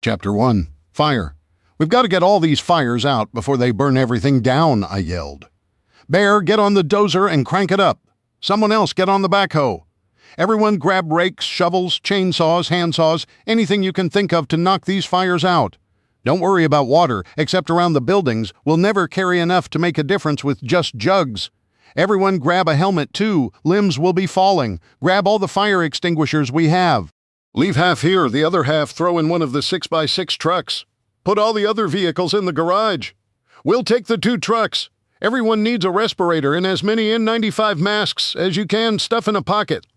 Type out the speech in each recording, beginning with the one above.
Chapter 1. Fire. "We've got to get all these fires out before they burn everything down," I yelled. "Bear, get on the dozer and crank it up. Someone else get on the backhoe. Everyone grab rakes, shovels, chainsaws, handsaws, anything you can think of to knock these fires out. Don't worry about water, except around the buildings. We'll never carry enough to make a difference with just jugs. Everyone grab a helmet too. Limbs will be falling. Grab all the fire extinguishers we have. Leave half here, the other half throw in one of the 6x6 trucks. Put all the other vehicles in the garage. We'll take the 2 trucks. Everyone needs a respirator and as many N95 masks as you can stuff in a pocket.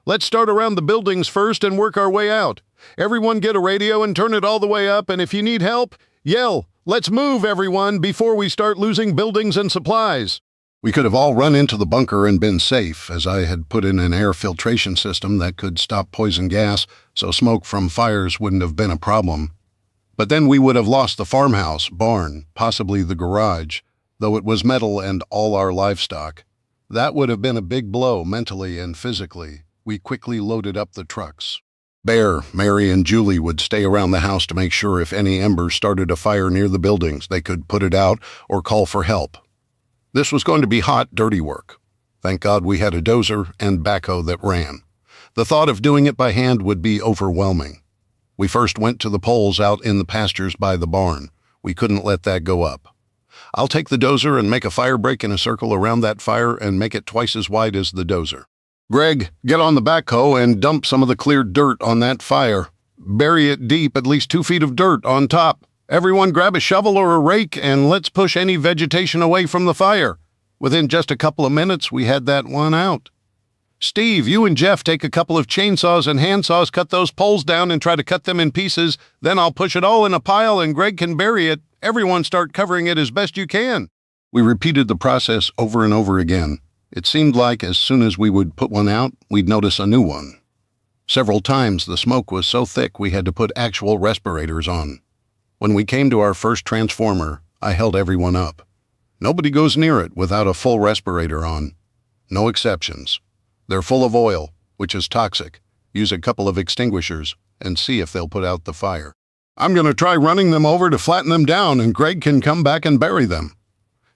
Let's start around the buildings first and work our way out. Everyone get a radio and turn it all the way up, and if you need help, yell, 'Let's move, everyone,' before we start losing buildings and supplies." We could have all run into the bunker and been safe, as I had put in an air filtration system that could stop poison gas, so smoke from fires wouldn't have been a problem. But then we would have lost the farmhouse, barn, possibly the garage, though it was metal and all our livestock. That would have been a big blow mentally and physically. We quickly loaded up the trucks. Bear, Mary, and Julie would stay around the house to make sure if any embers started a fire near the buildings, they could put it out or call for help. This was going to be hot, dirty work. Thank God we had a dozer and backhoe that ran. The thought of doing it by hand would be overwhelming. We first went to the poles out in the pastures by the barn. We couldn't let that go up. "I'll take the dozer and make a fire break in a circle around that fire and make it twice as wide as the dozer. Greg, get on the backhoe and dump some of the cleared dirt on that fire. Bury it deep, at least 2 feet of dirt on top. Everyone grab a shovel or a rake and let's push any vegetation away from the fire." Within just a couple of minutes, we had that one out. "Steve, you and Jeff take a couple of chainsaws and handsaws, cut those poles down and try to cut them in pieces. Then I'll push it all in a pile and Greg can bury it. Everyone start covering it as best you can." We repeated the process over and over again. It seemed like as soon as we would put one out, we'd notice a new one. Several times the smoke was so thick we had to put actual respirators on. When we came to our first transformer, I held everyone up. Nobody goes near it without a full respirator on. No exceptions. They're full of oil, which is toxic. Use a couple of extinguishers and see if they'll put out the fire. I'm going to try running them over to flatten them down and Greg can come back and bury them.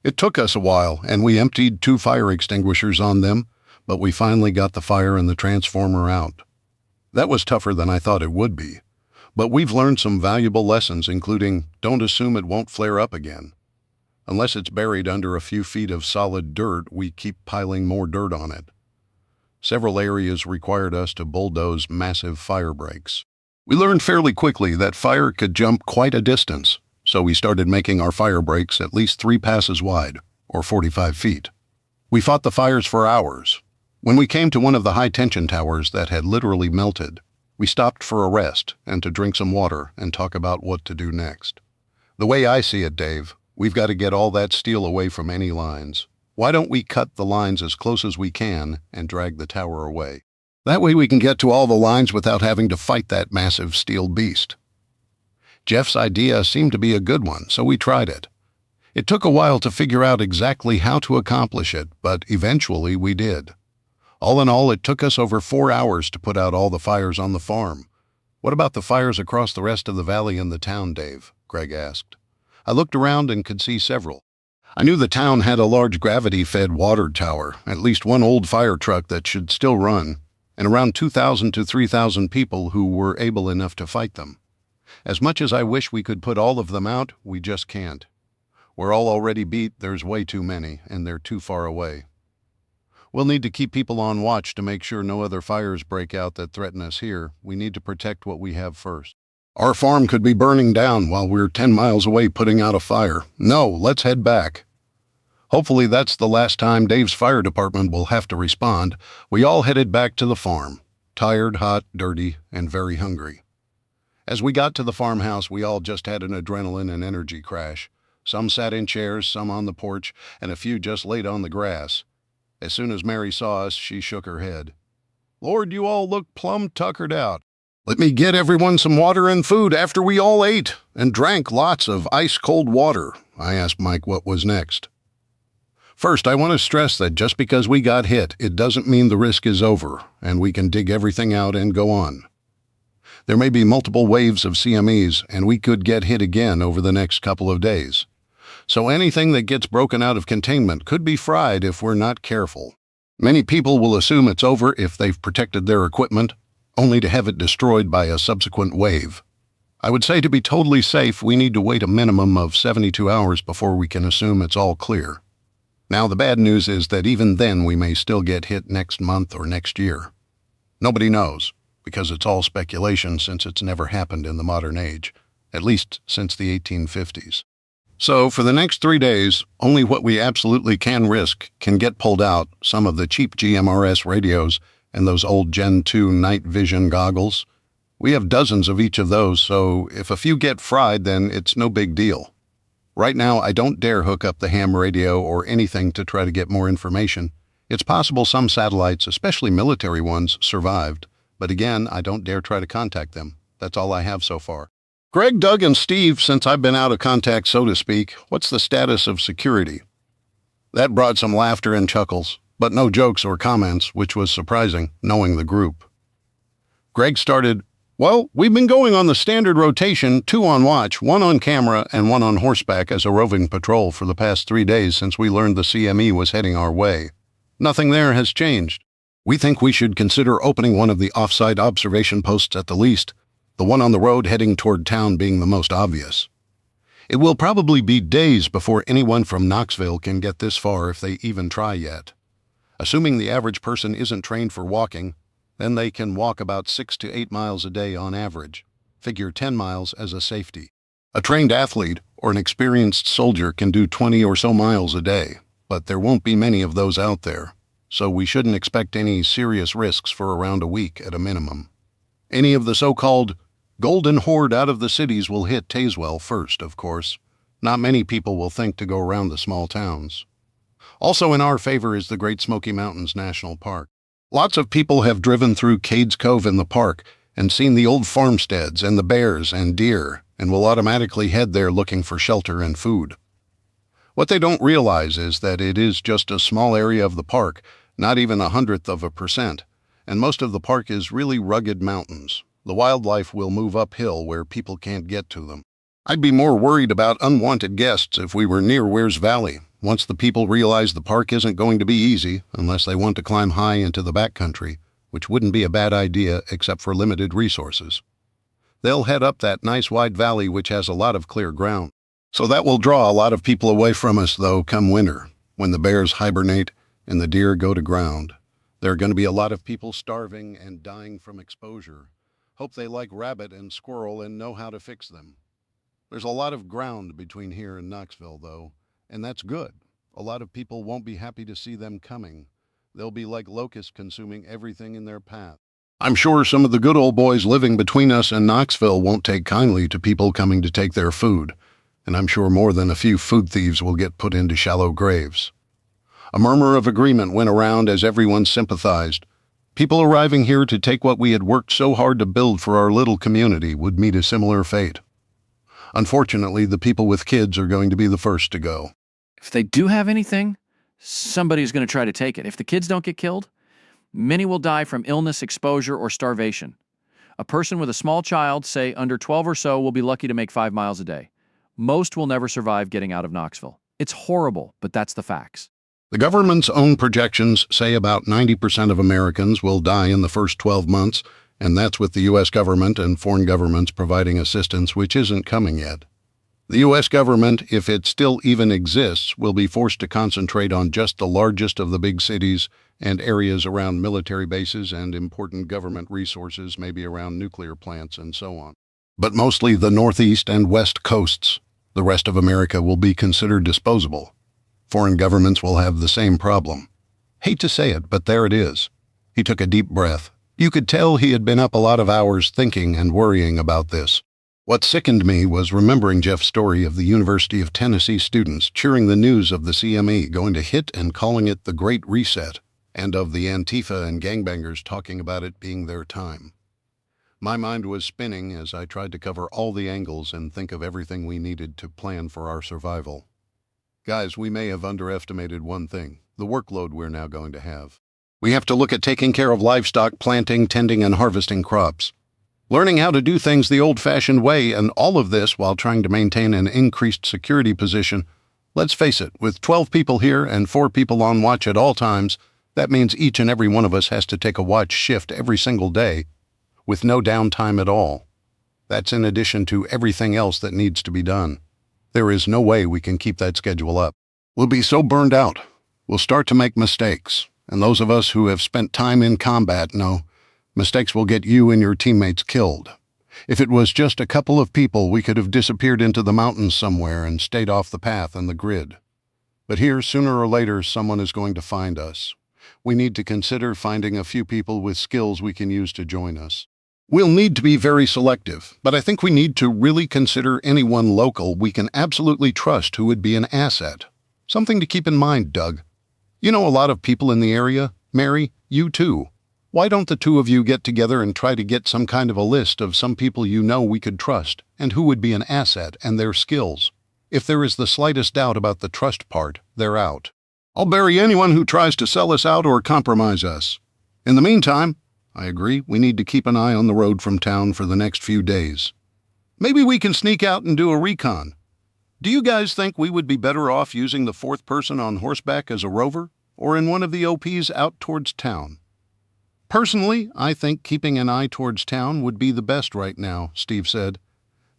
It took us a while and we emptied 2 fire extinguishers on them, but we finally got the fire and the transformer out. That was tougher than I thought it would be. But we've learned some valuable lessons, including don't assume it won't flare up again. Unless it's buried under a few feet of solid dirt, we keep piling more dirt on it. Several areas required us to bulldoze massive fire breaks. We learned fairly quickly that fire could jump quite a distance, so we started making our fire breaks at least 3 passes wide, or 45 feet. We fought the fires for hours. When we came to one of the high-tension towers that had literally melted, we stopped for a rest and to drink some water and talk about what to do next. The way I see it, Dave, we've got to get all that steel away from any lines. Why don't we cut the lines as close as we can and drag the tower away? That way we can get to all the lines without having to fight that massive steel beast. Jeff's idea seemed to be a good one, so we tried it. It took a while to figure out exactly how to accomplish it, but eventually we did. All in all, it took us over 4 hours to put out all the fires on the farm. "What about the fires across the rest of the valley and the town, Dave?" Greg asked. I looked around and could see several. I knew the town had a large gravity-fed water tower, at least one old fire truck that should still run, and around 2,000 to 3,000 people who were able enough to fight them. As much as I wish we could put all of them out, we just can't. We're all already beat, there's way too many, and they're too far away. We'll need to keep people on watch to make sure no other fires break out that threaten us here. We need to protect what we have first. Our farm could be burning down while we're 10 miles away putting out a fire. No, let's head back. Hopefully that's the last time Dave's fire department will have to respond. We all headed back to the farm, tired, hot, dirty, and very hungry. As we got to the farmhouse, we all just had an adrenaline and energy crash. Some sat in chairs, some on the porch, and a few just laid on the grass. As soon as Mary saw us, she shook her head. "Lord, you all look plumb tuckered out. Let me get everyone some water and food after we all ate and drank lots of ice-cold water." I asked Mike what was next. "First, I want to stress that just because we got hit, it doesn't mean the risk is over and we can dig everything out and go on. There may be multiple waves of CMEs, and we could get hit again over the next couple of days. So anything that gets broken out of containment could be fried if we're not careful. Many people will assume it's over if they've protected their equipment, only to have it destroyed by a subsequent wave. I would say to be totally safe, we need to wait a minimum of 72 hours before we can assume it's all clear. Now, the bad news is that even then we may still get hit next month or next year. Nobody knows, because it's all speculation since it's never happened in the modern age, at least since the 1850s. So, for the next 3 days, only what we absolutely can risk can get pulled out, some of the cheap GMRS radios and those old Gen 2 night vision goggles. We have dozens of each of those, so if a few get fried, then it's no big deal. Right now, I don't dare hook up the ham radio or anything to try to get more information. It's possible some satellites, especially military ones, survived, but again, I don't dare try to contact them. That's all I have so far. Greg, Doug, and Steve, since I've been out of contact, so to speak, what's the status of security? That brought some laughter and chuckles, but no jokes or comments, which was surprising, knowing the group. Greg started, "Well, we've been going on the standard rotation, 2 on watch, 1 on camera, and 1 on horseback as a roving patrol for the past 3 days since we learned the CME was heading our way. Nothing there has changed. We think we should consider opening one of the off-site observation posts at the least, the one on the road heading toward town being the most obvious. It will probably be days before anyone from Knoxville can get this far if they even try yet. Assuming the average person isn't trained for walking, then they can walk about 6 to 8 miles a day on average. Figure 10 miles as a safety. A trained athlete or an experienced soldier can do 20 or so miles a day, but there won't be many of those out there, so we shouldn't expect any serious risks for around a week at a minimum. Any of the so-called golden horde out of the cities will hit Tazewell first, of course. Not many people will think to go around the small towns. Also in our favor is the Great Smoky Mountains National Park. Lots of people have driven through Cades Cove in the park and seen the old farmsteads and the bears and deer and will automatically head there looking for shelter and food. What they don't realize is that it is just a small area of the park, not even 1/100%, and most of the park is really rugged mountains. The wildlife will move uphill where people can't get to them. I'd be more worried about unwanted guests if we were near Wears Valley, once the people realize the park isn't going to be easy unless they want to climb high into the backcountry, which wouldn't be a bad idea except for limited resources. They'll head up that nice wide valley which has a lot of clear ground. So that will draw a lot of people away from us, though, come winter, when the bears hibernate and the deer go to ground. There are going to be a lot of people starving and dying from exposure. Hope they like rabbit and squirrel and know how to fix them. There's a lot of ground between here and Knoxville, though, and that's good. A lot of people won't be happy to see them coming. They'll be like locusts consuming everything in their path. I'm sure some of the good old boys living between us and Knoxville won't take kindly to people coming to take their food, and I'm sure more than a few food thieves will get put into shallow graves. A murmur of agreement went around as everyone sympathized. People arriving here to take what we had worked so hard to build for our little community would meet a similar fate. Unfortunately, the people with kids are going to be the first to go. If they do have anything, somebody's going to try to take it. If the kids don't get killed, many will die from illness, exposure, or starvation. A person with a small child, say under 12 or so, will be lucky to make 5 miles a day. Most will never survive getting out of Knoxville. It's horrible, but that's the facts. The government's own projections say about 90% of Americans will die in the first 12 months, and that's with the U.S. government and foreign governments providing assistance, which isn't coming yet. The U.S. government, if it still even exists, will be forced to concentrate on just the largest of the big cities and areas around military bases and important government resources, maybe around nuclear plants and so on. But mostly the northeast and west coasts. The rest of America will be considered disposable. Foreign governments will have the same problem. Hate to say it, but there it is. He took a deep breath. You could tell he had been up a lot of hours thinking and worrying about this. What sickened me was remembering Jeff's story of the University of Tennessee students cheering the news of the CME going to hit and calling it the Great Reset, and of the Antifa and gangbangers talking about it being their time. My mind was spinning as I tried to cover all the angles and think of everything we needed to plan for our survival. Guys, we may have underestimated one thing, the workload we're now going to have. We have to look at taking care of livestock, planting, tending, and harvesting crops. Learning how to do things the old-fashioned way, and all of this while trying to maintain an increased security position. Let's face it, with 12 people here and 4 people on watch at all times, that means each and every one of us has to take a watch shift every single day, with no downtime at all. That's in addition to everything else that needs to be done. There is no way we can keep that schedule up. We'll be so burned out. We'll start to make mistakes, and those of us who have spent time in combat know mistakes will get you and your teammates killed. If it was just a couple of people, we could have disappeared into the mountains somewhere and stayed off the path and the grid. But here, sooner or later, someone is going to find us. We need to consider finding a few people with skills we can use to join us. We'll need to be very selective, but I think we need to really consider anyone local we can absolutely trust who would be an asset. Something to keep in mind, Doug. You know a lot of people in the area. Mary, you too. Why don't the two of you get together and try to get some kind of a list of some people you know we could trust and who would be an asset and their skills? If there is the slightest doubt about the trust part, they're out. I'll bury anyone who tries to sell us out or compromise us. In the meantime, I agree, we need to keep an eye on the road from town for the next few days. Maybe we can sneak out and do a recon. Do you guys think we would be better off using the 4th person on horseback as a rover or in one of the OPs out towards town? Personally, I think keeping an eye towards town would be the best right now, Steve said.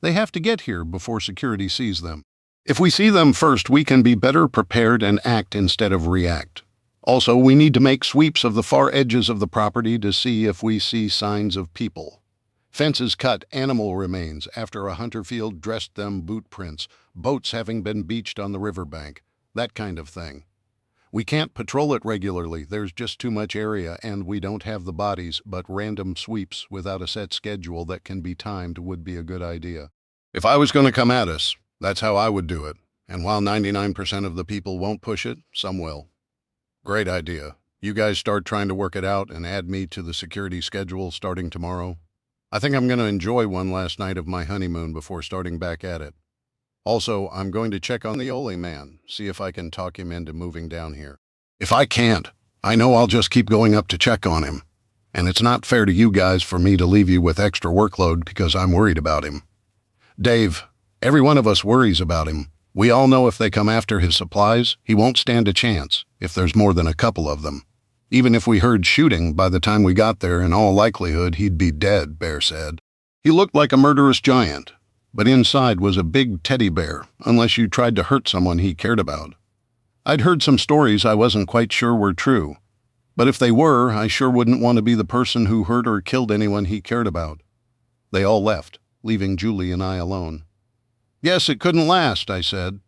They have to get here before security sees them. If we see them first, we can be better prepared and act instead of react. Also, we need to make sweeps of the far edges of the property to see if we see signs of people. Fences cut, animal remains after a hunter field dressed them boot prints, boats having been beached on the riverbank, that kind of thing. We can't patrol it regularly, there's just too much area, and we don't have the bodies, but random sweeps without a set schedule that can be timed would be a good idea. If I was going to come at us, that's how I would do it, and while 99% of the people won't push it, some will. Great idea. You guys start trying to work it out and add me to the security schedule starting tomorrow. I think I'm going to enjoy one last night of my honeymoon before starting back at it. Also, I'm going to check on the Ole man, see if I can talk him into moving down here. If I can't, I know I'll just keep going up to check on him. And it's not fair to you guys for me to leave you with extra workload because I'm worried about him. Dave, every one of us worries about him. We all know if they come after his supplies, he won't stand a chance if there's more than a couple of them. Even if we heard shooting, by the time we got there, in all likelihood, he'd be dead, Bear said. He looked like a murderous giant, but inside was a big teddy bear, unless you tried to hurt someone he cared about. I'd heard some stories I wasn't quite sure were true, but if they were, I sure wouldn't want to be the person who hurt or killed anyone he cared about. They all left, leaving Julie and I alone. Yes, it couldn't last, I said.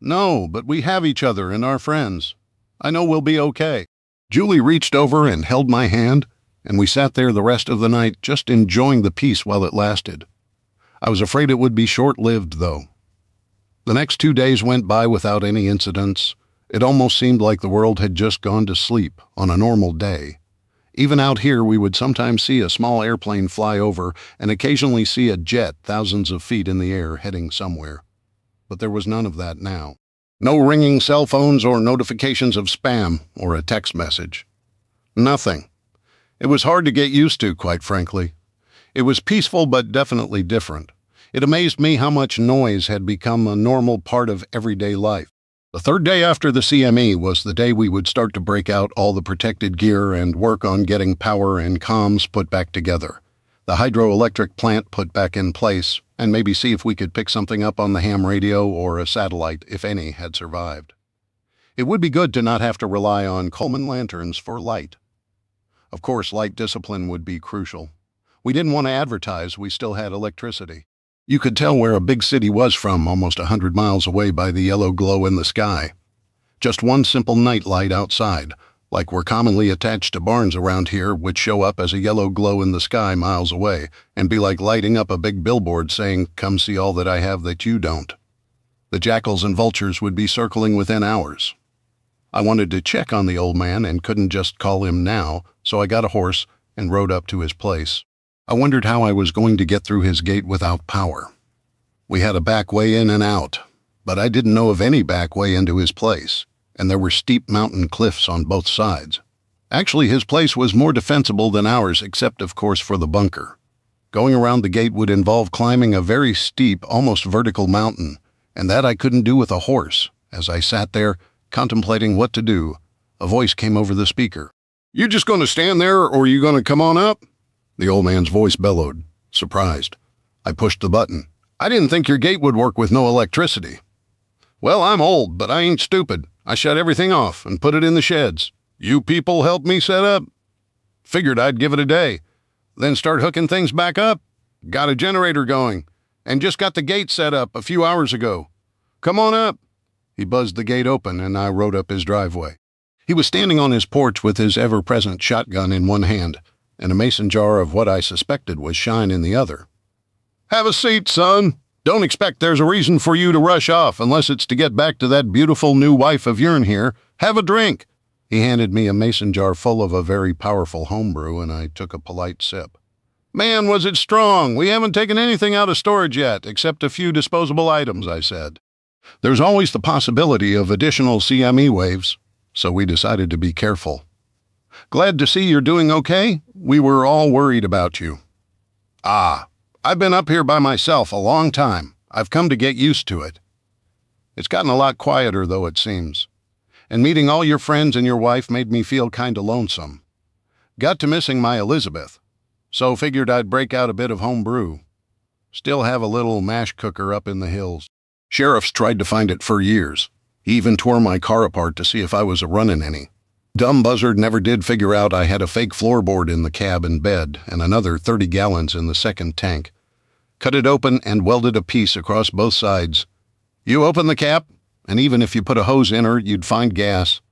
No, but we have each other and our friends. I know we'll be okay. Julie reached over and held my hand, and we sat there the rest of the night just enjoying the peace while it lasted. I was afraid it would be short-lived, though. The next 2 days went by without any incidents. It almost seemed like the world had just gone to sleep on a normal day. Even out here, we would sometimes see a small airplane fly over and occasionally see a jet thousands of feet in the air heading somewhere. But there was none of that now. No ringing cell phones or notifications of spam or a text message. Nothing. It was hard to get used to, quite frankly. It was peaceful but definitely different. It amazed me how much noise had become a normal part of everyday life. The 3rd day after the CME was the day we would start to break out all the protected gear and work on getting power and comms put back together, the hydroelectric plant put back in place, and maybe see if we could pick something up on the ham radio or a satellite if any had survived. It would be good to not have to rely on Coleman lanterns for light. Of course, light discipline would be crucial. We didn't want to advertise we still had electricity. You could tell where a big city was from almost 100 miles away by the yellow glow in the sky. Just one simple night light outside, like we're commonly attached to barns around here, would show up as a yellow glow in the sky miles away and be like lighting up a big billboard saying, "Come see all that I have that you don't." The jackals and vultures would be circling within hours. I wanted to check on the old man and couldn't just call him now, so I got a horse and rode up to his place. I wondered how I was going to get through his gate without power. We had a back way in and out, but I didn't know of any back way into his place, and there were steep mountain cliffs on both sides. Actually, his place was more defensible than ours, except, of course, for the bunker. Going around the gate would involve climbing a very steep, almost vertical mountain, and that I couldn't do with a horse. As I sat there, contemplating what to do, a voice came over the speaker. "You just going to stand there, or you going to come on up?" The old man's voice bellowed, surprised. I pushed the button. "I didn't think your gate would work with no electricity." "Well, I'm old, but I ain't stupid. I shut everything off and put it in the sheds. You people helped me set up. Figured I'd give it a day, then start hooking things back up. Got a generator going, and just got the gate set up a few hours ago. Come on up." He buzzed the gate open, and I rode up his driveway. He was standing on his porch with his ever-present shotgun in one hand, and a mason jar of what I suspected was shine in the other. "Have a seat, son. Don't expect there's a reason for you to rush off unless it's to get back to that beautiful new wife of yourn here. Have a drink." He handed me a mason jar full of a very powerful homebrew, and I took a polite sip. "Man, was it strong. We haven't taken anything out of storage yet, except a few disposable items," I said. "There's always the possibility of additional CME waves, so we decided to be careful. Glad to see you're doing okay. We were all worried about you." "Ah, I've been up here by myself a long time. I've come to get used to it. It's gotten a lot quieter, though, it seems. And meeting all your friends and your wife made me feel kinda lonesome. Got to missing my Elizabeth, so figured I'd break out a bit of home brew. Still have a little mash cooker up in the hills. Sheriff's tried to find it for years. He even tore my car apart to see if I was a-running any. Dumb buzzard never did figure out I had a fake floorboard in the cab and bed and another 30 gallons in the second tank. Cut it open and welded a piece across both sides. You open the cap, and even if you put a hose in her, you'd find gas.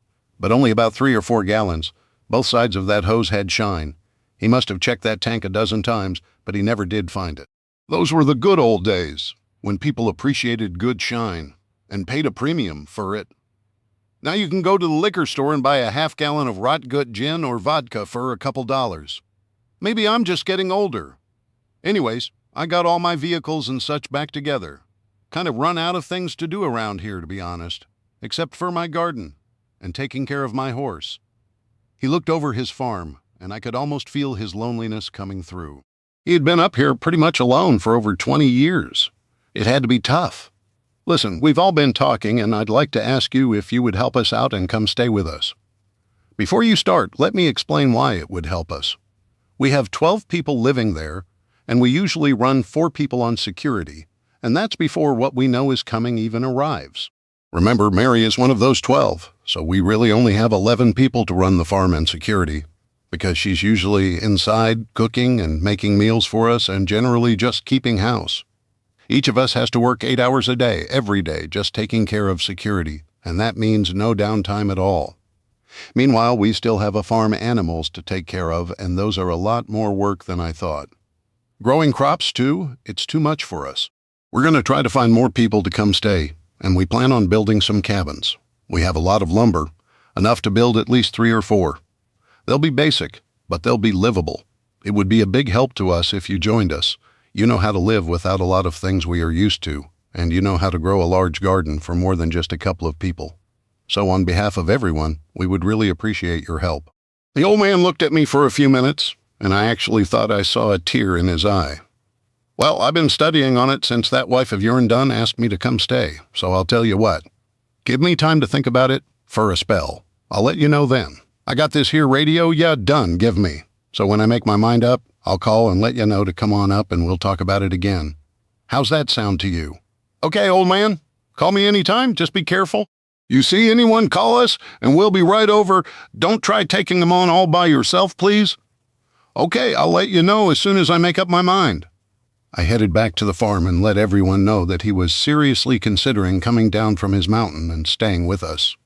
But only about 3 or 4 gallons. Both sides of that hose had shine. He must have checked that tank a dozen times, but he never did find it. Those were the good old days, when people appreciated good shine and paid a premium for it. Now you can go to the liquor store and buy a half-gallon of rot-gut gin or vodka for a couple dollars. Maybe I'm just getting older. Anyways, I got all my vehicles and such back together. Kind of run out of things to do around here, to be honest, except for my garden and taking care of my horse." He looked over his farm, and I could almost feel his loneliness coming through. He had been up here pretty much alone for over 20 years. It had to be tough. "Listen, we've all been talking, and I'd like to ask you if you would help us out and come stay with us. Before you start, let me explain why it would help us. We have 12 people living there, and we usually run 4 people on security, and that's before what we know is coming even arrives. Remember, Mary is one of those 12, so we really only have 11 people to run the farm and security, because she's usually inside cooking and making meals for us and generally just keeping house. Each of us has to work 8 hours a day, every day, just taking care of security, and that means no downtime at all. Meanwhile, we still have a farm animals to take care of, and those are a lot more work than I thought. Growing crops, too, it's too much for us. We're going to try to find more people to come stay, and we plan on building some cabins. We have a lot of lumber, enough to build at least 3 or 4. They'll be basic, but they'll be livable. It would be a big help to us if you joined us. You know how to live without a lot of things we are used to, and you know how to grow a large garden for more than just a couple of people. So on behalf of everyone, we would really appreciate your help." The old man looked at me for a few minutes, and I actually thought I saw a tear in his eye. "Well, I've been studying on it since that wife of yourn done asked me to come stay, so I'll tell you what. Give me time to think about it for a spell. I'll let you know then. I got this here radio done give me, so when I make my mind up, I'll call and let you know to come on up and we'll talk about it again. How's that sound to you?" "Okay, old man. Call me anytime, just be careful. You see anyone, call us, and we'll be right over. Don't try taking them on all by yourself, please." "Okay, I'll let you know as soon as I make up my mind." I headed back to the farm and let everyone know that he was seriously considering coming down from his mountain and staying with us.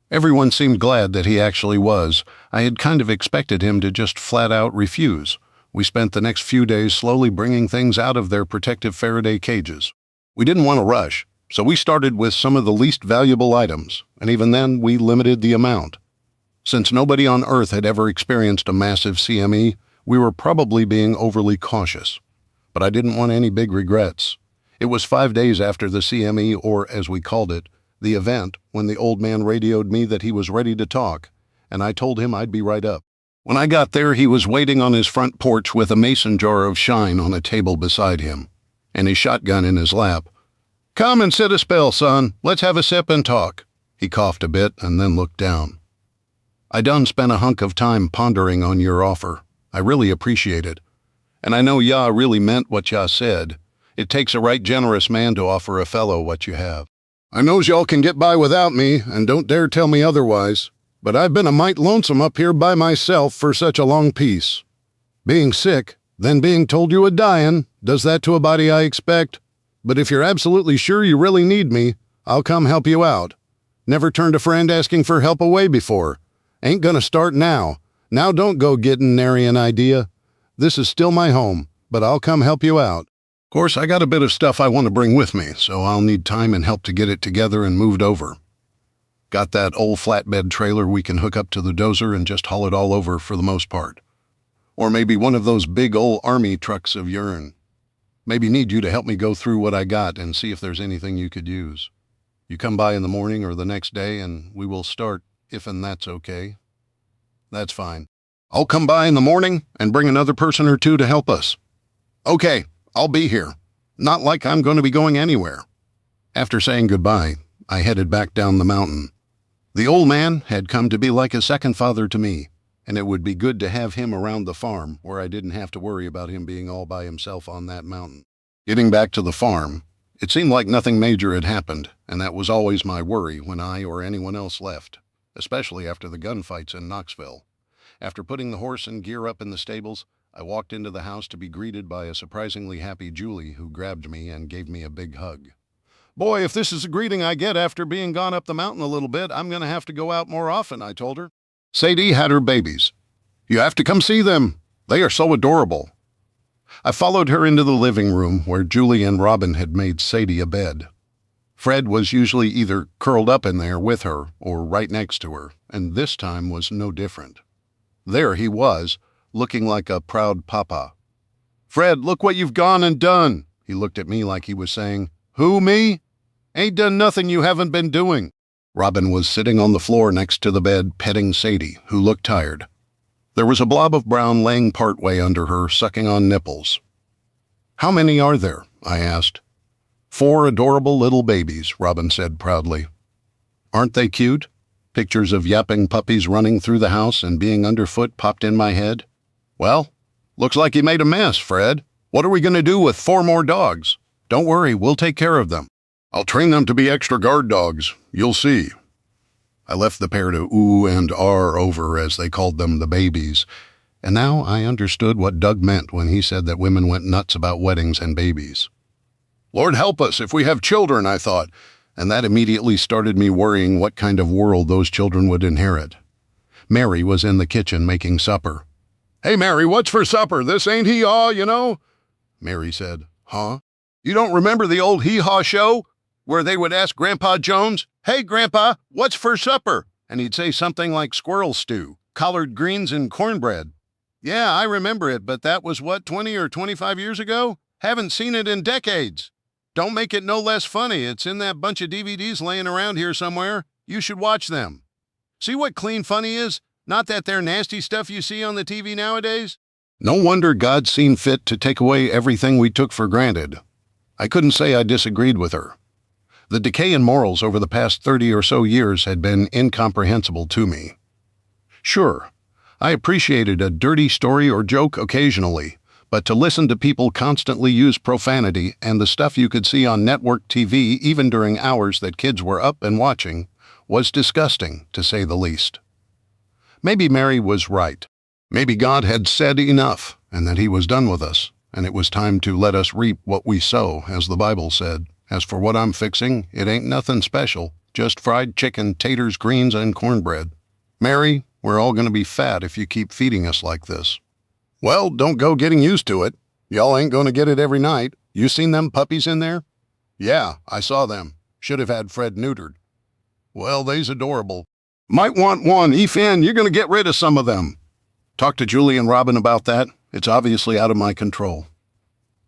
Everyone seemed glad that he actually was. I had kind of expected him to just flat out refuse. We spent the next few days slowly bringing things out of their protective Faraday cages. We didn't want to rush, so we started with some of the least valuable items, and even then we limited the amount. Since nobody on Earth had ever experienced a massive CME, we were probably being overly cautious. But I didn't want any big regrets. It was 5 days after the CME, or as we called it, the event, when the old man radioed me that he was ready to talk, and I told him I'd be right up. When I got there, he was waiting on his front porch with a mason jar of shine on a table beside him, and his shotgun in his lap. "Come and sit a spell, son. Let's have a sip and talk." He coughed a bit and then looked down. "I done spent a hunk of time pondering on your offer. I really appreciate it. And I know ya really meant what ya said. It takes a right generous man to offer a fellow what you have. I knows y'all can get by without me, and don't dare tell me otherwise, but I've been a mite lonesome up here by myself for such a long piece. Being sick, then being told you a dyin', does that to a body, I expect. But if you're absolutely sure you really need me, I'll come help you out. Never turned a friend asking for help away before. Ain't gonna start now. Now don't go getting nary an idea. This is still my home, but I'll come help you out. Of course, I got a bit of stuff I want to bring with me, so I'll need time and help to get it together and moved over. Got that old flatbed trailer we can hook up to the dozer and just haul it all over for the most part. Or maybe one of those big old army trucks of yourn. Maybe need you to help me go through what I got and see if there's anything you could use. You come by in the morning or the next day and we will start, if and that's okay. That's fine. I'll come by in the morning and bring another person or two to help us. Okay, I'll be here. Not like I'm going to be going anywhere. After saying goodbye, I headed back down the mountain. The old man had come to be like a second father to me, and it would be good to have him around the farm where I didn't have to worry about him being all by himself on that mountain. Getting back to the farm, it seemed like nothing major had happened, and that was always my worry when I or anyone else left, especially after the gunfights in Knoxville. After putting the horse and gear up in the stables, I walked into the house to be greeted by a surprisingly happy Julie who grabbed me and gave me a big hug. "Boy, if this is the greeting I get after being gone up the mountain a little bit, I'm going to have to go out more often," I told her. Sadie had her babies. "You have to come see them. They are so adorable." I followed her into the living room where Julie and Robin had made Sadie a bed. Fred was usually either curled up in there with her or right next to her, and this time was no different. There he was, looking like a proud papa. "Fred, look what you've gone and done." He looked at me like he was saying, "Who, me? Ain't done nothing you haven't been doing." Robin was sitting on the floor next to the bed, petting Sadie, who looked tired. There was a blob of brown laying partway under her, sucking on nipples. "How many are there?" I asked. "4 adorable little babies," Robin said proudly. "Aren't they cute?" Pictures of yapping puppies running through the house and being underfoot popped in my head. "Well, looks like you made a mess, Fred. What are we going to do with 4 more dogs?" "Don't worry, we'll take care of them. I'll train them to be extra guard dogs. You'll see." I left the pair to ooh and ar over, as they called them, the babies, and now I understood what Doug meant when he said that women went nuts about weddings and babies. Lord help us if we have children, I thought, and that immediately started me worrying what kind of world those children would inherit. Mary was in the kitchen making supper. "Hey, Mary, what's for supper? This ain't hee-haw, you know." Mary said, "Huh? You don't remember the old hee-haw show where they would ask Grandpa Jones, 'Hey, Grandpa, what's for supper?' And he'd say something like squirrel stew, collard greens, and cornbread." "Yeah, I remember it, but that was, 20 or 25 years ago? Haven't seen it in decades. Don't make it no less funny. It's in that bunch of DVDs laying around here somewhere. You should watch them. See what clean funny is? Not that there nasty stuff you see on the TV nowadays." No wonder God seen fit to take away everything we took for granted. I couldn't say I disagreed with her. The decay in morals over the past 30 or so years had been incomprehensible to me. Sure, I appreciated a dirty story or joke occasionally, but to listen to people constantly use profanity and the stuff you could see on network TV even during hours that kids were up and watching was disgusting, to say the least. Maybe Mary was right. Maybe God had said enough and that he was done with us, and it was time to let us reap what we sow, as the Bible said. As for what I'm fixing, it ain't nothing special, just fried chicken, taters, greens, and cornbread. Mary, we're all going to be fat if you keep feeding us like this. Well, don't go getting used to it. Y'all ain't going to get it every night. You seen them puppies in there? Yeah, I saw them. Should have had Fred neutered. Well, they's adorable. Might want one. Ethan, you're going to get rid of some of them. Talk to Julie and Robin about that. It's obviously out of my control.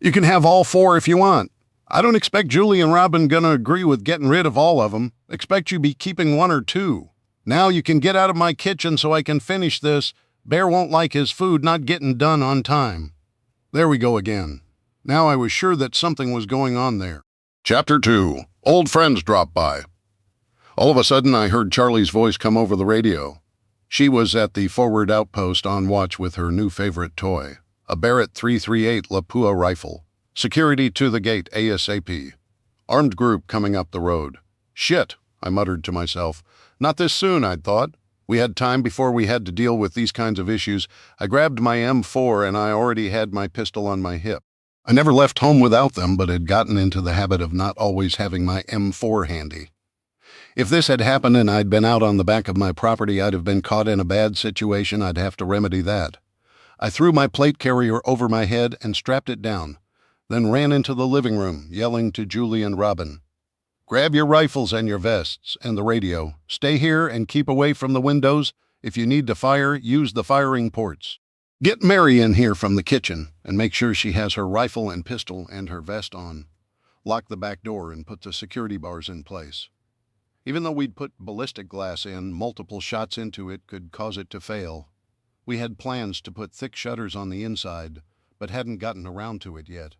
You can have all 4 if you want. I don't expect Julie and Robin going to agree with getting rid of all of them. Expect you be keeping 1 or 2. Now you can get out of my kitchen so I can finish this, Bear won't like his food not getting done on time. There we go again. Now I was sure that something was going on there. Chapter 2. Old friends drop by. All of a sudden I heard Charlie's voice come over the radio. She was at the forward outpost on watch with her new favorite toy, a Barrett 338 Lapua rifle. Security to the gate ASAP. Armed group coming up the road. Shit, I muttered to myself. Not this soon, I'd thought. We had time before we had to deal with these kinds of issues. I grabbed my M4 and I already had my pistol on my hip. I never left home without them, but had gotten into the habit of not always having my M4 handy. If this had happened and I'd been out on the back of my property, I'd have been caught in a bad situation. I'd have to remedy that. I threw my plate carrier over my head and strapped it down, then ran into the living room, yelling to Julie and Robin. Grab your rifles and your vests and the radio. Stay here and keep away from the windows. If you need to fire, use the firing ports. Get Mary in here from the kitchen and make sure she has her rifle and pistol and her vest on. Lock the back door and put the security bars in place. Even though we'd put ballistic glass in, multiple shots into it could cause it to fail. We had plans to put thick shutters on the inside, but hadn't gotten around to it yet.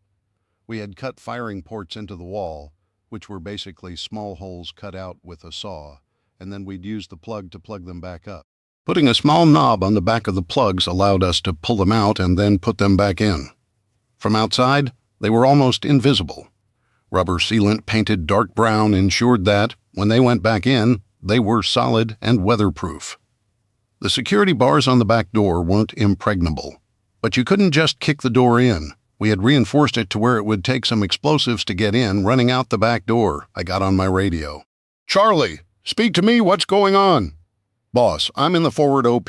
We had cut firing ports into the wall, which were basically small holes cut out with a saw, and then we'd use the plug to plug them back up. Putting a small knob on the back of the plugs allowed us to pull them out and then put them back in. From outside, they were almost invisible. Rubber sealant painted dark brown ensured that, when they went back in, they were solid and weatherproof. The security bars on the back door weren't impregnable, but you couldn't just kick the door in. We had reinforced it to where it would take some explosives to get in. Running out the back door, I got on my radio. Charlie, speak to me, what's going on? Boss, I'm in the forward OP,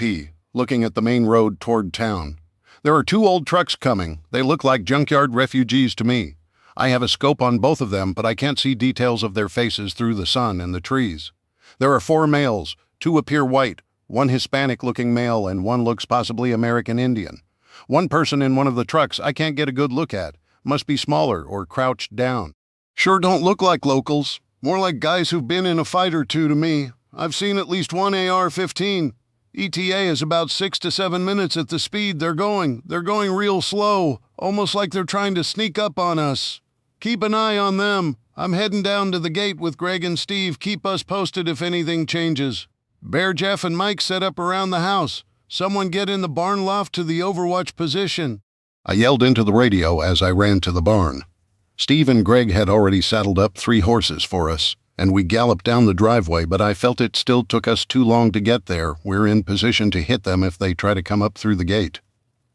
looking at the main road toward town. There are 2 old trucks coming. They look like junkyard refugees to me. I have a scope on both of them, but I can't see details of their faces through the sun and the trees. There are 4 males. 2 appear white, 1 Hispanic-looking male, and 1 looks possibly American Indian. 1 person in one of the trucks I can't get a good look at. Must be smaller or crouched down. Sure don't look like locals. More like guys who've been in a fight or two to me. I've seen at least 1 AR-15. ETA is about 6 to 7 minutes at the speed they're going. They're going real slow, almost like they're trying to sneak up on us. Keep an eye on them. I'm heading down to the gate with Greg and Steve. Keep us posted if anything changes. Bear, Jeff, and Mike set up around the house. Someone get in the barn loft to the overwatch position. I yelled into the radio as I ran to the barn. Steve and Greg had already saddled up 3 horses for us, and we galloped down the driveway, but I felt it still took us too long to get there. We're in position to hit them if they try to come up through the gate.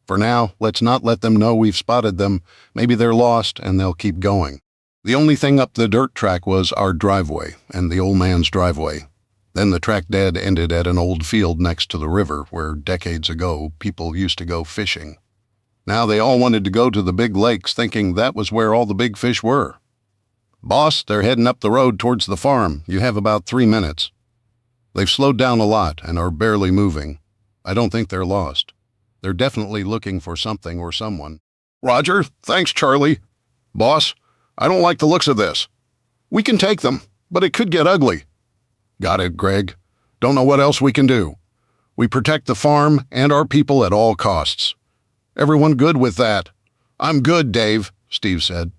For now, let's not let them know we've spotted them. Maybe they're lost and they'll keep going. The only thing up the dirt track was our driveway and the old man's driveway. Then the track dead ended at an old field next to the river where decades ago people used to go fishing. Now they all wanted to go to the big lakes, thinking that was where all the big fish were. Boss, they're heading up the road towards the farm. You have about 3 minutes. They've slowed down a lot and are barely moving. I don't think they're lost. They're definitely looking for something or someone. Roger, thanks, Charlie. Boss, I don't like the looks of this. We can take them, but it could get ugly. Got it, Greg. Don't know what else we can do. We protect the farm and our people at all costs. Everyone good with that? I'm good, Dave, Steve said.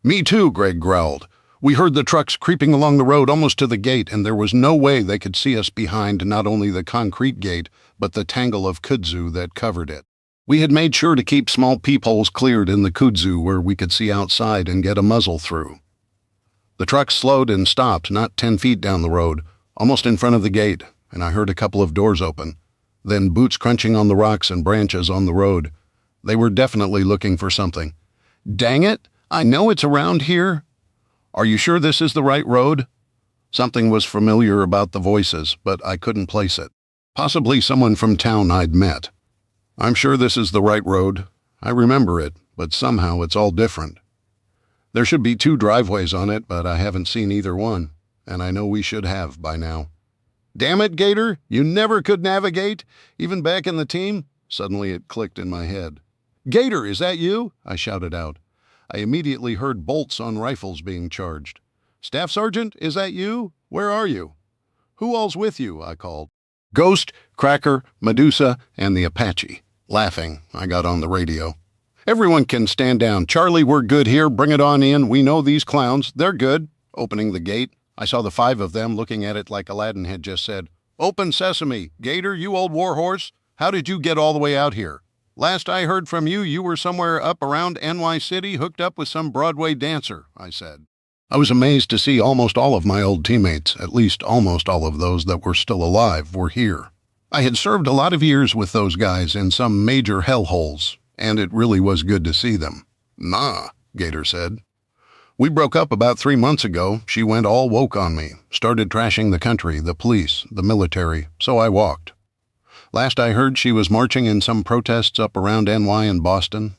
Me too, Greg growled. We heard the trucks creeping along the road almost to the gate, and there was no way they could see us behind not only the concrete gate, but the tangle of kudzu that covered it. We had made sure to keep small peepholes cleared in the kudzu where we could see outside and get a muzzle through. The truck slowed and stopped not 10 feet down the road, almost in front of the gate, and I heard a couple of doors open. Then boots crunching on the rocks and branches on the road. They were definitely looking for something. Dang it, I know it's around here. Are you sure this is the right road? Something was familiar about the voices, but I couldn't place it. Possibly someone from town I'd met. I'm sure this is the right road. I remember it, but somehow it's all different. There should be 2 driveways on it, but I haven't seen either one, and I know we should have by now. Damn it, Gator, you never could navigate, even back in the team? Suddenly it clicked in my head. Gator, is that you? I shouted out. I immediately heard bolts on rifles being charged. Staff Sergeant, is that you? Where are you? Who all's with you? I called. Ghost, Cracker, Medusa, and the Apache. Laughing, I got on the radio. Everyone can stand down. Charlie, we're good here. Bring it on in. We know these clowns. They're good. Opening the gate, I saw the 5 of them looking at it like Aladdin had just said, "Open sesame. Gator, you old warhorse. How did you get all the way out here? Last I heard from you, you were somewhere up around NY City hooked up with some Broadway dancer," I said. I was amazed to see almost all of my old teammates, at least almost all of those that were still alive, were here. I had served a lot of years with those guys in some major hellholes, and it really was good to see them. "Nah," Gator said. "We broke up about 3 months ago. She went all woke on me, started trashing the country, the police, the military, so I walked. Last I heard, she was marching in some protests up around NY and Boston.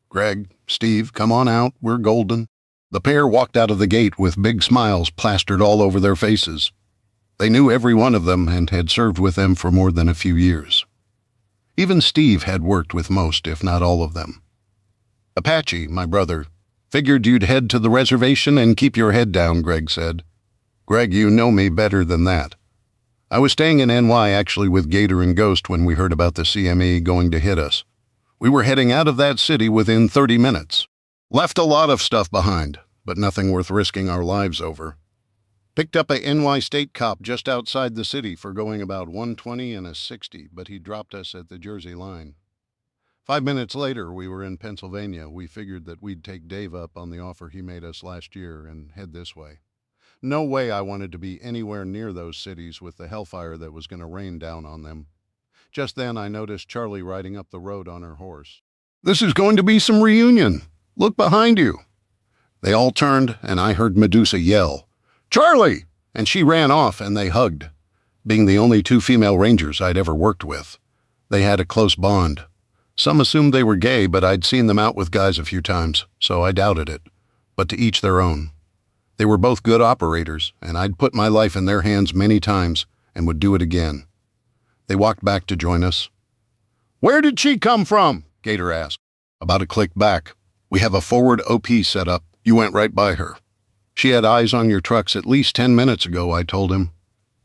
Greg, Steve, come on out, we're golden." The pair walked out of the gate with big smiles plastered all over their faces. They knew every one of them and had served with them for more than a few years. Even Steve had worked with most, if not all of them. "Apache, my brother, figured you'd head to the reservation and keep your head down," Greg said. "Greg, you know me better than that. I was staying in NY actually with Gator and Ghost when we heard about the CME going to hit us. We were heading out of that city within 30 minutes. Left a lot of stuff behind, but nothing worth risking our lives over. Picked up a NY state cop just outside the city for going about 120 and a 60, but he dropped us at the Jersey line. 5 minutes later, we were in Pennsylvania. We figured that we'd take Dave up on the offer he made us last year and head this way. No way I wanted to be anywhere near those cities with the hellfire that was going to rain down on them. Just then, I noticed Charlie riding up the road on her horse. "This is going to be some reunion. Look behind you." They all turned, and I heard Medusa yell, "Charlie!" And she ran off, and they hugged. Being the only 2 female rangers I'd ever worked with, they had a close bond. Some assumed they were gay, but I'd seen them out with guys a few times, so I doubted it. But to each their own. They were both good operators, and I'd put my life in their hands many times and would do it again. They walked back to join us. "Where did she come from?" Gator asked. About a click back. "We have a forward OP set up. You went right by her." "She had eyes on your trucks at least 10 minutes ago," I told him.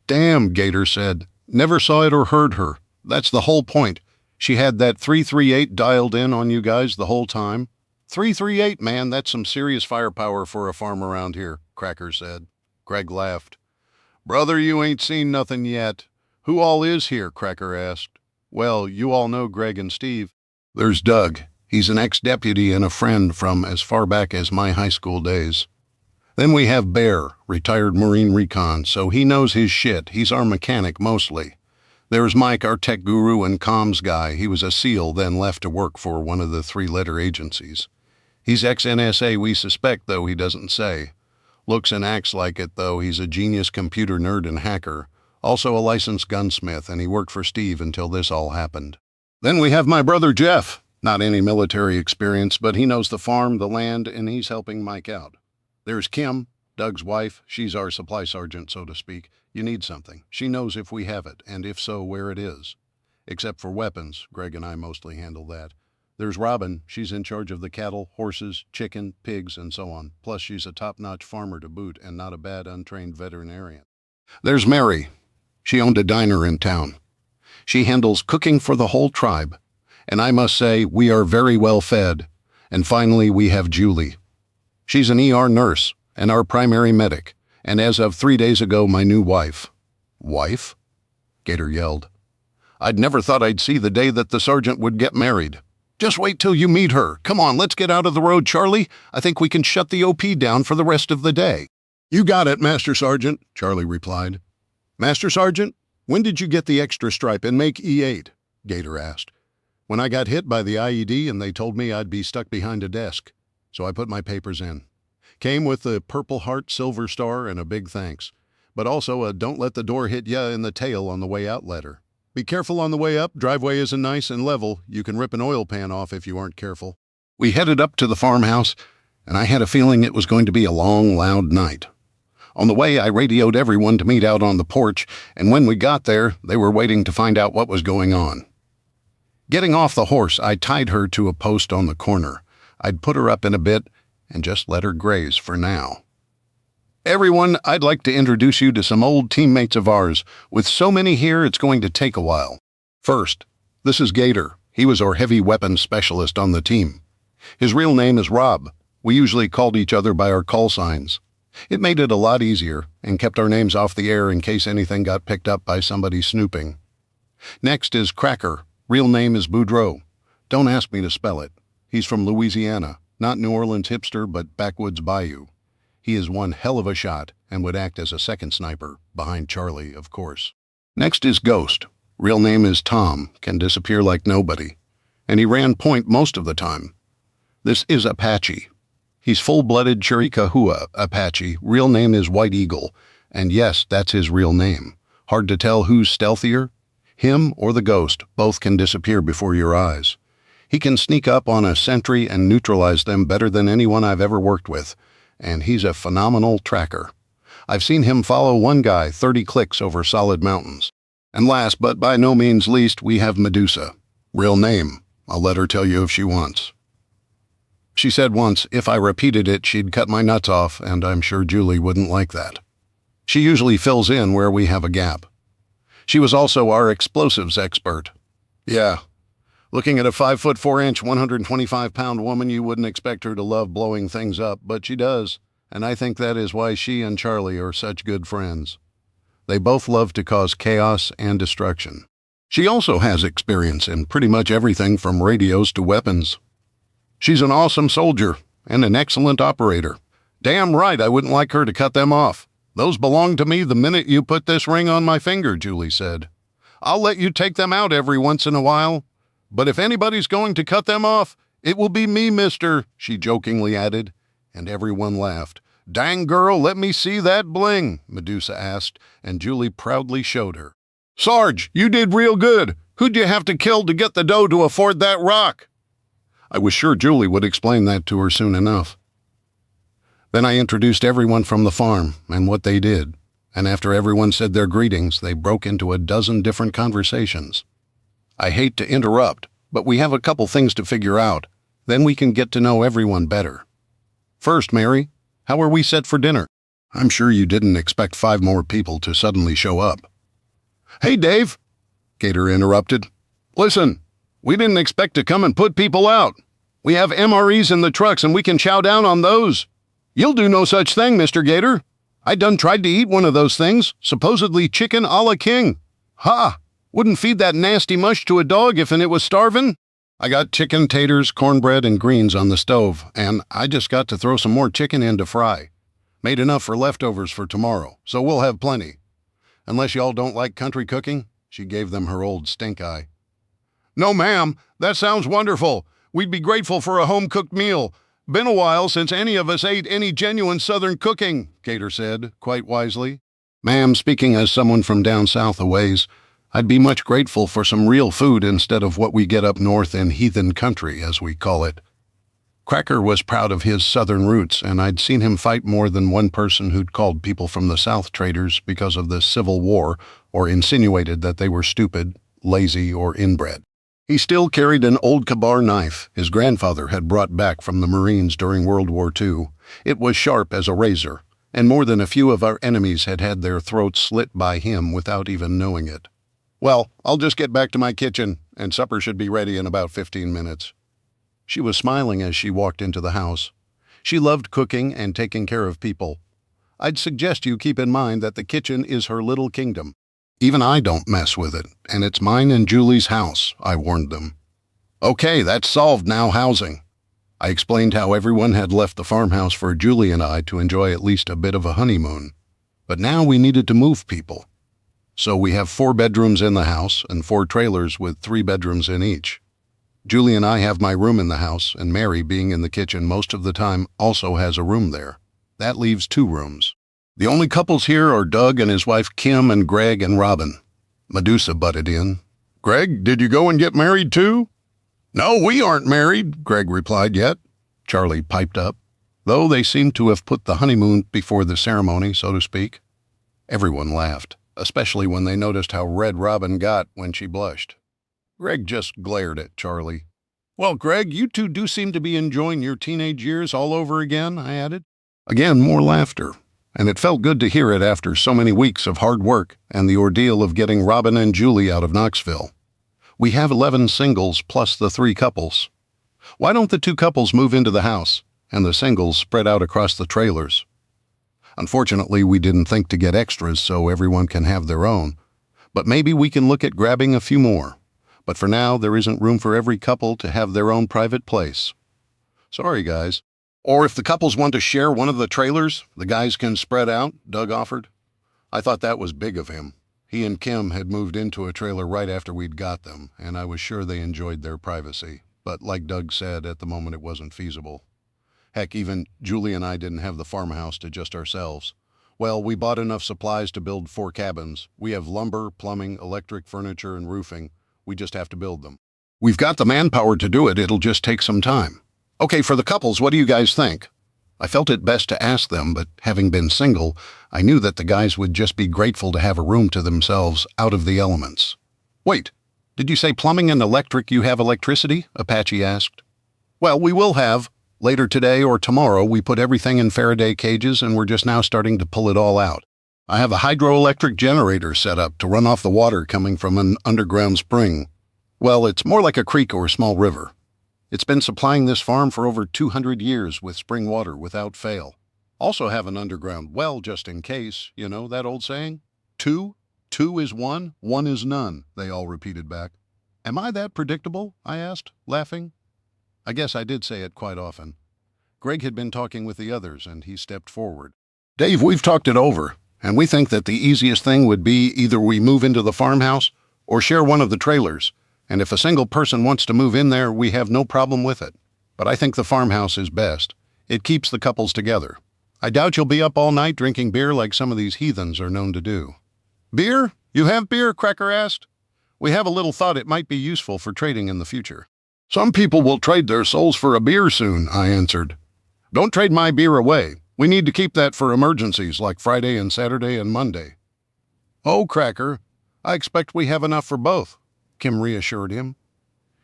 "Damn," Gator said. "Never saw it or heard her. That's the whole point. She had that 338 dialed in on you guys the whole time." 338, man, that's some serious firepower for a farm around here," Cracker said. Greg laughed. "Brother, you ain't seen nothing yet." "Who all is here?" Cracker asked. "Well, you all know Greg and Steve. There's Doug. He's an ex-deputy and a friend from as far back as my high school days. Then we have Bear, retired Marine Recon, so he knows his shit. He's our mechanic mostly. There's Mike, our tech guru and comms guy. He was a SEAL, then left to work for one of the 3-letter agencies. He's ex-NSA, we suspect, though he doesn't say. Looks and acts like it, though. He's a genius computer nerd and hacker. Also a licensed gunsmith, and he worked for Steve until this all happened. Then we have my brother Jeff. Not any military experience, but he knows the farm, the land, and he's helping Mike out. There's Kim, Doug's wife. She's our supply sergeant, so to speak. You need something. She knows if we have it, and if so, where it is. Except for weapons, Greg and I mostly handle that. There's Robin. She's in charge of the cattle, horses, chicken, pigs, and so on. Plus, she's a top-notch farmer to boot and not a bad untrained veterinarian. There's Mary. She owned a diner in town. She handles cooking for the whole tribe. And I must say, we are very well fed. And finally, we have Julie. She's an ER nurse and our primary medic, and as of 3 days ago, my new wife. Wife? Gator yelled. I'd never thought I'd see the day that the sergeant would get married. Just wait till you meet her. Come on, let's get out of the road, Charlie. I think we can shut the OP down for the rest of the day. You got it, Master Sergeant, Charlie replied. Master Sergeant, when did you get the extra stripe and make E8? Gator asked. When I got hit by the IED and they told me I'd be stuck behind a desk. So I put my papers in. Came with the Purple Heart Silver Star and a big thanks. But also a don't let the door hit ya in the tail on the way out letter. Be careful on the way up. Driveway isn't nice and level. You can rip an oil pan off if you aren't careful. We headed up to the farmhouse, and I had a feeling it was going to be a long, loud night. On the way, I radioed everyone to meet out on the porch, and when we got there, they were waiting to find out what was going on. Getting off the horse, I tied her to a post on the corner. I'd put her up in a bit and just let her graze for now. Everyone, I'd like to introduce you to some old teammates of ours. With so many here, it's going to take a while. First, this is Gator. He was our heavy weapons specialist on the team. His real name is Rob. We usually called each other by our call signs. It made it a lot easier and kept our names off the air in case anything got picked up by somebody snooping. Next is Cracker. Real name is Boudreaux. Don't ask me to spell it. He's from Louisiana, not New Orleans hipster, but backwoods bayou. He is one hell of a shot and would act as a second sniper, behind Charlie, of course. Next is Ghost. Real name is Tom, can disappear like nobody. And he ran point most of the time. This is Apache. He's full-blooded Chiricahua Apache. Real name is White Eagle. And yes, that's his real name. Hard to tell who's stealthier? Him or the Ghost. Both can disappear before your eyes. He can sneak up on a sentry and neutralize them better than anyone I've ever worked with. And he's a phenomenal tracker. I've seen him follow one guy 30 clicks over solid mountains. And last, but by no means least, we have Medusa. Real name. I'll let her tell you if she wants. She said once, if I repeated it, she'd cut my nuts off, and I'm sure Julie wouldn't like that. She usually fills in where we have a gap. She was also our explosives expert. Yeah. Looking at a 5'4", 125-pound woman, you wouldn't expect her to love blowing things up, but she does, and I think that is why she and Charlie are such good friends. They both love to cause chaos and destruction. She also has experience in pretty much everything from radios to weapons. She's an awesome soldier and an excellent operator. Damn right I wouldn't like her to cut them off. Those belong to me the minute you put this ring on my finger, Julie said. I'll let you take them out every once in a while. But if anybody's going to cut them off, it will be me, mister, she jokingly added, and everyone laughed. Dang girl, let me see that bling, Medusa asked, and Julie proudly showed her. Sarge, you did real good. Who'd you have to kill to get the dough to afford that rock? I was sure Julie would explain that to her soon enough. Then I introduced everyone from the farm and what they did, and after everyone said their greetings, they broke into a dozen different conversations. I hate to interrupt, but we have a couple things to figure out. Then we can get to know everyone better. First, Mary, how are we set for dinner? I'm sure you didn't expect 5 more people to suddenly show up. Hey, Dave, Gator interrupted. Listen, we didn't expect to come and put people out. We have MREs in the trucks and we can chow down on those. You'll do no such thing, Mr. Gator. I done tried to eat one of those things, supposedly chicken a la king. Ha! Wouldn't feed that nasty mush to a dog if it was starving. I got chicken, taters, cornbread, and greens on the stove, and I just got to throw some more chicken in to fry. Made enough for leftovers for tomorrow, so we'll have plenty. Unless y'all don't like country cooking, she gave them her old stink eye. No, ma'am, that sounds wonderful. We'd be grateful for a home-cooked meal. Been a while since any of us ate any genuine Southern cooking, Gator said, quite wisely. Ma'am, speaking as someone from down south a ways, I'd be much grateful for some real food instead of what we get up north in heathen country, as we call it. Cracker was proud of his southern roots, and I'd seen him fight more than one person who'd called people from the South traitors because of the Civil War or insinuated that they were stupid, lazy, or inbred. He still carried an old Kabar knife his grandfather had brought back from the Marines during World War II. It was sharp as a razor, and more than a few of our enemies had had their throats slit by him without even knowing it. Well, I'll just get back to my kitchen, and supper should be ready in about 15 minutes. She was smiling as she walked into the house. She loved cooking and taking care of people. I'd suggest you keep in mind that the kitchen is her little kingdom. Even I don't mess with it, and it's mine and Julie's house, I warned them. Okay, that's solved now, housing. I explained how everyone had left the farmhouse for Julie and I to enjoy at least a bit of a honeymoon. But now we needed to move people. So we have 4 bedrooms in the house and 4 trailers with 3 bedrooms in each. Julie and I have my room in the house, and Mary, being in the kitchen most of the time, also has a room there. That leaves 2 rooms. The only couples here are Doug and his wife Kim and Greg and Robin. Medusa butted in. Greg, did you go and get married too? No, we aren't married, Greg replied yet. Charlie piped up, though they seemed to have put the honeymoon before the ceremony, so to speak. Everyone laughed, especially when they noticed how red Robin got when she blushed. Greg just glared at Charlie. Well, Greg, you two do seem to be enjoying your teenage years all over again, I added. Again, more laughter, and it felt good to hear it after so many weeks of hard work and the ordeal of getting Robin and Julie out of Knoxville. We have 11 singles plus the 3 couples. Why don't the 2 couples move into the house and the singles spread out across the trailers? Unfortunately, we didn't think to get extras so everyone can have their own, but maybe we can look at grabbing a few more. But for now, there isn't room for every couple to have their own private place. Sorry, guys. Or if the couples want to share one of the trailers, the guys can spread out, Doug offered. I thought that was big of him. He and Kim had moved into a trailer right after we'd got them, and I was sure they enjoyed their privacy. But like Doug said, at the moment it wasn't feasible. Heck, even Julie and I didn't have the farmhouse to just ourselves. Well, we bought enough supplies to build 4 cabins. We have lumber, plumbing, electric, furniture, and roofing. We just have to build them. We've got the manpower to do it. It'll just take some time. Okay, for the couples, what do you guys think? I felt it best to ask them, but having been single, I knew that the guys would just be grateful to have a room to themselves out of the elements. Wait, did you say plumbing and electric? You have electricity? Apache asked. Well, we will have. Later today or tomorrow, we put everything in Faraday cages and we're just now starting to pull it all out. I have a hydroelectric generator set up to run off the water coming from an underground spring. Well, it's more like a creek or a small river. It's been supplying this farm for over 200 years with spring water without fail. Also have an underground well just in case, you know that old saying? 2 is 1, 1 is none, they all repeated back. Am I that predictable? I asked, laughing. I guess I did say it quite often. Greg had been talking with the others, and he stepped forward. Dave, we've talked it over, and we think that the easiest thing would be either we move into the farmhouse or share one of the trailers, and if a single person wants to move in there, we have no problem with it. But I think the farmhouse is best. It keeps the couples together. I doubt you'll be up all night drinking beer like some of these heathens are known to do. Beer? You have beer? Cracker asked. We have a little thought it might be useful for trading in the future. Some people will trade their souls for a beer soon, I answered. Don't trade my beer away. We need to keep that for emergencies like Friday and Saturday and Monday. Oh, Cracker, I expect we have enough for both, Kim reassured him.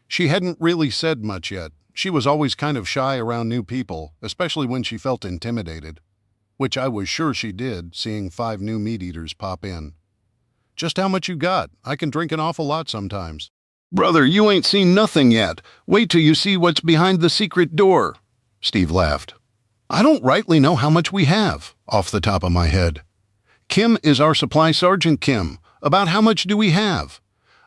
She hadn't really said much yet. She was always kind of shy around new people, especially when she felt intimidated, which I was sure she did, seeing 5 new meat-eaters pop in. Just how much you got? I can drink an awful lot sometimes. Brother, you ain't seen nothing yet. Wait till you see what's behind the secret door. Steve laughed. I don't rightly know how much we have, off the top of my head. Kim is our supply sergeant, Kim. About how much do we have?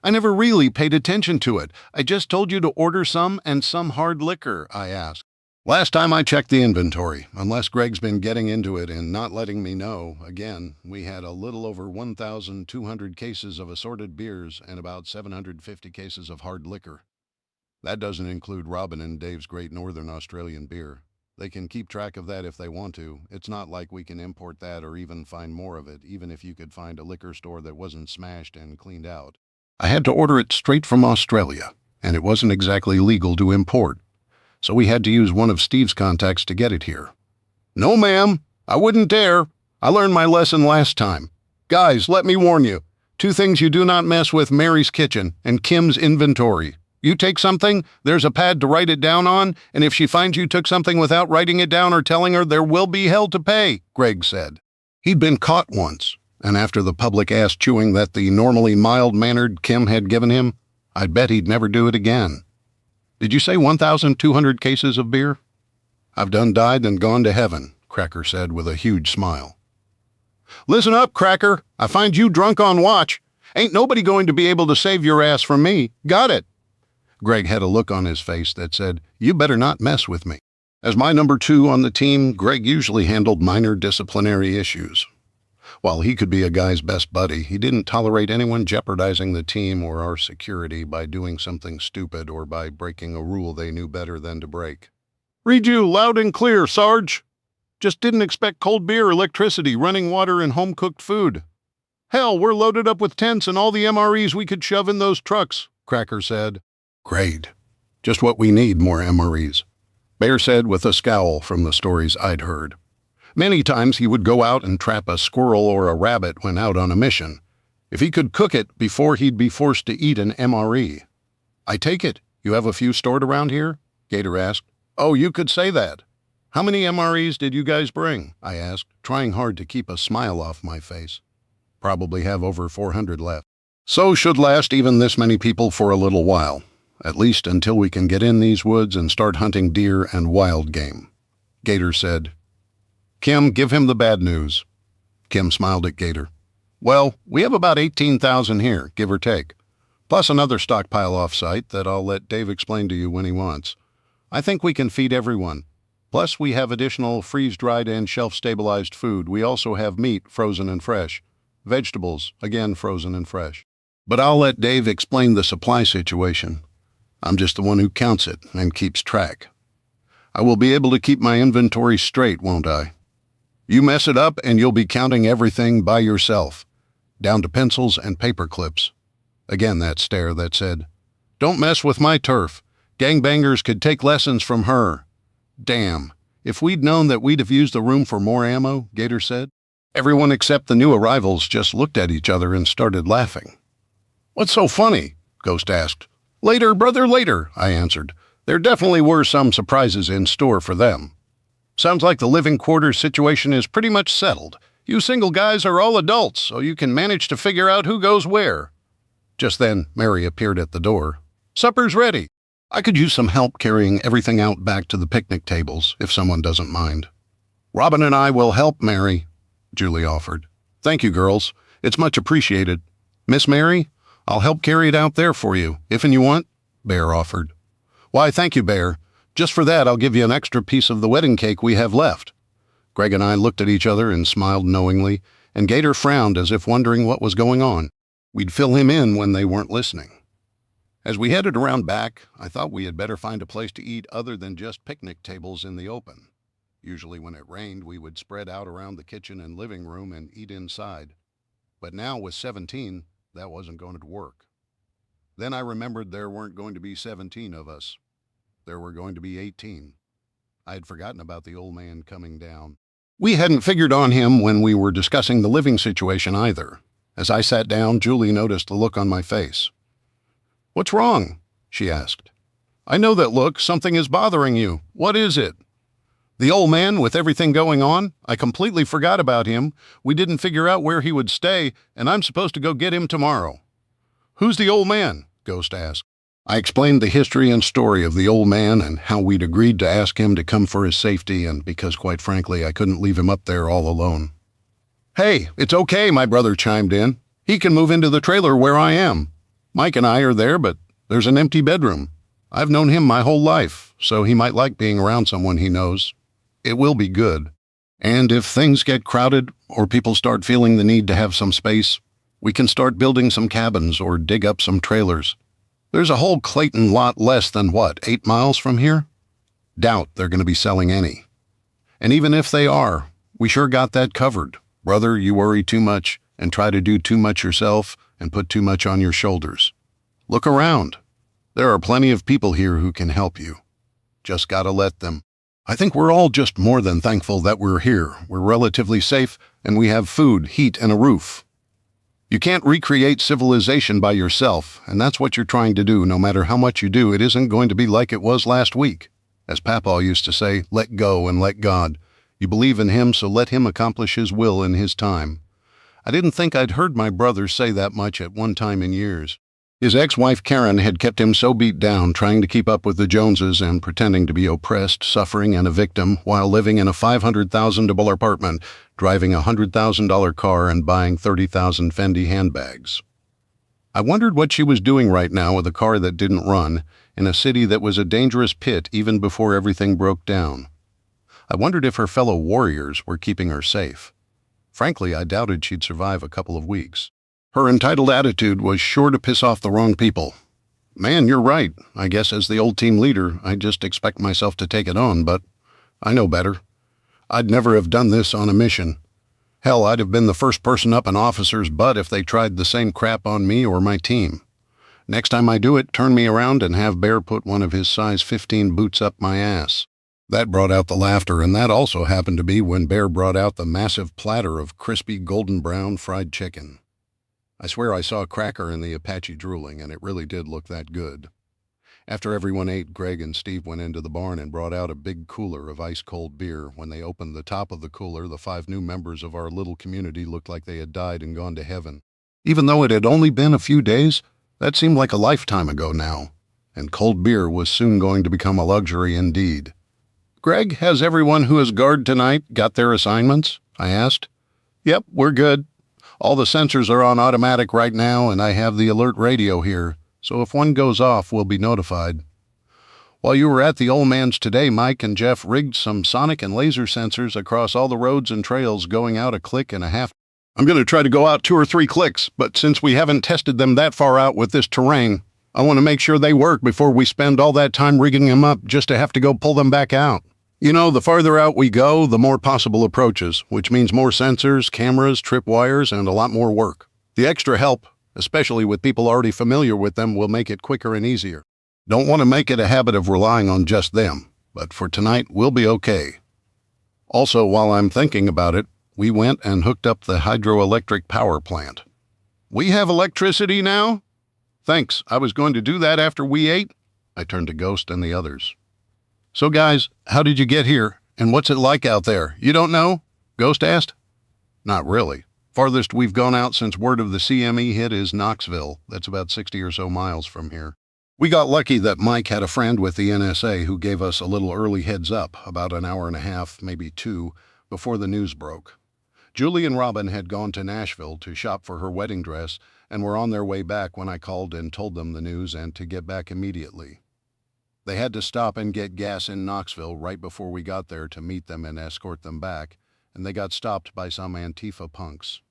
I never really paid attention to it. I just told you to order some and some hard liquor, I asked. Last time I checked the inventory, unless Greg's been getting into it and not letting me know, again, we had a little over 1,200 cases of assorted beers and about 750 cases of hard liquor. That doesn't include Robin and Dave's Great Northern Australian beer. They can keep track of that if they want to. It's not like we can import that or even find more of it, even if you could find a liquor store that wasn't smashed and cleaned out. I had to order it straight from Australia, and it wasn't exactly legal to import. So we had to use one of Steve's contacts to get it here. No, ma'am, I wouldn't dare. I learned my lesson last time. Guys, let me warn you. 2 things you do not mess with: Mary's kitchen and Kim's inventory. You take something, there's a pad to write it down on, and if she finds you took something without writing it down or telling her, there will be hell to pay, Greg said. He'd been caught once, and after the public ass chewing that the normally mild-mannered Kim had given him, I'd bet he'd never do it again. Did you say 1,200 cases of beer? I've done died and gone to heaven, Cracker said with a huge smile. Listen up, Cracker. I find you drunk on watch. Ain't nobody going to be able to save your ass from me. Got it? Greg had a look on his face that said, you better not mess with me. As my number 2 on the team, Greg usually handled minor disciplinary issues. While he could be a guy's best buddy, he didn't tolerate anyone jeopardizing the team or our security by doing something stupid or by breaking a rule they knew better than to break. Read you loud and clear, Sarge. Just didn't expect cold beer, electricity, running water, and home-cooked food. Hell, we're loaded up with tents and all the MREs we could shove in those trucks, Cracker said. Great. Just what we need, more MREs, Bear said with a scowl from the stories I'd heard. Many times he would go out and trap a squirrel or a rabbit when out on a mission. If he could cook it before he'd be forced to eat an MRE. I take it you have a few stored around here? Gator asked. Oh, you could say that. How many MREs did you guys bring? I asked, trying hard to keep a smile off my face. Probably have over 400 left. So should last even this many people for a little while, at least until we can get in these woods and start hunting deer and wild game. Gator said. Kim, give him the bad news. Kim smiled at Gator. Well, we have about 18,000 here, give or take, plus another stockpile off-site that I'll let Dave explain to you when he wants. I think we can feed everyone. Plus, we have additional freeze-dried and shelf-stabilized food. We also have meat, frozen and fresh. Vegetables, again frozen and fresh. But I'll let Dave explain the supply situation. I'm just the one who counts it and keeps track. I will be able to keep my inventory straight, won't I? You mess it up and you'll be counting everything by yourself, down to pencils and paper clips. Again that stare that said, Don't mess with my turf. Gangbangers could take lessons from her. Damn, if we'd known that we'd have used the room for more ammo, Gator said. Everyone except the new arrivals just looked at each other and started laughing. What's so funny? Ghost asked. Later, brother, later, I answered. There definitely were some surprises in store for them. Sounds like the living quarters situation is pretty much settled. You single guys are all adults, so you can manage to figure out who goes where. Just then, Mary appeared at the door. Supper's ready. I could use some help carrying everything out back to the picnic tables, if someone doesn't mind. Robin and I will help, Mary, Julie offered. Thank you, girls. It's much appreciated. Miss Mary, I'll help carry it out there for you, if and you want, Bear offered. Why, thank you, Bear. Just for that, I'll give you an extra piece of the wedding cake we have left. Greg and I looked at each other and smiled knowingly, and Gator frowned as if wondering what was going on. We'd fill him in when they weren't listening. As we headed around back, I thought we had better find a place to eat other than just picnic tables in the open. Usually when it rained, we would spread out around the kitchen and living room and eat inside. But now with 17, that wasn't going to work. Then I remembered there weren't going to be 17 of us. There were going to be 18. I had forgotten about the old man coming down. We hadn't figured on him when we were discussing the living situation either. As I sat down, Julie noticed the look on my face. What's wrong? She asked. I know that look. Something is bothering you. What is it? The old man with everything going on? I completely forgot about him. We didn't figure out where he would stay, and I'm supposed to go get him tomorrow. Who's the old man? Ghost asked. I explained the history and story of the old man and how we'd agreed to ask him to come for his safety and because, quite frankly, I couldn't leave him up there all alone. Hey, it's okay, my brother chimed in. He can move into the trailer where I am. Mike and I are there, but there's an empty bedroom. I've known him my whole life, so he might like being around someone he knows. It will be good. And if things get crowded or people start feeling the need to have some space, we can start building some cabins or dig up some trailers. There's a whole Clayton lot less than, 8 miles from here? Doubt they're going to be selling any. And even if they are, we sure got that covered. Brother, you worry too much and try to do too much yourself and put too much on your shoulders. Look around. There are plenty of people here who can help you. Just gotta let them. I think we're all just more than thankful that we're here. We're relatively safe, and we have food, heat, and a roof. You can't recreate civilization by yourself, and that's what you're trying to do. No matter how much you do, it isn't going to be like it was last week. As Papaw used to say, let go and let God. You believe in him, so let him accomplish his will in his time. I didn't think I'd heard my brother say that much at one time in years. His ex-wife Karen had kept him so beat down, trying to keep up with the Joneses and pretending to be oppressed, suffering, and a victim while living in a $500,000 apartment, driving a $100,000 car, and buying 30,000 Fendi handbags. I wondered what she was doing right now with a car that didn't run, in a city that was a dangerous pit even before everything broke down. I wondered if her fellow warriors were keeping her safe. Frankly, I doubted she'd survive a couple of weeks. Her entitled attitude was sure to piss off the wrong people. Man, you're right. I guess as the old team leader, I just expect myself to take it on, but I know better. I'd never have done this on a mission. Hell, I'd have been the first person up an officer's butt if they tried the same crap on me or my team. Next time I do it, turn me around and have Bear put one of his size 15 boots up my ass. That brought out the laughter, and that also happened to be when Bear brought out the massive platter of crispy golden brown fried chicken. I swear I saw a cracker in the Apache drooling, and it really did look that good. After everyone ate, Greg and Steve went into the barn and brought out a big cooler of ice-cold beer. When they opened the top of the cooler, the 5 new members of our little community looked like they had died and gone to heaven. Even though it had only been a few days, that seemed like a lifetime ago now, and cold beer was soon going to become a luxury indeed. "Greg, has everyone who is guard tonight got their assignments?" I asked. "Yep, we're good. All the sensors are on automatic right now, and I have the alert radio here, so if one goes off, we'll be notified. While you were at the old man's today, Mike and Jeff rigged some sonic and laser sensors across all the roads and trails, going out a click and a half. I'm going to try to go out 2 or 3 clicks, but since we haven't tested them that far out with this terrain, I want to make sure they work before we spend all that time rigging them up just to have to go pull them back out. You know, the farther out we go, the more possible approaches, which means more sensors, cameras, tripwires, and a lot more work. The extra help, especially with people already familiar with them, will make it quicker and easier. Don't want to make it a habit of relying on just them, but for tonight, we'll be okay." Also, while I'm thinking about it, we went and hooked up the hydroelectric power plant. "We have electricity now?" "Thanks, I was going to do that after we ate." I turned to Ghost and the others. "So guys, how did you get here, and what's it like out there? You don't know?" Ghost asked. "Not really. Farthest we've gone out since word of the CME hit is Knoxville. That's about 60 or so miles from here. We got lucky that Mike had a friend with the NSA who gave us a little early heads up, about an hour and a half, maybe 2, before the news broke. Julie and Robin had gone to Nashville to shop for her wedding dress and were on their way back when I called and told them the news and to get back immediately. They had to stop and get gas in Knoxville right before we got there to meet them and escort them back, and they got stopped by some Antifa punks.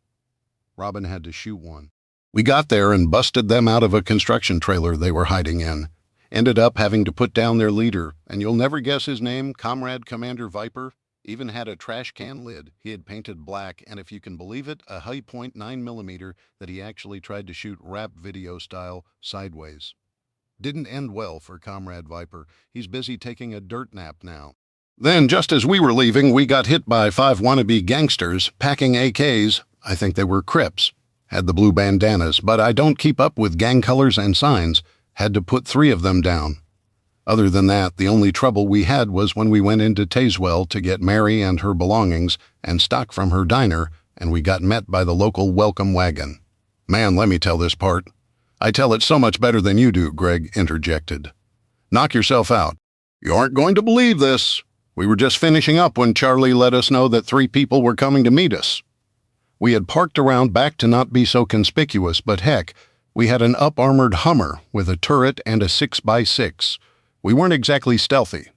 Robin had to shoot one. We got there and busted them out of a construction trailer they were hiding in. Ended up having to put down their leader, and you'll never guess his name, Comrade Commander Viper. Even had a trash can lid he had painted black, and if you can believe it, a Hi-Point 9mm that he actually tried to shoot rap video style sideways. Didn't end well for Comrade Viper. He's busy taking a dirt nap now. Then, just as we were leaving, we got hit by 5 wannabe gangsters packing AKs. I think they were Crips. Had the blue bandanas, but I don't keep up with gang colors and signs. Had to put 3 of them down. Other than that, the only trouble we had was when we went into Tazewell to get Mary and her belongings and stock from her diner, and we got met by the local welcome wagon. Man, let me tell this part. I tell it so much better than you do, Greg interjected. Knock yourself out. You aren't going to believe this. We were just finishing up when Charlie let us know that 3 people were coming to meet us. We had parked around back to not be so conspicuous, but heck, we had an up-armored Hummer with a turret and a 6x6. We weren't exactly stealthy.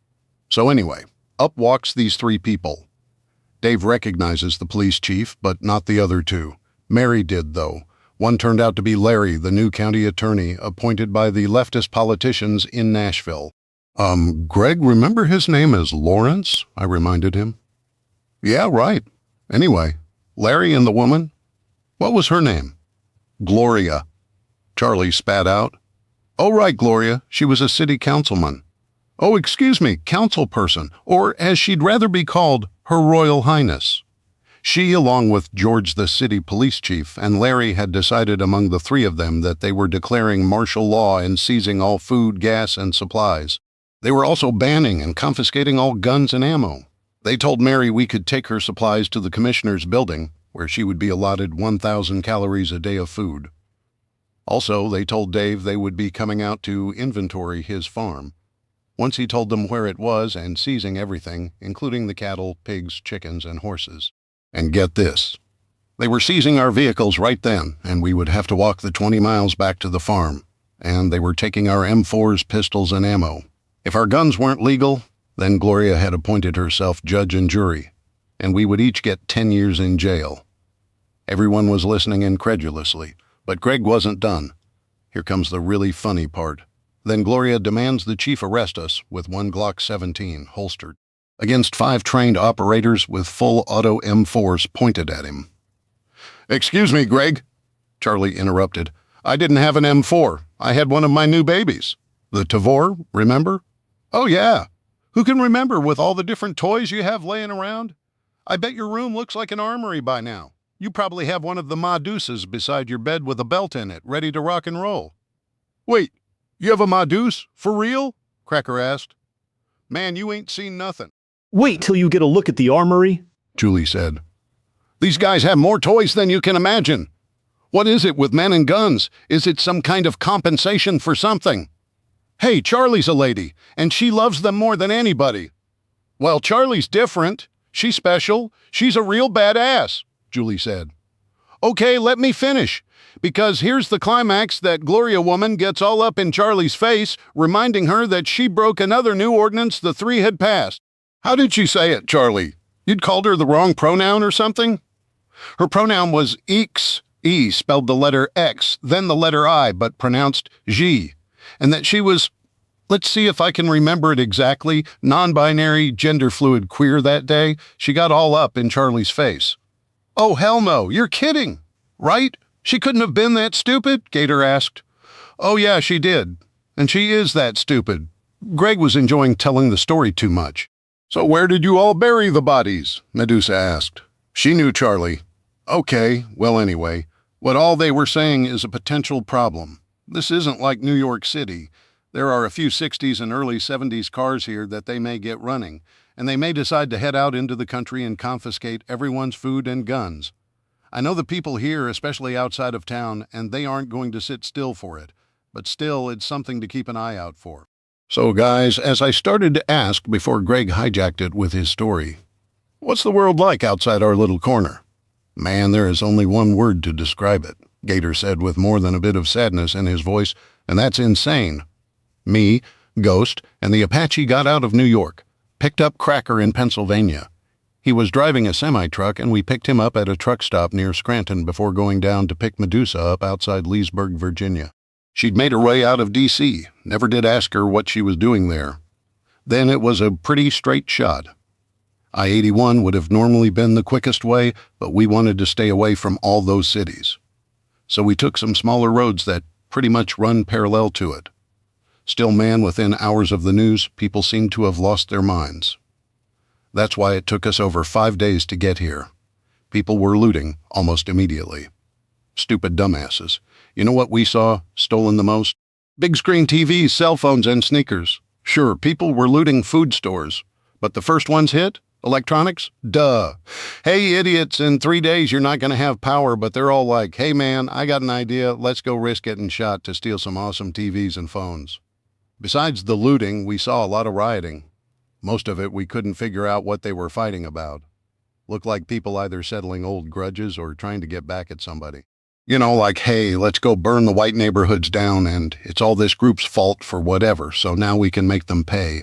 So anyway, up walks these 3 people. Dave recognizes the police chief, but not the other 2. Mary did, though. One turned out to be Larry, the new county attorney, appointed by the leftist politicians in Nashville. Greg, remember his name as Lawrence? I reminded him. Yeah, right. Anyway, Larry and the woman? What was her name? Gloria. Charlie spat out. Oh, right, Gloria. She was a city councilman. Oh, excuse me, councilperson, or as she'd rather be called, Her Royal Highness. She, along with George the city police chief, and Larry had decided among the 3 of them that they were declaring martial law and seizing all food, gas, and supplies. They were also banning and confiscating all guns and ammo. They told Mary we could take her supplies to the commissioner's building, where she would be allotted 1,000 calories a day of food. Also, they told Dave they would be coming out to inventory his farm. Once he told them where it was and seizing everything, including the cattle, pigs, chickens, and horses. And get this. They were seizing our vehicles right then, and we would have to walk the 20 miles back to the farm. And they were taking our M4s, pistols, and ammo. If our guns weren't legal, then Gloria had appointed herself judge and jury, and we would each get 10 years in jail. Everyone was listening incredulously, but Greg wasn't done. Here comes the really funny part. Then Gloria demands the chief arrest us with 1 Glock 17 holstered against 5 trained operators with full auto M4s pointed at him. Excuse me, Greg, Charlie interrupted. I didn't have an M4. I had one of my new babies. The Tavor, remember? Oh, yeah. Who can remember with all the different toys you have laying around? I bet your room looks like an armory by now. You probably have one of the Ma Deuces beside your bed with a belt in it, ready to rock and roll. Wait, You have a Madus? For real? Cracker asked. Man, you ain't seen nothing, Wait till you get a look at the armory. Julie said. These guys have more toys than you can imagine. What is it with men and guns? Is it some kind of compensation for something? Hey, Charlie's a lady, and she loves them more than anybody. Well, Charlie's different. She's special. She's a real badass, Julie said. Okay, let me finish. Because here's the climax that Gloria woman gets all up in Charlie's face, reminding her that she broke another new ordinance the three had passed. How did she say it, Charlie? You'd called her the wrong pronoun or something? Her pronoun was X, E spelled the letter X, then the letter I, but pronounced G. And that she was, let's see if I can remember it exactly, non-binary, gender-fluid queer that day. She got all up in Charlie's face. Oh, hell no, you're kidding, right? She couldn't have been that stupid? Gator asked. Oh, yeah, she did. And she is that stupid. Greg was enjoying telling the story too much. So where did you all bury the bodies? Medusa asked. She knew Charlie. Okay, well anyway, what all they were saying is a potential problem. This isn't like New York City. There are a few 60s and early 70s cars here that they may get running, and they may decide to head out into the country and confiscate everyone's food and guns. I know the people here, especially outside of town, and they aren't going to sit still for it, but still it's something to keep an eye out for. So guys, as I started to ask before Greg hijacked it with his story, what's the world like outside our little corner? Man, there is only one word to describe it, Gator said with more than a bit of sadness in his voice, and that's insane. Me, Ghost, and the Apache got out of New York, picked up Cracker in Pennsylvania. He was driving a semi-truck, and we picked him up at a truck stop near Scranton before going down to pick Medusa up outside Leesburg, Virginia. She'd made her way out of D.C., never did ask her what she was doing there. Then it was a pretty straight shot. I-81 would have normally been the quickest way, but we wanted to stay away from all those cities. So we took some smaller roads that pretty much run parallel to it. Still, man, within hours of the news, people seemed to have lost their minds. That's why it took us over 5 days to get here. People were looting almost immediately. Stupid dumbasses. You know what we saw stolen the most? Big screen TVs, cell phones, and sneakers. Sure, people were looting food stores. But the first ones hit? Electronics? Duh. Hey, idiots, in 3 days you're not going to have power, but they're all like, hey man, I got an idea, let's go risk getting shot to steal some awesome TVs and phones. Besides the looting, we saw a lot of rioting. Most of it we couldn't figure out what they were fighting about. Looked like people either settling old grudges or trying to get back at somebody. You know, like, hey, let's go burn the white neighborhoods down and it's all this group's fault for whatever, so now we can make them pay.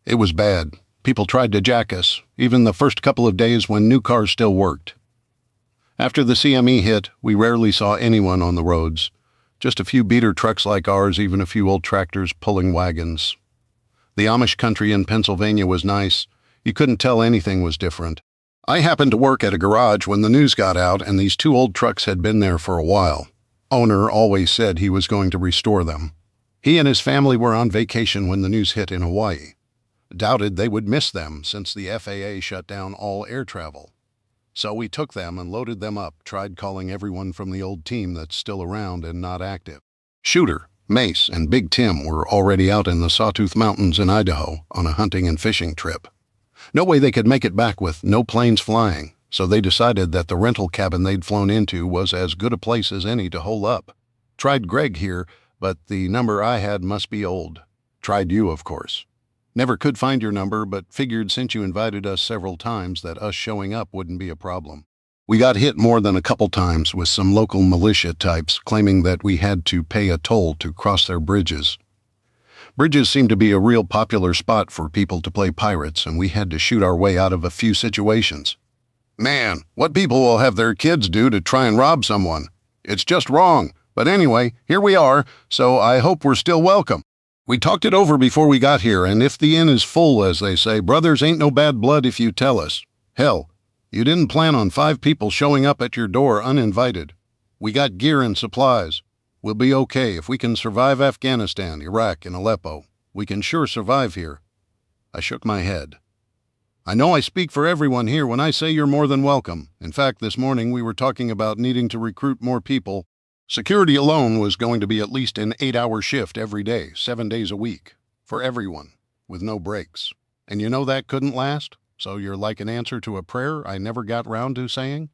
It was bad. People tried to jack us, even the first couple of days when new cars still worked. After the CME hit, we rarely saw anyone on the roads. Just a few beater trucks like ours, even a few old tractors pulling wagons. The Amish country in Pennsylvania was nice. You couldn't tell anything was different. I happened to work at a garage when the news got out, and these 2 old trucks had been there for a while. Owner always said he was going to restore them. He and his family were on vacation when the news hit in Hawaii. Doubted they would miss them since the FAA shut down all air travel. So we took them and loaded them up, tried calling everyone from the old team that's still around and not active. Shooter, Mace, and Big Tim were already out in the Sawtooth Mountains in Idaho on a hunting and fishing trip. No way they could make it back with no planes flying, so they decided that the rental cabin they'd flown into was as good a place as any to hole up. Tried Greg here, but the number I had must be old. Tried you, of course. Never could find your number, but figured since you invited us several times that us showing up wouldn't be a problem. We got hit more than a couple times with some local militia types claiming that we had to pay a toll to cross their bridges. Bridges seem to be a real popular spot for people to play pirates, and we had to shoot our way out of a few situations. Man, what people will have their kids do to try and rob someone. It's just wrong. But anyway, here we are, so I hope we're still welcome. We talked it over before we got here, and if the inn is full, as they say, brothers ain't no bad blood if you tell us. Hell, you didn't plan on 5 people showing up at your door uninvited. We got gear and supplies. We'll be okay if we can survive Afghanistan, Iraq, and Aleppo. We can sure survive here. I shook my head. I know I speak for everyone here when I say you're more than welcome. In fact, this morning we were talking about needing to recruit more people, Security alone was going to be at least an 8-hour shift every day, 7 days a week, for everyone, with no breaks. And you know that couldn't last? So you're like an answer to a prayer I never got round to saying?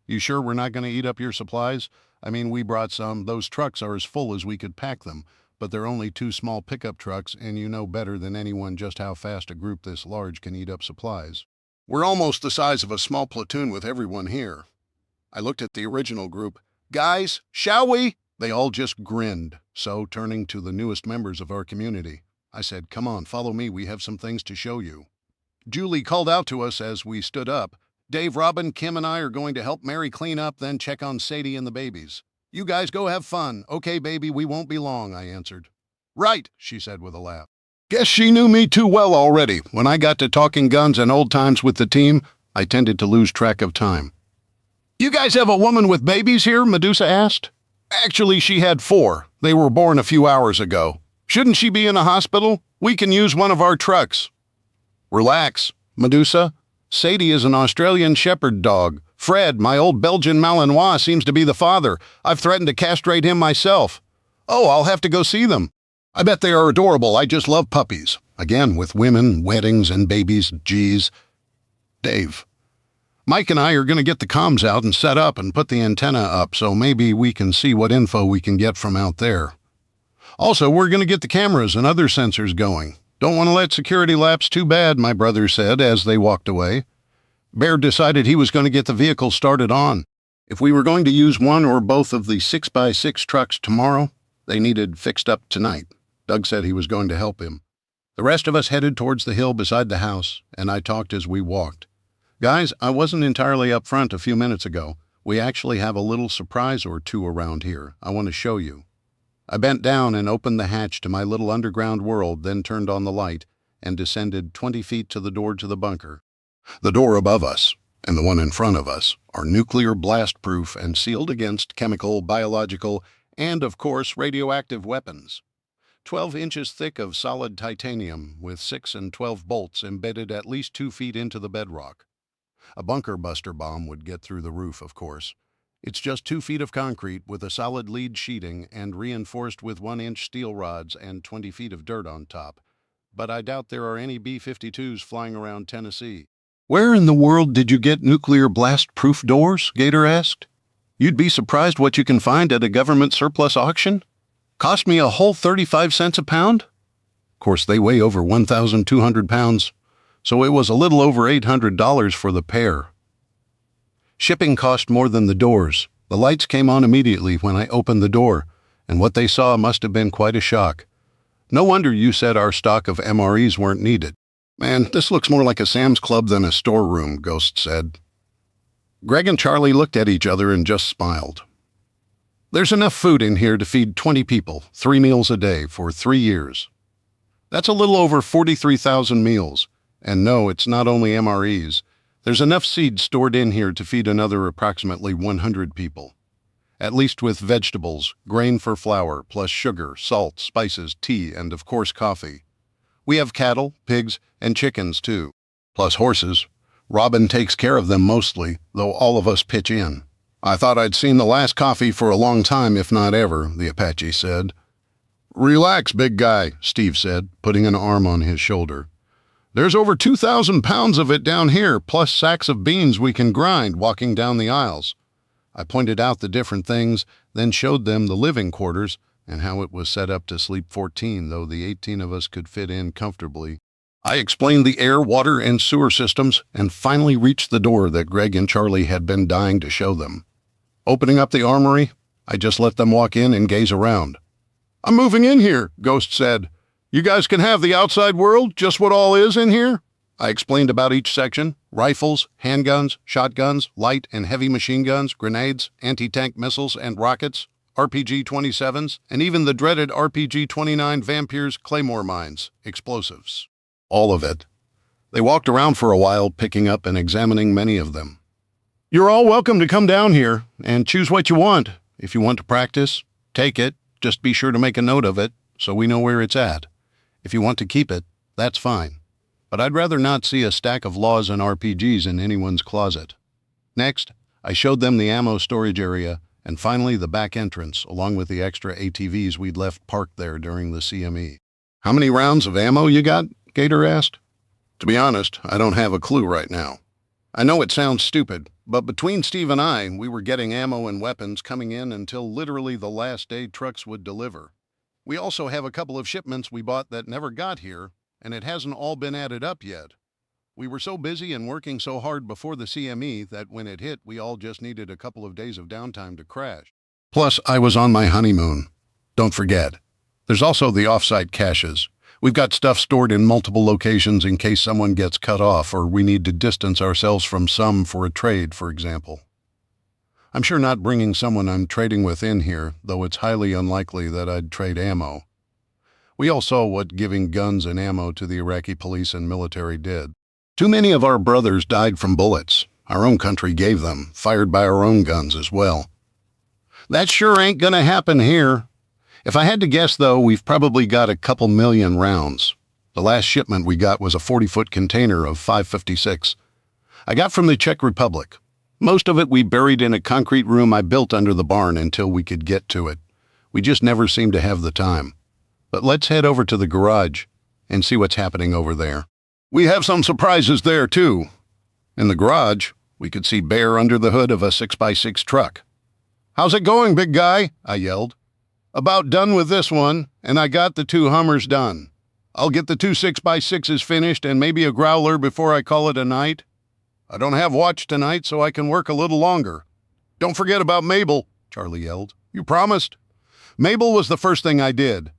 You sure we're not going to eat up your supplies? I mean, we brought some. Those trucks are as full as we could pack them, but they're only 2 small pickup trucks, and you know better than anyone just how fast a group this large can eat up supplies. We're almost the size of a small platoon with everyone here. I looked at the original group. Guys, shall we? They all just grinned. So, turning to the newest members of our community, I said, come on, follow me. We have some things to show you. Julie called out to us as we stood up. Dave, Robin, Kim, and I are going to help Mary clean up, then check on Sadie and the babies. You guys go have fun. Okay, baby, we won't be long, I answered. Right, she said with a laugh. Guess she knew me too well already. When I got to talking guns and old times with the team, I tended to lose track of time. You guys have a woman with babies here? Medusa asked. Actually, she had 4. They were born a few hours ago. Shouldn't she be in a hospital? We can use one of our trucks. Relax, Medusa. Sadie is an Australian shepherd dog. Fred, my old Belgian Malinois, seems to be the father. I've threatened to castrate him myself. Oh, I'll have to go see them. I bet they are adorable. I just love puppies. Again, with women, weddings, and babies, geez. Dave. Mike and I are going to get the comms out and set up and put the antenna up, so maybe we can see what info we can get from out there. Also, we're going to get the cameras and other sensors going. Don't want to let security lapse too bad, my brother said as they walked away. Bear decided he was going to get the vehicle started on. If we were going to use one or both of the 6x6 trucks tomorrow, they needed fixed up tonight. Doug said he was going to help him. The rest of us headed towards the hill beside the house, and I talked as we walked. Guys, I wasn't entirely up front a few minutes ago. We actually have a little surprise or two around here. I want to show you. I bent down and opened the hatch to my little underground world, then turned on the light and descended 20 feet to the door to the bunker. The door above us and the one in front of us are nuclear blast-proof and sealed against chemical, biological, and, of course, radioactive weapons. 12 inches thick of solid titanium with 6 and 12 bolts embedded at least 2 feet into the bedrock. A bunker buster bomb would get through the roof, of course. It's just 2 feet of concrete with a solid lead sheeting and reinforced with 1-inch steel rods and 20 feet of dirt on top. But I doubt there are any B-52s flying around Tennessee. Where in the world did you get nuclear blast-proof doors? Gator asked. You'd be surprised what you can find at a government surplus auction. Cost me a whole 35 cents a pound. Of course, they weigh over 1,200 pounds, so it was a little over $800 for the pair. Shipping cost more than the doors. The lights came on immediately when I opened the door, and what they saw must have been quite a shock. No wonder you said our stock of MREs weren't needed. Man, this looks more like a Sam's Club than a storeroom, Ghost said. Greg and Charlie looked at each other and just smiled. There's enough food in here to feed 20 people, 3 meals a day, for 3 years. That's a little over 43,000 meals. And no, it's not only MREs. There's enough seed stored in here to feed another approximately 100 people. At least with vegetables, grain for flour, plus sugar, salt, spices, tea, and of course coffee. We have cattle, pigs, and chickens too, plus horses. Robin takes care of them mostly, though all of us pitch in. I thought I'd seen the last coffee for a long time, if not ever, the Apache said. Relax, big guy, Steve said, putting an arm on his shoulder. There's over 2,000 pounds of it down here, plus sacks of beans we can grind walking down the aisles. I pointed out the different things, then showed them the living quarters and how it was set up to sleep 14, though the 18 of us could fit in comfortably. I explained the air, water, and sewer systems and finally reached the door that Greg and Charlie had been dying to show them. Opening up the armory, I just let them walk in and gaze around. I'm moving in here, Ghost said. You guys can have the outside world, just what all is in here. I explained about each section: rifles, handguns, shotguns, light and heavy machine guns, grenades, anti-tank missiles and rockets, RPG-27s, and even the dreaded RPG-29 Vampir's Claymore mines, explosives. All of it. They walked around for a while, picking up and examining many of them. You're all welcome to come down here and choose what you want. If you want to practice, take it. Just be sure to make a note of it so we know where it's at. If you want to keep it, that's fine. But I'd rather not see a stack of laws and RPGs in anyone's closet. Next, I showed them the ammo storage area And finally, the back entrance, along with the extra ATVs we'd left parked there during the CME. "How many rounds of ammo you got?" Gator asked. "To be honest, I don't have a clue right now. I know it sounds stupid, but between Steve and I, we were getting ammo and weapons coming in until literally the last day trucks would deliver. We also have a couple of shipments we bought that never got here, and it hasn't all been added up yet. We were so busy and working so hard before the CME that when it hit, we all just needed a couple of days of downtime to crash. Plus, I was on my honeymoon. Don't forget. There's also the off-site caches. We've got stuff stored in multiple locations in case someone gets cut off or we need to distance ourselves from some for a trade, for example. I'm sure not bringing someone I'm trading with in here, though it's highly unlikely that I'd trade ammo. We all saw what giving guns and ammo to the Iraqi police and military did. Too many of our brothers died from bullets. Our own country gave them, fired by our own guns as well. That sure ain't gonna happen here. If I had to guess, though, we've probably got a couple million rounds. The last shipment we got was a 40-foot container of 5.56. I got from the Czech Republic. Most of it we buried in a concrete room I built under the barn until we could get to it. We just never seemed to have the time. But let's head over to the garage and see what's happening over there. We have some surprises there, too. In the garage, we could see Bear under the hood of a 6x6 truck. "How's it going, big guy?" I yelled. "About done with this one, and I got the 2 Hummers done. I'll get the 2 6x6s finished and maybe a growler before I call it a night. I don't have watch tonight, so I can work a little longer. Don't forget about Mabel," Charlie yelled. "You promised." Mabel was the first thing I did.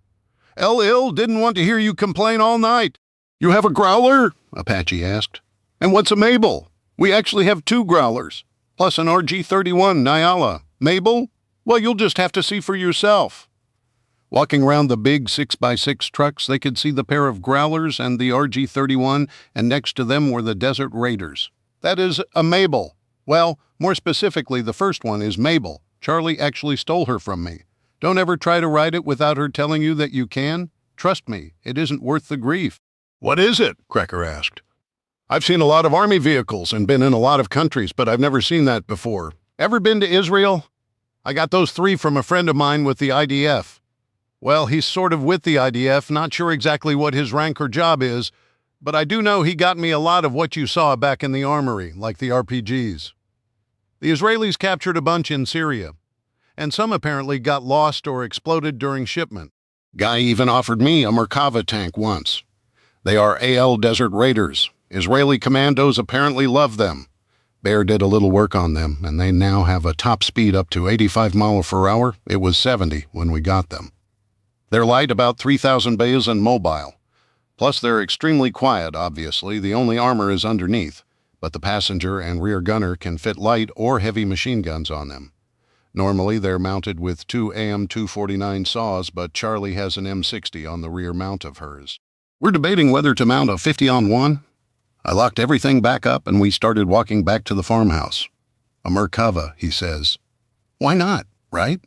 "El didn't want to hear you complain all night." "You have a growler?" Apache asked. "And what's a Mabel?" "We actually have 2 growlers, plus an RG-31 Nyala. Mabel? Well, you'll just have to see for yourself." Walking around the big 6x6 trucks, they could see the pair of growlers and the RG-31, and next to them were the Desert Raiders. That is a Mabel. Well, more specifically, the first one is Mabel. Charlie actually stole her from me. Don't ever try to ride it without her telling you that you can. Trust me, it isn't worth the grief. "What is it?" Cracker asked. "I've seen a lot of army vehicles and been in a lot of countries, but I've never seen that before. Ever been to Israel? I got those 3 from a friend of mine with the IDF. Well, he's sort of with the IDF, not sure exactly what his rank or job is, but I do know he got me a lot of what you saw back in the armory, like the RPGs. The Israelis captured a bunch in Syria, and some apparently got lost or exploded during shipment. Guy even offered me a Merkava tank once. They are AL Desert Raiders. Israeli commandos apparently love them. Bear did a little work on them, and they now have a top speed up to 85 miles per hour. It was 70 when we got them. They're light, about 3,000 bays, and mobile. Plus, they're extremely quiet, obviously. The only armor is underneath, but the passenger and rear gunner can fit light or heavy machine guns on them. Normally, they're mounted with 2 AM-249 saws, but Charlie has an M60 on the rear mount of hers. We're debating whether to mount a 50-on-1. I locked everything back up, and we started walking back to the farmhouse. "A Merkava," he says. "Why not, right?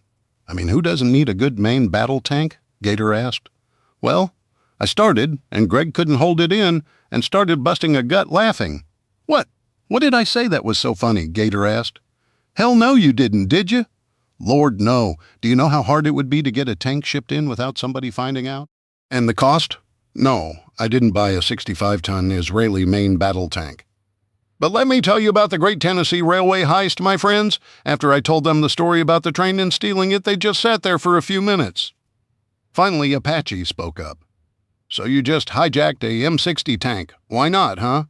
I mean, who doesn't need a good main battle tank?" Gator asked. "Well, I started, and Greg couldn't hold it in, and started busting a gut laughing." "What? What did I say that was so funny?" Gator asked. "Hell no, you didn't, did you?" "Lord, no. Do you know how hard it would be to get a tank shipped in without somebody finding out? And the cost? No, I didn't buy a 65-ton Israeli main battle tank. But let me tell you about the Great Tennessee Railway heist, my friends. After I told them the story about the train and stealing it, they just sat there for a few minutes. Finally, Apache spoke up. "So you just hijacked a M60 tank. Why not, huh?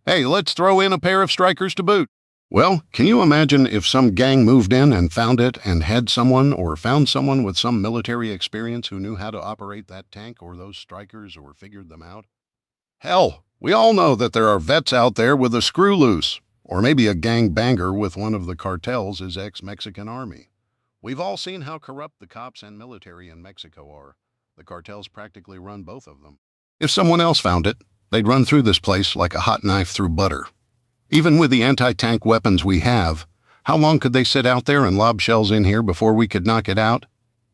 Hey, let's throw in a pair of strikers to boot." Well, can you imagine if some gang moved in and found it and had someone or found someone with some military experience who knew how to operate that tank or those strikers or figured them out? Hell, we all know that there are vets out there with a screw loose, or maybe a gang banger with one of the cartels is ex-Mexican army. We've all seen how corrupt the cops and military in Mexico are. The cartels practically run both of them. If someone else found it, they'd run through this place like a hot knife through butter. Even with the anti-tank weapons we have, how long could they sit out there and lob shells in here before we could knock it out?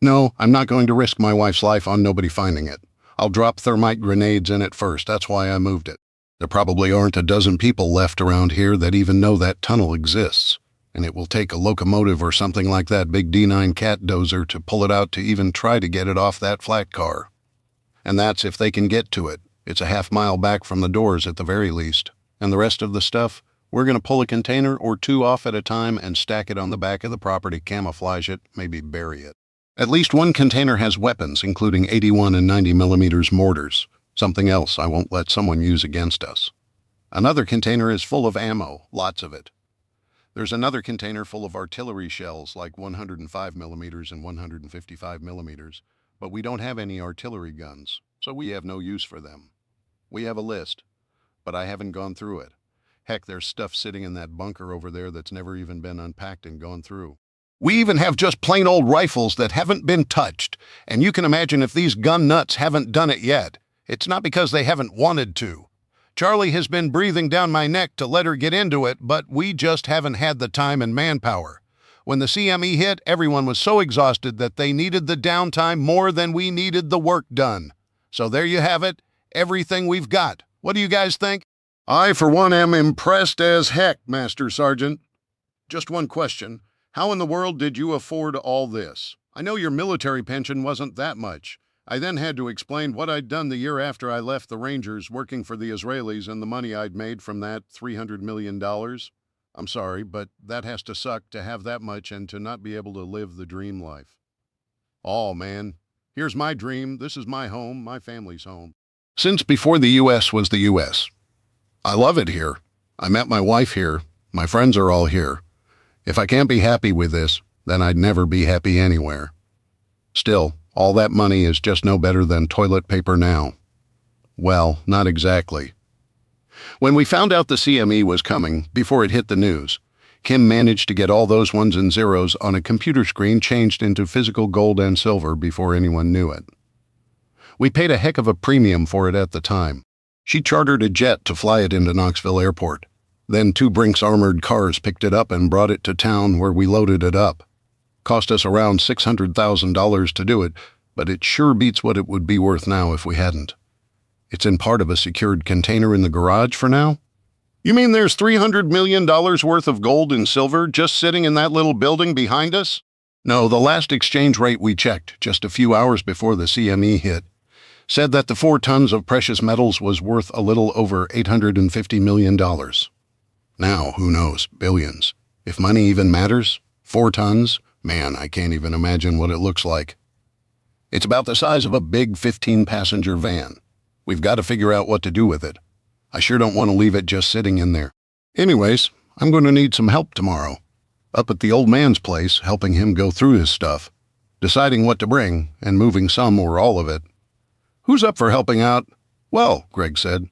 No, I'm not going to risk my wife's life on nobody finding it. I'll drop thermite grenades in it first. That's why I moved it. There probably aren't a dozen people left around here that even know that tunnel exists. and it will take a locomotive or something like that big D9 cat dozer to pull it out to even try to get it off that flat car. And that's if they can get to it. It's a half-mile back from the doors at the very least. And the rest of the stuff, we're going to pull a container or two off at a time and stack it on the back of the property, camouflage it, maybe bury it. At least one container has weapons, including 81 and 90 millimeters mortars, something else I won't let someone use against us. Another container is full of ammo, lots of it. There's another container full of artillery shells, like 105 millimeters and 155 millimeters, but we don't have any artillery guns, so we have no use for them. We have a list, but I haven't gone through it. Heck, there's stuff sitting in that bunker over there that's never even been unpacked and gone through. We even have just plain old rifles that haven't been touched, and you can imagine if these gun nuts haven't done it yet. It's not because they haven't wanted to. Charlie has been breathing down my neck to let her get into it, but we just haven't had the time and manpower. When the CME hit, everyone was so exhausted that they needed the downtime more than we needed the work done. So there you have it, everything we've got. What do you guys think? I, for one, am impressed as heck, Master Sergeant. Just one question. How in the world did you afford all this? I know your military pension wasn't that much. I then had to explain what I'd done the year after I left the Rangers working for the Israelis and the money I'd made from that $300 million. I'm sorry, but that has to suck to have that much and to not be able to live the dream life. Oh, man. Here's my dream. This is my home, my family's home. Since before the U.S. was the U.S. I love it here. I met my wife here. My friends are all here. If I can't be happy with this, then I'd never be happy anywhere. Still, all that money is just no better than toilet paper now. Well, not exactly. When we found out the CME was coming, before it hit the news, Kim managed to get all those ones and zeros on a computer screen changed into physical gold and silver before anyone knew it. We paid a heck of a premium for it at the time. She chartered a jet to fly it into Knoxville Airport. Then 2 Brinks armored cars picked it up and brought it to town where we loaded it up. Cost us around $600,000 to do it, but it sure beats what it would be worth now if we hadn't. It's in part of a secured container in the garage for now? You mean there's $300 million worth of gold and silver just sitting in that little building behind us? No, the last exchange rate we checked, just a few hours before the CME hit, said that the 4 tons of precious metals was worth a little over $850 million. Now, who knows, billions. If money even matters, 4 tons, man, I can't even imagine what it looks like. It's about the size of a big 15-passenger van. We've got to figure out what to do with it. I sure don't want to leave it just sitting in there. Anyways, I'm going to need some help tomorrow. Up at the old man's place, helping him go through his stuff, deciding what to bring, and moving some or all of it. Who's up for helping out? Well, Greg said,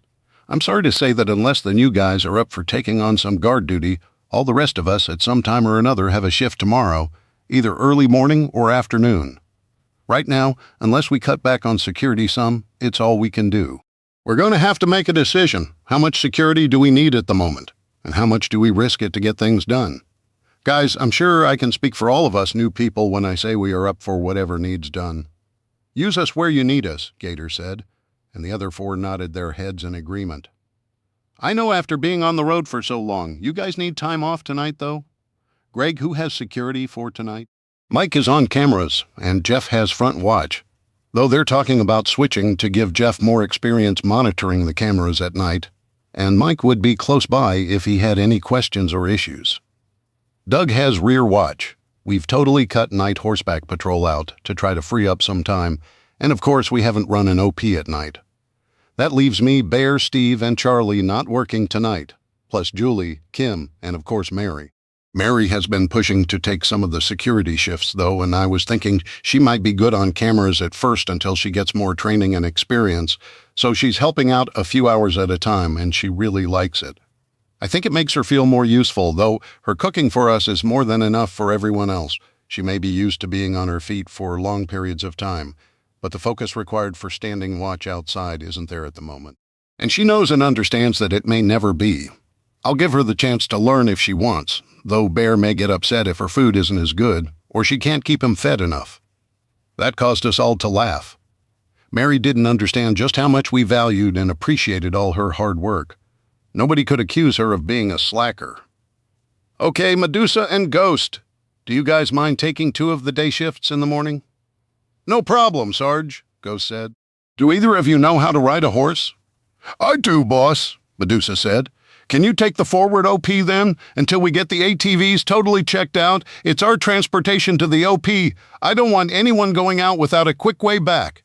I'm sorry to say that unless the new guys are up for taking on some guard duty, all the rest of us at some time or another have a shift tomorrow, either early morning or afternoon. Right now, unless we cut back on security some, it's all we can do. We're going to have to make a decision. How much security do we need at the moment? And how much do we risk it to get things done? Guys, I'm sure I can speak for all of us new people when I say we are up for whatever needs done. Use us where you need us, Gator said, and the other 4 nodded their heads in agreement. I know after being on the road for so long, you guys need time off tonight, though? Greg, who has security for tonight? Mike is on cameras, and Jeff has front watch, though they're talking about switching to give Jeff more experience monitoring the cameras at night, and Mike would be close by if he had any questions or issues. Doug has rear watch. We've totally cut night horseback patrol out to try to free up some time, and of course we haven't run an OP at night. That leaves me, Bear, Steve, and Charlie not working tonight, plus Julie, Kim, and of course Mary. Mary has been pushing to take some of the security shifts, though, and I was thinking she might be good on cameras at first until she gets more training and experience, so she's helping out a few hours at a time, and she really likes it. I think it makes her feel more useful, though her cooking for us is more than enough for everyone else. She may be used to being on her feet for long periods of time, but the focus required for standing watch outside isn't there at the moment. And she knows and understands that it may never be. I'll give her the chance to learn if she wants, though Bear may get upset if her food isn't as good, or she can't keep him fed enough. That caused us all to laugh. Mary didn't understand just how much we valued and appreciated all her hard work. Nobody could accuse her of being a slacker. Okay, Medusa and Ghost. Do you guys mind taking 2 of the day shifts in the morning? No problem, Sarge, Ghost said. Do either of you know how to ride a horse? I do, boss, Medusa said. Can you take the forward OP then, until we get the ATVs totally checked out? It's our transportation to the OP. I don't want anyone going out without a quick way back.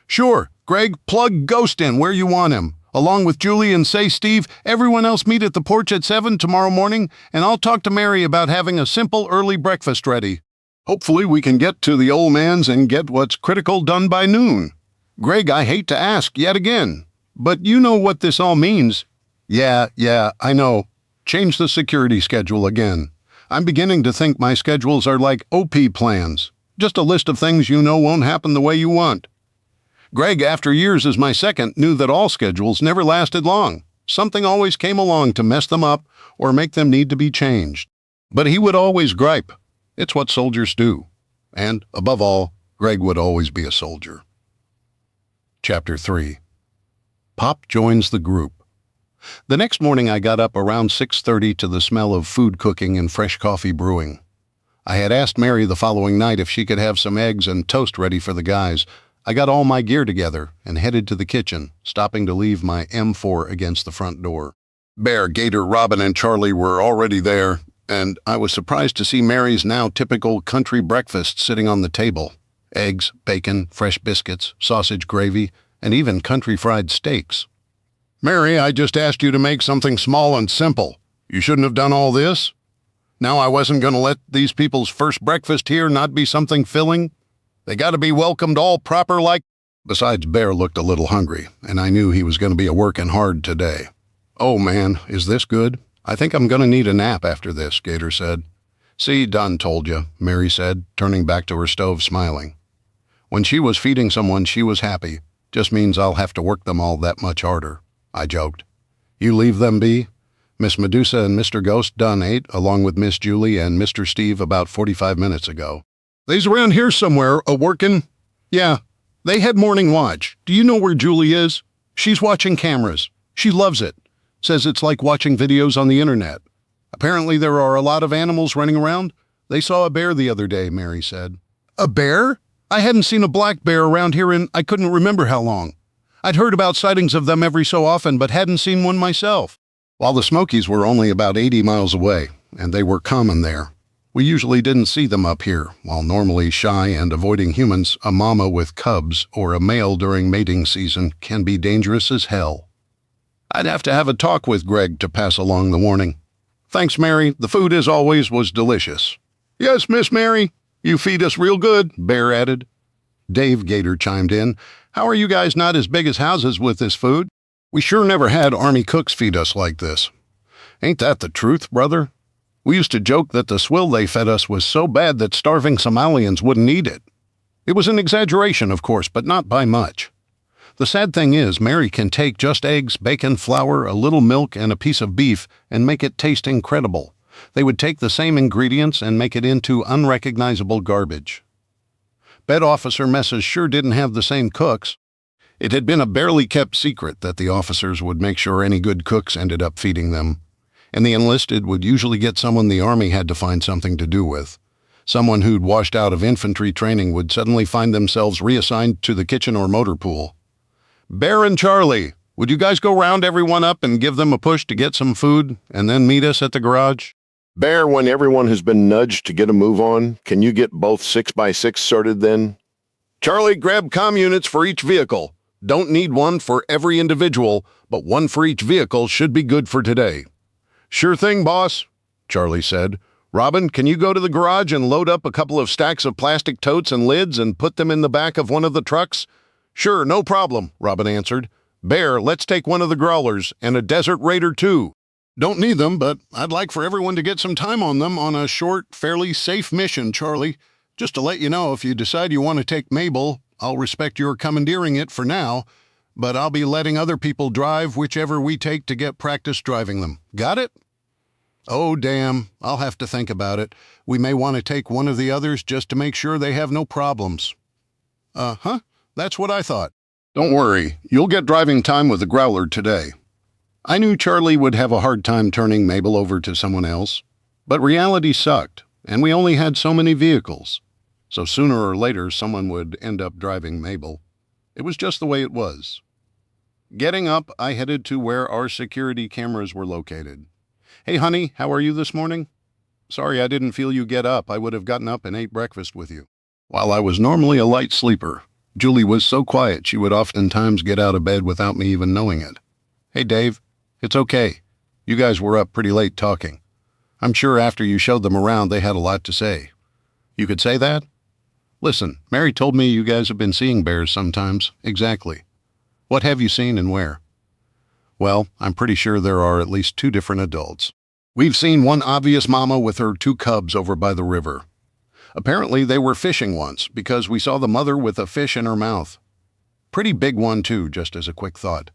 Sure, Greg, plug Ghost in where you want him. Along with Julie and say Steve, everyone else meet at the porch at 7 tomorrow morning, and I'll talk to Mary about having a simple early breakfast ready. Hopefully we can get to the old man's and get what's critical done by noon. Greg, I hate to ask yet again, but you know what this all means. Yeah, I know. Change the security schedule again. I'm beginning to think my schedules are like OP plans. Just a list of things you know won't happen the way you want. Greg, after years as my second, knew that all schedules never lasted long. Something always came along to mess them up or make them need to be changed. But he would always gripe. It's what soldiers do. And, above all, Greg would always be a soldier. Chapter 3. Pop joins the group. The next morning I got up around 6:30 to the smell of food cooking and fresh coffee brewing. I had asked Mary the following night if she could have some eggs and toast ready for the guys. I got all my gear together and headed to the kitchen, stopping to leave my M4 against the front door. Bear, Gator, Robin, and Charlie were already there, and I was surprised to see Mary's now typical country breakfast sitting on the table. Eggs, bacon, fresh biscuits, sausage gravy, and even country fried steaks. Mary, I just asked you to make something small and simple. You shouldn't have done all this. Now I wasn't going to let these people's first breakfast here not be something filling. They got to be welcomed all proper like... Besides, Bear looked a little hungry, and I knew he was going to be a-working hard today. Oh, man, is this good? I think I'm going to need a nap after this, Gator said. See, done told you, Mary said, turning back to her stove smiling. When she was feeding someone, she was happy. Just means I'll have to work them all that much harder. I joked. You leave them be? Miss Medusa and Mr. Ghost done ate, along with Miss Julie and Mr. Steve about 45 minutes ago. They's around here somewhere, a-workin'. Yeah, they had morning watch. Do you know where Julie is? She's watching cameras. She loves it. Says it's like watching videos on the internet. Apparently there are a lot of animals running around. They saw a bear the other day, Mary said. A bear? I hadn't seen a black bear around here in I couldn't remember how long. I'd heard about sightings of them every so often, but hadn't seen one myself. While the Smokies were only about 80 miles away, and they were common there, we usually didn't see them up here, while normally shy and avoiding humans, a mama with cubs or a male during mating season can be dangerous as hell. I'd have to have a talk with Greg to pass along the warning. Thanks, Mary. The food, as always, was delicious. Yes, Miss Mary. You feed us real good, Bear added. Dave Gator chimed in. How are you guys not as big as houses with this food? We sure never had Army cooks feed us like this. Ain't that the truth, brother? We used to joke that the swill they fed us was so bad that starving Somalians wouldn't eat it. It was an exaggeration, of course, but not by much. The sad thing is, Mary can take just eggs, bacon, flour, a little milk, and a piece of beef and make it taste incredible. They would take the same ingredients and make it into unrecognizable garbage. Bed officer messes sure didn't have the same cooks. It had been a barely kept secret that the officers would make sure any good cooks ended up feeding them. And the enlisted would usually get someone the Army had to find something to do with. Someone who'd washed out of infantry training would suddenly find themselves reassigned to the kitchen or motor pool. Bear and Charlie, would you guys go round everyone up and give them a push to get some food, and then meet us at the garage? Bear, when everyone has been nudged to get a move on, can you get both 6x6 sorted then? Charlie, grab comm units for each vehicle. Don't need one for every individual, but one for each vehicle should be good for today. Sure thing, boss, Charlie said. Robin, can you go to the garage and load up a couple of stacks of plastic totes and lids and put them in the back of one of the trucks? Sure, no problem, Robin answered. Bear, let's take one of the growlers and a Desert Raider too. Don't need them, but I'd like for everyone to get some time on them on a short, fairly safe mission, Charlie. Just to let you know, if you decide you want to take Mabel, I'll respect your commandeering it for now, but I'll be letting other people drive whichever we take to get practice driving them. Got it? Oh, damn. I'll have to think about it. We may want to take one of the others just to make sure they have no problems. Uh-huh. That's what I thought. Don't worry. You'll get driving time with the growler today. I knew Charlie would have a hard time turning Mabel over to someone else. But reality sucked, and we only had so many vehicles. So sooner or later, someone would end up driving Mabel. It was just the way it was. Getting up, I headed to where our security cameras were located. Hey, honey, how are you this morning? Sorry I didn't feel you get up. I would have gotten up and ate breakfast with you. While I was normally a light sleeper, Julie was so quiet she would oftentimes get out of bed without me even knowing it. Hey, Dave, it's okay. You guys were up pretty late talking. I'm sure after you showed them around they had a lot to say. You could say that? Listen, Mary told me you guys have been seeing bears sometimes. Exactly. What have you seen and where? Well, I'm pretty sure there are at least 2 different adults. We've seen one obvious mama with her 2 cubs over by the river. Apparently they were fishing once because we saw the mother with a fish in her mouth. Pretty big one too, just as a quick thought.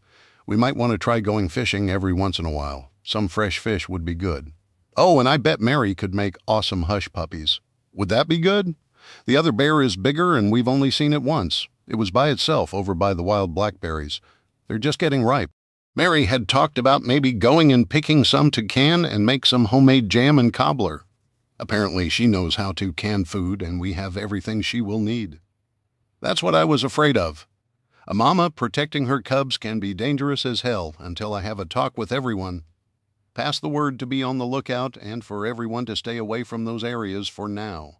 We might want to try going fishing every once in a while. Some fresh fish would be good. Oh, and I bet Mary could make awesome hush puppies. Would that be good? The other bear is bigger and we've only seen it once. It was by itself over by the wild blackberries. They're just getting ripe. Mary had talked about maybe going and picking some to can and make some homemade jam and cobbler. Apparently she knows how to can food and we have everything she will need. That's what I was afraid of. A mama protecting her cubs can be dangerous as hell until I have a talk with everyone. Pass the word to be on the lookout and for everyone to stay away from those areas for now.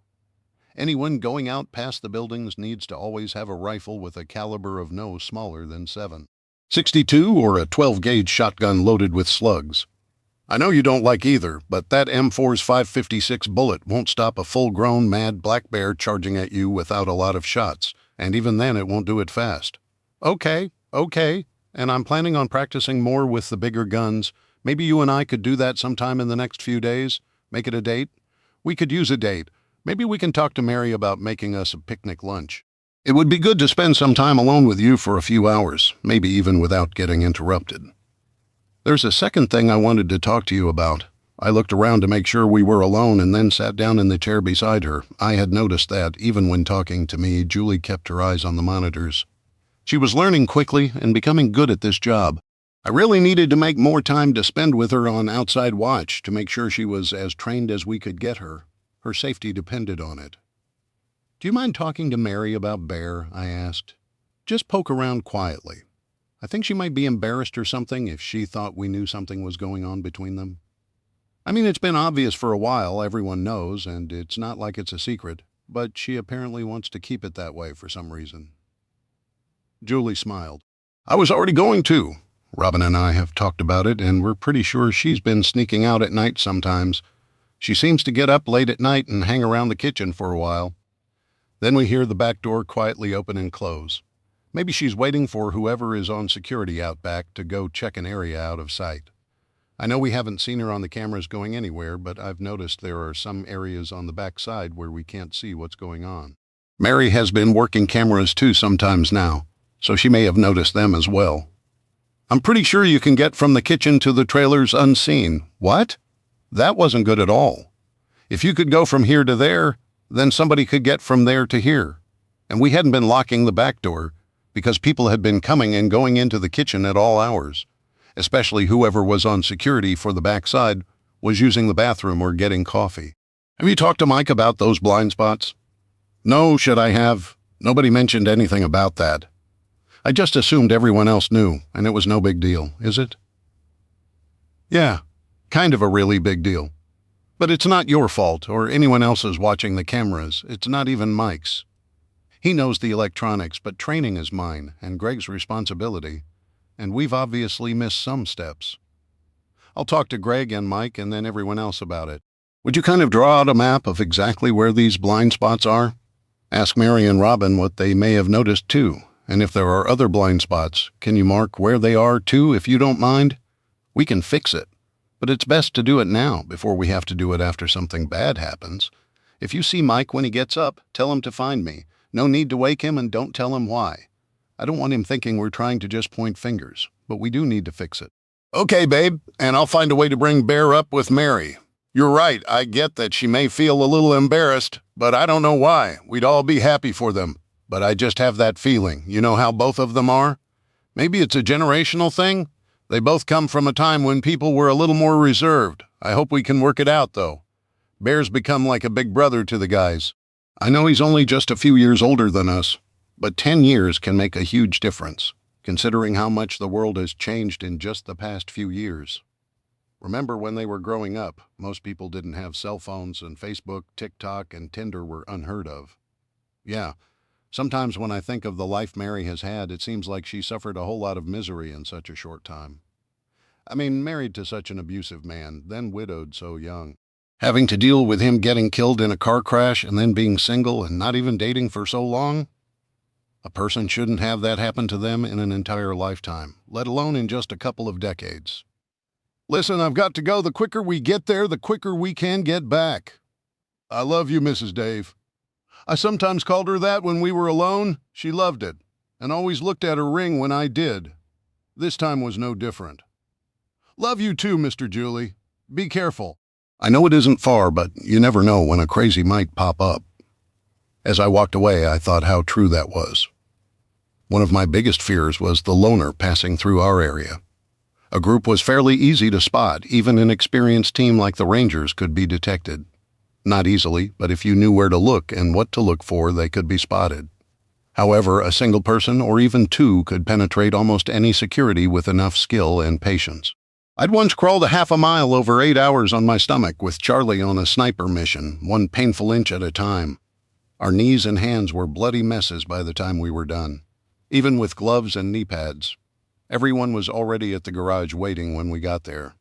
Anyone going out past the buildings needs to always have a rifle with a caliber of no smaller than 7.62 or a 12-gauge shotgun loaded with slugs. I know you don't like either, but that M4's 5.56 bullet won't stop a full-grown mad black bear charging at you without a lot of shots, and even then it won't do it fast. Okay, and I'm planning on practicing more with the bigger guns. Maybe you and I could do that sometime in the next few days. Make it a date. We could use a date. Maybe we can talk to Mary about making us a picnic lunch. It would be good to spend some time alone with you for a few hours, maybe even without getting interrupted. There's a second thing I wanted to talk to you about. I looked around to make sure we were alone and then sat down in the chair beside her. I had noticed that, even when talking to me, Julie kept her eyes on the monitors. She was learning quickly and becoming good at this job. I really needed to make more time to spend with her on outside watch to make sure she was as trained as we could get her. Her safety depended on it. Do you mind talking to Mary about Bear? I asked. Just poke around quietly. I think she might be embarrassed or something if she thought we knew something was going on between them. I mean, it's been obvious for a while, everyone knows, and it's not like it's a secret, but she apparently wants to keep it that way for some reason. Julie smiled. I was already going to. Robin and I have talked about it, and we're pretty sure she's been sneaking out at night sometimes. She seems to get up late at night and hang around the kitchen for a while. Then we hear the back door quietly open and close. Maybe she's waiting for whoever is on security out back to go check an area out of sight. I know we haven't seen her on the cameras going anywhere, but I've noticed there are some areas on the back side where we can't see what's going on. Mary has been working cameras too sometimes now, so she may have noticed them as well. I'm pretty sure you can get from the kitchen to the trailers unseen. What? That wasn't good at all. If you could go from here to there, then somebody could get from there to here. And we hadn't been locking the back door because people had been coming and going into the kitchen at all hours, especially whoever was on security for the back side was using the bathroom or getting coffee. Have you talked to Mike about those blind spots? No, should I have? Nobody mentioned anything about that. I just assumed everyone else knew, and it was no big deal, is it? Yeah, kind of a really big deal. But it's not your fault or anyone else's watching the cameras. It's not even Mike's. He knows the electronics, but training is mine and Greg's responsibility, and we've obviously missed some steps. I'll talk to Greg and Mike and then everyone else about it. Would you kind of draw out a map of exactly where these blind spots are? Ask Mary and Robin what they may have noticed too, and if there are other blind spots, can you mark where they are too if you don't mind? We can fix it, but it's best to do it now before we have to do it after something bad happens. If you see Mike when he gets up, tell him to find me. No need to wake him and don't tell him why. I don't want him thinking we're trying to just point fingers, but we do need to fix it. Okay, babe, and I'll find a way to bring Bear up with Mary. You're right, I get that she may feel a little embarrassed, but I don't know why. We'd all be happy for them. But I just have that feeling. You know how both of them are? Maybe it's a generational thing? They both come from a time when people were a little more reserved. I hope we can work it out, though. Bear's become like a big brother to the guys. I know he's only just a few years older than us, but 10 years can make a huge difference, considering how much the world has changed in just the past few years. Remember when they were growing up, most people didn't have cell phones, and Facebook, TikTok, and Tinder were unheard of. Yeah, sometimes when I think of the life Mary has had, it seems like she suffered a whole lot of misery in such a short time. I mean, married to such an abusive man, then widowed so young. Having to deal with him getting killed in a car crash and then being single and not even dating for so long? A person shouldn't have that happen to them in an entire lifetime, let alone in just a couple of decades. Listen, I've got to go. The quicker we get there, the quicker we can get back. I love you, Mrs. Dave. I sometimes called her that when we were alone. She loved it, and always looked at her ring when I did. This time was no different. Love you too, Mr. Julie. Be careful. I know it isn't far, but you never know when a crazy might pop up. As I walked away, I thought how true that was. One of my biggest fears was the loner passing through our area. A group was fairly easy to spot. Even an experienced team like the Rangers could be detected. Not easily, but if you knew where to look and what to look for, they could be spotted. However, a single person or even two could penetrate almost any security with enough skill and patience. I'd once crawled a half a mile over 8 hours on my stomach with Charlie on a sniper mission, one painful inch at a time. Our knees and hands were bloody messes by the time we were done, even with gloves and knee pads. Everyone was already at the garage waiting when we got there.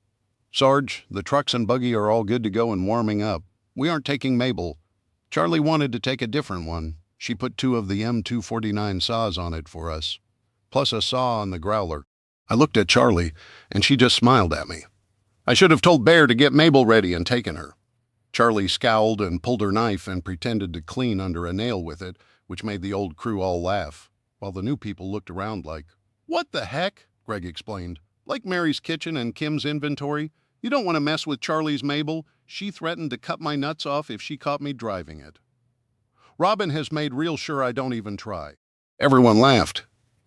Sarge, the trucks and buggy are all good to go and warming up. We aren't taking Mabel. Charlie wanted to take a different one. She put 2 of the M249 saws on it for us, plus a saw on the growler. I looked at Charlie, and she just smiled at me. I should have told Bear to get Mabel ready and taken her. Charlie scowled and pulled her knife and pretended to clean under a nail with it, which made the old crew all laugh, while the new people looked around like, "What the heck?" Greg explained. "Like Mary's kitchen and Kim's inventory? You don't want to mess with Charlie's Mabel. She threatened to cut my nuts off if she caught me driving it. Robin has made real sure I don't even try." Everyone laughed.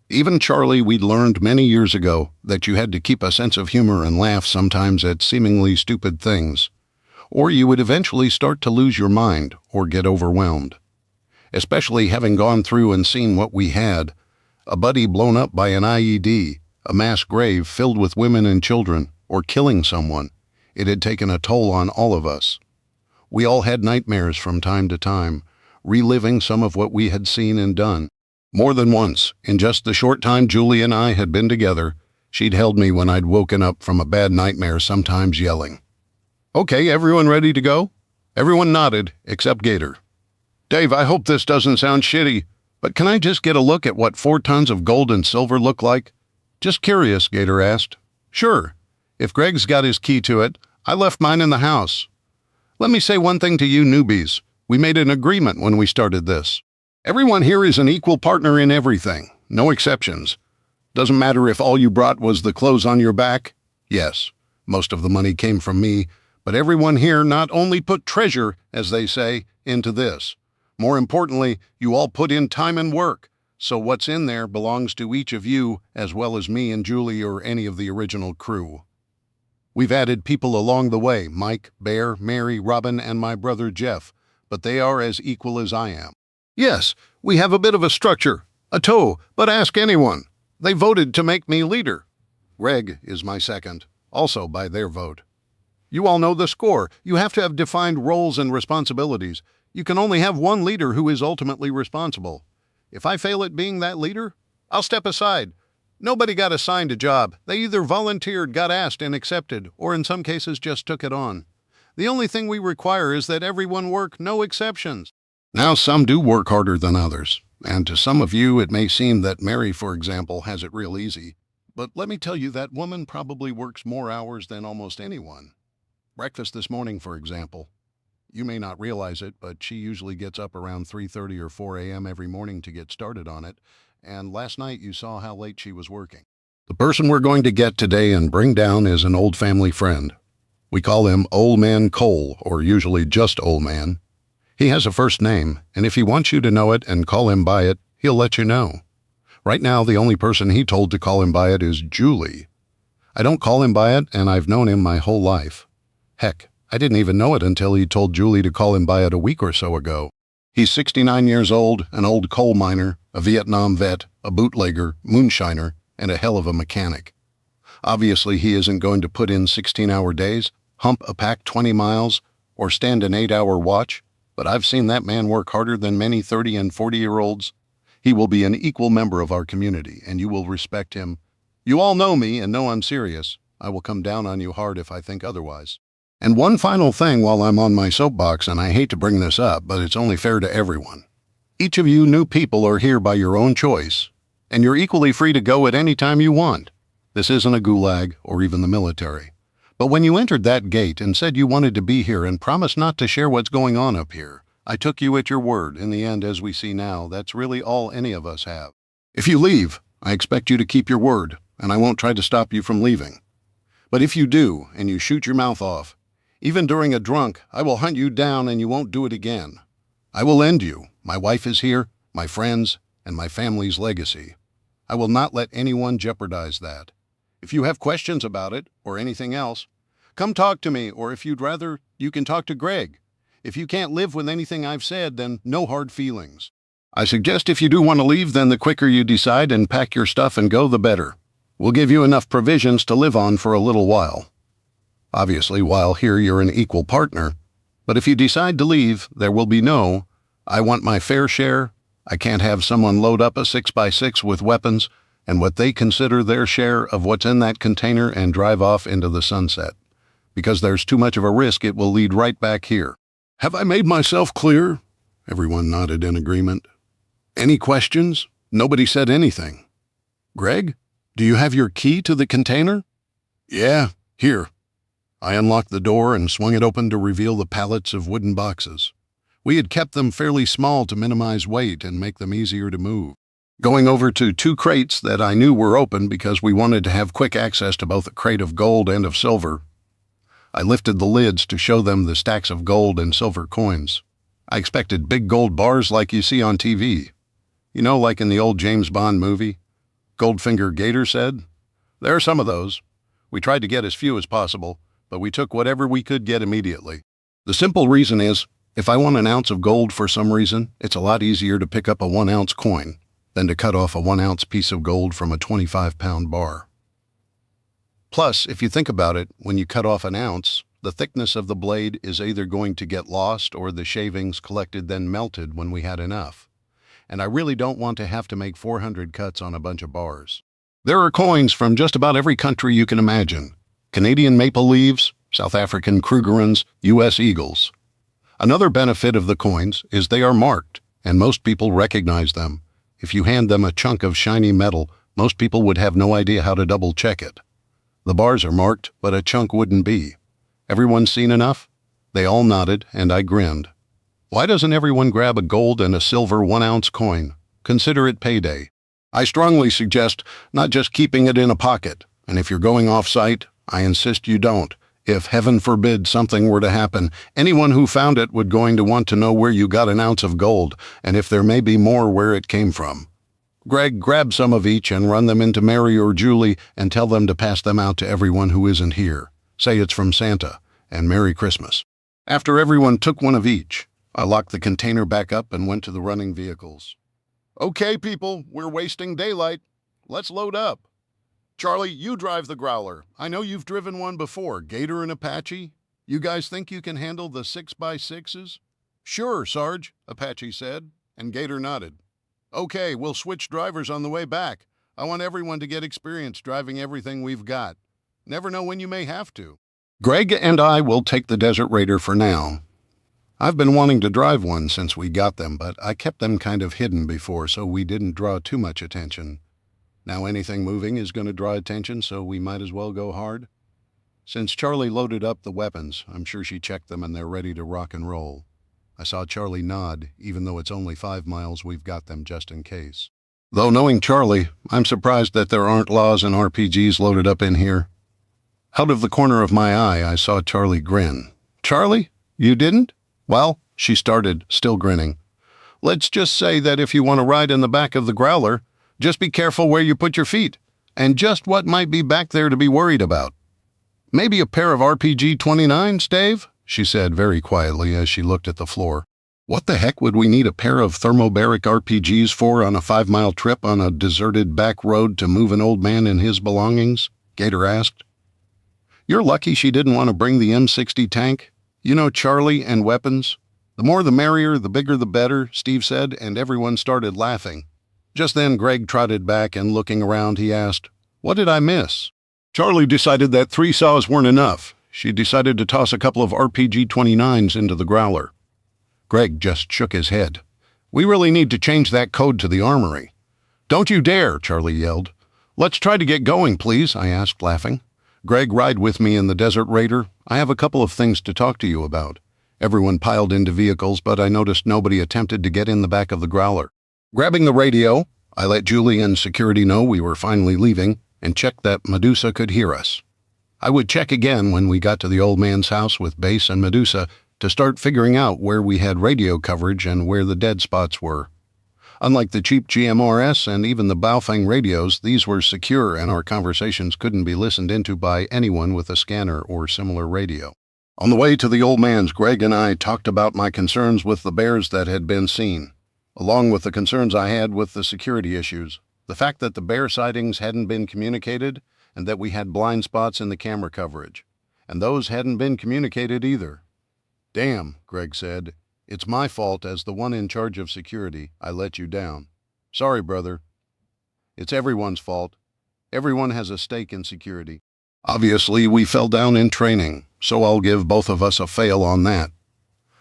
Even Charlie, we'd learned many years ago that you had to keep a sense of humor and laugh sometimes at seemingly stupid things, or you would eventually start to lose your mind or get overwhelmed. Especially having gone through and seen what we had, a buddy blown up by an IED, a mass grave filled with women and children, or killing someone. It had taken a toll on all of us. We all had nightmares from time to time, reliving some of what we had seen and done. More than once, in just the short time Julie and I had been together, she'd held me when I'd woken up from a bad nightmare, sometimes yelling. "Okay, everyone ready to go?" Everyone nodded, except Gator. "Dave, I hope this doesn't sound shitty, but can I just get a look at what 4 tons of gold and silver look like?" "Just curious," Gator asked. "Sure. If Greg's got his key to it, I left mine in the house. Let me say one thing to you newbies. We made an agreement when we started this. Everyone here is an equal partner in everything, no exceptions. Doesn't matter if all you brought was the clothes on your back. Yes, most of the money came from me, but everyone here not only put treasure, as they say, into this. More importantly, you all put in time and work, so what's in there belongs to each of you as well as me and Julie or any of the original crew. We've added people along the way, Mike, Bear, Mary, Robin, and my brother Jeff, but they are as equal as I am. Yes, we have a bit of a structure, a toe, but ask anyone. They voted to make me leader. Greg is my second, also by their vote. You all know the score. You have to have defined roles and responsibilities. You can only have one leader who is ultimately responsible. If I fail at being that leader, I'll step aside. Nobody got assigned a job. They either volunteered, got asked, and accepted, or in some cases just took it on. The only thing we require is that everyone work, no exceptions. Now, some do work harder than others, and to some of you it may seem that Mary, for example, has it real easy. But let me tell you, that woman probably works more hours than almost anyone. Breakfast this morning, for example. You may not realize it, but she usually gets up around 3:30 or 4 a.m. every morning to get started on it, and last night you saw how late she was working. The person we're going to get today and bring down is an old family friend. We call him Old Man Cole, or usually just Old Man. He has a first name, and if he wants you to know it and call him by it, he'll let you know. Right now, the only person he told to call him by it is Julie. I don't call him by it, and I've known him my whole life. Heck, I didn't even know it until he told Julie to call him by it a week or so ago. He's 69 years old, an old coal miner, a Vietnam vet, a bootlegger, moonshiner, and a hell of a mechanic. Obviously, he isn't going to put in 16-hour days, hump a pack 20 miles, or stand an 8-hour watch, but I've seen that man work harder than many 30 and 40-year-olds. He will be an equal member of our community, and you will respect him. You all know me and know I'm serious. I will come down on you hard if I think otherwise. And one final thing while I'm on my soapbox, and I hate to bring this up, but it's only fair to everyone. Each of you new people are here by your own choice, and you're equally free to go at any time you want. This isn't a gulag or even the military. But when you entered that gate and said you wanted to be here and promised not to share what's going on up here, I took you at your word. In the end, as we see now, that's really all any of us have. If you leave, I expect you to keep your word, and I won't try to stop you from leaving. But if you do, and you shoot your mouth off, even during a drunk, I will hunt you down and you won't do it again. I will end you. My wife is here, my friends, and my family's legacy. I will not let anyone jeopardize that. If you have questions about it, or anything else, come talk to me, or if you'd rather, you can talk to Greg. If you can't live with anything I've said, then no hard feelings. I suggest if you do want to leave, then the quicker you decide and pack your stuff and go, the better. We'll give you enough provisions to live on for a little while. Obviously, while here you're an equal partner, but if you decide to leave, there will be no, I want my fair share, I can't have someone load up a 6x6 with weapons and what they consider their share of what's in that container and drive off into the sunset. Because there's too much of a risk it will lead right back here. Have I made myself clear? Everyone nodded in agreement. Any questions? Nobody said anything. Greg, do you have your key to the container? Yeah, here. I unlocked the door and swung it open to reveal the pallets of wooden boxes. We had kept them fairly small to minimize weight and make them easier to move. Going over to 2 crates that I knew were open because we wanted to have quick access to both a crate of gold and of silver, I lifted the lids to show them the stacks of gold and silver coins. I expected big gold bars like you see on TV. You know, like in the old James Bond movie? Goldfinger Gator said. There are some of those. We tried to get as few as possible, but we took whatever we could get immediately. The simple reason is, if I want an ounce of gold for some reason, it's a lot easier to pick up a 1-ounce coin than to cut off a 1-ounce piece of gold from a 25-pound bar. Plus, if you think about it, when you cut off an ounce, the thickness of the blade is either going to get lost or the shavings collected then melted when we had enough. And I really don't want to have to make 400 cuts on a bunch of bars. There are coins from just about every country you can imagine. Canadian maple leaves, South African Krugerrands, U.S. eagles. Another benefit of the coins is they are marked, and most people recognize them. If you hand them a chunk of shiny metal, most people would have no idea how to double-check it. The bars are marked, but a chunk wouldn't be. Everyone seen enough? They all nodded, and I grinned. Why doesn't everyone grab a gold and a silver 1-ounce coin? Consider it payday. I strongly suggest not just keeping it in a pocket, and if you're going off-site, I insist you don't. If, heaven forbid, something were to happen, anyone who found it would going to want to know where you got an ounce of gold, and if there may be more, where it came from. Greg, grab some of each and run them into Mary or Julie and tell them to pass them out to everyone who isn't here. Say it's from Santa, and Merry Christmas. After everyone took one of each, I locked the container back up and went to the running vehicles. Okay, people, we're wasting daylight. Let's load up. Charlie, you drive the Growler. I know you've driven one before, Gator and Apache. You guys think you can handle the 6x6s? Sure, Sarge, Apache said, and Gator nodded. Okay, we'll switch drivers on the way back. I want everyone to get experience driving everything we've got. Never know when you may have to. Greg and I will take the Desert Raider for now. I've been wanting to drive one since we got them, but I kept them kind of hidden before so we didn't draw too much attention. Now anything moving is going to draw attention, so we might as well go hard. Since Charlie loaded up the weapons, I'm sure she checked them and they're ready to rock and roll. I saw Charlie nod, even though it's only 5 miles, we've got them just in case. Though knowing Charlie, I'm surprised that there aren't laws and RPGs loaded up in here. Out of the corner of my eye, I saw Charlie grin. Charlie, you didn't? Well, she started, still grinning. Let's just say that if you want to ride in the back of the Growler, just be careful where you put your feet, and just what might be back there to be worried about. Maybe a pair of RPG-29s, Dave? she said very quietly as she looked at the floor. What the heck would we need a pair of thermobaric RPGs for on a 5-mile trip on a deserted back road to move an old man and his belongings? Gator asked. You're lucky she didn't want to bring the M60 tank. You know Charlie and weapons. The more the merrier, the bigger the better, Steve said, and everyone started laughing. Just then Greg trotted back and looking around he asked, What did I miss? Charlie decided that 3 saws weren't enough. She decided to toss a couple of RPG-29s into the growler. Greg just shook his head. We really need to change that code to the armory. Don't you dare, Charlie yelled. Let's try to get going, please, I asked, laughing. Greg, ride with me in the Desert Raider. I have a couple of things to talk to you about. Everyone piled into vehicles, but I noticed nobody attempted to get in the back of the growler. Grabbing the radio, I let Julie and security know we were finally leaving and checked that Medusa could hear us. I would check again when we got to the old man's house with Base and Medusa to start figuring out where we had radio coverage and where the dead spots were. Unlike the cheap GMRS and even the Baofeng radios, these were secure and our conversations couldn't be listened into by anyone with a scanner or similar radio. On the way to the old man's, Greg and I talked about my concerns with the bears that had been seen, along with the concerns I had with the security issues, the fact that the bear sightings hadn't been communicated, and that we had blind spots in the camera coverage, and those hadn't been communicated either. Damn, Greg said. It's my fault as the one in charge of security. I let you down. Sorry, brother. It's everyone's fault. Everyone has a stake in security. Obviously, we fell down in training, so I'll give both of us a fail on that.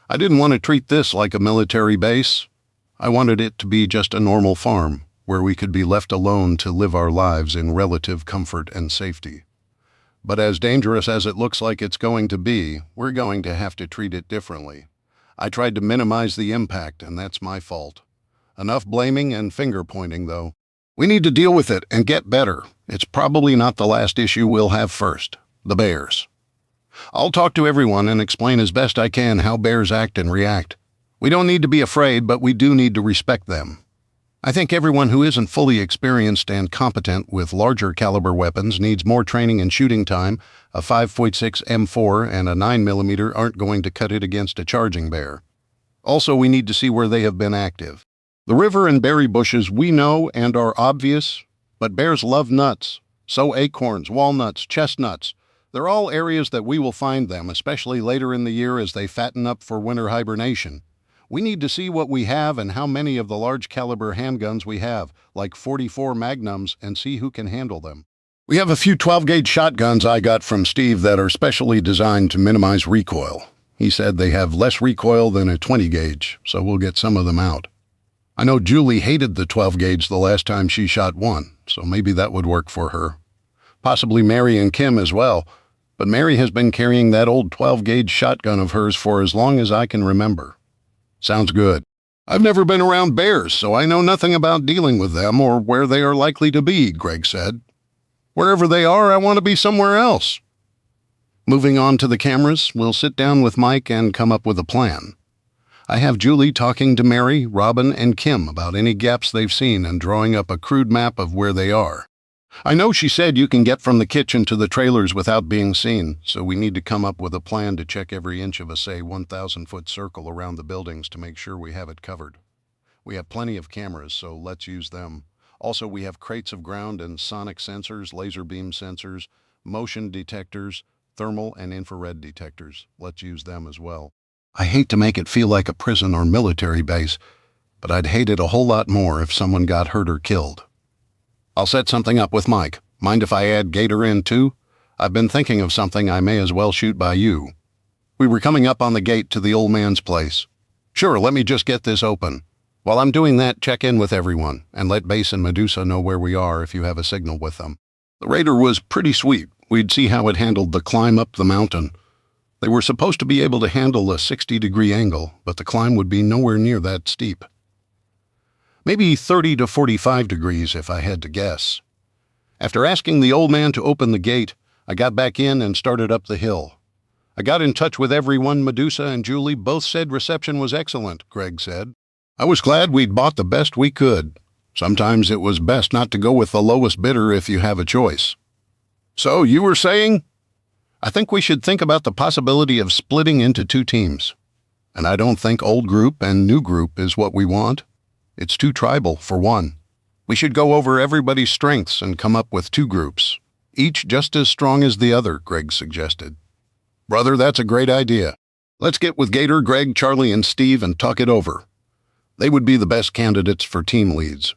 I didn't want to treat this like a military base. I wanted it to be just a normal farm, where we could be left alone to live our lives in relative comfort and safety. But as dangerous as it looks like it's going to be, we're going to have to treat it differently. I tried to minimize the impact, and that's my fault. Enough blaming and finger-pointing, though. We need to deal with it and get better. It's probably not the last issue we'll have first. The bears. I'll talk to everyone and explain as best I can how bears act and react. We don't need to be afraid, but we do need to respect them. I think everyone who isn't fully experienced and competent with larger caliber weapons needs more training and shooting time. A 5.6 M4 and a 9mm aren't going to cut it against a charging bear. Also, we need to see where they have been active. The river and berry bushes we know and are obvious, but bears love nuts. So acorns, walnuts, chestnuts. They're all areas that we will find them, especially later in the year as they fatten up for winter hibernation. We need to see what we have and how many of the large caliber handguns we have, like 44 Magnums, and see who can handle them. We have a few 12-gauge shotguns I got from Steve that are specially designed to minimize recoil. He said they have less recoil than a 20-gauge, so we'll get some of them out. I know Julie hated the 12-gauge the last time she shot one, so maybe that would work for her. Possibly Mary and Kim as well, but Mary has been carrying that old 12-gauge shotgun of hers for as long as I can remember. Sounds good. I've never been around bears, so I know nothing about dealing with them or where they are likely to be, Greg said. Wherever they are, I want to be somewhere else. Moving on to the cameras, we'll sit down with Mike and come up with a plan. I have Julie talking to Mary, Robin, and Kim about any gaps they've seen and drawing up a crude map of where they are. I know she said you can get from the kitchen to the trailers without being seen, so we need to come up with a plan to check every inch of a, say, 1,000-foot circle around the buildings to make sure we have it covered. We have plenty of cameras, so let's use them. Also, we have crates of ground and sonic sensors, laser beam sensors, motion detectors, thermal and infrared detectors. Let's use them as well. I hate to make it feel like a prison or military base, but I'd hate it a whole lot more if someone got hurt or killed. I'll set something up with Mike. Mind if I add Gator in too? I've been thinking of something I may as well shoot by you. We were coming up on the gate to the old man's place. Sure, let me just get this open. While I'm doing that, check in with everyone, and let Base and Medusa know where we are if you have a signal with them. The Raider was pretty sweet. We'd see how it handled the climb up the mountain. They were supposed to be able to handle a 60-degree angle, but the climb would be nowhere near that steep. Maybe 30 to 45 degrees if I had to guess. After asking the old man to open the gate, I got back in and started up the hill. I got in touch with everyone. Medusa and Julie both said reception was excellent, Greg said. I was glad we'd bought the best we could. Sometimes it was best not to go with the lowest bidder if you have a choice. So you were saying? I think we should think about the possibility of splitting into two teams. And I don't think old group and new group is what we want. It's too tribal, for one. We should go over everybody's strengths and come up with two groups, each just as strong as the other, Greg suggested. Brother, that's a great idea. Let's get with Gator, Greg, Charlie, and Steve and talk it over. They would be the best candidates for team leads.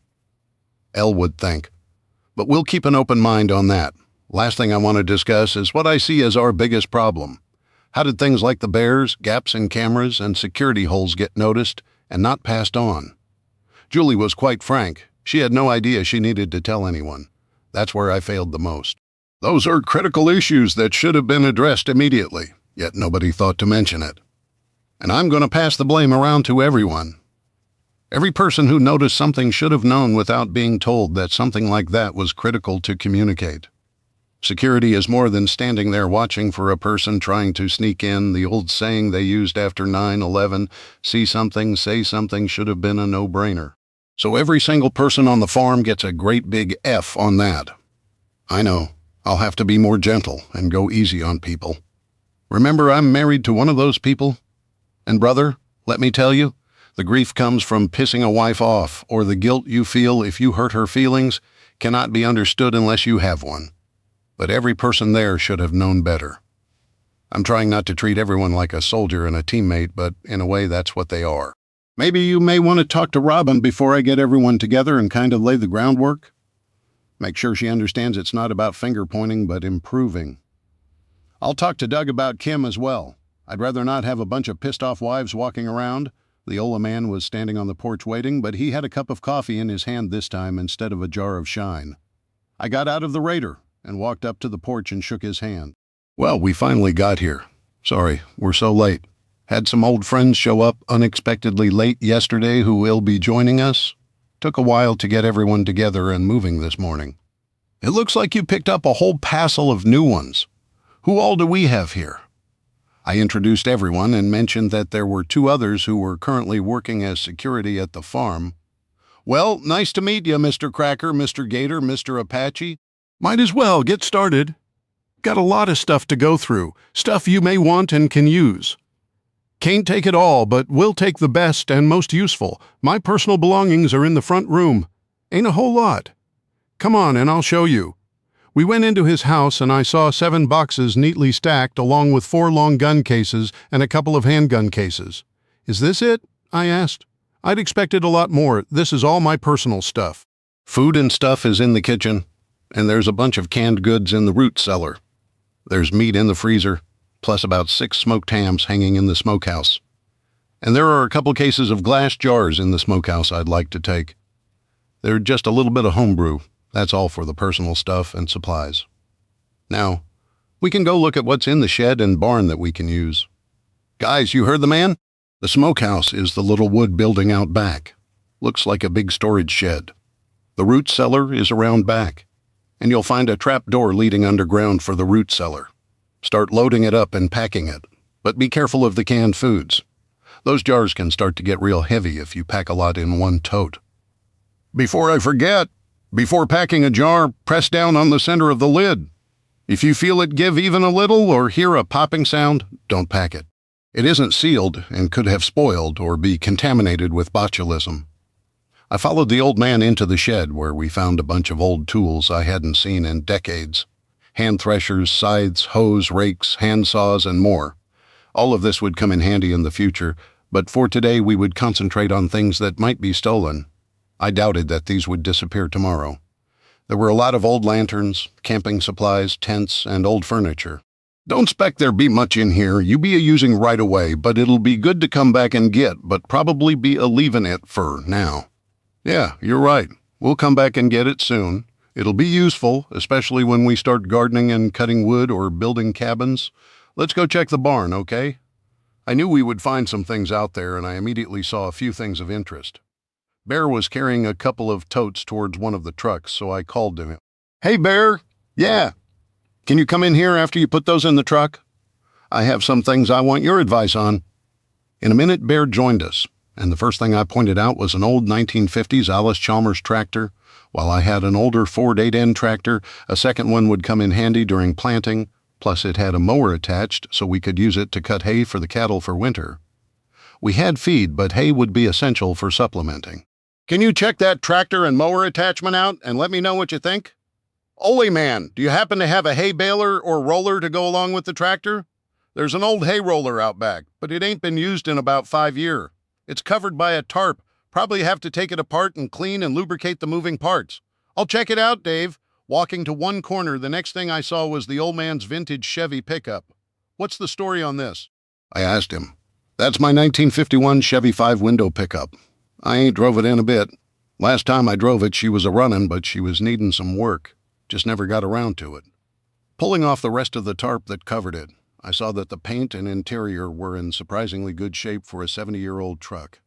Elle would think. But we'll keep an open mind on that. Last thing I want to discuss is what I see as our biggest problem. How did things like the bears, gaps in cameras, and security holes get noticed and not passed on? Julie was quite frank. She had no idea she needed to tell anyone. That's where I failed the most. Those are critical issues that should have been addressed immediately, yet nobody thought to mention it. And I'm going to pass the blame around to everyone. Every person who noticed something should have known without being told that something like that was critical to communicate. Security is more than standing there watching for a person trying to sneak in. The old saying they used after 9/11, see something, say something, should have been a no-brainer. So every single person on the farm gets a great big F on that. I know, I'll have to be more gentle and go easy on people. Remember, I'm married to one of those people. And brother, let me tell you, the grief comes from pissing a wife off, or the guilt you feel if you hurt her feelings cannot be understood unless you have one. But every person there should have known better. I'm trying not to treat everyone like a soldier and a teammate, but in a way that's what they are. Maybe you may want to talk to Robin before I get everyone together and kind of lay the groundwork. Make sure she understands it's not about finger-pointing, but improving. I'll talk to Doug about Kim as well. I'd rather not have a bunch of pissed-off wives walking around. The Ola man was standing on the porch waiting, but he had a cup of coffee in his hand this time instead of a jar of shine. I got out of the Raider and walked up to the porch and shook his hand. Well, we finally got here. Sorry, we're so late. Had some old friends show up unexpectedly late yesterday who will be joining us. Took a while to get everyone together and moving this morning. It looks like you picked up a whole passel of new ones. Who all do we have here? I introduced everyone and mentioned that there were two others who were currently working as security at the farm. Well, nice to meet you, Mr. Cracker, Mr. Gator, Mr. Apache. Might as well get started. Got a lot of stuff to go through, stuff you may want and can use. Can't take it all, but will take the best and most useful. My personal belongings are in the front room. Ain't a whole lot. Come on and I'll show you. We went into his house and I saw 7 boxes neatly stacked along with 4 long gun cases and a couple of handgun cases. Is this it? I asked. I'd expected a lot more. This is all my personal stuff. Food and stuff is in the kitchen, and there's a bunch of canned goods in the root cellar. There's meat in the freezer, plus about 6 smoked hams hanging in the smokehouse. And there are a couple cases of glass jars in the smokehouse I'd like to take. They're just a little bit of homebrew. That's all for the personal stuff and supplies. Now, we can go look at what's in the shed and barn that we can use. Guys, you heard the man? The smokehouse is the little wood building out back. Looks like a big storage shed. The root cellar is around back, and you'll find a trap door leading underground for the root cellar. Start loading it up and packing it, but be careful of the canned foods. Those jars can start to get real heavy if you pack a lot in one tote. Before I forget, before packing a jar, press down on the center of the lid. If you feel it give even a little or hear a popping sound, don't pack it. It isn't sealed and could have spoiled or be contaminated with botulism. I followed the old man into the shed where we found a bunch of old tools I hadn't seen in decades. Hand threshers, scythes, hoes, rakes, hand saws, and more. All of this would come in handy in the future, but for today we would concentrate on things that might be stolen. I doubted that these would disappear tomorrow. There were a lot of old lanterns, camping supplies, tents, and old furniture. Don't expect there be much in here you be a-using right away, but it'll be good to come back and get, but probably be a-leaving it for now. Yeah, you're right. We'll come back and get it soon. It'll be useful, especially when we start gardening and cutting wood or building cabins. Let's go check the barn, okay? I knew we would find some things out there, and I immediately saw a few things of interest. Bear was carrying a couple of totes towards one of the trucks, so I called to him. Hey, Bear. Yeah. Can you come in here after you put those in the truck? I have some things I want your advice on. In a minute, Bear joined us, and the first thing I pointed out was an old 1950s Allis-Chalmers tractor. While I had an older Ford 8N tractor, a second one would come in handy during planting. Plus it had a mower attached so we could use it to cut hay for the cattle for winter. We had feed, but hay would be essential for supplementing. Can you check that tractor and mower attachment out and let me know what you think? Ole man, do you happen to have a hay baler or roller to go along with the tractor? There's an old hay roller out back, but it ain't been used in about 5 years. It's covered by a tarp. Probably have to take it apart and clean and lubricate the moving parts. I'll check it out, Dave. Walking to one corner, the next thing I saw was the old man's vintage Chevy pickup. What's the story on this? I asked him. That's my 1951 Chevy 5-window pickup. I ain't drove it in a bit. Last time I drove it, she was a-running, but she was needing some work. Just never got around to it. Pulling off the rest of the tarp that covered it, I saw that the paint and interior were in surprisingly good shape for a 70-year-old truck.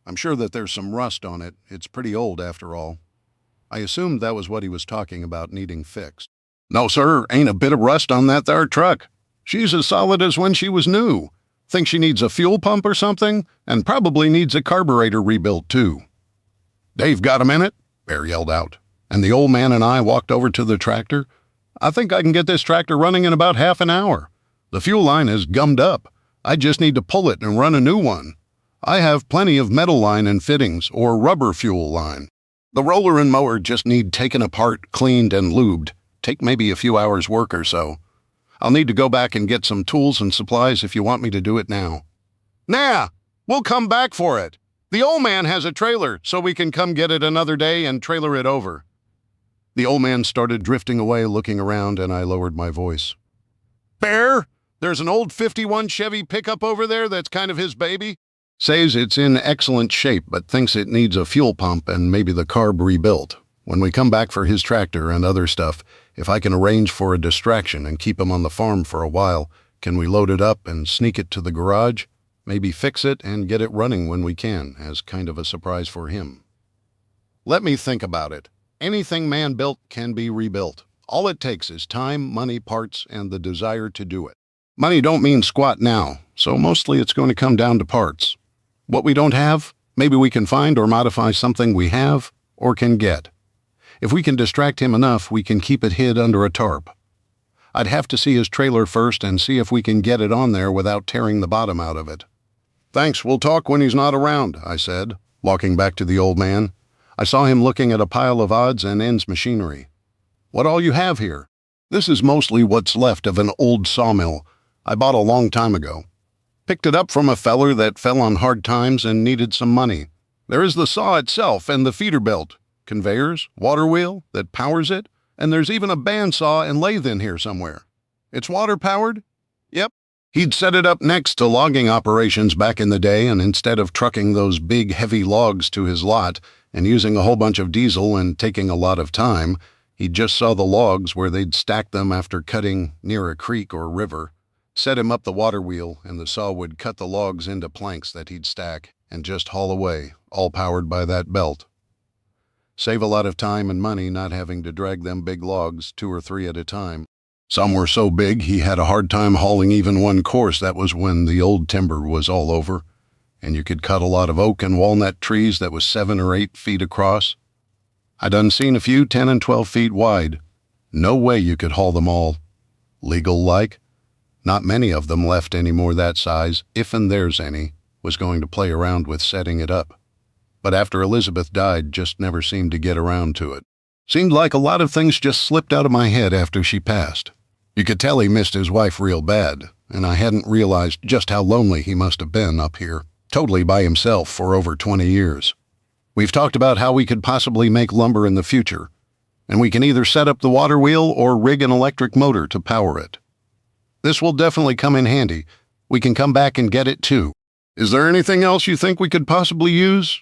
I'm sure that there's some rust on it. It's pretty old after all. I assumed that was what he was talking about needing fixed. No, sir, ain't a bit of rust on that there truck. She's as solid as when she was new. Think she needs a fuel pump or something, and probably needs a carburetor rebuilt too. Dave, got a minute? Bear yelled out, and the old man and I walked over to the tractor. I think I can get this tractor running in about half an hour. The fuel line is gummed up. I just need to pull it and run a new one. I have plenty of metal line and fittings, or rubber fuel line. The roller and mower just need taken apart, cleaned, and lubed. Take maybe a few hours work or so. I'll need to go back and get some tools and supplies if you want me to do it now. Nah, we'll come back for it. The old man has a trailer, so we can come get it another day and trailer it over. The old man started drifting away, looking around, and I lowered my voice. Bear, there's an old 51 Chevy pickup over there that's kind of his baby. Says it's in excellent shape, but thinks it needs a fuel pump and maybe the carb rebuilt. When we come back for his tractor and other stuff, if I can arrange for a distraction and keep him on the farm for a while, can we load it up and sneak it to the garage? Maybe fix it and get it running when we can, as kind of a surprise for him. Let me think about it. Anything man-built can be rebuilt. All it takes is time, money, parts, and the desire to do it. Money don't mean squat now, so mostly it's going to come down to parts. What we don't have, maybe we can find or modify something we have or can get. If we can distract him enough, we can keep it hid under a tarp. I'd have to see his trailer first and see if we can get it on there without tearing the bottom out of it. Thanks, we'll talk when he's not around, I said, walking back to the old man. I saw him looking at a pile of odds and ends machinery. What all you have here? This is mostly what's left of an old sawmill I bought a long time ago. Picked it up from a feller that fell on hard times and needed some money. There is the saw itself and the feeder belt, conveyors, water wheel that powers it, and there's even a bandsaw and lathe in here somewhere. It's water-powered? Yep. He'd set it up next to logging operations back in the day, and instead of trucking those big, heavy logs to his lot and using a whole bunch of diesel and taking a lot of time, he just saw the logs where they'd stack them after cutting near a creek or river, set him up the water wheel, and the saw would cut the logs into planks that he'd stack and just haul away, all powered by that belt. Save a lot of time and money not having to drag them big logs 2 or 3 at a time. Some were so big he had a hard time hauling even one course. That was when the old timber was all over, and you could cut a lot of oak and walnut trees that was 7 or 8 feet across. I done seen a few 10 and 12 feet wide. No way you could haul them all. Legal-like? Not many of them left anymore that size, if and there's any, was going to play around with setting it up. But after Elizabeth died, just never seemed to get around to it. Seemed like a lot of things just slipped out of my head after she passed. You could tell he missed his wife real bad, and I hadn't realized just how lonely he must have been up here, totally by himself for over 20 years. We've talked about how we could possibly make lumber in the future, and we can either set up the water wheel or rig an electric motor to power it. This will definitely come in handy. We can come back and get it too. Is there anything else you think we could possibly use?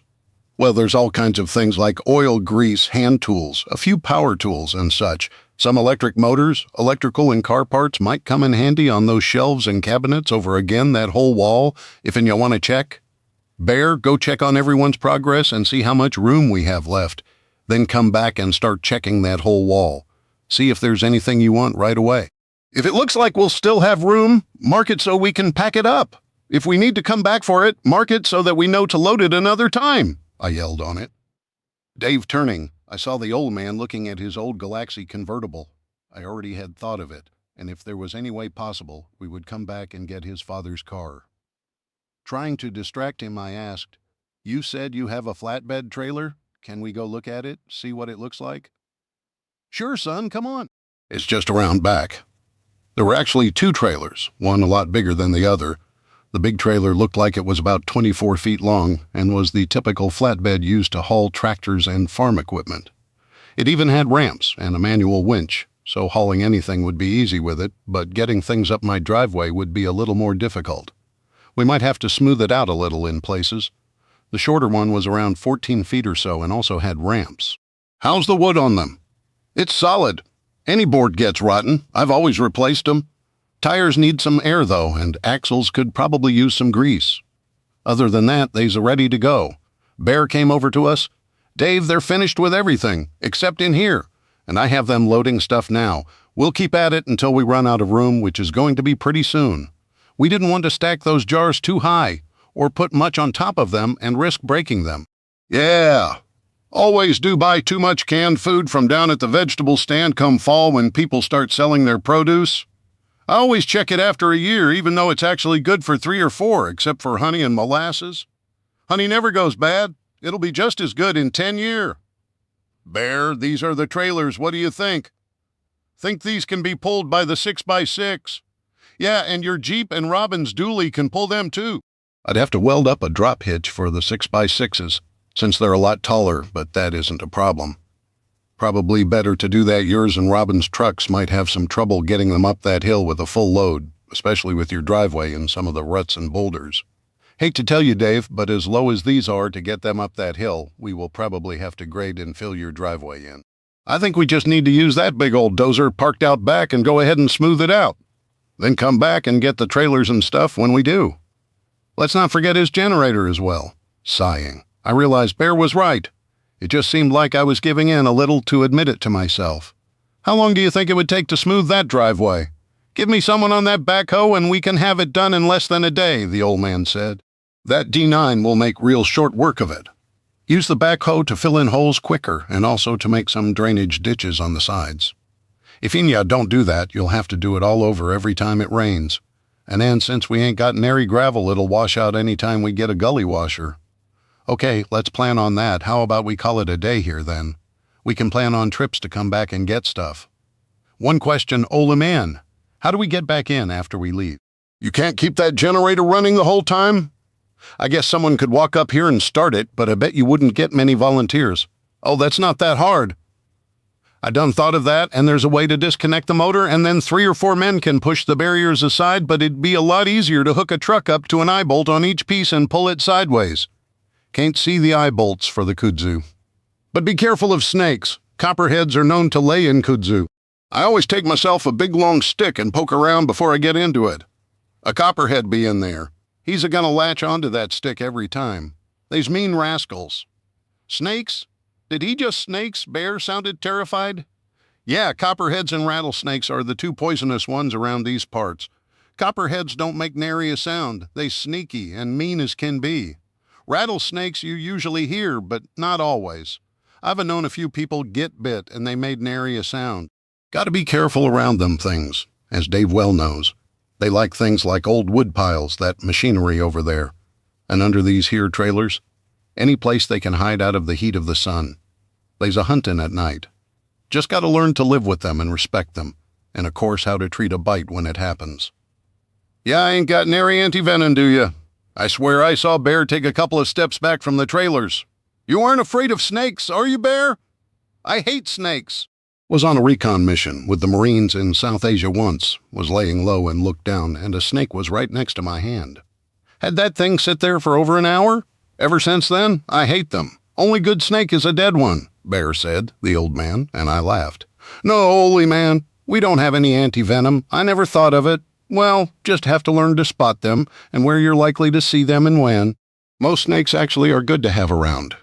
Well, there's all kinds of things like oil, grease, hand tools, a few power tools and such. Some electric motors, electrical and car parts might come in handy on those shelves and cabinets over again that whole wall, if you want to check. Bear, go check on everyone's progress and see how much room we have left. Then come back and start checking that whole wall. See if there's anything you want right away. If it looks like we'll still have room, mark it so we can pack it up. If we need to come back for it, mark it so that we know to load it another time, I yelled on it. Dave turning, I saw the old man looking at his old Galaxy convertible. I already had thought of it. and if there was any way possible, we would come back and get his father's car. Trying to distract him, I asked, "You said you have a flatbed trailer? Can we go look at it, see what it looks like?" "Sure, son, come on." "It's just around back." There were actually two trailers, one a lot bigger than the other. The big trailer looked like it was about 24 feet long and was the typical flatbed used to haul tractors and farm equipment. It even had ramps and a manual winch, so hauling anything would be easy with it, but getting things up my driveway would be a little more difficult. We might have to smooth it out a little in places. The shorter one was around 14 feet or so and also had ramps. "How's the wood on them?" "It's solid. Any board gets rotten. I've always replaced them. Tires need some air, though, and axles could probably use some grease. Other than that, they's ready to go. Bear came over to us. 'Dave, they're finished with everything, except in here, and I have them loading stuff now. We'll keep at it until we run out of room, which is going to be pretty soon. We didn't want to stack those jars too high or put much on top of them and risk breaking them." "Yeah. Always do buy too much canned food from down at the vegetable stand come fall when people start selling their produce. I always check it after a year, even though it's actually good for 3 or 4, except for honey and molasses. Honey never goes bad. It'll be just as good in 10 years. Bear, these are the trailers. What do you think? Think these can be pulled by the 6x6? Yeah, and your Jeep and Robin's dually can pull them too." I'd have to weld up a drop hitch for the 6x6s, since they're a lot taller, but that isn't a problem. Probably better to do that. Yours and Robin's trucks might have some trouble getting them up that hill with a full load, especially with your driveway and some of the ruts and boulders. Hate to tell you, Dave, but as low as these are to get them up that hill, we will probably have to grade and fill your driveway in. I think we just need to use that big old dozer parked out back and go ahead and smooth it out. Then come back and get the trailers and stuff when we do. Let's not forget his generator as well." Sighing, I realized Bear was right. It just seemed like I was giving in a little to admit it to myself. "How long do you think it would take to smooth that driveway?" "Give me someone on that backhoe and we can have it done in less than a day," the old man said. "That D9 will make real short work of it. Use the backhoe to fill in holes quicker and also to make some drainage ditches on the sides. If you don't do that, you'll have to do it all over every time it rains. And then since we ain't got nary gravel, it'll wash out any time we get a gully washer." "Okay, let's plan on that. How about we call it a day here then? We can plan on trips to come back and get stuff." "One question, old man. How do we get back in after we leave?" "You can't keep that generator running the whole time?" "I guess someone could walk up here and start it, but I bet you wouldn't get many volunteers." "Oh, that's not that hard. I done thought of that, and there's a way to disconnect the motor, and then 3 or 4 men can push the barriers aside, but it'd be a lot easier to hook a truck up to an eye bolt on each piece and pull it sideways. Can't see the eye bolts for the kudzu. But be careful of snakes. Copperheads are known to lay in kudzu. I always take myself a big long stick and poke around before I get into it. A copperhead be in there. He's a-gonna latch onto that stick every time. They's mean rascals. Snakes? Did he just snakes?" Bear sounded terrified. "Yeah, copperheads and rattlesnakes are the 2 poisonous ones around these parts. Copperheads don't make nary a sound. They sneaky and mean as can be. Rattlesnakes you usually hear, but not always. I've known a few people get bit and they made nary a sound. Gotta be careful around them things, as Dave well knows. They like things like old wood piles, that machinery over there. And under these here trailers, any place they can hide out of the heat of the sun. They's a huntin' at night. Just gotta learn to live with them and respect them, and of course how to treat a bite when it happens." "Yeah, I ain't got nary anti-venom, do you? I swear I saw Bear take a couple of steps back from the trailers. You aren't afraid of snakes, are you, Bear?" "I hate snakes." Was on a recon mission with the Marines in South Asia once, was laying low and looked down, and a snake was right next to my hand. Had that thing sit there for over an hour? Ever since then, I hate them. Only good snake is a dead one, Bear said, the old man, and I laughed. "No, holy man, we don't have any anti-venom. I never thought of it. Well, just have to learn to spot them and where you're likely to see them and when. Most snakes actually are good to have around.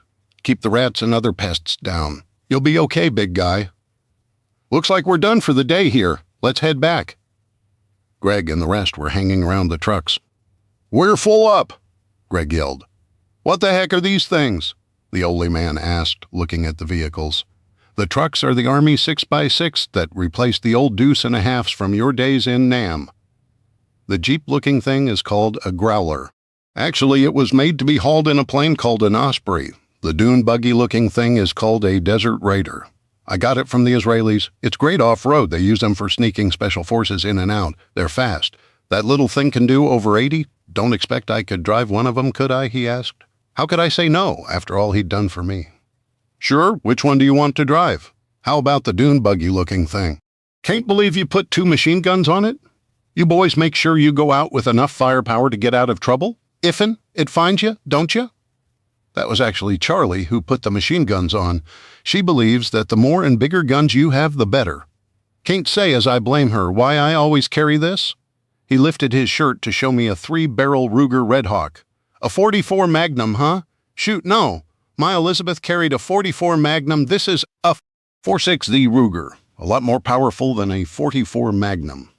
Keep the rats and other pests down. You'll be okay, big guy." "Looks like we're done for the day here. Let's head back." Greg and the rest were hanging around the trucks. "We're full up," Greg yelled. "What the heck are these things?" the oldie man asked, looking at the vehicles. The trucks are the Army 6x6 that replaced the old deuce and a halfs from your days in Nam. The Jeep-looking thing is called a growler. Actually, it was made to be hauled in a plane called an Osprey. The dune buggy-looking thing is called a Desert Raider. I got it from the Israelis. It's great off-road. They use them for sneaking special forces in and out. They're fast. That little thing can do over 80. Don't expect I could drive one of them, could I? He asked. How could I say no, after all he'd done for me? Sure, which one do you want to drive? How about the dune buggy-looking thing? Can't believe you put 2 machine guns on it? You boys make sure you go out with enough firepower to get out of trouble? If'n it finds you, don't you? That was actually Charlie who put the machine guns on. She believes that the more and bigger guns you have, the better. Can't say as I blame her why I always carry this. He lifted his shirt to show me a 3-barrel Ruger Red Hawk. A 44 Magnum, huh? Shoot, no. My Elizabeth carried a 44 Magnum. This is a 46D Ruger, a lot more powerful than a 44 Magnum.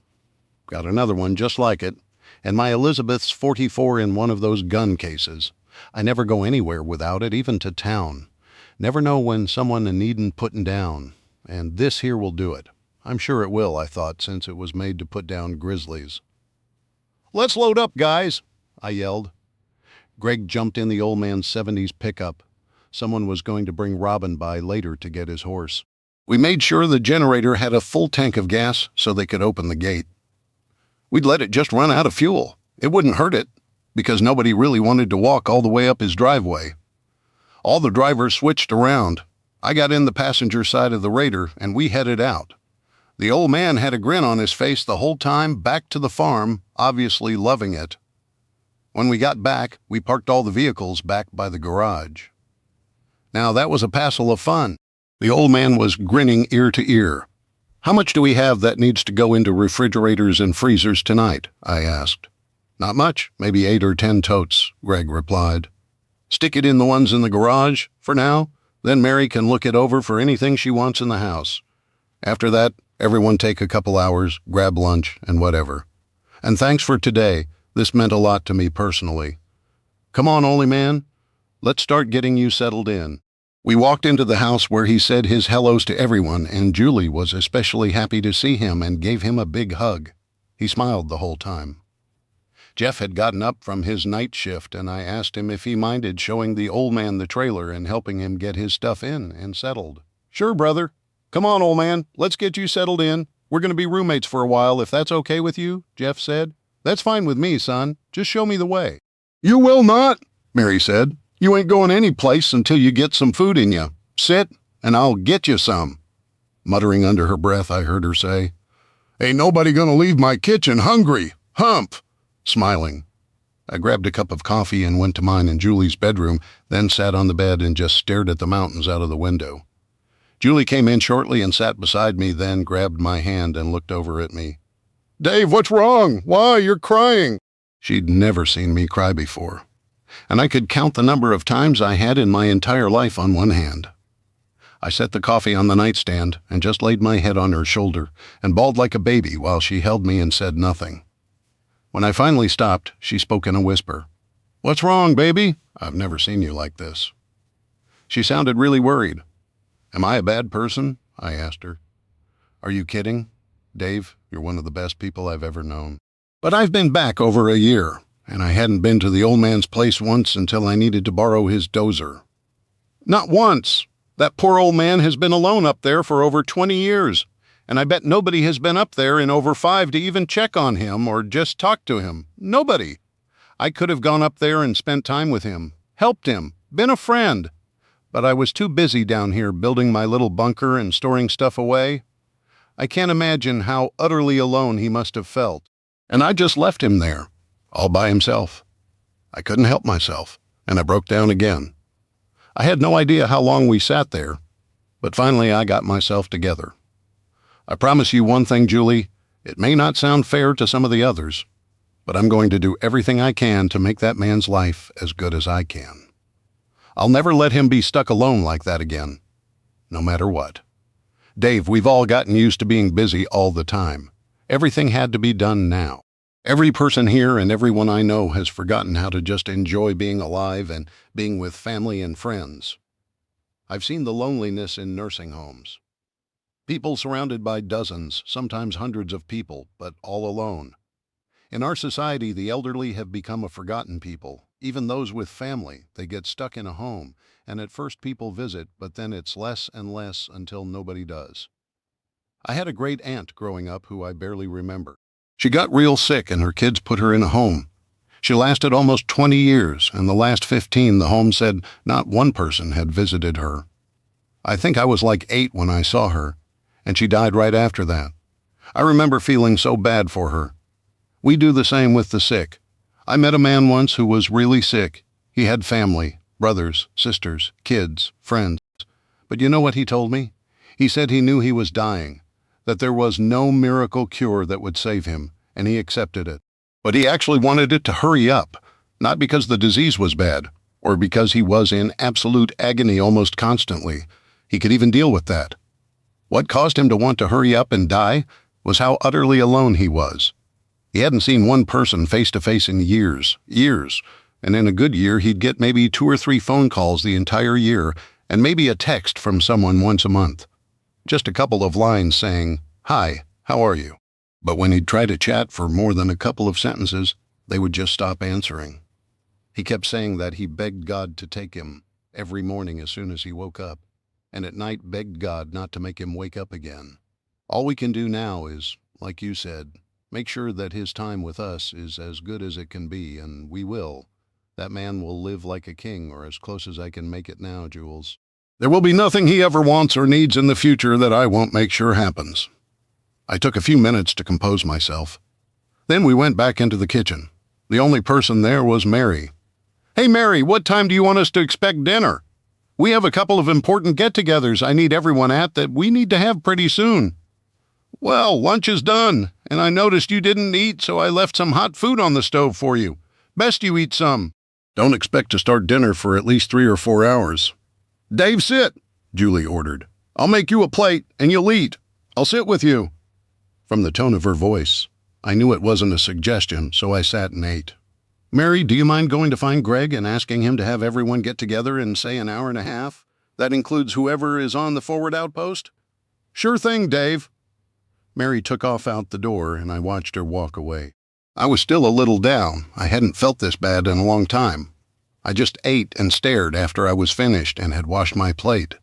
Got another one just like it, and my Elizabeth's 44 in one of those gun cases. I never go anywhere without it, even to town. Never know when someone needin' puttin' down, and this here will do it. I'm sure it will, I thought, since it was made to put down grizzlies. Let's load up, guys, I yelled. Greg jumped in the old man's 70s pickup. Someone was going to bring Robin by later to get his horse. We made sure the generator had a full tank of gas so they could open the gate. We'd let it just run out of fuel. It wouldn't hurt it, because nobody really wanted to walk all the way up his driveway. All the drivers switched around. I got in the passenger side of the Raider, and we headed out. The old man had a grin on his face the whole time back to the farm, obviously loving it. When we got back, we parked all the vehicles back by the garage. Now, that was a passel of fun. The old man was grinning ear to ear. How much do we have that needs to go into refrigerators and freezers tonight? I asked. Not much, maybe 8 or 10 totes, Greg replied. Stick it in the ones in the garage, for now, then Mary can look it over for anything she wants in the house. After that, everyone take a couple hours, grab lunch, and whatever. And thanks for today. This meant a lot to me personally. Come on, Ollie man. Let's start getting you settled in. We walked into the house where he said his hellos to everyone, and Julie was especially happy to see him and gave him a big hug. He smiled the whole time. Jeff had gotten up from his night shift, and I asked him if he minded showing the old man the trailer and helping him get his stuff in and settled. Sure, brother. Come on, old man. Let's get you settled in. We're going to be roommates for a while, if that's okay with you, Jeff said. That's fine with me, son. Just show me the way. You will not, Mary said. You ain't going any place until you get some food in you. Sit, and I'll get you some. Muttering under her breath, I heard her say, Ain't nobody gonna leave my kitchen hungry. Hump. Smiling. I grabbed a cup of coffee and went to mine in Julie's bedroom, then sat on the bed and just stared at the mountains out of the window. Julie came in shortly and sat beside me, then grabbed my hand and looked over at me. Dave, what's wrong? Why, you're crying. She'd never seen me cry before, and I could count the number of times I had in my entire life on one hand. I set the coffee on the nightstand and just laid my head on her shoulder and bawled like a baby while she held me and said nothing. When I finally stopped, she spoke in a whisper. What's wrong, baby? I've never seen you like this. She sounded really worried. Am I a bad person? I asked her. Are you kidding? Dave, you're one of the best people I've ever known. But I've been back over a year, and I hadn't been to the old man's place once until I needed to borrow his dozer. Not once. That poor old man has been alone up there for over 20 years, and I bet nobody has been up there in over 5 to even check on him or just talk to him. Nobody. I could have gone up there and spent time with him, helped him, been a friend. But I was too busy down here building my little bunker and storing stuff away. I can't imagine how utterly alone he must have felt. And I just left him there, all by himself. I couldn't help myself, and I broke down again. I had no idea how long we sat there, but finally I got myself together. I promise you one thing, Julie, it may not sound fair to some of the others, but I'm going to do everything I can to make that man's life as good as I can. I'll never let him be stuck alone like that again, no matter what. Dave, we've all gotten used to being busy all the time. Everything had to be done now. Every person here and everyone I know has forgotten how to just enjoy being alive and being with family and friends. I've seen the loneliness in nursing homes. People surrounded by dozens, sometimes hundreds of people, but all alone. In our society, the elderly have become a forgotten people. Even those with family, they get stuck in a home, and at first people visit, but then it's less and less until nobody does. I had a great aunt growing up who I barely remember. She got real sick and her kids put her in a home. She lasted almost 20 years, and the last 15, the home said not one person had visited her. I think I was like 8 when I saw her, and she died right after that. I remember feeling so bad for her. We do the same with the sick. I met a man once who was really sick. He had family, brothers, sisters, kids, friends. But you know what he told me? He said he knew he was dying, that there was no miracle cure that would save him, and he accepted it. But he actually wanted it to hurry up, not because the disease was bad, or because he was in absolute agony almost constantly. He could even deal with that. What caused him to want to hurry up and die was how utterly alone he was. He hadn't seen one person face to face in years, and in a good year he'd get maybe 2 or 3 phone calls the entire year, and maybe a text from someone once a month. Just a couple of lines saying, "Hi, how are you?" But when he'd try to chat for more than a couple of sentences, they would just stop answering. He kept saying that he begged God to take him every morning as soon as he woke up, and at night begged God not to make him wake up again. All we can do now is, like you said, make sure that his time with us is as good as it can be, and we will. That man will live like a king, or as close as I can make it now, Jules. There will be nothing he ever wants or needs in the future that I won't make sure happens. I took a few minutes to compose myself. Then we went back into the kitchen. The only person there was Mary. "Hey, Mary, what time do you want us to expect dinner? We have a couple of important get-togethers I need everyone at that we need to have pretty soon." "Well, lunch is done, and I noticed you didn't eat, so I left some hot food on the stove for you. Best you eat some. Don't expect to start dinner for at least 3 or 4 hours. Dave, sit," Julie ordered. "I'll make you a plate, and you'll eat. I'll sit with you." From the tone of her voice, I knew it wasn't a suggestion, so I sat and ate. "Mary, do you mind going to find Greg and asking him to have everyone get together in, say, an hour and a half? That includes whoever is on the forward outpost?" "Sure thing, Dave." Mary took off out the door, and I watched her walk away. I was still a little down. I hadn't felt this bad in a long time. I just ate and stared after I was finished and had washed my plate.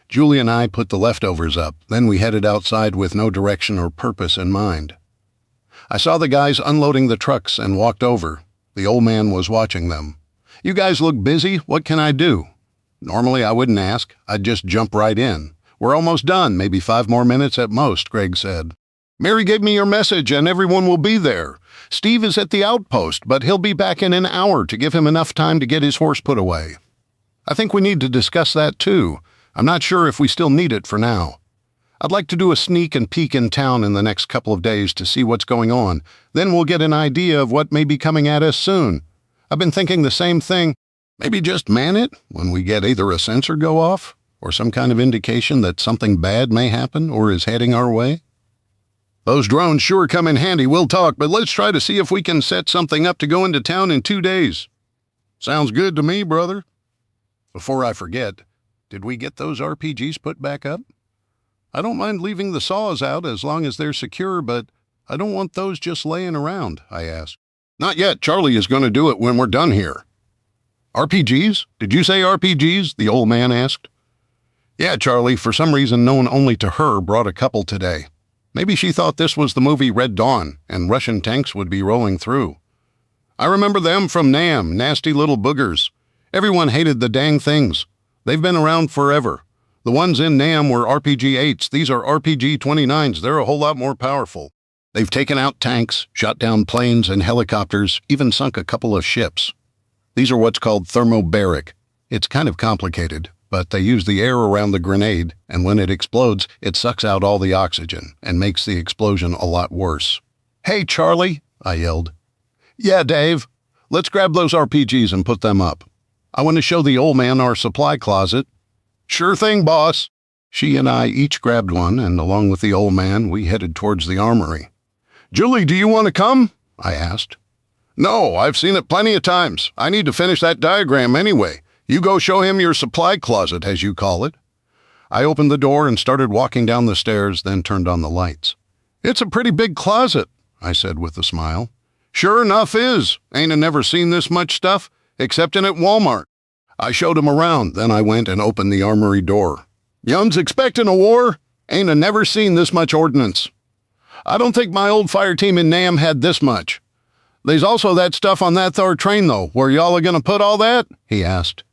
Julie and I put the leftovers up, then we headed outside with no direction or purpose in mind. I saw the guys unloading the trucks and walked over. The old man was watching them. "You guys look busy. What can I do?" Normally I wouldn't ask. I'd just jump right in. "We're almost done, maybe 5 more minutes at most," Greg said. "Mary gave me your message and everyone will be there. Steve is at the outpost, but he'll be back in an hour to give him enough time to get his horse put away. I think we need to discuss that too. I'm not sure if we still need it for now. I'd like to do a sneak and peek in town in the next couple of days to see what's going on. Then we'll get an idea of what may be coming at us soon. I've been thinking the same thing. Maybe just man it when we get either a sensor go off or some kind of indication that something bad may happen or is heading our way. Those drones sure come in handy. We'll talk, but let's try to see if we can set something up to go into town in 2 days. Sounds good to me, brother. Before I forget, did we get those RPGs put back up? I don't mind leaving the saws out as long as they're secure, but I don't want those just laying around, I asked. Not yet. Charlie is going to do it when we're done here. RPGs? Did you say RPGs? The old man asked. Yeah, Charlie, for some reason known only to her, brought a couple today. Maybe she thought this was the movie Red Dawn, and Russian tanks would be rolling through. I remember them from Nam, nasty little boogers. Everyone hated the dang things. They've been around forever. The ones in Nam were RPG-8s. These are RPG-29s. They're a whole lot more powerful. They've taken out tanks, shot down planes and helicopters, even sunk a couple of ships. These are what's called thermobaric. It's kind of complicated, but they use the air around the grenade, and when it explodes, it sucks out all the oxygen and makes the explosion a lot worse. Hey, Charlie, I yelled. Yeah, Dave. Let's grab those RPGs and put them up. I want to show the old man our supply closet. Sure thing, boss. She and I each grabbed one, and along with the old man, we headed towards the armory. Julie, do you want to come? I asked. No, I've seen it plenty of times. I need to finish that diagram anyway. You go show him your supply closet, as you call it. I opened the door and started walking down the stairs, then turned on the lights. It's a pretty big closet, I said with a smile. Sure enough is. Ain't never seen this much stuff, except in at Walmart. I showed him around, then I went and opened the armory door. Young's expecting a war? Ain't never seen this much ordnance. I don't think my old fire team in Nam had this much. There's also that stuff on that thar train, though. Where y'all are gonna put all that? He asked.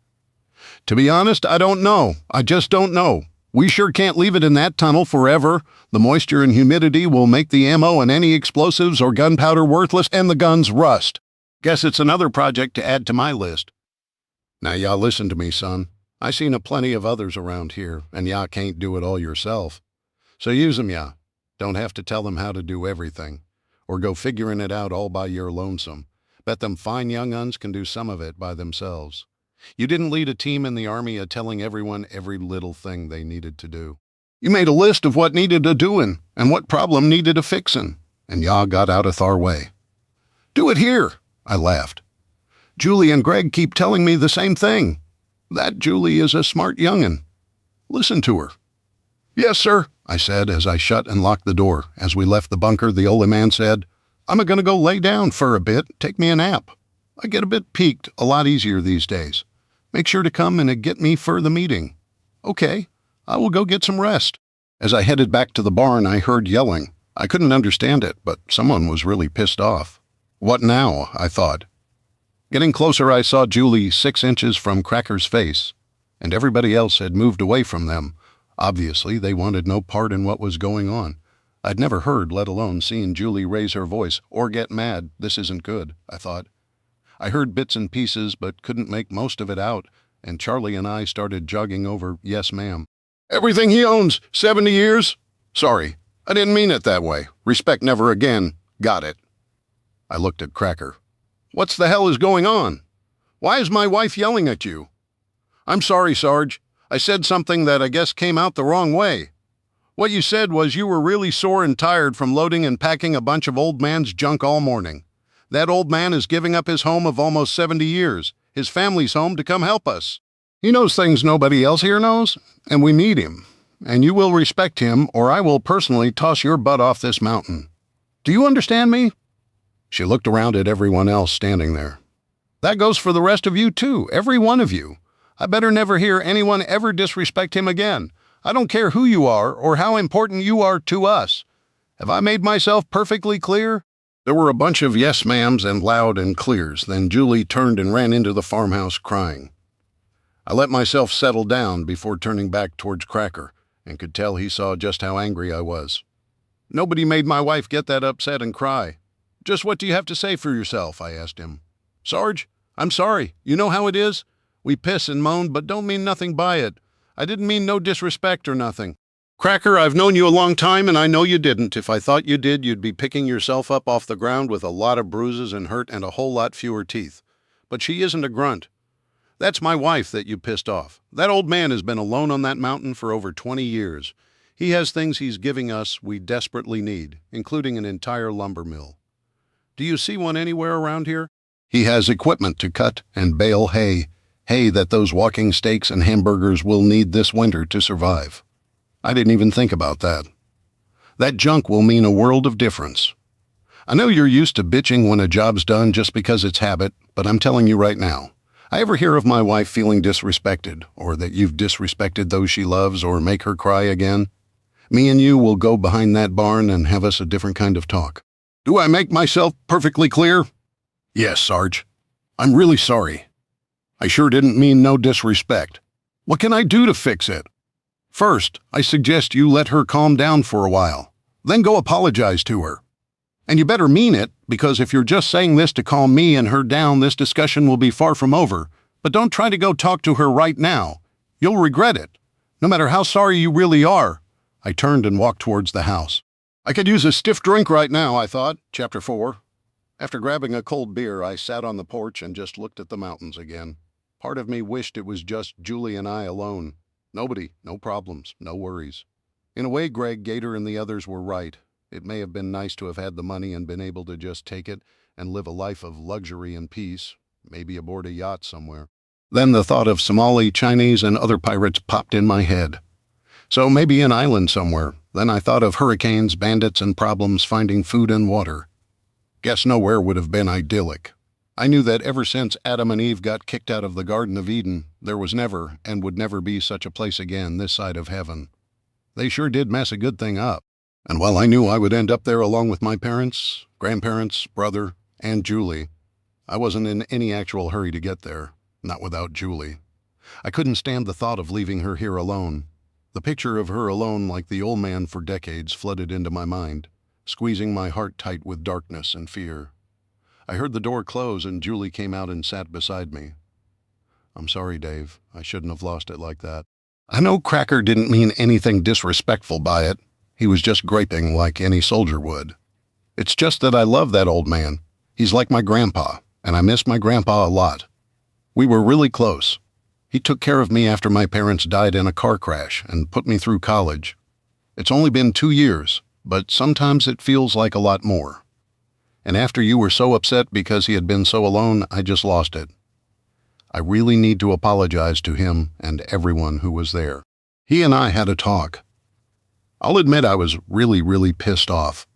To be honest, I don't know. I just don't know. We sure can't leave it in that tunnel forever. The moisture and humidity will make the ammo and any explosives or gunpowder worthless and the guns rust. Guess it's another project to add to my list. Now, y'all listen to me, son. I seen a plenty of others around here, and y'all can't do it all yourself. So use 'em, y'all. Don't have to tell them how to do everything, or go figuring it out all by your lonesome. Bet them fine young uns can do some of it by themselves. You didn't lead a team in the Army a telling everyone every little thing they needed to do. You made a list of what needed a doing and what problem needed a fixin', and y'all got out of our way. Do it here, I laughed. Julie and Greg keep telling me the same thing. That Julie is a smart young'un. Listen to her. Yes, sir, I said as I shut and locked the door. As we left the bunker, the old man said, I'm a-gonna go lay down for a bit, take me a nap. I get a bit peaked a lot easier these days. Make sure to come and get me for the meeting. Okay, I will go get some rest. As I headed back to the barn, I heard yelling. I couldn't understand it, but someone was really pissed off. What now? I thought. Getting closer, I saw Julie 6 inches from Cracker's face, and everybody else had moved away from them. Obviously, they wanted no part in what was going on. I'd never heard, let alone seen Julie raise her voice or get mad. This isn't good, I thought. I heard bits and pieces, but couldn't make most of it out, and Charlie and I started jogging over, yes, ma'am. Everything he owns, 70 years? Sorry, I didn't mean it that way. Respect never again. Got it. I looked at Cracker. What's the hell is going on? Why is my wife yelling at you? I'm sorry, Sarge. I said something that I guess came out the wrong way. What you said was you were really sore and tired from loading and packing a bunch of old man's junk all morning. That old man is giving up his home of almost 70 years, his family's home, to come help us. He knows things nobody else here knows, and we need him. And you will respect him, or I will personally toss your butt off this mountain. Do you understand me? She looked around at everyone else standing there. That goes for the rest of you, too, every one of you. I better never hear anyone ever disrespect him again. I don't care who you are or how important you are to us. Have I made myself perfectly clear? There were a bunch of yes ma'ams and loud and clears. Then Julie turned and ran into the farmhouse crying. I let myself settle down before turning back towards Cracker, and could tell he saw just how angry I was. Nobody made my wife get that upset and cry. Just what do you have to say for yourself? I asked him. Sarge, I'm sorry. You know how it is? We piss and moan, but don't mean nothing by it. I didn't mean no disrespect or nothing. Cracker, I've known you a long time, and I know you didn't. If I thought you did, you'd be picking yourself up off the ground with a lot of bruises and hurt and a whole lot fewer teeth. But she isn't a grunt. That's my wife that you pissed off. That old man has been alone on that mountain for over 20 years. He has things he's giving us we desperately need, including an entire lumber mill. Do you see one anywhere around here? He has equipment to cut and bale hay that those walking steaks and hamburgers will need this winter to survive. I didn't even think about that. That junk will mean a world of difference. I know you're used to bitching when a job's done just because it's habit, but I'm telling you right now, I ever hear of my wife feeling disrespected, or that you've disrespected those she loves, or make her cry again, me and you will go behind that barn and have us a different kind of talk. Do I make myself perfectly clear? Yes, Sarge. I'm really sorry. I sure didn't mean no disrespect. What can I do to fix it? First, I suggest you let her calm down for a while. Then go apologize to her. And you better mean it, because if you're just saying this to calm me and her down, this discussion will be far from over. But don't try to go talk to her right now. You'll regret it, no matter how sorry you really are. I turned and walked towards the house. I could use a stiff drink right now, I thought. Chapter 4. After grabbing a cold beer, I sat on the porch and just looked at the mountains again. Part of me wished it was just Julie and I alone. Nobody, no problems, no worries. In a way, Greg, Gator, and the others were right. It may have been nice to have had the money and been able to just take it and live a life of luxury and peace, maybe aboard a yacht somewhere. Then the thought of Somali, Chinese, and other pirates popped in my head. So maybe an island somewhere. Then I thought of hurricanes, bandits, and problems finding food and water. Guess nowhere would have been idyllic. I knew that ever since Adam and Eve got kicked out of the Garden of Eden, there was never and would never be such a place again this side of heaven. They sure did mess a good thing up. And while I knew I would end up there along with my parents, grandparents, brother, and Julie, I wasn't in any actual hurry to get there, not without Julie. I couldn't stand the thought of leaving her here alone. The picture of her alone like the old man for decades flooded into my mind, squeezing my heart tight with darkness and fear. I heard the door close and Julie came out and sat beside me. I'm sorry, Dave. I shouldn't have lost it like that. I know Cracker didn't mean anything disrespectful by it. He was just griping like any soldier would. It's just that I love that old man. He's like my grandpa, and I miss my grandpa a lot. We were really close. He took care of me after my parents died in a car crash and put me through college. It's only been 2 years, but sometimes it feels like a lot more. And after you were so upset because he had been so alone, I just lost it. I really need to apologize to him and everyone who was there. He and I had a talk. I'll admit I was really pissed off.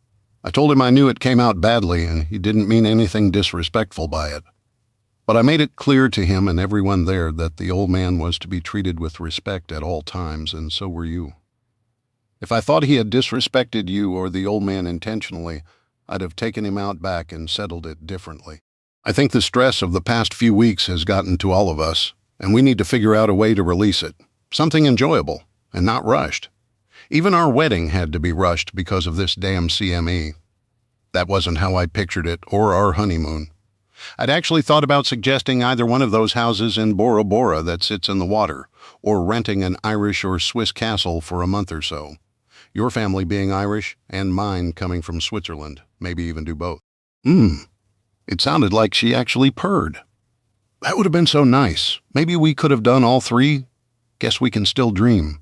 I told him I knew it came out badly and he didn't mean anything disrespectful by it. But I made it clear to him and everyone there that the old man was to be treated with respect at all times, and so were you. If I thought he had disrespected you or the old man intentionally, I'd have taken him out back and settled it differently. I think the stress of the past few weeks has gotten to all of us, and we need to figure out a way to release it. Something enjoyable, and not rushed. Even our wedding had to be rushed because of this damn CME. That wasn't how I pictured it, or our honeymoon. I'd actually thought about suggesting either one of those houses in Bora Bora that sits in the water, or renting an Irish or Swiss castle for a month or so. Your family being Irish, and mine coming from Switzerland. Maybe even do both. It sounded like she actually purred. That would have been so nice. Maybe we could have done all three. Guess we can still dream.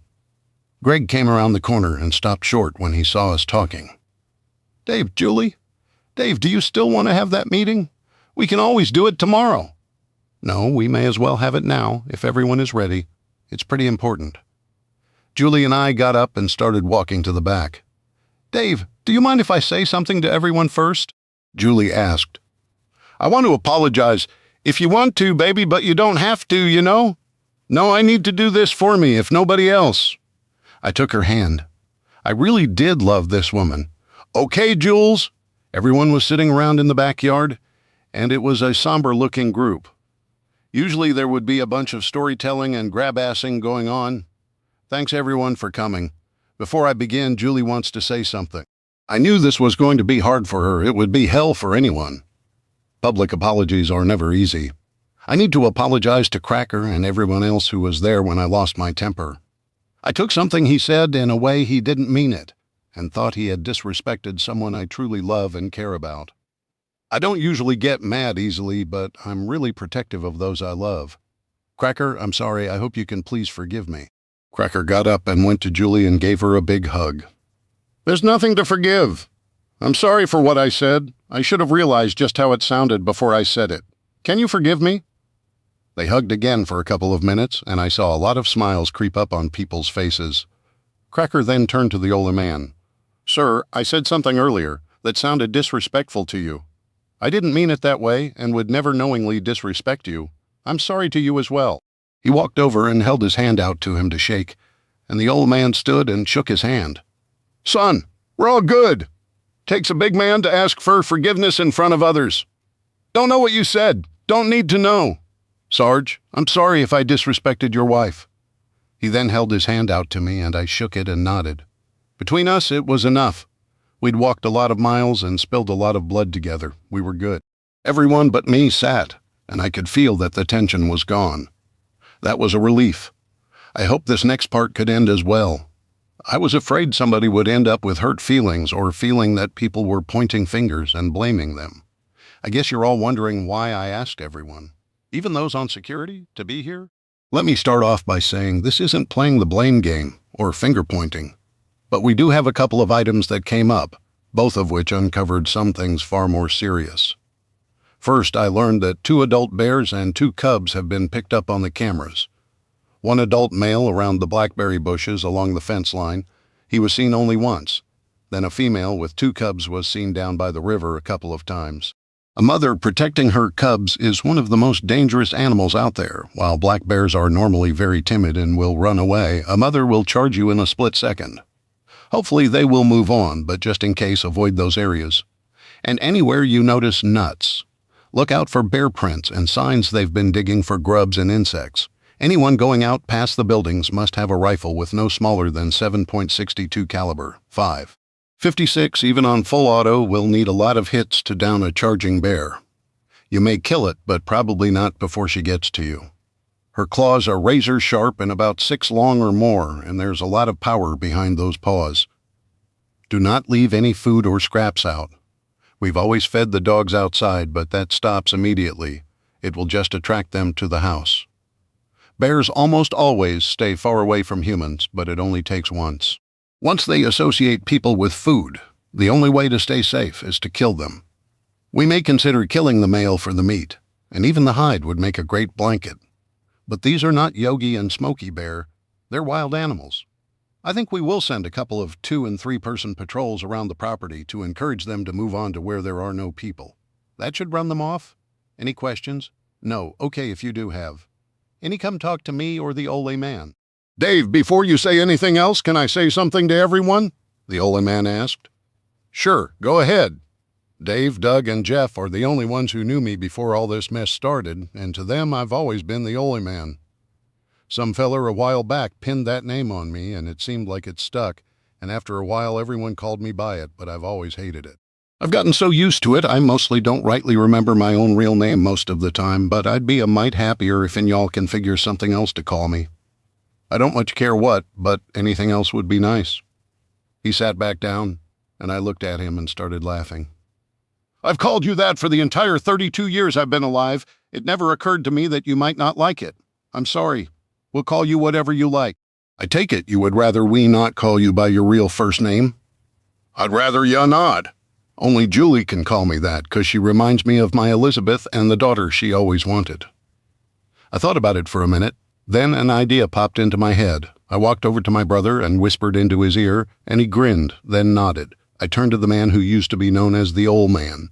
Greg came around the corner and stopped short when he saw us talking. Dave, Julie? Dave, do you still want to have that meeting? We can always do it tomorrow. No, we may as well have it now, if everyone is ready. It's pretty important. Julie and I got up and started walking to the back. Dave, do you mind if I say something to everyone first? Julie asked. I want to apologize. If you want to, baby, but you don't have to, you know? No, I need to do this for me, if nobody else. I took her hand. I really did love this woman. Okay, Jules. Everyone was sitting around in the backyard, and it was a somber-looking group. Usually there would be a bunch of storytelling and grab-assing going on. Thanks, everyone, for coming. Before I begin, Julie wants to say something. I knew this was going to be hard for her. It would be hell for anyone. Public apologies are never easy. I need to apologize to Cracker and everyone else who was there when I lost my temper. I took something he said in a way he didn't mean it, and thought he had disrespected someone I truly love and care about. I don't usually get mad easily, but I'm really protective of those I love. Cracker, I'm sorry. I hope you can please forgive me. Cracker got up and went to Julie and gave her a big hug. There's nothing to forgive. I'm sorry for what I said. I should have realized just how it sounded before I said it. Can you forgive me? They hugged again for a couple of minutes, and I saw a lot of smiles creep up on people's faces. Cracker then turned to the older man. Sir, I said something earlier that sounded disrespectful to you. I didn't mean it that way and would never knowingly disrespect you. I'm sorry to you as well. He walked over and held his hand out to him to shake, and the old man stood and shook his hand. Son, we're all good. Takes a big man to ask for forgiveness in front of others. Don't know what you said. Don't need to know. Sarge, I'm sorry if I disrespected your wife. He then held his hand out to me, and I shook it and nodded. Between us, it was enough. We'd walked a lot of miles and spilled a lot of blood together. We were good. Everyone but me sat, and I could feel that the tension was gone. That was a relief. I hoped this next part could end as well. I was afraid somebody would end up with hurt feelings or feeling that people were pointing fingers and blaming them. I guess you're all wondering why I asked everyone, even those on security, to be here? Let me start off by saying this isn't playing the blame game or finger pointing, but we do have a couple of items that came up, both of which uncovered some things far more serious. First, I learned that 2 adult bears and 2 cubs have been picked up on the cameras. One adult male around the blackberry bushes along the fence line. He was seen only once. Then a female with 2 cubs was seen down by the river a couple of times. A mother protecting her cubs is one of the most dangerous animals out there. While black bears are normally very timid and will run away, a mother will charge you in a split second. Hopefully they will move on, but just in case, avoid those areas. And anywhere you notice nuts, look out for bear prints and signs they've been digging for grubs and insects. Anyone going out past the buildings must have a rifle with no smaller than 7.62 caliber, 5.56, even on full auto, will need a lot of hits to down a charging bear. You may kill it, but probably not before she gets to you. Her claws are razor sharp and about 6 long or more, and there's a lot of power behind those paws. Do not leave any food or scraps out. We've always fed the dogs outside, but that stops immediately. It will just attract them to the house. Bears almost always stay far away from humans, but it only takes once. Once they associate people with food, the only way to stay safe is to kill them. We may consider killing the male for the meat, and even the hide would make a great blanket. But these are not Yogi and Smokey Bear. They're wild animals. I think we will send a couple of 2- and 3-person patrols around the property to encourage them to move on to where there are no people. That should run them off. Any questions? No. Okay, if you do have. Any come talk to me or the Ole man. Dave, before you say anything else, can I say something to everyone? The Ole man asked. Sure, go ahead. Dave, Doug, and Jeff are the only ones who knew me before all this mess started, and to them I've always been the Ole man. Some feller a while back pinned that name on me, and it seemed like it stuck, and after a while everyone called me by it, but I've always hated it. I've gotten so used to it, I mostly don't rightly remember my own real name most of the time, but I'd be a mite happier if y'all can figure something else to call me. I don't much care what, but anything else would be nice. He sat back down, and I looked at him and started laughing. I've called you that for the entire 32 years I've been alive. It never occurred to me that you might not like it. I'm sorry. We'll call you whatever you like. I take it you would rather we not call you by your real first name? I'd rather ya not. Only Julie can call me that, 'cause she reminds me of my Elizabeth and the daughter she always wanted. I thought about it for a minute. Then an idea popped into my head. I walked over to my brother and whispered into his ear, and he grinned, then nodded. I turned to the man who used to be known as the Ole Man.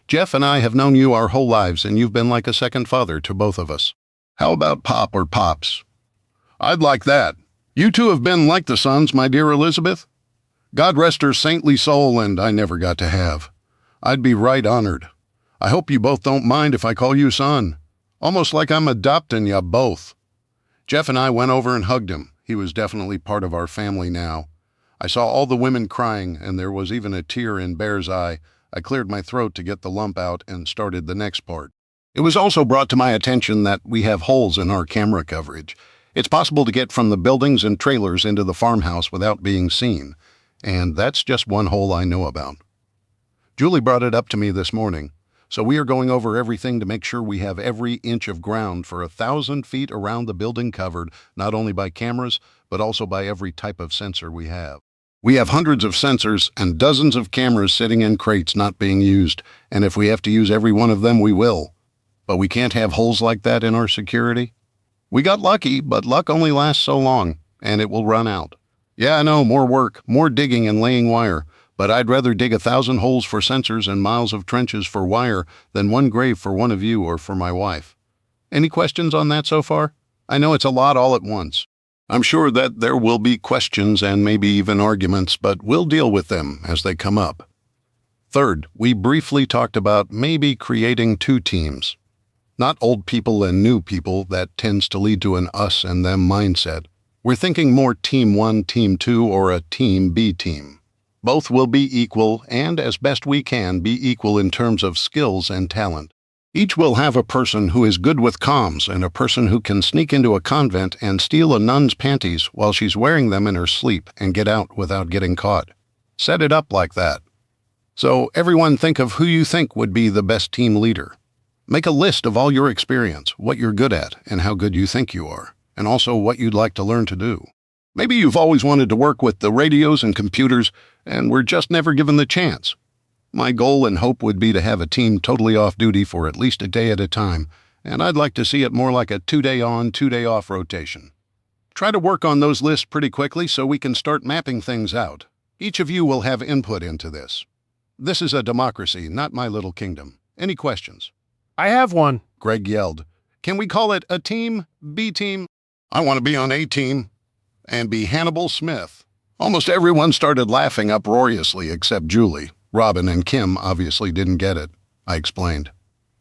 Jeff and I have known you our whole lives, and you've been like a second father to both of us. How about Pop or Pops? I'd like that. You two have been like the sons, my dear Elizabeth. God rest her saintly soul, and I never got to have. I'd be right honored. I hope you both don't mind if I call you son. Almost like I'm adopting ya both. Jeff and I went over and hugged him. He was definitely part of our family now. I saw all the women crying, and there was even a tear in Bear's eye. I cleared my throat to get the lump out and started the next part. It was also brought to my attention that we have holes in our camera coverage. It's possible to get from the buildings and trailers into the farmhouse without being seen, and that's just one hole I know about. Julie brought it up to me this morning, so we are going over everything to make sure we have every inch of ground for 1,000 feet around the building covered, not only by cameras, but also by every type of sensor we have. We have hundreds of sensors and dozens of cameras sitting in crates not being used, and if we have to use every one of them, we will. But we can't have holes like that in our security. We got lucky, but luck only lasts so long, and it will run out. Yeah, I know, more work, more digging and laying wire, but I'd rather dig 1,000 holes for sensors and miles of trenches for wire than one grave for one of you or for my wife. Any questions on that so far? I know it's a lot all at once. I'm sure that there will be questions and maybe even arguments, but we'll deal with them as they come up. Third, we briefly talked about maybe creating 2 teams. Not old people and new people, that tends to lead to an us and them mindset. We're thinking more Team 1, Team 2, or a Team B team. Both will be equal and, as best we can, be equal in terms of skills and talent. Each will have a person who is good with comms and a person who can sneak into a convent and steal a nun's panties while she's wearing them in her sleep and get out without getting caught. Set it up like that. So everyone think of who you think would be the best team leader. Make a list of all your experience, what you're good at, and how good you think you are, and also what you'd like to learn to do. Maybe you've always wanted to work with the radios and computers, and were just never given the chance. My goal and hope would be to have a team totally off duty for at least a day at a time, and I'd like to see it more like a 2-day on, 2-day off rotation. Try to work on those lists pretty quickly so we can start mapping things out. Each of you will have input into this. This is a democracy, not my little kingdom. Any questions? I have one. Greg yelled. Can we call it a team, B team? I want to be on A team and be Hannibal Smith. Almost everyone started laughing uproariously except Julie. Robin and Kim obviously didn't get it, I explained.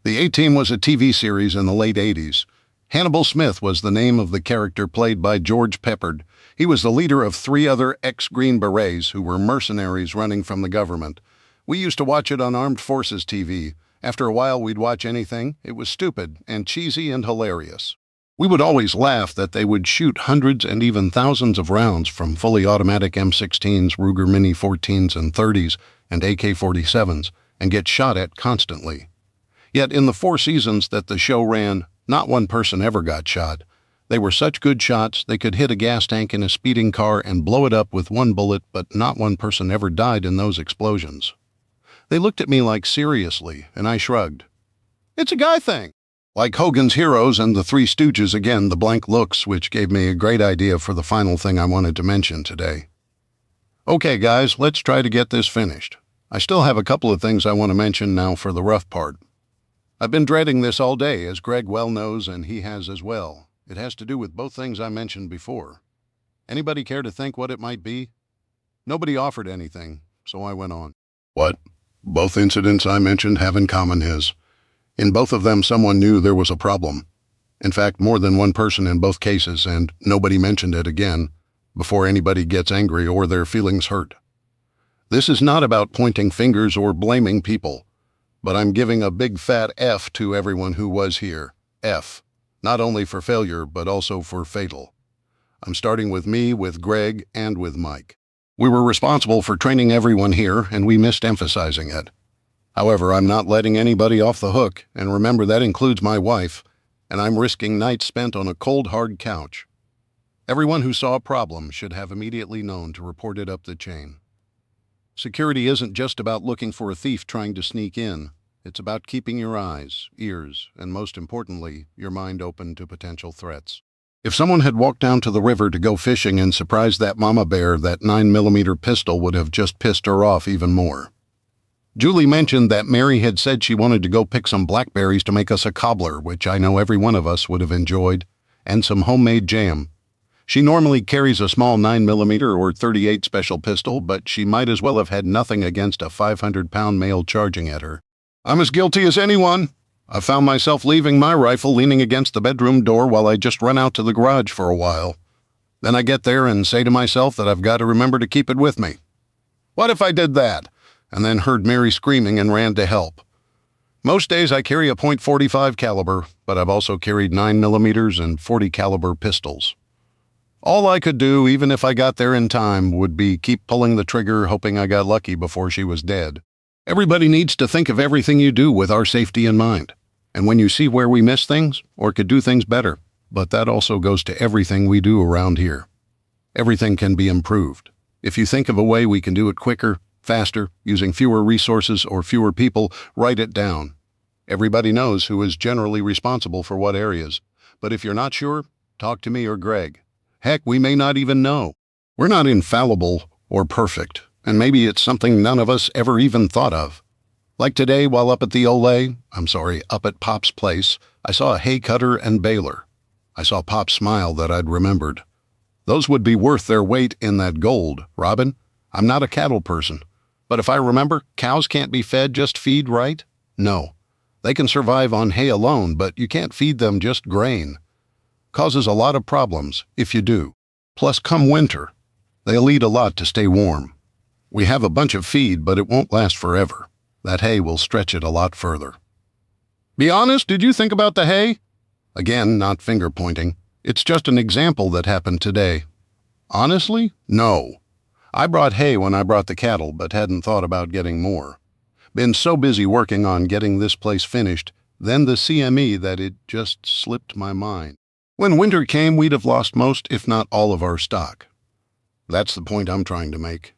The A-Team was a TV series in the late 80s. Hannibal Smith was the name of the character played by George Peppard. He was the leader of 3 other ex-Green Berets who were mercenaries running from the government. We used to watch it on Armed Forces TV. After a while, we'd watch anything. It was stupid and cheesy and hilarious. We would always laugh that they would shoot hundreds and even thousands of rounds from fully automatic M16s, Ruger Mini 14s and 30s, and AK-47s, and get shot at constantly. Yet in the 4 seasons that the show ran, not one person ever got shot. They were such good shots, they could hit a gas tank in a speeding car and blow it up with 1 bullet, but not one person ever died in those explosions. They looked at me like seriously, and I shrugged. It's a guy thing. Like Hogan's Heroes and the Three Stooges again, the blank looks, which gave me a great idea for the final thing I wanted to mention today. Okay, guys, let's try to get this finished. I still have a couple of things I want to mention now for the rough part. I've been dreading this all day, as Greg well knows, and he has as well. It has to do with both things I mentioned before. Anybody care to think what it might be? Nobody offered anything, so I went on. What both incidents I mentioned have in common is, in both of them someone knew there was a problem. In fact, more than one person in both cases, and nobody mentioned it again, before anybody gets angry or their feelings hurt. This is not about pointing fingers or blaming people, but I'm giving a big fat F to everyone who was here. F. Not only for failure, but also for fatal. I'm starting with me, with Greg, and with Mike. We were responsible for training everyone here, and we missed emphasizing it. However, I'm not letting anybody off the hook, and remember that includes my wife, and I'm risking nights spent on a cold, hard couch. Everyone who saw a problem should have immediately known to report it up the chain. Security isn't just about looking for a thief trying to sneak in. It's about keeping your eyes, ears, and most importantly, your mind open to potential threats. If someone had walked down to the river to go fishing and surprised that mama bear, that 9mm pistol would have just pissed her off even more. Julie mentioned that Mary had said she wanted to go pick some blackberries to make us a cobbler, which I know every one of us would have enjoyed, and some homemade jam. She normally carries a small 9mm or 38 special pistol, but she might as well have had nothing against a 500-pound male charging at her. I'm as guilty as anyone. I found myself leaving my rifle leaning against the bedroom door while I just run out to the garage for a while. Then I get there and say to myself that I've got to remember to keep it with me. What if I did that? And then heard Mary screaming and ran to help. Most days I carry a .45 caliber, but I've also carried 9mm and 40 caliber pistols. All I could do, even if I got there in time, would be keep pulling the trigger, hoping I got lucky before she was dead. Everybody needs to think of everything you do with our safety in mind. And when you see where we miss things, or could do things better, but that also goes to everything we do around here. Everything can be improved. If you think of a way we can do it quicker, faster, using fewer resources or fewer people, write it down. Everybody knows who is generally responsible for what areas. But if you're not sure, talk to me or Greg. Heck, we may not even know. We're not infallible or perfect, and maybe it's something none of us ever even thought of. Like today, while up at Pop's place, I saw a hay cutter and baler. I saw Pop smile that I'd remembered. Those would be worth their weight in that gold, Robin. I'm not a cattle person. But if I remember, cows can't be fed just feed, right? No. They can survive on hay alone, but you can't feed them just grain. Causes a lot of problems, if you do. Plus, come winter, they'll eat a lot to stay warm. We have a bunch of feed, but it won't last forever. That hay will stretch it a lot further. Be honest, did you think about the hay? Again, not finger pointing. It's just an example that happened today. Honestly? No. I brought hay when I brought the cattle, but hadn't thought about getting more. Been so busy working on getting this place finished, then the CME, that it just slipped my mind. When winter came, we'd have lost most, if not all of our stock. That's the point I'm trying to make.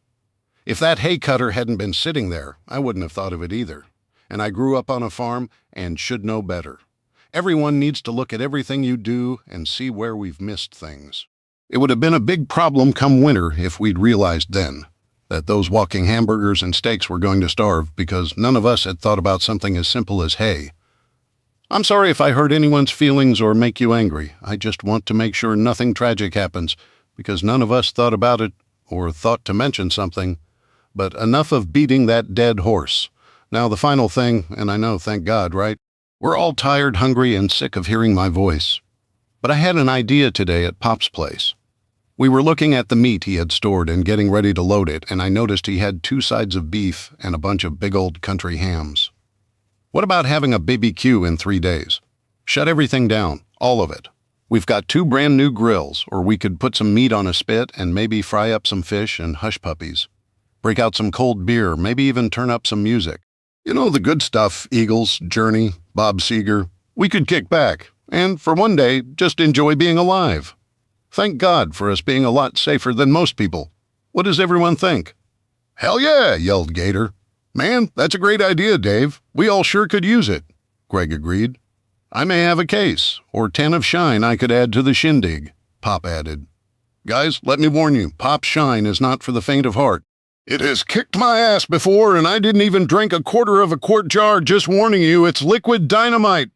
If that hay cutter hadn't been sitting there, I wouldn't have thought of it either. And I grew up on a farm and should know better. Everyone needs to look at everything you do and see where we've missed things. It would have been a big problem come winter if we'd realized then that those walking hamburgers and steaks were going to starve because none of us had thought about something as simple as hay. I'm sorry if I hurt anyone's feelings or make you angry. I just want to make sure nothing tragic happens because none of us thought about it or thought to mention something. But enough of beating that dead horse. Now the final thing, and I know, thank God, right? We're all tired, hungry, and sick of hearing my voice. But I had an idea today at Pop's place. We were looking at the meat he had stored and getting ready to load it, and I noticed he had 2 sides of beef and a bunch of big old country hams. What about having a BBQ in 3 days? Shut everything down, all of it. We've got 2 brand new grills, or we could put some meat on a spit and maybe fry up some fish and hush puppies. Break out some cold beer, maybe even turn up some music. You know, the good stuff, Eagles, Journey, Bob Seger. We could kick back, and for one day, just enjoy being alive. Thank God for us being a lot safer than most people. What does everyone think? Hell yeah, yelled Gator. Man, that's a great idea, Dave. We all sure could use it, Greg agreed. I may have a case, or 10 of Shine I could add to the shindig, Pop added. Guys, let me warn you, Pop's Shine is not for the faint of heart. It has kicked my ass before, and I didn't even drink a quarter of a quart jar, just warning you, it's liquid dynamite.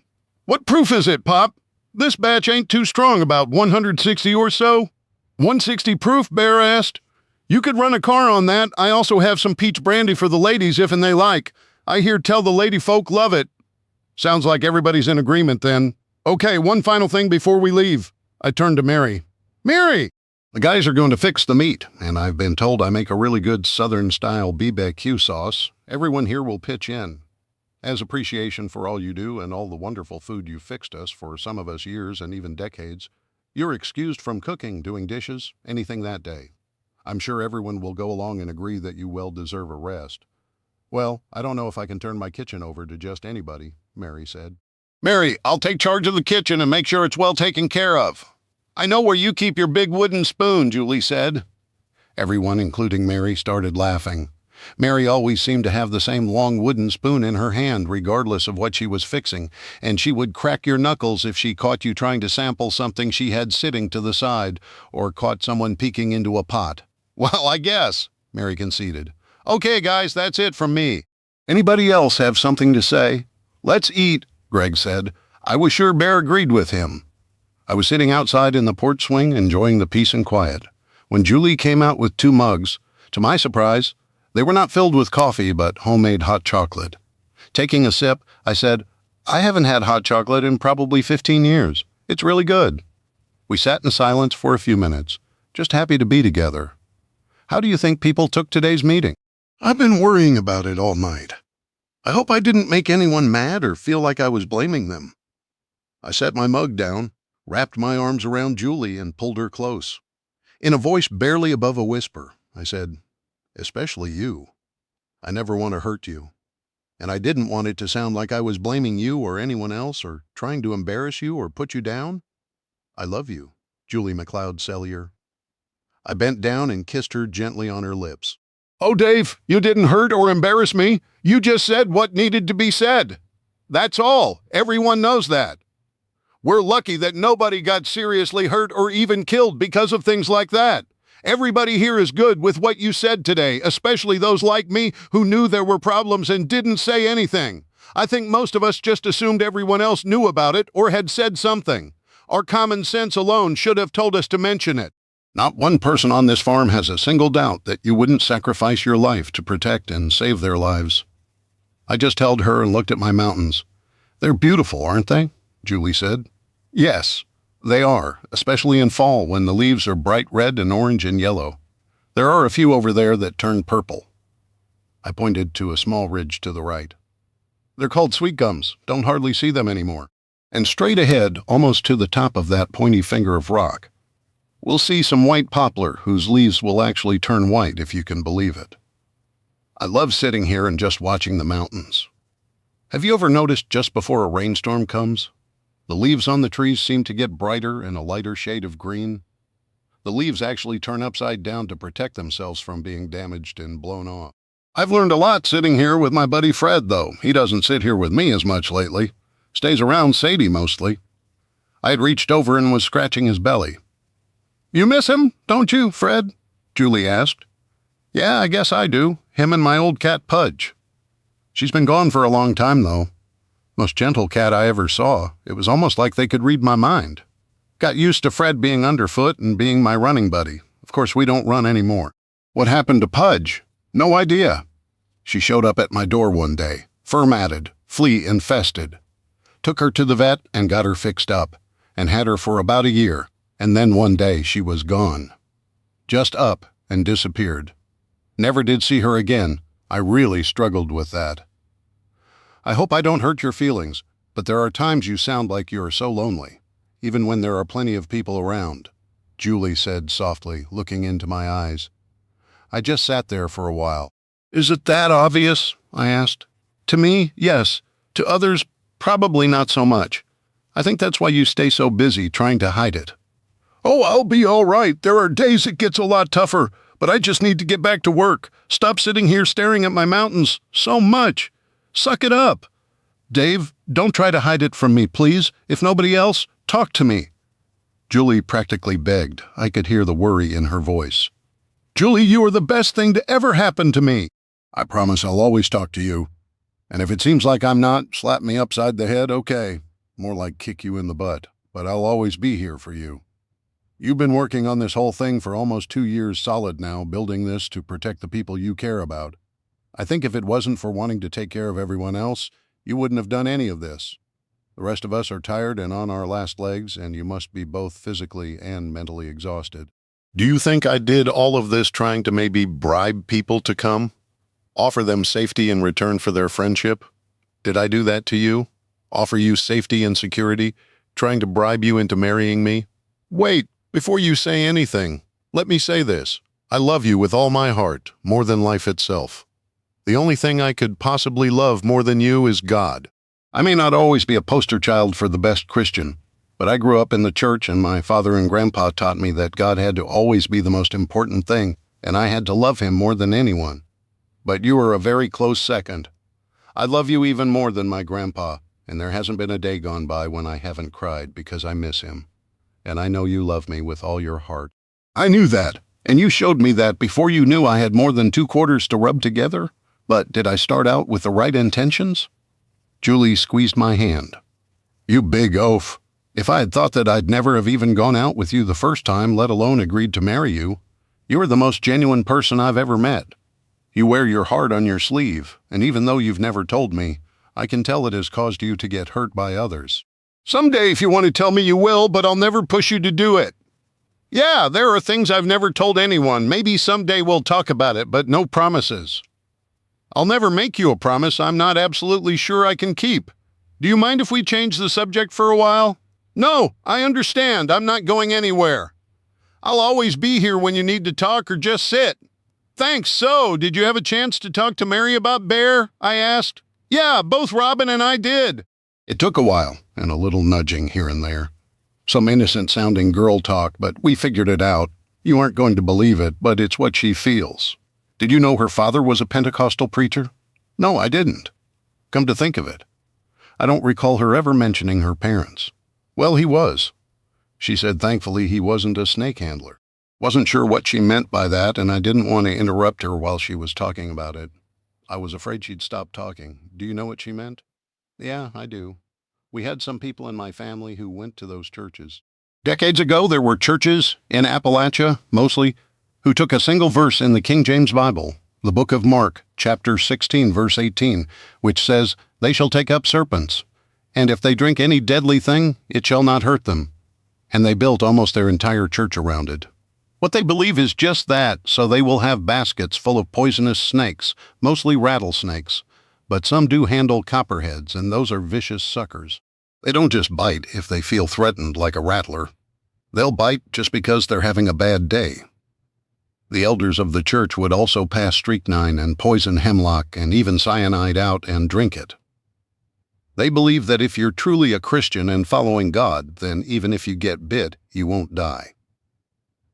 What proof is it, Pop? This batch ain't too strong, about 160 or so. 160 proof, Bear asked. You could run a car on that. I also have some peach brandy for the ladies if and they like. I hear tell the lady folk love it. Sounds like everybody's in agreement then. Okay, one final thing before we leave. I turned to Mary. Mary! The guys are going to fix the meat, and I've been told I make a really good Southern-style BBQ sauce. Everyone here will pitch in. As appreciation for all you do and all the wonderful food you fixed us for some of us years and even decades, you're excused from cooking, doing dishes, anything that day. I'm sure everyone will go along and agree that you well deserve a rest. Well, I don't know if I can turn my kitchen over to just anybody, Mary said. Mary, I'll take charge of the kitchen and make sure it's well taken care of. I know where you keep your big wooden spoon, Julie said. Everyone, including Mary, started laughing. Mary always seemed to have the same long wooden spoon in her hand, regardless of what she was fixing, and she would crack your knuckles if she caught you trying to sample something she had sitting to the side, or caught someone peeking into a pot. Well, I guess, Mary conceded. Okay, guys, that's it from me. Anybody else have something to say? Let's eat, Greg said. I was sure Bear agreed with him. I was sitting outside in the porch swing, enjoying the peace and quiet, when Julie came out with 2 mugs. To my surprise, they were not filled with coffee, but homemade hot chocolate. Taking a sip, I said, I haven't had hot chocolate in probably 15 years. It's really good. We sat in silence for a few minutes, just happy to be together. How do you think people took today's meeting? I've been worrying about it all night. I hope I didn't make anyone mad or feel like I was blaming them. I set my mug down, wrapped my arms around Julie, and pulled her close. In a voice barely above a whisper, I said, Especially you. I never want to hurt you. And I didn't want it to sound like I was blaming you or anyone else or trying to embarrass you or put you down. I love you, Julie McLeod Sellier. I bent down and kissed her gently on her lips. Oh, Dave, you didn't hurt or embarrass me. You just said what needed to be said. That's all. Everyone knows that. We're lucky that nobody got seriously hurt or even killed because of things like that. Everybody here is good with what you said today, especially those like me who knew there were problems and didn't say anything. I think most of us just assumed everyone else knew about it or had said something. Our common sense alone should have told us to mention it. Not one person on this farm has a single doubt that you wouldn't sacrifice your life to protect and save their lives. I just held her and looked at my mountains. They're beautiful, aren't they? Julie said. Yes, they are, especially in fall when the leaves are bright red and orange and yellow. There are a few over there that turn purple. I pointed to a small ridge to the right. They're called sweet gums. Don't hardly see them anymore. And straight ahead, almost to the top of that pointy finger of rock, we'll see some white poplar whose leaves will actually turn white if you can believe it. I love sitting here and just watching the mountains. Have you ever noticed just before a rainstorm comes, the leaves on the trees seem to get brighter and a lighter shade of green? The leaves actually turn upside down to protect themselves from being damaged and blown off. I've learned a lot sitting here with my buddy Fred, though. He doesn't sit here with me as much lately. Stays around Sadie mostly. I had reached over and was scratching his belly. "You miss him, don't you, Fred?" Julie asked. "Yeah, I guess I do. Him and my old cat Pudge. She's been gone for a long time, though. Most gentle cat I ever saw. It was almost like they could read my mind. Got used to Fred being underfoot and being my running buddy. Of course, we don't run anymore." "What happened to Pudge?" "No idea. She showed up at my door one day, fur-matted, flea-infested. Took her to the vet and got her fixed up, and had her for about a year, and then one day she was gone. Just up and disappeared. Never did see her again. I really struggled with that. I hope I don't hurt your feelings, but there are times you sound like you are so lonely, even when there are plenty of people around," Julie said softly, looking into my eyes. I just sat there for a while. "Is it that obvious?" I asked. "To me, yes. To others, probably not so much. I think that's why you stay so busy trying to hide it." "Oh, I'll be all right. There are days it gets a lot tougher, but I just need to get back to work. Stop sitting here staring at my mountains so much. Suck it up. Dave, don't try to hide it from me, please. If nobody else, talk to me." Julie practically begged. I could hear the worry in her voice. "Julie, you are the best thing to ever happen to me." "I promise I'll always talk to you. And if it seems like I'm not, slap me upside the head, okay. More like kick you in the butt. But I'll always be here for you. You've been working on this whole thing for almost 2 years solid now, building this to protect the people you care about. I think if it wasn't for wanting to take care of everyone else, you wouldn't have done any of this. The rest of us are tired and on our last legs, and you must be both physically and mentally exhausted. Do you think I did all of this trying to maybe bribe people to come? Offer them safety in return for their friendship? Did I do that to you? Offer you safety and security, trying to bribe you into marrying me? Wait, before you say anything, let me say this. I love you with all my heart, more than life itself. The only thing I could possibly love more than you is God. I may not always be a poster child for the best Christian, but I grew up in the church and my father and grandpa taught me that God had to always be the most important thing, and I had to love him more than anyone. But you are a very close second. I love you even more than my grandpa, and there hasn't been a day gone by when I haven't cried because I miss him. And I know you love me with all your heart. I knew that, and you showed me that before you knew I had more than 2 quarters to rub together. But did I start out with the right intentions? Julie squeezed my hand. You big oaf. If I had thought that I'd never have even gone out with you the first time, let alone agreed to marry you, you are the most genuine person I've ever met. You wear your heart on your sleeve, and even though you've never told me, I can tell it has caused you to get hurt by others. Someday if you want to tell me you will, but I'll never push you to do it. Yeah, there are things I've never told anyone. Maybe someday we'll talk about it, but no promises. I'll never make you a promise I'm not absolutely sure I can keep. Do you mind if we change the subject for a while? No, I understand. I'm not going anywhere. I'll always be here when you need to talk or just sit. Thanks. So, did you have a chance to talk to Mary about Bear? I asked. Yeah, both Robin and I did. It took a while and a little nudging here and there. Some innocent-sounding girl talk, but we figured it out. You aren't going to believe it, but it's what she feels. Did you know her father was a Pentecostal preacher? No, I didn't. Come to think of it, I don't recall her ever mentioning her parents. Well, he was. She said thankfully he wasn't a snake handler. Wasn't sure what she meant by that, and I didn't want to interrupt her while she was talking about it. I was afraid she'd stop talking. Do you know what she meant? Yeah, I do. We had some people in my family who went to those churches. Decades ago, there were churches in Appalachia, mostly, who took a single verse in the King James Bible, the book of Mark, chapter 16, verse 18, which says, "They shall take up serpents, and if they drink any deadly thing, it shall not hurt them." And they built almost their entire church around it. What they believe is just that, so they will have baskets full of poisonous snakes, mostly rattlesnakes, but some do handle copperheads, and those are vicious suckers. They don't just bite if they feel threatened like a rattler. They'll bite just because they're having a bad day. The elders of the church would also pass strychnine and poison hemlock and even cyanide out and drink it. They believe that if you're truly a Christian and following God, then even if you get bit, you won't die.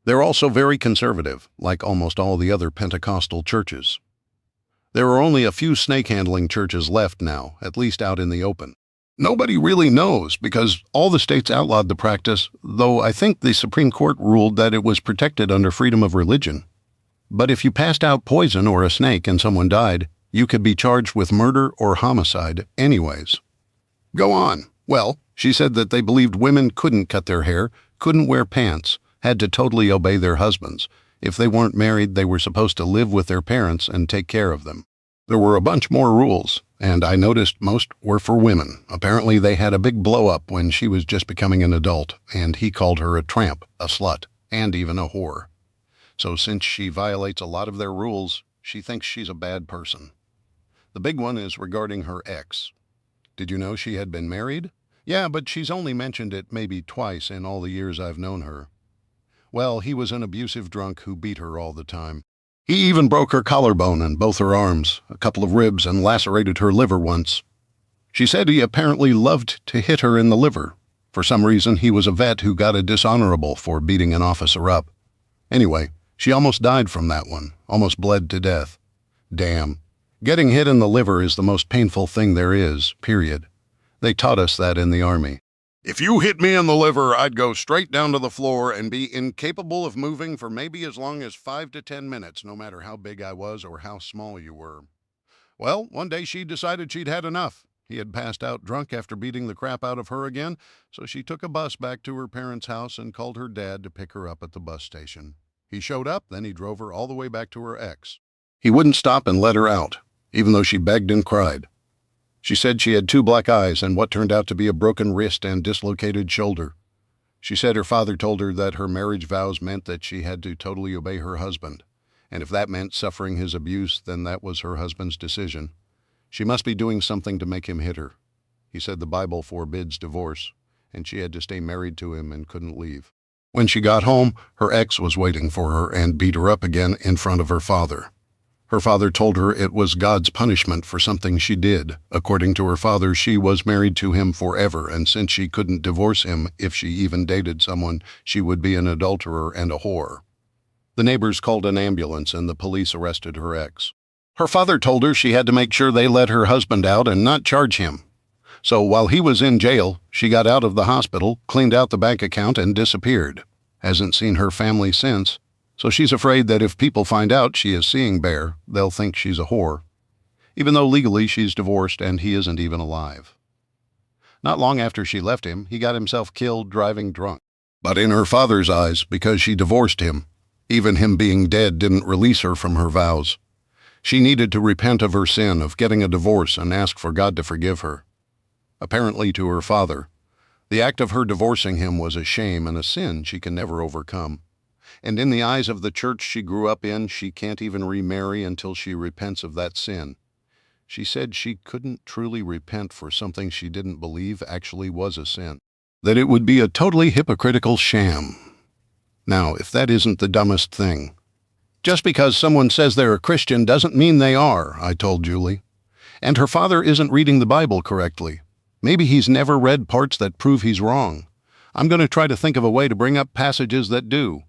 They're also very conservative, like almost all the other Pentecostal churches. There are only a few snake-handling churches left now, at least out in the open. Nobody really knows because all the states outlawed the practice, though I think the Supreme Court ruled that it was protected under freedom of religion. But if you passed out poison or a snake and someone died, you could be charged with murder or homicide anyways. Go on. Well, she said that they believed women couldn't cut their hair, couldn't wear pants, had to totally obey their husbands. If they weren't married, they were supposed to live with their parents and take care of them. There were a bunch more rules, and I noticed most were for women. Apparently they had a big blow-up when she was just becoming an adult, and he called her a tramp, a slut, and even a whore. So since she violates a lot of their rules, she thinks she's a bad person. The big one is regarding her ex. Did you know she had been married? Yeah, but she's only mentioned it maybe twice in all the years I've known her. Well, he was an abusive drunk who beat her all the time. He even broke her collarbone and both her arms, a couple of ribs, and lacerated her liver once. She said he apparently loved to hit her in the liver. For some reason, he was a vet who got a dishonorable for beating an officer up. Anyway, she almost died from that one, almost bled to death. Damn. Getting hit in the liver is the most painful thing there is, period. They taught us that in the Army. If you hit me in the liver, I'd go straight down to the floor and be incapable of moving for maybe as long as 5 to 10 minutes, no matter how big I was or how small you were. Well, one day she decided she'd had enough. He had passed out drunk after beating the crap out of her again, so she took a bus back to her parents' house and called her dad to pick her up at the bus station. He showed up, then he drove her all the way back to her ex. He wouldn't stop and let her out, even though she begged and cried. She said she had 2 black eyes and what turned out to be a broken wrist and dislocated shoulder. She said her father told her that her marriage vows meant that she had to totally obey her husband, and if that meant suffering his abuse, then that was her husband's decision. She must be doing something to make him hit her. He said the Bible forbids divorce, and she had to stay married to him and couldn't leave. When she got home, her ex was waiting for her and beat her up again in front of her father. Her father told her it was God's punishment for something she did. According to her father, she was married to him forever, and since she couldn't divorce him if she even dated someone, she would be an adulterer and a whore. The neighbors called an ambulance and the police arrested her ex. Her father told her she had to make sure they let her husband out and not charge him. So while he was in jail, she got out of the hospital, cleaned out the bank account, and disappeared. Hasn't seen her family since. So she's afraid that if people find out she is seeing Bear, they'll think she's a whore, even though legally she's divorced and he isn't even alive. Not long after she left him, he got himself killed driving drunk. But in her father's eyes, because she divorced him, even him being dead didn't release her from her vows. She needed to repent of her sin of getting a divorce and ask for God to forgive her. Apparently to her father, the act of her divorcing him was a shame and a sin she can never overcome. And in the eyes of the church she grew up in, she can't even remarry until she repents of that sin. She said she couldn't truly repent for something she didn't believe actually was a sin. That it would be a totally hypocritical sham. Now, if that isn't the dumbest thing. Just because someone says they're a Christian doesn't mean they are, I told Julie. And her father isn't reading the Bible correctly. Maybe he's never read parts that prove he's wrong. I'm going to try to think of a way to bring up passages that do.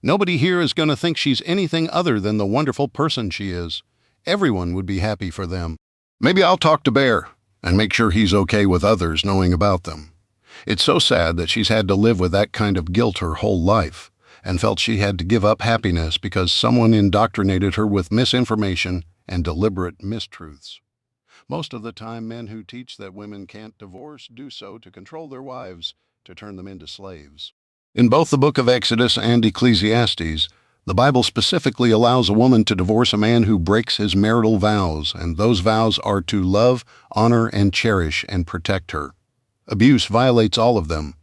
Nobody here is going to think she's anything other than the wonderful person she is. Everyone would be happy for them. Maybe I'll talk to Bear and make sure he's okay with others knowing about them. It's so sad that she's had to live with that kind of guilt her whole life and felt she had to give up happiness because someone indoctrinated her with misinformation and deliberate mistruths. Most of the time, men who teach that women can't divorce do so to control their wives, to turn them into slaves. In both the book of Exodus and Ecclesiastes, the Bible specifically allows a woman to divorce a man who breaks his marital vows, and those vows are to love, honor, and cherish and protect her. Abuse violates all of them.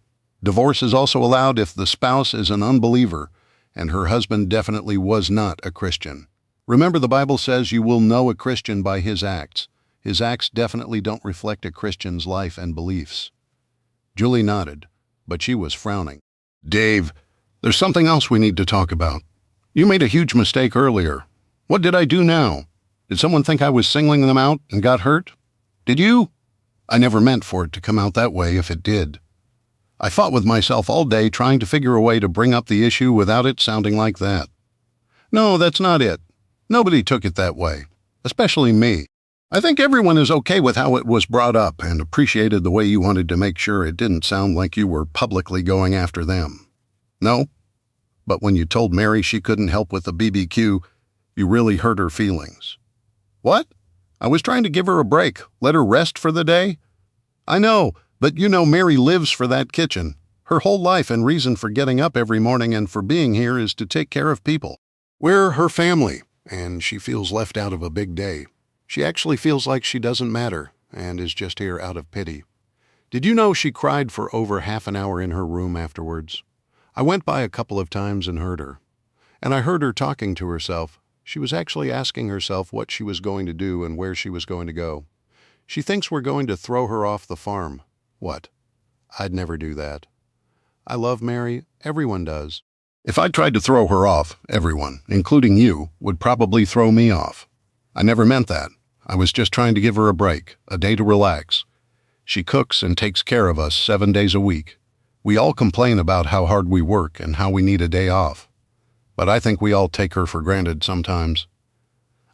Divorce is also allowed if the spouse is an unbeliever, and her husband definitely was not a Christian. Remember, the Bible says you will know a Christian by his acts. His acts definitely don't reflect a Christian's life and beliefs. Julie nodded, but she was frowning. Dave, there's something else we need to talk about. You made a huge mistake earlier. What did I do now? Did someone think I was singling them out and got hurt? Did you? I never meant for it to come out that way if it did. I fought with myself all day trying to figure a way to bring up the issue without it sounding like that. No, that's not it. Nobody took it that way, especially me. I think everyone is okay with how it was brought up and appreciated the way you wanted to make sure it didn't sound like you were publicly going after them. No? But when you told Mary she couldn't help with the BBQ, you really hurt her feelings. What? I was trying to give her a break, let her rest for the day? I know, but you know Mary lives for that kitchen. Her whole life and reason for getting up every morning and for being here is to take care of people. We're her family, and she feels left out of a big day. She actually feels like she doesn't matter and is just here out of pity. Did you know she cried for over half an hour in her room afterwards? I went by a couple of times and heard her. And I heard her talking to herself. She was actually asking herself what she was going to do and where she was going to go. She thinks we're going to throw her off the farm. What? I'd never do that. I love Mary. Everyone does. If I tried to throw her off, everyone, including you, would probably throw me off. I never meant that. I was just trying to give her a break, a day to relax. She cooks and takes care of us 7 days a week. We all complain about how hard we work and how we need a day off. But I think we all take her for granted sometimes.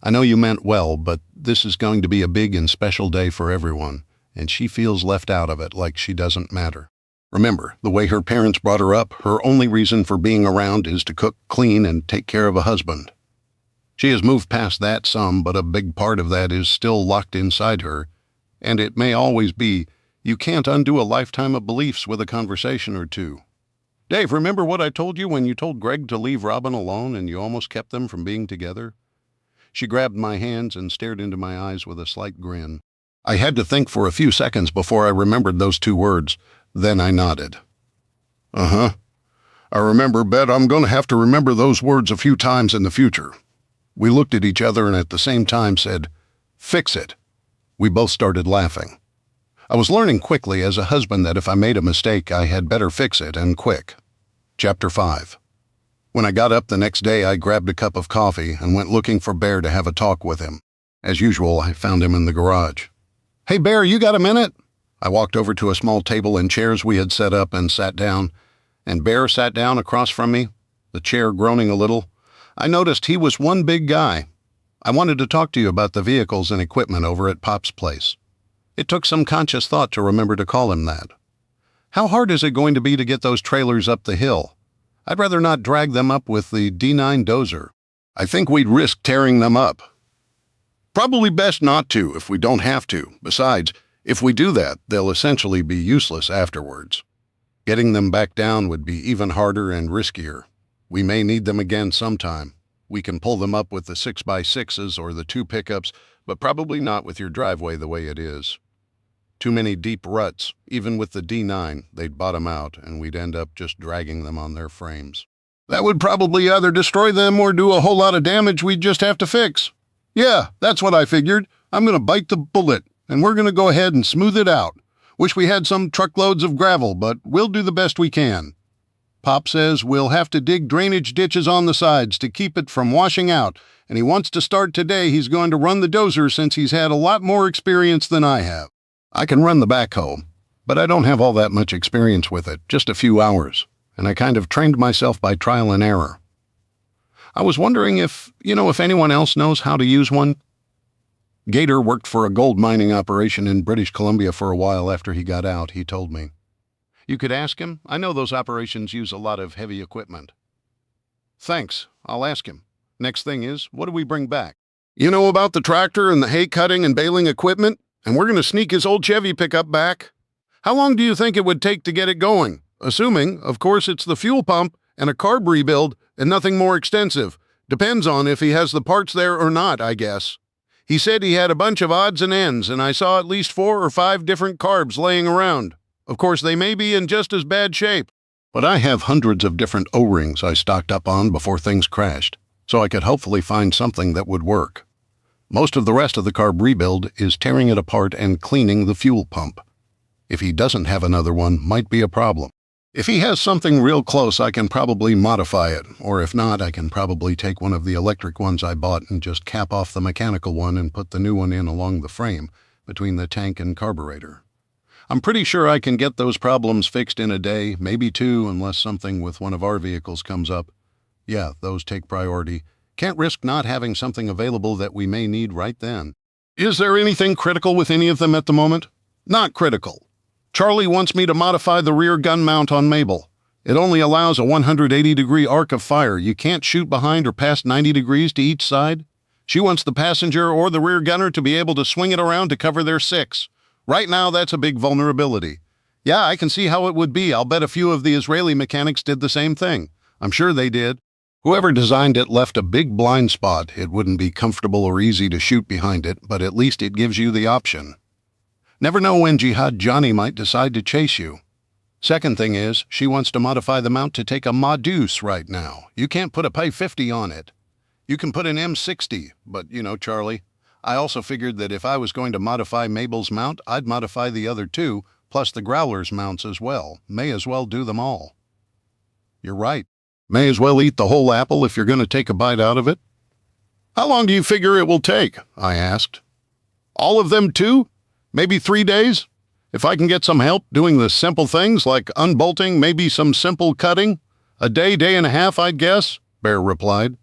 I know you meant well, but this is going to be a big and special day for everyone, and she feels left out of it like she doesn't matter. Remember, the way her parents brought her up, her only reason for being around is to cook, clean, and take care of a husband. She has moved past that some, but a big part of that is still locked inside her, and it may always be. You can't undo a lifetime of beliefs with a conversation or two. Dave, remember what I told you when you told Greg to leave Robin alone and you almost kept them from being together? She grabbed my hands and stared into my eyes with a slight grin. I had to think for a few seconds before I remembered those two words. Then I nodded. Uh-huh. I remember, Bet. I'm going to have to remember those words a few times in the future. We looked at each other and at the same time said, "Fix it." We both started laughing. I was learning quickly as a husband that if I made a mistake, I had better fix it, and quick. Chapter 5. When I got up the next day, I grabbed a cup of coffee and went looking for Bear to have a talk with him. As usual, I found him in the garage. "Hey, Bear, you got a minute?" I walked over to a small table and chairs we had set up and sat down, and Bear sat down across from me, the chair groaning a little. I noticed he was one big guy. I wanted to talk to you about the vehicles and equipment over at Pop's place. It took some conscious thought to remember to call him that. How hard is it going to be to get those trailers up the hill? I'd rather not drag them up with the D9 dozer. I think we'd risk tearing them up. Probably best not to if we don't have to. Besides, if we do that, they'll essentially be useless afterwards. Getting them back down would be even harder and riskier. We may need them again sometime. We can pull them up with the 6x6s or the 2 pickups, but probably not with your driveway the way it is. Too many deep ruts. Even with the D9, they'd bottom out, and we'd end up just dragging them on their frames. That would probably either destroy them or do a whole lot of damage we'd just have to fix. Yeah, that's what I figured. I'm going to bite the bullet, and we're going to go ahead and smooth it out. Wish we had some truckloads of gravel, but we'll do the best we can. Pop says we'll have to dig drainage ditches on the sides to keep it from washing out, and he wants to start today. He's going to run the dozer since he's had a lot more experience than I have. I can run the backhoe, but I don't have all that much experience with it, just a few hours, and I kind of trained myself by trial and error. I was wondering if anyone else knows how to use one. Gator worked for a gold mining operation in British Columbia for a while after he got out, he told me. You could ask him. I know those operations use a lot of heavy equipment. Thanks. I'll ask him. Next thing is, what do we bring back? You know about the tractor and the hay cutting and baling equipment? And we're going to sneak his old Chevy pickup back. How long do you think it would take to get it going? Assuming, of course, it's the fuel pump and a carb rebuild and nothing more extensive. Depends on if he has the parts there or not, I guess. He said he had a bunch of odds and ends, and I saw at least 4 or 5 different carbs laying around. Of course, they may be in just as bad shape. But I have hundreds of different O-rings I stocked up on before things crashed, so I could hopefully find something that would work. Most of the rest of the carb rebuild is tearing it apart and cleaning the fuel pump. If he doesn't have another one, might be a problem. If he has something real close, I can probably modify it, or if not, I can probably take one of the electric ones I bought and just cap off the mechanical one and put the new one in along the frame, between the tank and carburetor. I'm pretty sure I can get those problems fixed in a day, maybe two, unless something with one of our vehicles comes up. Yeah, those take priority. Can't risk not having something available that we may need right then. Is there anything critical with any of them at the moment? Not critical. Charlie wants me to modify the rear gun mount on Mabel. It only allows a 180-degree arc of fire. You can't shoot behind or past 90 degrees to each side. She wants the passenger or the rear gunner to be able to swing it around to cover their six. Right now, that's a big vulnerability. Yeah, I can see how it would be. I'll bet a few of the Israeli mechanics did the same thing. I'm sure they did. Whoever designed it left a big blind spot. It wouldn't be comfortable or easy to shoot behind it, but at least it gives you the option. Never know when Jihad Johnny might decide to chase you. Second thing is, she wants to modify the mount to take a Modus right now. You can't put a Pi 50 on it. You can put an M60, but you know, Charlie, I also figured that if I was going to modify Mabel's mount, I'd modify the other two, plus the Growler's mounts as well. May as well do them all. You're right. May as well eat the whole apple if you're going to take a bite out of it. How long do you figure it will take? I asked. All of them too? Maybe 3 days? If I can get some help doing the simple things like unbolting, maybe some simple cutting? A day, day and a half, I'd guess, Bear replied.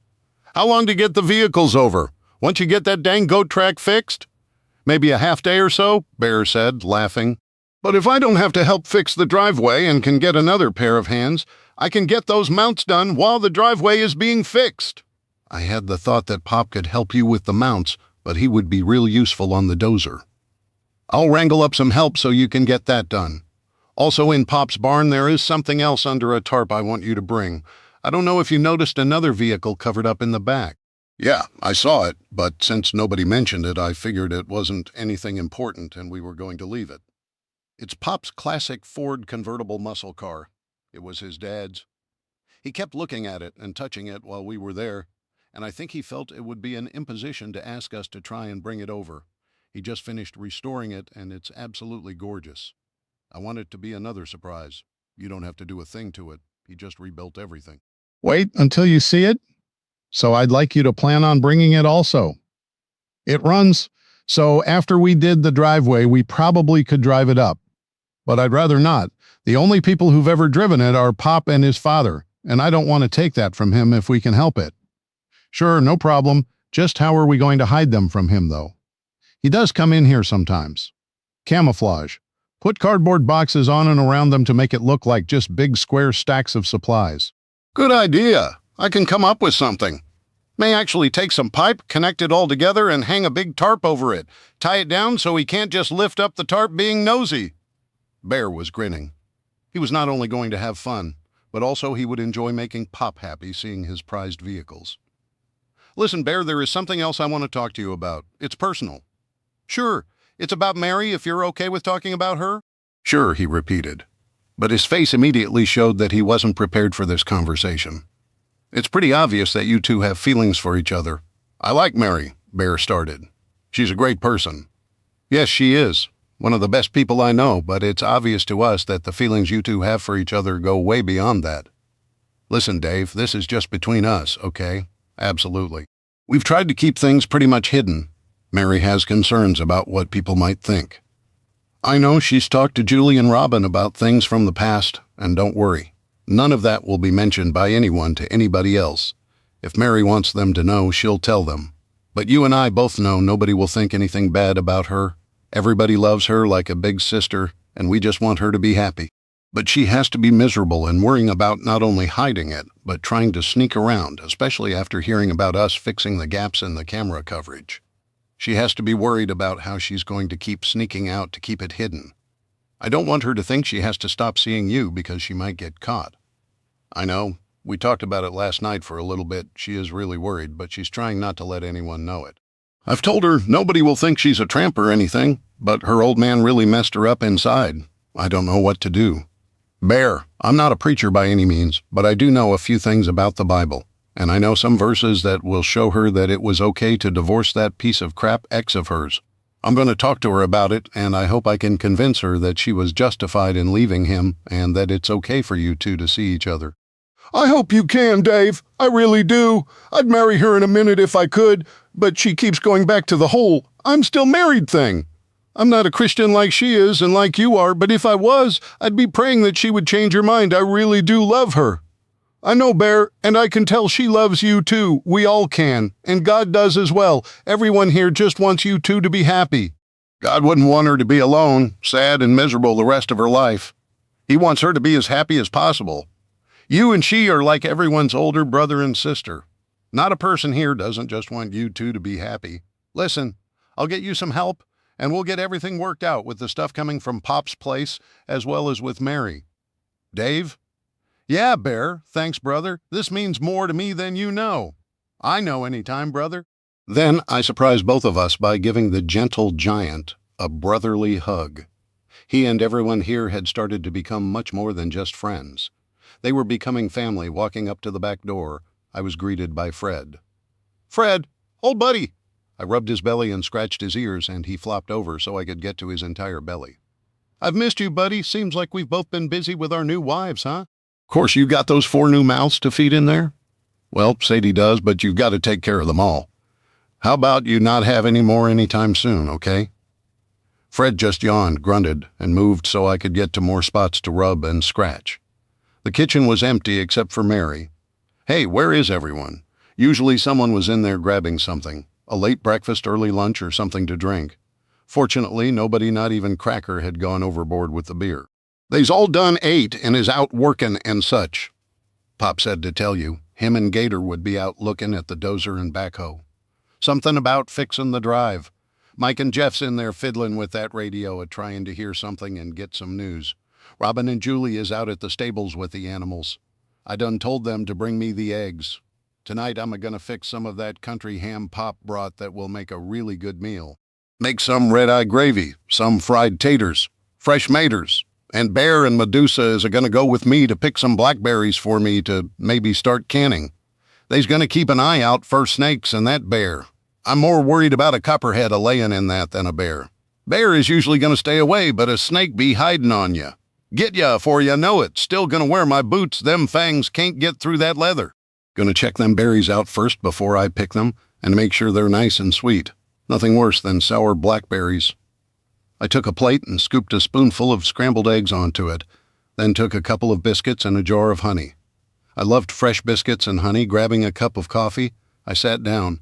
How long to get the vehicles over? Once you get that dang goat track fixed? Maybe a half day or so, Bear said, laughing. But if I don't have to help fix the driveway and can get another pair of hands, I can get those mounts done while the driveway is being fixed. I had the thought that Pop could help you with the mounts, but he would be real useful on the dozer. I'll wrangle up some help so you can get that done. Also in Pop's barn there is something else under a tarp I want you to bring. I don't know if you noticed another vehicle covered up in the back. Yeah, I saw it, but since nobody mentioned it, I figured it wasn't anything important and we were going to leave it. It's Pop's classic Ford convertible muscle car. It was his dad's. He kept looking at it and touching it while we were there, and I think he felt it would be an imposition to ask us to try and bring it over. He just finished restoring it, and it's absolutely gorgeous. I want it to be another surprise. You don't have to do a thing to it. He just rebuilt everything. Wait until you see it? So I'd like you to plan on bringing it also. It runs, so after we did the driveway, we probably could drive it up. But I'd rather not. The only people who've ever driven it are Pop and his father, and I don't want to take that from him if we can help it. Sure, no problem. Just how are we going to hide them from him, though? He does come in here sometimes. Camouflage. Put cardboard boxes on and around them to make it look like just big square stacks of supplies. Good idea. I can come up with something. May actually take some pipe, connect it all together, and hang a big tarp over it. Tie it down so he can't just lift up the tarp being nosy. Bear was grinning. He was not only going to have fun, but also he would enjoy making Pop happy seeing his prized vehicles. Listen, Bear, there is something else I want to talk to you about. It's personal. Sure, it's about Mary, if you're okay with talking about her. Sure, he repeated. But his face immediately showed that he wasn't prepared for this conversation. It's pretty obvious that you two have feelings for each other. I like Mary, Bear started. She's a great person. Yes, she is. One of the best people I know, but it's obvious to us that the feelings you two have for each other go way beyond that. Listen, Dave, this is just between us, okay? Absolutely. We've tried to keep things pretty much hidden. Mary has concerns about what people might think. I know she's talked to Julie and Robin about things from the past, and don't worry. None of that will be mentioned by anyone to anybody else. If Mary wants them to know, she'll tell them. But you and I both know nobody will think anything bad about her. Everybody loves her like a big sister, and we just want her to be happy. But she has to be miserable and worrying about not only hiding it, but trying to sneak around, especially after hearing about us fixing the gaps in the camera coverage. She has to be worried about how she's going to keep sneaking out to keep it hidden. I don't want her to think she has to stop seeing you because she might get caught. I know, we talked about it last night for a little bit. She is really worried, but she's trying not to let anyone know it. I've told her nobody will think she's a tramp or anything, but her old man really messed her up inside. I don't know what to do. Bear, I'm not a preacher by any means, but I do know a few things about the Bible, and I know some verses that will show her that it was okay to divorce that piece of crap ex of hers. I'm going to talk to her about it, and I hope I can convince her that she was justified in leaving him and that it's okay for you two to see each other. I hope you can, Dave. I really do. I'd marry her in a minute if I could, but she keeps going back to the whole "I'm still married" thing. I'm not a Christian like she is and like you are, but if I was, I'd be praying that she would change her mind. I really do love her. I know, Bear, and I can tell she loves you too. We all can, and God does as well. Everyone here just wants you two to be happy. God wouldn't want her to be alone, sad and miserable the rest of her life. He wants her to be as happy as possible. You and she are like everyone's older brother and sister. Not a person here doesn't just want you two to be happy. Listen, I'll get you some help, and we'll get everything worked out with the stuff coming from Pop's place as well as with Mary. Dave? Yeah, Bear, thanks, brother. This means more to me than you know. I know any time, brother. Then I surprised both of us by giving the gentle giant a brotherly hug. He and everyone here had started to become much more than just friends. They were becoming family. Walking up to the back door, I was greeted by Fred. Fred, old buddy. I rubbed his belly and scratched his ears, and he flopped over so I could get to his entire belly. I've missed you, buddy. Seems like we've both been busy with our new wives, huh? Of course, you got those 4 new mouths to feed in there? Well, Sadie does, but you've got to take care of them all. How about you not have any more anytime soon, okay? Fred just yawned, grunted, and moved so I could get to more spots to rub and scratch. The kitchen was empty except for Mary. Hey, where is everyone? Usually someone was in there grabbing something, a late breakfast, early lunch, or something to drink. Fortunately, nobody, not even Cracker, had gone overboard with the beer. They's all done ate and is out workin' and such. Pop said to tell you, him and Gator would be out looking at the dozer and backhoe. Something about fixin' the drive. Mike and Jeff's in there fiddlin' with that radio trying to hear something and get some news. Robin and Julie is out at the stables with the animals. I done told them to bring me the eggs. Tonight I'm a-gonna fix some of that country ham Pop brought that will make a really good meal. Make some red-eye gravy, some fried taters, fresh maters, and Bear and Medusa is a-gonna go with me to pick some blackberries for me to maybe start canning. They's gonna keep an eye out for snakes and that bear. I'm more worried about a copperhead a-layin' in that than a bear. Bear is usually gonna stay away, but a snake be hidin' on ya. Get ya afore ya know it. Still gonna wear my boots. Them fangs can't get through that leather. Gonna check them berries out first before I pick them and make sure they're nice and sweet. Nothing worse than sour blackberries. I took a plate and scooped a spoonful of scrambled eggs onto it, then took a couple of biscuits and a jar of honey. I loved fresh biscuits and honey. Grabbing a cup of coffee, I sat down.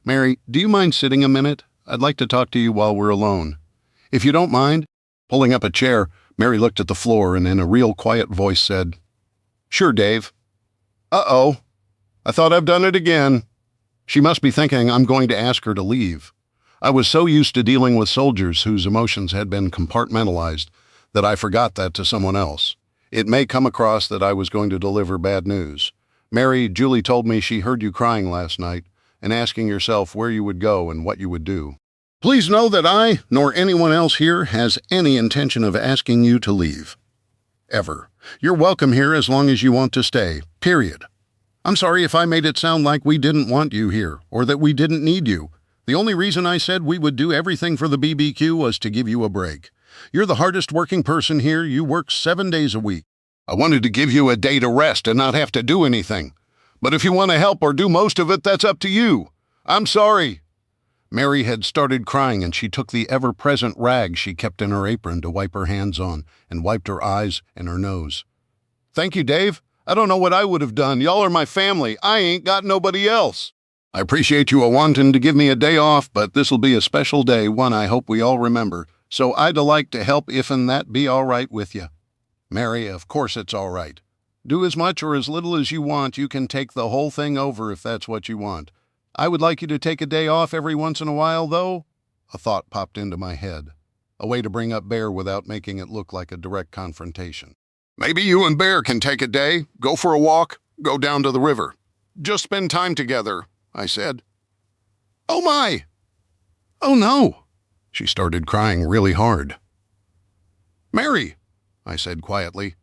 Mary, do you mind sitting a minute? I'd like to talk to you while we're alone. If you don't mind. Pulling up a chair, Mary looked at the floor and in a real quiet voice said, Sure, Dave. Uh-oh. I thought I've done it again. She must be thinking I'm going to ask her to leave. I was so used to dealing with soldiers whose emotions had been compartmentalized that I forgot that to someone else. It may come across that I was going to deliver bad news. Mary, Julie told me she heard you crying last night and asking yourself where you would go and what you would do. Please know that I, nor anyone else here, has any intention of asking you to leave. Ever. You're welcome here as long as you want to stay, period. I'm sorry if I made it sound like we didn't want you here or that we didn't need you. The only reason I said we would do everything for the BBQ was to give you a break. You're the hardest working person here. You work 7 days a week. I wanted to give you a day to rest and not have to do anything. But if you want to help or do most of it, that's up to you. I'm sorry. Mary had started crying, and she took the ever-present rag she kept in her apron to wipe her hands on and wiped her eyes and her nose. Thank you, Dave. I don't know what I would have done. Y'all are my family. I ain't got nobody else. I appreciate you a-wantin' to give me a day off, but this'll be a special day, one I hope we all remember. So I'd like to help if'n that be all right with you. Mary, of course it's all right. Do as much or as little as you want. You can take the whole thing over if that's what you want. I would like you to take a day off every once in a while, though. A thought popped into my head. A way to bring up Bear without making it look like a direct confrontation. Maybe you and Bear can take a day, go for a walk, go down to the river. Just spend time together, I said. Oh my! Oh no! She started crying really hard. Mary, I said quietly.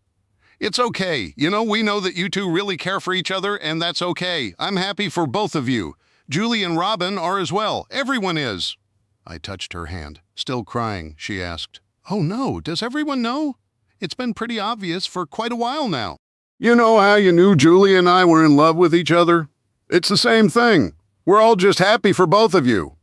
It's okay. You know, we know that you two really care for each other, and that's okay. I'm happy for both of you. Julie and Robin are as well. Everyone is. I touched her hand. Still crying, she asked, Oh no, does everyone know? It's been pretty obvious for quite a while now. You know how you knew Julie and I were in love with each other? It's the same thing. We're all just happy for both of you.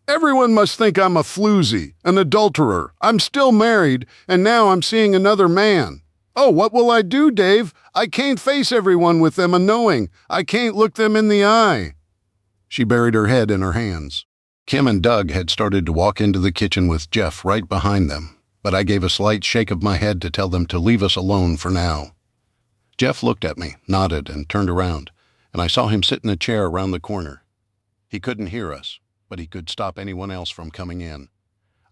Everyone must think I'm a floozy, an adulterer. I'm still married, and now I'm seeing another man. Oh, what will I do, Dave? I can't face everyone with them unknowing. I can't look them in the eye." She buried her head in her hands. Kim and Doug had started to walk into the kitchen with Jeff right behind them, but I gave a slight shake of my head to tell them to leave us alone for now. Jeff looked at me, nodded, and turned around, and I saw him sit in a chair around the corner. He couldn't hear us, but he could stop anyone else from coming in.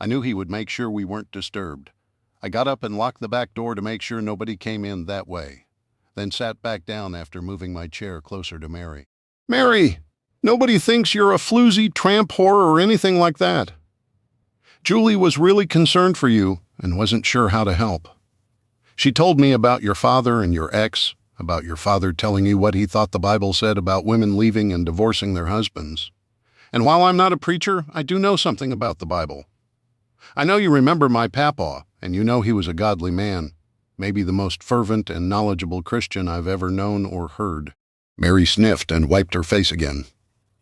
I knew he would make sure we weren't disturbed. I got up and locked the back door to make sure nobody came in that way, then sat back down after moving my chair closer to Mary. "Mary, nobody thinks you're a floozy tramp whore or anything like that. Julie was really concerned for you and wasn't sure how to help. She told me about your father and your ex, about your father telling you what he thought the Bible said about women leaving and divorcing their husbands. And while I'm not a preacher, I do know something about the Bible. I know you remember my papaw, and you know he was a godly man, maybe the most fervent and knowledgeable Christian I've ever known or heard." Mary sniffed and wiped her face again.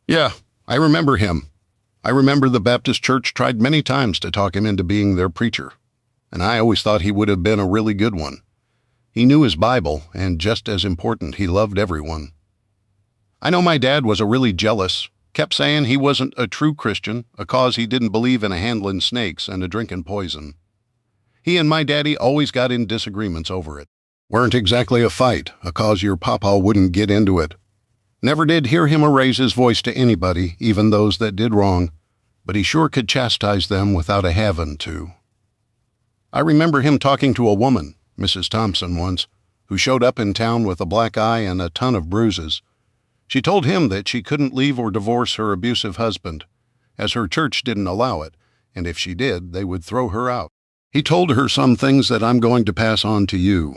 "Yeah, I remember him. I remember the Baptist church tried many times to talk him into being their preacher, and I always thought he would have been a really good one. He knew his Bible, and just as important, he loved everyone. I know my dad was a really jealous, kept saying he wasn't a true Christian, a cause he didn't believe in a handling snakes and a drinking poison. He and my daddy always got in disagreements over it. Weren't exactly a fight, a cause your papa wouldn't get into it. Never did hear him raise his voice to anybody, even those that did wrong, but he sure could chastise them without a having to. I remember him talking to a woman, Mrs. Thompson once, who showed up in town with a black eye and a ton of bruises. She told him that she couldn't leave or divorce her abusive husband, as her church didn't allow it, and if she did, they would throw her out. He told her some things that I'm going to pass on to you.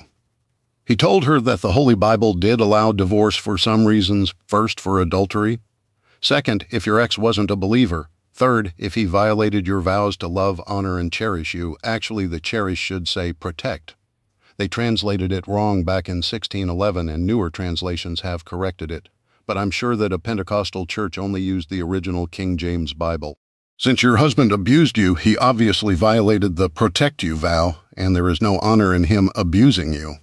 He told her that the Holy Bible did allow divorce for some reasons. First, for adultery. Second, if your ex wasn't a believer. Third, if he violated your vows to love, honor, and cherish you. Actually, the cherish should say protect. They translated it wrong back in 1611, and newer translations have corrected it, but I'm sure that a Pentecostal church only used the original King James Bible. Since your husband abused you, he obviously violated the protect you vow, and there is no honor in him abusing you.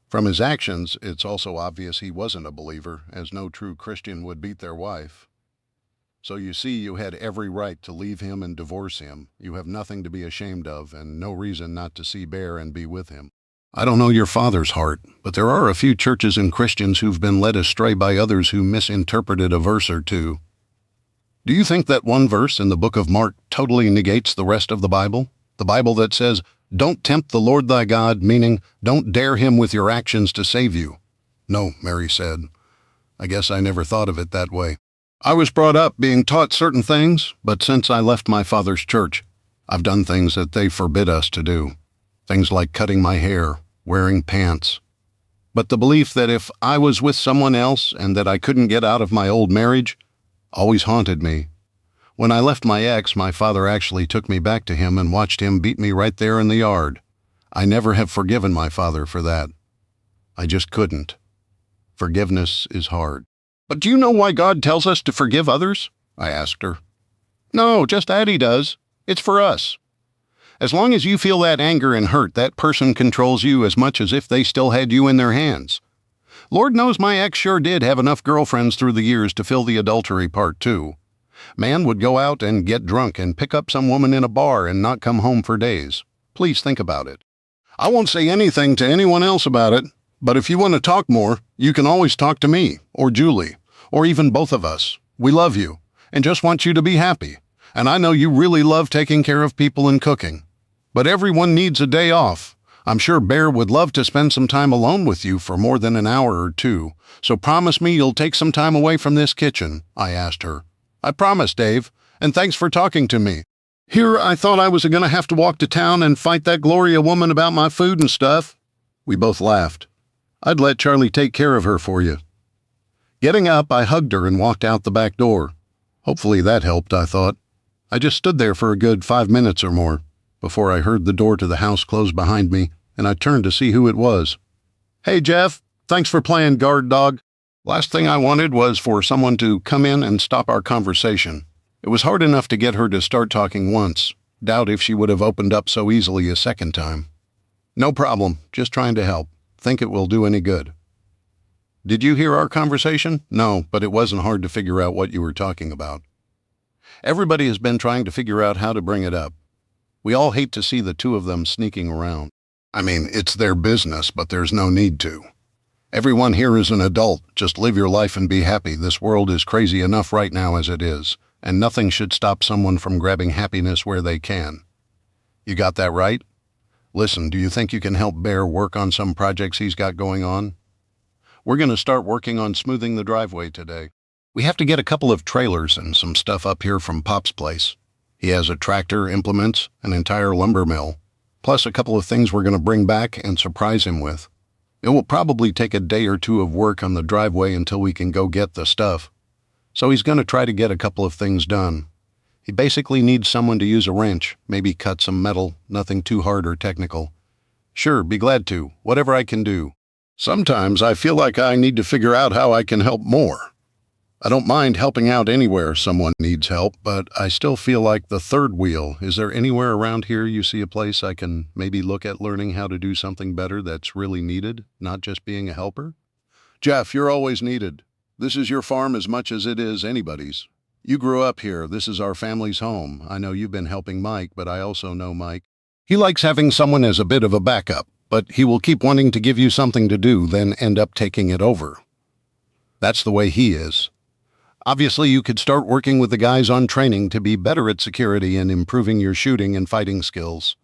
From his actions, it's also obvious he wasn't a believer, as no true Christian would beat their wife. So you see, you had every right to leave him and divorce him. You have nothing to be ashamed of, and no reason not to see Bear and be with him. I don't know your father's heart, but there are a few churches and Christians who've been led astray by others who misinterpreted a verse or two. Do you think that one verse in the book of Mark totally negates the rest of the Bible? The Bible that says, "Don't tempt the Lord thy God," meaning don't dare him with your actions to save you. No, Mary said. I guess I never thought of it that way. I was brought up being taught certain things, but since I left my father's church, I've done things that they forbid us to do. Things like cutting my hair, wearing pants. But the belief that if I was with someone else and that I couldn't get out of my old marriage always haunted me. When I left my ex, my father actually took me back to him and watched him beat me right there in the yard. I never have forgiven my father for that. I just couldn't. Forgiveness is hard. But do you know why God tells us to forgive others? I asked her. No, just Addie does. It's for us. As long as you feel that anger and hurt, that person controls you as much as if they still had you in their hands. Lord knows my ex sure did have enough girlfriends through the years to fill the adultery part too. Man would go out and get drunk and pick up some woman in a bar and not come home for days. Please think about it. I won't say anything to anyone else about it, but if you want to talk more, you can always talk to me, or Julie, or even both of us. We love you, and just want you to be happy. And I know you really love taking care of people and cooking. But everyone needs a day off. I'm sure Bear would love to spend some time alone with you for more than an hour or two, so promise me you'll take some time away from this kitchen, I asked her. I promise, Dave, and thanks for talking to me. Here I thought I was going to have to walk to town and fight that Gloria woman about my food and stuff. We both laughed. I'd let Charlie take care of her for you. Getting up, I hugged her and walked out the back door. Hopefully that helped, I thought. I just stood there for a good 5 minutes or more before I heard the door to the house close behind me, and I turned to see who it was. Hey, Jeff, thanks for playing guard dog. Last thing I wanted was for someone to come in and stop our conversation. It was hard enough to get her to start talking once. Doubt if she would have opened up so easily a second time. No problem, just trying to help. Think it will do any good. Did you hear our conversation? No, but it wasn't hard to figure out what you were talking about. Everybody has been trying to figure out how to bring it up. We all hate to see the two of them sneaking around. I mean, it's their business, but there's no need to. Everyone here is an adult. Just live your life and be happy. This world is crazy enough right now as it is, and nothing should stop someone from grabbing happiness where they can. You got that right? Listen, do you think you can help Bear work on some projects he's got going on? We're going to start working on smoothing the driveway today. We have to get a couple of trailers and some stuff up here from Pop's place. He has a tractor, implements, an entire lumber mill, plus a couple of things we're going to bring back and surprise him with. It will probably take a day or two of work on the driveway until we can go get the stuff. So he's going to try to get a couple of things done. He basically needs someone to use a wrench, maybe cut some metal, nothing too hard or technical. Sure, be glad to, whatever I can do. Sometimes I feel like I need to figure out how I can help more. I don't mind helping out anywhere someone needs help, but I still feel like the third wheel. Is there anywhere around here you see a place I can maybe look at learning how to do something better that's really needed, not just being a helper? Jeff, you're always needed. This is your farm as much as it is anybody's. You grew up here. This is our family's home. I know you've been helping Mike, but I also know Mike. He likes having someone as a bit of a backup, but he will keep wanting to give you something to do, then end up taking it over. That's the way he is. Obviously, you could start working with the guys on training to be better at security and improving your shooting and fighting skills.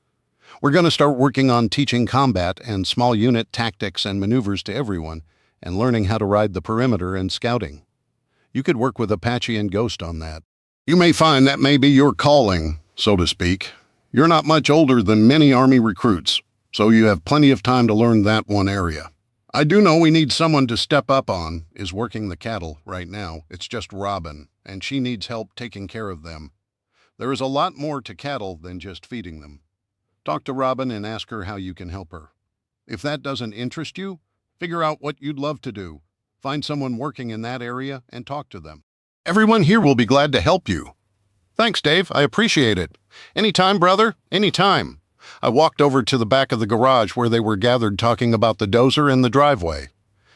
We're going to start working on teaching combat and small unit tactics and maneuvers to everyone, and learning how to ride the perimeter and scouting. You could work with Apache and Ghost on that. You may find that may be your calling, so to speak. You're not much older than many Army recruits, so you have plenty of time to learn that one area. I do know we need someone to step up on is working the cattle right now. It's just Robin, and she needs help taking care of them. There is a lot more to cattle than just feeding them. Talk to Robin and ask her how you can help her. If that doesn't interest you, figure out what you'd love to do. Find someone working in that area and talk to them. Everyone here will be glad to help you. Thanks, Dave. I appreciate it. Anytime, brother. Anytime. I walked over to the back of the garage where they were gathered talking about the dozer and the driveway.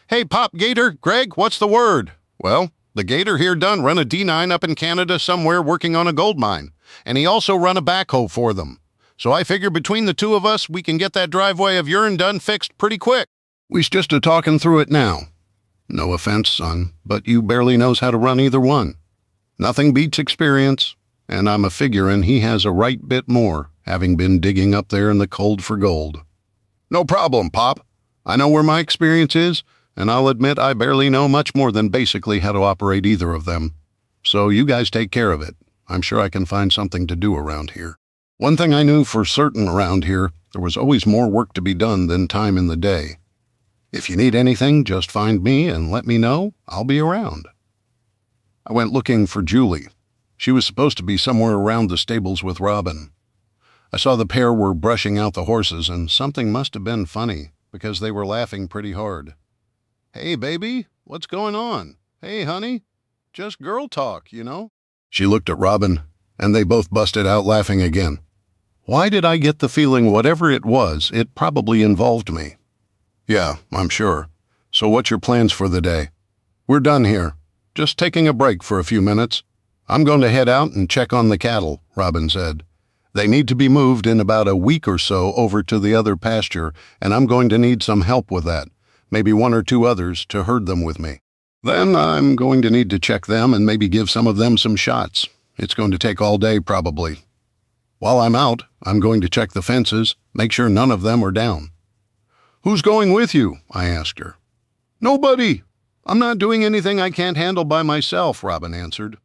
Hey, Pop, Gator, Greg, what's the word? Well, the Gator here done run a D9 up in Canada somewhere working on a gold mine, and he also run a backhoe for them. So I figure between the two of us, we can get that driveway of yourn done fixed pretty quick. We's just a-talking through it now. No offense, son, but you barely knows how to run either one. Nothing beats experience, and I'm a figurin' he has a right bit more, having been digging up there in the cold for gold. No problem, Pop. I know where my experience is, and I'll admit I barely know much more than basically how to operate either of them. So you guys take care of it. I'm sure I can find something to do around here. One thing I knew for certain around here, there was always more work to be done than time in the day. If you need anything, just find me and let me know. I'll be around. I went looking for Julie. She was supposed to be somewhere around the stables with Robin. I saw the pair were brushing out the horses, and something must have been funny, because they were laughing pretty hard. Hey, baby, what's going on? Hey, honey, just girl talk, you know? She looked at Robin, and they both busted out laughing again. Why did I get the feeling whatever it was, it probably involved me? Yeah, I'm sure. So what's your plans for the day? We're done here. Just taking a break for a few minutes. I'm going to head out and check on the cattle, Robin said. They need to be moved in about a week or so over to the other pasture, and I'm going to need some help with that, maybe one or two others to herd them with me. Then I'm going to need to check them and maybe give some of them some shots. It's going to take all day, probably. While I'm out, I'm going to check the fences, make sure none of them are down. Who's going with you? I asked her. Nobody. I'm not doing anything I can't handle by myself, Robin answered.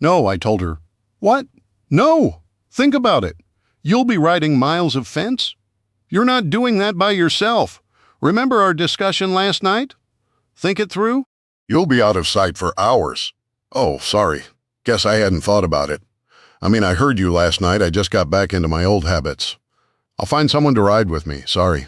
No, I told her. What? No. Think about it. You'll be riding miles of fence? You're not doing that by yourself. Remember our discussion last night? Think it through? You'll be out of sight for hours. Oh, sorry. Guess I hadn't thought about it. I mean, I heard you last night. I just got back into my old habits. I'll find someone to ride with me. Sorry.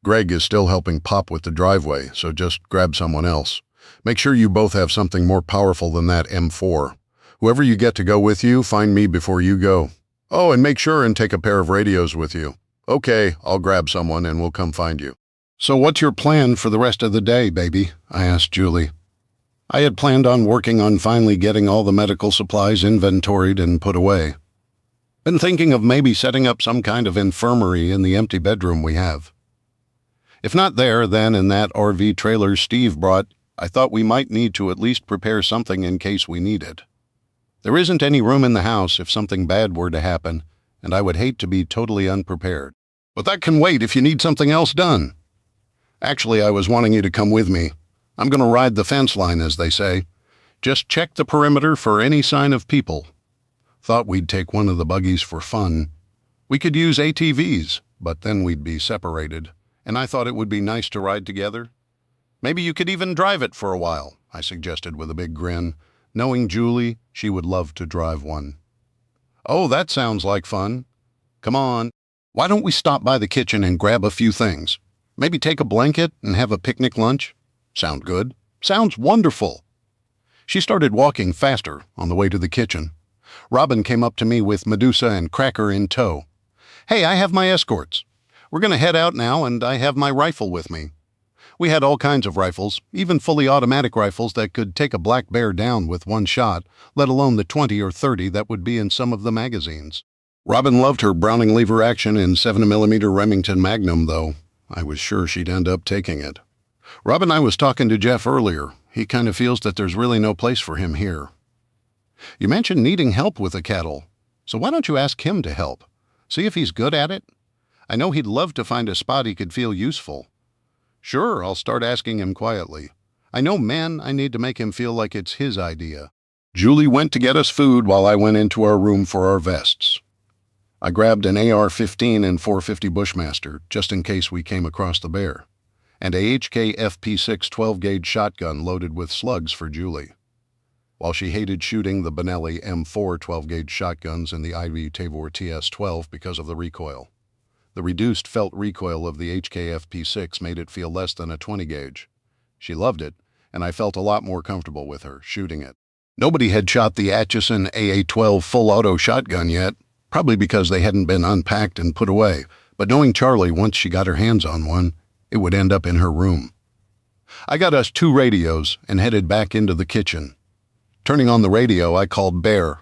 Greg is still helping Pop with the driveway, so just grab someone else. Make sure you both have something more powerful than that M4. Whoever you get to go with you, find me before you go. Oh, and make sure and take a pair of radios with you. Okay, I'll grab someone and we'll come find you. So what's your plan for the rest of the day, baby? I asked Julie. I had planned on working on finally getting all the medical supplies inventoried and put away. Been thinking of maybe setting up some kind of infirmary in the empty bedroom we have. If not there, then in that RV trailer Steve brought, I thought we might need to at least prepare something in case we need it. There isn't any room in the house if something bad were to happen, and I would hate to be totally unprepared. But that can wait if you need something else done. Actually, I was wanting you to come with me. I'm going to ride the fence line, as they say. Just check the perimeter for any sign of people. Thought we'd take one of the buggies for fun. We could use ATVs, but then we'd be separated, and I thought it would be nice to ride together. Maybe you could even drive it for a while, I suggested with a big grin. Knowing Julie, she would love to drive one. Oh, that sounds like fun. Come on. Why don't we stop by the kitchen and grab a few things? Maybe take a blanket and have a picnic lunch? Sound good? Sounds wonderful. She started walking faster on the way to the kitchen. Robin came up to me with Medusa and Cracker in tow. Hey, I have my escorts. We're going to head out now, and I have my rifle with me. We had all kinds of rifles, even fully automatic rifles that could take a black bear down with one shot, let alone the 20 or 30 that would be in some of the magazines. Robin loved her Browning lever action in 7mm Remington Magnum, though. I was sure she'd end up taking it. Robin, I was talking to Jeff earlier. He kind of feels that there's really no place for him here. You mentioned needing help with the cattle, so why don't you ask him to help? See if he's good at it? I know he'd love to find a spot he could feel useful. Sure, I'll start asking him quietly. I know, man, I need to make him feel like it's his idea. Julie went to get us food while I went into our room for our vests. I grabbed an AR-15 and .450 Bushmaster, just in case we came across the bear, and a HK FP6 12-gauge shotgun loaded with slugs for Julie. While she hated shooting the Benelli M4 12-gauge shotguns and the Ivy Tavor TS-12 because of the recoil. The reduced felt recoil of the HK-FP6 made it feel less than a 20-gauge. She loved it, and I felt a lot more comfortable with her, shooting it. Nobody had shot the Atchison AA-12 full-auto shotgun yet, probably because they hadn't been unpacked and put away, but knowing Charlie, once she got her hands on one, it would end up in her room. I got us 2 radios and headed back into the kitchen. Turning on the radio, I called Bear.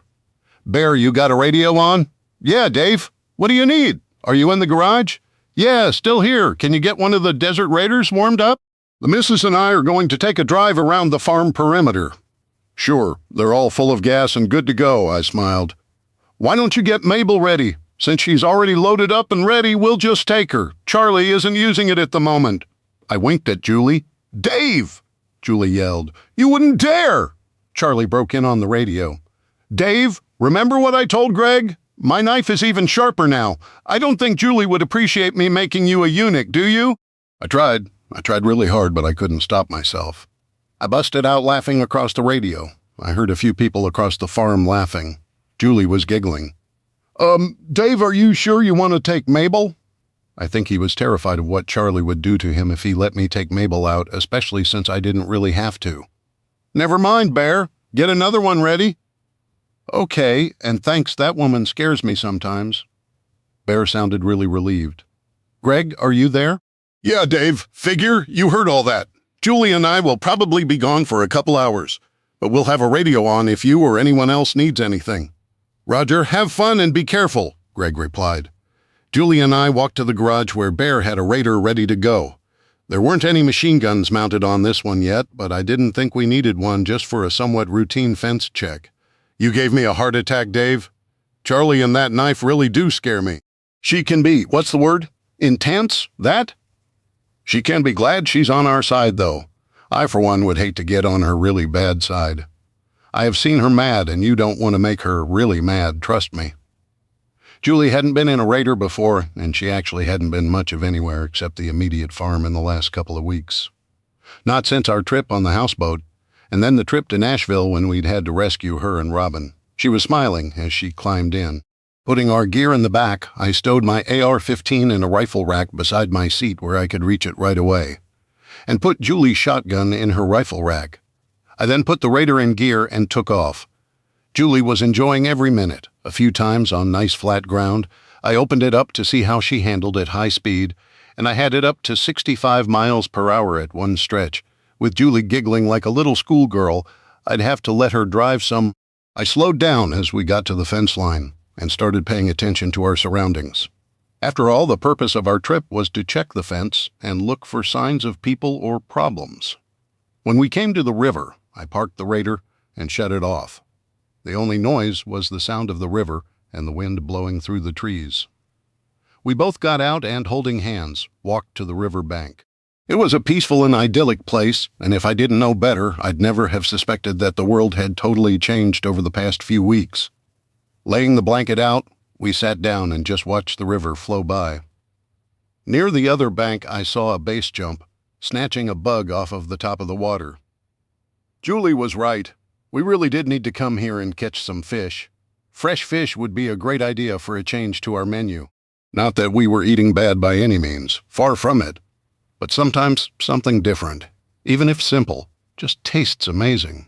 Bear, you got a radio on? Yeah, Dave. What do you need? Are you in the garage? Yeah, still here. Can you get one of the Desert Raiders warmed up? The missus and I are going to take a drive around the farm perimeter. Sure, they're all full of gas and good to go, I smiled. Why don't you get Mabel ready? Since she's already loaded up and ready, we'll just take her. Charlie isn't using it at the moment. I winked at Julie. Dave! Julie yelled. You wouldn't dare! Charlie broke in on the radio. Dave, remember what I told Greg? My knife is even sharper now. I don't think Julie would appreciate me making you a eunuch, do you? I tried really hard, but I couldn't stop myself. I busted out laughing across the radio. I heard a few people across the farm laughing. Julie was giggling. Dave, are you sure you want to take Mabel? I think he was terrified of what Charlie would do to him if he let me take Mabel out, especially since I didn't really have to. Never mind, Bear. Get another one ready. Okay, and thanks, that woman scares me sometimes. Bear sounded really relieved. Greg, are you there? Yeah, Dave. Figure, you heard all that. Julie and I will probably be gone for a couple hours, but we'll have a radio on if you or anyone else needs anything. Roger, have fun and be careful, Greg replied. Julie and I walked to the garage where Bear had a Raider ready to go. There weren't any machine guns mounted on this one yet, but I didn't think we needed one just for a somewhat routine fence check. You gave me a heart attack, Dave. Charlie and that knife really do scare me. She can be, what's the word? Intense? That? She can be glad she's on our side, though. I, for one, would hate to get on her really bad side. I have seen her mad, and you don't want to make her really mad, trust me. Julie hadn't been in a Raider before, and she actually hadn't been much of anywhere except the immediate farm in the last couple of weeks. Not since our trip on the houseboat, and then the trip to Nashville when we'd had to rescue her and Robin. She was smiling as she climbed in. Putting our gear in the back, I stowed my AR-15 in a rifle rack beside my seat where I could reach it right away, and put Julie's shotgun in her rifle rack. I then put the Raider in gear and took off. Julie was enjoying every minute. A few times on nice flat ground, I opened it up to see how she handled at high speed, and I had it up to 65 miles per hour at one stretch. With Julie giggling like a little schoolgirl, I'd have to let her drive some. I slowed down as we got to the fence line and started paying attention to our surroundings. After all, the purpose of our trip was to check the fence and look for signs of people or problems. When we came to the river, I parked the Raider and shut it off. The only noise was the sound of the river and the wind blowing through the trees. We both got out and, holding hands, walked to the river bank. It was a peaceful and idyllic place, and if I didn't know better, I'd never have suspected that the world had totally changed over the past few weeks. Laying the blanket out, we sat down and just watched the river flow by. Near the other bank, I saw a base jump, snatching a bug off of the top of the water. Julie was right. We really did need to come here and catch some fish. Fresh fish would be a great idea for a change to our menu. Not that we were eating bad by any means, far from it. But sometimes something different, even if simple, just tastes amazing.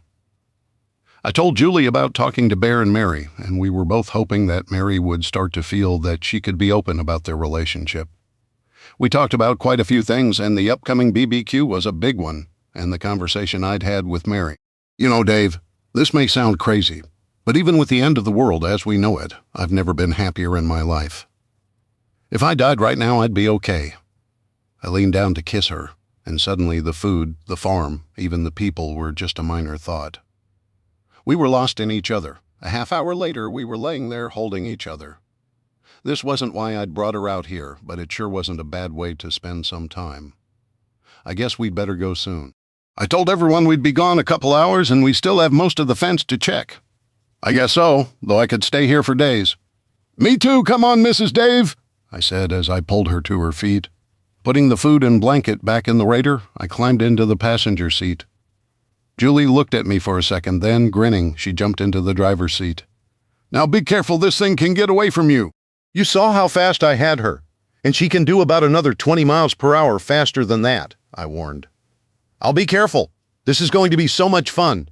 I told Julie about talking to Bear and Mary, and we were both hoping that Mary would start to feel that she could be open about their relationship. We talked about quite a few things, and the upcoming BBQ was a big one, and the conversation I'd had with Mary. You know, Dave, this may sound crazy, but even with the end of the world as we know it, I've never been happier in my life. If I died right now, I'd be okay. I leaned down to kiss her, and suddenly the food, the farm, even the people were just a minor thought. We were lost in each other. A half hour later, we were laying there holding each other. This wasn't why I'd brought her out here, but it sure wasn't a bad way to spend some time. I guess we'd better go soon. I told everyone we'd be gone a couple hours, and we still have most of the fence to check. I guess so, though I could stay here for days. Me too, come on, Mrs. Dave, I said as I pulled her to her feet. Putting the food and blanket back in the Raider, I climbed into the passenger seat. Julie looked at me for a second, then, grinning, she jumped into the driver's seat. Now be careful, this thing can get away from you. You saw how fast I had her, and she can do about another 20 miles per hour faster than that, I warned. I'll be careful. This is going to be so much fun.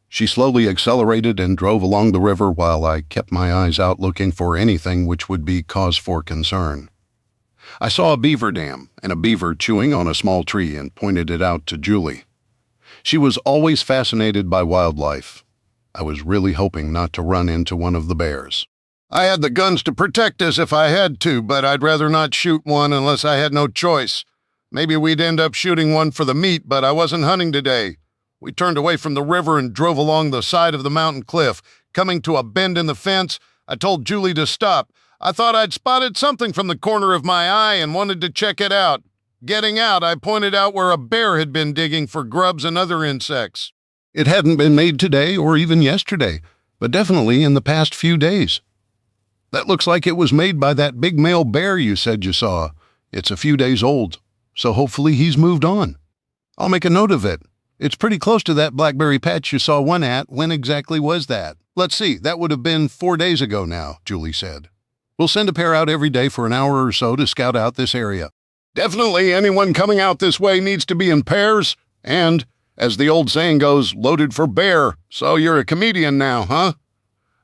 She slowly accelerated and drove along the river while I kept my eyes out looking for anything which would be cause for concern. I saw a beaver dam and a beaver chewing on a small tree and pointed it out to Julie. She was always fascinated by wildlife. I was really hoping not to run into one of the bears. I had the guns to protect us if I had to, but I'd rather not shoot one unless I had no choice. Maybe we'd end up shooting one for the meat, but I wasn't hunting today. We turned away from the river and drove along the side of the mountain cliff. Coming to a bend in the fence, I told Julie to stop. I thought I'd spotted something from the corner of my eye and wanted to check it out. Getting out, I pointed out where a bear had been digging for grubs and other insects. It hadn't been made today or even yesterday, but definitely in the past few days. That looks like it was made by that big male bear you said you saw. It's a few days old, so hopefully he's moved on. I'll make a note of it. It's pretty close to that blackberry patch you saw one at. When exactly was that? Let's see, that would have been 4 days ago now, Julie said. We'll send a pair out every day for an hour or so to scout out this area. Definitely anyone coming out this way needs to be in pairs and, as the old saying goes, loaded for bear. So you're a comedian now, huh?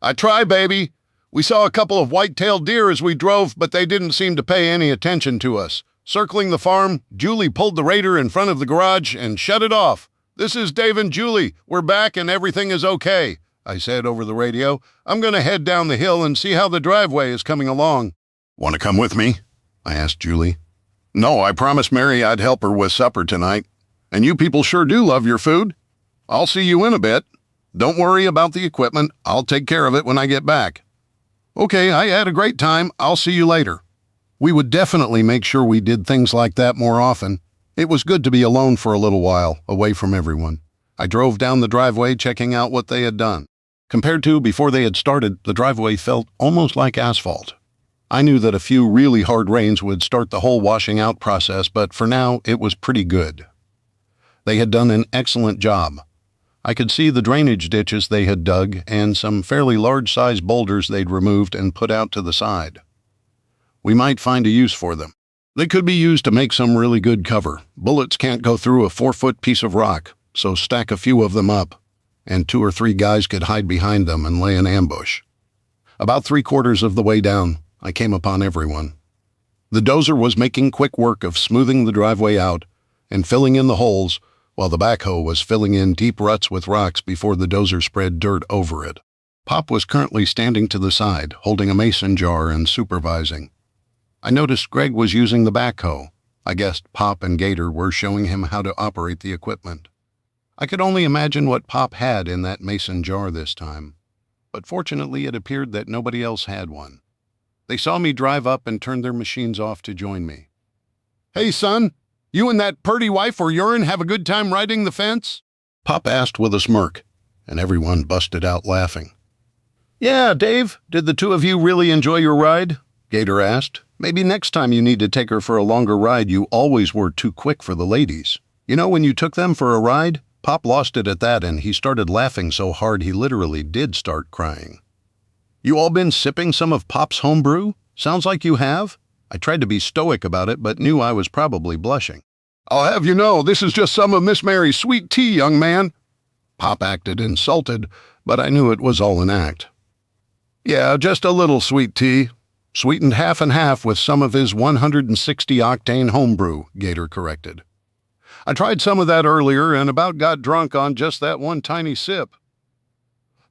I try, baby. We saw a couple of white-tailed deer as we drove, but they didn't seem to pay any attention to us. Circling the farm, Julie pulled the Raider in front of the garage and shut it off. This is Dave and Julie. We're back and everything is okay, I said over the radio. I'm going to head down the hill and see how the driveway is coming along. Want to come with me? I asked Julie. No, I promised Mary I'd help her with supper tonight. And you people sure do love your food. I'll see you in a bit. Don't worry about the equipment. I'll take care of it when I get back. Okay, I had a great time. I'll see you later. We would definitely make sure we did things like that more often. It was good to be alone for a little while, away from everyone. I drove down the driveway checking out what they had done. Compared to before they had started, the driveway felt almost like asphalt. I knew that a few really hard rains would start the whole washing out process, but for now, it was pretty good. They had done an excellent job. I could see the drainage ditches they had dug and some fairly large-sized boulders they'd removed and put out to the side. We might find a use for them. They could be used to make some really good cover. Bullets can't go through a 4-foot piece of rock, so stack a few of them up. and 2 or 3 guys could hide behind them and lay in ambush. About 3/4 of the way down, I came upon everyone. The dozer was making quick work of smoothing the driveway out and filling in the holes, while the backhoe was filling in deep ruts with rocks before the dozer spread dirt over it. Pop was currently standing to the side, holding a mason jar and supervising. I noticed Greg was using the backhoe. I guessed Pop and Gator were showing him how to operate the equipment. I could only imagine what Pop had in that mason jar this time, but fortunately it appeared that nobody else had one. They saw me drive up and turned their machines off to join me. "Hey, son, you and that purty wife or your'n have a good time riding the fence?" Pop asked with a smirk, and everyone busted out laughing. "Yeah, Dave, did the 2 of you really enjoy your ride?" Gator asked. "Maybe next time you need to take her for a longer ride. You always were too quick for the ladies. You know, when you took them for a ride, Pop lost it at that and he started laughing so hard he literally did start crying." "You all been sipping some of Pop's homebrew? Sounds like you have." I tried to be stoic about it, but knew I was probably blushing. "I'll have you know, this is just some of Miss Mary's sweet tea, young man." Pop acted insulted, but I knew it was all an act. "Yeah, just a little sweet tea. Sweetened half and half with some of his 160-octane homebrew," Gator corrected. "I tried some of that earlier and about got drunk on just that one tiny sip."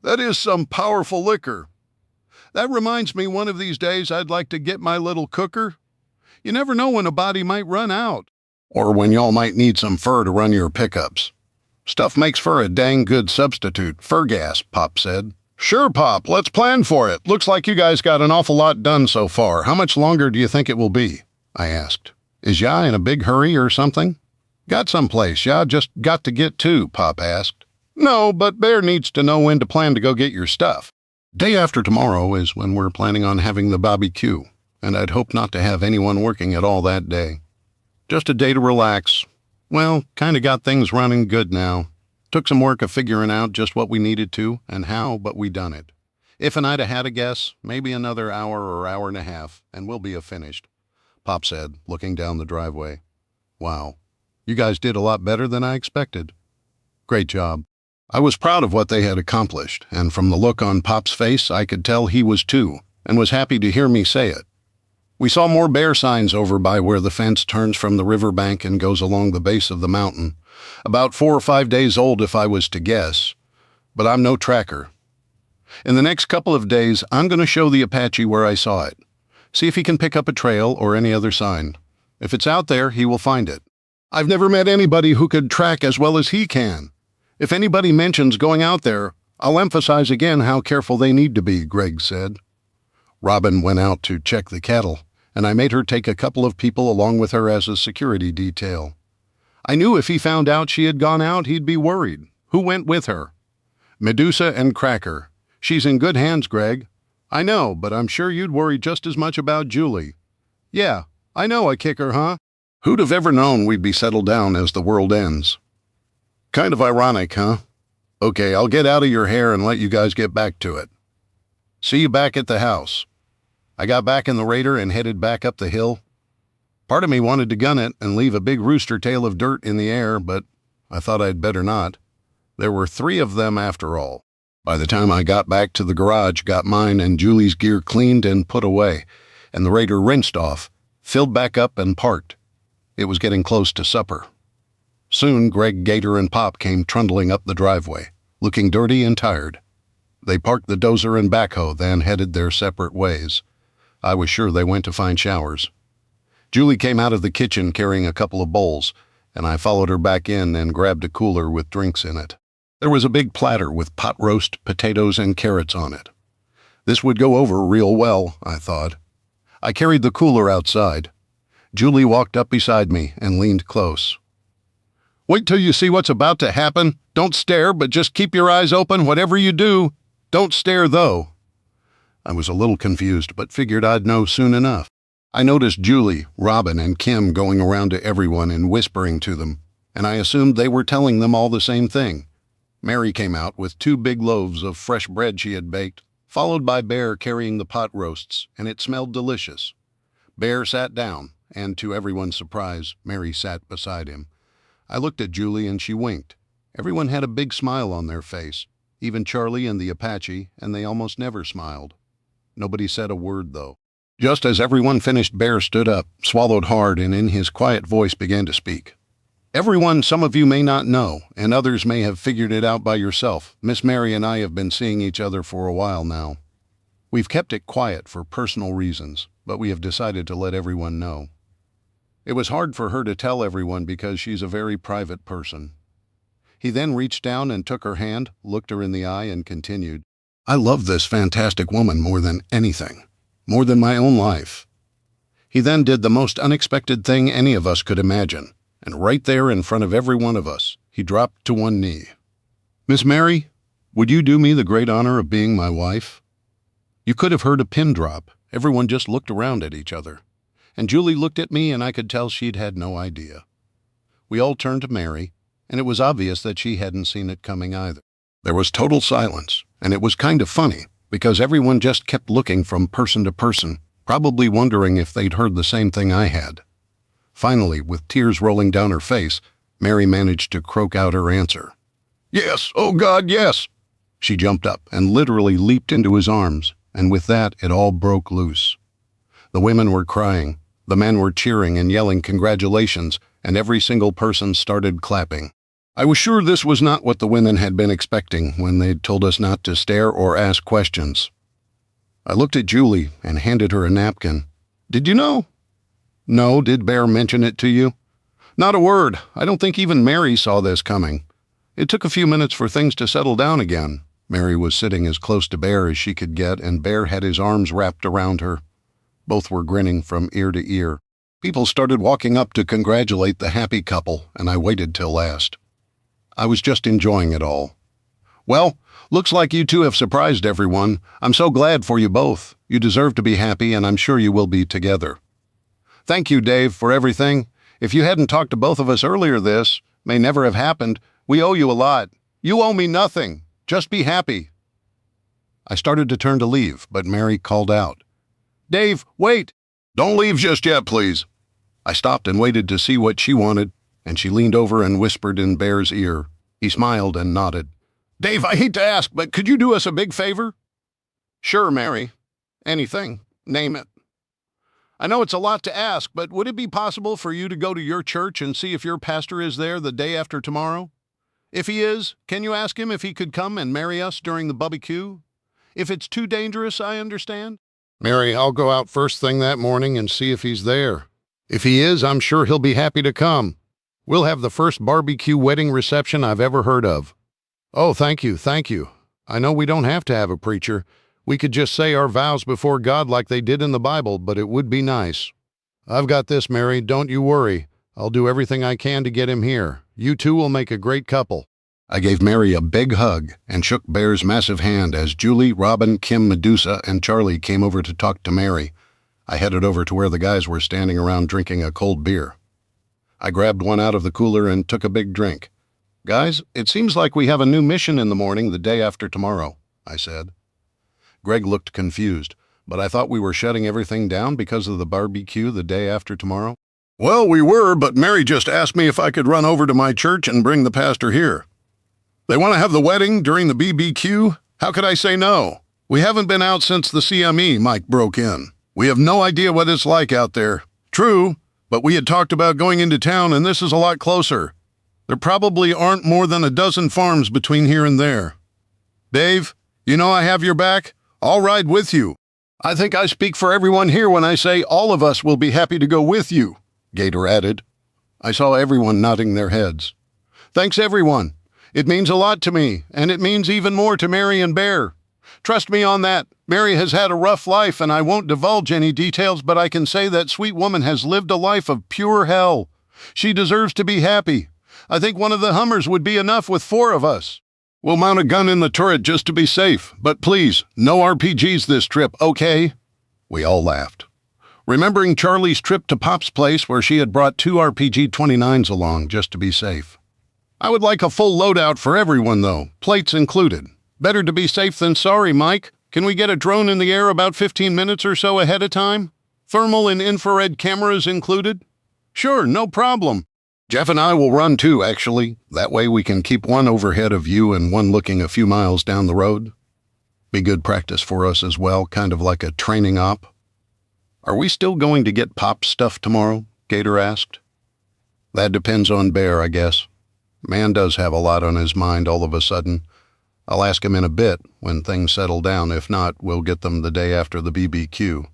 "That is some powerful liquor. That reminds me one of these days I'd like to get my little cooker. You never know when a body might run out. Or when y'all might need some fur to run your pickups. Stuff makes for a dang good substitute, fur gas," Pop said. "Sure, Pop, let's plan for it. Looks like you guys got an awful lot done so far. How much longer do you think it will be?" I asked. "Is ya in a big hurry or something?" "Got someplace ya just got to get to?" Pop asked. "No, but Bear needs to know when to plan to go get your stuff." "Day after tomorrow is when we're planning on having the barbecue, and I'd hope not to have anyone working at all that day. Just a day to relax. Well, kinda got things running good now. Took some work of figuring out just what we needed to and how, but we done it. If and I'd had a guess, maybe another hour or hour and a half, and we'll be finished," Pop said, looking down the driveway. "Wow, you guys did a lot better than I expected. Great job." I was proud of what they had accomplished, and from the look on Pop's face, I could tell he was too, and was happy to hear me say it. We saw more bear signs over by where the fence turns from the riverbank and goes along the base of the mountain. About 4 or 5 days old if I was to guess, but I'm no tracker. In the next couple of days, I'm going to show the Apache where I saw it. See if he can pick up a trail or any other sign. If it's out there, he will find it. I've never met anybody who could track as well as he can. If anybody mentions going out there, I'll emphasize again how careful they need to be," Greg said. Robin went out to check the cattle, and I made her take a couple of people along with her as a security detail. I knew if he found out she had gone out, he'd be worried. Who went with her? "Medusa and Cracker. She's in good hands, Greg." "I know, but I'm sure you'd worry just as much about Julie." "Yeah, I know a kicker, huh? Who'd have ever known we'd be settled down as the world ends? Kind of ironic, huh? Okay, I'll get out of your hair and let you guys get back to it. See you back at the house." I got back in the Raider and headed back up the hill. Part of me wanted to gun it and leave a big rooster tail of dirt in the air, but I thought I'd better not. There were 3 of them after all. By the time I got back to the garage, got mine and Julie's gear cleaned and put away, and the Raider rinsed off, filled back up and parked. It was getting close to supper. Soon Greg, Gator, and Pop came trundling up the driveway, looking dirty and tired. They parked the dozer and backhoe, then headed their separate ways. I was sure they went to find showers. Julie came out of the kitchen carrying a couple of bowls, and I followed her back in and grabbed a cooler with drinks in it. There was a big platter with pot roast, potatoes, and carrots on it. This would go over real well, I thought. I carried the cooler outside. Julie walked up beside me and leaned close. "Wait till you see what's about to happen. Don't stare, but just keep your eyes open, whatever you do. Don't stare, though." I was a little confused, but figured I'd know soon enough. I noticed Julie, Robin, and Kim going around to everyone and whispering to them, and I assumed they were telling them all the same thing. Mary came out with 2 big loaves of fresh bread she had baked, followed by Bear carrying the pot roasts, and it smelled delicious. Bear sat down, and to everyone's surprise, Mary sat beside him. I looked at Julie and she winked. Everyone had a big smile on their face, even Charlie and the Apache, and they almost never smiled. Nobody said a word, though. Just as everyone finished, Bear stood up, swallowed hard, and in his quiet voice began to speak. Everyone, some of you may not know, and others may have figured it out by yourself. Miss Mary and I have been seeing each other for a while now. We've kept it quiet for personal reasons, but we have decided to let everyone know. It was hard for her to tell everyone because she's a very private person. He then reached down and took her hand, looked her in the eye, and continued, I love this fantastic woman more than anything, more than my own life. He then did the most unexpected thing any of us could imagine, and right there in front of every one of us, he dropped to one knee. Miss Mary, would you do me the great honor of being my wife? You could have heard a pin drop. Everyone just looked around at each other. And Julie looked at me, and I could tell she'd had no idea. We all turned to Mary, and it was obvious that she hadn't seen it coming either. There was total silence, and it was kind of funny, because everyone just kept looking from person to person, probably wondering if they'd heard the same thing I had. Finally, with tears rolling down her face, Mary managed to croak out her answer. Yes, oh God, yes! She jumped up and literally leaped into his arms, and with that, it all broke loose. The women were crying, the men were cheering and yelling congratulations, and every single person started clapping. I was sure this was not what the women had been expecting when they'd told us not to stare or ask questions. I looked at Julie and handed her a napkin. Did you know? No, did Bear mention it to you? Not a word. I don't think even Mary saw this coming. It took a few minutes for things to settle down again. Mary was sitting as close to Bear as she could get, and Bear had his arms wrapped around her. Both were grinning from ear to ear. People started walking up to congratulate the happy couple, and I waited till last. I was just enjoying it all. Well, looks like you two have surprised everyone. I'm so glad for you both. You deserve to be happy, and I'm sure you will be together. Thank you, Dave, for everything. If you hadn't talked to both of us earlier, this may never have happened. We owe you a lot. You owe me nothing. Just be happy. I started to turn to leave, but Mary called out, Dave, wait! Don't leave just yet, please. I stopped and waited to see what she wanted, and she leaned over and whispered in Bear's ear. He smiled and nodded. Dave, I hate to ask, but could you do us a big favor? Sure, Mary. Anything. Name it. I know it's a lot to ask, but would it be possible for you to go to your church and see if your pastor is there the day after tomorrow? If he is, can you ask him if he could come and marry us during the barbecue? If it's too dangerous, I understand. Mary, I'll go out first thing that morning and see if he's there. If he is, I'm sure he'll be happy to come. We'll have the first barbecue wedding reception I've ever heard of. Oh, thank you, thank you. I know we don't have to have a preacher. We could just say our vows before God like they did in the Bible, but it would be nice. I've got this, Mary, don't you worry. I'll do everything I can to get him here. You two will make a great couple. I gave Mary a big hug and shook Bear's massive hand as Julie, Robin, Kim, Medusa, and Charlie came over to talk to Mary. I headed over to where the guys were standing around drinking a cold beer. I grabbed one out of the cooler and took a big drink. Guys, it seems like we have a new mission in the morning the day after tomorrow, I said. Greg looked confused, but I thought we were shutting everything down because of the barbecue the day after tomorrow. Well, we were, but Mary just asked me if I could run over to my church and bring the pastor here. They want to have the wedding during the BBQ? How could I say no? We haven't been out since the CME, Mike broke in. We have no idea what it's like out there. True, but we had talked about going into town, and this is a lot closer. There probably aren't more than a dozen farms between here and there. Dave, you know I have your back. I'll ride with you. I think I speak for everyone here when I say all of us will be happy to go with you, Gator added. I saw everyone nodding their heads. Thanks, everyone. It means a lot to me, and it means even more to Mary and Bear. Trust me on that. Mary has had a rough life, and I won't divulge any details, but I can say that sweet woman has lived a life of pure hell. She deserves to be happy. I think one of the Hummers would be enough with 4 of us. We'll mount a gun in the turret just to be safe, but please, no RPGs this trip, okay? We all laughed. Remembering Charlie's trip to Pop's place where she had brought 2 RPG-29s along just to be safe. I would like a full loadout for everyone, though, plates included. Better to be safe than sorry, Mike. Can we get a drone in the air about 15 minutes or so ahead of time? Thermal and infrared cameras included? Sure, no problem. Jeff and I will run too, actually. That way we can keep one overhead of you and one looking a few miles down the road. Be good practice for us as well, kind of like a training op. Are we still going to get Pop's stuff tomorrow? Gator asked. That depends on Bear, I guess. Man does have a lot on his mind all of a sudden. I'll ask him in a bit, when things settle down. If not, we'll get them the day after the BBQ.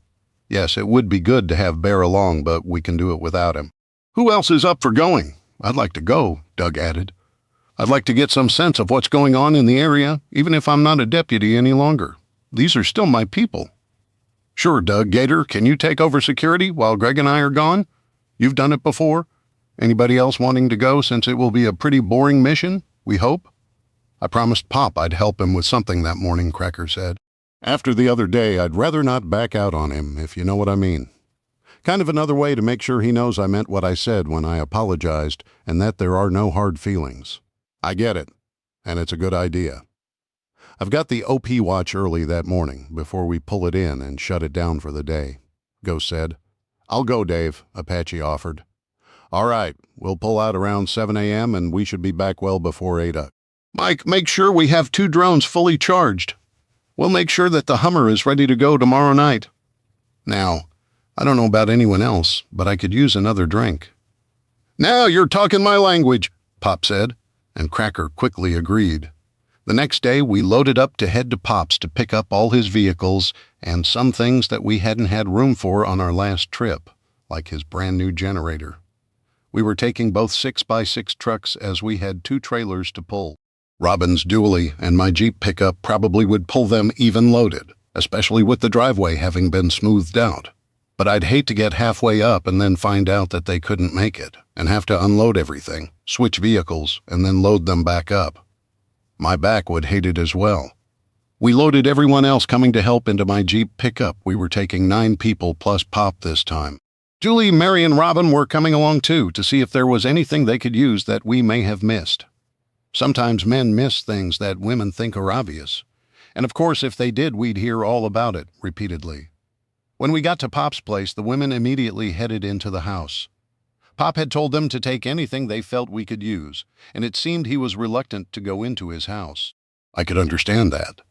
Yes, it would be good to have Bear along, but we can do it without him. Who else is up for going? I'd like to go, Doug added. I'd like to get some sense of what's going on in the area, even if I'm not a deputy any longer. These are still my people. Sure, Doug. Gator, can you take over security while Greg and I are gone? You've done it before. Anybody else wanting to go, since it will be a pretty boring mission, we hope? I promised Pop I'd help him with something that morning, Cracker said. After the other day, I'd rather not back out on him, if you know what I mean. Kind of another way to make sure he knows I meant what I said when I apologized and that there are no hard feelings. I get it, and it's a good idea. I've got the OP watch early that morning before we pull it in and shut it down for the day, Ghost said. I'll go, Dave, Apache offered. All right, we'll pull out around 7 a.m. and we should be back well before 8 up. Mike, make sure we have 2 drones fully charged. We'll make sure that the Hummer is ready to go tomorrow night. Now, I don't know about anyone else, but I could use another drink. Now you're talking my language, Pop said, and Cracker quickly agreed. The next day, we loaded up to head to Pop's to pick up all his vehicles and some things that we hadn't had room for on our last trip, like his brand new generator. We were taking both 6x6 trucks as we had 2 trailers to pull. Robin's dually and my Jeep pickup probably would pull them even loaded, especially with the driveway having been smoothed out. But I'd hate to get halfway up and then find out that they couldn't make it and have to unload everything, switch vehicles, and then load them back up. My back would hate it as well. We loaded everyone else coming to help into my Jeep pickup. We were taking 9 people plus Pop this time. Julie, Mary, and Robin were coming along too to see if there was anything they could use that we may have missed. Sometimes men miss things that women think are obvious. And of course, if they did, we'd hear all about it repeatedly. When we got to Pop's place, the women immediately headed into the house. Pop had told them to take anything they felt we could use, and it seemed he was reluctant to go into his house. I could understand that.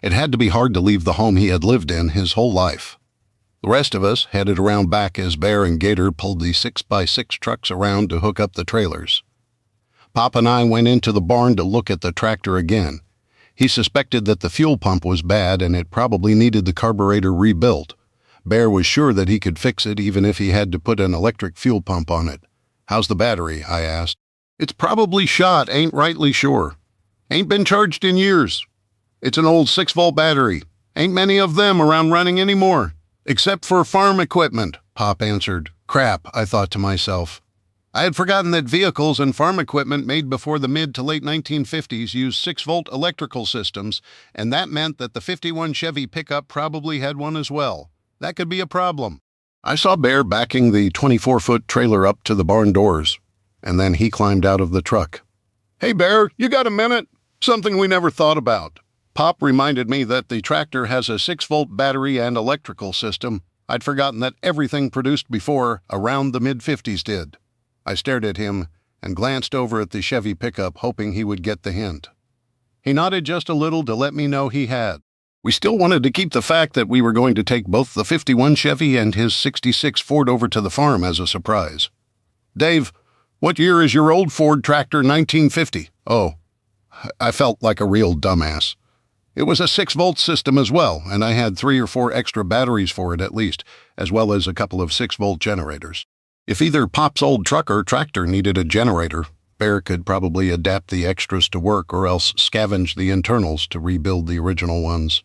It had to be hard to leave the home he had lived in his whole life. The rest of us headed around back as Bear and Gator pulled the 6x6 trucks around to hook up the trailers. Pop and I went into the barn to look at the tractor again. He suspected that the fuel pump was bad and it probably needed the carburetor rebuilt. Bear was sure that he could fix it even if he had to put an electric fuel pump on it. How's the battery? I asked. It's probably shot, ain't rightly sure. Ain't been charged in years. It's an old 6-volt battery. Ain't many of them around running anymore. Except for farm equipment, Pop answered. Crap, I thought to myself. I had forgotten that vehicles and farm equipment made before the mid to late 1950s used 6-volt electrical systems, and that meant that the 51 Chevy pickup probably had one as well. That could be a problem. I saw Bear backing the 24-foot trailer up to the barn doors, and then he climbed out of the truck. Hey, Bear, you got a minute? Something we never thought about. Pop reminded me that the tractor has a 6-volt battery and electrical system. I'd forgotten that everything produced before around the mid-50s did. I stared at him and glanced over at the Chevy pickup, hoping he would get the hint. He nodded just a little to let me know he had. We still wanted to keep the fact that we were going to take both the 51 Chevy and his 66 Ford over to the farm as a surprise. Dave, what year is your old Ford tractor 1950? Oh, I felt like a real dumbass. It was a 6-volt system as well, and I had 3 or 4 extra batteries for it at least, as well as a couple of 6-volt generators. If either Pop's old truck or tractor needed a generator, Bear could probably adapt the extras to work or else scavenge the internals to rebuild the original ones.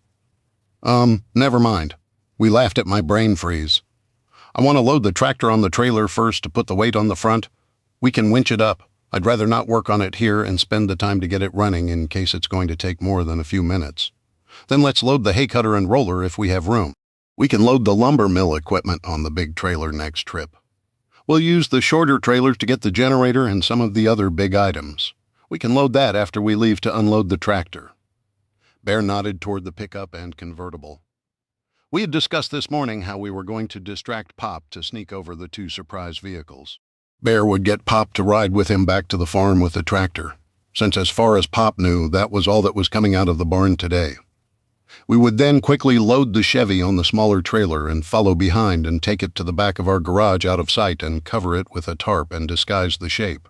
Never mind. We laughed at my brain freeze. I want to load the tractor on the trailer first to put the weight on the front. We can winch it up. I'd rather not work on it here and spend the time to get it running in case it's going to take more than a few minutes. Then let's load the hay cutter and roller if we have room. We can load the lumber mill equipment on the big trailer next trip. We'll use the shorter trailers to get the generator and some of the other big items. We can load that after we leave to unload the tractor. Bear nodded toward the pickup and convertible. We had discussed this morning how we were going to distract Pop to sneak over the 2 surprise vehicles. Bear would get Pop to ride with him back to the farm with the tractor, since as far as Pop knew, that was all that was coming out of the barn today. We would then quickly load the Chevy on the smaller trailer and follow behind and take it to the back of our garage out of sight and cover it with a tarp and disguise the shape.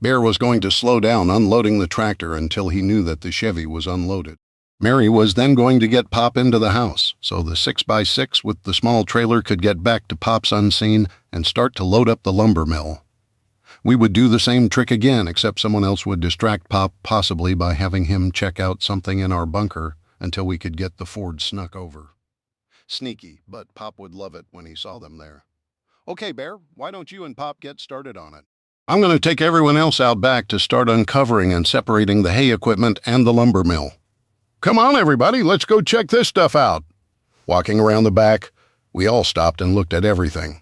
Bear was going to slow down unloading the tractor until he knew that the Chevy was unloaded. Mary was then going to get Pop into the house, so the 6x6 with the small trailer could get back to Pop's unseen and start to load up the lumber mill. We would do the same trick again, except someone else would distract Pop, possibly by having him check out something in our bunker until we could get the Ford snuck over. Sneaky, but Pop would love it when he saw them there. Okay, Bear, why don't you and Pop get started on it? I'm going to take everyone else out back to start uncovering and separating the hay equipment and the lumber mill. Come on, everybody, let's go check this stuff out. Walking around the back, we all stopped and looked at everything.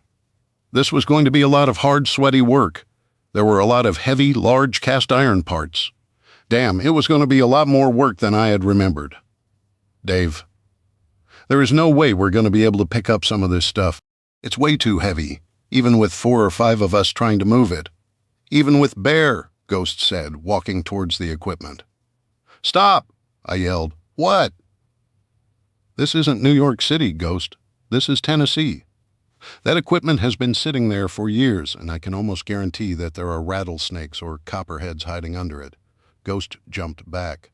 This was going to be a lot of hard, sweaty work. There were a lot of heavy, large cast iron parts. Damn, it was going to be a lot more work than I had remembered. Dave, there is no way we're going to be able to pick up some of this stuff. It's way too heavy, even with 4 or 5 of us trying to move it. Even with Bear, Ghost said, walking towards the equipment. Stop! I yelled. What? This isn't New York City, Ghost. This is Tennessee. That equipment has been sitting there for years, and I can almost guarantee that there are rattlesnakes or copperheads hiding under it. Ghost jumped back.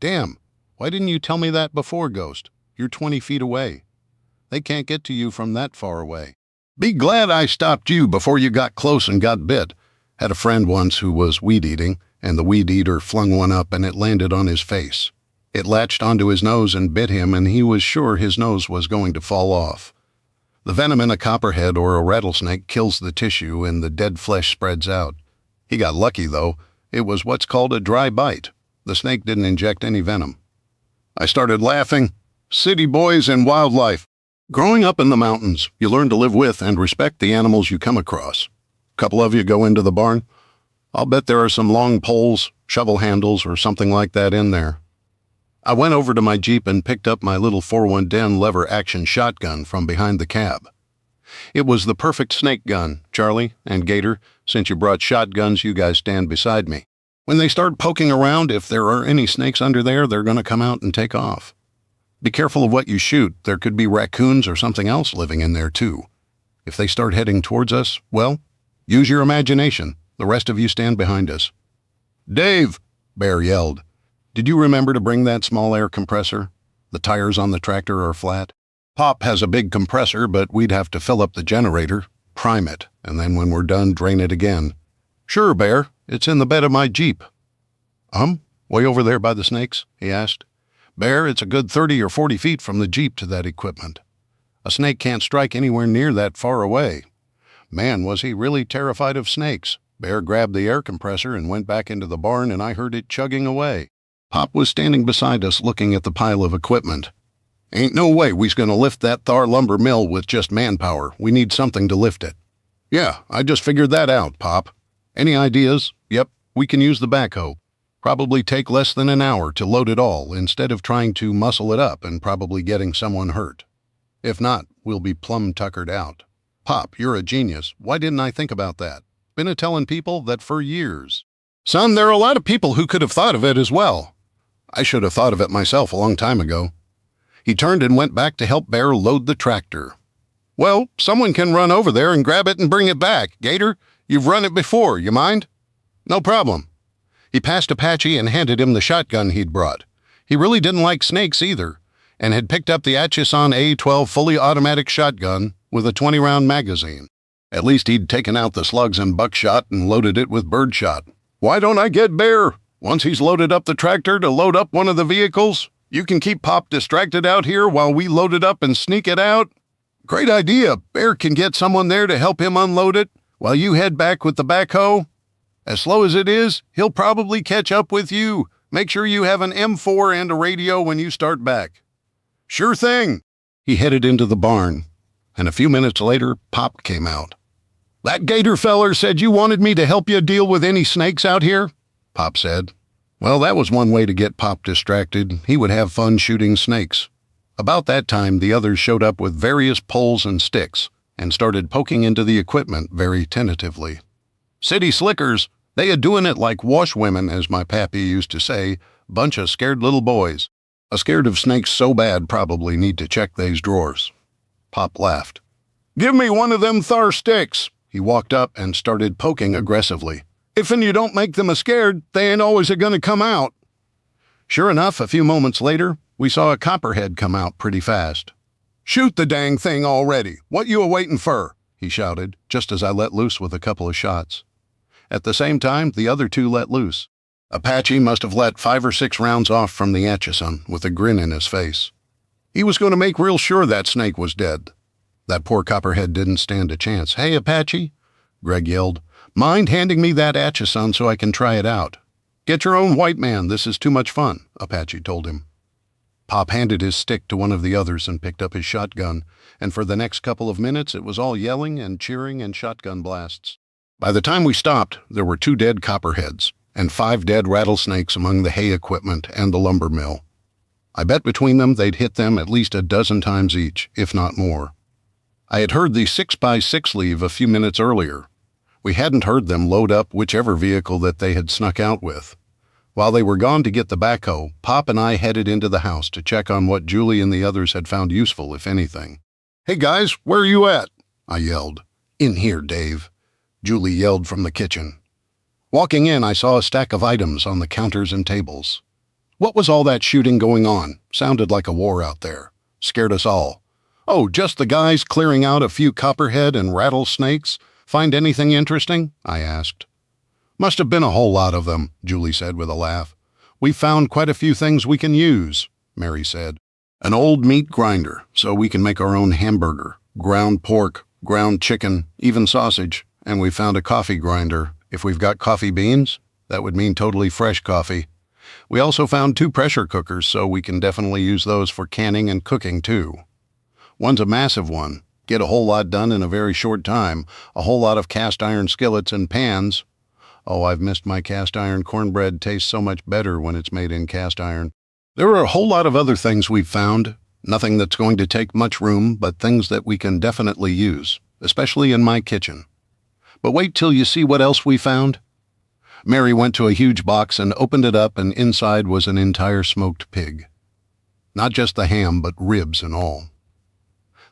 Damn, why didn't you tell me that before, Ghost? You're 20 feet away. They can't get to you from that far away. Be glad I stopped you before you got close and got bit. Had a friend once who was weed eating, and the weed eater flung one up and it landed on his face. It latched onto his nose and bit him, and he was sure his nose was going to fall off. The venom in a copperhead or a rattlesnake kills the tissue and the dead flesh spreads out. He got lucky, though. It was what's called a dry bite. The snake didn't inject any venom. I started laughing. City boys and wildlife. Growing up in the mountains, you learn to live with and respect the animals you come across. A couple of you go into the barn. I'll bet there are some long poles, shovel handles, or something like that in there. I went over to my Jeep and picked up my little 4-1-10 lever-action shotgun from behind the cab. It was the perfect snake gun, Charlie and Gator. Since you brought shotguns, you guys stand beside me. When they start poking around, if there are any snakes under there, they're going to come out and take off. Be careful of what you shoot. There could be raccoons or something else living in there, too. If they start heading towards us, well, use your imagination. The rest of you stand behind us. Dave, Bear yelled. Did you remember to bring that small air compressor? The tires on the tractor are flat. Pop has a big compressor, but we'd have to fill up the generator, prime it, and then when we're done, drain it again. Sure, Bear. It's in the bed of my Jeep. Way over there by the snakes? He asked. Bear, it's a good 30 or 40 feet from the Jeep to that equipment. A snake can't strike anywhere near that far away. Man, was he really terrified of snakes. Bear grabbed the air compressor and went back into the barn, and I heard it chugging away. Pop was standing beside us looking at the pile of equipment. Ain't no way we's gonna lift that thar lumber mill with just manpower. We need something to lift it. Yeah, I just figured that out, Pop. Any ideas? Yep, we can use the backhoe. Probably take less than an hour to load it all instead of trying to muscle it up and probably getting someone hurt. If not, we'll be plumb tuckered out. Pop, you're a genius. Why didn't I think about that? Been a-telling people that for years. Son, there are a lot of people who could have thought of it as well. I should have thought of it myself a long time ago. He turned and went back to help Bear load the tractor. Well, someone can run over there and grab it and bring it back. Gator, you've run it before, you mind? No problem. He passed Apache and handed him the shotgun he'd brought. He really didn't like snakes either, and had picked up the Atchison A12 fully automatic shotgun with a 20-round magazine. At least he'd taken out the slugs and buckshot and loaded it with birdshot. Why don't I get Bear? Once he's loaded up the tractor to load up one of the vehicles, you can keep Pop distracted out here while we load it up and sneak it out. Great idea. Bear can get someone there to help him unload it while you head back with the backhoe. As slow as it is, he'll probably catch up with you. Make sure you have an M4 and a radio when you start back. Sure thing. He headed into the barn, and a few minutes later, Pop came out. That Gator feller said you wanted me to help you deal with any snakes out here? Pop said. Well, that was one way to get Pop distracted. He would have fun shooting snakes. About that time, the others showed up with various poles and sticks. and started poking into the equipment very tentatively. City slickers, they a doing it like washwomen, as my pappy used to say, bunch of scared little boys. A scared of snakes so bad probably need to check these drawers. Pop laughed. Give me one of them thar sticks. He walked up and started poking aggressively. If'n you don't make them a-scared, they ain't always a-gonna come out. Sure enough, a few moments later, we saw a copperhead come out pretty fast. Shoot the dang thing already. What you a-waitin' fur? He shouted, just as I let loose with a couple of shots. At the same time, the other two let loose. Apache must have let 5 or 6 rounds off from the Atchison with a grin in his face. He was going to make real sure that snake was dead. That poor copperhead didn't stand a chance. Hey, Apache, Greg yelled, mind handing me that Atchison so I can try it out? Get your own, white man. This is too much fun, Apache told him. Pop handed his stick to one of the others and picked up his shotgun, and for the next couple of minutes it was all yelling and cheering and shotgun blasts. By the time we stopped, there were 2 dead copperheads and 5 dead rattlesnakes among the hay equipment and the lumber mill. I bet between them they'd hit them at least a dozen times each, if not more. I had heard the 6x6 leave a few minutes earlier. We hadn't heard them load up whichever vehicle that they had snuck out with. While they were gone to get the backhoe, Pop and I headed into the house to check on what Julie and the others had found useful, if anything. Hey guys, where are you at? I yelled. In here, Dave, Julie yelled from the kitchen. Walking in, I saw a stack of items on the counters and tables. What was all that shooting going on? Sounded like a war out there. Scared us all. Oh, just the guys clearing out a few copperhead and rattlesnakes? Find anything interesting? I asked. Must have been a whole lot of them, Julie said with a laugh. We found quite a few things we can use, Mary said. An old meat grinder, so we can make our own hamburger, ground pork, ground chicken, even sausage, and we found a coffee grinder. If we've got coffee beans, that would mean totally fresh coffee. We also found 2 pressure cookers, so we can definitely use those for canning and cooking too. One's a massive one. Get a whole lot done in a very short time. A whole lot of cast iron skillets and pans. Oh, I've missed my cast iron cornbread. Tastes so much better when it's made in cast iron. There are a whole lot of other things we've found. Nothing that's going to take much room, but things that we can definitely use, especially in my kitchen. But wait till you see what else we found. Mary went to a huge box and opened it up, and inside was an entire smoked pig. Not just the ham, but ribs and all.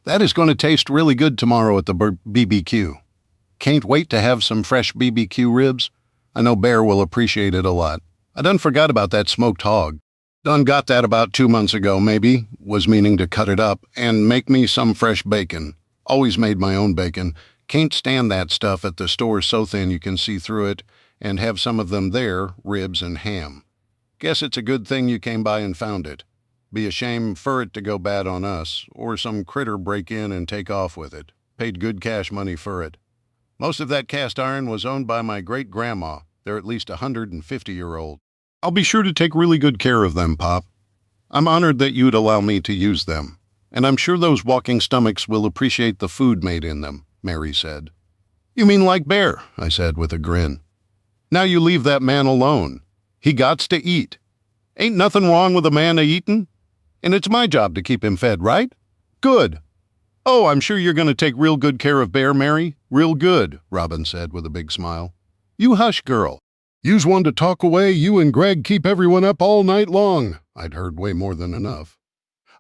That is going to taste really good tomorrow at the BBQ. Can't wait to have some fresh BBQ ribs. I know Bear will appreciate it a lot. I done forgot about that smoked hog. Done got that about 2 months ago, maybe. Was meaning to cut it up and make me some fresh bacon. Always made my own bacon. Can't stand that stuff at the store so thin you can see through it, and have some of them there, ribs and ham. Guess it's a good thing you came by and found it. Be a shame for it to go bad on us, or some critter break in and take off with it. Paid good cash money for it. Most of that cast iron was owned by my great-grandma. They're at least 150-year-old. I'll be sure to take really good care of them, Pop. I'm honored that you'd allow me to use them, and I'm sure those walking stomachs will appreciate the food made in them, Mary said. You mean like Bear, I said with a grin. Now you leave that man alone. He gots to eat. Ain't nothing wrong with a man a-eatin', and it's my job to keep him fed, right? Good. Oh, I'm sure you're going to take real good care of Bear, Mary. Real good, Robin said with a big smile. You hush, girl. Use one to talk away. You and Greg keep everyone up all night long. I'd heard way more than enough.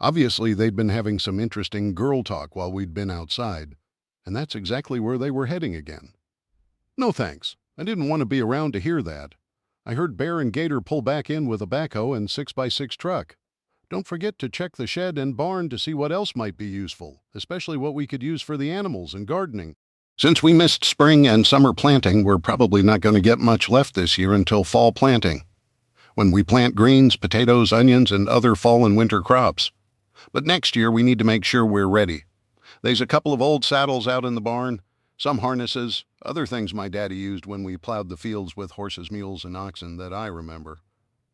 Obviously, they'd been having some interesting girl talk while we'd been outside, and that's exactly where they were heading again. No thanks. I didn't want to be around to hear that. I heard Bear and Gator pull back in with a backhoe and 6x6 truck. Don't forget to check the shed and barn to see what else might be useful, especially what we could use for the animals and gardening. Since we missed spring and summer planting, we're probably not going to get much left this year until fall planting, when we plant greens, potatoes, onions, and other fall and winter crops. But next year we need to make sure we're ready. There's a couple of old saddles out in the barn, some harnesses, other things my daddy used when we plowed the fields with horses, mules, and oxen that I remember.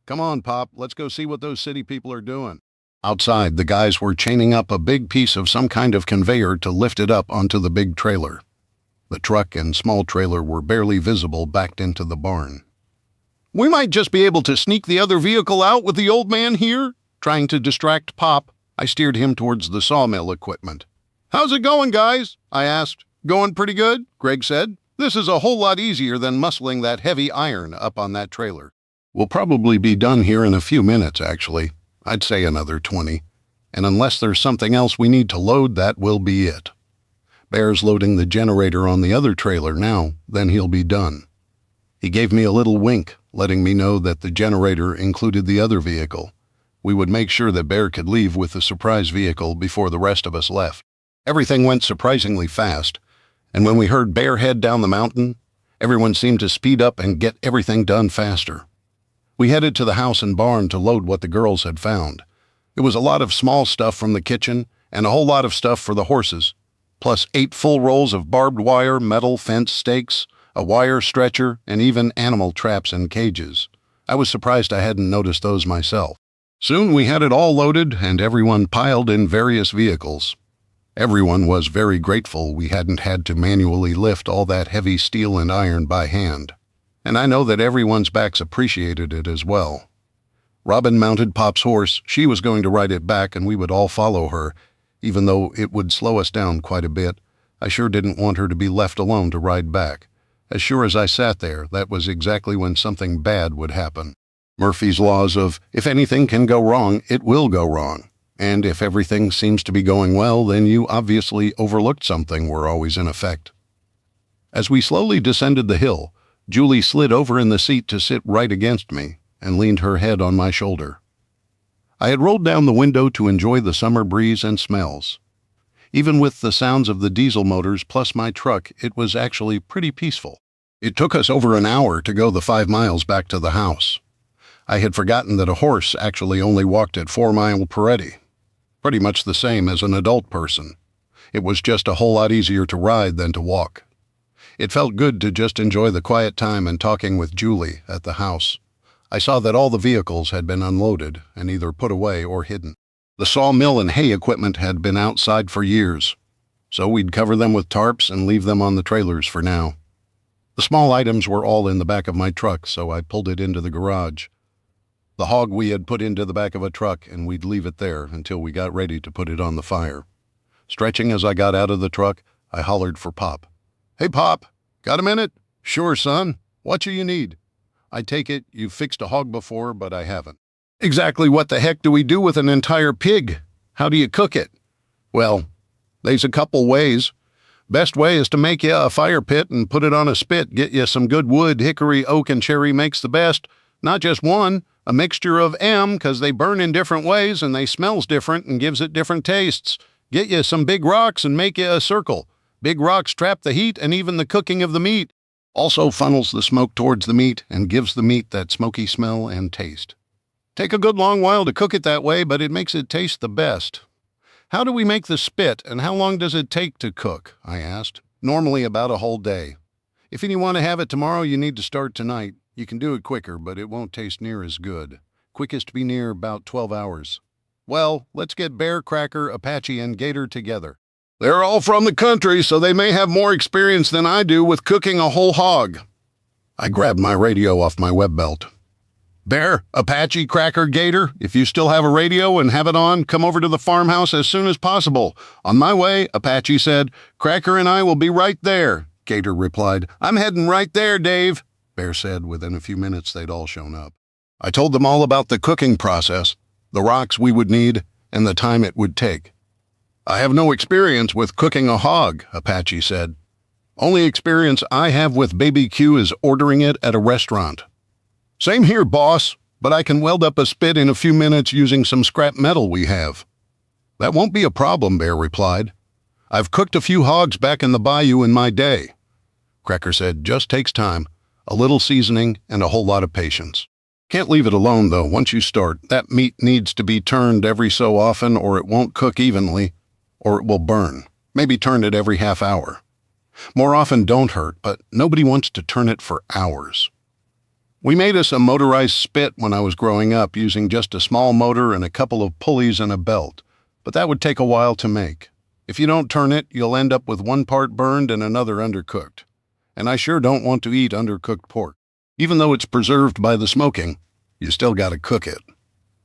Come on, Pop, let's go see what those city people are doing. Outside, the guys were chaining up a big piece of some kind of conveyor to lift it up onto the big trailer. The truck and small trailer were barely visible backed into the barn. We might just be able to sneak the other vehicle out with the old man here. Trying to distract Pop, I steered him towards the sawmill equipment. "How's it going, guys?" I asked. "Going pretty good," Greg said. "This is a whole lot easier than muscling that heavy iron up on that trailer." "We'll probably be done here in a few minutes, actually. I'd say another 20. And unless there's something else we need to load, that will be it. Bear's loading the generator on the other trailer now, then he'll be done." He gave me a little wink, letting me know that the generator included the other vehicle. We would make sure that Bear could leave with the surprise vehicle before the rest of us left. Everything went surprisingly fast, and when we heard Bear head down the mountain, everyone seemed to speed up and get everything done faster. We headed to the house and barn to load what the girls had found. It was a lot of small stuff from the kitchen and a whole lot of stuff for the horses, plus 8 full rolls of barbed wire, metal fence stakes, a wire stretcher, and even animal traps and cages. I was surprised I hadn't noticed those myself. Soon we had it all loaded and everyone piled in various vehicles. Everyone was very grateful we hadn't had to manually lift all that heavy steel and iron by hand. And I know that everyone's backs appreciated it as well. Robin mounted Pop's horse. She was going to ride it back and we would all follow her, even though it would slow us down quite a bit. I sure didn't want her to be left alone to ride back. As sure as I sat there, that was exactly when something bad would happen. Murphy's laws of, if anything can go wrong, it will go wrong. And if everything seems to be going well, then you obviously overlooked something, were always in effect. As we slowly descended the hill, Julie slid over in the seat to sit right against me and leaned her head on my shoulder. I had rolled down the window to enjoy the summer breeze and smells. Even with the sounds of the diesel motors plus my truck, it was actually pretty peaceful. It took us over an hour to go the 5 miles back to the house. I had forgotten that a horse actually only walked at 4 miles per eddy. Pretty much the same as an adult person. It was just a whole lot easier to ride than to walk. It felt good to just enjoy the quiet time and talking with Julie at the house. I saw that all the vehicles had been unloaded and either put away or hidden. The sawmill and hay equipment had been outside for years, so we'd cover them with tarps and leave them on the trailers for now. The small items were all in the back of my truck, so I pulled it into the garage. The hog we had put into the back of a truck, and we'd leave it there until we got ready to put it on the fire. Stretching as I got out of the truck, I hollered for Pop. "Hey, Pop, got a minute?" "Sure, son. What you need?" "I take it you've fixed a hog before, but I haven't." "Exactly what the heck do we do with an entire pig? How do you cook it?" "Well, there's a couple ways. Best way is to make you a fire pit and put it on a spit. Get you some good wood. Hickory, oak, and cherry makes the best. Not just one, a mixture of 'em, 'cause they burn in different ways and they smells different and gives it different tastes. Get you some big rocks and make you a circle. Big rocks trap the heat and even the cooking of the meat. Also funnels the smoke towards the meat and gives the meat that smoky smell and taste. Take a good long while to cook it that way, but it makes it taste the best." "How do we make the spit, and how long does it take to cook?" I asked. "Normally about a whole day. If you want to have it tomorrow, you need to start tonight. You can do it quicker, but it won't taste near as good. Quickest be near about 12 hours. Well, let's get Bear, Cracker, Apache, and Gator together. They're all from the country, so they may have more experience than I do with cooking a whole hog." I grabbed my radio off my web belt. "Bear, Apache, Cracker, Gator, if you still have a radio and have it on, come over to the farmhouse as soon as possible." "On my way," Apache said. "Cracker and I will be right there." Gator replied. "I'm heading right there, Dave." Bear said within a few minutes they'd all shown up. I told them all about the cooking process, the rocks we would need, and the time it would take. "I have no experience with cooking a hog," Apache said. "Only experience I have with BBQ is ordering it at a restaurant." "Same here, boss, but I can weld up a spit in a few minutes using some scrap metal we have." "That won't be a problem," Bear replied. "I've cooked a few hogs back in the bayou in my day." Cracker said, "Just takes time, a little seasoning, and a whole lot of patience. Can't leave it alone, though. Once you start, that meat needs to be turned every so often or it won't cook evenly, or it will burn. Maybe turn it every half hour. More often don't hurt, but nobody wants to turn it for hours." We made us a motorized spit when I was growing up using just a small motor and a couple of pulleys and a belt, but that would take a while to make. If you don't turn it, you'll end up with one part burned and another undercooked. And I sure don't want to eat undercooked pork. Even though it's preserved by the smoking, you still gotta cook it.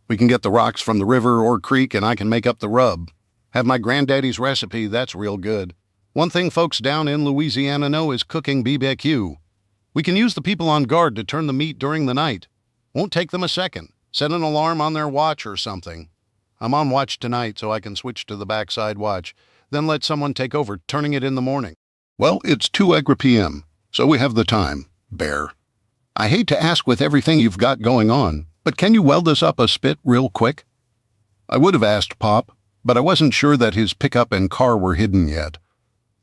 We can get the rocks from the river or creek and I can make up the rub. Have my granddaddy's recipe, that's real good. One thing folks down in Louisiana know is cooking BBQ. We can use the people on guard to turn the meat during the night. Won't take them a second. Set an alarm on their watch or something. I'm on watch tonight, so I can switch to the backside watch, then let someone take over, turning it in the morning. Well, it's 2 p.m., so we have the time, Bear. I hate to ask with everything you've got going on, but can you weld us up a spit real quick? I would have asked Pop, but I wasn't sure that his pickup and car were hidden yet.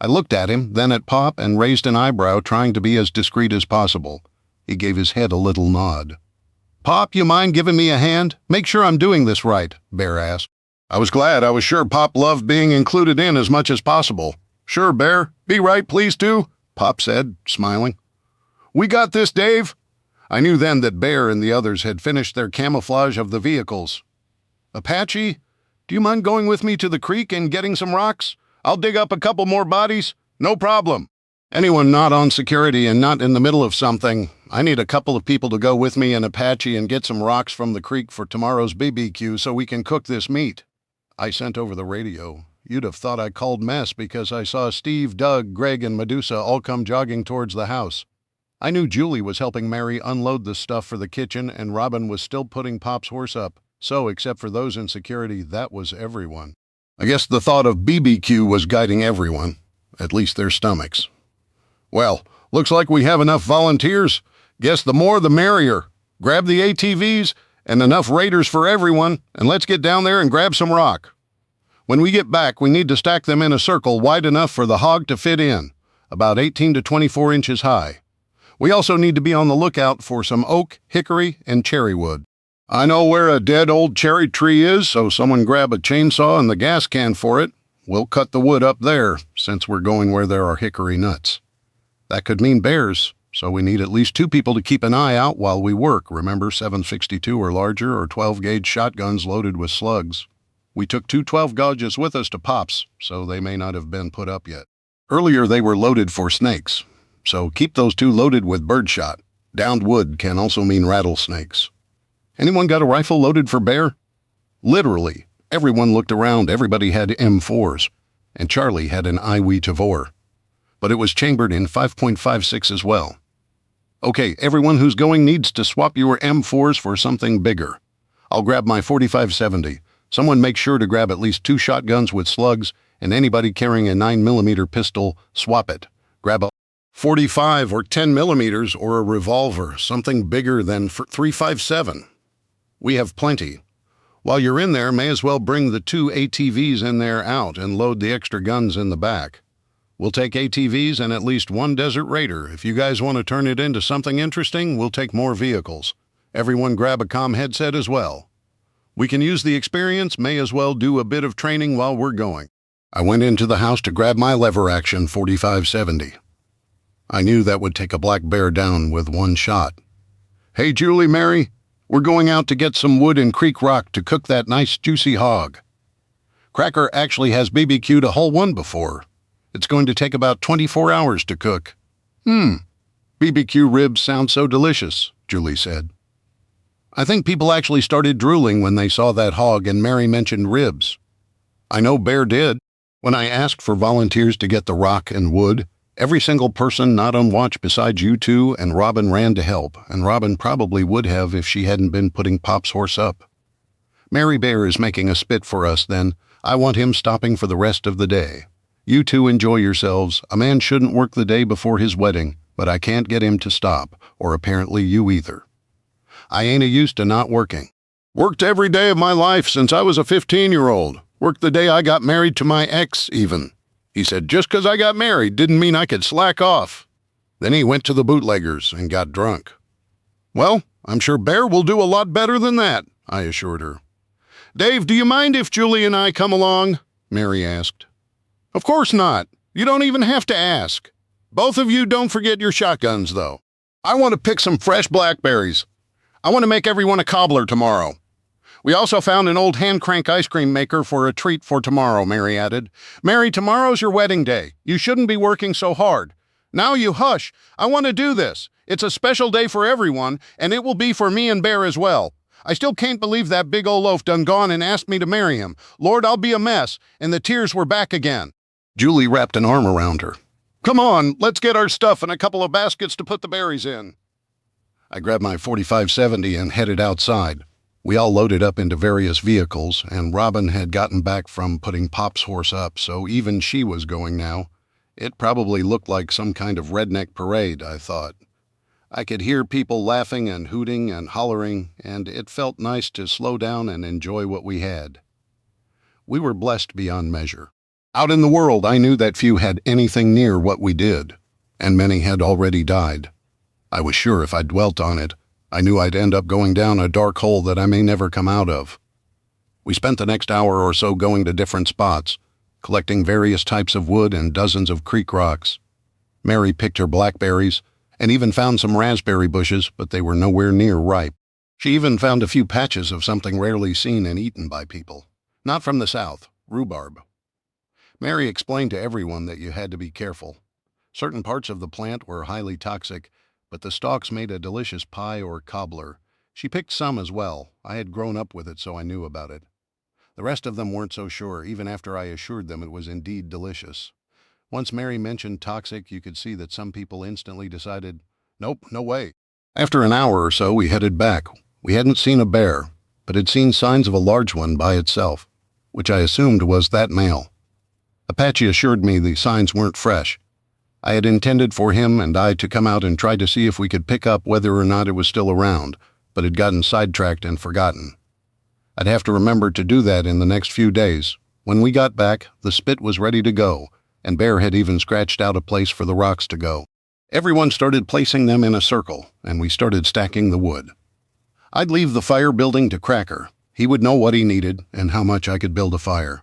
I looked at him, then at Pop, and raised an eyebrow, trying to be as discreet as possible. He gave his head a little nod. Pop, you mind giving me a hand? Make sure I'm doing this right, Bear asked. I was glad. I was sure Pop loved being included in as much as possible. Sure, Bear. Be right, please, too, Pop said, smiling. We got this, Dave. I knew then that Bear and the others had finished their camouflage of the vehicles. Apache, do you mind going with me to the creek and getting some rocks? I'll dig up a couple more bodies. No problem. Anyone not on security and not in the middle of something, I need a couple of people to go with me and Apache and get some rocks from the creek for tomorrow's BBQ so we can cook this meat. I sent over the radio. You'd have thought I called mess because I saw Steve, Doug, Greg, and Medusa all come jogging towards the house. I knew Julie was helping Mary unload the stuff for the kitchen and Robin was still putting Pop's horse up. So, except for those in security, that was everyone. I guess the thought of BBQ was guiding everyone, at least their stomachs. Well, looks like we have enough volunteers. Guess the more the merrier. Grab the ATVs and enough raiders for everyone, and let's get down there and grab some rock. When we get back, we need to stack them in a circle wide enough for the hog to fit in, about 18 to 24 inches high. We also need to be on the lookout for some oak, hickory, and cherry wood. I know where a dead old cherry tree is, so someone grab a chainsaw and the gas can for it. We'll cut the wood up there, since we're going where there are hickory nuts. That could mean bears, so we need at least 2 people to keep an eye out while we work. Remember, 7.62 or larger or 12-gauge shotguns loaded with slugs. We took 2 12-gauges with us to Pop's, so they may not have been put up yet. Earlier they were loaded for snakes, so keep those 2 loaded with birdshot. Downed wood can also mean rattlesnakes. Anyone got a rifle loaded for bear? Literally, everyone looked around. Everybody had M4s, and Charlie had an Iwi Tavor. But it was chambered in 5.56 as well. Okay, everyone who's going needs to swap your M4s for something bigger. I'll grab my 45-70. Someone make sure to grab at least 2 shotguns with slugs, and anybody carrying a 9mm pistol, swap it. Grab a 45 or 10mm or a revolver, something bigger than 357. We have plenty. While you're in there, may as well bring the 2 ATVs in there out and load the extra guns in the back. We'll take ATVs and at least 1 Desert Raider. If you guys want to turn it into something interesting, we'll take more vehicles. Everyone grab a comm headset as well. We can use the experience, may as well do a bit of training while we're going. I went into the house to grab my lever-action 45-70. I knew that would take a black bear down with 1 shot. Hey, Julie, Mary, we're going out to get some wood and creek rock to cook that nice juicy hog. Cracker actually has BBQ'd a whole one before. It's going to take about 24 hours to cook. BBQ ribs sound so delicious, Julie said. I think people actually started drooling when they saw that hog and Mary mentioned ribs. I know Bear did. When I asked for volunteers to get the rock and wood, every single person not on watch besides you 2 and Robin ran to help, and Robin probably would have if she hadn't been putting Pop's horse up. Mary Bear is making a spit for us, then. I want him stopping for the rest of the day. You 2 enjoy yourselves. A man shouldn't work the day before his wedding, but I can't get him to stop, or apparently you either. I ain't used to not working. Worked every day of my life since I was a 15-year-old. Worked the day I got married to my ex, even. He said just 'cause I got married didn't mean I could slack off. Then he went to the bootleggers and got drunk. Well, I'm sure Bear will do a lot better than that, I assured her. Dave, do you mind if Julie and I come along? Mary asked. Of course not. You don't even have to ask. Both of you don't forget your shotguns, though. I want to pick some fresh blackberries. I want to make everyone a cobbler tomorrow. We also found an old hand-crank ice cream maker for a treat for tomorrow, Mary added. Mary, tomorrow's your wedding day. You shouldn't be working so hard. Now you hush. I want to do this. It's a special day for everyone, and it will be for me and Bear as well. I still can't believe that big old loaf done gone and asked me to marry him. Lord, I'll be a mess. And the tears were back again. Julie wrapped an arm around her. Come on, let's get our stuff and a couple of baskets to put the berries in. I grabbed my 4570 and headed outside. We all loaded up into various vehicles, and Robin had gotten back from putting Pop's horse up, so even she was going now. It probably looked like some kind of redneck parade, I thought. I could hear people laughing and hooting and hollering, and it felt nice to slow down and enjoy what we had. We were blessed beyond measure. Out in the world, I knew that few had anything near what we did, and many had already died. I was sure if I dwelt on it, I knew I'd end up going down a dark hole that I may never come out of. We spent the next hour or so going to different spots, collecting various types of wood and dozens of creek rocks. Mary picked her blackberries and even found some raspberry bushes, but they were nowhere near ripe. She even found a few patches of something rarely seen and eaten by people. Not from the south, rhubarb. Mary explained to everyone that you had to be careful. Certain parts of the plant were highly toxic, but the stalks made a delicious pie or cobbler. She picked some as well. I had grown up with it, so I knew about it. The rest of them weren't so sure, even after I assured them it was indeed delicious. Once Mary mentioned toxic, you could see that some people instantly decided, nope, no way. After an hour or so, we headed back. We hadn't seen a bear, but had seen signs of a large one by itself, which I assumed was that male. Apache assured me the signs weren't fresh. I had intended for him and I to come out and try to see if we could pick up whether or not it was still around, but had gotten sidetracked and forgotten. I'd have to remember to do that in the next few days. When we got back, the spit was ready to go, and Bear had even scratched out a place for the rocks to go. Everyone started placing them in a circle, and we started stacking the wood. I'd leave the fire building to Cracker. He would know what he needed and how much I could build a fire.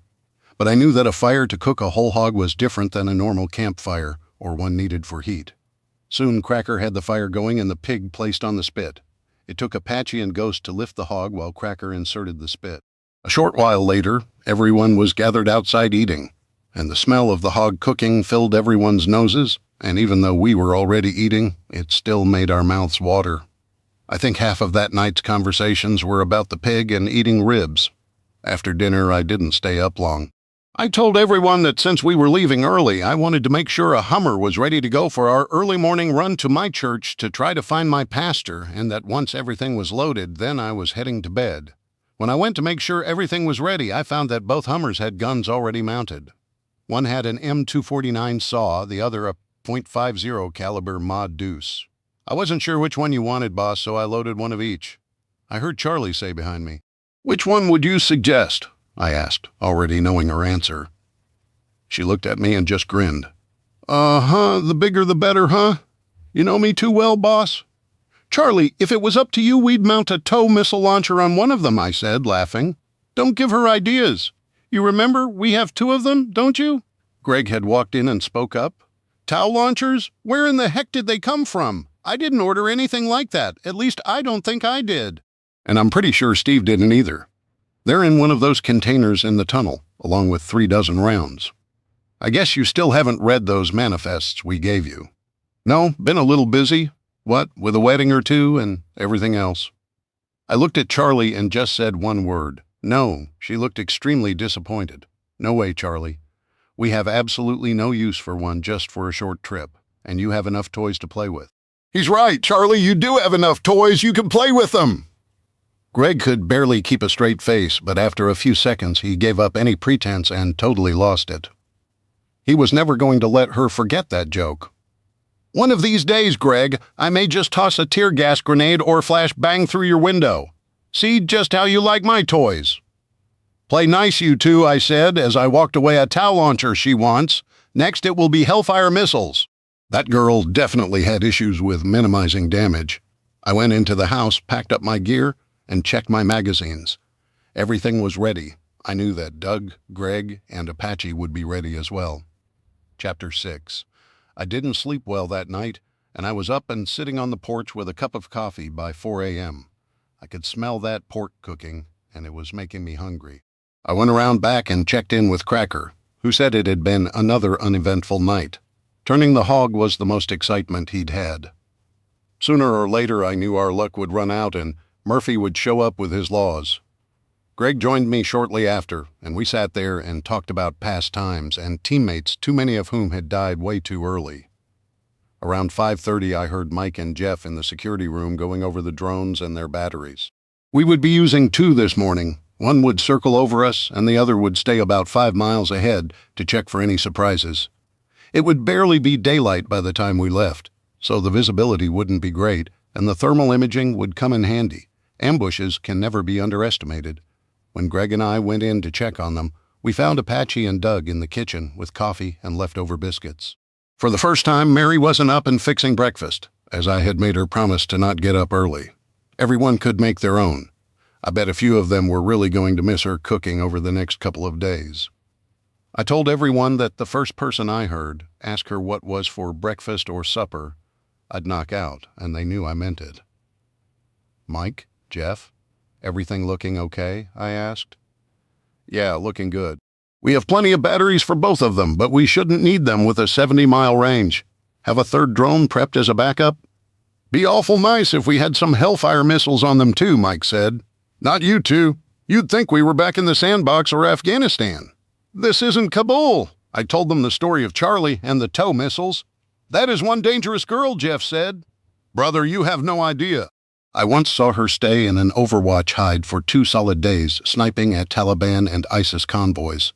But I knew that a fire to cook a whole hog was different than a normal campfire, or one needed for heat. Soon Cracker had the fire going and the pig placed on the spit. It took Apache and Ghost to lift the hog while Cracker inserted the spit. A short while later, everyone was gathered outside eating, and the smell of the hog cooking filled everyone's noses, and even though we were already eating, it still made our mouths water. I think half of that night's conversations were about the pig and eating ribs. After dinner, I didn't stay up long. I told everyone that since we were leaving early, I wanted to make sure a Hummer was ready to go for our early morning run to my church to try to find my pastor, and that once everything was loaded, then I was heading to bed. When I went to make sure everything was ready, I found that both Hummers had guns already mounted. One had an M249 saw, the other a .50 caliber Mod Deuce. I wasn't sure which one you wanted, boss, so I loaded one of each. I heard Charlie say behind me, "Which one would you suggest?" I asked, already knowing her answer. She looked at me and just grinned. The bigger the better, huh? You know me too well, boss? Charlie, if it was up to you, we'd mount a tow missile launcher on one of them, I said, laughing. Don't give her ideas. You remember, we have 2 of them, don't you? Greg had walked in and spoke up. Tow launchers? Where in the heck did they come from? I didn't order anything like that. At least I don't think I did. And I'm pretty sure Steve didn't either. They're in one of those containers in the tunnel, along with 3 dozen rounds. I guess you still haven't read those manifests we gave you. No, been a little busy. What, with a wedding or 2 and everything else. I looked at Charlie and just said one word. No. She looked extremely disappointed. No way, Charlie. We have absolutely no use for one just for a short trip, and you have enough toys to play with. He's right, Charlie. You do have enough toys. You can play with them. Greg could barely keep a straight face, but after a few seconds he gave up any pretense and totally lost it. He was never going to let her forget that joke. One of these days, Greg, I may just toss a tear gas grenade or flash bang through your window. See just how you like my toys. Play nice, you two, I said, as I walked away. A tow launcher she wants. Next it will be Hellfire missiles. That girl definitely had issues with minimizing damage. I went into the house, packed up my gear, and checked my magazines. Everything was ready. I knew that Doug, Greg, and Apache would be ready as well. Chapter 6. I didn't sleep well that night, and I was up and sitting on the porch with a cup of coffee by 4 a.m. I could smell that pork cooking, and it was making me hungry. I went around back and checked in with Cracker, who said it had been another uneventful night. Turning the hog was the most excitement he'd had. Sooner or later I knew our luck would run out and Murphy would show up with his laws. Greg joined me shortly after, and we sat there and talked about past times and teammates, too many of whom had died way too early. Around 5:30, I heard Mike and Jeff in the security room going over the drones and their batteries. We would be using two this morning. One would circle over us, and the other would stay about 5 miles ahead to check for any surprises. It would barely be daylight by the time we left, so the visibility wouldn't be great, and the thermal imaging would come in handy. Ambushes can never be underestimated. When Greg and I went in to check on them, we found Apache and Doug in the kitchen with coffee and leftover biscuits. For the first time, Mary wasn't up and fixing breakfast, as I had made her promise to not get up early. Everyone could make their own. I bet a few of them were really going to miss her cooking over the next couple of days. I told everyone that the first person I heard ask her what was for breakfast or supper, I'd knock out, and they knew I meant it. Mike, Jeff, everything looking okay? I asked. Yeah, looking good. We have plenty of batteries for both of them, but we shouldn't need them with a 70-mile range. Have a third drone prepped as a backup? Be awful nice if we had some Hellfire missiles on them too, Mike said. Not you two. You'd think we were back in the sandbox or Afghanistan. This isn't Kabul. I told them the story of Charlie and the tow missiles. That is one dangerous girl, Jeff said. Brother, you have no idea. I once saw her stay in an Overwatch hide for 2 solid days, sniping at Taliban and ISIS convoys.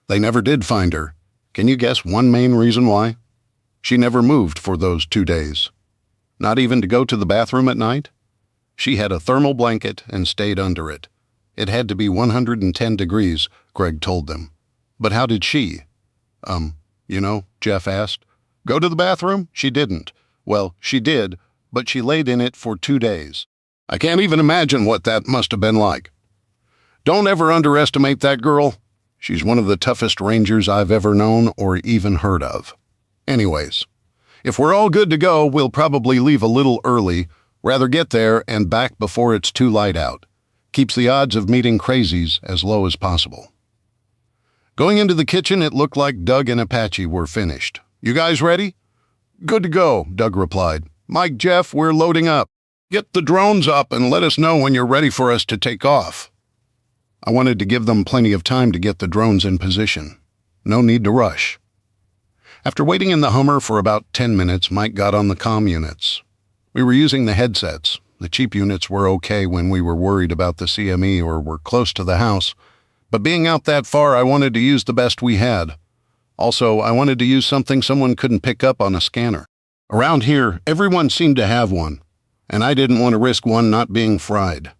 They never did find her. Can you guess one main reason why? She never moved for those 2 days. Not even to go to the bathroom at night? She had a thermal blanket and stayed under it. It had to be 110 degrees, Greg told them. But how did she? Jeff asked. Go to the bathroom? She didn't. Well, she did, but she laid in it for 2 days. I can't even imagine what that must have been like. Don't ever underestimate that girl. She's one of the toughest rangers I've ever known or even heard of. Anyways, if we're all good to go, we'll probably leave a little early, rather get there and back before it's too light out. Keeps the odds of meeting crazies as low as possible. Going into the kitchen, it looked like Doug and Apache were finished. You guys ready? Good to go, Doug replied. Mike, Jeff, we're loading up. Get the drones up and let us know when you're ready for us to take off. I wanted to give them plenty of time to get the drones in position. No need to rush. After waiting in the Hummer for about 10 minutes, Mike got on the comm units. We were using the headsets. The cheap units were okay when we were worried about the CME or were close to the house. But being out that far, I wanted to use the best we had. Also, I wanted to use something someone couldn't pick up on a scanner. Around here, everyone seemed to have one, and I didn't want to risk one not being fried.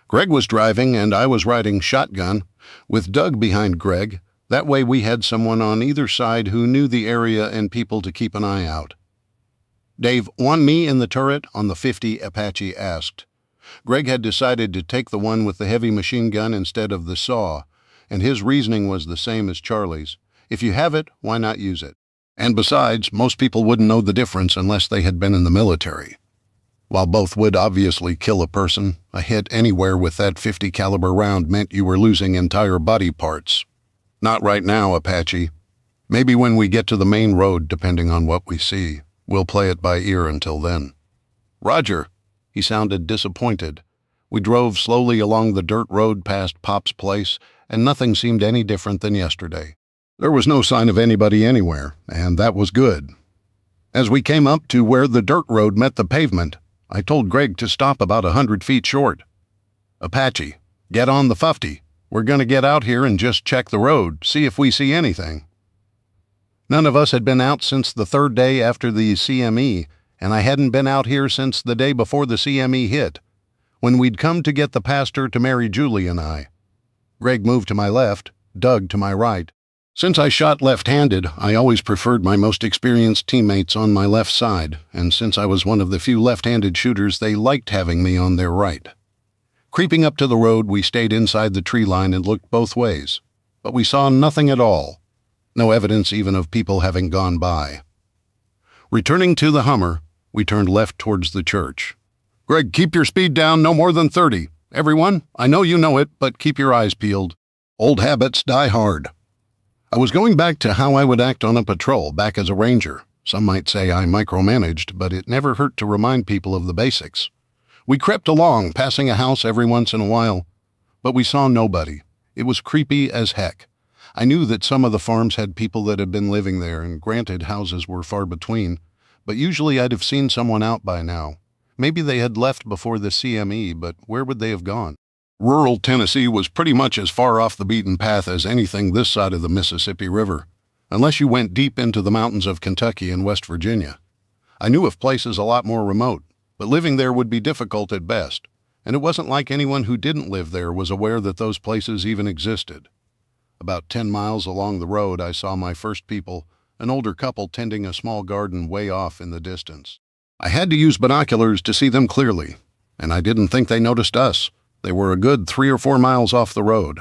Greg was driving, and I was riding shotgun, with Doug behind Greg. That way we had someone on either side who knew the area and people to keep an eye out. Dave, want me in the turret on the 50, Apache asked. Greg had decided to take the one with the heavy machine gun instead of the saw, and his reasoning was the same as Charlie's. If you have it, why not use it? And besides, most people wouldn't know the difference unless they had been in the military. While both would obviously kill a person, a hit anywhere with that 50 caliber round meant you were losing entire body parts. Not right now, Apache. Maybe when we get to the main road, depending on what we see. We'll play it by ear until then. Roger. He sounded disappointed. We drove slowly along the dirt road past Pop's place, and nothing seemed any different than yesterday. There was no sign of anybody anywhere, and that was good. As we came up to where the dirt road met the pavement, I told Greg to stop about 100 feet short. Apache, get on the 50. We're going to get out here and just check the road, see if we see anything. None of us had been out since the 3rd day after the CME, and I hadn't been out here since the day before the CME hit, when we'd come to get the pastor to marry Julie and I. Greg moved to my left, Doug to my right. Since I shot left-handed, I always preferred my most experienced teammates on my left side, and since I was one of the few left-handed shooters, they liked having me on their right. Creeping up to the road, we stayed inside the tree line and looked both ways, but we saw nothing at all. No evidence even of people having gone by. Returning to the Hummer, we turned left towards the church. Greg, keep your speed down no more than 30. Everyone, I know you know it, but keep your eyes peeled. Old habits die hard. I was going back to how I would act on a patrol back as a ranger. Some might say I micromanaged, but it never hurt to remind people of the basics. We crept along, passing a house every once in a while, but we saw nobody. It was creepy as heck. I knew that some of the farms had people that had been living there, and granted, houses were far between, but usually I'd have seen someone out by now. Maybe they had left before the CME, but where would they have gone? Rural Tennessee was pretty much as far off the beaten path as anything this side of the Mississippi River, unless you went deep into the mountains of Kentucky and West Virginia. I knew of places a lot more remote, but living there would be difficult at best, and it wasn't like anyone who didn't live there was aware that those places even existed. About 10 miles along the road, I saw my first people, an older couple tending a small garden way off in the distance. I had to use binoculars to see them clearly, and I didn't think they noticed us. They were a good 3 or 4 miles off the road.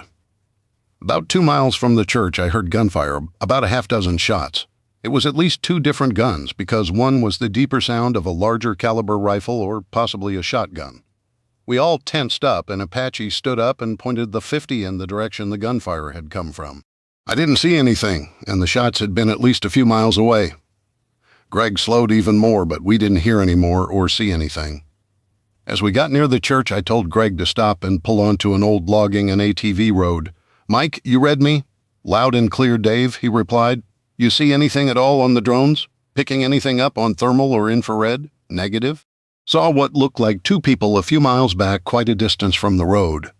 About 2 miles from the church, I heard gunfire, about a half dozen shots. It was at least 2 different guns, because one was the deeper sound of a larger caliber rifle or possibly a shotgun. We all tensed up, and Apache stood up and pointed the .50 in the direction the gunfire had come from. I didn't see anything, and the shots had been at least a few miles away. Greg slowed even more, but we didn't hear any more or see anything. As we got near the church, I told Greg to stop and pull onto an old logging and ATV road. "Mike, you read me?" "Loud and clear, Dave," he replied. "You see anything at all on the drones? Picking anything up on thermal or infrared?" "Negative." "Saw what looked like 2 people a few miles back, quite a distance from the road."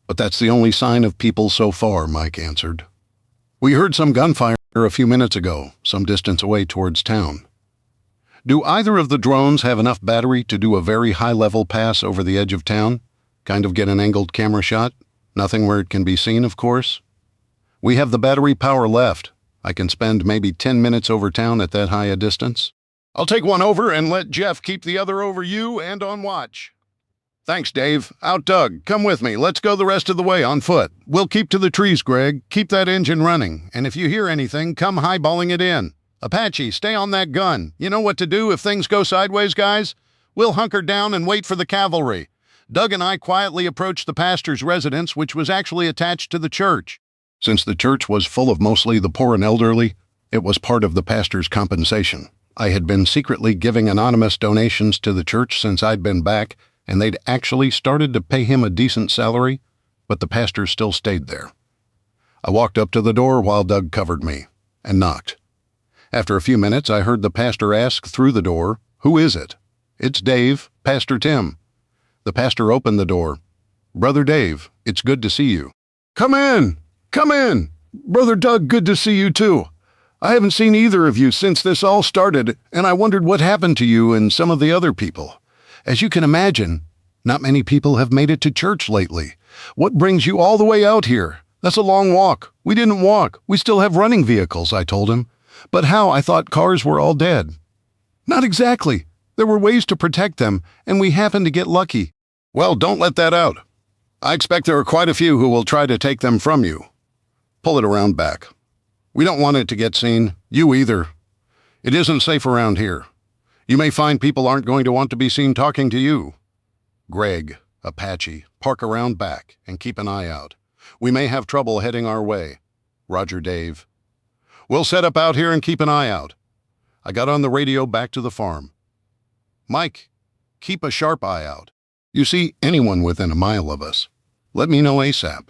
"But that's the only sign of people so far," Mike answered. "We heard some gunfire a few minutes ago, some distance away towards town." "Do either of the drones have enough battery to do a very high-level pass over the edge of town? Kind of get an angled camera shot? Nothing where it can be seen, of course?" "We have the battery power left. I can spend maybe 10 minutes over town at that high a distance." "I'll take one over and let Jeff keep the other over you and on watch." "Thanks, Dave. Out, Doug. Come with me. Let's go the rest of the way on foot. We'll keep to the trees, Greg. Keep that engine running. And if you hear anything, come highballing it in. Apache, stay on that gun. You know what to do if things go sideways, guys? We'll hunker down and wait for the cavalry." Doug and I quietly approached the pastor's residence, which was actually attached to the church. Since the church was full of mostly the poor and elderly, it was part of the pastor's compensation. I had been secretly giving anonymous donations to the church since I'd been back, and they'd actually started to pay him a decent salary, but the pastor still stayed there. I walked up to the door while Doug covered me, and knocked. After a few minutes, I heard the pastor ask through the door, "Who is it?" "It's Dave, Pastor Tim." The pastor opened the door. "Brother Dave, it's good to see you." "Come in! Come in! Brother Doug, good to see you too. I haven't seen either of you since this all started, and I wondered what happened to you and some of the other people. As you can imagine, not many people have made it to church lately. What brings you all the way out here? That's a long walk." "We didn't walk. We still have running vehicles," I told him. "But how? I thought cars were all dead." "Not exactly. There were ways to protect them, and we happened to get lucky." "Well, don't let that out. I expect there are quite a few who will try to take them from you. Pull it around back. We don't want it to get seen. You either. It isn't safe around here. You may find people aren't going to want to be seen talking to you." "Greg, Apache, park around back and keep an eye out. We may have trouble heading our way." "Roger, Dave." "We'll set up out here and keep an eye out." I got on the radio back to the farm. "Mike, keep a sharp eye out. You see anyone within a mile of us, let me know ASAP."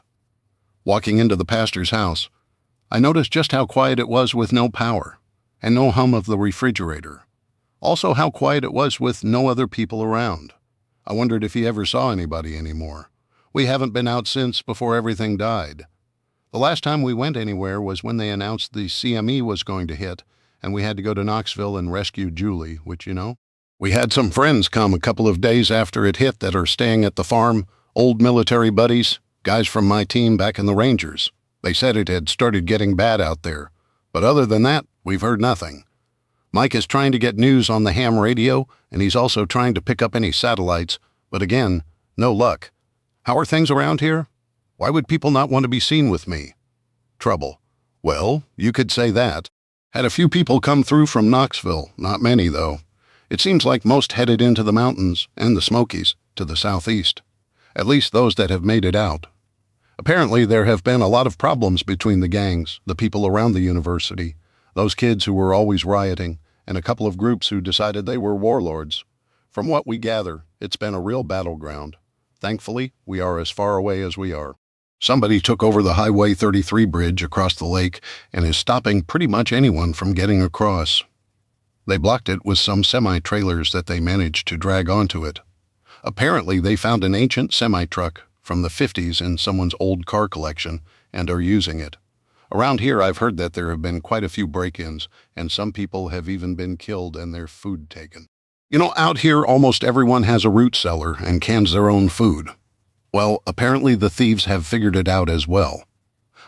Walking into the pastor's house, I noticed just how quiet it was with no power, and no hum of the refrigerator. Also how quiet it was with no other people around. I wondered if he ever saw anybody anymore. We haven't been out since before everything died. The last time we went anywhere was when they announced the CME was going to hit, and we had to go to Knoxville and rescue Julie, which you know. We had some friends come a couple of days after it hit that are staying at the farm, old military buddies, guys from my team back in the Rangers. They said it had started getting bad out there, but other than that, we've heard nothing. Mike is trying to get news on the ham radio, and he's also trying to pick up any satellites, but again, no luck. How are things around here? Why would people not want to be seen with me? Trouble. Well, you could say that. Had a few people come through from Knoxville, not many though. It seems like most headed into the mountains and the Smokies to the southeast. At least those that have made it out. Apparently there have been a lot of problems between the gangs, the people around the university, those kids who were always rioting, and a couple of groups who decided they were warlords. From what we gather, It's been a real battleground. Thankfully, we are as far away as we are. Somebody took over the Highway 33 bridge across the lake and is stopping pretty much anyone from getting across. They blocked it with some semi-trailers that they managed to drag onto it. Apparently, they found an ancient semi-truck from the 50s in someone's old car collection and are using it. Around here, I've heard that there have been quite a few break-ins, and some people have even been killed and their food taken. You know, out here, almost everyone has a root cellar and cans their own food. Well, apparently the thieves have figured it out as well.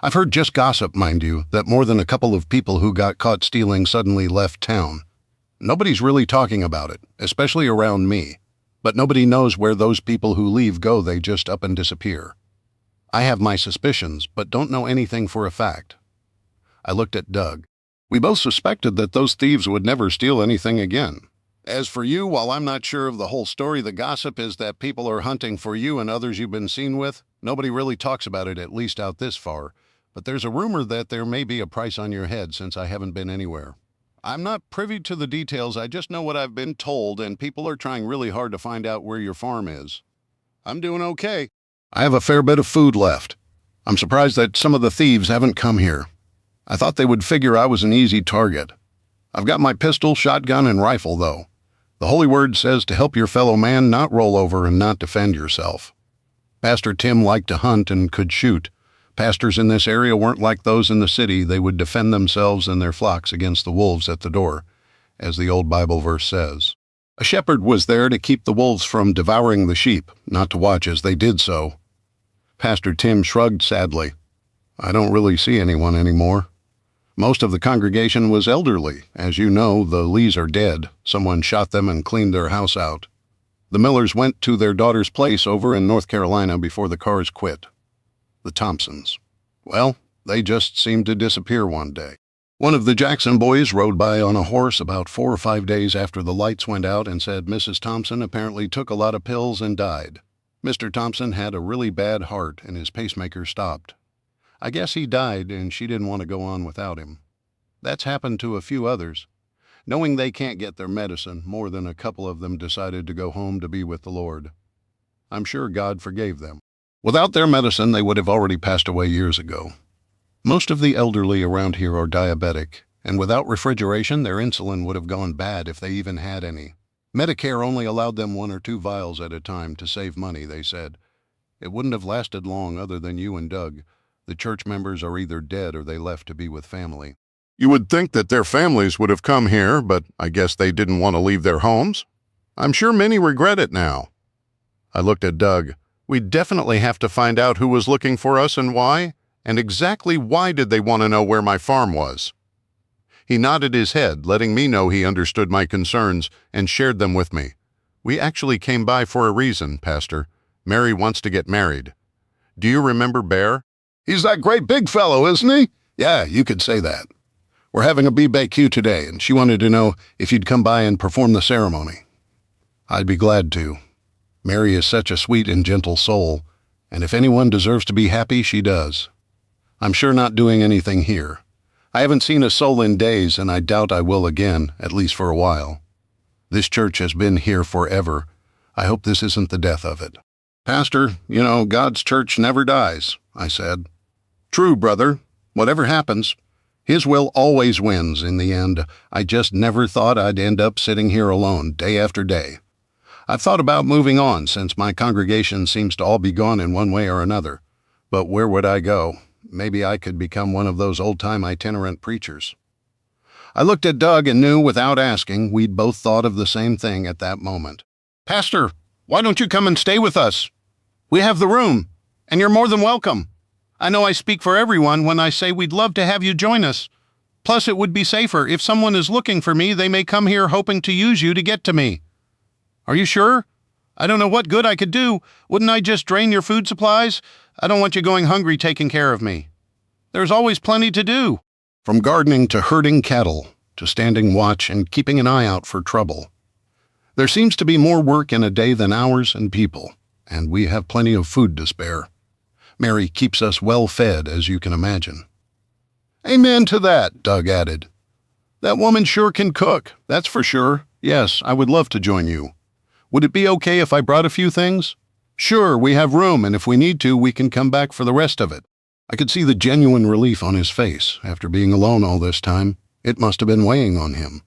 I've heard just gossip, mind you, that more than a couple of people who got caught stealing suddenly left town. Nobody's really talking about it, especially around me. But nobody knows where those people who leave go. They just up and disappear. I have my suspicions, but don't know anything for a fact. I looked at Doug. We both suspected that those thieves would never steal anything again. As for you, while I'm not sure of the whole story, the gossip is that people are hunting for you and others you've been seen with. Nobody really talks about it, at least out this far. But there's a rumor that there may be a price on your head since I haven't been anywhere. I'm not privy to the details, I just know what I've been told, and people are trying really hard to find out where your farm is. I'm doing okay. I have a fair bit of food left. I'm surprised that some of the thieves haven't come here. I thought they would figure I was an easy target. I've got my pistol, shotgun, and rifle, though. The Holy Word says to help your fellow man, not roll over and not defend yourself. Pastor Tim liked to hunt and could shoot. Pastors in this area weren't like those in the city. They would defend themselves and their flocks against the wolves at the door, as the old Bible verse says. A shepherd was there to keep the wolves from devouring the sheep, not to watch as they did so. Pastor Tim shrugged sadly. I don't really see anyone anymore. Most of the congregation was elderly. As you know, the Lees are dead. Someone shot them and cleaned their house out. The Millers went to their daughter's place over in North Carolina before the cars quit. The Thompsons. Well, they just seemed to disappear one day. One of the Jackson boys rode by on a horse about 4 or 5 days after the lights went out and said Mrs. Thompson apparently took a lot of pills and died. Mr. Thompson had a really bad heart and his pacemaker stopped. I guess he died and she didn't want to go on without him. That's happened to a few others. Knowing they can't get their medicine, more than a couple of them decided to go home to be with the Lord. I'm sure God forgave them. Without their medicine, they would have already passed away years ago. Most of the elderly around here are diabetic, and without refrigeration, their insulin would have gone bad if they even had any. Medicare only allowed them 1 or 2 vials at a time to save money, they said. It wouldn't have lasted long other than you and Doug. The church members are either dead or they left to be with family. You would think that their families would have come here, but I guess they didn't want to leave their homes. I'm sure many regret it now. I looked at Doug. We'd definitely have to find out who was looking for us and why, and exactly why did they want to know where my farm was. He nodded his head, letting me know he understood my concerns and shared them with me. We actually came by for a reason, Pastor. Mary wants to get married. Do you remember Bear? He's that great big fellow, isn't he? Yeah, you could say that. We're having a BBQ today, and she wanted to know if you'd come by and perform the ceremony. I'd be glad to. Mary is such a sweet and gentle soul, and if anyone deserves to be happy, she does. I'm sure not doing anything here. I haven't seen a soul in days, and I doubt I will again, at least for a while. This church has been here forever. I hope this isn't the death of it. Pastor, you know, God's church never dies, I said. True, brother. Whatever happens, His will always wins in the end. I just never thought I'd end up sitting here alone, day after day. I've thought about moving on since my congregation seems to all be gone in one way or another. But where would I go? Maybe I could become one of those old-time itinerant preachers. I looked at Doug and knew without asking we'd both thought of the same thing at that moment. Pastor, why don't you come and stay with us? We have the room, and you're more than welcome. I know I speak for everyone when I say we'd love to have you join us. Plus, it would be safer. If someone is looking for me, they may come here hoping to use you to get to me. Are you sure? I don't know what good I could do. Wouldn't I just drain your food supplies? I don't want you going hungry taking care of me. There's always plenty to do. From gardening to herding cattle, to standing watch and keeping an eye out for trouble. There seems to be more work in a day than hours and people, and we have plenty of food to spare. Mary keeps us well fed, as you can imagine. Amen to that, Doug added. That woman sure can cook, that's for sure. Yes, I would love to join you. Would it be okay if I brought a few things? Sure, we have room, and if we need to, we can come back for the rest of it. I could see the genuine relief on his face after being alone all this time. It must have been weighing on him.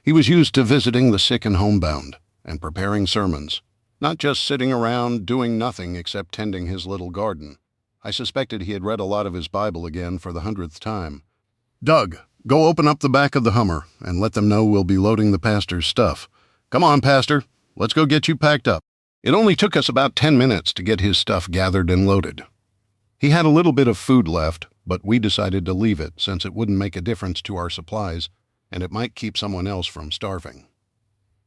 He was used to visiting the sick and homebound and preparing sermons, not just sitting around doing nothing except tending his little garden. I suspected he had read a lot of his Bible again for the 100th time. Doug, go open up the back of the Hummer and let them know we'll be loading the pastor's stuff. Come on, Pastor. Let's go get you packed up. It only took us about 10 minutes to get his stuff gathered and loaded. He had a little bit of food left, but we decided to leave it since it wouldn't make a difference to our supplies, and it might keep someone else from starving.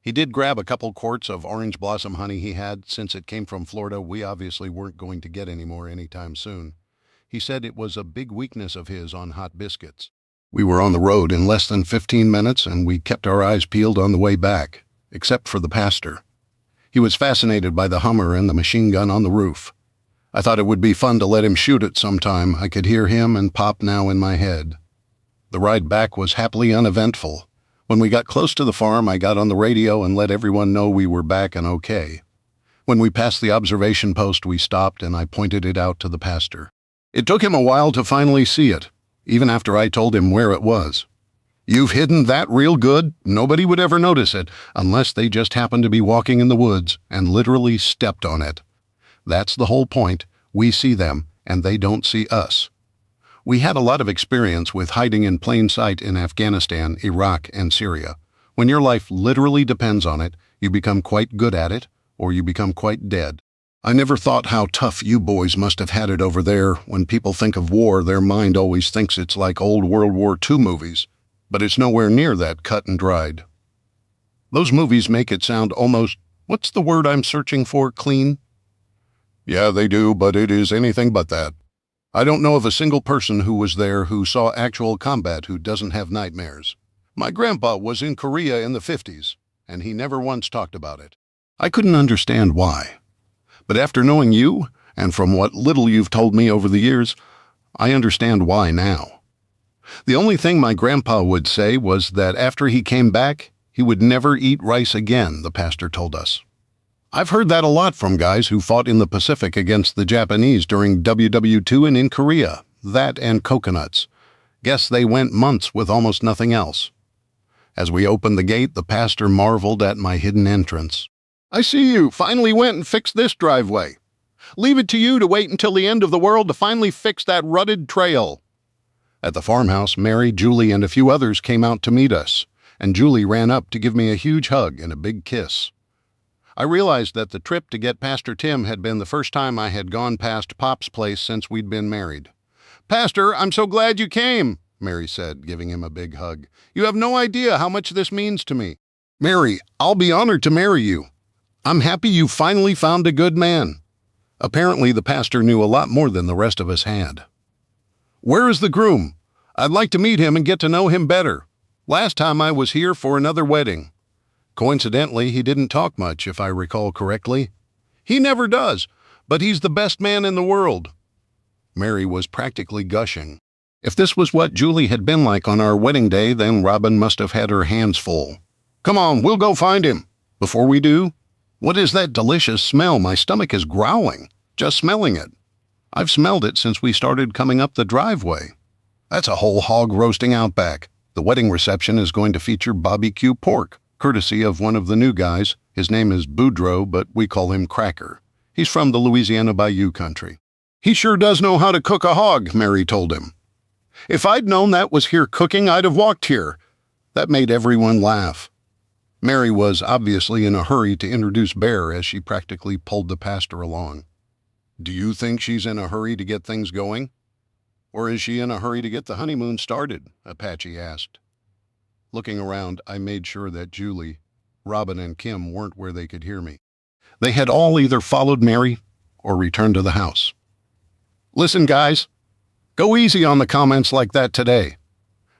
He did grab a couple quarts of orange blossom honey he had. Since it came from Florida, we obviously weren't going to get any more anytime soon. He said it was a big weakness of his on hot biscuits. We were on the road in less than 15 minutes, and we kept our eyes peeled on the way back, except for the pastor. He was fascinated by the Hummer and the machine gun on the roof. I thought it would be fun to let him shoot it sometime. I could hear him and Pop now in my head. The ride back was happily uneventful. When we got close to the farm, I got on the radio and let everyone know we were back and okay. When we passed the observation post, we stopped and I pointed it out to the pastor. It took him a while to finally see it, even after I told him where it was. You've hidden that real good. Nobody would ever notice it unless they just happened to be walking in the woods and literally stepped on it. That's the whole point. We see them and they don't see us. We had a lot of experience with hiding in plain sight in Afghanistan, Iraq, and Syria. When your life literally depends on it, you become quite good at it, or you become quite dead. I never thought how tough you boys must have had it over there. When people think of war, their mind always thinks it's like old World War II movies, but it's nowhere near that cut and dried. Those movies make it sound almost, what's the word I'm searching for, clean? Yeah, they do, but it is anything but that. I don't know of a single person who was there who saw actual combat who doesn't have nightmares. My grandpa was in Korea in the 50s, and he never once talked about it. I couldn't understand why. But after knowing you, and from what little you've told me over the years, I understand why now. The only thing my grandpa would say was that after he came back, he would never eat rice again, the pastor told us. I've heard that a lot from guys who fought in the Pacific against the Japanese during WW2 and in Korea. That and coconuts. Guess they went months with almost nothing else. As we opened the gate, the pastor marveled at my hidden entrance. I see you finally went and fixed this driveway. Leave it to you to wait until the end of the world to finally fix that rutted trail. At the farmhouse, Mary, Julie, and a few others came out to meet us, and Julie ran up to give me a huge hug and a big kiss. I realized that the trip to get Pastor Tim had been the first time I had gone past Pop's place since we'd been married. Pastor, I'm so glad you came, Mary said, giving him a big hug. You have no idea how much this means to me. Mary, I'll be honored to marry you. I'm happy you finally found a good man. Apparently, the pastor knew a lot more than the rest of us had. Where is the groom? I'd like to meet him and get to know him better. Last time I was here for another wedding. Coincidentally, he didn't talk much, if I recall correctly. He never does, but he's the best man in the world. Mary was practically gushing. If this was what Julie had been like on our wedding day, then Robin must have had her hands full. Come on, we'll go find him. Before we do, what is that delicious smell? My stomach is growling, just smelling it. I've smelled it since we started coming up the driveway. That's a whole hog roasting out back. The wedding reception is going to feature barbecue pork, courtesy of one of the new guys. His name is Boudreaux, but we call him Cracker. He's from the Louisiana Bayou country. He sure does know how to cook a hog, Mary told him. If I'd known that was here cooking, I'd have walked here. That made everyone laugh. Mary was obviously in a hurry to introduce Bear as she practically pulled the pastor along. Do you think she's in a hurry to get things going? Or is she in a hurry to get the honeymoon started? Apache asked. Looking around, I made sure that Julie, Robin, and Kim weren't where they could hear me. They had all either followed Mary or returned to the house. Listen, guys, go easy on the comments like that today.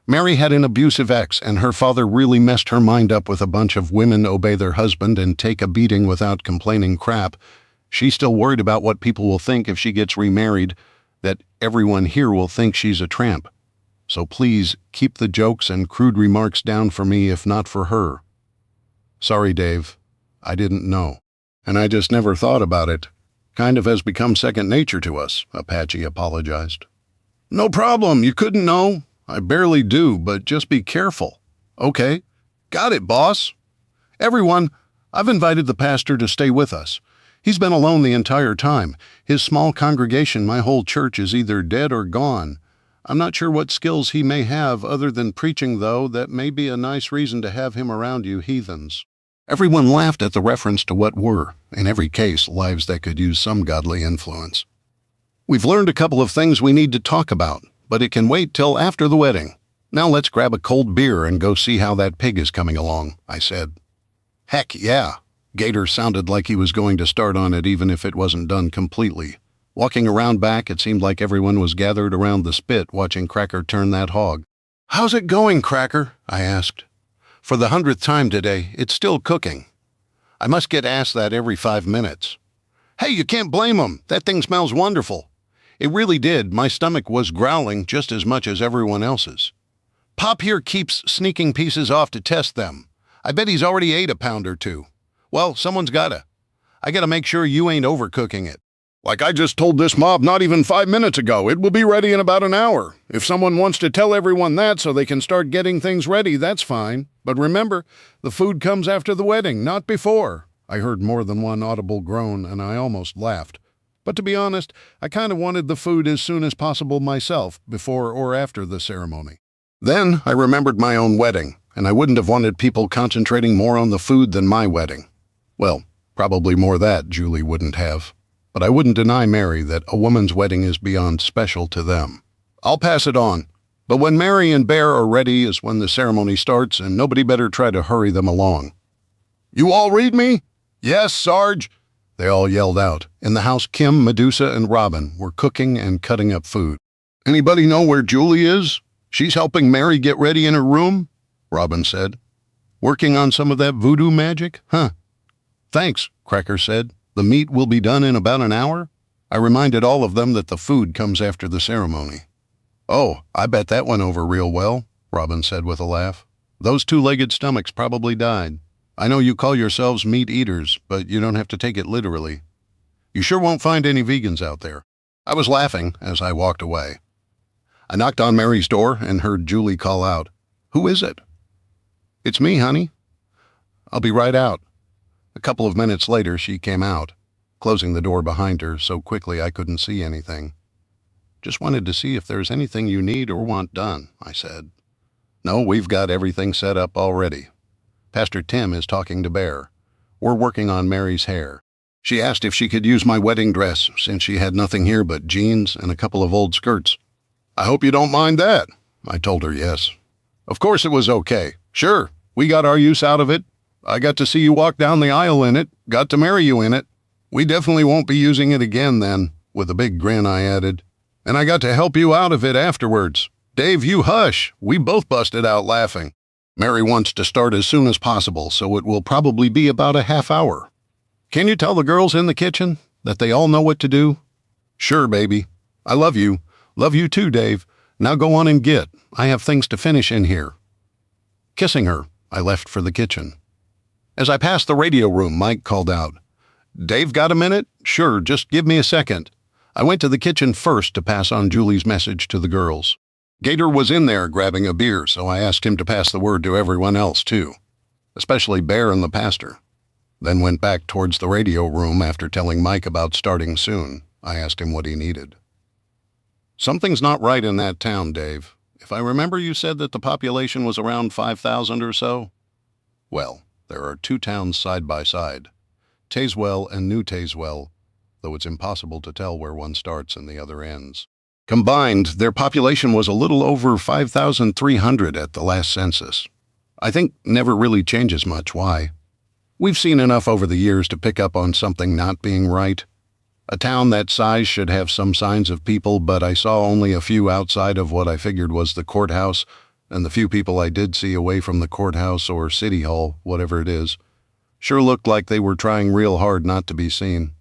Mary had an abusive ex, and her father really messed her mind up with a bunch of women obey their husband and take a beating without complaining crap. She's still worried about what people will think if she gets remarried, that everyone here will think she's a tramp. So please keep the jokes and crude remarks down for me, if not for her. Sorry, Dave. I didn't know. And I just never thought about it. Kind of has become second nature to us, Apache apologized. No problem, you couldn't know. I barely do, but just be careful. Okay. Got it, boss. Everyone, I've invited the pastor to stay with us. He's been alone the entire time. His small congregation, my whole church, is either dead or gone. I'm not sure what skills he may have other than preaching, though. That may be a nice reason to have him around you heathens. Everyone laughed at the reference to what were, in every case, lives that could use some godly influence. We've learned a couple of things we need to talk about, but it can wait till after the wedding. Now let's grab a cold beer and go see how that pig is coming along, I said. Heck yeah. Gator sounded like he was going to start on it even if it wasn't done completely. Walking around back, it seemed like everyone was gathered around the spit watching Cracker turn that hog. How's it going, Cracker? I asked. For the 100th time today, it's still cooking. I must get asked that every 5 minutes. Hey, you can't blame 'em. That thing smells wonderful. It really did. My stomach was growling just as much as everyone else's. Pop here keeps sneaking pieces off to test them. I bet he's already ate a pound or two. Well, someone's gotta. I gotta make sure you ain't overcooking it. Like I just told this mob not even 5 minutes ago, it will be ready in about an hour. If someone wants to tell everyone that so they can start getting things ready, that's fine. But remember, the food comes after the wedding, not before. I heard more than one audible groan, and I almost laughed. But to be honest, I kind of wanted the food as soon as possible myself, before or after the ceremony. Then I remembered my own wedding, and I wouldn't have wanted people concentrating more on the food than my wedding. Well, probably more that Julie wouldn't have. But I wouldn't deny Mary that a woman's wedding is beyond special to them. I'll pass it on. But when Mary and Bear are ready is when the ceremony starts, and nobody better try to hurry them along. You all read me? Yes, Sarge, they all yelled out. In the house, Kim, Medusa, and Robin were cooking and cutting up food. Anybody know where Julie is? She's helping Mary get ready in her room, Robin said. Working on some of that voodoo magic? Huh. Thanks, Cracker said. The meat will be done in about an hour? I reminded all of them that the food comes after the ceremony. Oh, I bet that went over real well, Robin said with a laugh. Those two-legged stomachs probably died. I know you call yourselves meat eaters, but you don't have to take it literally. You sure won't find any vegans out there. I was laughing as I walked away. I knocked on Mary's door and heard Julie call out, Who is it? It's me, honey. I'll be right out. A couple of minutes later, she came out, closing the door behind her so quickly I couldn't see anything. Just wanted to see if there's anything you need or want done, I said. No, we've got everything set up already. Pastor Tim is talking to Bear. We're working on Mary's hair. She asked if she could use my wedding dress since she had nothing here but jeans and a couple of old skirts. I hope you don't mind that. I told her yes. Of course it was okay. Sure, we got our use out of it. I got to see you walk down the aisle in it, got to marry you in it. We definitely won't be using it again then, with a big grin I added. And I got to help you out of it afterwards. Dave, you hush. We both busted out laughing. Mary wants to start as soon as possible, so it will probably be about a half hour. Can you tell the girls in the kitchen that they all know what to do? Sure, baby. I love you. Love you too, Dave. Now go on and get. I have things to finish in here. Kissing her, I left for the kitchen. As I passed the radio room, Mike called out, Dave, got a minute? Sure, just give me a second. I went to the kitchen first to pass on Julie's message to the girls. Gator was in there grabbing a beer, so I asked him to pass the word to everyone else, too, especially Bear and the pastor. Then went back towards the radio room after telling Mike about starting soon. I asked him what he needed. Something's not right in that town, Dave. If I remember, you said that the population was around 5,000 or so? Well, there are two towns side by side, Tazewell and New Tazewell, though it's impossible to tell where one starts and the other ends. Combined, their population was a little over 5,300 at the last census. I think never really changes much. Why? We've seen enough over the years to pick up on something not being right. A town that size should have some signs of people, but I saw only a few outside of what I figured was the courthouse, and the few people I did see away from the courthouse or city hall, whatever it is, sure looked like they were trying real hard not to be seen.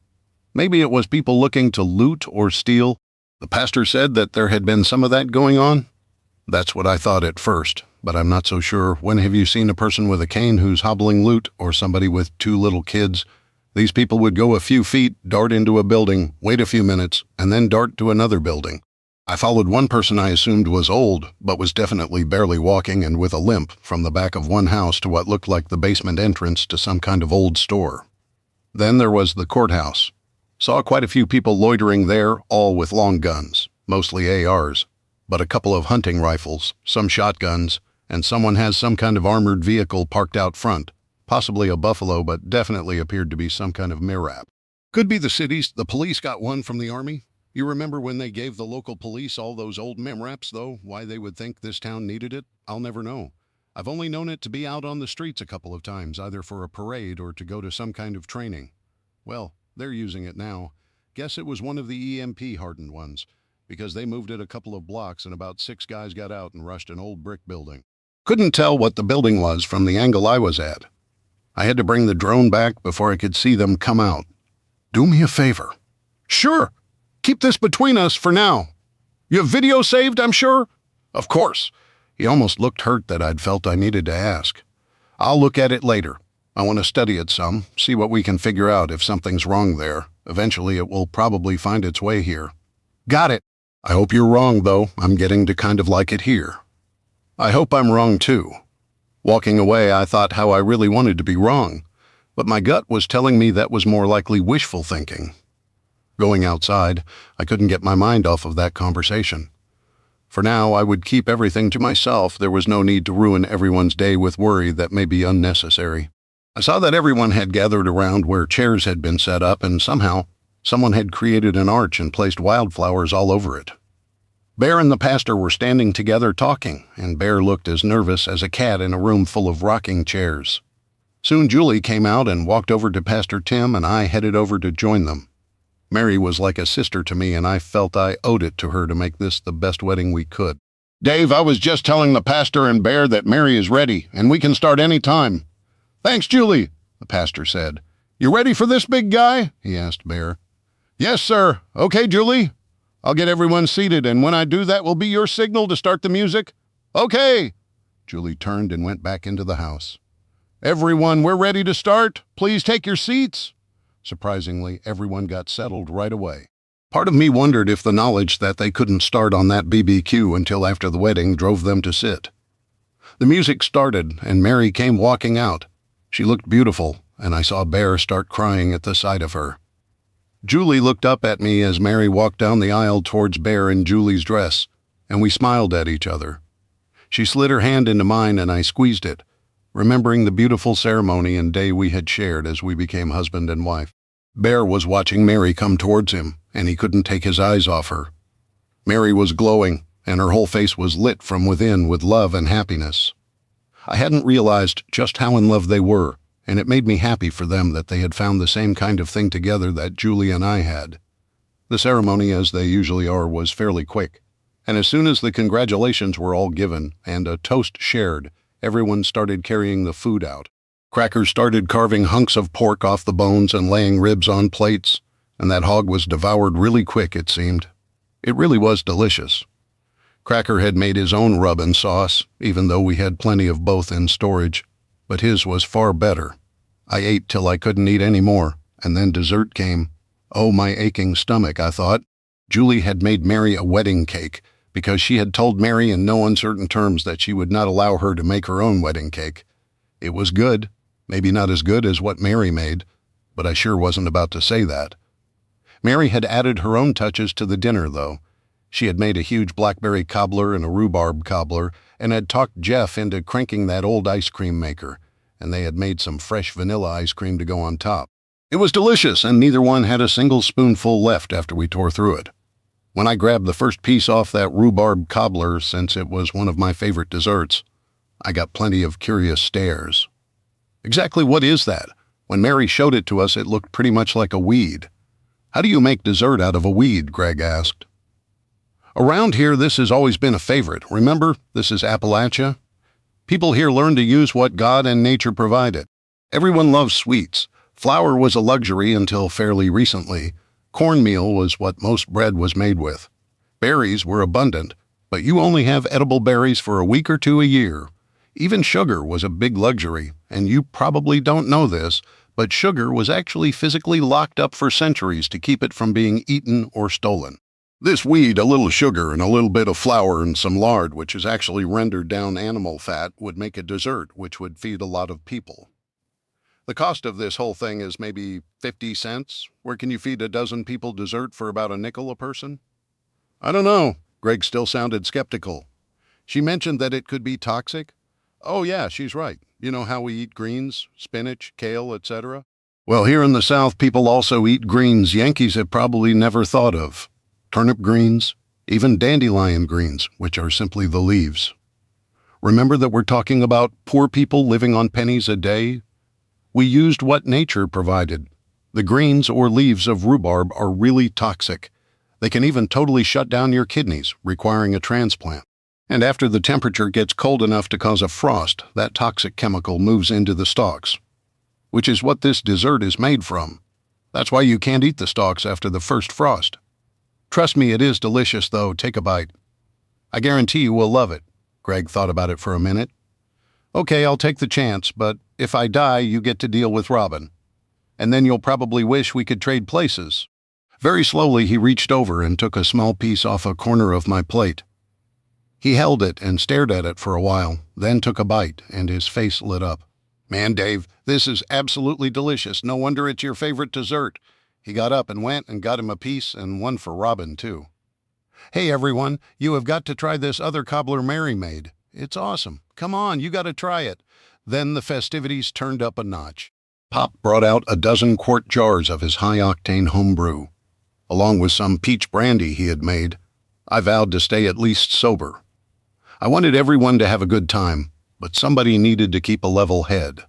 Maybe it was people looking to loot or steal. The pastor said that there had been some of that going on. That's what I thought at first, but I'm not so sure. When have you seen a person with a cane who's hobbling loot, or somebody with 2 little kids? These people would go a few feet, dart into a building, wait a few minutes, and then dart to another building. I followed one person I assumed was old, but was definitely barely walking and with a limp from the back of one house to what looked like the basement entrance to some kind of old store. Then there was the courthouse. Saw quite a few people loitering there, all with long guns, mostly ARs, but a couple of hunting rifles, some shotguns, and someone has some kind of armored vehicle parked out front, possibly a Buffalo, but definitely appeared to be some kind of MIRAP. Could be the cities. The police got one from the army. You remember when they gave the local police all those old MIRAPs, though? Why they would think this town needed it? I'll never know. I've only known it to be out on the streets a couple of times, either for a parade or to go to some kind of training. Well, they're using it now. Guess it was one of the EMP-hardened ones, because they moved it a couple of blocks and about 6 guys got out and rushed an old brick building. Couldn't tell what the building was from the angle I was at. I had to bring the drone back before I could see them come out. Do me a favor. Sure. Keep this between us for now. You have video saved, I'm sure? Of course. He almost looked hurt that I'd felt I needed to ask. I'll look at it later. I want to study it some, see what we can figure out if something's wrong there. Eventually it will probably find its way here. Got it. I hope you're wrong, though. I'm getting to kind of like it here. I hope I'm wrong, too. Walking away, I thought how I really wanted to be wrong, but my gut was telling me that was more likely wishful thinking. Going outside, I couldn't get my mind off of that conversation. For now, I would keep everything to myself. There was no need to ruin everyone's day with worry that may be unnecessary. I saw that everyone had gathered around where chairs had been set up, and somehow, someone had created an arch and placed wildflowers all over it. Bear and the pastor were standing together talking, and Bear looked as nervous as a cat in a room full of rocking chairs. Soon Julie came out and walked over to Pastor Tim, and I headed over to join them. Mary was like a sister to me, and I felt I owed it to her to make this the best wedding we could. Dave, I was just telling the pastor and Bear that Mary is ready, and we can start any time. Thanks, Julie, the pastor said. You ready for this, big guy? He asked Bear. Yes, sir. Okay, Julie. I'll get everyone seated, and when I do, that will be your signal to start the music. Okay. Julie turned and went back into the house. Everyone, we're ready to start. Please take your seats. Surprisingly, everyone got settled right away. Part of me wondered if the knowledge that they couldn't start on that BBQ until after the wedding drove them to sit. The music started, and Mary came walking out. She looked beautiful, and I saw Bear start crying at the sight of her. Julie looked up at me as Mary walked down the aisle towards Bear in Julie's dress, and we smiled at each other. She slid her hand into mine, and I squeezed it, remembering the beautiful ceremony and day we had shared as we became husband and wife. Bear was watching Mary come towards him, and he couldn't take his eyes off her. Mary was glowing, and her whole face was lit from within with love and happiness. I hadn't realized just how in love they were, and it made me happy for them that they had found the same kind of thing together that Julie and I had. The ceremony, as they usually are, was fairly quick, and as soon as the congratulations were all given and a toast shared, everyone started carrying the food out. Crackers started carving hunks of pork off the bones and laying ribs on plates, and that hog was devoured really quick, it seemed. It really was delicious. Cracker had made his own rub and sauce, even though we had plenty of both in storage, but his was far better. I ate till I couldn't eat any more, and then dessert came. Oh, my aching stomach, I thought. Julie had made Mary a wedding cake, because she had told Mary in no uncertain terms that she would not allow her to make her own wedding cake. It was good. Maybe not as good as what Mary made, but I sure wasn't about to say that. Mary had added her own touches to the dinner, though. She had made a huge blackberry cobbler and a rhubarb cobbler, and had talked Jeff into cranking that old ice cream maker, and they had made some fresh vanilla ice cream to go on top. It was delicious, and neither one had a single spoonful left after we tore through it. When I grabbed the first piece off that rhubarb cobbler, since it was one of my favorite desserts, I got plenty of curious stares. Exactly what is that? When Mary showed it to us, it looked pretty much like a weed. How do you make dessert out of a weed? Greg asked. Around here, this has always been a favorite. Remember, this is Appalachia. People here learn to use what God and nature provided. Everyone loves sweets. Flour was a luxury until fairly recently. Cornmeal was what most bread was made with. Berries were abundant, But you only have edible berries for a week or two a year. Even sugar was a big luxury, and you probably don't know this, but sugar was actually physically locked up for centuries to keep it from being eaten or stolen. This weed, a little sugar and a little bit of flour and some lard, which is actually rendered down animal fat, would make a dessert which would feed a lot of people. The cost of this whole thing is maybe 50 cents. Where can you feed a dozen people dessert for about a nickel a person? I don't know. Greg still sounded skeptical. She mentioned that it could be toxic. Oh yeah, she's right. You know how we eat greens, spinach, kale, etc.? Well, here in the South, people also eat greens Yankees have probably never thought of. Turnip greens, even dandelion greens, which are simply the leaves. Remember that we're talking about poor people living on pennies a day? We used what nature provided. The greens or leaves of rhubarb are really toxic. They can even totally shut down your kidneys, requiring a transplant. And after the temperature gets cold enough to cause a frost, that toxic chemical moves into the stalks, which is what this dessert is made from. That's why you can't eat the stalks after the first frost. Trust me, it is delicious, though. Take a bite. I guarantee you will love it. Greg thought about it for a minute. Okay, I'll take the chance, but if I die, you get to deal with Robin. And then you'll probably wish we could trade places. Very slowly, he reached over and took a small piece off a corner of my plate. He held it and stared at it for a while, then took a bite, and his face lit up. Man, Dave, this is absolutely delicious. No wonder it's your favorite dessert. He got up and went and got him a piece, and one for Robin, too. Hey, everyone, you have got to try this other cobbler Mary made. It's awesome. Come on, you got to try it. Then the festivities turned up a notch. Pop brought out a dozen quart jars of his high-octane home brew, along with some peach brandy he had made. I vowed to stay at least sober. I wanted everyone to have a good time, but somebody needed to keep a level head.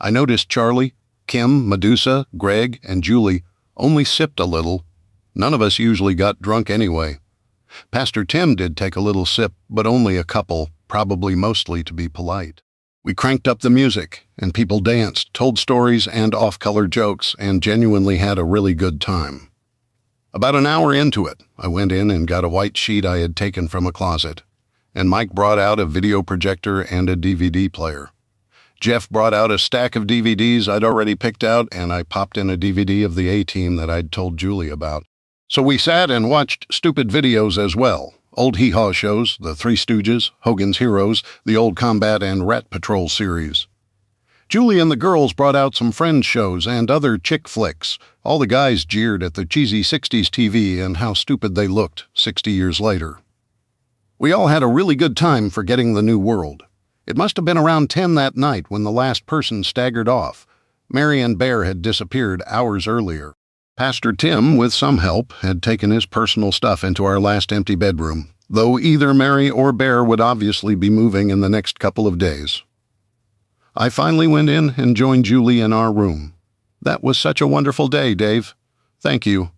I noticed Charlie, Kim, Medusa, Greg, and Julie only sipped a little. None of us usually got drunk anyway. Pastor Tim did take a little sip, but only a couple, probably mostly to be polite. We cranked up the music, and people danced, told stories and off-color jokes, and genuinely had a really good time. About an hour into it, I went in and got a white sheet I had taken from a closet, and Mike brought out a video projector and a DVD player. Jeff brought out a stack of DVDs I'd already picked out, and I popped in a DVD of the A-Team that I'd told Julie about. So we sat and watched stupid videos as well. Old hee-haw shows, The Three Stooges, Hogan's Heroes, the old Combat and Rat Patrol series. Julie and the girls brought out some Friends shows and other chick flicks. All the guys jeered at the cheesy 60s TV and how stupid they looked 60 years later. We all had a really good time forgetting the new world. It must have been around 10 that night when the last person staggered off. Mary and Bear had disappeared hours earlier. Pastor Tim, with some help, had taken his personal stuff into our last empty bedroom, though either Mary or Bear would obviously be moving in the next couple of days. I finally went in and joined Julie in our room. That was such a wonderful day, Dave. Thank you.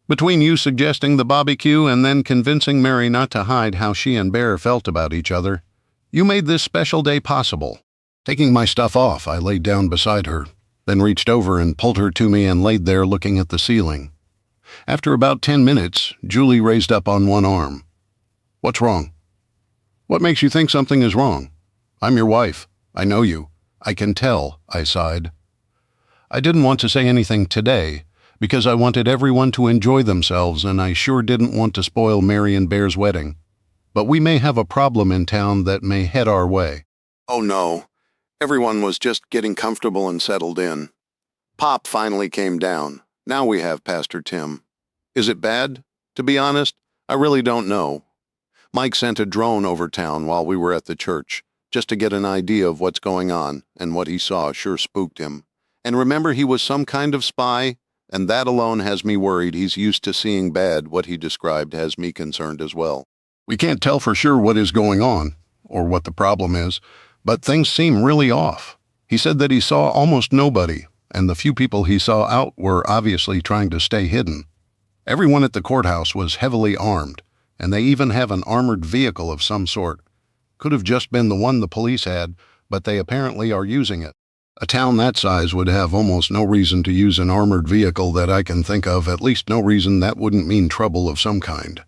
Between you suggesting the barbecue and then convincing Mary not to hide how she and Bear felt about each other, you made this special day possible. Taking my stuff off, I laid down beside her, then reached over and pulled her to me and laid there looking at the ceiling. After about 10 minutes, Julie raised up on one arm. What's wrong? What makes you think something is wrong? I'm your wife. I know you. I can tell, I sighed. I didn't want to say anything today, because I wanted everyone to enjoy themselves, and I sure didn't want to spoil Mary and Bear's wedding. But we may have a problem in town that may head our way. Oh no. Everyone was just getting comfortable and settled in. Pop finally came down. Now we have Pastor Tim. Is it bad? To be honest, I really don't know. Mike sent a drone over town while we were at the church, just to get an idea of what's going on, and what he saw sure spooked him. And remember, he was some kind of spy, and that alone has me worried. He's used to seeing bad. What he described has me concerned as well. We can't tell for sure what is going on, or what the problem is, but things seem really off. He said that he saw almost nobody, and the few people he saw out were obviously trying to stay hidden. Everyone at the courthouse was heavily armed, and they even have an armored vehicle of some sort. Could have just been the one the police had, but they apparently are using it. A town that size would have almost no reason to use an armored vehicle that I can think of, at least no reason that wouldn't mean trouble of some kind.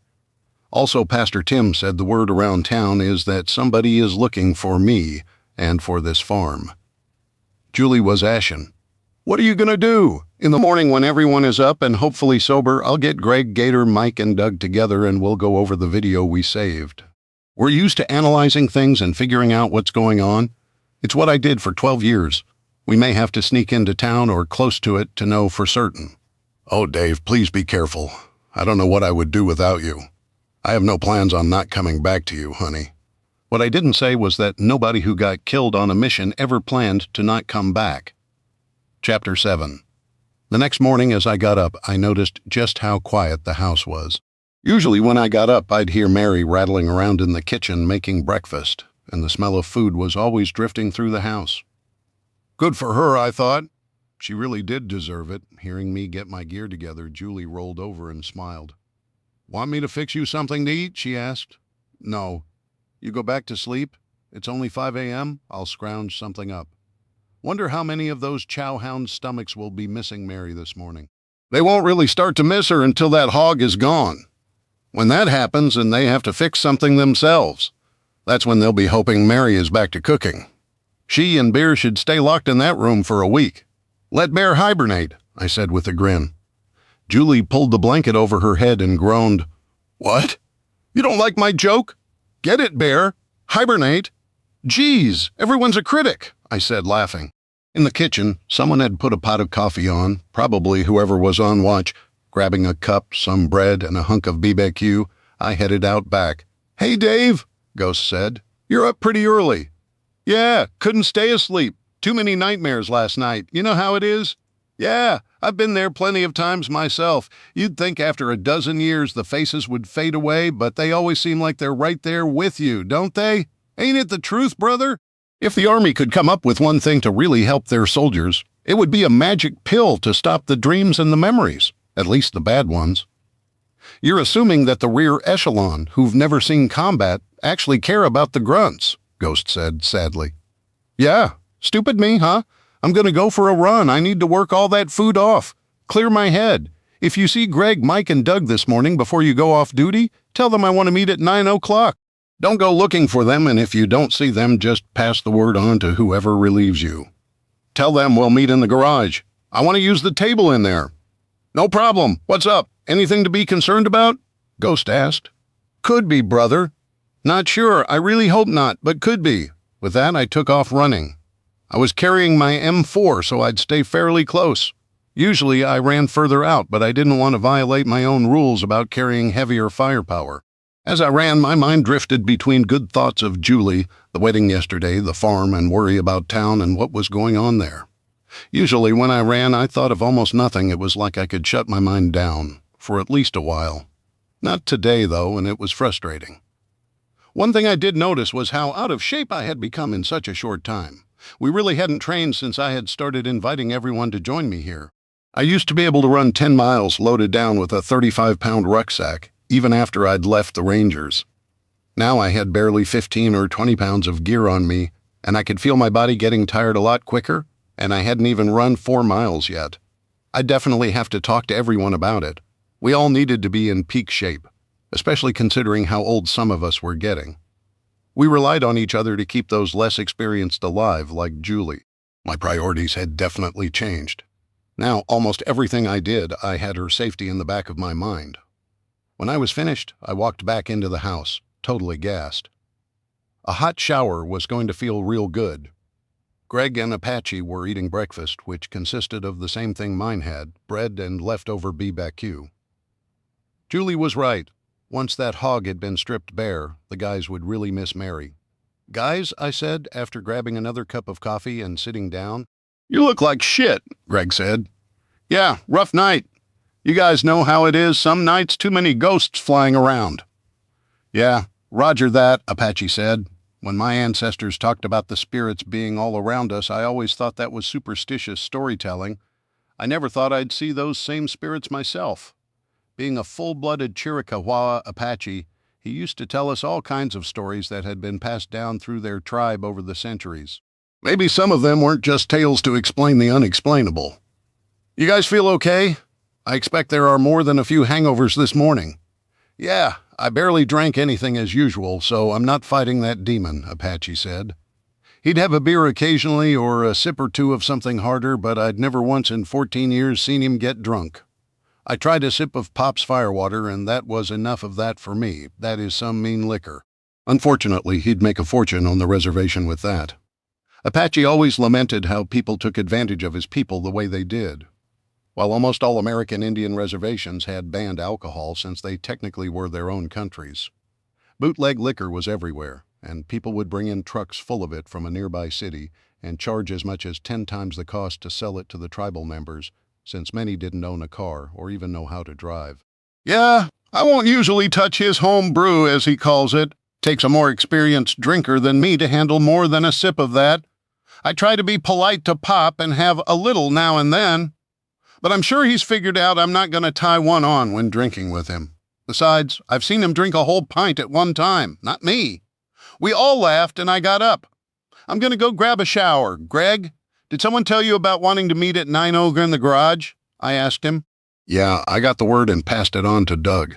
Also, Pastor Tim said the word around town is that somebody is looking for me and for this farm. Julie was ashen. What are you going to do? In the morning when everyone is up and hopefully sober, I'll get Greg, Gator, Mike, and Doug together and we'll go over the video we saved. We're used to analyzing things and figuring out what's going on. It's what I did for 12 years. We may have to sneak into town or close to it to know for certain. Oh, Dave, please be careful. I don't know what I would do without you. I have no plans on not coming back to you, honey. What I didn't say was that nobody who got killed on a mission ever planned to not come back. Chapter 7. The next morning as I got up, I noticed just how quiet the house was. Usually when I got up, I'd hear Mary rattling around in the kitchen making breakfast, and the smell of food was always drifting through the house. Good for her, I thought. She really did deserve it. Hearing me get my gear together, Julie rolled over and smiled. Want me to fix you something to eat? She asked. No. You go back to sleep? It's only 5 a.m. I'll scrounge something up. Wonder how many of those chow hounds' stomachs will be missing Mary this morning. They won't really start to miss her until that hog is gone. When that happens and they have to fix something themselves, that's when they'll be hoping Mary is back to cooking. She and Bear should stay locked in that room for a week. Let Bear hibernate, I said with a grin. Julie pulled the blanket over her head and groaned. What? You don't like my joke? Get it, Bear. Hibernate. Geez, everyone's a critic, I said, laughing. In the kitchen, someone had put a pot of coffee on, probably whoever was on watch. Grabbing a cup, some bread, and a hunk of BBQ, I headed out back. Hey, Dave, Ghost said. You're up pretty early. Yeah, couldn't stay asleep. Too many nightmares last night. You know how it is? Yeah, I've been there plenty of times myself. You'd think after a dozen years the faces would fade away, but they always seem like they're right there with you, don't they? Ain't it the truth, brother? If the Army could come up with one thing to really help their soldiers, it would be a magic pill to stop the dreams and the memories, at least the bad ones. You're assuming that the rear echelon, who've never seen combat, actually care about the grunts, Ghost said sadly. Yeah, stupid me, huh? I'm going to go for a run. I need to work all that food off. Clear my head. If you see Greg, Mike, and Doug this morning before you go off duty, tell them I want to meet at 9 o'clock. Don't go looking for them, and if you don't see them, just pass the word on to whoever relieves you. Tell them we'll meet in the garage. I want to use the table in there. No problem. What's up? Anything to be concerned about? Ghost asked. Could be, brother. Not sure. I really hope not, but could be. With that, I took off running. I was carrying my M4, so I'd stay fairly close. Usually, I ran further out, but I didn't want to violate my own rules about carrying heavier firepower. As I ran, my mind drifted between good thoughts of Julie, the wedding yesterday, the farm, and worry about town and what was going on there. Usually, when I ran, I thought of almost nothing. It was like I could shut my mind down, for at least a while. Not today, though, and it was frustrating. One thing I did notice was how out of shape I had become in such a short time. We really hadn't trained since I had started inviting everyone to join me here. I used to be able to run 10 miles loaded down with a 35-pound rucksack, even after I'd left the Rangers. Now I had barely 15 or 20 pounds of gear on me, and I could feel my body getting tired a lot quicker, and I hadn't even run 4 miles yet. I'd definitely have to talk to everyone about it. We all needed to be in peak shape, especially considering how old some of us were getting. We relied on each other to keep those less experienced alive, like Julie. My priorities had definitely changed. Now, almost everything I did, I had her safety in the back of my mind. When I was finished, I walked back into the house, totally gassed. A hot shower was going to feel real good. Greg and Apache were eating breakfast, which consisted of the same thing mine had, bread and leftover BBQ. Julie was right. Once that hog had been stripped bare, the guys would really miss Mary. Guys, I said, after grabbing another cup of coffee and sitting down. You look like shit, Greg said. Yeah, rough night. You guys know how it is, some nights too many ghosts flying around. Yeah, roger that, Apache said. When my ancestors talked about the spirits being all around us, I always thought that was superstitious storytelling. I never thought I'd see those same spirits myself. Being a full-blooded Chiricahua Apache, he used to tell us all kinds of stories that had been passed down through their tribe over the centuries. Maybe some of them weren't just tales to explain the unexplainable. You guys feel okay? I expect there are more than a few hangovers this morning. Yeah, I barely drank anything as usual, so I'm not fighting that demon, Apache said. He'd have a beer occasionally or a sip or two of something harder, but I'd never once in 14 years seen him get drunk. I tried a sip of Pop's firewater, and that was enough of that for me. That is some mean liquor. Unfortunately, he'd make a fortune on the reservation with that. Apache always lamented how people took advantage of his people the way they did. While almost all American Indian reservations had banned alcohol since they technically were their own countries, bootleg liquor was everywhere, and people would bring in trucks full of it from a nearby city and charge as much as 10 times the cost to sell it to the tribal members, since many didn't own a car or even know how to drive. Yeah, I won't usually touch his home brew, as he calls it. Takes a more experienced drinker than me to handle more than a sip of that. I try to be polite to Pop and have a little now and then. But I'm sure he's figured out I'm not going to tie one on when drinking with him. Besides, I've seen him drink a whole pint at one time, not me. We all laughed and I got up. I'm going to go grab a shower. Greg, did someone tell you about wanting to meet at 9 Ogre in the garage? I asked him. Yeah, I got the word and passed it on to Doug.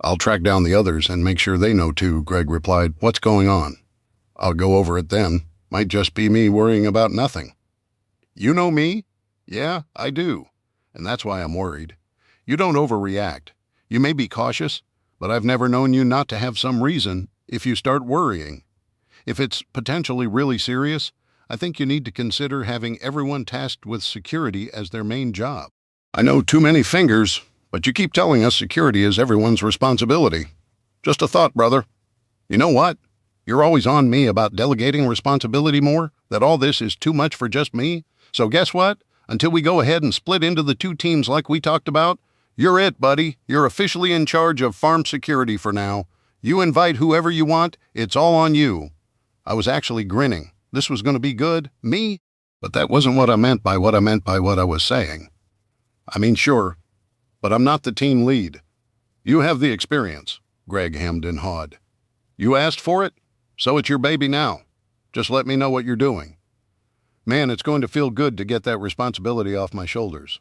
I'll track down the others and make sure they know too, Greg replied. What's going on? I'll go over it then. Might just be me worrying about nothing. You know me? Yeah, I do. And that's why I'm worried. You don't overreact. You may be cautious, but I've never known you not to have some reason if you start worrying. If it's potentially really serious, I think you need to consider having everyone tasked with security as their main job. I know too many fingers, but you keep telling us security is everyone's responsibility. Just a thought, brother. You know what? You're always on me about delegating responsibility more, that all this is too much for just me. So guess what? Until we go ahead and split into the 2 teams like we talked about, you're it, buddy. You're officially in charge of farm security for now. You invite whoever you want. It's all on you. I was actually grinning. This was going to be good. Me? But that wasn't what I meant by what I was saying. I mean, sure, but I'm not the team lead. You have the experience, Greg hemmed and hawed. You asked for it, so it's your baby now. Just let me know what you're doing. Man, it's going to feel good to get that responsibility off my shoulders.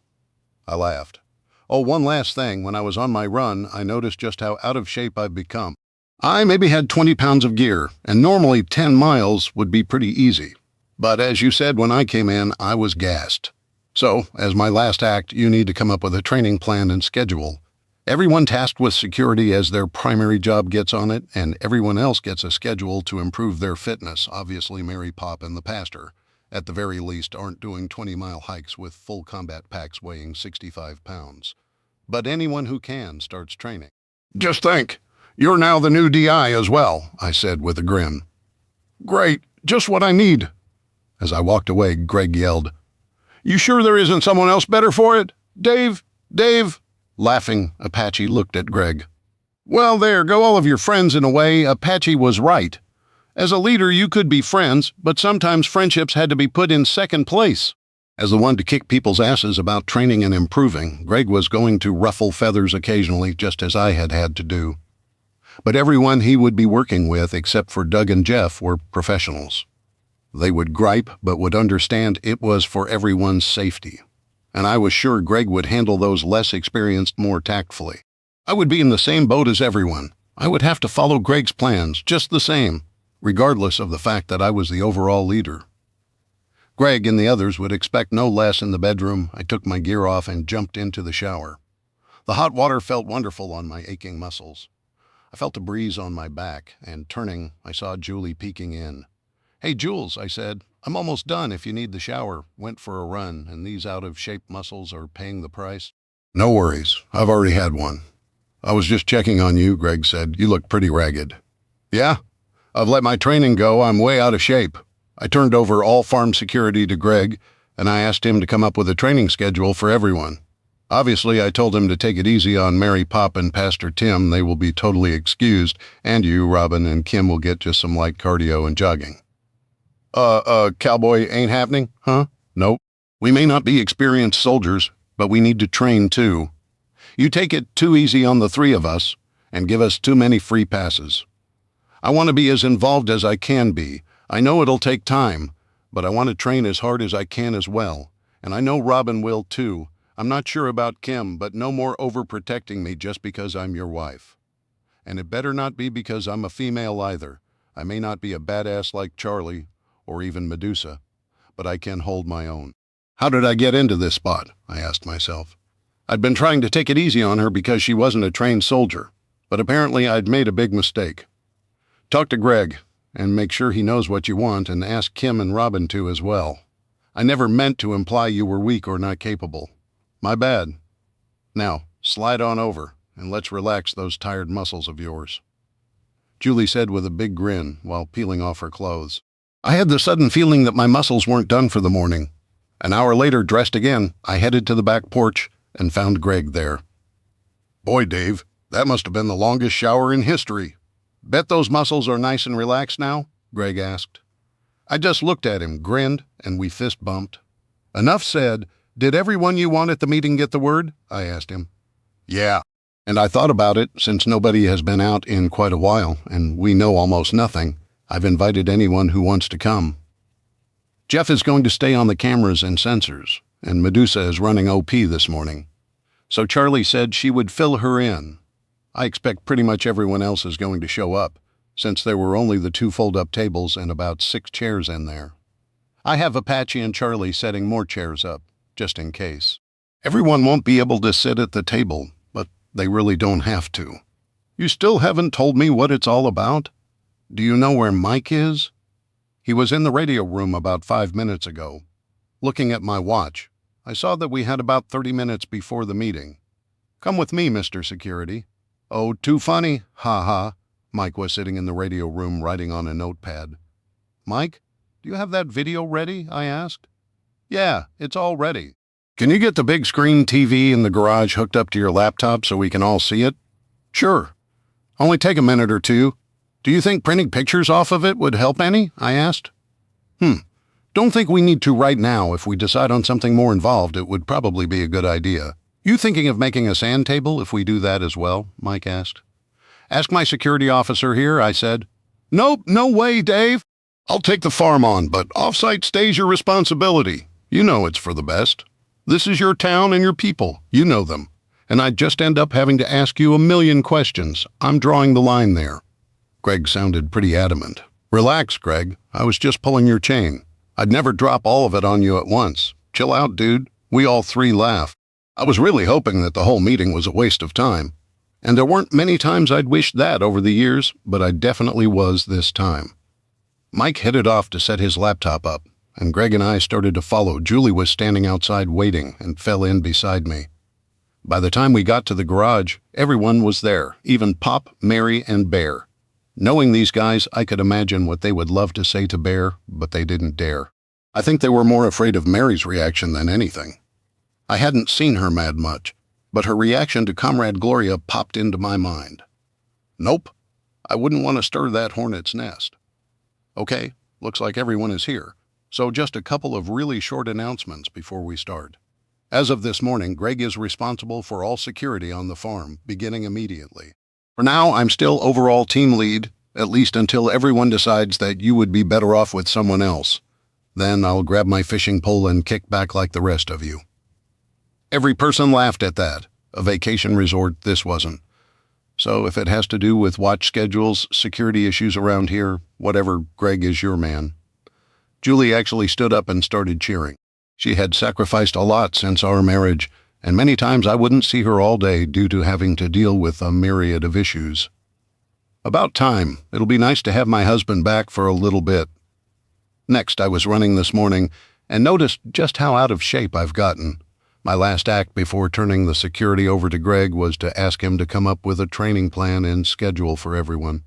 I laughed. Oh, one last thing. When I was on my run, I noticed just how out of shape I've become. I maybe had 20 pounds of gear, and normally 10 miles would be pretty easy. But as you said when I came in, I was gassed. So, as my last act, you need to come up with a training plan and schedule. Everyone tasked with security as their primary job gets on it, and everyone else gets a schedule to improve their fitness. Obviously, Mary, Pop, and the pastor, at the very least, aren't doing 20-mile hikes with full combat packs weighing 65 pounds. But anyone who can starts training. Just think, you're now the new DI as well, I said with a grin. Great, just what I need. As I walked away, Greg yelled, You sure there isn't someone else better for it? Dave? Laughing, Apache looked at Greg. Well, there go all of your friends in a way. Apache was right. As a leader, you could be friends, but sometimes friendships had to be put in second place. As the one to kick people's asses about training and improving, Greg was going to ruffle feathers occasionally, just as I had had to do. But everyone he would be working with, except for Doug and Jeff, were professionals. They would gripe, but would understand it was for everyone's safety. And I was sure Greg would handle those less experienced more tactfully. I would be in the same boat as everyone. I would have to follow Greg's plans, just the same, regardless of the fact that I was the overall leader. Greg and the others would expect no less in the bedroom. I took my gear off and jumped into the shower. The hot water felt wonderful on my aching muscles. I felt a breeze on my back, and turning, I saw Julie peeking in. Hey, Jules, I said, I'm almost done if you need the shower. Went for a run, and these out-of-shape muscles are paying the price. No worries. I've already had one. I was just checking on you, Greg said. You look pretty ragged. Yeah? I've let my training go. I'm way out of shape. I turned over all farm security to Greg, and I asked him to come up with a training schedule for everyone. Obviously, I told him to take it easy on Mary, Pop, and Pastor Tim. They will be totally excused, and you, Robin, and Kim will get just some light cardio and jogging. Cowboy ain't happening, huh? Nope. We may not be experienced soldiers, but we need to train too. You take it too easy on the 3 of us, and give us too many free passes. I want to be as involved as I can be. I know it'll take time, but I want to train as hard as I can as well. And I know Robin will too. I'm not sure about Kim, but no more overprotecting me just because I'm your wife. And it better not be because I'm a female either. I may not be a badass like Charlie, or even Medusa, but I can hold my own. How did I get into this spot? I asked myself. I'd been trying to take it easy on her because she wasn't a trained soldier, but apparently I'd made a big mistake. Talk to Greg, and make sure he knows what you want, and ask Kim and Robin to as well. I never meant to imply you were weak or not capable. My bad. Now, slide on over, and let's relax those tired muscles of yours. Julie said with a big grin while peeling off her clothes. I had the sudden feeling that my muscles weren't done for the morning. An hour later, dressed again, I headed to the back porch and found Greg there. Boy, Dave, that must have been the longest shower in history. Bet those muscles are nice and relaxed now? Greg asked. I just looked at him, grinned, and we fist bumped. Enough said. Did everyone you want at the meeting get the word? I asked him. Yeah, and I thought about it since nobody has been out in quite a while, and we know almost nothing. I've invited anyone who wants to come. Jeff is going to stay on the cameras and sensors, and Medusa is running OP this morning. So Charlie said she would fill her in. I expect pretty much everyone else is going to show up, since there were only the 2 fold-up tables and about 6 chairs in there. I have Apache and Charlie setting more chairs up, just in case. Everyone won't be able to sit at the table, but they really don't have to. You still haven't told me what it's all about? Do you know where Mike is? He was in the radio room about 5 minutes ago. Looking at my watch, I saw that we had about 30 minutes before the meeting. Come with me, Mr. Security. Oh, too funny, ha-ha. Mike was sitting in the radio room writing on a notepad. Mike, do you have that video ready? I asked. Yeah, it's all ready. Can you get the big screen TV in the garage hooked up to your laptop so we can all see it? Sure. Only take a minute or two. Do you think printing pictures off of it would help any? I asked. Don't think we need to right now. If we decide on something more involved, it would probably be a good idea. You thinking of making a sand table if we do that as well? Mike asked. Ask my security officer here, I said. Nope, no way, Dave. I'll take the farm on, but off-site stays your responsibility. You know it's for the best. This is your town and your people. You know them. And I'd just end up having to ask you a million questions. I'm drawing the line there. Greg sounded pretty adamant. Relax, Greg. I was just pulling your chain. I'd never drop all of it on you at once. Chill out, dude. We all 3 laughed. I was really hoping that the whole meeting was a waste of time. And there weren't many times I'd wished that over the years, but I definitely was this time. Mike headed off to set his laptop up, and Greg and I started to follow. Julie was standing outside waiting and fell in beside me. By the time we got to the garage, everyone was there, even Pop, Mary, and Bear. Knowing these guys, I could imagine what they would love to say to Bear, but they didn't dare. I think they were more afraid of Mary's reaction than anything. I hadn't seen her mad much, but her reaction to Comrade Gloria popped into my mind. Nope, I wouldn't want to stir that hornet's nest. Okay, looks like everyone is here, so just a couple of really short announcements before we start. As of this morning, Greg is responsible for all security on the farm, beginning immediately. For now, I'm still overall team lead, at least until everyone decides that you would be better off with someone else. Then I'll grab my fishing pole and kick back like the rest of you. Every person laughed at that. A vacation resort this wasn't. So if it has to do with watch schedules, security issues around here, whatever, Greg is your man. Julie actually stood up and started cheering. She had sacrificed a lot since our marriage, and many times I wouldn't see her all day due to having to deal with a myriad of issues. About time. It'll be nice to have my husband back for a little bit. Next, I was running this morning and noticed just how out of shape I've gotten. My last act before turning the security over to Greg was to ask him to come up with a training plan and schedule for everyone.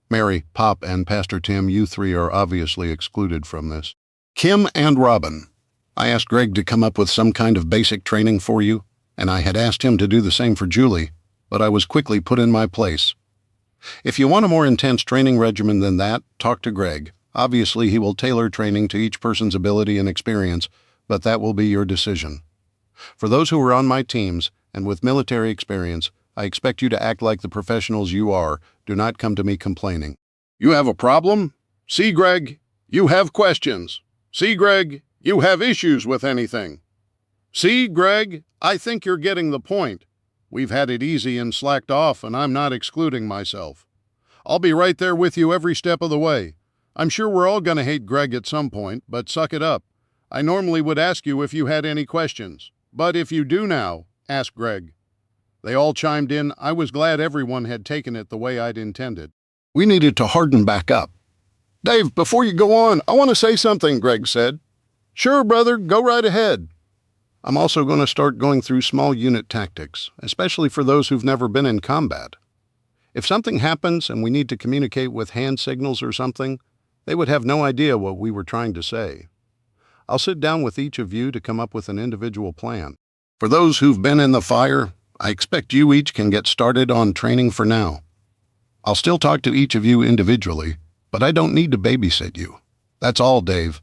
Mary, Pop, and Pastor Tim, you 3 are obviously excluded from this. Kim and Robin. I asked Greg to come up with some kind of basic training for you, and I had asked him to do the same for Julie, but I was quickly put in my place. If you want a more intense training regimen than that, talk to Greg. Obviously, he will tailor training to each person's ability and experience, but that will be your decision. For those who are on my teams, and with military experience, I expect you to act like the professionals you are. Do not come to me complaining. You have a problem? See, Greg, you have questions. See, Greg, you have issues with anything. See, Greg, I think you're getting the point. We've had it easy and slacked off, and I'm not excluding myself. I'll be right there with you every step of the way. I'm sure we're all going to hate Greg at some point, but suck it up. I normally would ask you if you had any questions, but if you do now, ask Greg." They all chimed in. I was glad everyone had taken it the way I'd intended. We needed to harden back up. "Dave, before you go on, I want to say something," Greg said. "Sure, brother, go right ahead." I'm also going to start going through small unit tactics, especially for those who've never been in combat. If something happens and we need to communicate with hand signals or something, they would have no idea what we were trying to say. I'll sit down with each of you to come up with an individual plan. For those who've been in the fire, I expect you each can get started on training for now. I'll still talk to each of you individually, but I don't need to babysit you. That's all, Dave.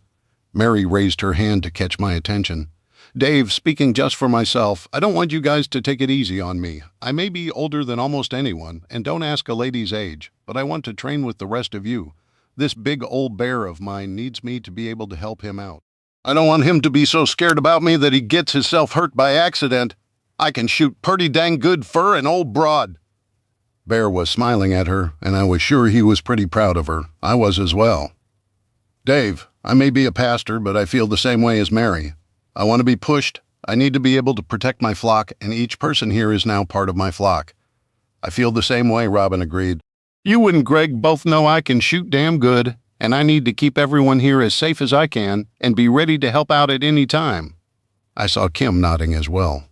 Mary raised her hand to catch my attention. Dave, speaking just for myself, I don't want you guys to take it easy on me. I may be older than almost anyone, and don't ask a lady's age, but I want to train with the rest of you. This big old bear of mine needs me to be able to help him out. I don't want him to be so scared about me that he gets himself hurt by accident. I can shoot pretty dang good fur an old broad." Bear was smiling at her, and I was sure he was pretty proud of her. I was as well. "Dave, I may be a pastor, but I feel the same way as Mary. I want to be pushed. I need to be able to protect my flock, and each person here is now part of my flock." "I feel the same way," Robin agreed. "You and Greg both know I can shoot damn good, and I need to keep everyone here as safe as I can and be ready to help out at any time." I saw Kim nodding as well.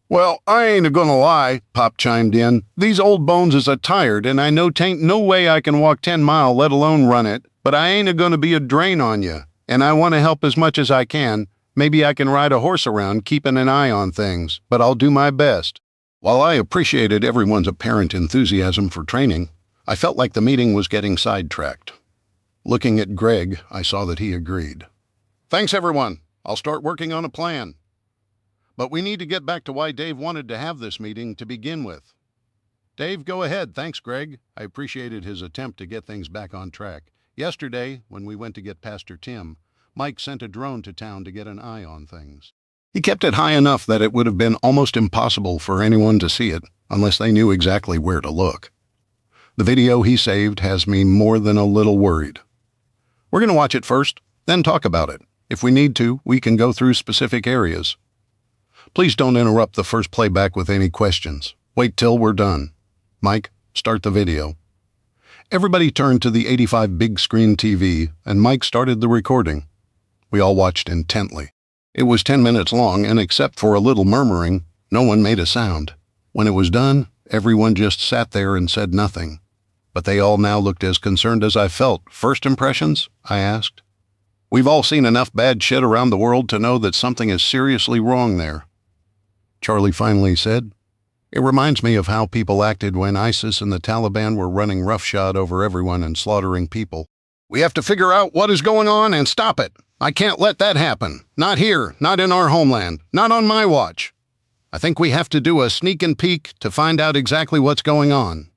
"Well, I ain't a-gonna lie," Pop chimed in. "These old bones is a-tired, and I know 'tain't no way I can walk 10 mile, let alone run it, but I ain't a-gonna be a drain on you, and I want to help as much as I can. Maybe I can ride a horse around, keeping an eye on things, but I'll do my best." While I appreciated everyone's apparent enthusiasm for training, I felt like the meeting was getting sidetracked. Looking at Greg, I saw that he agreed. "Thanks, everyone. I'll start working on a plan. But we need to get back to why Dave wanted to have this meeting to begin with." "Dave, go ahead. Thanks, Greg." I appreciated his attempt to get things back on track. Yesterday, when we went to get Pastor Tim, Mike sent a drone to town to get an eye on things. He kept it high enough that it would have been almost impossible for anyone to see it unless they knew exactly where to look. The video he saved has me more than a little worried. We're going to watch it first, then talk about it. If we need to, we can go through specific areas. Please don't interrupt the first playback with any questions. Wait till we're done. Mike, start the video. Everybody turned to the 85 big screen TV, and Mike started the recording. We all watched intently. It was 10 minutes long, and except for a little murmuring, no one made a sound. When it was done, everyone just sat there and said nothing. But they all now looked as concerned as I felt. "First impressions?" I asked. "We've all seen enough bad shit around the world to know that something is seriously wrong there." Charlie finally said, "It reminds me of how people acted when ISIS and the Taliban were running roughshod over everyone and slaughtering people. We have to figure out what is going on and stop it. I can't let that happen. Not here, not in our homeland, not on my watch. I think we have to do a sneak and peek to find out exactly what's going on.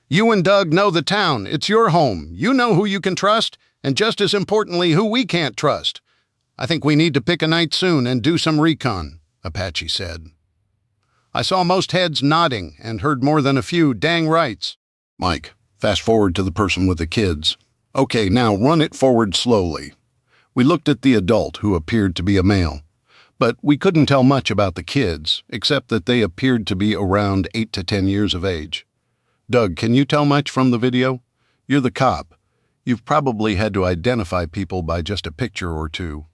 You and Doug know the town. It's your home. You know who you can trust, and just as importantly, who we can't trust. I think we need to pick a night soon and do some recon," Apache said. I saw most heads nodding and heard more than a few dang rights. Mike, fast forward to the person with the kids. "Okay, now run it forward slowly." We looked at the adult, who appeared to be a male, but we couldn't tell much about the kids, except that they appeared to be around 8 to 10 years of age. Doug, can you tell much from the video? You're the cop. You've probably had to identify people by just a picture or two.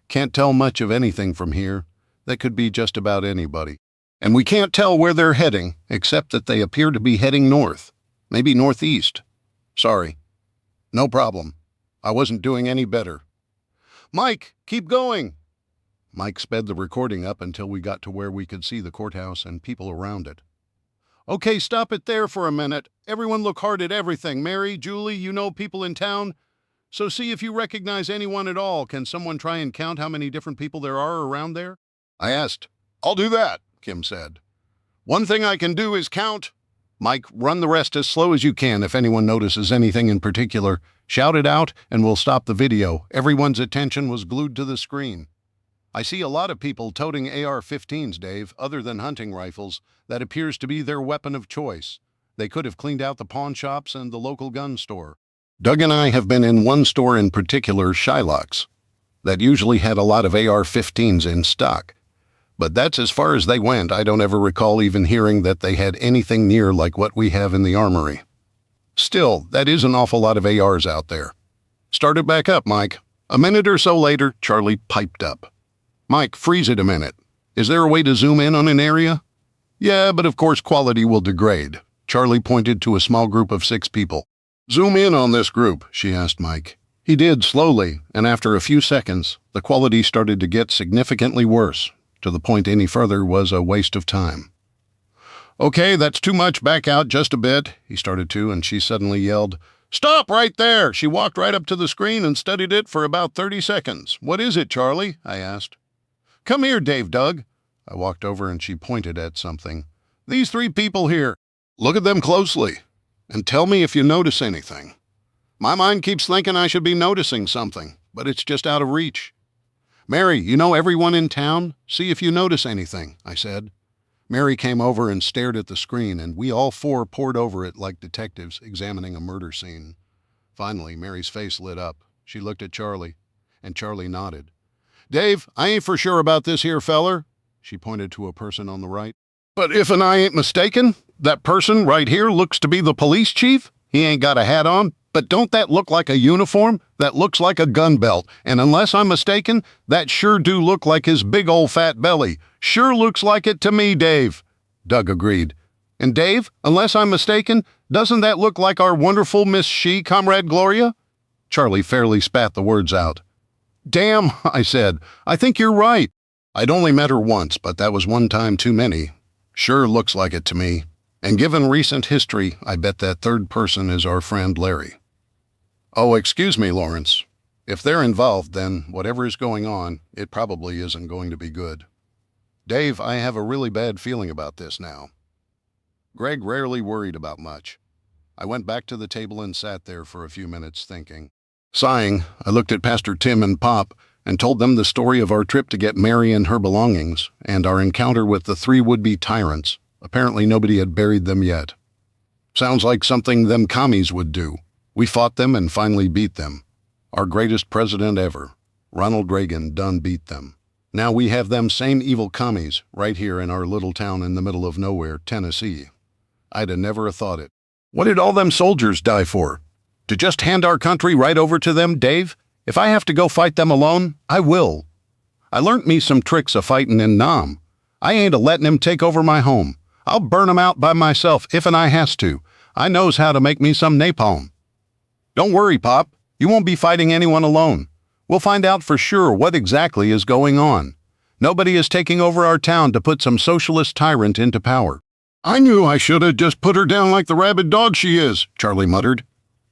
Can't tell much of anything from here. That could be just about anybody. And we can't tell where they're heading, except that they appear to be heading north, maybe northeast. Sorry. No problem. I wasn't doing any better. Mike, keep going. Mike sped the recording up until we got to where we could see the courthouse and people around it. Okay, stop it there for a minute. Everyone look hard at everything. Mary, Julie, you know people in town. So see if you recognize anyone at all. Can someone try and count how many different people there are around there? I asked. I'll do that, Kim said. One thing I can do is count. Mike, run the rest as slow as you can. If anyone notices anything in particular, shout it out and we'll stop the video. Everyone's attention was glued to the screen. I see a lot of people toting AR-15s, Dave, other than hunting rifles. That appears to be their weapon of choice. They could have cleaned out the pawn shops and the local gun store. Doug and I have been in one store in particular, Shylock's, that usually had a lot of AR-15s in stock. But that's as far as they went. I don't ever recall even hearing that they had anything near like what we have in the armory. Still, that is an awful lot of ARs out there. Start it back up, Mike. A minute or so later, Charlie piped up. Mike, freeze it a minute. Is there a way to zoom in on an area? Yeah, but of course quality will degrade. Charlie pointed to a small group of 6 people. Zoom in on this group, she asked Mike. He did slowly, and after a few seconds, the quality started to get significantly worse, to the point any further was a waste of time. Okay, that's too much. Back out just a bit, he started to, and she suddenly yelled, Stop right there! She walked right up to the screen and studied it for about 30 seconds. What is it, Charlie? I asked. Come here, Dave, Doug. I walked over and she pointed at something. These 3 people here. Look at them closely, and tell me if you notice anything. My mind keeps thinking I should be noticing something, but it's just out of reach. Mary, you know everyone in town? See if you notice anything, I said. Mary came over and stared at the screen, and we all 4 pored over it like detectives examining a murder scene. Finally, Mary's face lit up. She looked at Charlie, and Charlie nodded. Dave, I ain't for sure about this here feller. She pointed to a person on the right. But if I ain't mistaken, that person right here looks to be the police chief. He ain't got a hat on, but don't that look like a uniform? That looks like a gun belt, and unless I'm mistaken, that sure do look like his big old fat belly. Sure looks like it to me, Dave. Doug agreed. And Dave, unless I'm mistaken, doesn't that look like our wonderful Miss She, Comrade Gloria? Charlie fairly spat the words out. Damn, I said, I think you're right. I'd only met her once, but that was one time too many. Sure looks like it to me. And given recent history, I bet that 3rd person is our friend Larry. Oh, excuse me, Lawrence. If they're involved, then whatever is going on, it probably isn't going to be good. Dave, I have a really bad feeling about this now. Greg rarely worried about much. I went back to the table and sat there for a few minutes thinking. Sighing, I looked at Pastor Tim and Pop and told them the story of our trip to get Mary and her belongings and our encounter with the 3 would-be tyrants. Apparently nobody had buried them yet. Sounds like something them commies would do. We fought them and finally beat them. Our greatest president ever, Ronald Reagan, done beat them. Now we have them same evil commies right here in our little town in the middle of nowhere, Tennessee. I'd have never thought it. What did all them soldiers die for? To just hand our country right over to them, Dave? If I have to go fight them alone, I will. I learnt me some tricks a fightin' in Nam. I ain't a-lettin' him take over my home. I'll burn 'em out by myself if and I has to. I knows how to make me some napalm. Don't worry, Pop. You won't be fighting anyone alone. We'll find out for sure what exactly is going on. Nobody is taking over our town to put some socialist tyrant into power. I knew I should have just put her down like the rabid dog she is, Charlie muttered.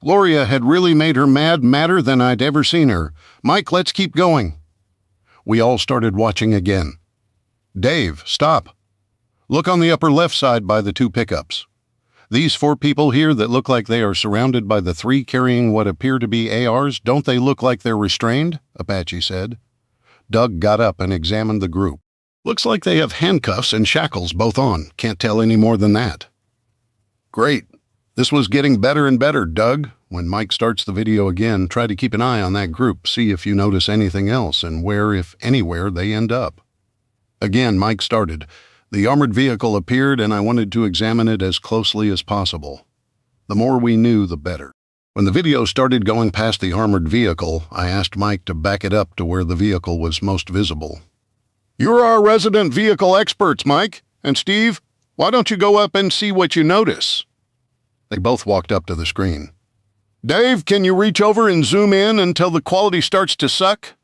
Gloria had really made her madder than I'd ever seen her. Mike, let's keep going. We all started watching again. Dave, stop. Look on the upper left side by the 2 pickups. These 4 people here that look like they are surrounded by the 3 carrying what appear to be ARs, don't they look like they're restrained? Apache said. Doug got up and examined the group. Looks like they have handcuffs and shackles both on. Can't tell any more than that. Great. This was getting better and better, Doug. When Mike starts the video again, try to keep an eye on that group, see if you notice anything else and where, if anywhere, they end up. Again, Mike started. The armored vehicle appeared, and I wanted to examine it as closely as possible. The more we knew, the better. When the video started going past the armored vehicle, I asked Mike to back it up to where the vehicle was most visible. You're our resident vehicle experts, Mike. And Steve, why don't you go up and see what you notice? They both walked up to the screen. Dave, can you reach over and zoom in until the quality starts to suck?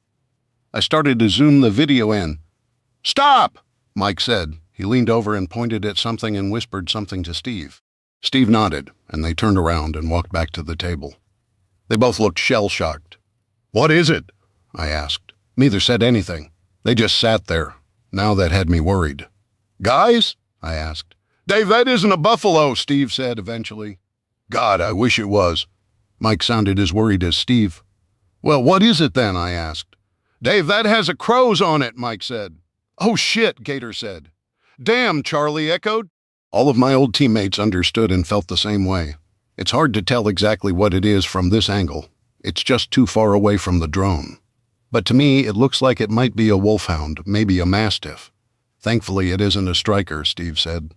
I started to zoom the video in. Stop, Mike said. He leaned over and pointed at something and whispered something to Steve. Steve nodded, and they turned around and walked back to the table. They both looked shell-shocked. What is it? I asked. Neither said anything. They just sat there. Now that had me worried. Guys? I asked. Dave, that isn't a buffalo, Steve said eventually. God, I wish it was. Mike sounded as worried as Steve. Well, what is it then? I asked. Dave, that has a crow's on it, Mike said. Oh shit, Gator said. Damn, Charlie echoed. All of my old teammates understood and felt the same way. It's hard to tell exactly what it is from this angle. It's just too far away from the drone. But to me, it looks like it might be a wolfhound, maybe a mastiff. Thankfully, it isn't a striker, Steve said.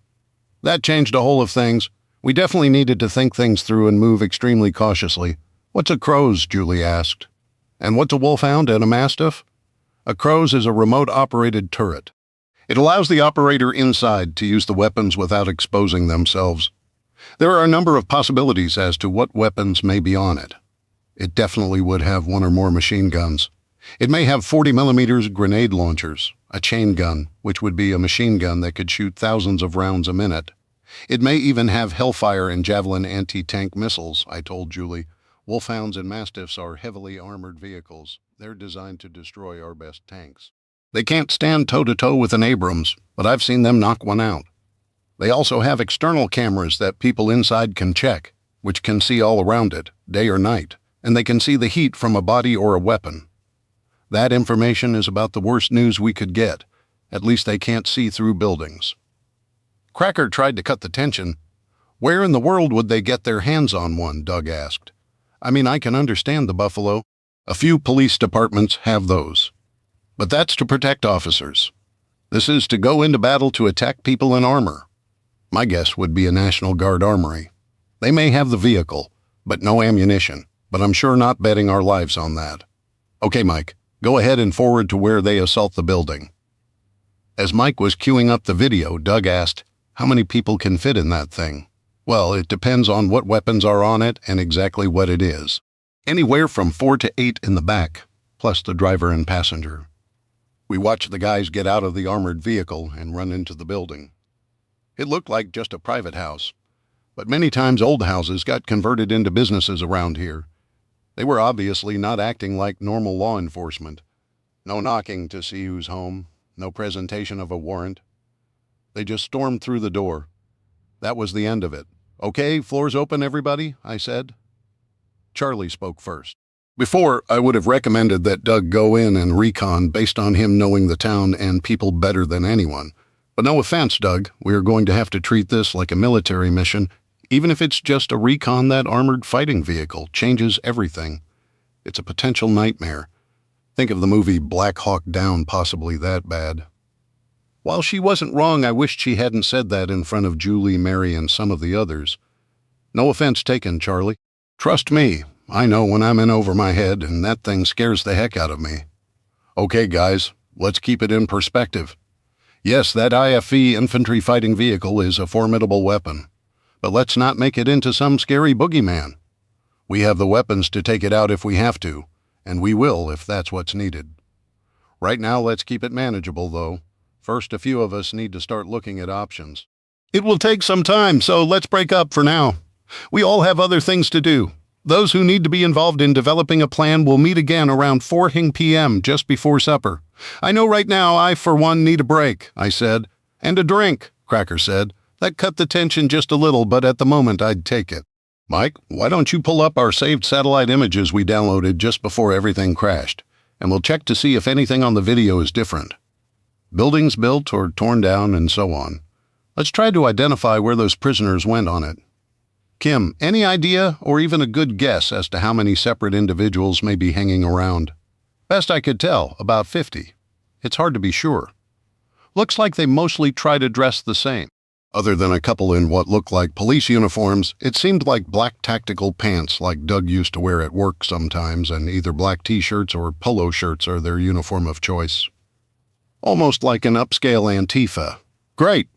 That changed a whole of things. We definitely needed to think things through and move extremely cautiously. What's a crow's? Julie asked. And what's a wolfhound and a mastiff? A crow's is a remote-operated turret. It allows the operator inside to use the weapons without exposing themselves. There are a number of possibilities as to what weapons may be on it. It definitely would have one or more machine guns. It may have 40mm grenade launchers, a chain gun, which would be a machine gun that could shoot thousands of rounds a minute. It may even have Hellfire and Javelin anti-tank missiles, I told Julie. Wolfhounds and Mastiffs are heavily armored vehicles. They're designed to destroy our best tanks. They can't stand toe-to-toe with an Abrams, but I've seen them knock one out. They also have external cameras that people inside can check, which can see all around it, day or night, and they can see the heat from a body or a weapon. That information is about the worst news we could get. At least they can't see through buildings. Cracker tried to cut the tension. Where in the world would they get their hands on one? Doug asked. I mean, I can understand the Buffalo. A few police departments have those. But that's to protect officers. This is to go into battle to attack people in armor. My guess would be a National Guard armory. They may have the vehicle, but no ammunition, but I'm sure not betting our lives on that. Okay, Mike, go ahead and forward to where they assault the building. As Mike was queuing up the video, Doug asked, how many people can fit in that thing? Well, it depends on what weapons are on it and exactly what it is. Anywhere from 4 to 8 in the back, plus the driver and passenger. We watched the guys get out of the armored vehicle and run into the building. It looked like just a private house, but many times old houses got converted into businesses around here. They were obviously not acting like normal law enforcement. No knocking to see who's home, no presentation of a warrant. They just stormed through the door. That was the end of it. Okay, floor's open, everybody, I said. Charlie spoke first. Before, I would have recommended that Doug go in and recon based on him knowing the town and people better than anyone. But no offense, Doug, we are going to have to treat this like a military mission. Even if it's just a recon, that armored fighting vehicle changes everything. It's a potential nightmare. Think of the movie Black Hawk Down, possibly that bad. While she wasn't wrong, I wished she hadn't said that in front of Julie, Mary, and some of the others. No offense taken, Charlie. Trust me, I know when I'm in over my head, and that thing scares the heck out of me. Okay, guys, let's keep it in perspective. Yes, that IFV infantry fighting vehicle is a formidable weapon, but let's not make it into some scary boogeyman. We have the weapons to take it out if we have to, and we will if that's what's needed. Right now, let's keep it manageable, though. First, a few of us need to start looking at options. It will take some time, so let's break up for now. We all have other things to do. Those who need to be involved in developing a plan will meet again around 4 p.m. just before supper. I know right now I, for one, need a break, I said. And a drink, Cracker said. That cut the tension just a little, but at the moment I'd take it. Mike, why don't you pull up our saved satellite images we downloaded just before everything crashed, and we'll check to see if anything on the video is different. Buildings built or torn down and so on. Let's try to identify where those prisoners went on it. Kim, any idea or even a good guess as to how many separate individuals may be hanging around? Best I could tell, about 50. It's hard to be sure. Looks like they mostly try to dress the same. Other than a couple in what looked like police uniforms, it seemed like black tactical pants like Doug used to wear at work sometimes, and either black t-shirts or polo shirts are their uniform of choice. Almost like an upscale Antifa. Great.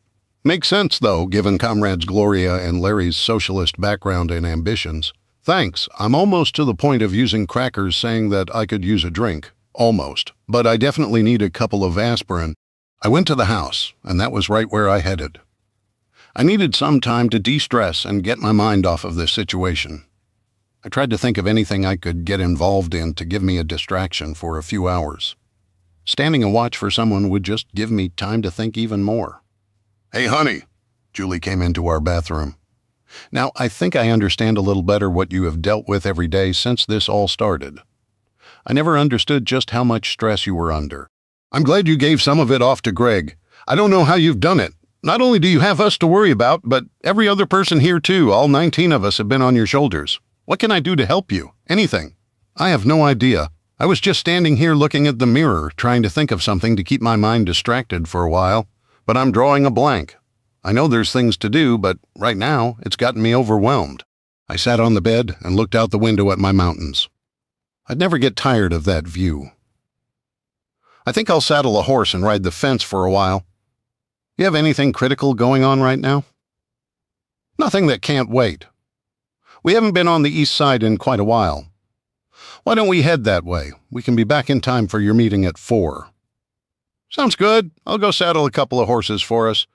Makes sense, though, given comrades Gloria and Larry's socialist background and ambitions. Thanks. I'm almost to the point of using Crackers saying that I could use a drink. Almost. But I definitely need a couple of aspirin. I went to the house, and that was right where I headed. I needed some time to de-stress and get my mind off of this situation. I tried to think of anything I could get involved in to give me a distraction for a few hours. Standing a watch for someone would just give me time to think even more. Hey, honey, Julie came into our bathroom. Now, I think I understand a little better what you have dealt with every day since this all started. I never understood just how much stress you were under. I'm glad you gave some of it off to Greg. I don't know how you've done it. Not only do you have us to worry about, but every other person here too. All 19 of us have been on your shoulders. What can I do to help you? Anything. I have no idea. I was just standing here looking at the mirror, trying to think of something to keep my mind distracted for a while, but I'm drawing a blank. I know there's things to do, but right now it's gotten me overwhelmed. I sat on the bed and looked out the window at my mountains. I'd never get tired of that view. I think I'll saddle a horse and ride the fence for a while. You have anything critical going on right now? Nothing that can't wait. We haven't been on the east side in quite a while. Why don't we head that way? We can be back in time for your meeting at 4. Sounds good. I'll go saddle a couple of horses for us.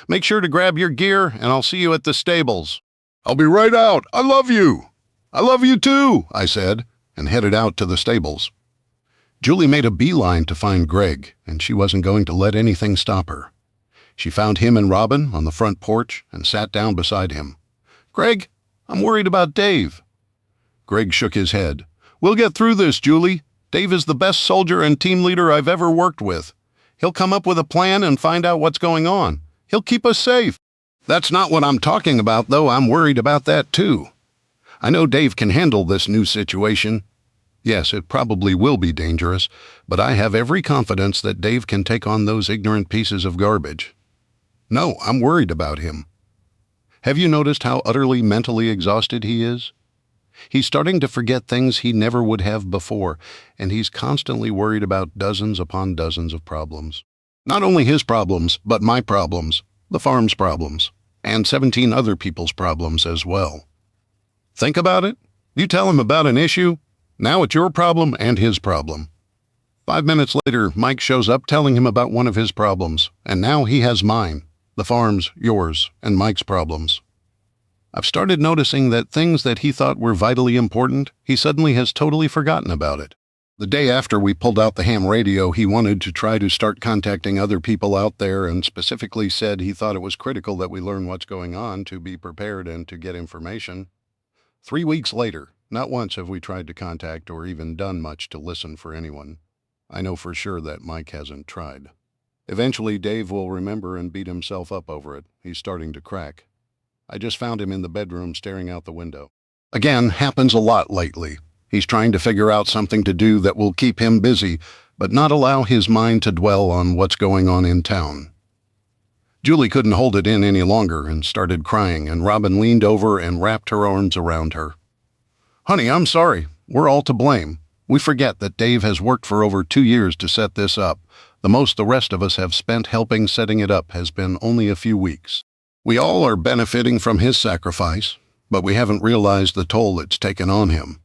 Make sure to grab your gear, and I'll see you at the stables. I'll be right out. I love you. I love you too, I said, and headed out to the stables. Julie made a beeline to find Greg, and she wasn't going to let anything stop her. She found him and Robin on the front porch and sat down beside him. Greg, I'm worried about Dave. Greg shook his head. We'll get through this, Julie. Dave is the best soldier and team leader I've ever worked with. He'll come up with a plan and find out what's going on. He'll keep us safe. That's not what I'm talking about, though. I'm worried about that, too. I know Dave can handle this new situation. Yes, it probably will be dangerous, but I have every confidence that Dave can take on those ignorant pieces of garbage. No, I'm worried about him. Have you noticed how utterly mentally exhausted he is? He's starting to forget things he never would have before, and he's constantly worried about dozens upon dozens of problems. Not only his problems, but my problems, the farm's problems, and 17 other people's problems as well. Think about it. You tell him about an issue, now it's your problem and his problem. 5 minutes later, Mike shows up telling him about one of his problems, and now he has mine, the farm's, yours, and Mike's problems. I've started noticing that things that he thought were vitally important, he suddenly has totally forgotten about it. The day after we pulled out the ham radio, he wanted to try to start contacting other people out there and specifically said he thought it was critical that we learn what's going on to be prepared and to get information. 3 weeks later, not once have we tried to contact or even done much to listen for anyone. I know for sure that Mike hasn't tried. Eventually, Dave will remember and beat himself up over it. He's starting to crack. I just found him in the bedroom staring out the window. Again, happens a lot lately. He's trying to figure out something to do that will keep him busy, but not allow his mind to dwell on what's going on in town. Julie couldn't hold it in any longer and started crying, and Robin leaned over and wrapped her arms around her. Honey, I'm sorry. We're all to blame. We forget that Dave has worked for over 2 years to set this up. The most the rest of us have spent helping setting it up has been only a few weeks. We all are benefiting from his sacrifice, but we haven't realized the toll it's taken on him.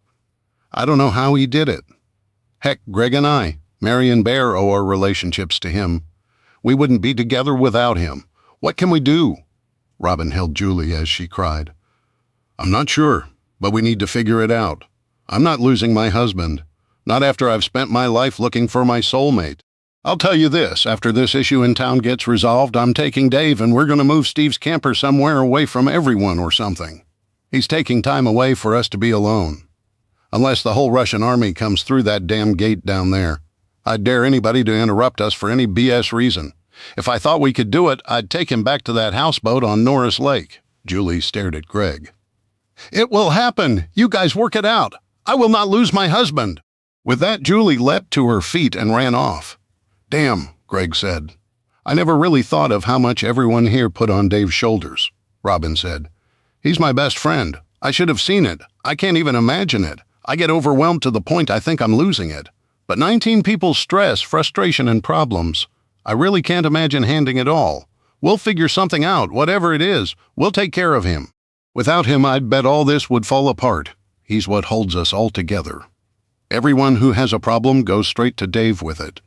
I don't know how he did it. Heck, Greg and I, Mary and Bear, owe our relationships to him. We wouldn't be together without him. What can we do? Robin held Julie as she cried. I'm not sure, but we need to figure it out. I'm not losing my husband, not after I've spent my life looking for my soulmate. I'll tell you this, after this issue in town gets resolved, I'm taking Dave and we're going to move Steve's camper somewhere away from everyone or something. He's taking time away for us to be alone. Unless the whole Russian army comes through that damn gate down there. I'd dare anybody to interrupt us for any BS reason. If I thought we could do it, I'd take him back to that houseboat on Norris Lake. Julie stared at Greg. It will happen. You guys work it out. I will not lose my husband. With that, Julie leapt to her feet and ran off. Damn, Greg said. I never really thought of how much everyone here put on Dave's shoulders, Robin said. He's my best friend. I should have seen it. I can't even imagine it. I get overwhelmed to the point I think I'm losing it. But 19 people's stress, frustration, and problems. I really can't imagine handling it all. We'll figure something out, whatever it is. We'll take care of him. Without him, I'd bet all this would fall apart. He's what holds us all together. Everyone who has a problem goes straight to Dave with it.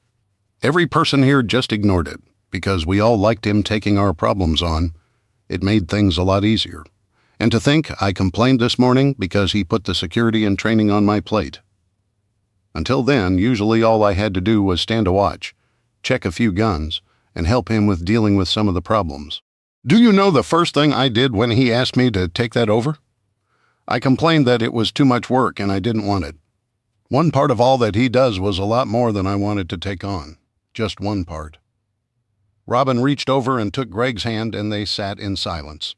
Every person here just ignored it, because we all liked him taking our problems on. It made things a lot easier. And to think I complained this morning because he put the security and training on my plate. Until then, usually all I had to do was stand a watch, check a few guns, and help him with dealing with some of the problems. Do you know the first thing I did when he asked me to take that over? I complained that it was too much work and I didn't want it. One part of all that he does was a lot more than I wanted to take on. Just one part. Robin reached over and took Greg's hand, and they sat in silence.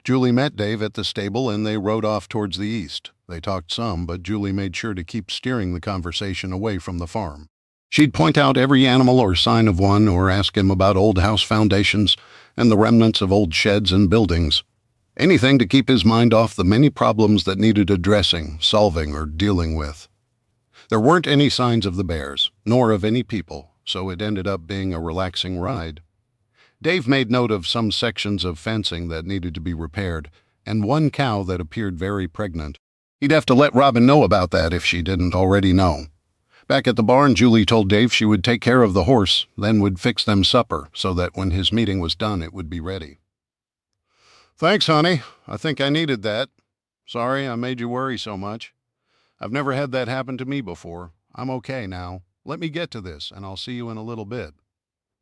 Julie met Dave at the stable, and they rode off towards the east. They talked some, but Julie made sure to keep steering the conversation away from the farm. She'd point out every animal or sign of one, or ask him about old house foundations and the remnants of old sheds and buildings. Anything to keep his mind off the many problems that needed addressing, solving, or dealing with. There weren't any signs of the bears, nor of any people, so it ended up being a relaxing ride. Dave made note of some sections of fencing that needed to be repaired, and one cow that appeared very pregnant. He'd have to let Robin know about that if she didn't already know. Back at the barn, Julie told Dave she would take care of the horse, then would fix them supper, so that when his meeting was done it would be ready. "Thanks, honey. I think I needed that. Sorry I made you worry so much. I've never had that happen to me before. I'm okay now. Let me get to this, and I'll see you in a little bit.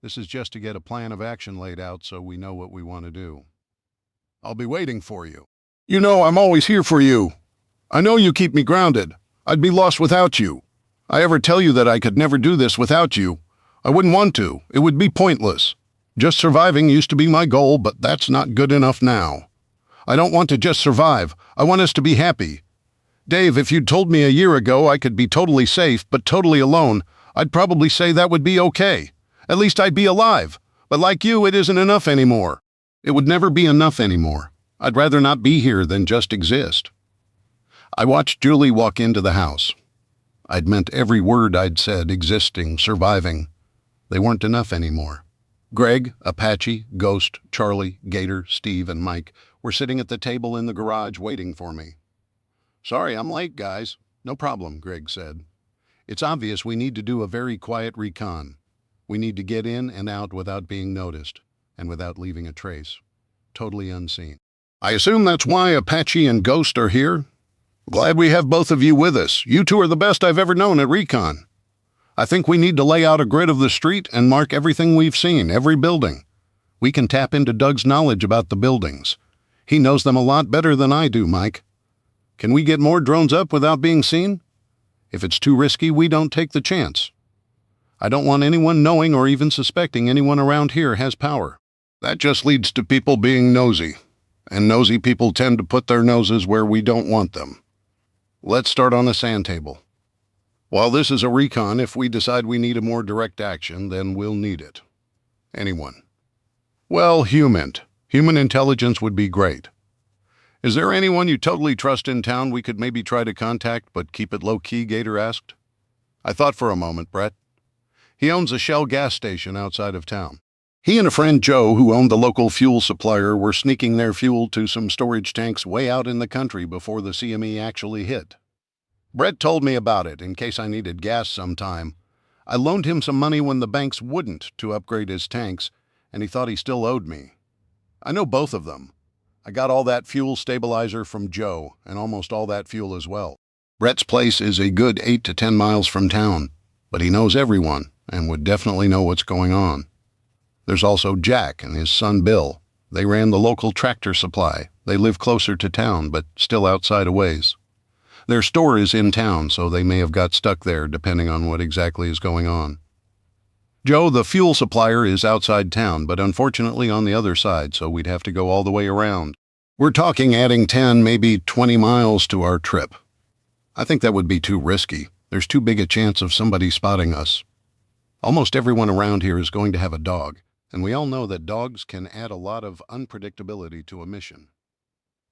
This is just to get a plan of action laid out so we know what we want to do. I'll be waiting for you. You know I'm always here for you. I know you keep me grounded. I'd be lost without you. I ever tell you that I could never do this without you. I wouldn't want to. It would be pointless. Just surviving used to be my goal, but that's not good enough now. I don't want to just survive. I want us to be happy. Dave, if you'd told me a year ago I could be totally safe but totally alone, I'd probably say that would be okay. At least I'd be alive. But like you, it isn't enough anymore. It would never be enough anymore. I'd rather not be here than just exist." I watched Julie walk into the house. I'd meant every word I'd said, existing, surviving. They weren't enough anymore. Greg, Apache, Ghost, Charlie, Gator, Steve, and Mike were sitting at the table in the garage waiting for me. "Sorry, I'm late, guys." "No problem," Greg said. "It's obvious we need to do a very quiet recon. We need to get in and out without being noticed, and without leaving a trace. Totally unseen. I assume that's why Apache and Ghost are here? Glad we have both of you with us. You two are the best I've ever known at recon. I think we need to lay out a grid of the street and mark everything we've seen, every building. We can tap into Doug's knowledge about the buildings. He knows them a lot better than I do, Mike. Can we get more drones up without being seen? If it's too risky, we don't take the chance. I don't want anyone knowing or even suspecting anyone around here has power. That just leads to people being nosy, and nosy people tend to put their noses where we don't want them. Let's start on the sand table. While this is a recon, if we decide we need a more direct action, then we'll need it. Anyone? Well, human intelligence would be great. Is there anyone you totally trust in town we could maybe try to contact but keep it low-key, Gator asked. I thought for a moment, Brett. He owns a Shell gas station outside of town. He and a friend, Joe, who owned the local fuel supplier, were sneaking their fuel to some storage tanks way out in the country before the CME actually hit. Brett told me about it in case I needed gas sometime. I loaned him some money when the banks wouldn't to upgrade his tanks, and he thought he still owed me. I know both of them. I got all that fuel stabilizer from Joe, and almost all that fuel as well. Brett's place is a good 8 to 10 miles from town, but he knows everyone and would definitely know what's going on. There's also Jack and his son Bill. They ran the local tractor supply. They live closer to town, but still outside a ways. Their store is in town, so they may have got stuck there depending on what exactly is going on. Joe, the fuel supplier, is outside town, but unfortunately on the other side, so we'd have to go all the way around. We're talking adding 10, maybe 20 miles to our trip. I think that would be too risky. There's too big a chance of somebody spotting us. Almost everyone around here is going to have a dog, and we all know that dogs can add a lot of unpredictability to a mission.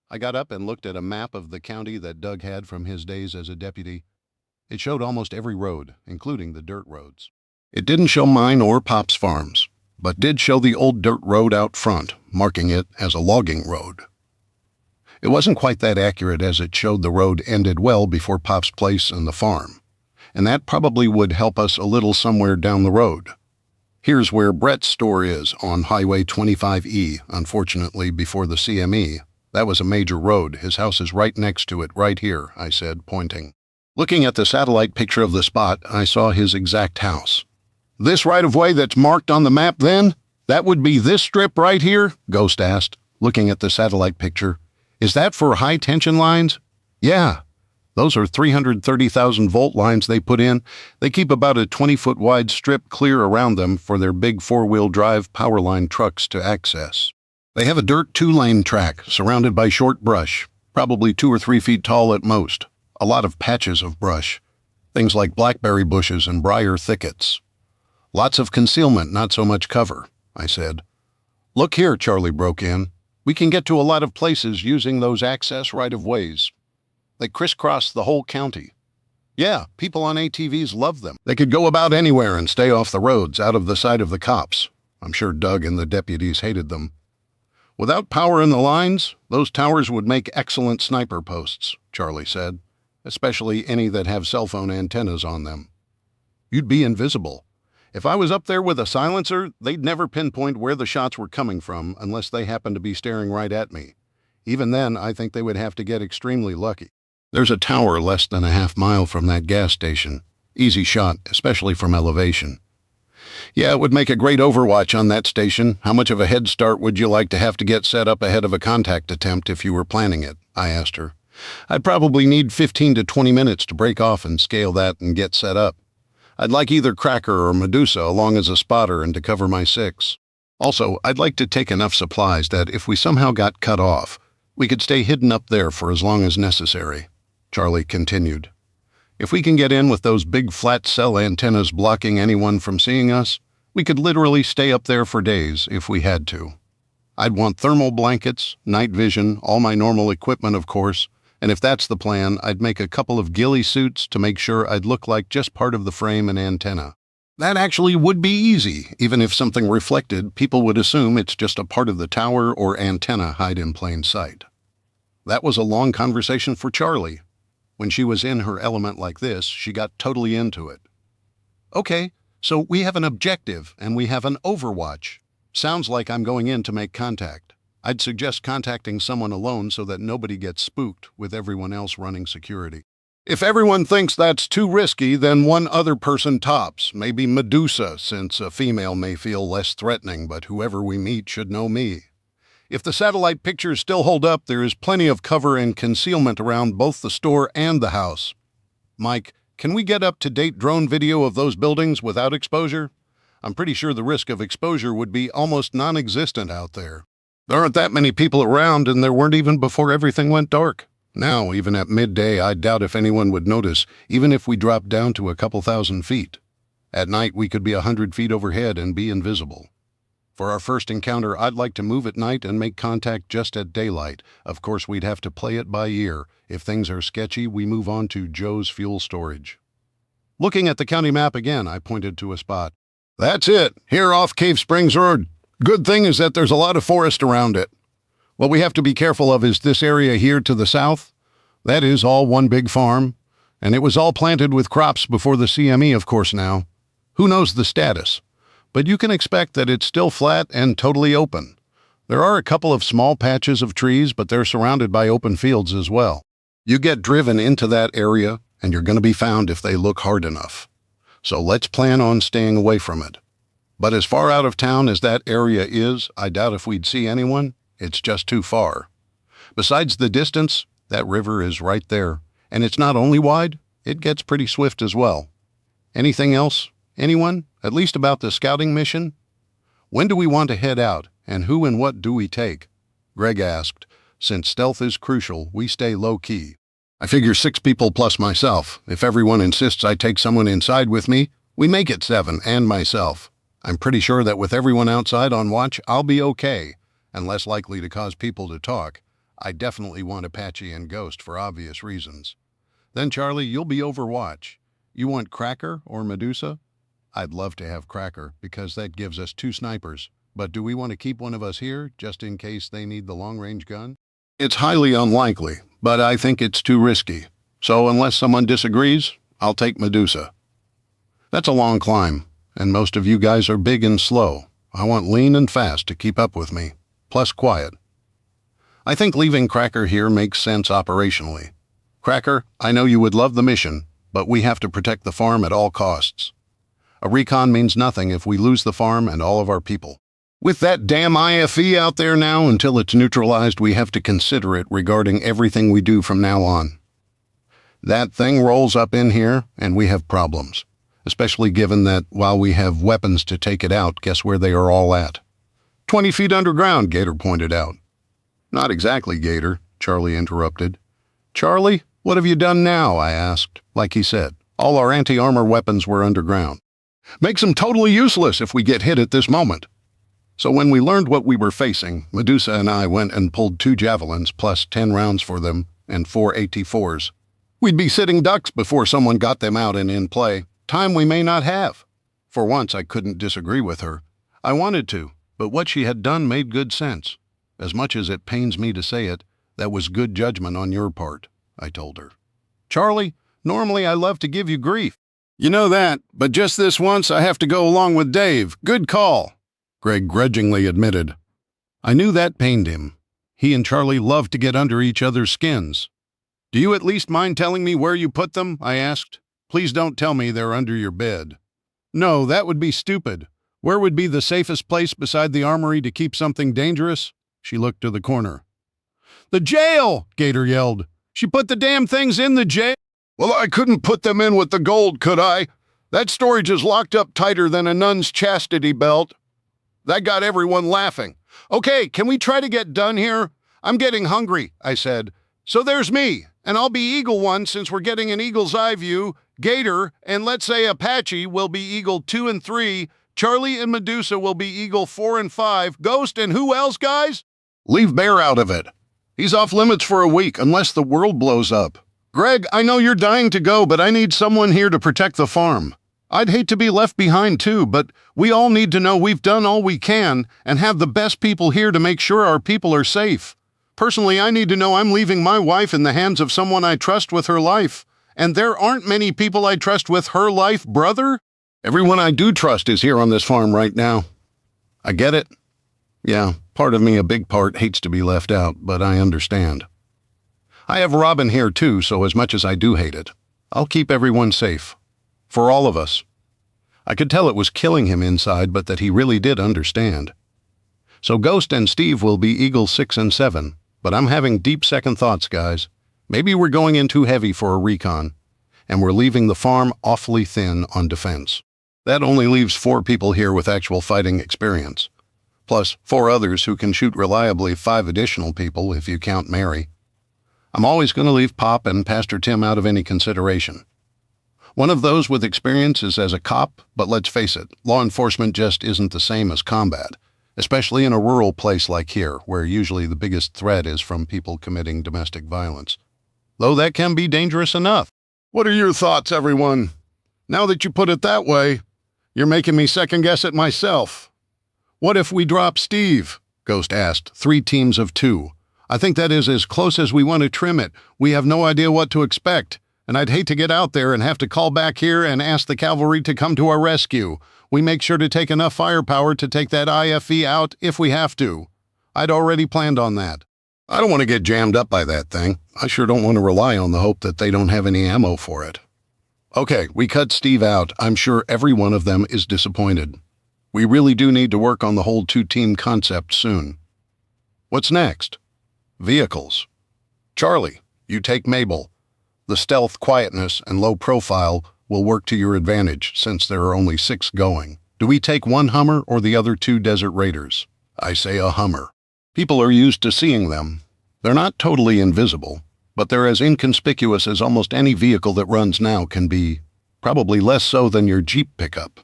I got up and looked at a map of the county that Doug had from his days as a deputy. It showed almost every road, including the dirt roads. It didn't show mine or Pop's farms, but did show the old dirt road out front, marking it as a logging road. It wasn't quite that accurate, as it showed the road ended well before Pop's place and the farm, and that probably would help us a little somewhere down the road. Here's where Brett's store is, on Highway 25E, unfortunately before the CME. That was a major road. His house is right next to it, right here, I said, pointing. Looking at the satellite picture of the spot, I saw his exact house. This right-of-way that's marked on the map then? That would be this strip right here? Ghost asked, looking at the satellite picture. Is that for high-tension lines? Yeah. Those are 330,000-volt lines they put in. They keep about a 20-foot wide strip clear around them for their big four-wheel drive power line trucks to access. They have a dirt two-lane track surrounded by short brush, probably 2 or 3 feet tall at most. A lot of patches of brush. Things like blackberry bushes and briar thickets. Lots of concealment, not so much cover, I said. Look here, Charlie broke in. We can get to a lot of places using those access right-of-ways. They crisscross the whole county. Yeah, people on ATVs love them. They could go about anywhere and stay off the roads, out of the sight of the cops. I'm sure Doug and the deputies hated them. Without power in the lines, those towers would make excellent sniper posts, Charlie said, especially any that have cell phone antennas on them. You'd be invisible. If I was up there with a silencer, they'd never pinpoint where the shots were coming from unless they happened to be staring right at me. Even then, I think they would have to get extremely lucky. There's a tower less than a half-mile from that gas station. Easy shot, especially from elevation. Yeah, it would make a great overwatch on that station. How much of a head start would you like to have to get set up ahead of a contact attempt if you were planning it? I asked her. I'd probably need 15 to 20 minutes to break off and scale that and get set up. I'd like either Cracker or Medusa along as a spotter and to cover my 6. Also, I'd like to take enough supplies that if we somehow got cut off, we could stay hidden up there for as long as necessary. Charlie continued. If we can get in with those big flat cell antennas blocking anyone from seeing us, we could literally stay up there for days if we had to. I'd want thermal blankets, night vision, all my normal equipment, of course, and if that's the plan, I'd make a couple of ghillie suits to make sure I'd look like just part of the frame and antenna. That actually would be easy. Even if something reflected, people would assume it's just a part of the tower or antenna hide in plain sight. That was a long conversation for Charlie. When she was in her element like this, she got totally into it. Okay, so we have an objective and we have an overwatch. Sounds like I'm going in to make contact. I'd suggest contacting someone alone so that nobody gets spooked with everyone else running security. If everyone thinks that's too risky, then one other person tops, maybe Medusa, since a female may feel less threatening, but whoever we meet should know me. If the satellite pictures still hold up, there is plenty of cover and concealment around both the store and the house. Mike, can we get up-to-date drone video of those buildings without exposure? I'm pretty sure the risk of exposure would be almost non-existent out there. There aren't that many people around, and there weren't even before everything went dark. Now, even at midday, I doubt if anyone would notice, even if we dropped down to a couple thousand feet. At night, we could be 100 feet overhead and be invisible. For our first encounter, I'd like to move at night and make contact just at daylight. Of course, we'd have to play it by ear. If things are sketchy, we move on to Joe's fuel storage. Looking at the county map again, I pointed to a spot. That's it, here off Cave Springs Road. Good thing is that there's a lot of forest around it. What we have to be careful of is this area here to the south. That is all one big farm, and it was all planted with crops before the CME, of course, now. Who knows the status? But you can expect that it's still flat and totally open. There are a couple of small patches of trees, but they're surrounded by open fields as well. You get driven into that area, and you're going to be found if they look hard enough. So let's plan on staying away from it. But as far out of town as that area is, I doubt if we'd see anyone. It's just too far. Besides the distance, that river is right there, and it's not only wide, it gets pretty swift as well. Anything else? Anyone? At least about the scouting mission? When do we want to head out, and who and what do we take? Greg asked. Since stealth is crucial, we stay low-key. I figure 6 people plus myself. If everyone insists I take someone inside with me, we make it 7, and myself. I'm pretty sure that with everyone outside on watch, I'll be okay, and less likely to cause people to talk. I definitely want Apache and Ghost for obvious reasons. Then, Charlie, you'll be Overwatch. You want Cracker or Medusa? I'd love to have Cracker, because that gives us 2 snipers. But do we want to keep one of us here, just in case they need the long-range gun? It's highly unlikely, but I think it's too risky. So unless someone disagrees, I'll take Medusa. That's a long climb, and most of you guys are big and slow. I want lean and fast to keep up with me, plus quiet. I think leaving Cracker here makes sense operationally. Cracker, I know you would love the mission, but we have to protect the farm at all costs. A recon means nothing if we lose the farm and all of our people. With that damn IFE out there now, until it's neutralized, we have to consider it regarding everything we do from now on. That thing rolls up in here, and we have problems. Especially given that while we have weapons to take it out, guess where they are all at? 20 feet underground, Gator pointed out. Not exactly, Gator, Charlie interrupted. Charlie, what have you done now? I asked. Like he said, all our anti-armor weapons were underground. Makes them totally useless if we get hit at this moment. So when we learned what we were facing, Medusa and I went and pulled 2 javelins plus 10 rounds for them and 4 AT-4s. We'd be sitting ducks before someone got them out and in play. Time we may not have. For once, I couldn't disagree with her. I wanted to, but what she had done made good sense. As much as it pains me to say it, that was good judgment on your part, I told her. Charlie, normally I love to give you grief. You know that, but just this once I have to go along with Dave. Good call, Greg grudgingly admitted. I knew that pained him. He and Charlie loved to get under each other's skins. Do you at least mind telling me where you put them? I asked. Please don't tell me they're under your bed. No, that would be stupid. Where would be the safest place beside the armory to keep something dangerous? She looked to the corner. The jail! Gator yelled. She put the damn things in the jail. Well, I couldn't put them in with the gold, could I? That storage is locked up tighter than a nun's chastity belt. That got everyone laughing. Okay, can we try to get done here? I'm getting hungry, I said. So there's me, and I'll be Eagle 1 since we're getting an eagle's eye view. Gator, and let's say Apache, will be Eagle 2 and 3. Charlie and Medusa will be Eagle 4 and 5. Ghost and who else, guys? Leave Bear out of it. He's off limits for a week unless the world blows up. Greg, I know you're dying to go, but I need someone here to protect the farm. I'd hate to be left behind too, but we all need to know we've done all we can and have the best people here to make sure our people are safe. Personally, I need to know I'm leaving my wife in the hands of someone I trust with her life. And there aren't many people I trust with her life, brother. Everyone I do trust is here on this farm right now. I get it. Yeah, part of me, a big part, hates to be left out, but I understand. I have Robin here too, so as much as I do hate it, I'll keep everyone safe. For all of us. I could tell it was killing him inside, but that he really did understand. So Ghost and Steve will be Eagle 6 and 7, but I'm having deep second thoughts, guys. Maybe we're going in too heavy for a recon, and we're leaving the farm awfully thin on defense. That only leaves 4 people here with actual fighting experience, plus 4 others who can shoot reliably 5 additional people if you count Mary. I'm always going to leave Pop and Pastor Tim out of any consideration. One of those with experience is as a cop, but let's face it, law enforcement just isn't the same as combat, especially in a rural place like here, where usually the biggest threat is from people committing domestic violence. Though that can be dangerous enough. What are your thoughts, everyone? Now that you put it that way, you're making me second-guess it myself. What if we drop Steve? Ghost asked. 3 teams of 2. I think that is as close as we want to trim it. We have no idea what to expect, and I'd hate to get out there and have to call back here and ask the cavalry to come to our rescue. We make sure to take enough firepower to take that IFV out if we have to. I'd already planned on that. I don't want to get jammed up by that thing. I sure don't want to rely on the hope that they don't have any ammo for it. Okay, we cut Steve out. I'm sure every one of them is disappointed. We really do need to work on the whole 2-team concept soon. What's next? Vehicles. Charlie, you take Mabel. The stealth, quietness, and low profile will work to your advantage since there are only 6 going. Do we take 1 Hummer or the other 2 Desert Raiders? I say a Hummer. People are used to seeing them. They're not totally invisible, but they're as inconspicuous as almost any vehicle that runs now can be, probably less so than your Jeep pickup.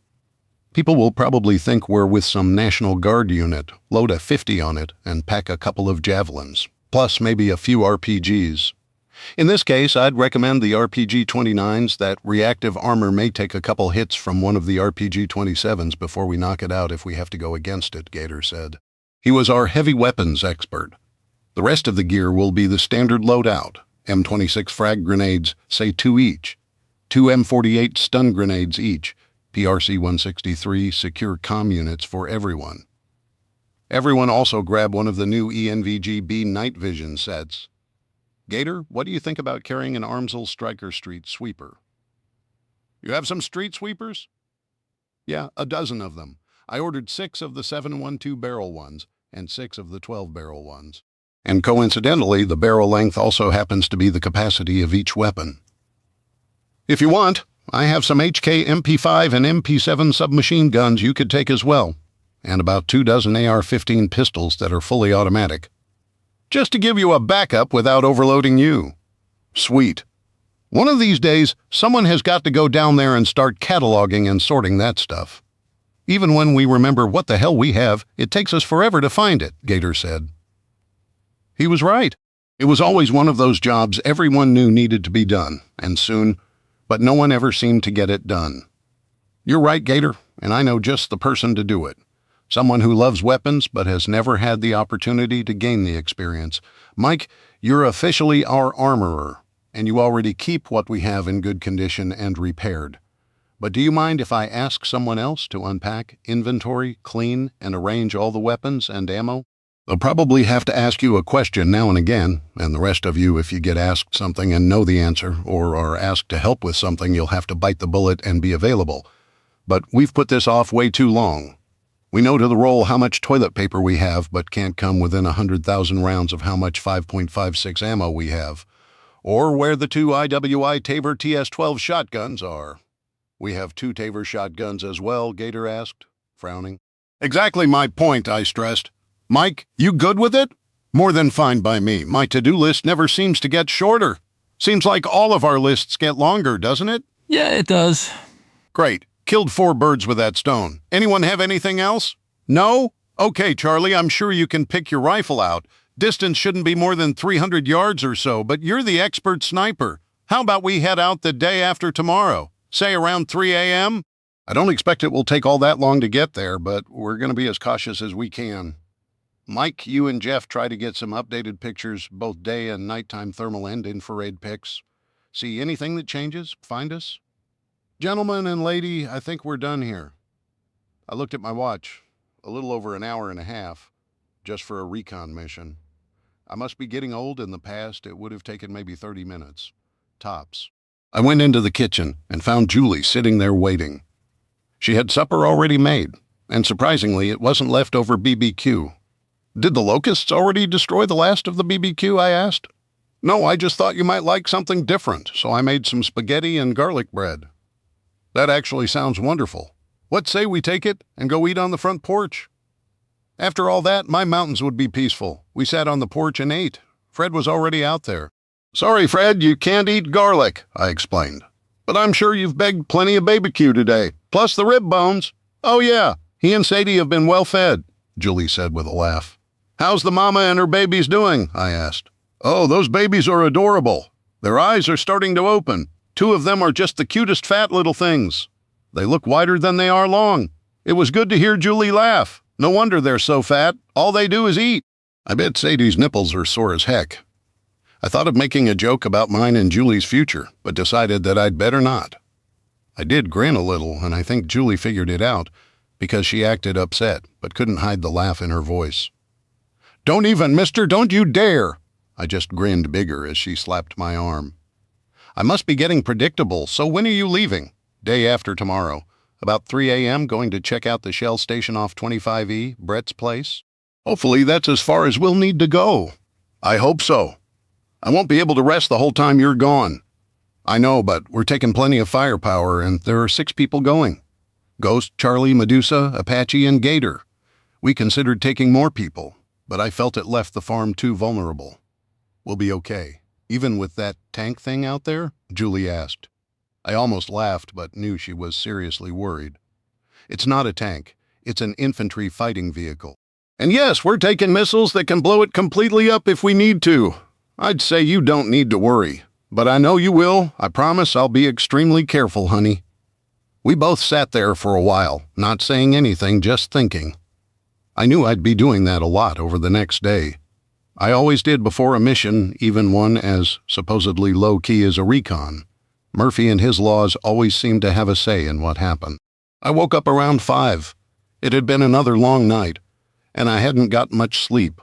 People will probably think we're with some National Guard unit, load a 50 on it, and pack a couple of javelins, plus maybe a few RPGs. In this case, I'd recommend the RPG-29s. That reactive armor may take a couple hits from one of the RPG-27s before we knock it out if we have to go against it, Gator said. He was our heavy weapons expert. The rest of the gear will be the standard loadout. M26 frag grenades, say 2 each. 2 M48 stun grenades each. PRC-163 secure comm units for everyone. Everyone also grab one of the new ENVG-B night vision sets. Gator, what do you think about carrying an Armsel Striker Street Sweeper? You have some street sweepers? Yeah, a dozen of them. I ordered 6 of the 7.12 barrel ones and 6 of the 12 barrel ones. And coincidentally, the barrel length also happens to be the capacity of each weapon. If you want, I have some HK MP5 and MP7 submachine guns you could take as well, and about 24 AR-15 pistols that are fully automatic. Just to give you a backup without overloading you. Sweet. One of these days, someone has got to go down there and start cataloging and sorting that stuff. Even when we remember what the hell we have, it takes us forever to find it, Gator said. He was right. It was always one of those jobs everyone knew needed to be done, and soon, but no one ever seemed to get it done. You're right, Gator, and I know just the person to do it. Someone who loves weapons but has never had the opportunity to gain the experience. Mike, you're officially our armorer, and you already keep what we have in good condition and repaired. But do you mind if I ask someone else to unpack, inventory, clean, and arrange all the weapons and ammo? They'll probably have to ask you a question now and again, and the rest of you, if you get asked something and know the answer, or are asked to help with something, you'll have to bite the bullet and be available. But we've put this off way too long. We know to the roll how much toilet paper we have, but can't come within 100,000 rounds of how much 5.56 ammo we have, or where the 2 IWI Tabor TS-12 shotguns are. We have 2 Tabor shotguns as well, Gator asked, frowning. Exactly my point, I stressed. Mike, you good with it? More than fine by me. My to-do list never seems to get shorter. Seems like all of our lists get longer, doesn't it? Yeah, it does. Great. Killed 4 birds with that stone. Anyone have anything else? No? Okay, Charlie, I'm sure you can pick your rifle out. Distance shouldn't be more than 300 yards or so, but you're the expert sniper. How about we head out the day after tomorrow? Say around 3 a.m.? I don't expect it will take all that long to get there, but we're going to be as cautious as we can. Mike, you and Jeff try to get some updated pictures, both day and nighttime thermal and infrared pics. See anything that changes, find us. Gentlemen and lady, I think we're done here. I looked at my watch, a little over an hour and a half, just for a recon mission. I must be getting old. In the past, it would have taken maybe 30 minutes, tops. I went into the kitchen and found Julie sitting there waiting. She had supper already made, and surprisingly, it wasn't leftover BBQ. Did the locusts already destroy the last of the BBQ, I asked. No, I just thought you might like something different, so I made some spaghetti and garlic bread. That actually sounds wonderful. What say we take it and go eat on the front porch? After all that, my mountains would be peaceful. We sat on the porch and ate. Fred was already out there. Sorry, Fred, you can't eat garlic, I explained. But I'm sure you've begged plenty of BBQ today, plus the rib bones. Oh yeah, he and Sadie have been well fed, Julie said with a laugh. How's the mama and her babies doing? I asked. Oh, those babies are adorable. Their eyes are starting to open. 2 of them are just the cutest fat little things. They look wider than they are long. It was good to hear Julie laugh. No wonder they're so fat. All they do is eat. I bet Sadie's nipples are sore as heck. I thought of making a joke about mine and Julie's future, but decided that I'd better not. I did grin a little, and I think Julie figured it out, because she acted upset, but couldn't hide the laugh in her voice. Don't even, mister, don't you dare! I just grinned bigger as she slapped my arm. I must be getting predictable, so when are you leaving? Day after tomorrow. About 3 a.m. going to check out the Shell station off 25E, Brett's place? Hopefully that's as far as we'll need to go. I hope so. I won't be able to rest the whole time you're gone. I know, but we're taking plenty of firepower, and there are 6 people going. Ghost, Charlie, Medusa, Apache, and Gator. We considered taking more people, but I felt it left the farm too vulnerable. We'll be okay. Even with that tank thing out there? Julie asked. I almost laughed, but knew she was seriously worried. It's not a tank. It's an infantry fighting vehicle. And yes, we're taking missiles that can blow it completely up if we need to. I'd say you don't need to worry. But I know you will. I promise I'll be extremely careful, honey. We both sat there for a while, not saying anything, just thinking. I knew I'd be doing that a lot over the next day. I always did before a mission, even one as supposedly low-key as a recon. Murphy and his laws always seemed to have a say in what happened. I woke up around 5. It had been another long night, and I hadn't got much sleep.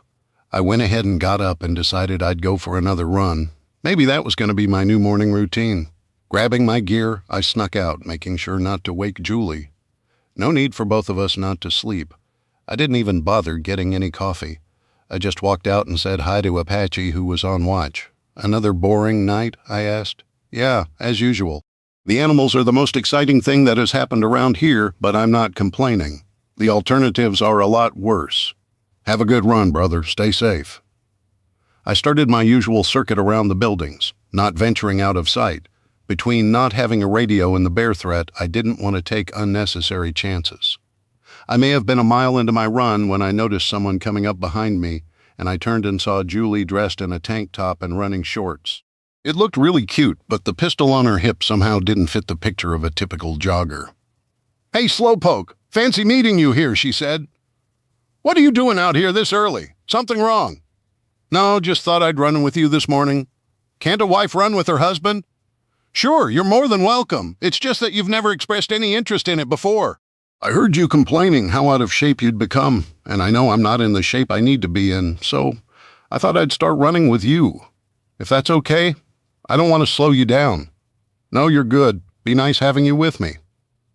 I went ahead and got up and decided I'd go for another run. Maybe that was going to be my new morning routine. Grabbing my gear, I snuck out, making sure not to wake Julie. No need for both of us not to sleep. I didn't even bother getting any coffee. I just walked out and said hi to Apache, who was on watch. Another boring night? I asked. Yeah, as usual. The animals are the most exciting thing that has happened around here, but I'm not complaining. The alternatives are a lot worse. Have a good run, brother. Stay safe. I started my usual circuit around the buildings, not venturing out of sight. Between not having a radio and the bear threat, I didn't want to take unnecessary chances. I may have been a mile into my run when I noticed someone coming up behind me, and I turned and saw Julie dressed in a tank top and running shorts. It looked really cute, but the pistol on her hip somehow didn't fit the picture of a typical jogger. "Hey, Slowpoke, fancy meeting you here," she said. "What are you doing out here this early? Something wrong?" "No, just thought I'd run with you this morning." "Can't a wife run with her husband?" "Sure, you're more than welcome. It's just that you've never expressed any interest in it before." "I heard you complaining how out of shape you'd become, and I know I'm not in the shape I need to be in, so I thought I'd start running with you. If that's okay, I don't want to slow you down." "No, you're good. Be nice having you with me."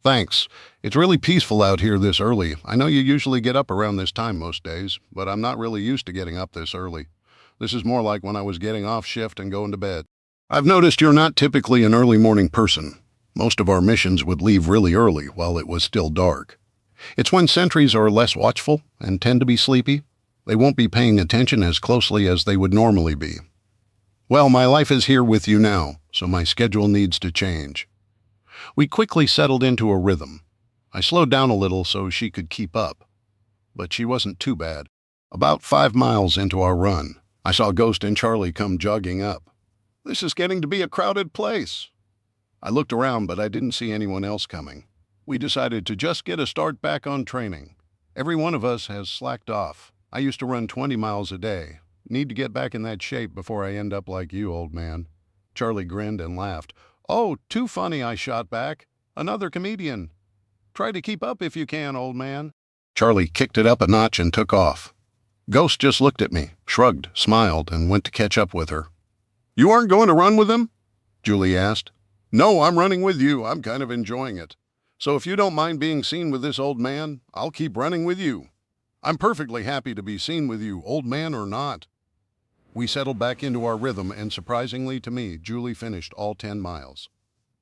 "Thanks. It's really peaceful out here this early. I know you usually get up around this time most days, but I'm not really used to getting up this early. This is more like when I was getting off shift and going to bed." "I've noticed you're not typically an early morning person. Most of our missions would leave really early while it was still dark. It's when sentries are less watchful and tend to be sleepy. They won't be paying attention as closely as they would normally be. Well, my life is here with you now, so my schedule needs to change." We quickly settled into a rhythm. I slowed down a little so she could keep up, but she wasn't too bad. About 5 miles into our run, I saw Ghost and Charlie come jogging up. "This is getting to be a crowded place." I looked around, but I didn't see anyone else coming. We decided to just get a start back on training. Every one of us has slacked off. I used to run 20 miles a day. Need to get back in that shape before I end up like you, old man. Charlie grinned and laughed. "Oh, too funny," I shot back. "Another comedian. Try to keep up if you can, old man." Charlie kicked it up a notch and took off. Ghost just looked at me, shrugged, smiled, and went to catch up with her. "You aren't going to run with him?" Julie asked. "No, I'm running with you. I'm kind of enjoying it. So if you don't mind being seen with this old man, I'll keep running with you. I'm perfectly happy to be seen with you, old man or not." We settled back into our rhythm, and surprisingly to me, Julie finished all 10 miles.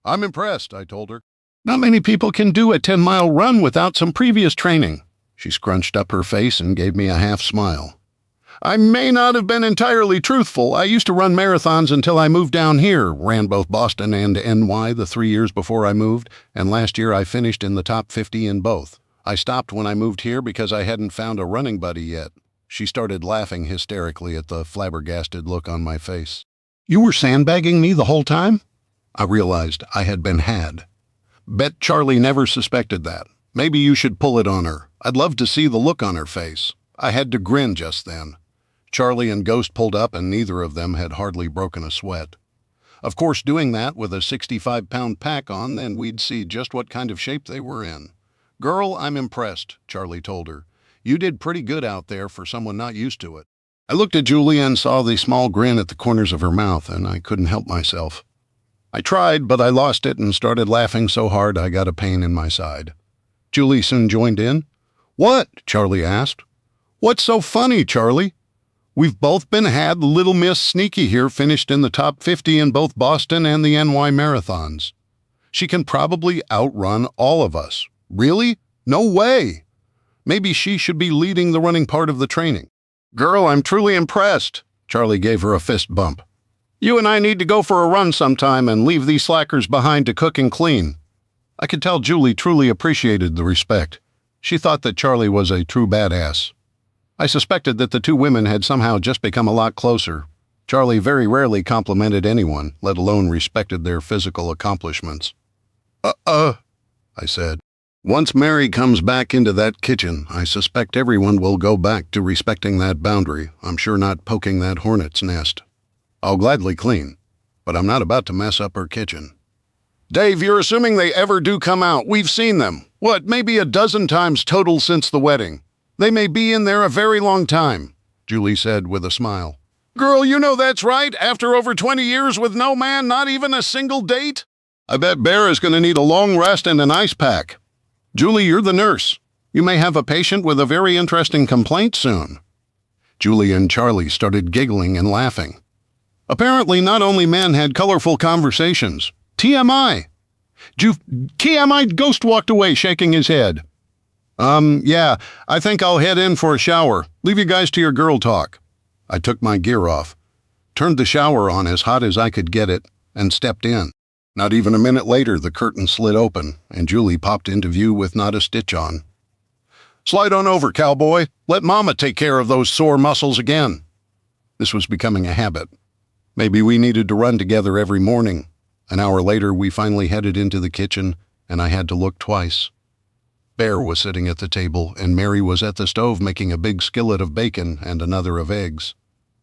"I'm impressed," I told her. "Not many people can do a 10-mile run without some previous training." She scrunched up her face and gave me a half smile. "I may not have been entirely truthful. I used to run marathons until I moved down here, ran both Boston and NY the 3 years before I moved, and last year I finished in the top 50 in both. I stopped when I moved here because I hadn't found a running buddy yet." She started laughing hysterically at the flabbergasted look on my face. "You were sandbagging me the whole time?" I realized I had been had. Bet Charlie never suspected that. Maybe you should pull it on her. I'd love to see the look on her face. I had to grin just then. Charlie and Ghost pulled up, and neither of them had hardly broken a sweat. Of course, doing that with a 65-pound pack on, then we'd see just what kind of shape they were in. "Girl, I'm impressed," Charlie told her. "You did pretty good out there for someone not used to it." I looked at Julie and saw the small grin at the corners of her mouth, and I couldn't help myself. I tried, but I lost it and started laughing so hard I got a pain in my side. Julie soon joined in. "What?" Charlie asked. "What's so funny, Charlie? We've both been had. Little Miss Sneaky here finished in the top 50 in both Boston and the NY marathons. She can probably outrun all of us." "Really? No way!" "Maybe she should be leading the running part of the training." "Girl, I'm truly impressed." Charlie gave her a fist bump. "You and I need to go for a run sometime and leave these slackers behind to cook and clean." I could tell Julie truly appreciated the respect. She thought that Charlie was a true badass. I suspected that the two women had somehow just become a lot closer. Charlie very rarely complimented anyone, let alone respected their physical accomplishments. I said. "Once Mary comes back into that kitchen, I suspect everyone will go back to respecting that boundary. I'm sure not poking that hornet's nest. I'll gladly clean, but I'm not about to mess up her kitchen." "Dave, you're assuming they ever do come out. We've seen them. What, maybe a dozen times total since the wedding. They may be in there a very long time," Julie said with a smile. "Girl, you know that's right. After over 20 years with no man, not even a single date? I bet Bear is going to need a long rest and an ice pack. Julie, you're the nurse. You may have a patient with a very interesting complaint soon." Julie and Charlie started giggling and laughing. Apparently, not only men had colorful conversations. TMI. TMI Ghost walked away, shaking his head. Yeah, I think I'll head in for a shower. Leave you guys to your girl talk. I took my gear off, turned the shower on as hot as I could get it, and stepped in. Not even a minute later, the curtain slid open, and Julie popped into view with not a stitch on. Slide on over, cowboy. Let Mama take care of those sore muscles again. This was becoming a habit. Maybe we needed to run together every morning. An hour later, we finally headed into the kitchen, and I had to look twice. Bear was sitting at the table, and Mary was at the stove making a big skillet of bacon and another of eggs.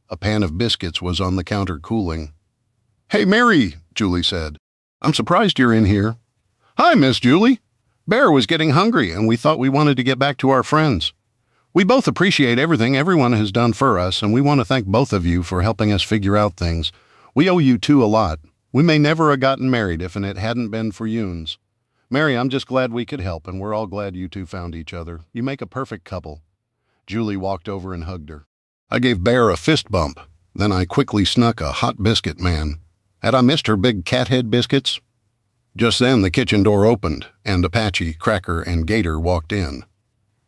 A pan of biscuits was on the counter cooling. Hey, Mary, Julie said. I'm surprised you're in here. Hi, Miss Julie. Bear was getting hungry, and we thought we wanted to get back to our friends. We both appreciate everything everyone has done for us, and we want to thank both of you for helping us figure out things. We owe you two a lot. We may never have gotten married if it hadn't been for Yunes. Mary, I'm just glad we could help, and we're all glad you two found each other. You make a perfect couple. Julie walked over and hugged her. I gave Bear a fist bump. Then I quickly snuck a hot biscuit man. Had I missed her big cathead biscuits? Just then the kitchen door opened, and Apache, Cracker, and Gator walked in.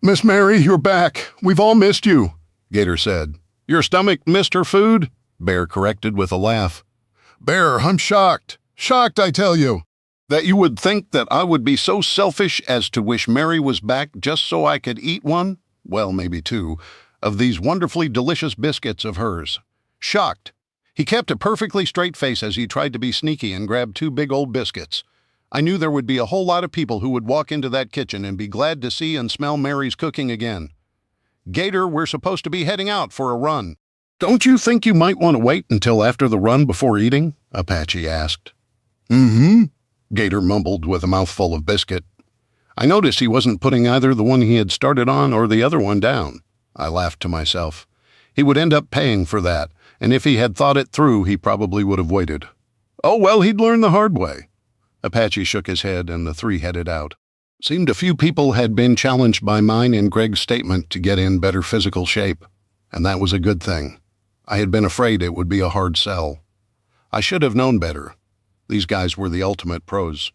Miss Mary, you're back. We've all missed you, Gator said. Your stomach missed her food? Bear corrected with a laugh. Bear, I'm shocked. Shocked, I tell you. That you would think that I would be so selfish as to wish Mary was back just so I could eat one, well, maybe two, of these wonderfully delicious biscuits of hers. Shocked. He kept a perfectly straight face as he tried to be sneaky and grabbed two big old biscuits. I knew there would be a whole lot of people who would walk into that kitchen and be glad to see and smell Mary's cooking again. Gator, we're supposed to be heading out for a run. Don't you think you might want to wait until after the run before eating? Apache asked. Mm-hmm, Gator mumbled with a mouthful of biscuit. I noticed he wasn't putting either the one he had started on or the other one down. I laughed to myself. He would end up paying for that, and if he had thought it through, he probably would have waited. Oh, well, he'd learn the hard way. Apache shook his head, and the three headed out. Seemed a few people had been challenged by mine and Greg's statement to get in better physical shape, and that was a good thing. I had been afraid it would be a hard sell. I should have known better. These guys were the ultimate pros.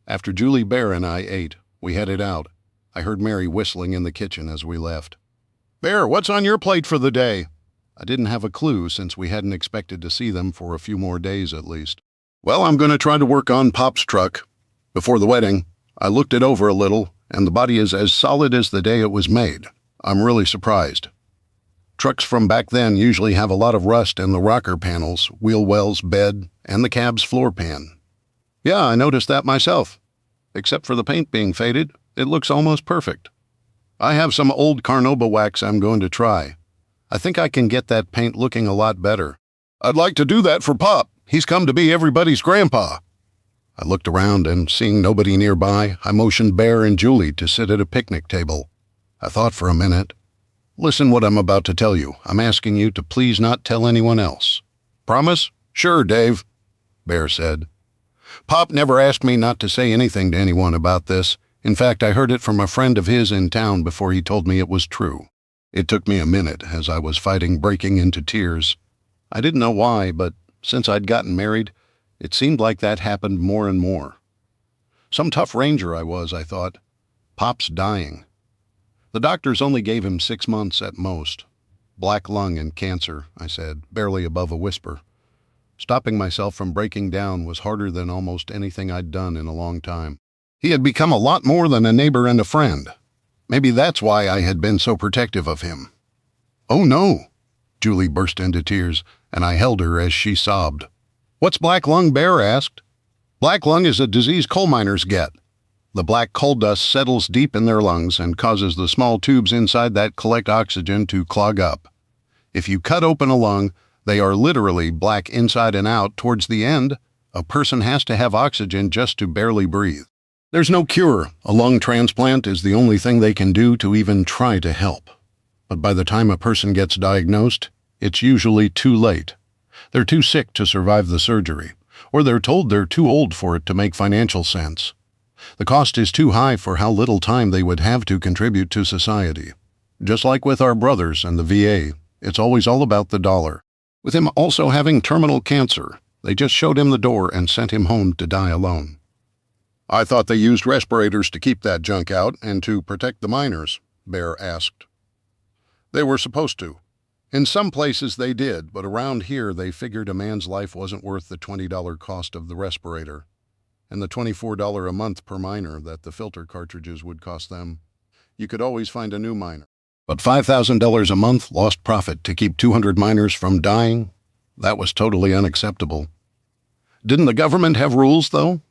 After Julie, Bear, and I ate, we headed out. I heard Mary whistling in the kitchen as we left. Bear, what's on your plate for the day? I didn't have a clue since we hadn't expected to see them for a few more days at least. Well, I'm going to try to work on Pop's truck. Before the wedding, I looked it over a little, and the body is as solid as the day it was made. I'm really surprised. Trucks from back then usually have a lot of rust in the rocker panels, wheel wells, bed, and the cab's floor pan. Yeah, I noticed that myself. Except for the paint being faded, it looks almost perfect. I have some old Carnauba wax I'm going to try. I think I can get that paint looking a lot better. I'd like to do that for Pop. He's come to be everybody's grandpa. I looked around, and seeing nobody nearby, I motioned Bear and Julie to sit at a picnic table. I thought for a minute. Listen what I'm about to tell you. I'm asking you to please not tell anyone else. Promise? Sure, Dave, Bear said. Pop never asked me not to say anything to anyone about this. In fact, I heard it from a friend of his in town before he told me it was true. It took me a minute as I was fighting breaking into tears. I didn't know why, but since I'd gotten married, it seemed like that happened more and more. Some tough ranger I was, I thought. Pop's dying. The doctors only gave him 6 months at most. Black lung and cancer, I said, barely above a whisper. Stopping myself from breaking down was harder than almost anything I'd done in a long time. He had become a lot more than a neighbor and a friend. Maybe that's why I had been so protective of him. Oh, no. Julie burst into tears, and I held her as she sobbed. What's black lung, Bear asked. Black lung is a disease coal miners get. The black coal dust settles deep in their lungs and causes the small tubes inside that collect oxygen to clog up. If you cut open a lung, they are literally black inside and out. Towards the end, a person has to have oxygen just to barely breathe. There's no cure. A lung transplant is the only thing they can do to even try to help. But by the time a person gets diagnosed, it's usually too late. They're too sick to survive the surgery, or they're told they're too old for it to make financial sense. The cost is too high for how little time they would have to contribute to society. Just like with our brothers and the VA, it's always all about the dollar. With him also having terminal cancer, they just showed him the door and sent him home to die alone. I thought they used respirators to keep that junk out and to protect the miners, Bear asked. They were supposed to. In some places they did, but around here they figured a man's life wasn't worth the $20 cost of the respirator and the $24 a month per miner that the filter cartridges would cost them. You could always find a new miner. But $5,000 a month lost profit to keep 200 miners from dying? That was totally unacceptable. Didn't the government have rules, though?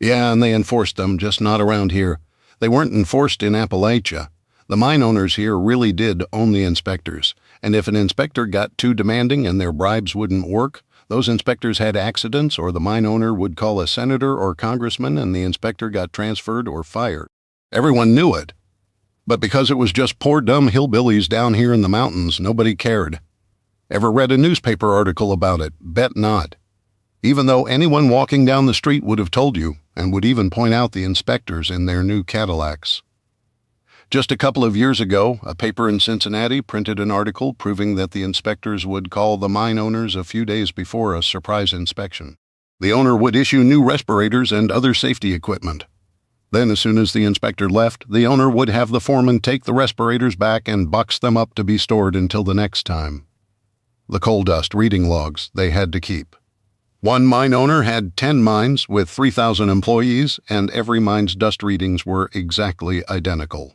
Yeah, and they enforced them, just not around here. They weren't enforced in Appalachia. The mine owners here really did own the inspectors, and if an inspector got too demanding and their bribes wouldn't work, those inspectors had accidents, or the mine owner would call a senator or congressman and the inspector got transferred or fired. Everyone knew it. But because it was just poor dumb hillbillies down here in the mountains, nobody cared. Ever read a newspaper article about it? Bet not. Even though anyone walking down the street would have told you, and would even point out the inspectors in their new Cadillacs. Just a couple of years ago, a paper in Cincinnati printed an article proving that the inspectors would call the mine owners a few days before a surprise inspection. The owner would issue new respirators and other safety equipment. Then, as soon as the inspector left, the owner would have the foreman take the respirators back and box them up to be stored until the next time. The coal dust reading logs they had to keep. One mine owner had 10 mines with 3,000 employees, and every mine's dust readings were exactly identical.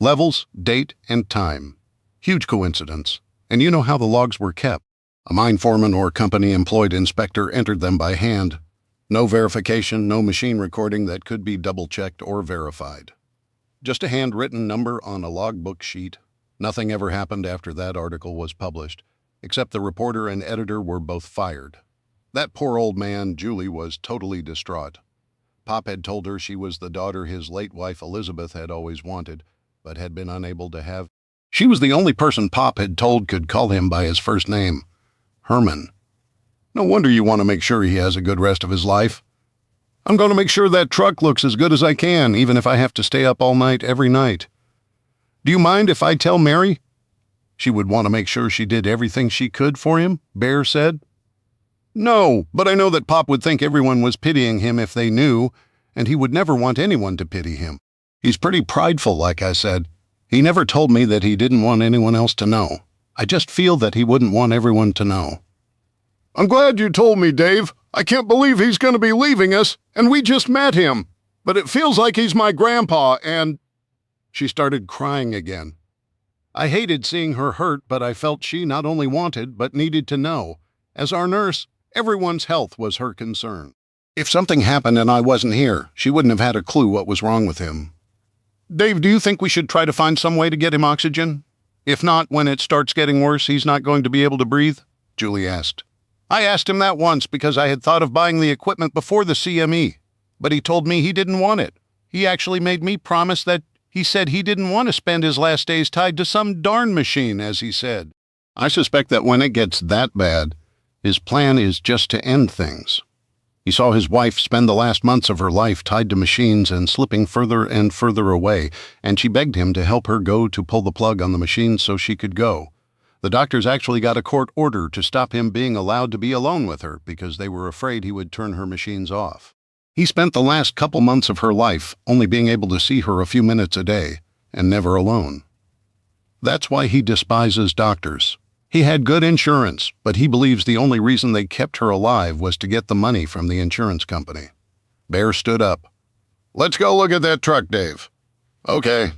Levels, date, and time. Huge coincidence. And you know how the logs were kept. A mine foreman or company-employed inspector entered them by hand. No verification, no machine recording that could be double-checked or verified. Just a handwritten number on a logbook sheet. Nothing ever happened after that article was published, except the reporter and editor were both fired. That poor old man, Julie, was totally distraught. Pop had told her she was the daughter his late wife Elizabeth had always wanted, but had been unable to have. She was the only person Pop had told could call him by his first name, Herman. No wonder you want to make sure he has a good rest of his life. I'm going to make sure that truck looks as good as I can, even if I have to stay up all night every night. Do you mind if I tell Mary? She would want to make sure she did everything she could for him, Bear said. No, but I know that Pop would think everyone was pitying him if they knew, and he would never want anyone to pity him. He's pretty prideful, like I said. He never told me that he didn't want anyone else to know. I just feel that he wouldn't want everyone to know. I'm glad you told me, Dave. I can't believe he's going to be leaving us, and we just met him. But it feels like he's my grandpa, and... She started crying again. I hated seeing her hurt, but I felt she not only wanted, but needed to know. As our nurse, everyone's health was her concern. If something happened and I wasn't here, she wouldn't have had a clue what was wrong with him. Dave, do you think we should try to find some way to get him oxygen? If not, when it starts getting worse, he's not going to be able to breathe? Julie asked. I asked him that once because I had thought of buying the equipment before the CME, but he told me he didn't want it. He actually made me promise that he said he didn't want to spend his last days tied to some darn machine, as he said. I suspect that when it gets that bad, his plan is just to end things. He saw his wife spend the last months of her life tied to machines and slipping further and further away, and she begged him to help her go to pull the plug on the machine so she could go. The doctors actually got a court order to stop him being allowed to be alone with her because they were afraid he would turn her machines off. He spent the last couple months of her life only being able to see her a few minutes a day, and never alone. That's why he despises doctors. He had good insurance, but he believes the only reason they kept her alive was to get the money from the insurance company. Bear stood up. Let's go look at that truck, Dave. Okay.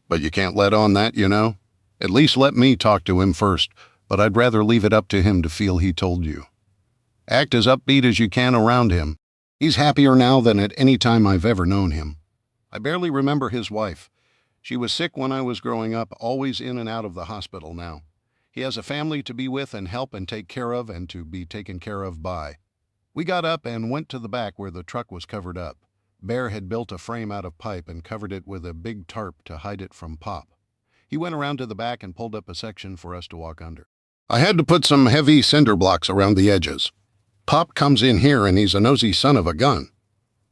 But you can't let on that, you know? At least let me talk to him first, but I'd rather leave it up to him to feel he told you. Act as upbeat as you can around him. He's happier now than at any time I've ever known him. I barely remember his wife. She was sick when I was growing up, always in and out of the hospital now. He has a family to be with and help and take care of and to be taken care of by. We got up and went to the back where the truck was covered up. Bear had built a frame out of pipe and covered it with a big tarp to hide it from Pop. He went around to the back and pulled up a section for us to walk under. I had to put some heavy cinder blocks around the edges. Pop comes in here and he's a nosy son of a gun.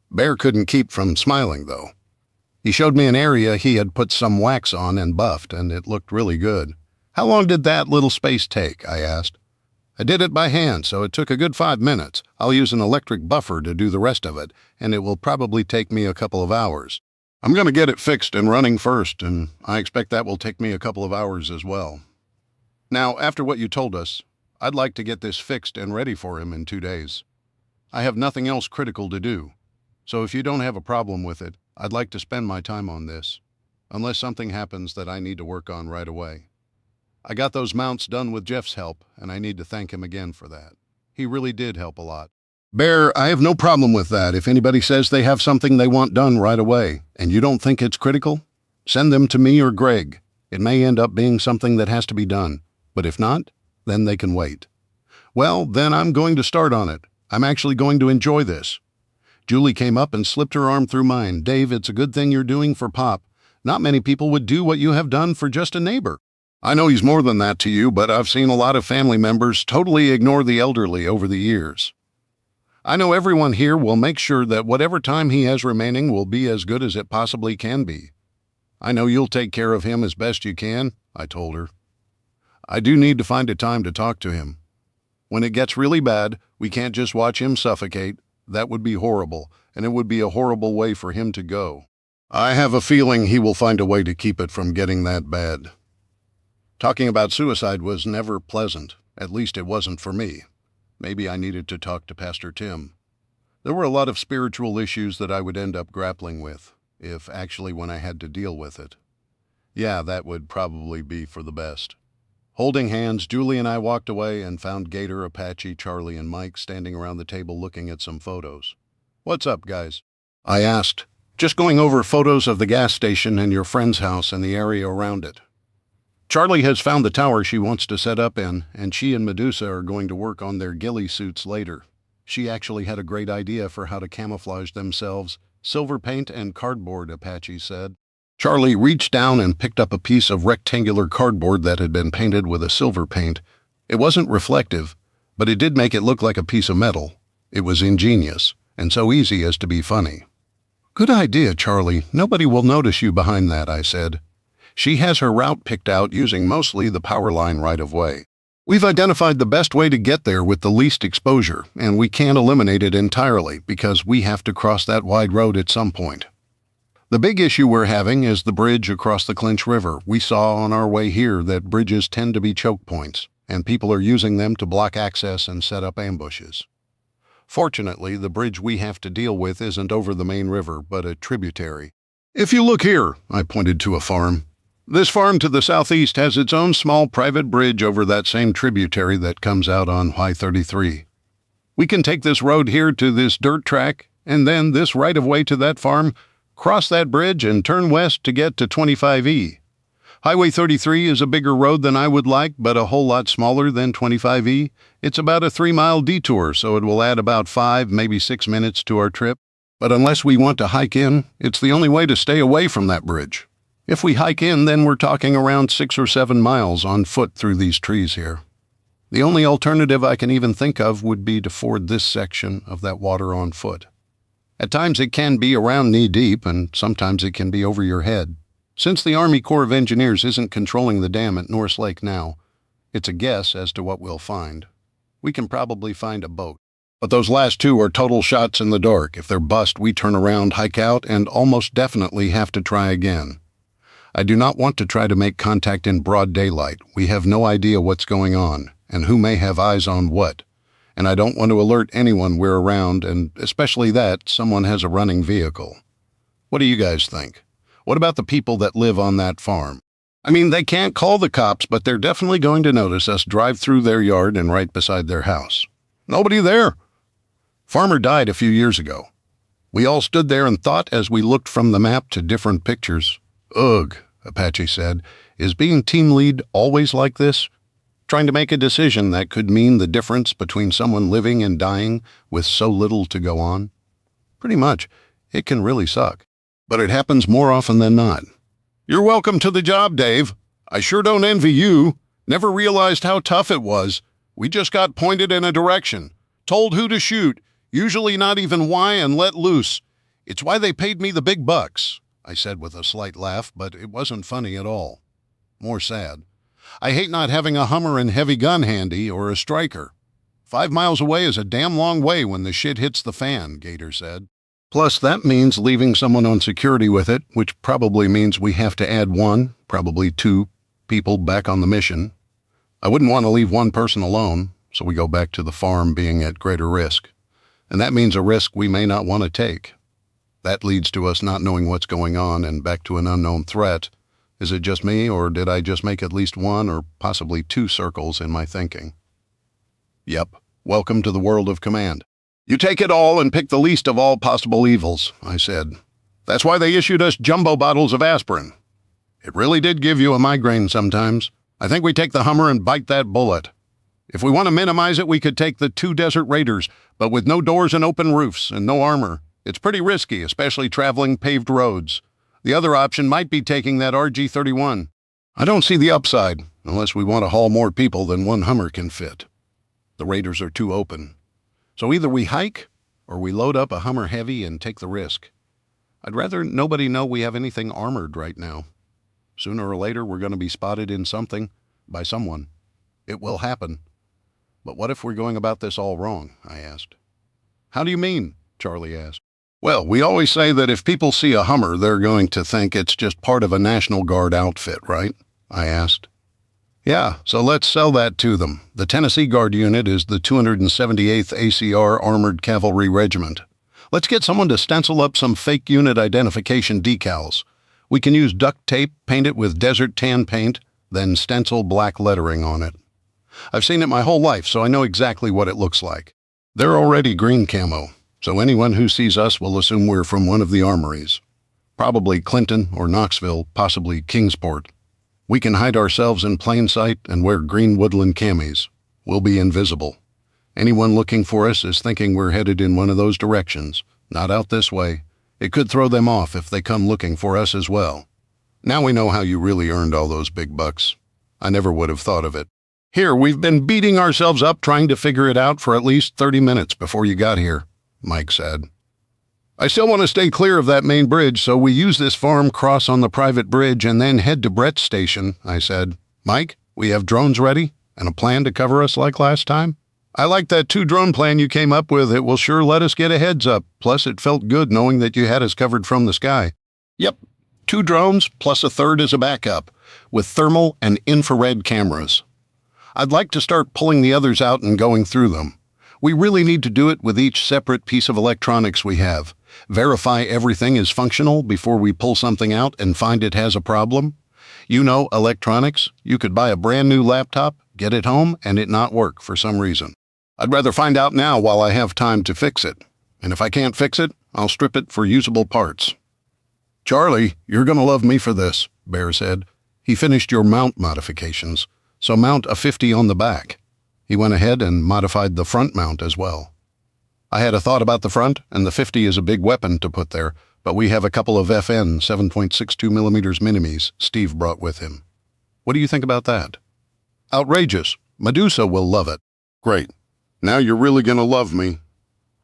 Bear couldn't keep from smiling, though. He showed me an area he had put some wax on and buffed, and it looked really good. How long did that little space take? I asked. I did it by hand, so it took a good 5 minutes. I'll use an electric buffer to do the rest of it, and it will probably take me a couple of hours. I'm going to get it fixed and running first, and I expect that will take me a couple of hours as well. Now, after what you told us, I'd like to get this fixed and ready for him in 2 days. I have nothing else critical to do, so if you don't have a problem with it, I'd like to spend my time on this, unless something happens that I need to work on right away. I got those mounts done with Jeff's help, and I need to thank him again for that. He really did help a lot. Bear, I have no problem with that. If anybody says they have something they want done right away, and you don't think it's critical, send them to me or Greg. It may end up being something that has to be done, but if not, then they can wait. Well, then I'm going to start on it. I'm actually going to enjoy this. Julie came up and slipped her arm through mine. Dave, it's a good thing you're doing for Pop. Not many people would do what you have done for just a neighbor. I know he's more than that to you, but I've seen a lot of family members totally ignore the elderly over the years. I know everyone here will make sure that whatever time he has remaining will be as good as it possibly can be. I know you'll take care of him as best you can, I told her. I do need to find a time to talk to him. When it gets really bad, we can't just watch him suffocate. That would be horrible, and it would be a horrible way for him to go. I have a feeling he will find a way to keep it from getting that bad. Talking about suicide was never pleasant. At least it wasn't for me. Maybe I needed to talk to Pastor Tim. There were a lot of spiritual issues that I would end up grappling with, if actually when I had to deal with it. Yeah, that would probably be for the best. Holding hands, Julie and I walked away and found Gator, Apache, Charlie, and Mike standing around the table looking at some photos. "What's up, guys?" I asked. "Just going over photos of the gas station and your friend's house and the area around it. Charlie has found the tower she wants to set up in, and she and Medusa are going to work on their ghillie suits later. She actually had a great idea for how to camouflage themselves. Silver paint and cardboard," Apache said. Charlie reached down and picked up a piece of rectangular cardboard that had been painted with a silver paint. It wasn't reflective, but it did make it look like a piece of metal. It was ingenious, and so easy as to be funny. "Good idea, Charlie. Nobody will notice you behind that," I said. She has her route picked out using mostly the power line right-of-way. We've identified the best way to get there with the least exposure, and we can't eliminate it entirely because we have to cross that wide road at some point. The big issue we're having is the bridge across the Clinch River. We saw on our way here that bridges tend to be choke points, and people are using them to block access and set up ambushes. Fortunately, the bridge we have to deal with isn't over the main river, but a tributary. "If you look here," I pointed to a farm. "This farm to the southeast has its own small private bridge over that same tributary that comes out on Y-33. We can take this road here to this dirt track, and then this right-of-way to that farm, cross that bridge and turn west to get to 25E. Highway 33 is a bigger road than I would like, but a whole lot smaller than 25E. It's about a 3-mile detour, so it will add about 5, maybe 6 minutes to our trip. But unless we want to hike in, it's the only way to stay away from that bridge. If we hike in, then we're talking around 6 or 7 miles on foot through these trees here. The only alternative I can even think of would be to ford this section of that water on foot. At times it can be around knee-deep, and sometimes it can be over your head. Since the Army Corps of Engineers isn't controlling the dam at Norris Lake now, it's a guess as to what we'll find. We can probably find a boat. But those last 2 are total shots in the dark. If they're bust, we turn around, hike out, and almost definitely have to try again. I do not want to try to make contact in broad daylight. We have no idea what's going on, and who may have eyes on what. And I don't want to alert anyone we're around, and especially that someone has a running vehicle. What do you guys think? What about the people that live on that farm? I mean, they can't call the cops, but they're definitely going to notice us drive through their yard and right beside their house. Nobody there. Farmer died a few years ago. We all stood there and thought as we looked from the map to different pictures. Ugh, Apache said. Is being team lead always like this? Trying to make a decision that could mean the difference between someone living and dying with so little to go on? Pretty much. It can really suck. But it happens more often than not. You're welcome to the job, Dave. I sure don't envy you. Never realized how tough it was. We just got pointed in a direction, told who to shoot, usually not even why, and let loose. It's why they paid me the big bucks, I said with a slight laugh, but it wasn't funny at all. More sad. I hate not having a Hummer and heavy gun handy or a striker. 5 miles away is a damn long way when the shit hits the fan, Gator said. Plus, that means leaving someone on security with it, which probably means we have to add 1, probably 2, people back on the mission. I wouldn't want to leave one person alone, so we go back to the farm being at greater risk. And that means a risk we may not want to take. That leads to us not knowing what's going on and back to an unknown threat. Is it just me, or did I just make at least 1 or possibly 2 circles in my thinking? Yep, welcome to the world of command. You take it all and pick the least of all possible evils, I said. That's why they issued us jumbo bottles of aspirin. It really did give you a migraine sometimes. I think we take the Hummer and bite that bullet. If we want to minimize it, we could take the 2 Desert Raiders, but with no doors and open roofs and no armor. It's pretty risky, especially traveling paved roads. The other option might be taking that RG-31. I don't see the upside, unless we want to haul more people than one Hummer can fit. The Raiders are too open. So either we hike, or we load up a Hummer heavy and take the risk. I'd rather nobody know we have anything armored right now. Sooner or later, we're going to be spotted in something, by someone. It will happen. But what if we're going about this all wrong? I asked. How do you mean? Charlie asked. Well, we always say that if people see a Hummer, they're going to think it's just part of a National Guard outfit, right? I asked. Yeah, so let's sell that to them. The Tennessee Guard unit is the 278th ACR Armored Cavalry Regiment. Let's get someone to stencil up some fake unit identification decals. We can use duct tape, paint it with desert tan paint, then stencil black lettering on it. I've seen it my whole life, so I know exactly what it looks like. They're already green camo, so anyone who sees us will assume we're from one of the armories. Probably Clinton or Knoxville, possibly Kingsport. We can hide ourselves in plain sight and wear green woodland camis. We'll be invisible. Anyone looking for us is thinking we're headed in one of those directions, not out this way. It could throw them off if they come looking for us as well. Now we know how you really earned all those big bucks. I never would have thought of it. Here, we've been beating ourselves up trying to figure it out for at least 30 minutes before you got here, Mike said. I still want to stay clear of that main bridge, so we use this farm, cross on the private bridge, and then head to Brett's station, I said. Mike, we have drones ready and a plan to cover us like last time? I like that 2-drone plan you came up with. It will sure let us get a heads up. Plus, it felt good knowing that you had us covered from the sky. Yep, 2 drones plus a third as a backup, with thermal and infrared cameras. I'd like to start pulling the others out and going through them. We really need to do it with each separate piece of electronics we have. Verify everything is functional before we pull something out and find it has a problem. You know, electronics, you could buy a brand new laptop, get it home, and it not work for some reason. I'd rather find out now while I have time to fix it. And if I can't fix it, I'll strip it for usable parts. Charlie, you're going to love me for this, Bear said. He finished your mount modifications, so mount a 50 on the back. He went ahead and modified the front mount as well. I had a thought about the front, and the 50 is a big weapon to put there, but we have a couple of FN 7.62mm minimes Steve brought with him. What do you think about that? Outrageous. Medusa will love it. Great. Now you're really going to love me.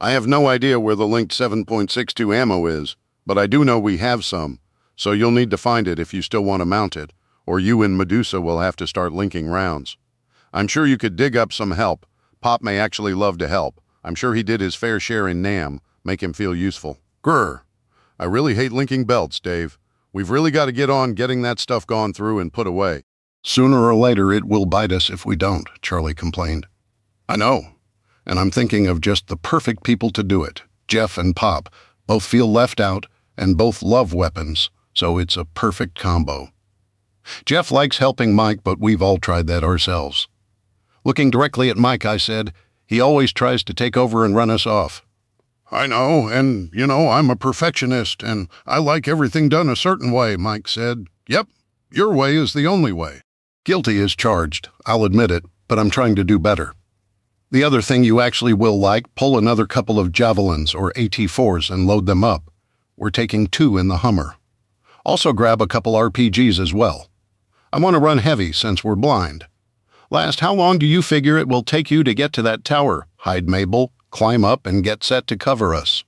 I have no idea where the linked 7.62 ammo is, but I do know we have some, so you'll need to find it if you still want to mount it, or you and Medusa will have to start linking rounds. I'm sure you could dig up some help. Pop may actually love to help. I'm sure he did his fair share in NAM. Make him feel useful. Grr. I really hate linking belts, Dave. We've really got to get on getting that stuff gone through and put away. Sooner or later it will bite us if we don't, Charlie complained. I know. And I'm thinking of just the perfect people to do it. Jeff and Pop both feel left out and both love weapons, so it's a perfect combo. Jeff likes helping Mike, but we've all tried that ourselves. Looking directly at Mike, I said, he always tries to take over and run us off. I know, and, I'm a perfectionist, and I like everything done a certain way, Mike said. Yep, your way is the only way. Guilty as charged, I'll admit it, but I'm trying to do better. The other thing you actually will like, pull another couple of Javelins or AT-4s and load them up. We're taking 2 in the Hummer. Also grab a couple RPGs as well. I want to run heavy since we're blind. Last, how long do you figure it will take you to get to that tower, hide Mabel, climb up, and get set to cover us?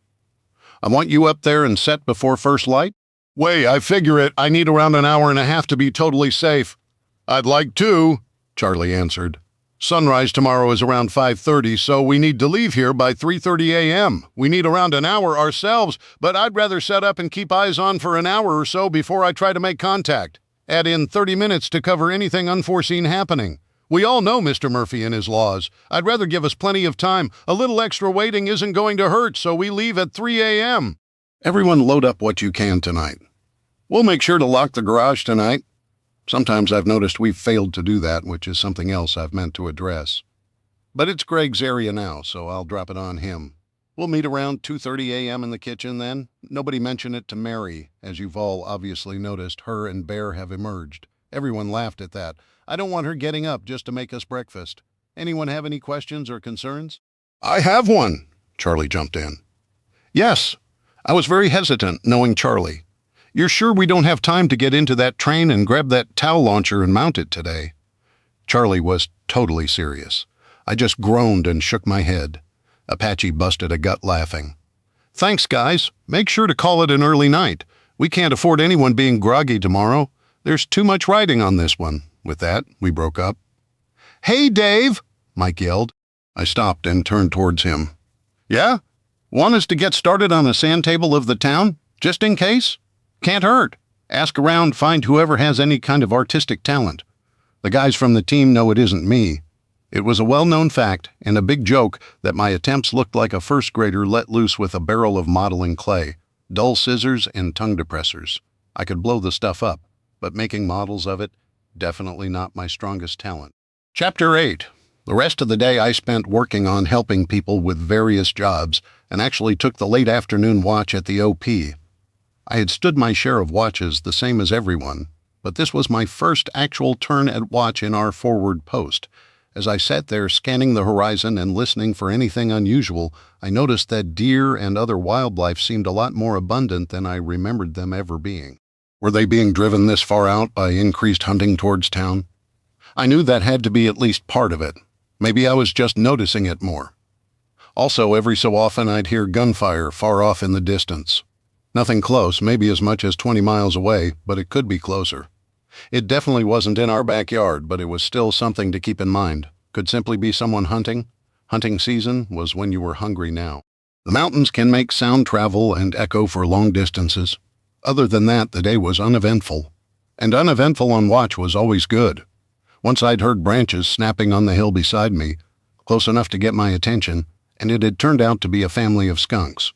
I want you up there and set before first light. I figure I need around an hour and a half to be totally safe. I'd like to, Charlie answered. Sunrise tomorrow is around 5:30, so we need to leave here by 3:30 a.m. We need around an hour ourselves, but I'd rather set up and keep eyes on for an hour or so before I try to make contact. Add in 30 minutes to cover anything unforeseen happening. We all know Mr. Murphy and his laws. I'd rather give us plenty of time. A little extra waiting isn't going to hurt, so we leave at 3 a.m. Everyone load up what you can tonight. We'll make sure to lock the garage tonight. Sometimes I've noticed we've failed to do that, which is something else I've meant to address. But it's Greg's area now, so I'll drop it on him. We'll meet around 2:30 a.m. in the kitchen then. Nobody mention it to Mary. As you've all obviously noticed, her and Bear have emerged. Everyone laughed at that. I don't want her getting up just to make us breakfast. Anyone have any questions or concerns? I have one, Charlie jumped in. Yes, I was very hesitant knowing Charlie. You're sure we don't have time to get into that train and grab that towel launcher and mount it today? Charlie was totally serious. I just groaned and shook my head. Apache busted a gut laughing. Thanks, guys. Make sure to call it an early night. We can't afford anyone being groggy tomorrow. There's too much riding on this one. With that, we broke up. Hey, Dave, Mike yelled. I stopped and turned towards him. Yeah? Want us to get started on a sand table of the town, just in case? Can't hurt. Ask around, find whoever has any kind of artistic talent. The guys from the team know it isn't me. It was a well-known fact and a big joke that my attempts looked like a first grader let loose with a barrel of modeling clay, dull scissors, and tongue depressors. I could blow the stuff up, but making models of it, definitely not my strongest talent. Chapter 8. The rest of the day I spent working on helping people with various jobs and actually took the late afternoon watch at the OP. I had stood my share of watches the same as everyone, but this was my first actual turn at watch in our forward post. As I sat there scanning the horizon and listening for anything unusual, I noticed that deer and other wildlife seemed a lot more abundant than I remembered them ever being. Were they being driven this far out by increased hunting towards town? I knew that had to be at least part of it. Maybe I was just noticing it more. Also, every so often I'd hear gunfire far off in the distance. Nothing close, maybe as much as 20 miles away, but it could be closer. It definitely wasn't in our backyard, but it was still something to keep in mind. Could simply be someone hunting. Hunting season was when you were hungry now. The mountains can make sound travel and echo for long distances. Other than that, the day was uneventful. And uneventful on watch was always good. Once I'd heard branches snapping on the hill beside me, close enough to get my attention, and it had turned out to be a family of skunks.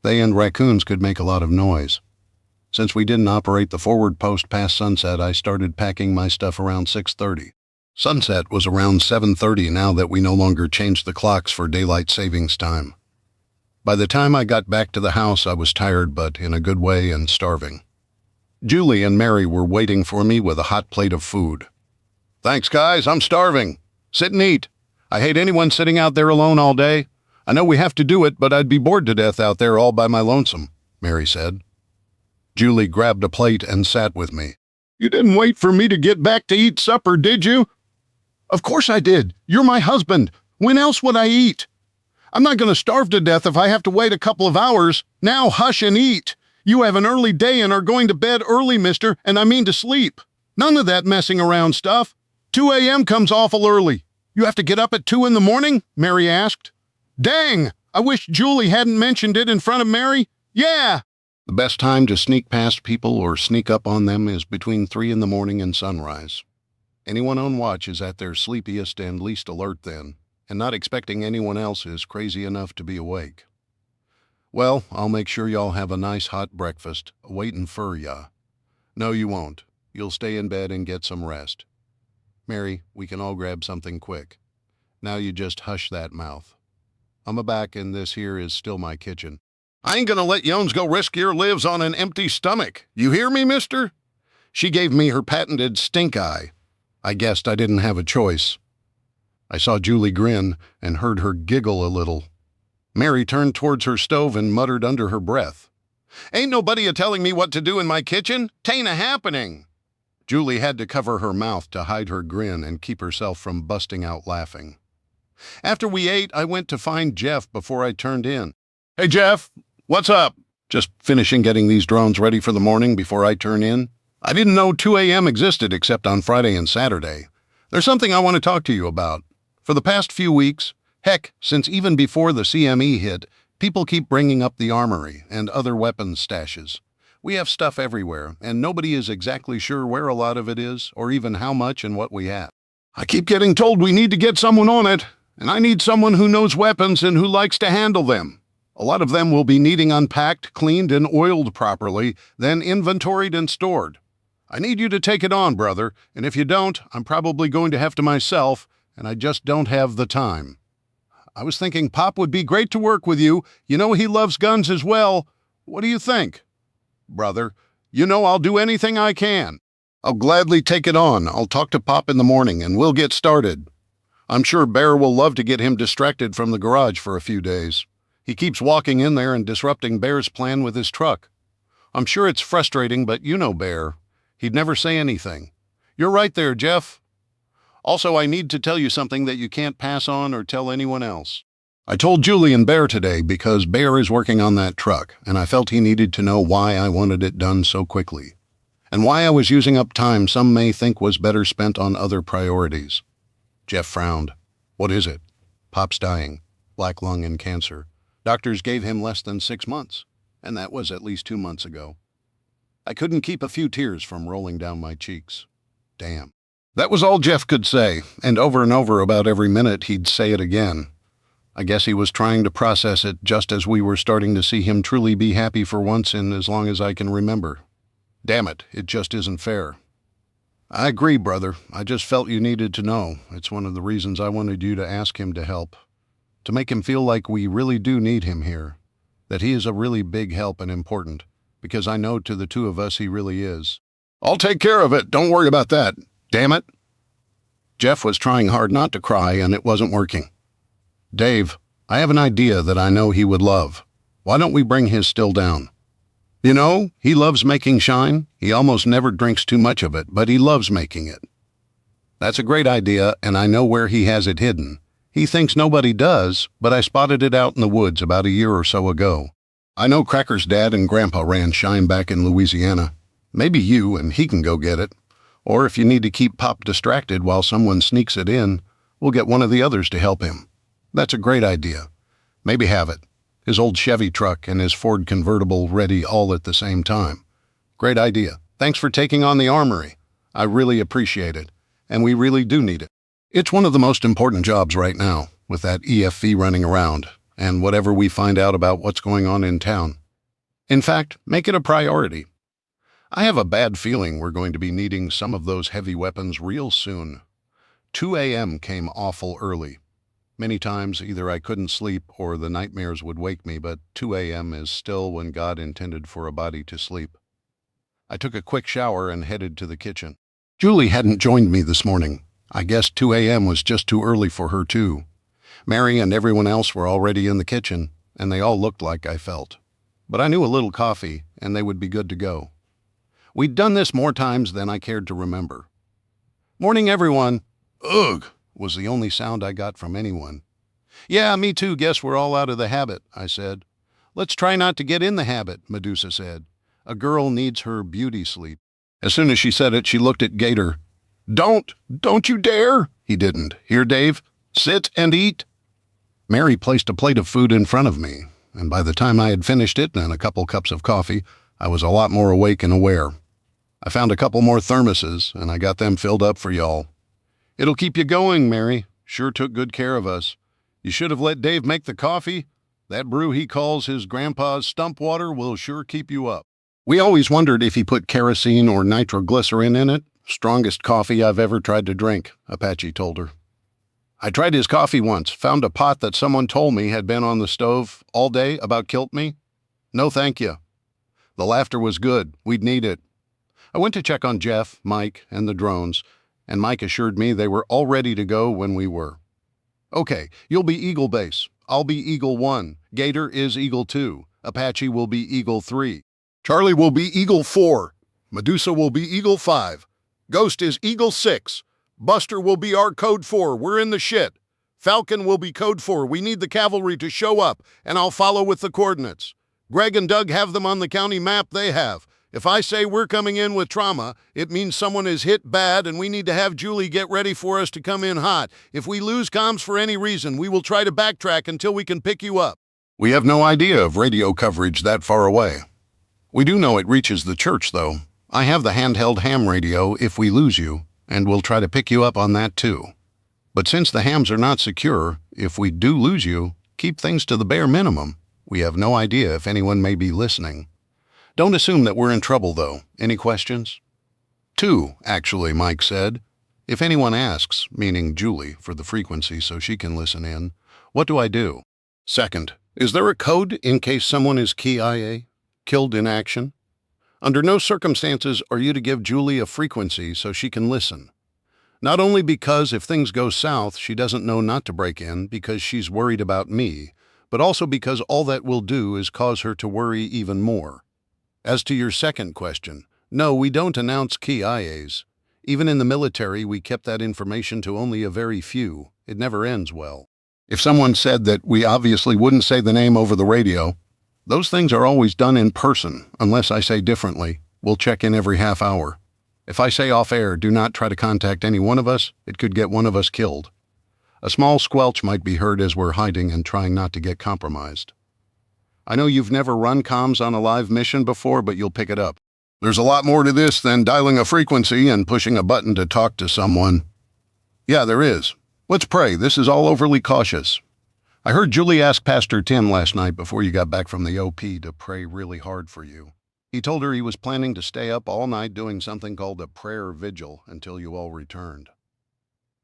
They and raccoons could make a lot of noise. Since we didn't operate the forward post past sunset, I started packing my stuff around 6:30. Sunset was around 7:30 now that we no longer changed the clocks for daylight savings time. By the time I got back to the house, I was tired, but in a good way, and starving. Julie and Mary were waiting for me with a hot plate of food. Thanks, guys, I'm starving. Sit and eat. I hate anyone sitting out there alone all day. I know we have to do it, but I'd be bored to death out there all by my lonesome, Mary said. Julie grabbed a plate and sat with me. You didn't wait for me to get back to eat supper, did you? Of course I did. You're my husband. When else would I eat? I'm not going to starve to death if I have to wait a couple of hours. Now hush and eat. You have an early day and are going to bed early, mister, and I mean to sleep. None of that messing around stuff. 2 a.m. comes awful early. You have to get up at 2 in the morning? Mary asked. Dang! I wish Julie hadn't mentioned it in front of Mary. Yeah! The best time to sneak past people or sneak up on them is between 3 in the morning and sunrise. Anyone on watch is at their sleepiest and least alert then, and not expecting anyone else is crazy enough to be awake. Well, I'll make sure y'all have a nice hot breakfast, waitin' for ya. No, you won't. You'll stay in bed and get some rest. Mary, we can all grab something quick. Now you just hush that mouth. I'm a-back and this here is still my kitchen. I ain't gonna let Yones go risk your lives on an empty stomach. You hear me, mister? She gave me her patented stink eye. I guessed I didn't have a choice. I saw Julie grin and heard her giggle a little. Mary turned towards her stove and muttered under her breath. Ain't nobody a-telling me what to do in my kitchen. 'Tain't a-happening. Julie had to cover her mouth to hide her grin and keep herself from busting out laughing. After we ate, I went to find Jeff before I turned in. Hey, Jeff, what's up? Just finishing getting these drones ready for the morning before I turn in. I didn't know 2 a.m. existed except on Friday and Saturday. There's something I want to talk to you about. For the past few weeks, heck, since even before the CME hit, people keep bringing up the armory and other weapons stashes. We have stuff everywhere, and nobody is exactly sure where a lot of it is, or even how much and what we have. I keep getting told we need to get someone on it, and I need someone who knows weapons and who likes to handle them. A lot of them will be needing unpacked, cleaned, and oiled properly, then inventoried and stored. I need you to take it on, brother, and if you don't, I'm probably going to have to myself, and I just don't have the time. I was thinking Pop would be great to work with you. You know he loves guns as well. What do you think? Brother, you know I'll do anything I can. I'll gladly take it on. I'll talk to Pop in the morning, and we'll get started. I'm sure Bear will love to get him distracted from the garage for a few days. He keeps walking in there and disrupting Bear's plan with his truck. I'm sure it's frustrating, but you know Bear. He'd never say anything. You're right there, Jeff. Also, I need to tell you something that you can't pass on or tell anyone else. I told Julie and Bear today because Bear is working on that truck, and I felt he needed to know why I wanted it done so quickly, and why I was using up time some may think was better spent on other priorities. Jeff frowned. What is it? Pop's dying. Black lung and cancer. Doctors gave him less than 6 months, and that was at least 2 months ago. I couldn't keep a few tears from rolling down my cheeks. Damn. That was all Jeff could say, and over about every minute he'd say it again. I guess he was trying to process it just as we were starting to see him truly be happy for once in as long as I can remember. Damn it, it just isn't fair. I agree, brother. I just felt you needed to know. It's one of the reasons I wanted you to ask him to help. To make him feel like we really do need him here. That he is a really big help and important. Because I know to the two of us he really is. I'll take care of it. Don't worry about that. Damn it. Jeff was trying hard not to cry, and it wasn't working. Dave, I have an idea that I know he would love. Why don't we bring his still down? You know, he loves making shine. He almost never drinks too much of it, but he loves making it. That's a great idea, and I know where he has it hidden. He thinks nobody does, but I spotted it out in the woods about a year or so ago. I know Cracker's dad and Grandpa ran shine back in Louisiana. Maybe you and he can go get it. Or if you need to keep Pop distracted while someone sneaks it in, we'll get one of the others to help him. That's a great idea. Maybe have it. His old Chevy truck and his Ford convertible ready all at the same time. Great idea. Thanks for taking on the armory. I really appreciate it. And we really do need it. It's one of the most important jobs right now, with that EFV running around, and whatever we find out about what's going on in town. In fact, make it a priority. I have a bad feeling we're going to be needing some of those heavy weapons real soon. 2 a.m. came awful early. Many times either I couldn't sleep or the nightmares would wake me, but 2 a.m. is still when God intended for a body to sleep. I took a quick shower and headed to the kitchen. Julie hadn't joined me this morning. I guess 2 a.m. was just too early for her too. Mary and everyone else were already in the kitchen, and they all looked like I felt. But I knew a little coffee, and they would be good to go. We'd done this more times than I cared to remember. Morning, everyone. Ugh, was the only sound I got from anyone. Yeah, me too. Guess we're all out of the habit, I said. Let's try not to get in the habit, Medusa said. A girl needs her beauty sleep. As soon as she said it, she looked at Gator. Don't you dare. He didn't. Here, Dave, sit and eat. Mary placed a plate of food in front of me, and by the time I had finished it and a couple cups of coffee, I was a lot more awake and aware. I found a couple more thermoses, and I got them filled up for y'all. It'll keep you going, Mary. Sure took good care of us. You should have let Dave make the coffee. That brew he calls his grandpa's stump water will sure keep you up. We always wondered if he put kerosene or nitroglycerin in it. Strongest coffee I've ever tried to drink, Apache told her. I tried his coffee once, found a pot that someone told me had been on the stove all day, about killed me. No thank you. The laughter was good. We'd need it. I went to check on Jeff, Mike, and the drones, and Mike assured me they were all ready to go when we were. Okay, you'll be Eagle Base. I'll be Eagle 1. Gator is Eagle 2. Apache will be Eagle 3. Charlie will be Eagle 4. Medusa will be Eagle 5. Ghost is Eagle 6. Buster will be our Code 4. We're in the shit. Falcon will be Code 4. We need the cavalry to show up, and I'll follow with the coordinates. Greg and Doug have them on the county map they have. If I say we're coming in with trauma, it means someone is hit bad and we need to have Julie get ready for us to come in hot. If we lose comms for any reason, we will try to backtrack until we can pick you up. We have no idea of radio coverage that far away. We do know it reaches the church, though. I have the handheld ham radio if we lose you, and we'll try to pick you up on that too. But since the hams are not secure, if we do lose you, keep things to the bare minimum. We have no idea if anyone may be listening. Don't assume that we're in trouble, though. Any questions? 2, actually, Mike said. If anyone asks, meaning Julie, for the frequency so she can listen in, what do I do? Second, is there a code in case someone is KIA, killed in action? Under no circumstances are you to give Julie a frequency so she can listen. Not only because if things go south, she doesn't know not to break in because she's worried about me, but also because all that will do is cause her to worry even more. As to your second question, no, we don't announce KIAs. Even in the military, we kept that information to only a very few. It never ends well. If someone said that we obviously wouldn't say the name over the radio, those things are always done in person, unless I say differently. We'll check in every half hour. If I say off air, do not try to contact any one of us, it could get one of us killed. A small squelch might be heard as we're hiding and trying not to get compromised. I know you've never run comms on a live mission before, but you'll pick it up. There's a lot more to this than dialing a frequency and pushing a button to talk to someone. Yeah, there is. Let's pray. This is all overly cautious. I heard Julie ask Pastor Tim last night before you got back from the OP to pray really hard for you. He told her he was planning to stay up all night doing something called a prayer vigil until you all returned.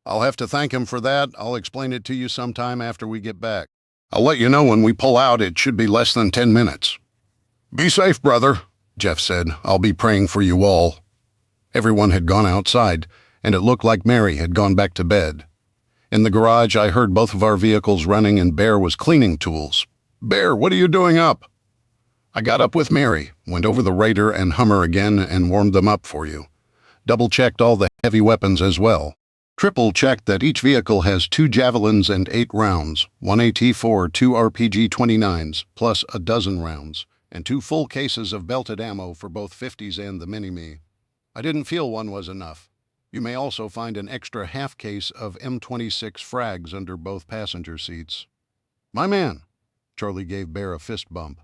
I'll have to thank him for that. I'll explain it to you sometime after we get back. I'll let you know when we pull out. It should be less than 10 minutes. Be safe, brother, Jeff said. I'll be praying for you all. Everyone had gone outside, and it looked like Mary had gone back to bed. In the garage, I heard both of our vehicles running and Bear was cleaning tools. Bear, what are you doing up? I got up with Mary, went over the Raider and Hummer again and warmed them up for you. Double-checked all the heavy weapons as well. Triple-checked that each vehicle has 2 Javelins and 8 rounds, 1 AT-4, 2 RPG-29s, plus a dozen rounds, and 2 full cases of belted ammo for both 50s and the Mini-Me. I didn't feel one was enough. You may also find an extra half case of M26 frags under both passenger seats. My man, Charlie gave Bear a fist bump.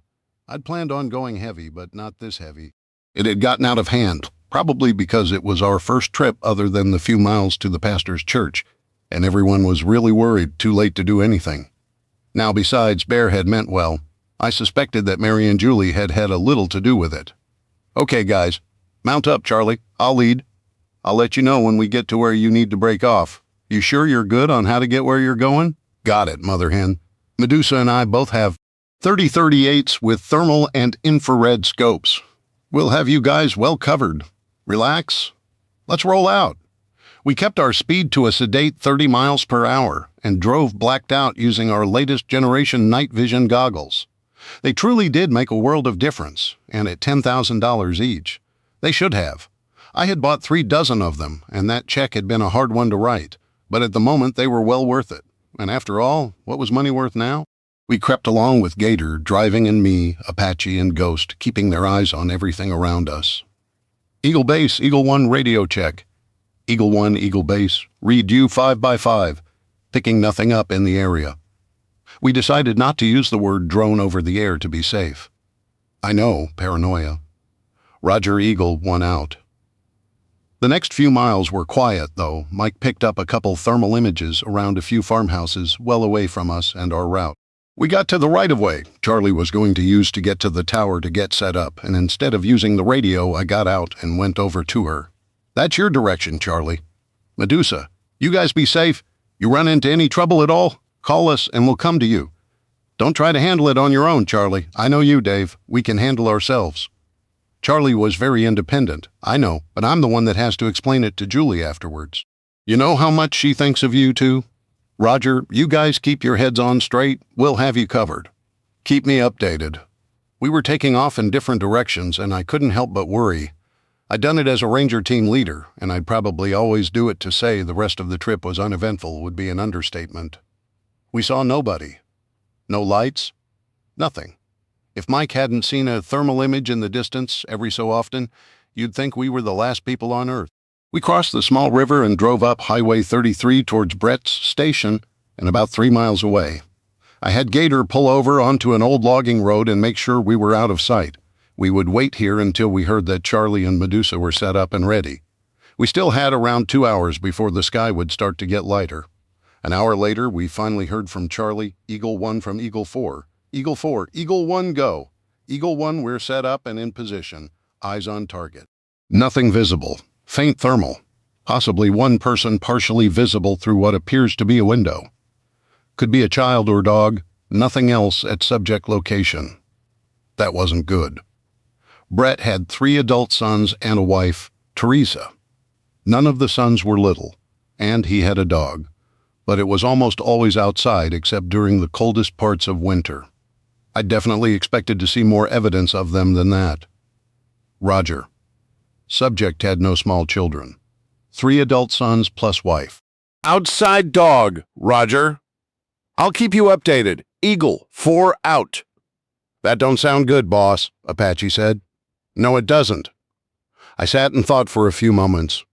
I'd planned on going heavy, but not this heavy. It had gotten out of hand, probably because it was our first trip other than the few miles to the pastor's church, and everyone was really worried, too late to do anything. Now, besides, Bear had meant well. I suspected that Mary and Julie had had a little to do with it. Okay, guys, mount up, Charlie. I'll lead. I'll let you know when we get to where you need to break off. You sure you're good on how to get where you're going? Got it, Mother Hen. Medusa and I both have 3038s with thermal and infrared scopes. We'll have you guys well covered. Relax. Let's roll out. We kept our speed to a sedate 30 miles per hour and drove blacked out using our latest generation night vision goggles. They truly did make a world of difference, and at $10,000 each. They should have. I had bought 3 dozen of them, and that check had been a hard one to write, but at the moment they were well worth it. And after all, what was money worth now? We crept along with Gator, driving, and me, Apache, and Ghost, keeping their eyes on everything around us. Eagle Base, Eagle 1 radio check. Eagle 1, Eagle Base, read you 5x5, picking nothing up in the area. We decided not to use the word drone over the air to be safe. I know, paranoia. Roger, Eagle 1 out. The next few miles were quiet, though. Mike picked up a couple thermal images around a few farmhouses well away from us and our route. We got to the right-of-way Charlie was going to use to get to the tower to get set up, and instead of using the radio, I got out and went over to her. That's your direction, Charlie. Medusa, you guys be safe. You run into any trouble at all, call us and we'll come to you. Don't try to handle it on your own, Charlie. I know you, Dave. We can handle ourselves. Charlie was very independent, I know, but I'm the one that has to explain it to Julie afterwards. You know how much she thinks of you two? Roger, you guys keep your heads on straight. We'll have you covered. Keep me updated. We were taking off in different directions, and I couldn't help but worry. I'd done it as a ranger team leader, and I'd probably always do it. To say the rest of the trip was uneventful would be an understatement. We saw nobody. No lights. Nothing. If Mike hadn't seen a thermal image in the distance every so often, you'd think we were the last people on Earth. We crossed the small river and drove up Highway 33 towards Brett's station, and about 3 miles away. I had Gator pull over onto an old logging road and make sure we were out of sight. We would wait here until we heard that Charlie and Medusa were set up and ready. We still had around 2 hours before the sky would start to get lighter. An hour later, we finally heard from Charlie, Eagle 1 from Eagle 4. Eagle 4, Eagle 1, go. Eagle 1, we're set up and in position. Eyes on target. Nothing visible. Faint thermal. Possibly one person partially visible through what appears to be a window. Could be a child or dog. Nothing else at subject location. That wasn't good. Brett had 3 adult sons and a wife, Teresa. None of the sons were little, and he had a dog, but it was almost always outside except during the coldest parts of winter. I definitely expected to see more evidence of them than that. Roger. Subject had no small children. 3 adult sons plus wife. Outside dog, Roger. I'll keep you updated. Eagle 4 out. That don't sound good, boss, Apache said. No, it doesn't. I sat and thought for a few moments.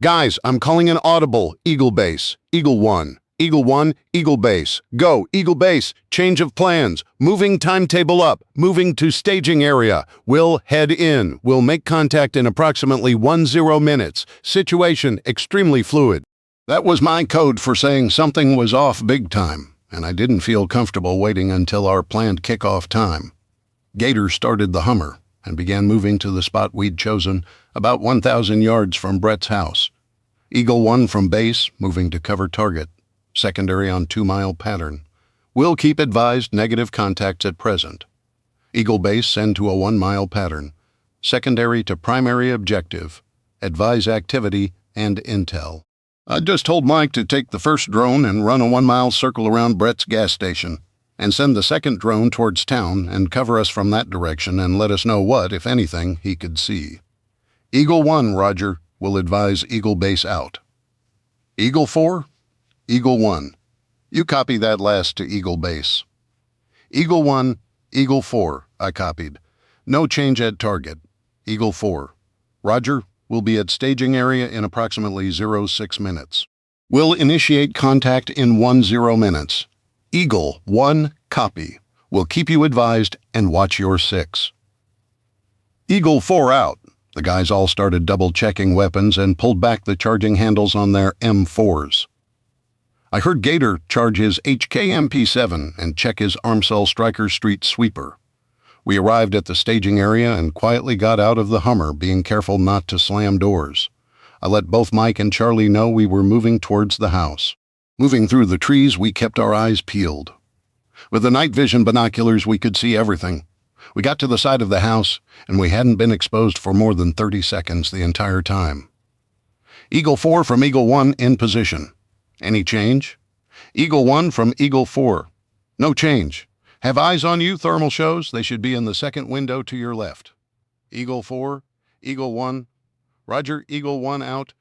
Guys, I'm calling an audible. Eagle Base. Eagle 1. Eagle 1, Eagle Base. Go, Eagle Base. Change of plans. Moving timetable up. Moving to staging area. We'll head in. We'll make contact in approximately 10 minutes. Situation extremely fluid. That was my code for saying something was off big time, and I didn't feel comfortable waiting until our planned kickoff time. Gator started the Hummer and began moving to the spot we'd chosen, about 1,000 yards from Brett's house. Eagle 1 from base, moving to cover target. Secondary on 2-mile pattern. Will keep advised negative contacts at present. Eagle Base send to a 1-mile pattern. Secondary to primary objective. Advise activity and intel. I just told Mike to take the first drone and run a 1-mile circle around Brett's gas station, and send the second drone towards town and cover us from that direction and let us know what, if anything, he could see. Eagle 1, Roger, will advise Eagle Base out. Eagle 4, Eagle 1. You copy that last to Eagle Base. Eagle 1, Eagle 4, I copied. No change at target. Eagle 4. Roger, we'll be at staging area in approximately 06 minutes. We'll initiate contact in 10 minutes. Eagle 1, copy. We'll keep you advised and watch your 6. Eagle 4 out. The guys all started double-checking weapons and pulled back the charging handles on their M4s. I heard Gator charge his HK-MP7 and check his Armcell Striker Street Sweeper. We arrived at the staging area and quietly got out of the Hummer, being careful not to slam doors. I let both Mike and Charlie know we were moving towards the house. Moving through the trees, we kept our eyes peeled. With the night vision binoculars, we could see everything. We got to the side of the house, and we hadn't been exposed for more than 30 seconds the entire time. Eagle 4 from Eagle 1 in position. Any change? Eagle 1 from Eagle 4. No change. Have eyes on you, thermal shows. They should be in the second window to your left. Eagle 4, Eagle 1. Roger, Eagle 1 out.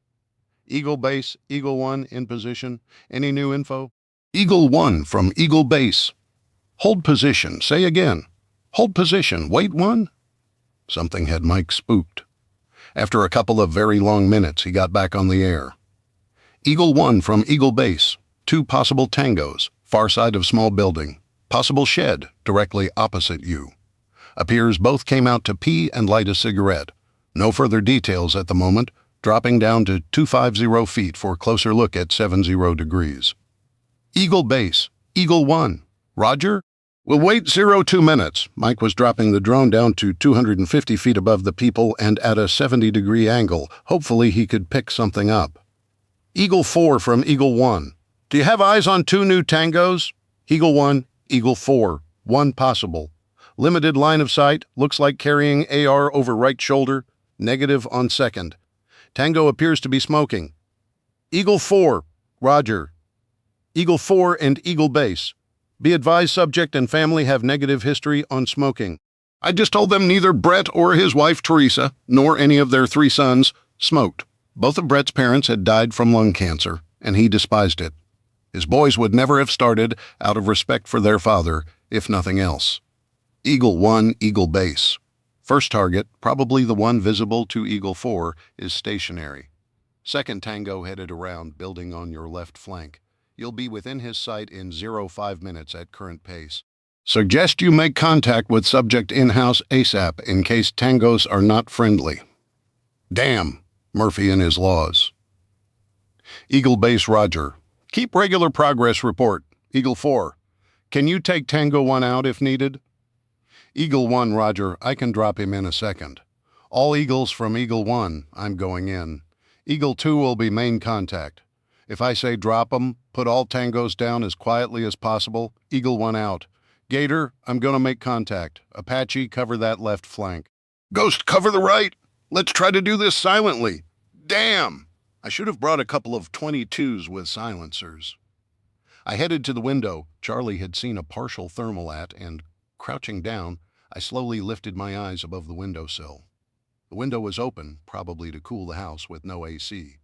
Eagle Base, Eagle 1 in position. Any new info? Eagle 1 from Eagle Base. Hold position. Say again. Hold position. Wait 1. Something had Mike spooked. After a couple of very long minutes, he got back on the air. Eagle 1 from Eagle Base. 2 possible tangos, far side of small building. Possible shed, directly opposite you. Appears both came out to pee and light a cigarette. No further details at the moment, dropping down to 250 feet for closer look at 70 degrees. Eagle Base, Eagle 1. Roger? We'll wait 02 minutes. Mike was dropping the drone down to 250 feet above the people and at a 70-degree angle. Hopefully he could pick something up. Eagle 4 from Eagle 1. Do you have eyes on 2 new tangos? Eagle 1, Eagle 4. 1 possible. Limited line of sight. Looks like carrying AR over right shoulder. Negative on second. Tango appears to be smoking. Eagle 4. Roger. Eagle 4 and Eagle Base. Be advised subject and family have negative history on smoking. I just told them neither Brett or his wife Teresa, nor any of their 3 sons, smoked. Both of Brett's parents had died from lung cancer, and he despised it. His boys would never have started out of respect for their father, if nothing else. Eagle 1, Eagle Base. First target, probably the one visible to Eagle 4, is stationary. Second Tango headed around, building on your left flank. You'll be within his sight in 05 minutes at current pace. Suggest you make contact with subject in-house ASAP in case tangos are not friendly. Damn, Murphy and his laws. Eagle Base, Roger. Keep regular progress report. Eagle 4. Can you take Tango 1 out if needed? Eagle 1, Roger. I can drop him in a second. All Eagles from Eagle 1, I'm going in. Eagle 2 will be main contact. If I say drop 'em, put all tangos down as quietly as possible. Eagle 1 out. Gator, I'm going to make contact. Apache, cover that left flank. Ghost, cover the right. Let's try to do this silently. Damn! I should have brought a couple of 22s with silencers. I headed to the window. Charlie had seen a partial thermal at, and, crouching down, I slowly lifted my eyes above the windowsill. The window was open, probably to cool the house with no AC.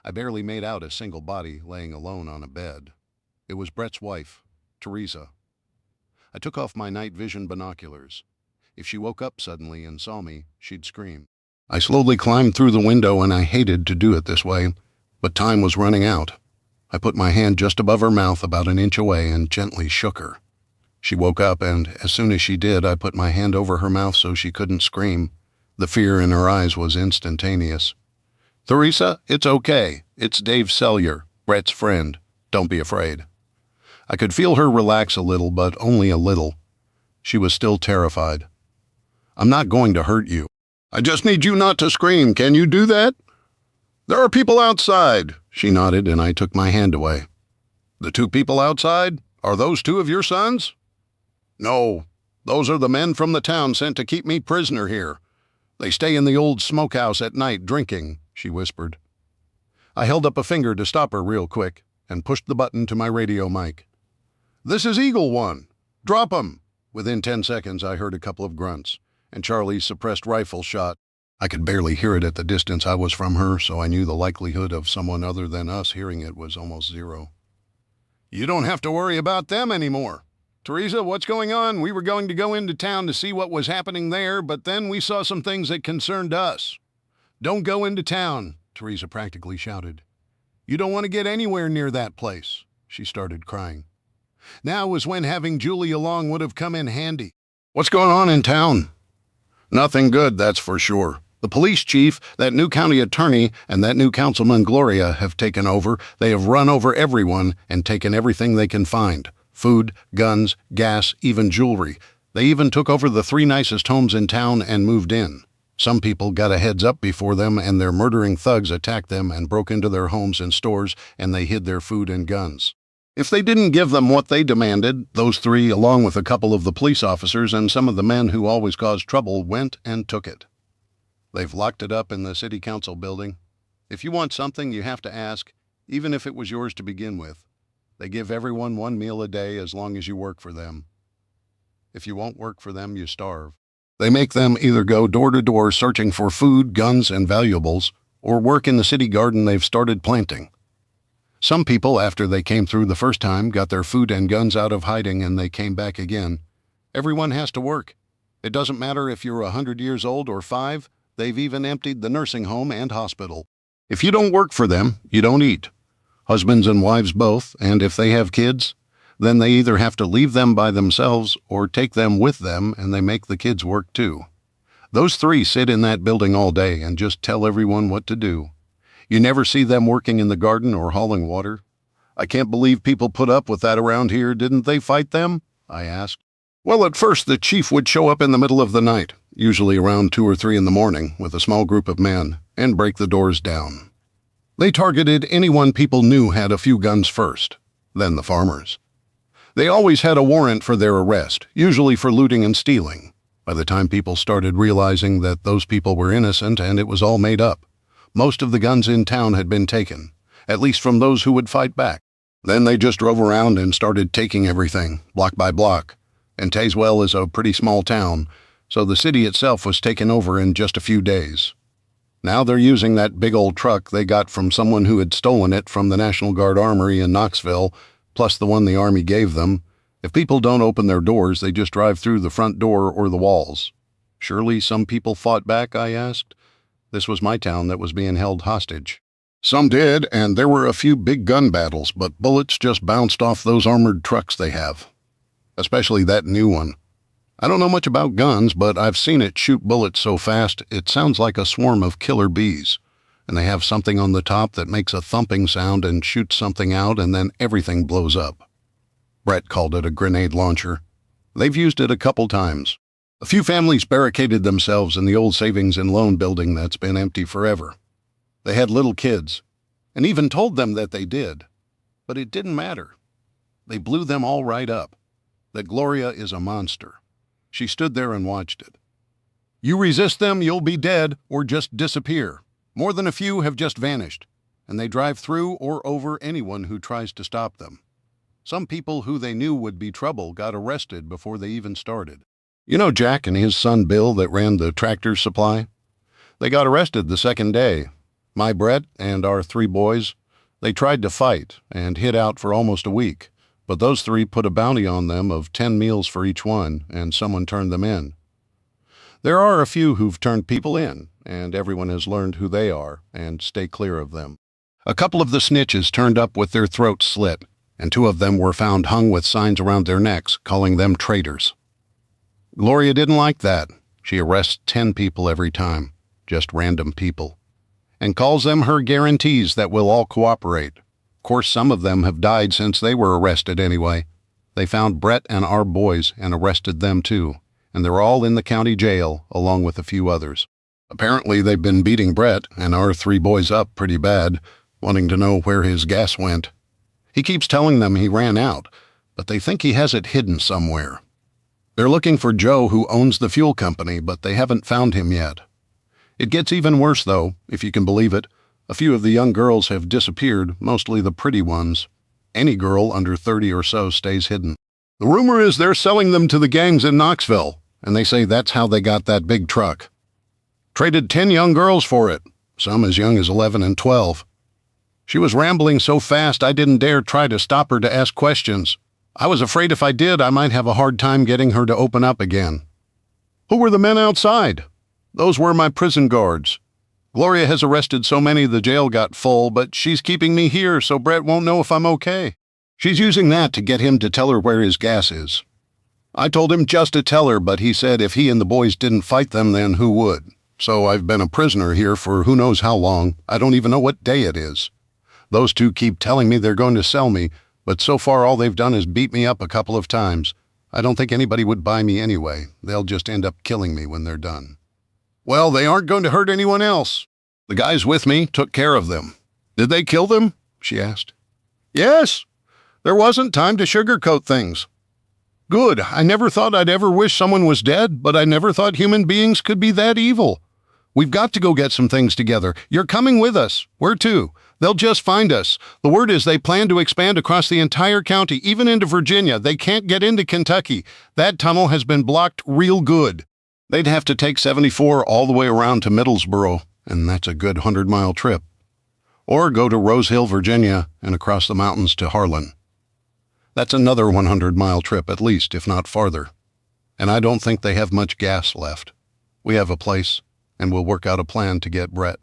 I barely made out a single body laying alone on a bed. It was Brett's wife, Teresa. I took off my night vision binoculars. If she woke up suddenly and saw me, she'd scream. I slowly climbed through the window, and I hated to do it this way, but time was running out. I put my hand just above her mouth about an inch away and gently shook her. She woke up, and as soon as she did, I put my hand over her mouth so she couldn't scream. The fear in her eyes was instantaneous. Teresa, it's okay. It's Dave Sellier, Brett's friend. Don't be afraid. I could feel her relax a little, but only a little. She was still terrified. I'm not going to hurt you. I just need you not to scream. Can you do that? There are people outside. She nodded, and I took my hand away. The two people outside? Are those two of your sons? No, those are the men from the town sent to keep me prisoner here. They stay in the old smokehouse at night drinking, she whispered. I held up a finger to stop her real quick and pushed the button to my radio mic. This is Eagle 1. Drop 'em. Within 10 seconds, I heard a couple of grunts, and Charlie's suppressed rifle shot. I could barely hear it at the distance I was from her, so I knew the likelihood of someone other than us hearing it was almost zero. You don't have to worry about them anymore. Teresa, what's going on? We were going to go into town to see what was happening there, but then we saw some things that concerned us. Don't go into town, Teresa practically shouted. You don't want to get anywhere near that place. She started crying. Now was when having Julie along would have come in handy. What's going on in town? Nothing good, that's for sure. The police chief, that new county attorney, and that new councilman Gloria have taken over. They have run over everyone and taken everything they can find. Food, guns, gas, even jewelry. They even took over the 3 nicest homes in town and moved in. Some people got a heads up before them, and their murdering thugs attacked them and broke into their homes and stores, and they hid their food and guns. If they didn't give them what they demanded, those 3, along with a couple of the police officers and some of the men who always caused trouble, went and took it. They've locked it up in the city council building. If you want something, you have to ask, even if it was yours to begin with. They give everyone 1 meal a day as long as you work for them. If you won't work for them, you starve. They make them either go door to door searching for food, guns, and valuables, or work in the city garden they've started planting. Some people, after they came through the first time, got their food and guns out of hiding and they came back again. Everyone has to work. It doesn't matter if you're 100 years old or 5, they've even emptied the nursing home and hospital. If you don't work for them, you don't eat. Husbands and wives both, and if they have kids, then they either have to leave them by themselves or take them with them, and they make the kids work too. Those 3 sit in that building all day and just tell everyone what to do. You never see them working in the garden or hauling water. I can't believe people put up with that around here. Didn't they fight them? I asked. Well, at first the chief would show up in the middle of the night, usually around 2 or 3 in the morning, with a small group of men, and break the doors down. They targeted anyone people knew had a few guns first, then the farmers. They always had a warrant for their arrest, usually for looting and stealing. By the time people started realizing that those people were innocent and it was all made up, most of the guns in town had been taken, at least from those who would fight back. Then they just drove around and started taking everything, block by block. And Tazewell is a pretty small town, so the city itself was taken over in just a few days. Now they're using that big old truck they got from someone who had stolen it from the National Guard Armory in Knoxville, plus the one the Army gave them, If people don't open their doors, they just drive through the front door or the walls. Surely some people fought back, I asked. This was my town that was being held hostage. Some did, and there were a few big gun battles, but bullets just bounced off those armored trucks they have. Especially that new one. I don't know much about guns, but I've seen it shoot bullets so fast it sounds like a swarm of killer bees. And they have something on the top that makes a thumping sound and shoots something out, and then everything blows up. Brett called it a grenade launcher. They've used it a couple times. A few families barricaded themselves in the old savings and loan building that's been empty forever. They had little kids, and even told them that they did. But it didn't matter. They blew them all right up. That Gloria is a monster. She stood there and watched it. You resist them, you'll be dead or just disappear. More than a few have just vanished, and they drive through or over anyone who tries to stop them. Some people who they knew would be trouble got arrested before they even started. You know Jack and his son Bill that ran the tractor supply? They got arrested the second day. My Brett and our 3 boys, they tried to fight and hid out for almost a week, but those 3 put a bounty on them of 10 meals for each one, and someone turned them in. There are a few who've turned people in, and everyone has learned who they are and stay clear of them. A couple of the snitches turned up with their throats slit, and 2 of them were found hung with signs around their necks calling them traitors. Gloria didn't like that. She arrests 10 people every time, just random people, and calls them her guarantees that we'll all cooperate. Of course, some of them have died since they were arrested anyway. They found Brett and our boys and arrested them too, and they're all in the county jail along with a few others. Apparently they've been beating Brett and our 3 boys up pretty bad, wanting to know where his gas went. He keeps telling them he ran out, but they think he has it hidden somewhere. They're looking for Joe, who owns the fuel company, but they haven't found him yet. It gets even worse, though, if you can believe it. A few of the young girls have disappeared, mostly the pretty ones. Any girl under 30 or so stays hidden. The rumor is they're selling them to the gangs in Knoxville, and they say that's how they got that big truck. Traded 10 young girls for it, some as young as 11 and 12. She was rambling so fast I didn't dare try to stop her to ask questions. I was afraid if I did, I might have a hard time getting her to open up again. Who were the men outside? Those were my prison guards. Gloria has arrested so many the jail got full, but she's keeping me here so Brett won't know if I'm okay. She's using that to get him to tell her where his gas is. I told him just to tell her, but he said if he and the boys didn't fight them, then who would? So I've been a prisoner here for who knows how long. I don't even know what day it is. Those 2 keep telling me they're going to sell me, but so far all they've done is beat me up a couple of times. I don't think anybody would buy me anyway. They'll just end up killing me when they're done. Well, they aren't going to hurt anyone else. The guys with me took care of them. Did they kill them? She asked. Yes. There wasn't time to sugarcoat things. Good. I never thought I'd ever wish someone was dead, but I never thought human beings could be that evil. We've got to go get some things together. You're coming with us. Where to? They'll just find us. The word is they plan to expand across the entire county, even into Virginia. They can't get into Kentucky. That tunnel has been blocked real good. They'd have to take 74 all the way around to Middlesboro, and that's a good 100-mile trip. Or go to Rose Hill, Virginia, and across the mountains to Harlan. That's another 100-mile trip at least, if not farther. And I don't think they have much gas left. We have a place, and we'll work out a plan to get Brett,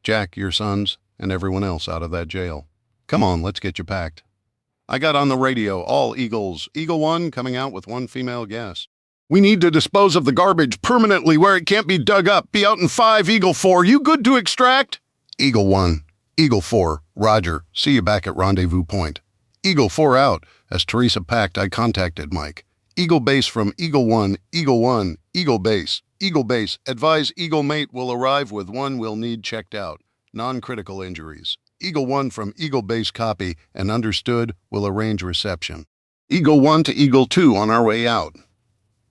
Jack, your sons, and everyone else out of that jail. Come on, let's get you packed. I got on the radio, all Eagles. Eagle 1 coming out with 1 female guest. We need to dispose of the garbage permanently where it can't be dug up. Be out in 5, Eagle 4. You good to extract? Eagle 1. Eagle 4. Roger. See you back at Rendezvous Point. Eagle 4 out. As Teresa packed, I contacted Mike. Eagle Base from Eagle 1. Eagle 1. Eagle Base. Eagle Base. Advise Eagle Mate will arrive with 1 will need checked out. Non-critical injuries. Eagle 1 from Eagle Base copy and understood will arrange reception. Eagle 1 to Eagle 2 on our way out.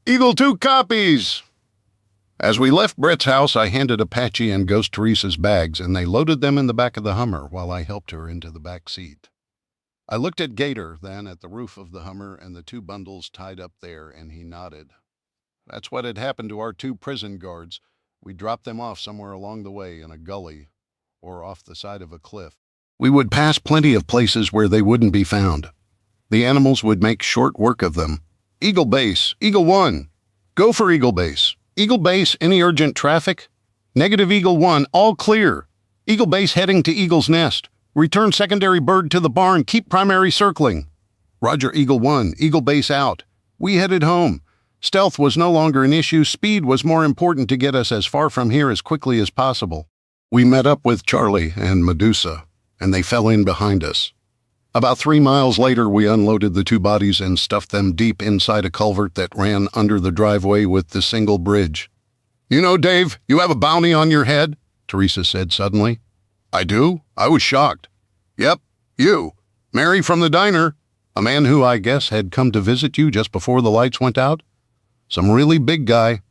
Eagle 2 copies! As we left Brett's house, I handed Apache and Ghost Teresa's bags, and they loaded them in the back of the Hummer while I helped her into the back seat. I looked at Gator, then at the roof of the Hummer and the 2 bundles tied up there, and he nodded. That's what had happened to our 2 prison guards. We dropped them off somewhere along the way in a gully or off the side of a cliff. We would pass plenty of places where they wouldn't be found. The animals would make short work of them. Eagle Base, Eagle 1. Go for Eagle Base. Eagle Base, any urgent traffic? Negative Eagle 1, all clear. Eagle Base heading to Eagle's Nest. Return secondary bird to the barn, keep primary circling. Roger Eagle 1, Eagle Base out. We headed home. Stealth was no longer an issue, speed was more important to get us as far from here as quickly as possible. We met up with Charlie and Medusa, and they fell in behind us. About 3 miles later, we unloaded the 2 bodies and stuffed them deep inside a culvert that ran under the driveway with the single bridge. You know, Dave, you have a bounty on your head, Teresa said suddenly. I do? I was shocked. Yep, you. Mary from the diner. A man who, I guess, had come to visit you just before the lights went out. Some really big guy.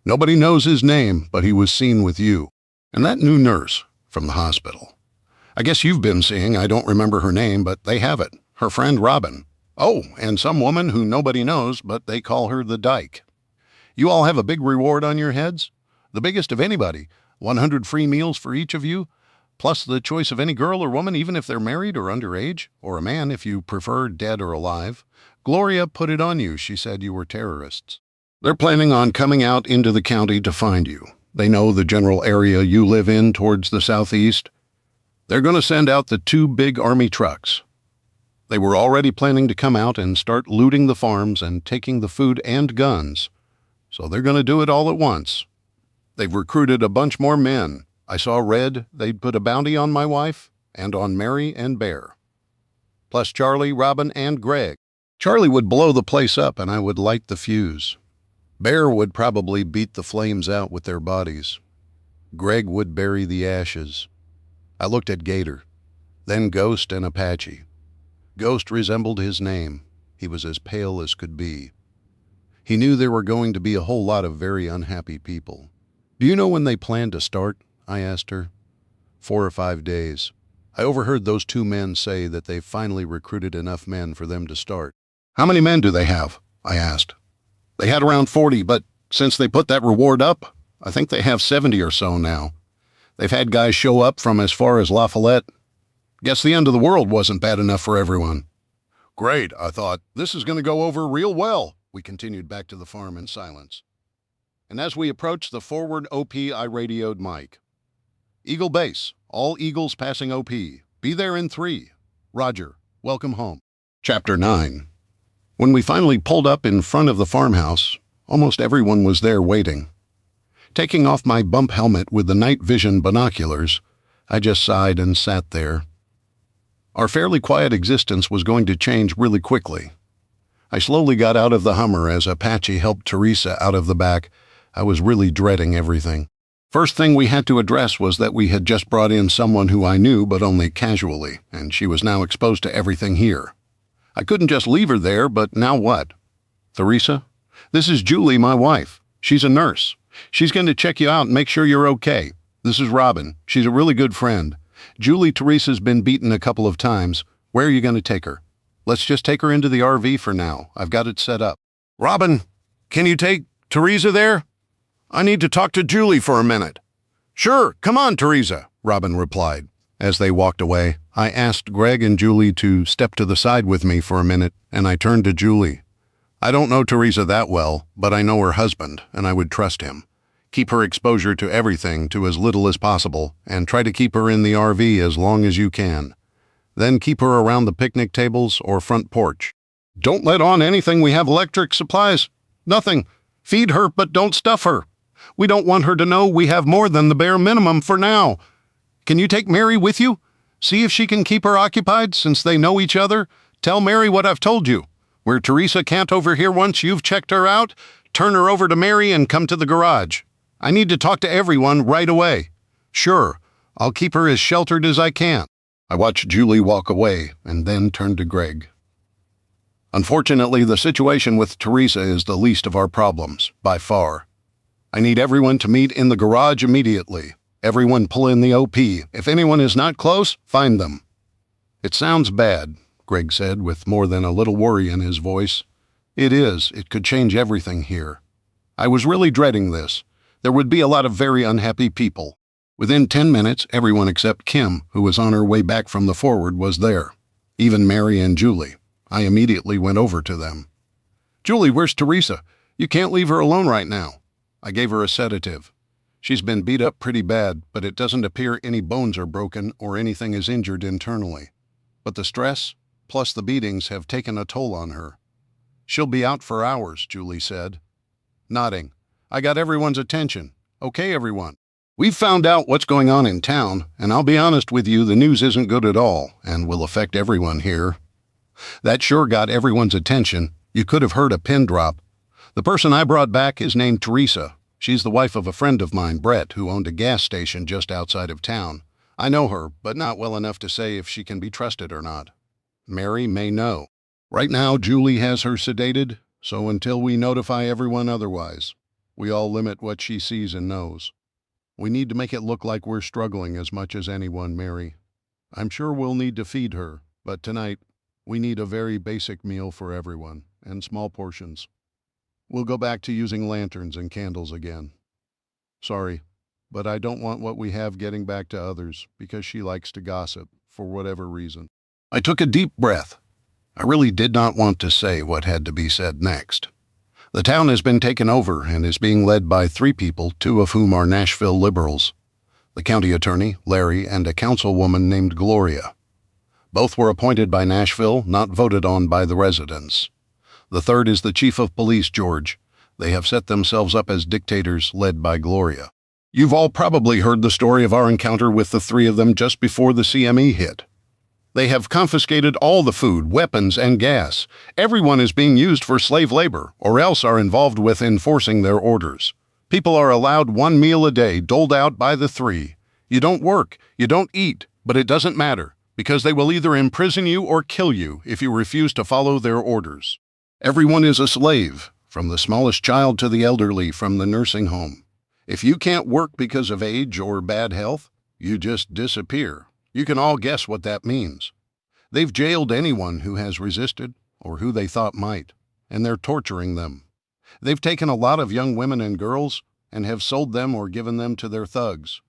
Nobody knows his name, but he was seen with you. And that new nurse from the hospital. I guess you've been seeing, I don't remember her name, but they have it. Her friend Robin. Oh, and some woman who nobody knows, but they call her the Dyke. You all have a big reward on your heads? The biggest of anybody. 100 free meals for each of you, plus the choice of any girl or woman, even if they're married or underage, or a man if you prefer dead or alive. Gloria put it on you. She said you were terrorists. They're planning on coming out into the county to find you. They know the general area you live in towards the southeast. They're going to send out the 2 big army trucks. They were already planning to come out and start looting the farms and taking the food and guns. So they're going to do it all at once. They've recruited a bunch more men. I saw Red, they'd put a bounty on my wife, and on Mary and Bear. Plus Charlie, Robin, and Greg. Charlie would blow the place up and I would light the fuse. Bear would probably beat the flames out with their bodies. Greg would bury the ashes. I looked at Gator, then Ghost and Apache. Ghost resembled his name. He was as pale as could be. He knew there were going to be a whole lot of very unhappy people. Do you know when they plan to start? I asked her. 4 or 5 days. I overheard those 2 men say that they've finally recruited enough men for them to start. How many men do they have? I asked. They had around 40, but since they put that reward up, I think they have 70 or so now. They've had guys show up from as far as La Follette. Guess the end of the world wasn't bad enough for everyone. Great, I thought. This is going to go over real well. We continued back to the farm in silence. And as we approached the forward OP, I radioed Mike. Eagle Base, all Eagles passing OP. Be there in 3. Roger, welcome home. Chapter 9. When we finally pulled up in front of the farmhouse, almost everyone was there waiting. Taking off my bump helmet with the night vision binoculars, I just sighed and sat there. Our fairly quiet existence was going to change really quickly. I slowly got out of the Hummer as Apache helped Teresa out of the back. I was really dreading everything. First thing we had to address was that we had just brought in someone who I knew but only casually, and she was now exposed to everything here. I couldn't just leave her there, but now what? Teresa? This is Julie, my wife. She's a nurse. She's going to check you out and make sure you're okay. This is Robin. She's a really good friend. Julie, Teresa's been beaten a couple of times. Where are you going to take her? Let's just take her into the RV for now. I've got it set up. Robin, can you take Teresa there? I need to talk to Julie for a minute. Sure, come on, Teresa, Robin replied. As they walked away, I asked Greg and Julie to step to the side with me for a minute, and I turned to Julie. I don't know Teresa that well, but I know her husband, and I would trust him. Keep her exposure to everything to as little as possible, and try to keep her in the RV as long as you can. Then keep her around the picnic tables or front porch. Don't let on anything we have electric supplies. Nothing. Feed her, but don't stuff her. We don't want her to know we have more than the bare minimum for now. Can you take Mary with you? See if she can keep her occupied since they know each other. Tell Mary what I've told you. Where Teresa can't overhear once you've checked her out, turn her over to Mary and come to the garage. I need to talk to everyone right away. Sure, I'll keep her as sheltered as I can. I watched Julie walk away and then turned to Greg. Unfortunately, the situation with Teresa is the least of our problems, by far. I need everyone to meet in the garage immediately. Everyone pull in the OP. If anyone is not close, find them. It sounds bad, Greg said with more than a little worry in his voice. It is. It could change everything here. I was really dreading this. There would be a lot of very unhappy people. Within 10 minutes, everyone except Kim, who was on her way back from the forward, was there. Even Mary and Julie. I immediately went over to them. "Julie, where's Teresa? You can't leave her alone right now." I gave her a sedative. "She's been beat up pretty bad, but it doesn't appear any bones are broken or anything is injured internally. But the stress, plus the beatings, have taken a toll on her." "She'll be out for hours," Julie said. Nodding. I got everyone's attention. "Okay, everyone. We've found out what's going on in town, and I'll be honest with you, the news isn't good at all, and will affect everyone here." That sure got everyone's attention. You could have heard a pin drop. The person I brought back is named Teresa. She's the wife of a friend of mine, Brett, who owned a gas station just outside of town. I know her, but not well enough to say if she can be trusted or not. Mary may know. Right now, Julie has her sedated, so until we notify everyone otherwise, we all limit what she sees and knows. We need to make it look like we're struggling as much as anyone, Mary. I'm sure we'll need to feed her, but tonight, we need a very basic meal for everyone, and small portions. We'll go back to using lanterns and candles again. Sorry, but I don't want what we have getting back to others, because she likes to gossip, for whatever reason. I took a deep breath. I really did not want to say what had to be said next. The town has been taken over and is being led by 3 people, 2 of whom are Nashville liberals. The county attorney, Larry, and a councilwoman named Gloria. Both were appointed by Nashville, not voted on by the residents. The third is the chief of police, George. They have set themselves up as dictators, led by Gloria. You've all probably heard the story of our encounter with the 3 of them just before the CME hit. They have confiscated all the food, weapons, and gas. Everyone is being used for slave labor, or else are involved with enforcing their orders. People are allowed 1 meal a day, doled out by the 3. You don't work, you don't eat, but it doesn't matter, because they will either imprison you or kill you if you refuse to follow their orders. Everyone is a slave, from the smallest child to the elderly from the nursing home. If you can't work because of age or bad health, you just disappear. You can all guess what that means. They've jailed anyone who has resisted, or who they thought might, and they're torturing them. They've taken a lot of young women and girls and have sold them or given them to their thugs.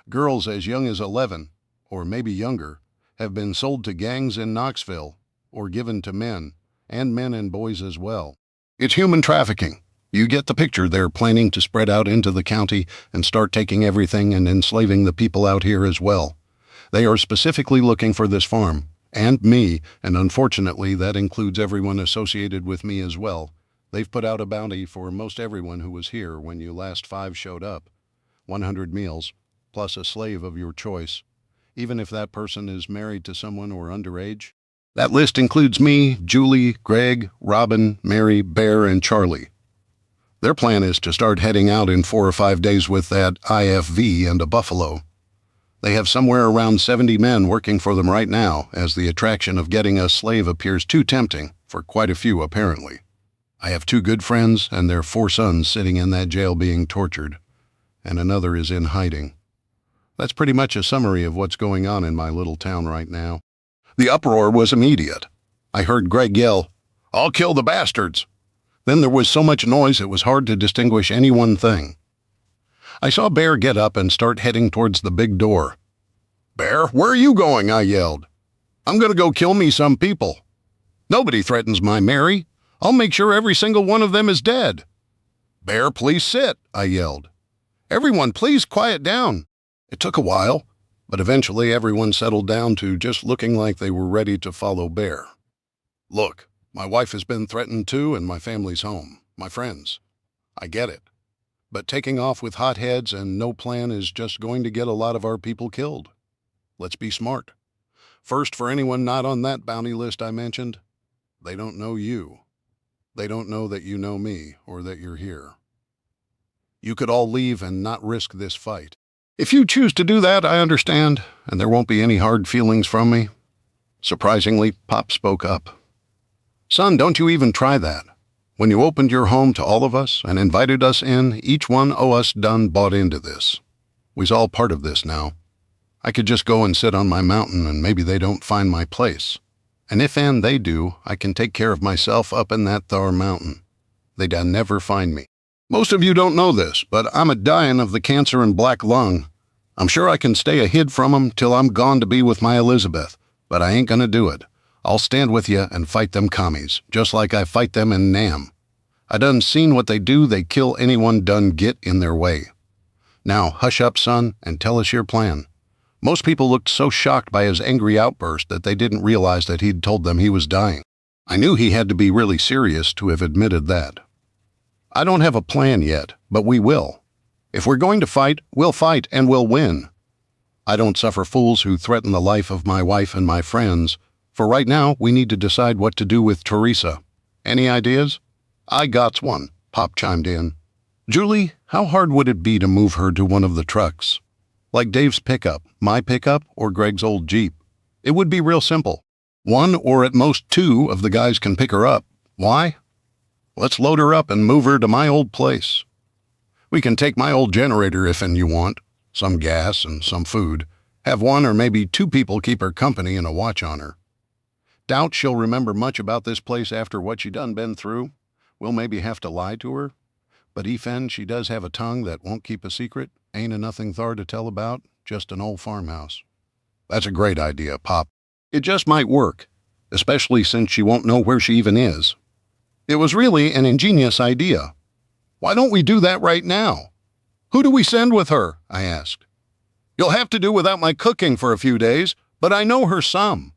Girls as young as 11, or maybe younger, have been sold to gangs in Knoxville, or given to men, and men and boys as well. It's human trafficking. You get the picture. They're planning to spread out into the county and start taking everything and enslaving the people out here as well. They are specifically looking for this farm, and me, and unfortunately that includes everyone associated with me as well. They've put out a bounty for most everyone who was here when you last 5 showed up. 100 meals, plus a slave of your choice, even if that person is married to someone or underage. That list includes me, Julie, Greg, Robin, Mary, Bear, and Charlie. Their plan is to start heading out in 4 or 5 days with that IFV and a buffalo. They have somewhere around 70 men working for them right now, as the attraction of getting a slave appears too tempting for quite a few apparently. I have 2 good friends and their 4 sons sitting in that jail being tortured, and another is in hiding. That's pretty much a summary of what's going on in my little town right now. The uproar was immediate. I heard Greg yell, "I'll kill the bastards!" Then there was so much noise it was hard to distinguish any one thing. I saw Bear get up and start heading towards the big door. "Bear, where are you going?" I yelled. "I'm going to go kill me some people." "Nobody threatens my Mary. I'll make sure every single one of them is dead." "Bear, please sit," I yelled. "Everyone, please quiet down." It took a while, but eventually everyone settled down to just looking like they were ready to follow Bear. "Look, my wife has been threatened too, and my family's home, my friends. I get it. But taking off with hot heads and no plan is just going to get a lot of our people killed. Let's be smart. First, for anyone not on that bounty list I mentioned, they don't know you. They don't know that you know me or that you're here. You could all leave and not risk this fight. If you choose to do that, I understand, and there won't be any hard feelings from me." Surprisingly, Pop spoke up. "Son, don't you even try that. When you opened your home to all of us and invited us in, each one o' us done bought into this. We's all part of this now. I could just go and sit on my mountain and maybe they don't find my place. And if and they do, I can take care of myself up in that thar mountain. They done never find me. Most of you don't know this, but I'm a-dyin' of the cancer and black lung. I'm sure I can stay a hid from 'em till I'm gone to be with my Elizabeth, but I ain't gonna do it. I'll stand with you and fight them commies, just like I fight them in Nam. I done seen what they do. They kill anyone done get in their way. Now, hush up, son, and tell us your plan." Most people looked so shocked by his angry outburst that they didn't realize that he'd told them he was dying. I knew he had to be really serious to have admitted that. "I don't have a plan yet, but we will. If we're going to fight, we'll fight and we'll win. I don't suffer fools who threaten the life of my wife and my friends. For right now, we need to decide what to do with Teresa. Any ideas?" "I got's one," Pop chimed in. "Julie, how hard would it be to move her to one of the trucks? Like Dave's pickup, my pickup, or Greg's old Jeep? It would be real simple. One or at most two of the guys can pick her up. Why? Let's load her up and move her to my old place. We can take my old generator if and you want, some gas and some food. Have one or maybe two people keep her company and a watch on her. Doubt she'll remember much about this place after what she done been through. We'll maybe have to lie to her. But efen she does have a tongue that won't keep a secret. Ain't a nothing thar to tell about, just an old farmhouse." "That's a great idea, Pop. It just might work, especially since she won't know where she even is." "It was really an ingenious idea. Why don't we do that right now?" "Who do we send with her?" I asked. "You'll have to do without my cooking for a few days, but I know her some.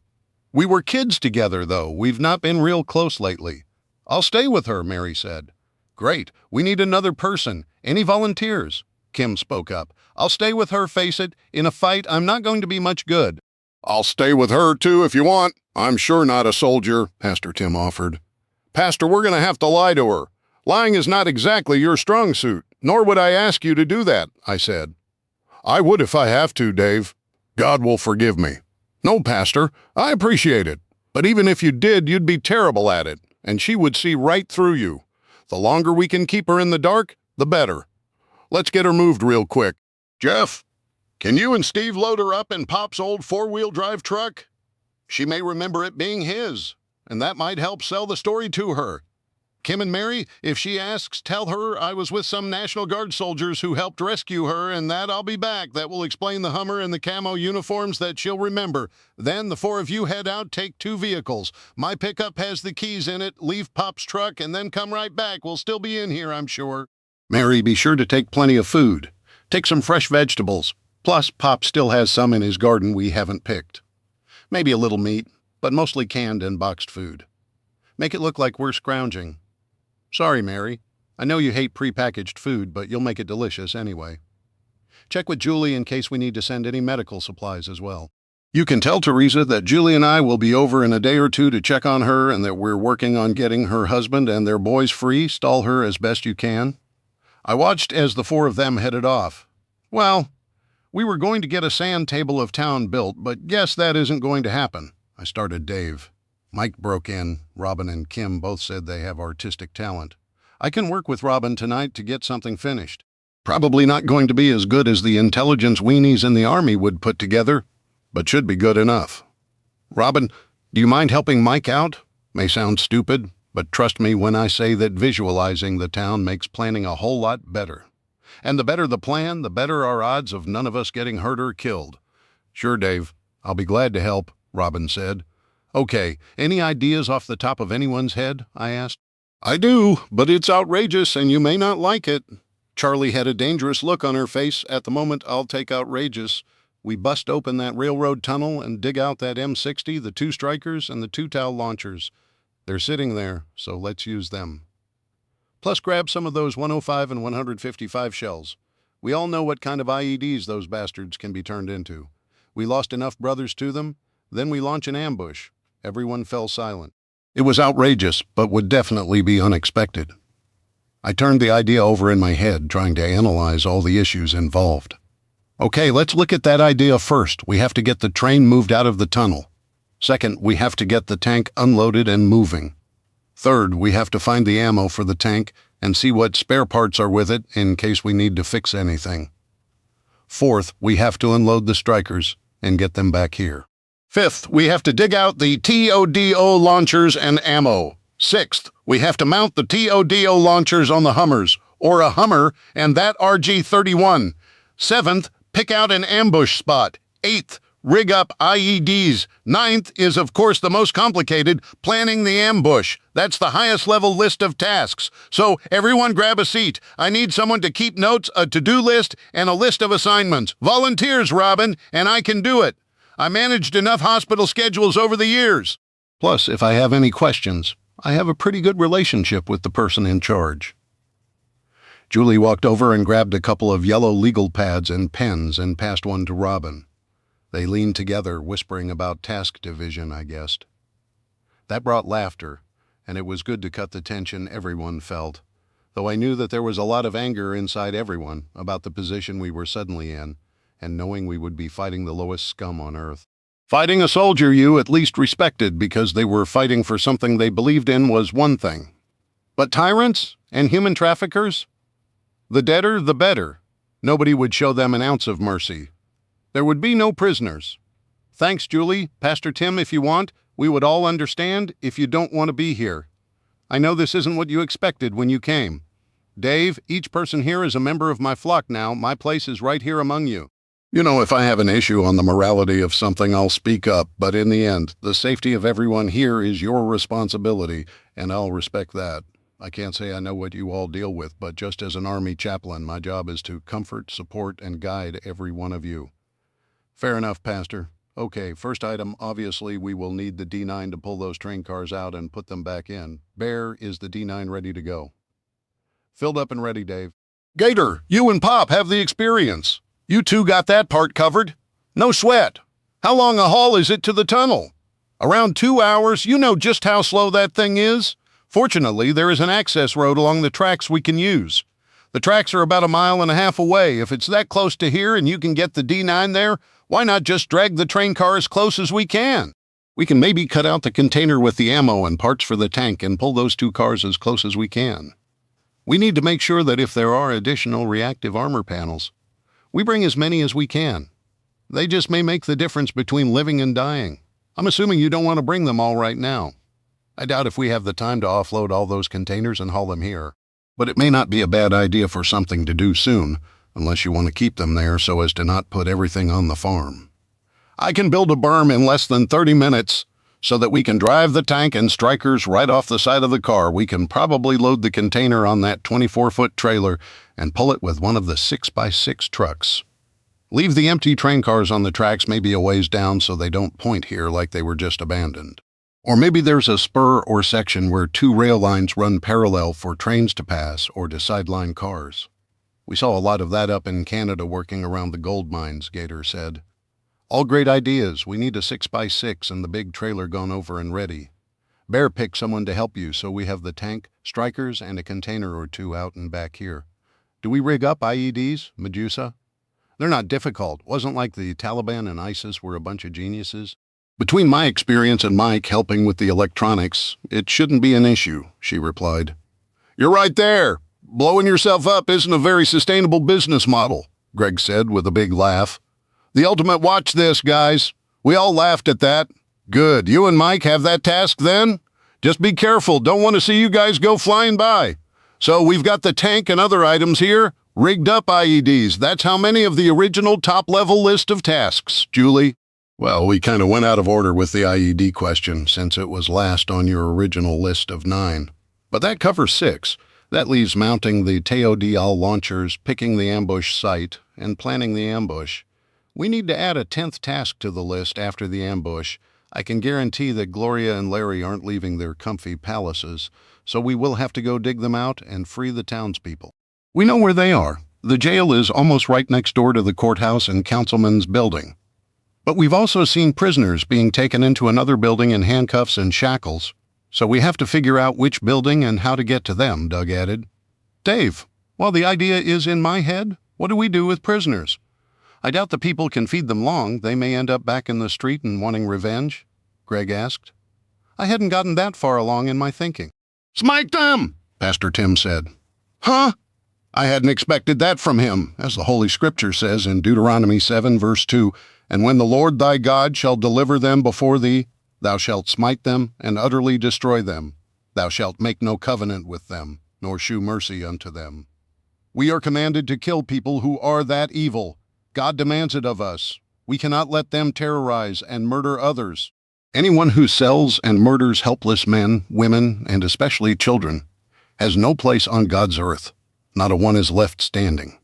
We were kids together, though. We've not been real close lately." "I'll stay with her," Mary said. "Great. We need another person. Any volunteers?" Kim spoke up. "I'll stay with her, face it. In a fight, I'm not going to be much good." "I'll stay with her, too, if you want. I'm sure not a soldier," Pastor Tim offered. "Pastor, we're going to have to lie to her. Lying is not exactly your strong suit, nor would I ask you to do that," I said. "I would if I have to, Dave. God will forgive me." "No, Pastor, I appreciate it. But even if you did, you'd be terrible at it, and she would see right through you. The longer we can keep her in the dark, the better. Let's get her moved real quick. Jeff, can you and Steve load her up in Pop's old four-wheel drive truck? She may remember it being his, and that might help sell the story to her. Kim and Mary, if she asks, tell her I was with some National Guard soldiers who helped rescue her, and that I'll be back. That will explain the Hummer and the camo uniforms that she'll remember. Then the four of you head out, take two vehicles. My pickup has the keys in it, leave Pop's truck, and then come right back. We'll still be in here, I'm sure." "Mary, be sure to take plenty of food. Take some fresh vegetables. Plus, Pop still has some in his garden we haven't picked. Maybe a little meat, but mostly canned and boxed food. Make it look like we're scrounging. Sorry, Mary. I know you hate prepackaged food, but you'll make it delicious anyway. Check with Julie in case we need to send any medical supplies as well. You can tell Teresa that Julie and I will be over in a day or two to check on her and that we're working on getting her husband and their boys free. Stall her as best you can." I watched as the four of them headed off. "Well, we were going to get a sand table of town built, but guess that isn't going to happen," I started Dave. Mike broke in. Robin and Kim both said they have artistic talent. "I can work with Robin tonight to get something finished. Probably not going to be as good as the intelligence weenies in the Army would put together, but should be good enough. Robin, do you mind helping Mike out? May sound stupid, but trust me when I say that visualizing the town makes planning a whole lot better. And the better the plan, the better our odds of none of us getting hurt or killed." "Sure, Dave. I'll be glad to help," Robin said. "Okay, any ideas off the top of anyone's head?" I asked. "I do, but it's outrageous and you may not like it." Charlie had a dangerous look on her face. "At the moment, I'll take outrageous. We bust open that railroad tunnel and dig out that M60, the two strikers, and the two TOW launchers. They're sitting there, so let's use them. Plus grab some of those 105 and 155 shells. We all know what kind of IEDs those bastards can be turned into. We lost enough brothers to them, then we launch an ambush." Everyone fell silent. It was outrageous, but would definitely be unexpected. I turned the idea over in my head, trying to analyze all the issues involved. Okay, let's look at that idea first. We have to get the train moved out of the tunnel. Second, we have to get the tank unloaded and moving. Third, we have to find the ammo for the tank and see what spare parts are with it in case we need to fix anything. Fourth, we have to unload the strikers and get them back here. Fifth, we have to dig out the TODO launchers and ammo. Sixth, we have to mount the TODO launchers on the Hummers, or a Hummer and that RG-31. Seventh, pick out an ambush spot. Eighth, rig up IEDs. Ninth is, of course, the most complicated, planning the ambush. That's the highest level list of tasks. So everyone grab a seat. I need someone to keep notes, a to-do list, and a list of assignments. Volunteers, Robin, and I can do it. I managed enough hospital schedules over the years. Plus, if I have any questions, I have a pretty good relationship with the person in charge. Julie walked over and grabbed a couple of yellow legal pads and pens and passed one to Robin. They leaned together, whispering about task division, I guessed. That brought laughter, and it was good to cut the tension everyone felt, though I knew that there was a lot of anger inside everyone about the position we were suddenly in, and knowing we would be fighting the lowest scum on earth. Fighting a soldier you at least respected because they were fighting for something they believed in was one thing. But tyrants and human traffickers? The deader, the better. Nobody would show them an ounce of mercy. There would be no prisoners. Thanks, Julie. Pastor Tim, if you want, we would all understand if you don't want to be here. I know this isn't what you expected when you came. Dave, each person here is a member of my flock now. My place is right here among you. You know, if I have an issue on the morality of something, I'll speak up, but in the end, the safety of everyone here is your responsibility, and I'll respect that. I can't say I know what you all deal with, but just as an Army chaplain, my job is to comfort, support, and guide every one of you. Fair enough, Pastor. Okay, first item, obviously we will need the D9 to pull those train cars out and put them back in. Bear, is the D9 ready to go? Filled up and ready, Dave. Gator, you and Pop have the experience. You two got that part covered. No sweat. How long a haul is it to the tunnel? Around 2 hours. You know just how slow that thing is. Fortunately, there is an access road along the tracks we can use. The tracks are about 1.5 miles away. If it's that close to here and you can get the D9 there, why not just drag the train car as close as we can? We can maybe cut out the container with the ammo and parts for the tank and pull those 2 cars as close as we can. We need to make sure that if there are additional reactive armor panels, we bring as many as we can. They just may make the difference between living and dying. I'm assuming you don't want to bring them all right now. I doubt if we have the time to offload all those containers and haul them here. But it may not be a bad idea for something to do soon, unless you want to keep them there so as to not put everything on the farm. I can build a berm in less than 30 minutes so that we can drive the tank and strikers right off the side of the car. We can probably load the container on that 24-foot trailer and pull it with one of the 6x6 trucks. Leave the empty train cars on the tracks maybe a ways down so they don't point here like they were just abandoned. Or maybe there's a spur or section where 2 rail lines run parallel for trains to pass or to sideline cars. We saw a lot of that up in Canada working around the gold mines, Gator said. All great ideas. We need a 6x6 and the big trailer gone over and ready. Bear, pick someone to help you so we have the tank, strikers, and a container or 2 out and back here. Do we rig up IEDs, Medusa? They're not difficult. Wasn't like the Taliban and ISIS were a bunch of geniuses. Between my experience and Mike helping with the electronics, it shouldn't be an issue, she replied. You're right there. Blowing yourself up isn't a very sustainable business model, Greg said with a big laugh. The ultimate watch this, guys. We all laughed at that. Good. You and Mike have that task then? Just be careful. Don't want to see you guys go flying by. So we've got the tank and other items here. Rigged up IEDs. That's how many of the original top-level list of tasks, Julie. Well, we kind of went out of order with the IED question since it was last on your original list of 9. But that covers 6. That leaves mounting the TODL launchers, picking the ambush site, and planning the ambush. We need to add a 10th task to the list after the ambush. I can guarantee that Gloria and Larry aren't leaving their comfy palaces, so we will have to go dig them out and free the townspeople. We know where they are. The jail is almost right next door to the courthouse and councilman's building. But we've also seen prisoners being taken into another building in handcuffs and shackles, so we have to figure out which building and how to get to them, Doug added. Dave, while the idea is in my head, what do we do with prisoners? I doubt the people can feed them long. They may end up back in the street and wanting revenge, Greg asked. I hadn't gotten that far along in my thinking. Smite them, Pastor Tim said. Huh? I hadn't expected that from him, as the Holy Scripture says in Deuteronomy 7, verse 2, And when the Lord thy God shall deliver them before thee, thou shalt smite them and utterly destroy them. Thou shalt make no covenant with them, nor shew mercy unto them. We are commanded to kill people who are that evil. God demands it of us. We cannot let them terrorize and murder others. Anyone who sells and murders helpless men, women, and especially children has no place on God's earth. Not a one is left standing.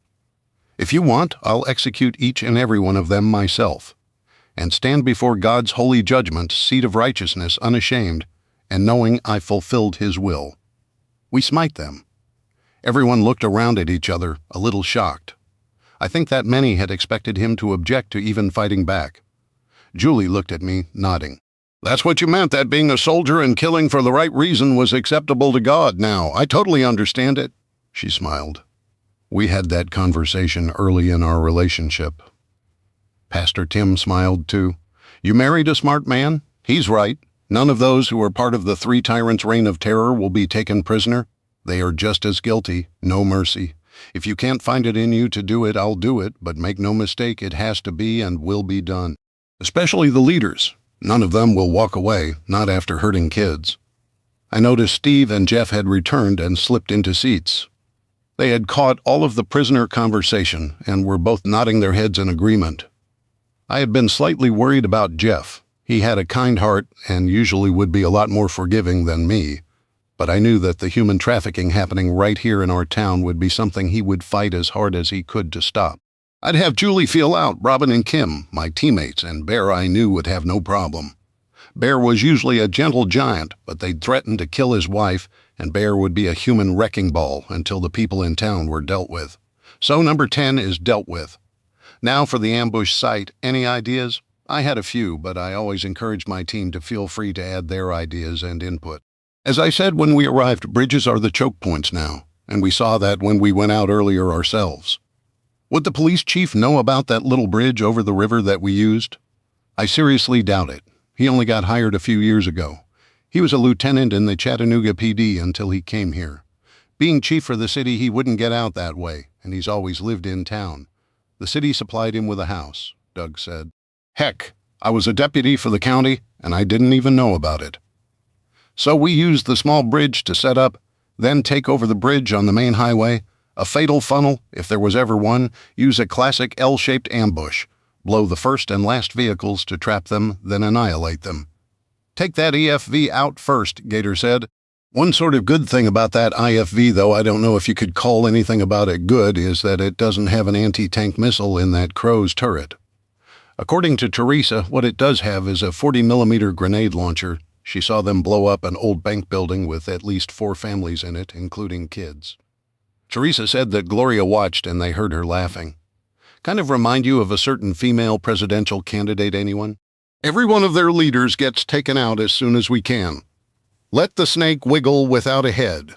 If you want, I'll execute each and every one of them myself, and stand before God's holy judgment, seat of righteousness, unashamed, and knowing I fulfilled his will. We smite them. Everyone looked around at each other, a little shocked. I think that many had expected him to object to even fighting back. Julie looked at me, nodding. That's what you meant, that being a soldier and killing for the right reason was acceptable to God now. I totally understand it. She smiled. We had that conversation early in our relationship. Pastor Tim smiled too. You married a smart man? He's right. None of those who are part of the 3 tyrants' reign of terror will be taken prisoner. They are just as guilty, no mercy. If you can't find it in you to do it, I'll do it, but make no mistake, it has to be and will be done. Especially the leaders. None of them will walk away, not after hurting kids. I noticed Steve and Jeff had returned and slipped into seats. They had caught all of the prisoner conversation and were both nodding their heads in agreement. I had been slightly worried about Jeff. He had a kind heart and usually would be a lot more forgiving than me, but I knew that the human trafficking happening right here in our town would be something he would fight as hard as he could to stop. I'd have Julie feel out Robin and Kim, my teammates, and Bear I knew would have no problem. Bear was usually a gentle giant, but they'd threatened to kill his wife, and Bear would be a human wrecking ball until the people in town were dealt with. So number 10 is dealt with. Now for the ambush site, any ideas? I had a few, but I always encouraged my team to feel free to add their ideas and input. As I said when we arrived, bridges are the choke points now, and we saw that when we went out earlier ourselves. Would the police chief know about that little bridge over the river that we used? I seriously doubt it. He only got hired a few years ago. He was a lieutenant in the Chattanooga PD until he came here. Being chief for the city, he wouldn't get out that way, and he's always lived in town. The city supplied him with a house, Doug said. Heck, I was a deputy for the county, and I didn't even know about it. So we used the small bridge to set up, then take over the bridge on the main highway, a fatal funnel, if there was ever one, use a classic L-shaped ambush, blow the first and last vehicles to trap them, then annihilate them. Take that EFV out first, Gator said. One sort of good thing about that IFV, though I don't know if you could call anything about it good, is that it doesn't have an anti-tank missile in that crow's turret. According to Teresa, what it does have is a 40mm grenade launcher. She saw them blow up an old bank building with at least 4 families in it, including kids. Teresa said that Gloria watched and they heard her laughing. Kind of remind you of a certain female presidential candidate, anyone? Every one of their leaders gets taken out as soon as we can. Let the snake wiggle without a head.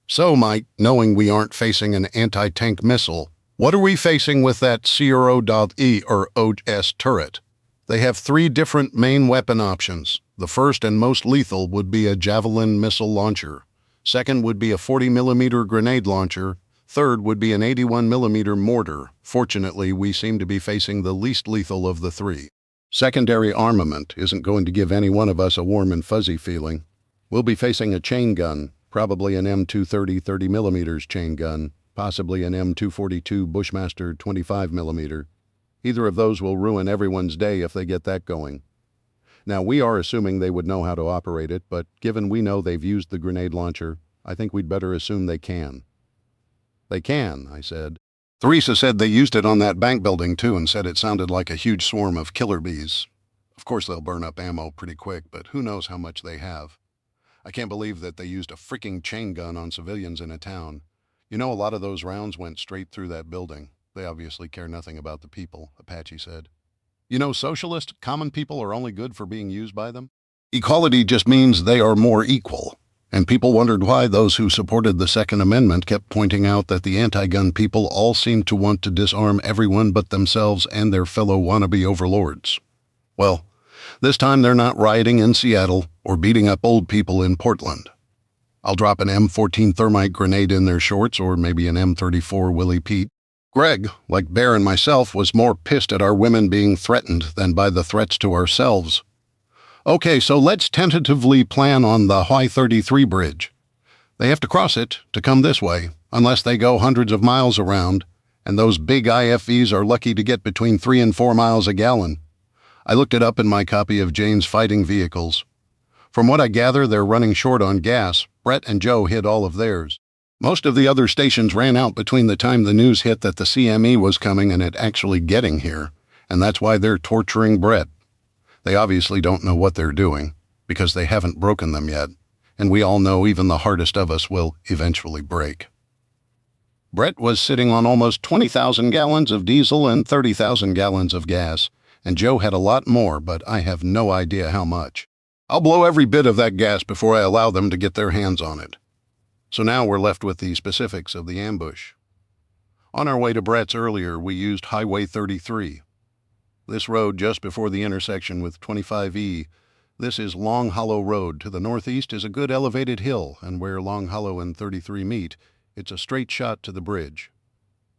So, Mike, knowing we aren't facing an anti-tank missile, what are we facing with that CRO.E or OS turret? They have 3 different main weapon options. The first and most lethal would be a Javelin missile launcher. Second would be a 40mm grenade launcher. Third would be an 81mm mortar. Fortunately, we seem to be facing the least lethal of the 3. Secondary armament isn't going to give any one of us a warm and fuzzy feeling. We'll be facing a chain gun, probably an M230 30mm chain gun, possibly an M242 Bushmaster 25mm. Either of those will ruin everyone's day if they get that going. Now, we are assuming they would know how to operate it, but given we know they've used the grenade launcher, I think we'd better assume they can. They can, I said. Teresa said they used it on that bank building, too, and said it sounded like a huge swarm of killer bees. Of course, they'll burn up ammo pretty quick, but who knows how much they have. I can't believe that they used a freaking chain gun on civilians in a town. You know, a lot of those rounds went straight through that building. They obviously care nothing about the people, Apache said. You know, socialist, common people are only good for being used by them. Equality just means they are more equal. And people wondered why those who supported the Second Amendment kept pointing out that the anti-gun people all seemed to want to disarm everyone but themselves and their fellow wannabe overlords. Well, this time they're not rioting in Seattle or beating up old people in Portland. I'll drop an M14 thermite grenade in their shorts or maybe an M34 Willie Pete. Greg, like Bear and myself, was more pissed at our women being threatened than by the threats to ourselves. Okay, so let's tentatively plan on the Y-33 bridge. They have to cross it to come this way, unless they go hundreds of miles around, and those big IFVs are lucky to get between 3 and 4 miles a gallon. I looked it up in my copy of Jane's Fighting Vehicles. From what I gather, they're running short on gas. Brett and Joe hid all of theirs. Most of the other stations ran out between the time the news hit that the CME was coming and it actually getting here, and that's why they're torturing Brett. They obviously don't know what they're doing, because they haven't broken them yet, and we all know even the hardest of us will eventually break. Brett was sitting on almost 20,000 gallons of diesel and 30,000 gallons of gas, and Joe had a lot more, but I have no idea how much. I'll blow every bit of that gas before I allow them to get their hands on it. So now we're left with the specifics of the ambush. On our way to Brett's earlier, we used Highway 33. This road just before the intersection with 25E, this is Long Hollow Road. To the northeast is a good elevated hill, and where Long Hollow and 33 meet, it's a straight shot to the bridge.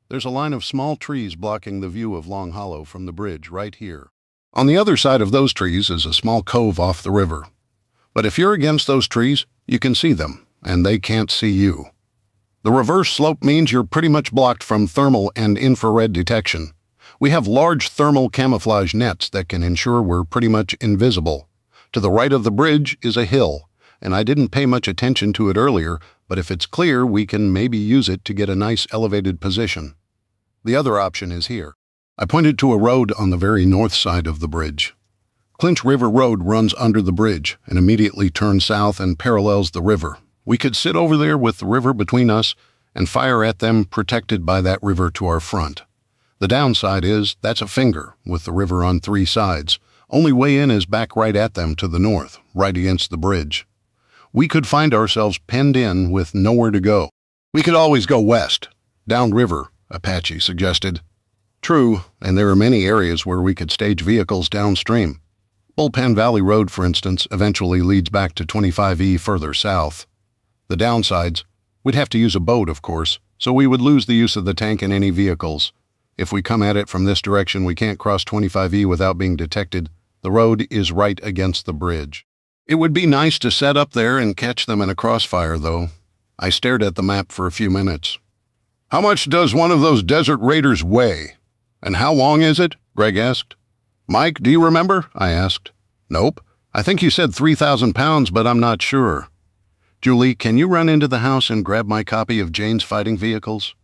There's a line of small trees blocking the view of Long Hollow from the bridge right here. On the other side of those trees is a small cove off the river. But if you're against those trees, you can see them, and they can't see you. The reverse slope means you're pretty much blocked from thermal and infrared detection. We have large thermal camouflage nets that can ensure we're pretty much invisible. To the right of the bridge is a hill, and I didn't pay much attention to it earlier, but if it's clear, we can maybe use it to get a nice elevated position. The other option is here. I pointed to a road on the very north side of the bridge. Clinch River Road runs under the bridge and immediately turns south and parallels the river. We could sit over there with the river between us and fire at them protected by that river to our front. The downside is that's a finger with the river on 3 sides. Only way in is back right at them to the north, right against the bridge. We could find ourselves penned in with nowhere to go. We could always go west, downriver, Apache suggested. True, and there are many areas where we could stage vehicles downstream. Bullpen Valley Road, for instance, eventually leads back to 25E further south. The downsides, we'd have to use a boat, of course, so we would lose the use of the tank and any vehicles. If we come at it from this direction, we can't cross 25E without being detected. The road is right against the bridge. It would be nice to set up there and catch them in a crossfire, though. I stared at the map for a few minutes. How much does one of those Desert Raiders weigh? And how long is it? Greg asked. Mike, do you remember? I asked. Nope. I think you said 3,000 pounds, but I'm not sure. Julie, can you run into the house and grab my copy of Jane's Fighting Vehicles?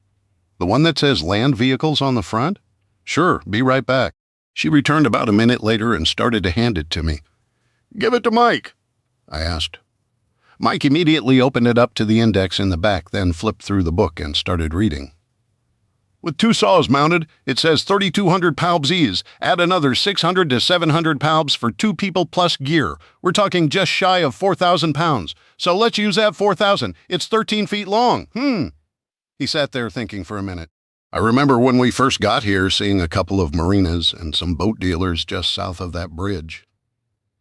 The one that says land vehicles on the front? Sure, be right back. She returned about a minute later and started to hand it to me. Give it to Mike, I asked. Mike immediately opened it up to the index in the back, then flipped through the book and started reading. With 2 saws mounted, it says 3,200 pounds. Add another 600 to 700 pounds for 2 people plus gear. We're talking just shy of 4,000 pounds. So let's use that 4,000. It's 13 feet long. He sat there thinking for a minute. I remember when we first got here seeing a couple of marinas and some boat dealers just south of that bridge.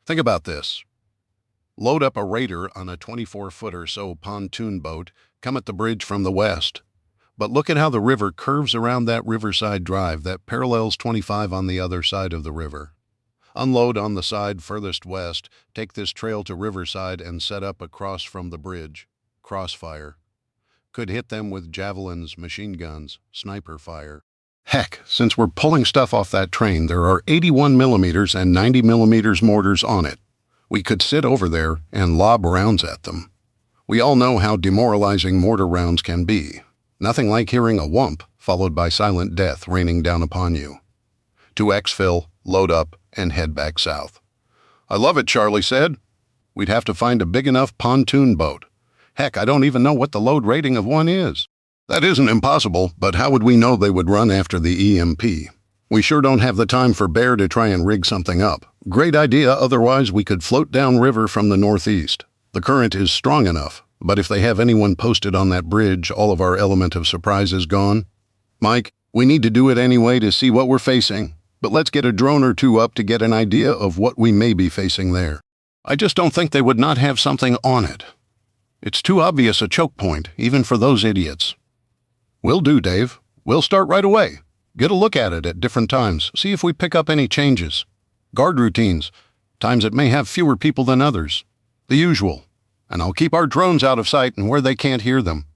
Think about this. Load up a raider on a 24-foot or so pontoon boat, come at the bridge from the west. But look at how the river curves around that riverside drive that parallels 25 on the other side of the river. Unload on the side furthest west, take this trail to Riverside and set up across from the bridge. Crossfire. Could hit them with javelins, machine guns, sniper fire. Heck, since we're pulling stuff off that train, there are 81 millimeters and 90 millimeters mortars on it. We could sit over there and lob rounds at them. We all know how demoralizing mortar rounds can be. Nothing like hearing a whump followed by silent death raining down upon you. To exfil, load up, and head back south. I love it, Charlie said. We'd have to find a big enough pontoon boat. Heck, I don't even know what the load rating of one is. That isn't impossible, but how would we know they would run after the EMP? We sure don't have the time for Bear to try and rig something up. Great idea, otherwise we could float downriver from the northeast. The current is strong enough, but if they have anyone posted on that bridge, all of our element of surprise is gone. Mike, we need to do it anyway to see what we're facing, but let's get a drone or 2 up to get an idea of what we may be facing there. I just don't think they would not have something on it. It's too obvious a choke point, even for those idiots. Will do, Dave. We'll start right away. Get a look at it at different times, see if we pick up any changes. Guard routines, times it may have fewer people than others. The usual. And I'll keep our drones out of sight and where they can't hear them.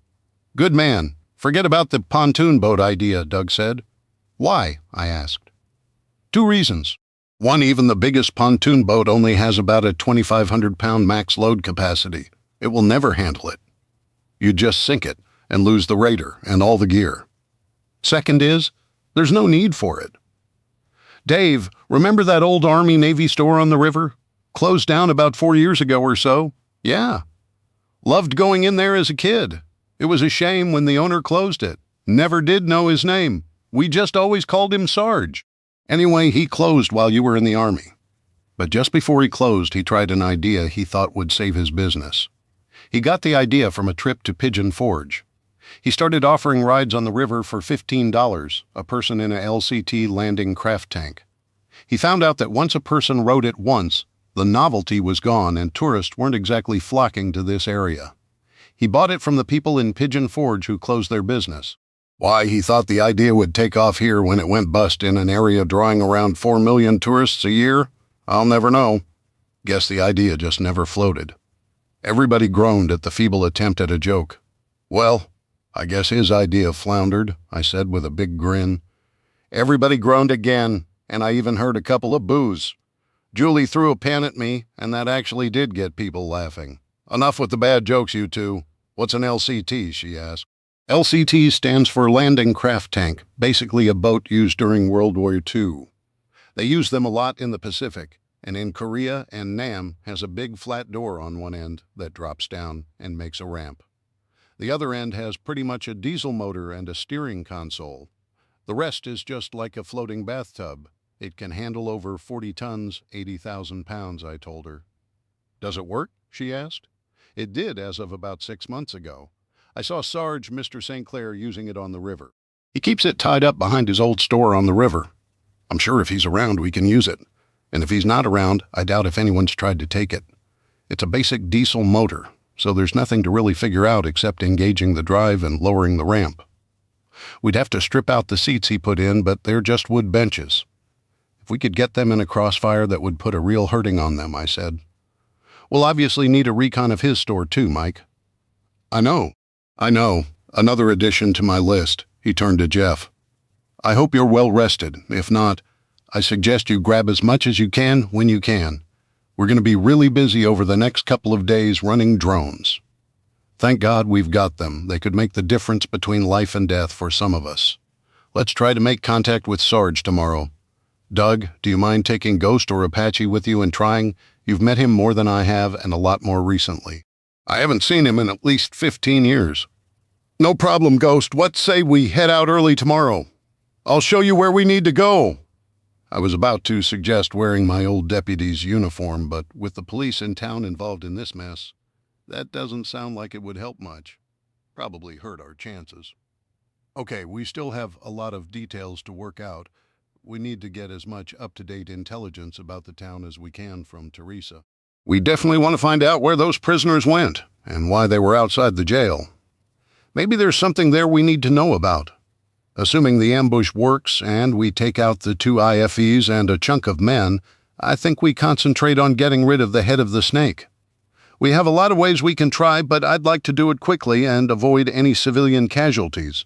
Good man. Forget about the pontoon boat idea, Doug said. Why? I asked. 2 reasons. One, even the biggest pontoon boat only has about a 2,500-pound max load capacity. It will never handle it. You'd just sink it and lose the raider and all the gear. Second is, there's no need for it. Dave, remember that old Army-Navy store on the river? Closed down about 4 years ago or so? Yeah. Loved going in there as a kid. It was a shame when the owner closed it. Never did know his name. We just always called him Sarge. Anyway, he closed while you were in the Army. But just before he closed, he tried an idea he thought would save his business. He got the idea from a trip to Pigeon Forge. He started offering rides on the river for $15, a person in a LCT landing craft tank. He found out that once a person rode it once, the novelty was gone and tourists weren't exactly flocking to this area. He bought it from the people in Pigeon Forge who closed their business. Why he thought the idea would take off here when it went bust in an area drawing around 4 million tourists a year, I'll never know. Guess the idea just never floated. Everybody groaned at the feeble attempt at a joke. Well, I guess his idea floundered, I said with a big grin. Everybody groaned again, and I even heard a couple of boos. Julie threw a pen at me, and that actually did get people laughing. Enough with the bad jokes, you two. What's an LCT, she asked. LCT stands for Landing Craft Tank, basically a boat used during World War II. They use them a lot in the Pacific, and in Korea and Nam has a big flat door on one end that drops down and makes a ramp. The other end has pretty much a diesel motor and a steering console. The rest is just like a floating bathtub. It can handle over 40 tons, 80,000 pounds, I told her. Does it work? She asked. It did as of about 6 months ago. I saw Sarge, Mr. St. Clair, using it on the river. He keeps it tied up behind his old store on the river. I'm sure if he's around, we can use it. And if he's not around, I doubt if anyone's tried to take it. It's a basic diesel motor, so there's nothing to really figure out except engaging the drive and lowering the ramp. We'd have to strip out the seats he put in, but they're just wood benches. If we could get them in a crossfire, that would put a real hurting on them, I said. We'll obviously need a recon of his store too, Mike. I know. Another addition to my list. He turned to Jeff. I hope you're well rested. If not, I suggest you grab as much as you can when you can. We're going to be really busy over the next couple of days running drones. Thank God we've got them. They could make the difference between life and death for some of us. Let's try to make contact with Sarge tomorrow. Doug, do you mind taking Ghost or Apache with you and trying? You've met him more than I have and a lot more recently. I haven't seen him in at least 15 years. No problem, Ghost. What say we head out early tomorrow? I'll show you where we need to go. I was about to suggest wearing my old deputy's uniform, but with the police in town involved in this mess, that doesn't sound like it would help much. Probably hurt our chances. Okay, we still have a lot of details to work out. We need to get as much up-to-date intelligence about the town as we can from Teresa. We definitely want to find out where those prisoners went and why they were outside the jail. Maybe there's something there we need to know about. Assuming the ambush works and we take out the 2 IFEs and a chunk of men, I think we concentrate on getting rid of the head of the snake. We have a lot of ways we can try, but I'd like to do it quickly and avoid any civilian casualties.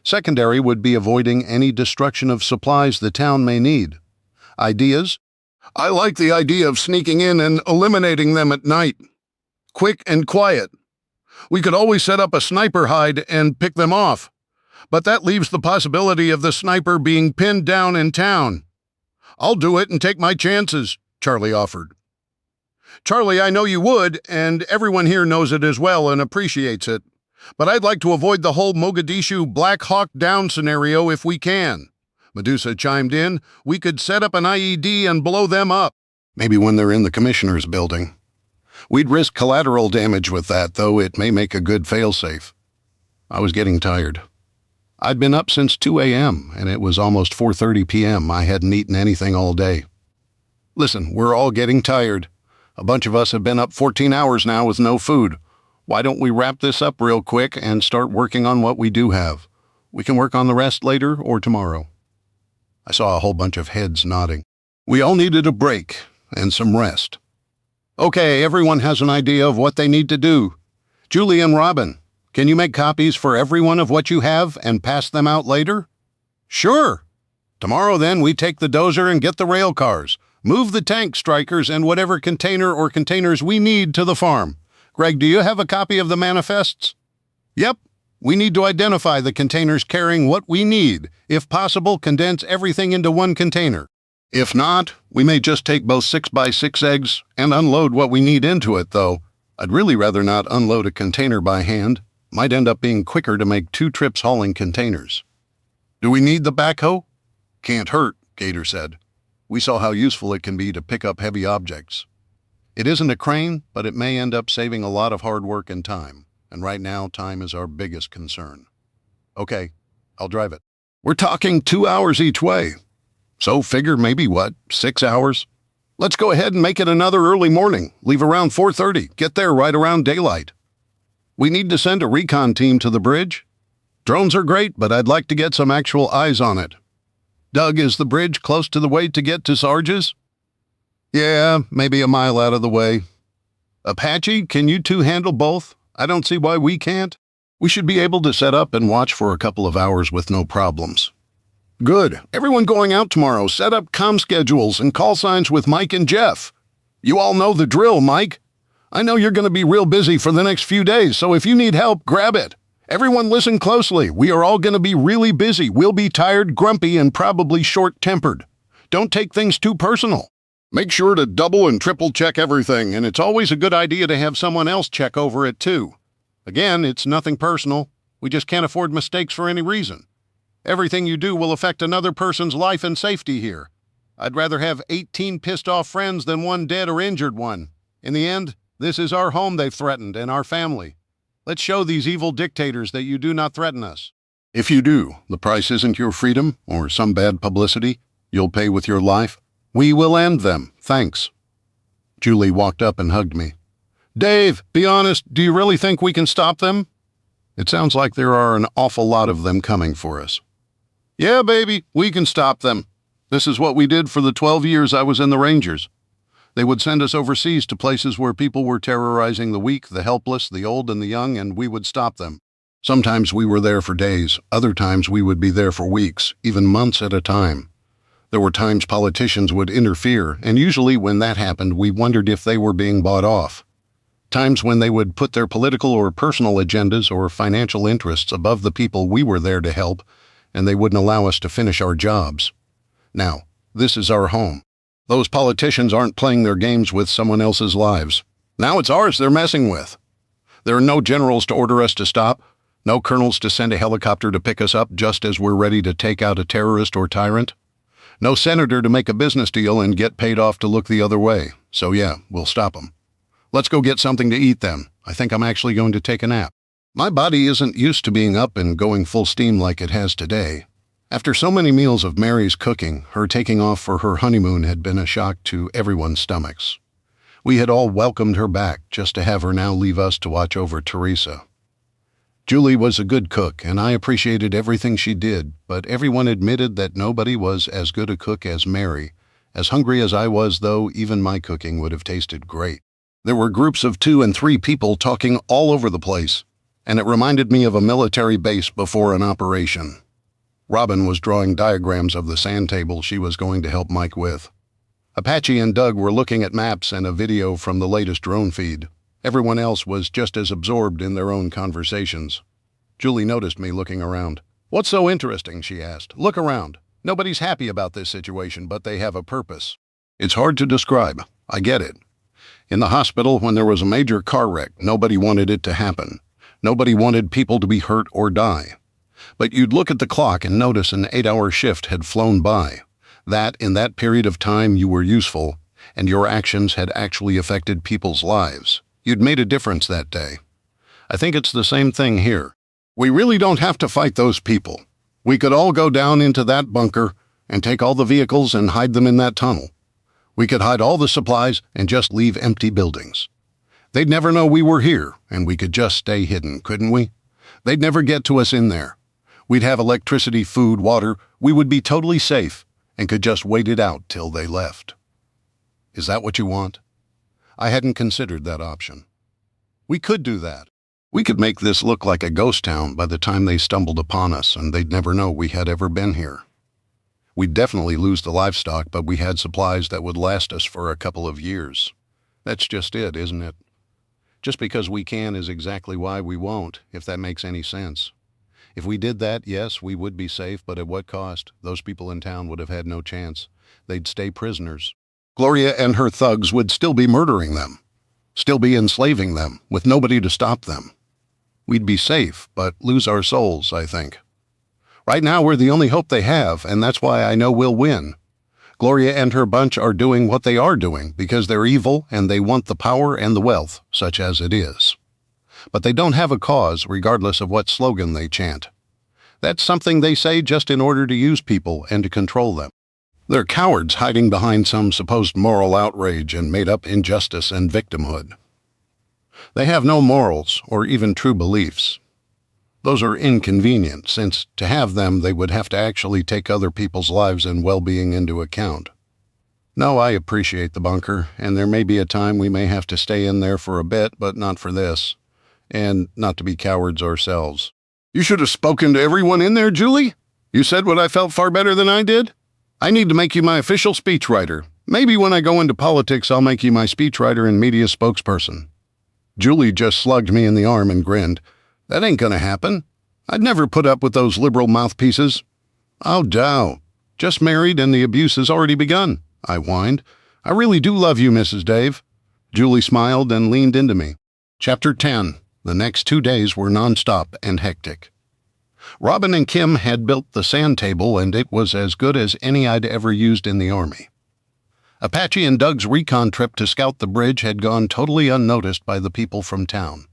Secondary would be avoiding any destruction of supplies the town may need. Ideas? I like the idea of sneaking in and eliminating them at night. Quick and quiet. We could always set up a sniper hide and pick them off. But that leaves the possibility of the sniper being pinned down in town. I'll do it and take my chances, Charlie offered. Charlie, I know you would, and everyone here knows it as well and appreciates it. But I'd like to avoid the whole Mogadishu Black Hawk Down scenario if we can. Medusa chimed in. We could set up an IED and blow them up. Maybe when they're in the commissioner's building. We'd risk collateral damage with that, though it may make a good failsafe. I was getting tired. I'd been up since 2 a.m., and it was almost 4:30 p.m. I hadn't eaten anything all day. Listen, we're all getting tired. A bunch of us have been up 14 hours now with no food. Why don't we wrap this up real quick and start working on what we do have? We can work on the rest later or tomorrow. I saw a whole bunch of heads nodding. We all needed a break and some rest. Okay, everyone has an idea of what they need to do. Julie and Robin, Can you make copies for everyone of what you have and pass them out later? Sure. Tomorrow then we take the dozer and get the rail cars, move the tank strikers and whatever container or containers we need to the farm. Greg, do you have a copy of the manifests? Yep. We need to identify the containers carrying what we need. If possible, condense everything into one container. If not, we may just take both 6x6 eggs and unload what we need into it, though. I'd really rather not unload a container by hand. Might end up being quicker to make 2 trips hauling containers. Do we need the backhoe? Can't hurt, Gator said. We saw how useful it can be to pick up heavy objects. It isn't a crane, but it may end up saving a lot of hard work and time. And right now, time is our biggest concern. Okay, I'll drive it. We're talking 2 hours each way. So figure maybe, 6 hours? Let's go ahead and make it another early morning. Leave around 4:30. Get there right around daylight. We need to send a recon team to the bridge. Drones are great, but I'd like to get some actual eyes on it. Doug, is the bridge close to the way to get to Sarge's? Yeah, maybe a mile out of the way. Apache, can you two handle both? I don't see why we can't. We should be able to set up and watch for a couple of hours with no problems. Good. Everyone going out tomorrow, set up comm schedules and call signs with Mike and Jeff. You all know the drill, Mike. I know you're going to be real busy for the next few days, so if you need help, grab it. Everyone listen closely. We are all going to be really busy. We'll be tired, grumpy, and probably short-tempered. Don't take things too personal. Make sure to double and triple check everything, and it's always a good idea to have someone else check over it too. Again, it's nothing personal. We just can't afford mistakes for any reason. Everything you do will affect another person's life and safety here. I'd rather have 18 pissed-off friends than one dead or injured one. In the end, this is our home they've threatened and our family. Let's show these evil dictators that you do not threaten us. If you do, the price isn't your freedom or some bad publicity. You'll pay with your life. We will end them, thanks. Julie walked up and hugged me. Dave, be honest, do you really think we can stop them? It sounds like there are an awful lot of them coming for us. Yeah, baby, we can stop them. This is what we did for the 12 years I was in the Rangers. They would send us overseas to places where people were terrorizing the weak, the helpless, the old, and the young, and we would stop them. Sometimes we were there for days. Other times we would be there for weeks, even months at a time. There were times politicians would interfere, and usually when that happened, we wondered if they were being bought off. Times when they would put their political or personal agendas or financial interests above the people we were there to help, and they wouldn't allow us to finish our jobs. Now, this is our home. Those politicians aren't playing their games with someone else's lives. Now it's ours they're messing with. There are no generals to order us to stop, no colonels to send a helicopter to pick us up just as we're ready to take out a terrorist or tyrant. No senator to make a business deal and get paid off to look the other way. So yeah, we'll stop them. Let's go get something to eat then. I think I'm actually going to take a nap. My body isn't used to being up and going full steam like it has today. After so many meals of Mary's cooking, her taking off for her honeymoon had been a shock to everyone's stomachs. We had all welcomed her back just to have her now leave us to watch over Teresa. Julie was a good cook, and I appreciated everything she did, but everyone admitted that nobody was as good a cook as Mary. As hungry as I was, though, even my cooking would have tasted great. There were groups of 2 and 3 people talking all over the place, and it reminded me of a military base before an operation. Robin was drawing diagrams of the sand table she was going to help Mike with. Apache and Doug were looking at maps and a video from the latest drone feed. Everyone else was just as absorbed in their own conversations. Julie noticed me looking around. What's so interesting, she asked. Look around. Nobody's happy about this situation, but they have a purpose. It's hard to describe. I get it. In the hospital, when there was a major car wreck, nobody wanted it to happen. Nobody wanted people to be hurt or die. But you'd look at the clock and notice an 8-hour shift had flown by. That, in that period of time, you were useful, and your actions had actually affected people's lives. You'd made a difference that day. I think it's the same thing here. We really don't have to fight those people. We could all go down into that bunker and take all the vehicles and hide them in that tunnel. We could hide all the supplies and just leave empty buildings. They'd never know we were here, and we could just stay hidden, couldn't we? They'd never get to us in there. We'd have electricity, food, water. We would be totally safe and could just wait it out till they left. Is that what you want? I hadn't considered that option. We could do that. We could make this look like a ghost town by the time they stumbled upon us, and they'd never know we had ever been here. We'd definitely lose the livestock, but we had supplies that would last us for a couple of years. That's just it, isn't it? Just because we can is exactly why we won't, if that makes any sense. If we did that, yes, we would be safe, but at what cost? Those people in town would have had no chance. They'd stay prisoners. Gloria and her thugs would still be murdering them, still be enslaving them, with nobody to stop them. We'd be safe, but lose our souls, I think. Right now, we're the only hope they have, and that's why I know we'll win. Gloria and her bunch are doing what they are doing because they're evil and they want the power and the wealth, such as it is. But they don't have a cause, regardless of what slogan they chant. That's something they say just in order to use people and to control them. They're cowards hiding behind some supposed moral outrage and made-up injustice and victimhood. They have no morals or even true beliefs. Those are inconvenient, since to have them they would have to actually take other people's lives and well-being into account. No, I appreciate the bunker, and there may be a time we may have to stay in there for a bit, but not for this. And not to be cowards ourselves. You should have spoken to everyone in there, Julie. You said what I felt far better than I did. I need to make you my official speechwriter. Maybe when I go into politics, I'll make you my speechwriter and media spokesperson. Julie just slugged me in the arm and grinned. That ain't gonna happen. I'd never put up with those liberal mouthpieces. Oh, Dow. Just married and the abuse has already begun, I whined. I really do love you, Mrs. Dave. Julie smiled and leaned into me. Chapter 10. The next 2 days were nonstop and hectic. Robin and Kim had built the sand table, and it was as good as any I'd ever used in the Army. Apache and Doug's recon trip to scout the bridge had gone totally unnoticed by the people from town.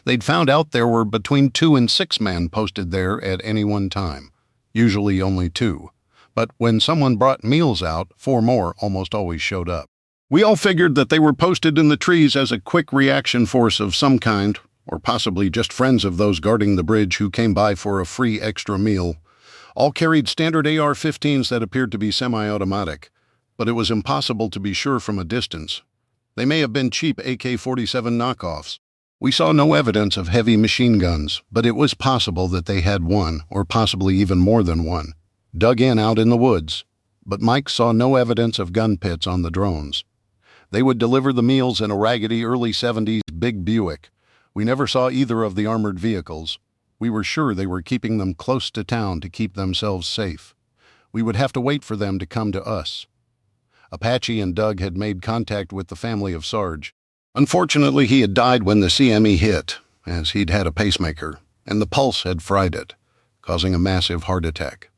They'd found out there were between 2 and 6 men posted there at any one time, usually only 2. But when someone brought meals out, 4 more almost always showed up. We all figured that they were posted in the trees as a quick reaction force of some kind, or possibly just friends of those guarding the bridge who came by for a free extra meal. All carried standard AR-15s that appeared to be semi-automatic, but it was impossible to be sure from a distance. They may have been cheap AK-47 knockoffs. We saw no evidence of heavy machine guns, but it was possible that they had one, or possibly even more than one, dug in out in the woods. But Mike saw no evidence of gun pits on the drones. They would deliver the meals in a raggedy early 70s big Buick. We never saw either of the armored vehicles. We were sure they were keeping them close to town to keep themselves safe. We would have to wait for them to come to us. Apache and Doug had made contact with the family of Sarge. Unfortunately, he had died when the CME hit, as he'd had a pacemaker, and the pulse had fried it, causing a massive heart attack.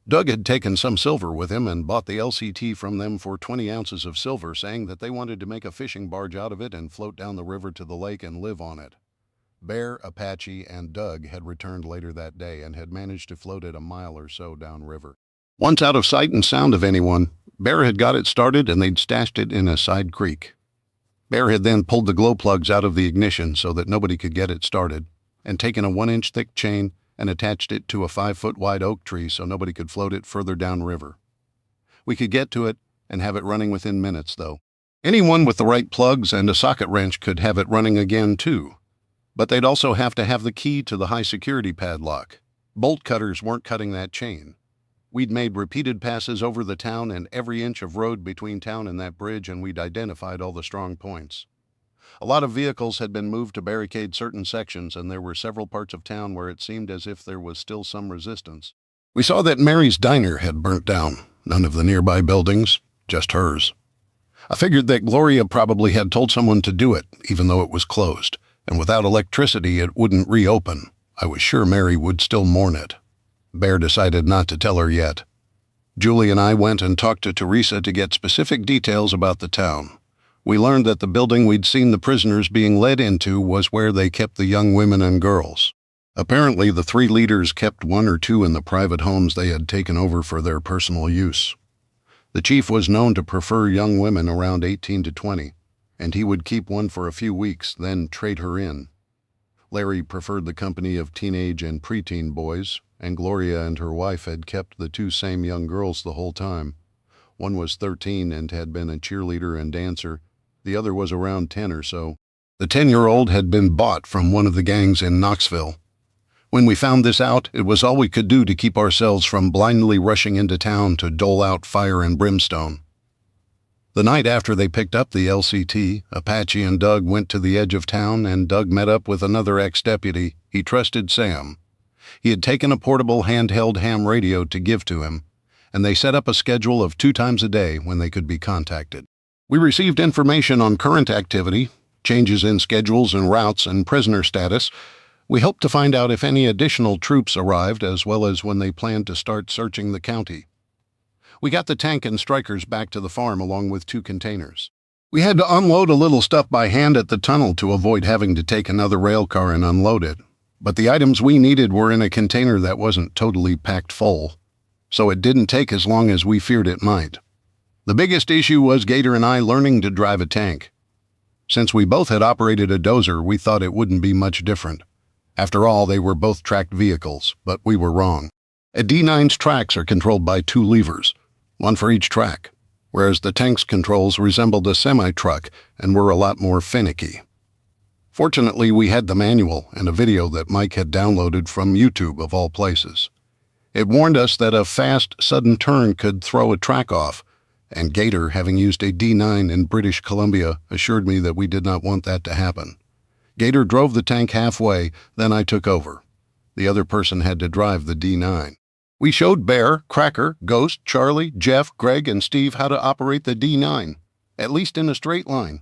Doug had taken some silver with him and bought the LCT from them for 20 ounces of silver, saying that they wanted to make a fishing barge out of it and float down the river to the lake and live on it. Bear, Apache, and Doug had returned later that day and had managed to float it a mile or so downriver. Once out of sight and sound of anyone, Bear had got it started and they'd stashed it in a side creek. Bear had then pulled the glow plugs out of the ignition so that nobody could get it started, and taken a 1-inch thick chain and attached it to a 5-foot wide oak tree so nobody could float it further downriver. We could get to it and have it running within minutes, though. Anyone with the right plugs and a socket wrench could have it running again, too. But they'd also have to have the key to the high-security padlock. Bolt cutters weren't cutting that chain. We'd made repeated passes over the town and every inch of road between town and that bridge, and we'd identified all the strong points. A lot of vehicles had been moved to barricade certain sections, and there were several parts of town where it seemed as if there was still some resistance. We saw that Mary's diner had burnt down, none of the nearby buildings, just hers. I figured that Gloria probably had told someone to do it, even though it was closed, and without electricity it wouldn't reopen. I was sure Mary would still mourn it. Bear decided not to tell her yet. Julie and I went and talked to Teresa to get specific details about the town. We learned that the building we'd seen the prisoners being led into was where they kept the young women and girls. Apparently, the 3 leaders kept 1 or 2 in the private homes they had taken over for their personal use. The chief was known to prefer young women around 18 to 20, and he would keep one for a few weeks, then trade her in. Larry preferred the company of teenage and preteen boys, and Gloria and her wife had kept the 2 same young girls the whole time. One was 13 and had been a cheerleader and dancer. The other was around 10 or so. The 10-year-old had been bought from one of the gangs in Knoxville. When we found this out, it was all we could do to keep ourselves from blindly rushing into town to dole out fire and brimstone. The night after they picked up the LCT, Apache and Doug went to the edge of town, and Doug met up with another ex-deputy. He trusted Sam. He had taken a portable handheld ham radio to give to him, and they set up a schedule of 2 times a day when they could be contacted. We received information on current activity, changes in schedules and routes, and prisoner status. We hoped to find out if any additional troops arrived, as well as when they planned to start searching the county. We got the tank and strikers back to the farm along with 2 containers. We had to unload a little stuff by hand at the tunnel to avoid having to take another rail car and unload it, but the items we needed were in a container that wasn't totally packed full, so it didn't take as long as we feared it might. The biggest issue was Gator and I learning to drive a tank. Since we both had operated a dozer, we thought it wouldn't be much different. After all, they were both tracked vehicles, but we were wrong. A D9's tracks are controlled by 2 levers, one for each track, whereas the tank's controls resembled a semi-truck and were a lot more finicky. Fortunately, we had the manual and a video that Mike had downloaded from YouTube of all places. It warned us that a fast, sudden turn could throw a track off, and Gator, having used a D9 in British Columbia, assured me that we did not want that to happen. Gator drove the tank halfway, then I took over. The other person had to drive the D9. We showed Bear, Cracker, Ghost, Charlie, Jeff, Greg, and Steve how to operate the D9, at least in a straight line.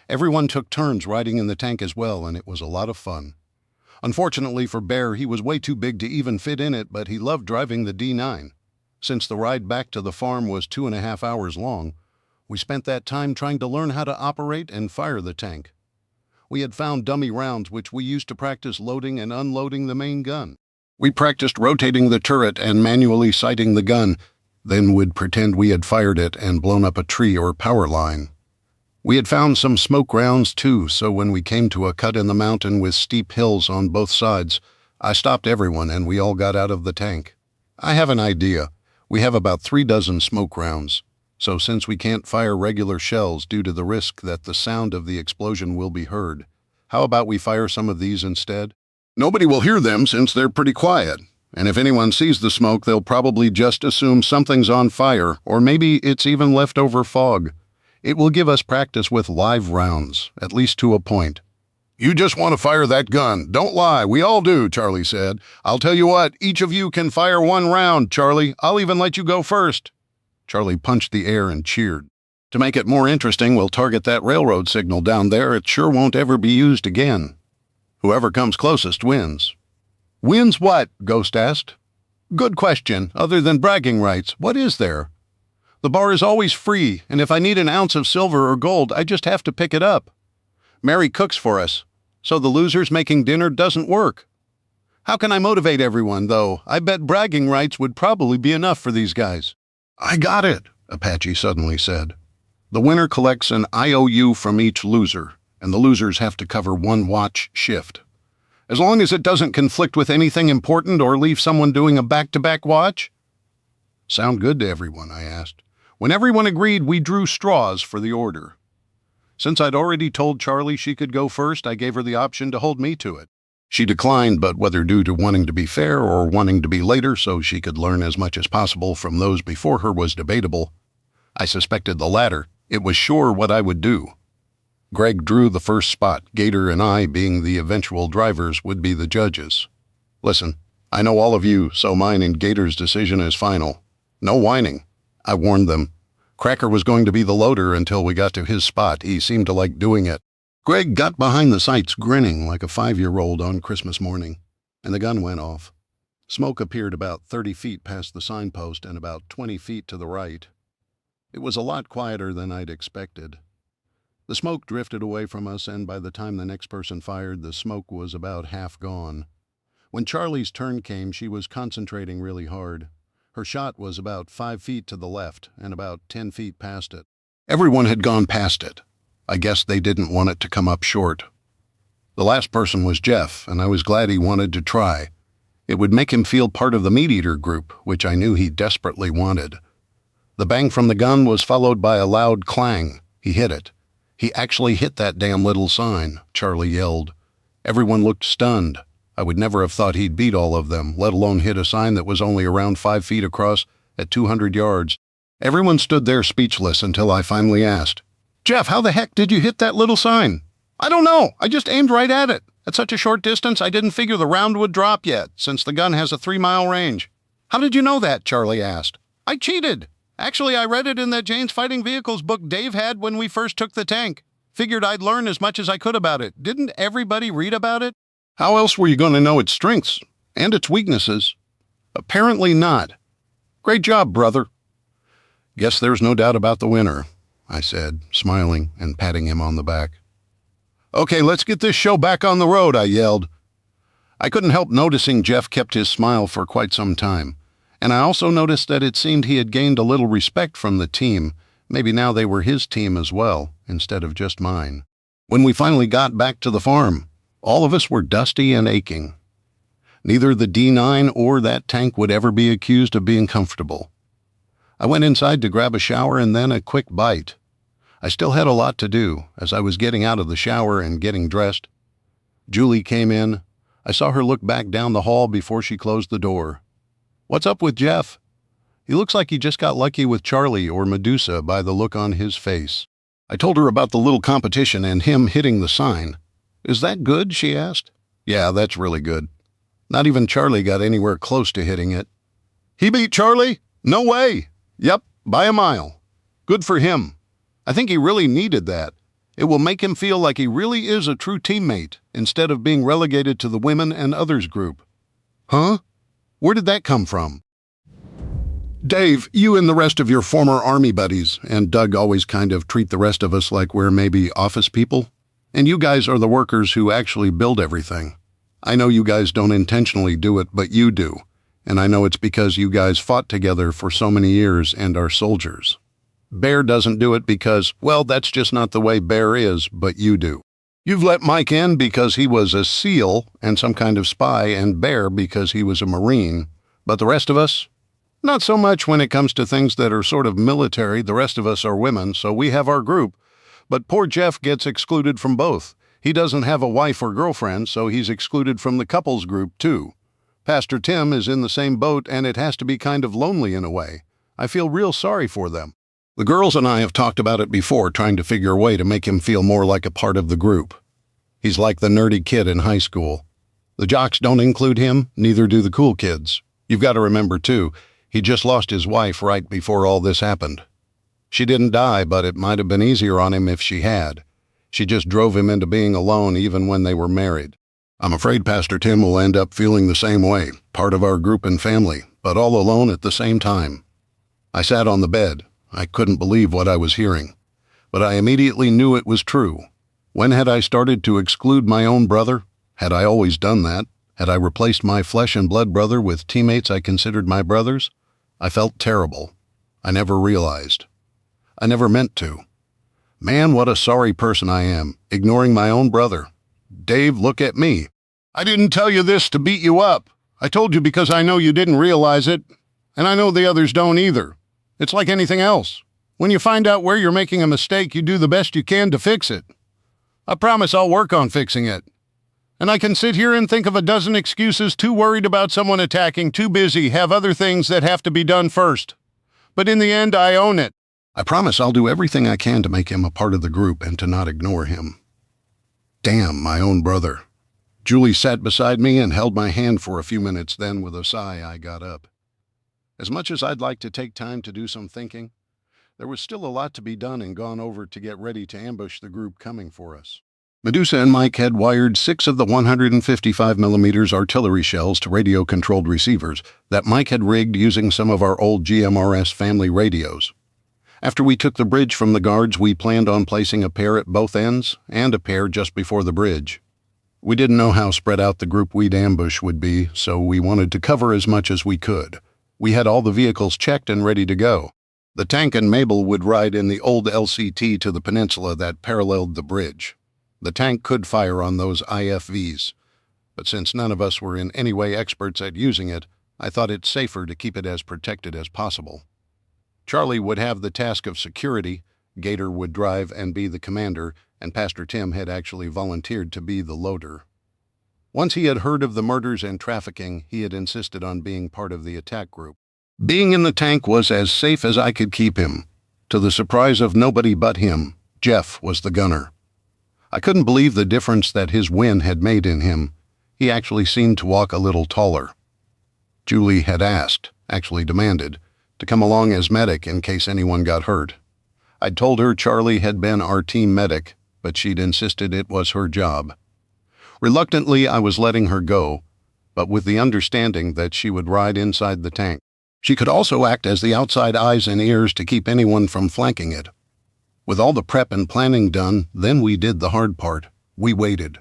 Everyone took turns riding in the tank as well, and it was a lot of fun. Unfortunately for Bear, he was way too big to even fit in it, but he loved driving the D9. Since the ride back to the farm was 2.5 hours long, we spent that time trying to learn how to operate and fire the tank. We had found dummy rounds which we used to practice loading and unloading the main gun. We practiced rotating the turret and manually sighting the gun, then would pretend we had fired it and blown up a tree or power line. We had found some smoke rounds too, so when we came to a cut in the mountain with steep hills on both sides, I stopped everyone and we all got out of the tank. I have an idea. We have about 3 dozen smoke rounds, so since we can't fire regular shells due to the risk that the sound of the explosion will be heard, how about we fire some of these instead? Nobody will hear them since they're pretty quiet, and if anyone sees the smoke, they'll probably just assume something's on fire, or maybe it's even leftover fog. It will give us practice with live rounds, at least to a point. You just want to fire that gun. Don't lie, we all do, Charlie said. I'll tell you what, each of you can fire 1 round, Charlie. I'll even let you go first. Charlie punched the air and cheered. To make it more interesting, we'll target that railroad signal down there. It sure won't ever be used again. Whoever comes closest wins. Wins what? Ghost asked. Good question. Other than bragging rights, what is there? The bar is always free, and if I need an ounce of silver or gold, I just have to pick it up. Mary cooks for us, so the losers making dinner doesn't work. How can I motivate everyone, though? I bet bragging rights would probably be enough for these guys. I got it, Apache suddenly said. The winner collects an IOU from each loser, and the losers have to cover 1 watch shift. As long as it doesn't conflict with anything important or leave someone doing a back-to-back watch? Sound good to everyone, I asked. When everyone agreed, we drew straws for the order. Since I'd already told Charlie she could go first, I gave her the option to hold me to it. She declined, but whether due to wanting to be fair or wanting to be later so she could learn as much as possible from those before her was debatable. I suspected the latter. It was sure what I would do. Greg drew the first spot. Gator and I, being the eventual drivers, would be the judges. Listen, I know all of you, so mine and Gator's decision is final. No whining. I warned them. Cracker was going to be the loader until we got to his spot. He seemed to like doing it. Greg got behind the sights grinning like a 5-year-old on Christmas morning, and the gun went off. Smoke appeared about 30 feet past the signpost and about 20 feet to the right. It was a lot quieter than I'd expected. The smoke drifted away from us, and by the time the next person fired, the smoke was about half gone. When Charlie's turn came, she was concentrating really hard. Her shot was about 5 feet to the left and about 10 feet past it. Everyone had gone past it. I guess they didn't want it to come up short. The last person was Jeff, and I was glad he wanted to try. It would make him feel part of the meat-eater group, which I knew he desperately wanted. The bang from the gun was followed by a loud clang. He hit it. He actually hit that damn little sign, Charlie yelled. Everyone looked stunned. I would never have thought he'd beat all of them, let alone hit a sign that was only around 5 feet across at 200 yards. Everyone stood there speechless until I finally asked, "Jeff, how the heck did you hit that little sign?" "I don't know. I just aimed right at it. At such a short distance, I didn't figure the round would drop yet, since the gun has a 3-mile range." "How did you know that?" Charlie asked. "I cheated. Actually, I read it in that Jane's Fighting Vehicles book Dave had when we first took the tank. Figured I'd learn as much as I could about it. Didn't everybody read about it?" How else were you going to know its strengths and its weaknesses? Apparently not. Great job, brother. "Guess there's no doubt about the winner," I said, smiling and patting him on the back. "Okay, let's get this show back on the road," I yelled. I couldn't help noticing Jeff kept his smile for quite some time, and I also noticed that it seemed he had gained a little respect from the team. Maybe now they were his team as well, instead of just mine. When we finally got back to the farm, all of us were dusty and aching. Neither the D9 or that tank would ever be accused of being comfortable. I went inside to grab a shower and then a quick bite. I still had a lot to do as I was getting out of the shower and getting dressed. Julie came in. I saw her look back down the hall before she closed the door. "What's up with Jeff?" "He looks like he just got lucky with Charlie or Medusa by the look on his face." I told her about the little competition and him hitting the sign. "Is that good?" she asked. "Yeah, that's really good. Not even Charlie got anywhere close to hitting it." "He beat Charlie? No way." "Yep, by a mile. Good for him. I think he really needed that. It will make him feel like he really is a true teammate instead of being relegated to the women and others group." "Huh? Where did that come from?" "Dave, you and the rest of your former Army buddies and Doug always kind of treat the rest of us like we're maybe office people. And you guys are the workers who actually build everything. I know you guys don't intentionally do it, but you do. And I know it's because you guys fought together for so many years and are soldiers. Bear doesn't do it because, well, that's just not the way Bear is, but you do. You've let Mike in because he was a SEAL and some kind of spy, and Bear because he was a Marine. But the rest of us? Not so much when it comes to things that are sort of military. The rest of us are women, so we have our group. But poor Jeff gets excluded from both. He doesn't have a wife or girlfriend, so he's excluded from the couples group, too. Pastor Tim is in the same boat, and it has to be kind of lonely in a way. I feel real sorry for them. The girls and I have talked about it before, trying to figure a way to make him feel more like a part of the group. He's like the nerdy kid in high school. The jocks don't include him, neither do the cool kids. You've got to remember, too, he just lost his wife right before all this happened. She didn't die, but it might have been easier on him if she had. She just drove him into being alone even when they were married. I'm afraid Pastor Tim will end up feeling the same way, part of our group and family, but all alone at the same time. I sat on the bed. I couldn't believe what I was hearing. But I immediately knew it was true. When had I started to exclude my own brother? Had I always done that? Had I replaced my flesh and blood brother with teammates I considered my brothers? I felt terrible. I never realized. I never meant to. Man, what a sorry person I am, ignoring my own brother. Dave, look at me. I didn't tell you this to beat you up. I told you because I know you didn't realize it, and I know the others don't either. It's like anything else. When you find out where you're making a mistake, you do the best you can to fix it. I promise I'll work on fixing it. And I can sit here and think of a dozen excuses, too worried about someone attacking, too busy, have other things that have to be done first. But in the end, I own it. I promise I'll do everything I can to make him a part of the group and to not ignore him. Damn, my own brother. Julie sat beside me and held my hand for a few minutes, then with a sigh I got up. As much as I'd like to take time to do some thinking, there was still a lot to be done and gone over to get ready to ambush the group coming for us. Medusa and Mike had wired 6 of the 155mm artillery shells to radio-controlled receivers that Mike had rigged using some of our old GMRS family radios. After we took the bridge from the guards, we planned on placing a pair at both ends and a pair just before the bridge. We didn't know how spread out the group we'd ambush would be, so we wanted to cover as much as we could. We had all the vehicles checked and ready to go. The tank and Mabel would ride in the old LCT to the peninsula that paralleled the bridge. The tank could fire on those IFVs, but since none of us were in any way experts at using it, I thought it safer to keep it as protected as possible. Charlie would have the task of security, Gator would drive and be the commander, and Pastor Tim had actually volunteered to be the loader. Once he had heard of the murders and trafficking, he had insisted on being part of the attack group. Being in the tank was as safe as I could keep him. To the surprise of nobody but him, Jeff was the gunner. I couldn't believe the difference that his win had made in him. He actually seemed to walk a little taller. Julie had asked, actually demanded, to come along as medic in case anyone got hurt. I'd told her Charlie had been our team medic, but she'd insisted it was her job. Reluctantly, I was letting her go, but with the understanding that she would ride inside the tank. She could also act as the outside eyes and ears to keep anyone from flanking it. With all the prep and planning done, then we did the hard part. We waited.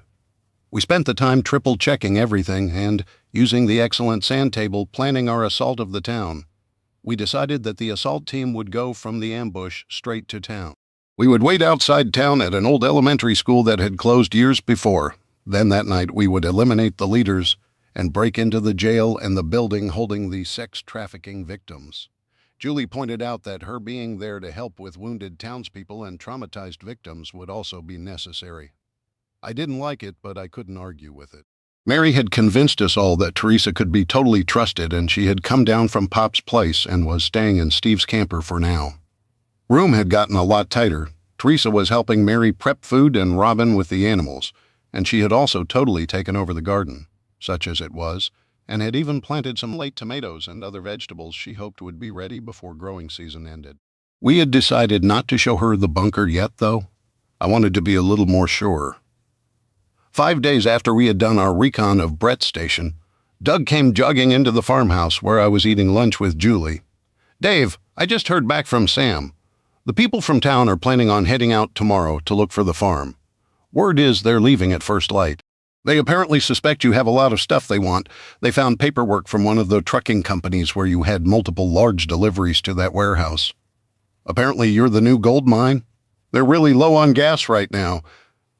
We spent the time triple-checking everything and, using the excellent sand table, planning our assault of the town. We decided that the assault team would go from the ambush straight to town. We would wait outside town at an old elementary school that had closed years before. Then that night we would eliminate the leaders and break into the jail and the building holding the sex trafficking victims. Julie pointed out that her being there to help with wounded townspeople and traumatized victims would also be necessary. I didn't like it, but I couldn't argue with it. Mary had convinced us all that Teresa could be totally trusted, and she had come down from Pop's place and was staying in Steve's camper for now. Room had gotten a lot tighter. Teresa was helping Mary prep food and Robin with the animals, and she had also totally taken over the garden, such as it was, and had even planted some late tomatoes and other vegetables she hoped would be ready before growing season ended. We had decided not to show her the bunker yet, though. I wanted to be a little more sure. 5 days after we had done our recon of Brett's station, Doug came jogging into the farmhouse where I was eating lunch with Julie. "Dave, I just heard back from Sam. The people from town are planning on heading out tomorrow to look for the farm. Word is they're leaving at first light. They apparently suspect you have a lot of stuff they want. They found paperwork from one of the trucking companies where you had multiple large deliveries to that warehouse. Apparently you're the new gold mine. They're really low on gas right now.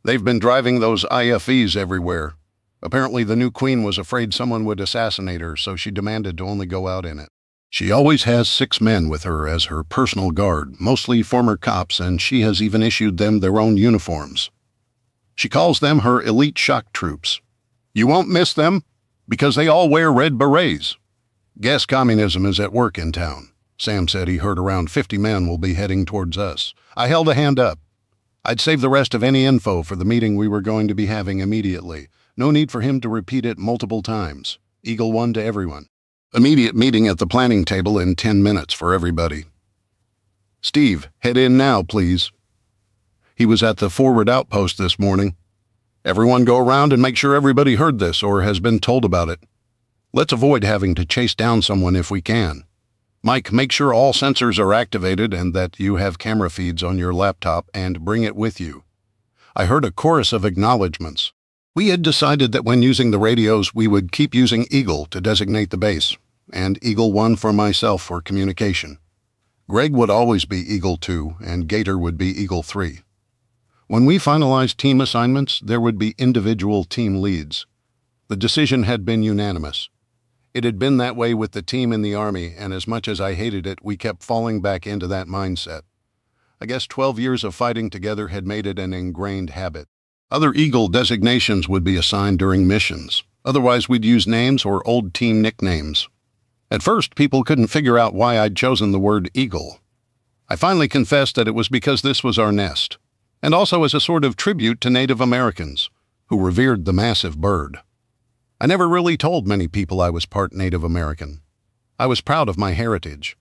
They've been driving those IFEs everywhere. Apparently the new queen was afraid someone would assassinate her, so she demanded to only go out in it. She always has 6 men with her as her personal guard, mostly former cops, and she has even issued them their own uniforms. She calls them her elite shock troops. You won't miss them, because they all wear red berets. Guess communism is at work in town. Sam said he heard around 50 men will be heading towards us. I held a hand up. I'd save the rest of any info for the meeting we were going to be having immediately. No need for him to repeat it multiple times. Eagle 1 to everyone. Immediate meeting at the planning table in 10 minutes for everybody. Steve, head in now, please. He was at the forward outpost this morning. Everyone go around and make sure everybody heard this or has been told about it. Let's avoid having to chase down someone if we can. Mike, make sure all sensors are activated and that you have camera feeds on your laptop and bring it with you. I heard a chorus of acknowledgments. We had decided that when using the radios, we would keep using Eagle to designate the base, and Eagle 1 for myself for communication. Greg would always be Eagle 2, and Gator would be Eagle 3. When we finalized team assignments, there would be individual team leads. The decision had been unanimous. It had been that way with the team in the Army, and as much as I hated it, we kept falling back into that mindset. I guess 12 years of fighting together had made it an ingrained habit. Other Eagle designations would be assigned during missions. Otherwise, we'd use names or old team nicknames. At first, people couldn't figure out why I'd chosen the word Eagle. I finally confessed that it was because this was our nest, and also as a sort of tribute to Native Americans, who revered the massive bird. I never really told many people I was part Native American. I was proud of my heritage.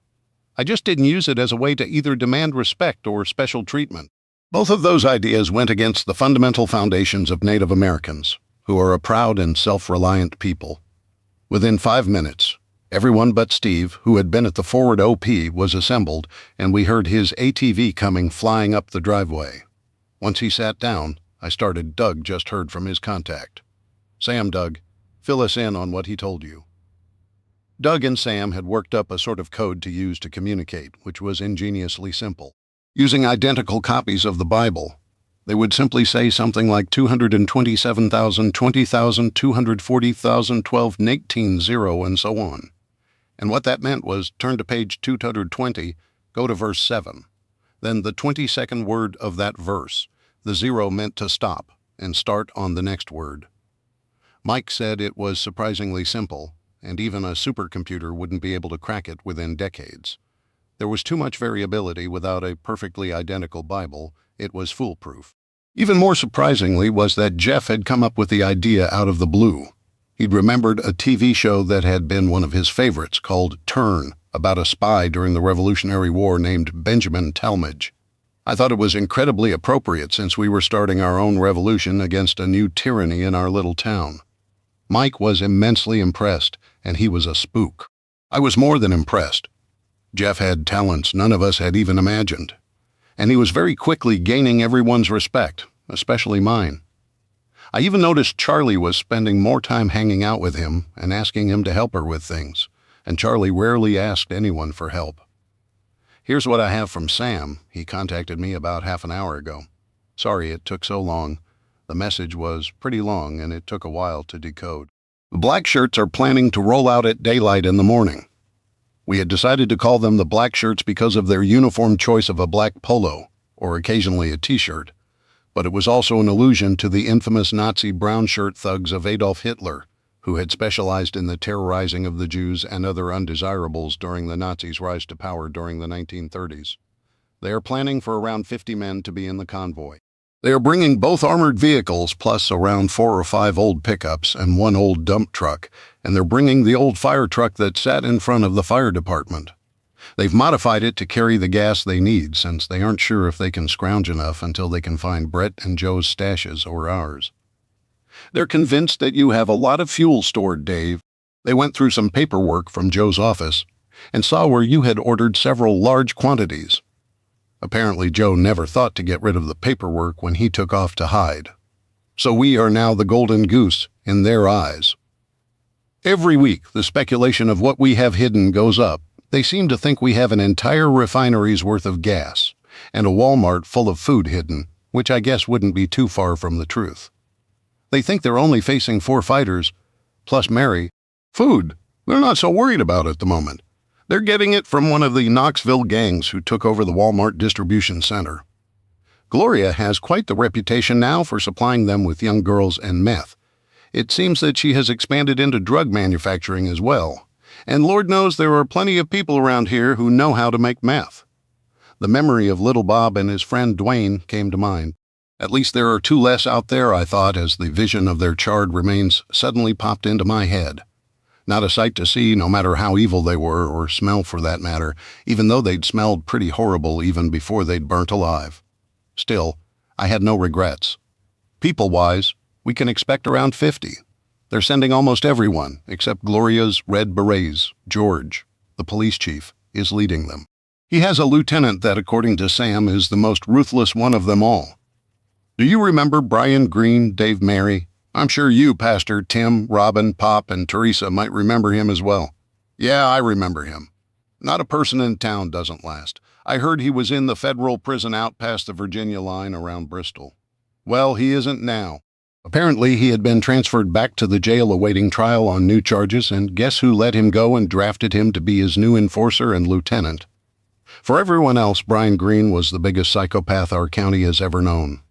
I just didn't use it as a way to either demand respect or special treatment. Both of those ideas went against the fundamental foundations of Native Americans, who are a proud and self-reliant people. Within 5 minutes, everyone but Steve, who had been at the forward OP, was assembled, and we heard his ATV coming flying up the driveway. Once he sat down, I started. Doug just heard from his contact. Sam, Doug, fill us in on what he told you. Doug and Sam had worked up a sort of code to use to communicate, which was ingeniously simple. Using identical copies of the Bible, they would simply say something like 227,000, 20,000, 240,000, 12, 19, 0, and so on. And what that meant was turn to page 220, go to verse 7. Then the 22nd word of that verse, the zero meant to stop and start on the next word. Mike said it was surprisingly simple, and even a supercomputer wouldn't be able to crack it within decades. There was too much variability without a perfectly identical Bible. It was foolproof. Even more surprisingly was that Jeff had come up with the idea out of the blue. He'd remembered a TV show that had been one of his favorites called Turn, about a spy during the Revolutionary War named Benjamin Talmadge. I thought it was incredibly appropriate since we were starting our own revolution against a new tyranny in our little town. Mike was immensely impressed, and he was a spook. I was more than impressed. Jeff had talents none of us had even imagined, and he was very quickly gaining everyone's respect, especially mine. I even noticed Charlie was spending more time hanging out with him and asking him to help her with things, and Charlie rarely asked anyone for help. Here's what I have from Sam. He contacted me about half an hour ago. Sorry it took so long. The message was pretty long, and it took a while to decode. The Black Shirts are planning to roll out at daylight in the morning. We had decided to call them the Black Shirts because of their uniform choice of a black polo, or occasionally a t-shirt, but it was also an allusion to the infamous Nazi brown shirt thugs of Adolf Hitler, who had specialized in the terrorizing of the Jews and other undesirables during the Nazis' rise to power during the 1930s. They are planning for around 50 men to be in the convoy. They are bringing both armored vehicles plus around 4 or 5 old pickups and 1 old dump truck, and they're bringing the old fire truck that sat in front of the fire department. They've modified it to carry the gas they need since they aren't sure if they can scrounge enough until they can find Brett and Joe's stashes or ours. They're convinced that you have a lot of fuel stored, Dave. They went through some paperwork from Joe's office and saw where you had ordered several large quantities. Apparently, Joe never thought to get rid of the paperwork when he took off to hide. So we are now the golden goose in their eyes. Every week, the speculation of what we have hidden goes up. They seem to think we have an entire refinery's worth of gas and a Walmart full of food hidden, which I guess wouldn't be too far from the truth. They think they're only facing 4 fighters, plus Mary. Food. They're not so worried about it at the moment. They're getting it from one of the Knoxville gangs who took over the Walmart distribution center. Gloria has quite the reputation now for supplying them with young girls and meth. It seems that she has expanded into drug manufacturing as well. And Lord knows there are plenty of people around here who know how to make meth. The memory of Little Bob and his friend Dwayne came to mind. At least there are 2 less out there, I thought, as the vision of their charred remains suddenly popped into my head. Not a sight to see, no matter how evil they were, or smell for that matter, even though they'd smelled pretty horrible even before they'd burnt alive. Still, I had no regrets. People-wise, we can expect around 50. They're sending almost everyone, except Gloria's Red Berets. George, the police chief, is leading them. He has a lieutenant that, according to Sam, is the most ruthless one of them all. Do you remember Brian Green, Dave Mary? I'm sure you, Pastor, Tim, Robin, Pop, and Teresa might remember him as well. Yeah, I remember him. Not a person in town doesn't last. I heard he was in the federal prison out past the Virginia line around Bristol. Well, he isn't now. Apparently, he had been transferred back to the jail awaiting trial on new charges, and guess who let him go and drafted him to be his new enforcer and lieutenant? For everyone else, Brian Green was the biggest psychopath our county has ever known.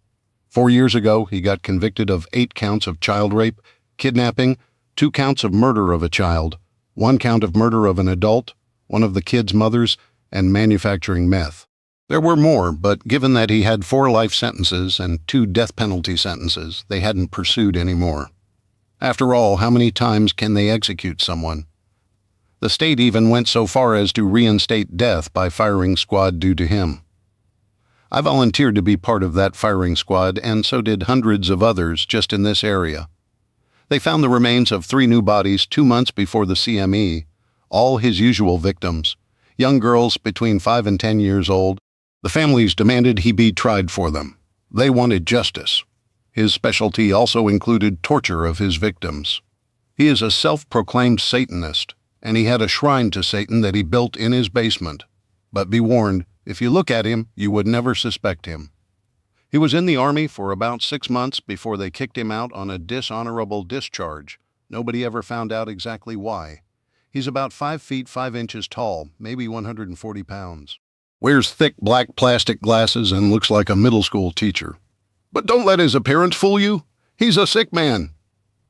4 years ago, he got convicted of 8 counts of child rape, kidnapping, 2 counts of murder of a child, 1 count of murder of an adult, one of the kid's mothers, and manufacturing meth. There were more, but given that he had 4 life sentences and 2 death penalty sentences, they hadn't pursued any more. After all, how many times can they execute someone? The state even went so far as to reinstate death by firing squad due to him. I volunteered to be part of that firing squad, and so did hundreds of others just in this area. They found the remains of 3 new bodies 2 months before the CME, all his usual victims, young girls between 5 and 10 years old. The families demanded he be tried for them. They wanted justice. His specialty also included torture of his victims. He is a self-proclaimed Satanist, and he had a shrine to Satan that he built in his basement. But be warned, if you look at him, you would never suspect him. He was in the Army for about 6 months before they kicked him out on a dishonorable discharge. Nobody ever found out exactly why. He's about 5 feet 5 inches tall, maybe 140 pounds. Wears thick black plastic glasses and looks like a middle school teacher. But don't let his appearance fool you. He's a sick man."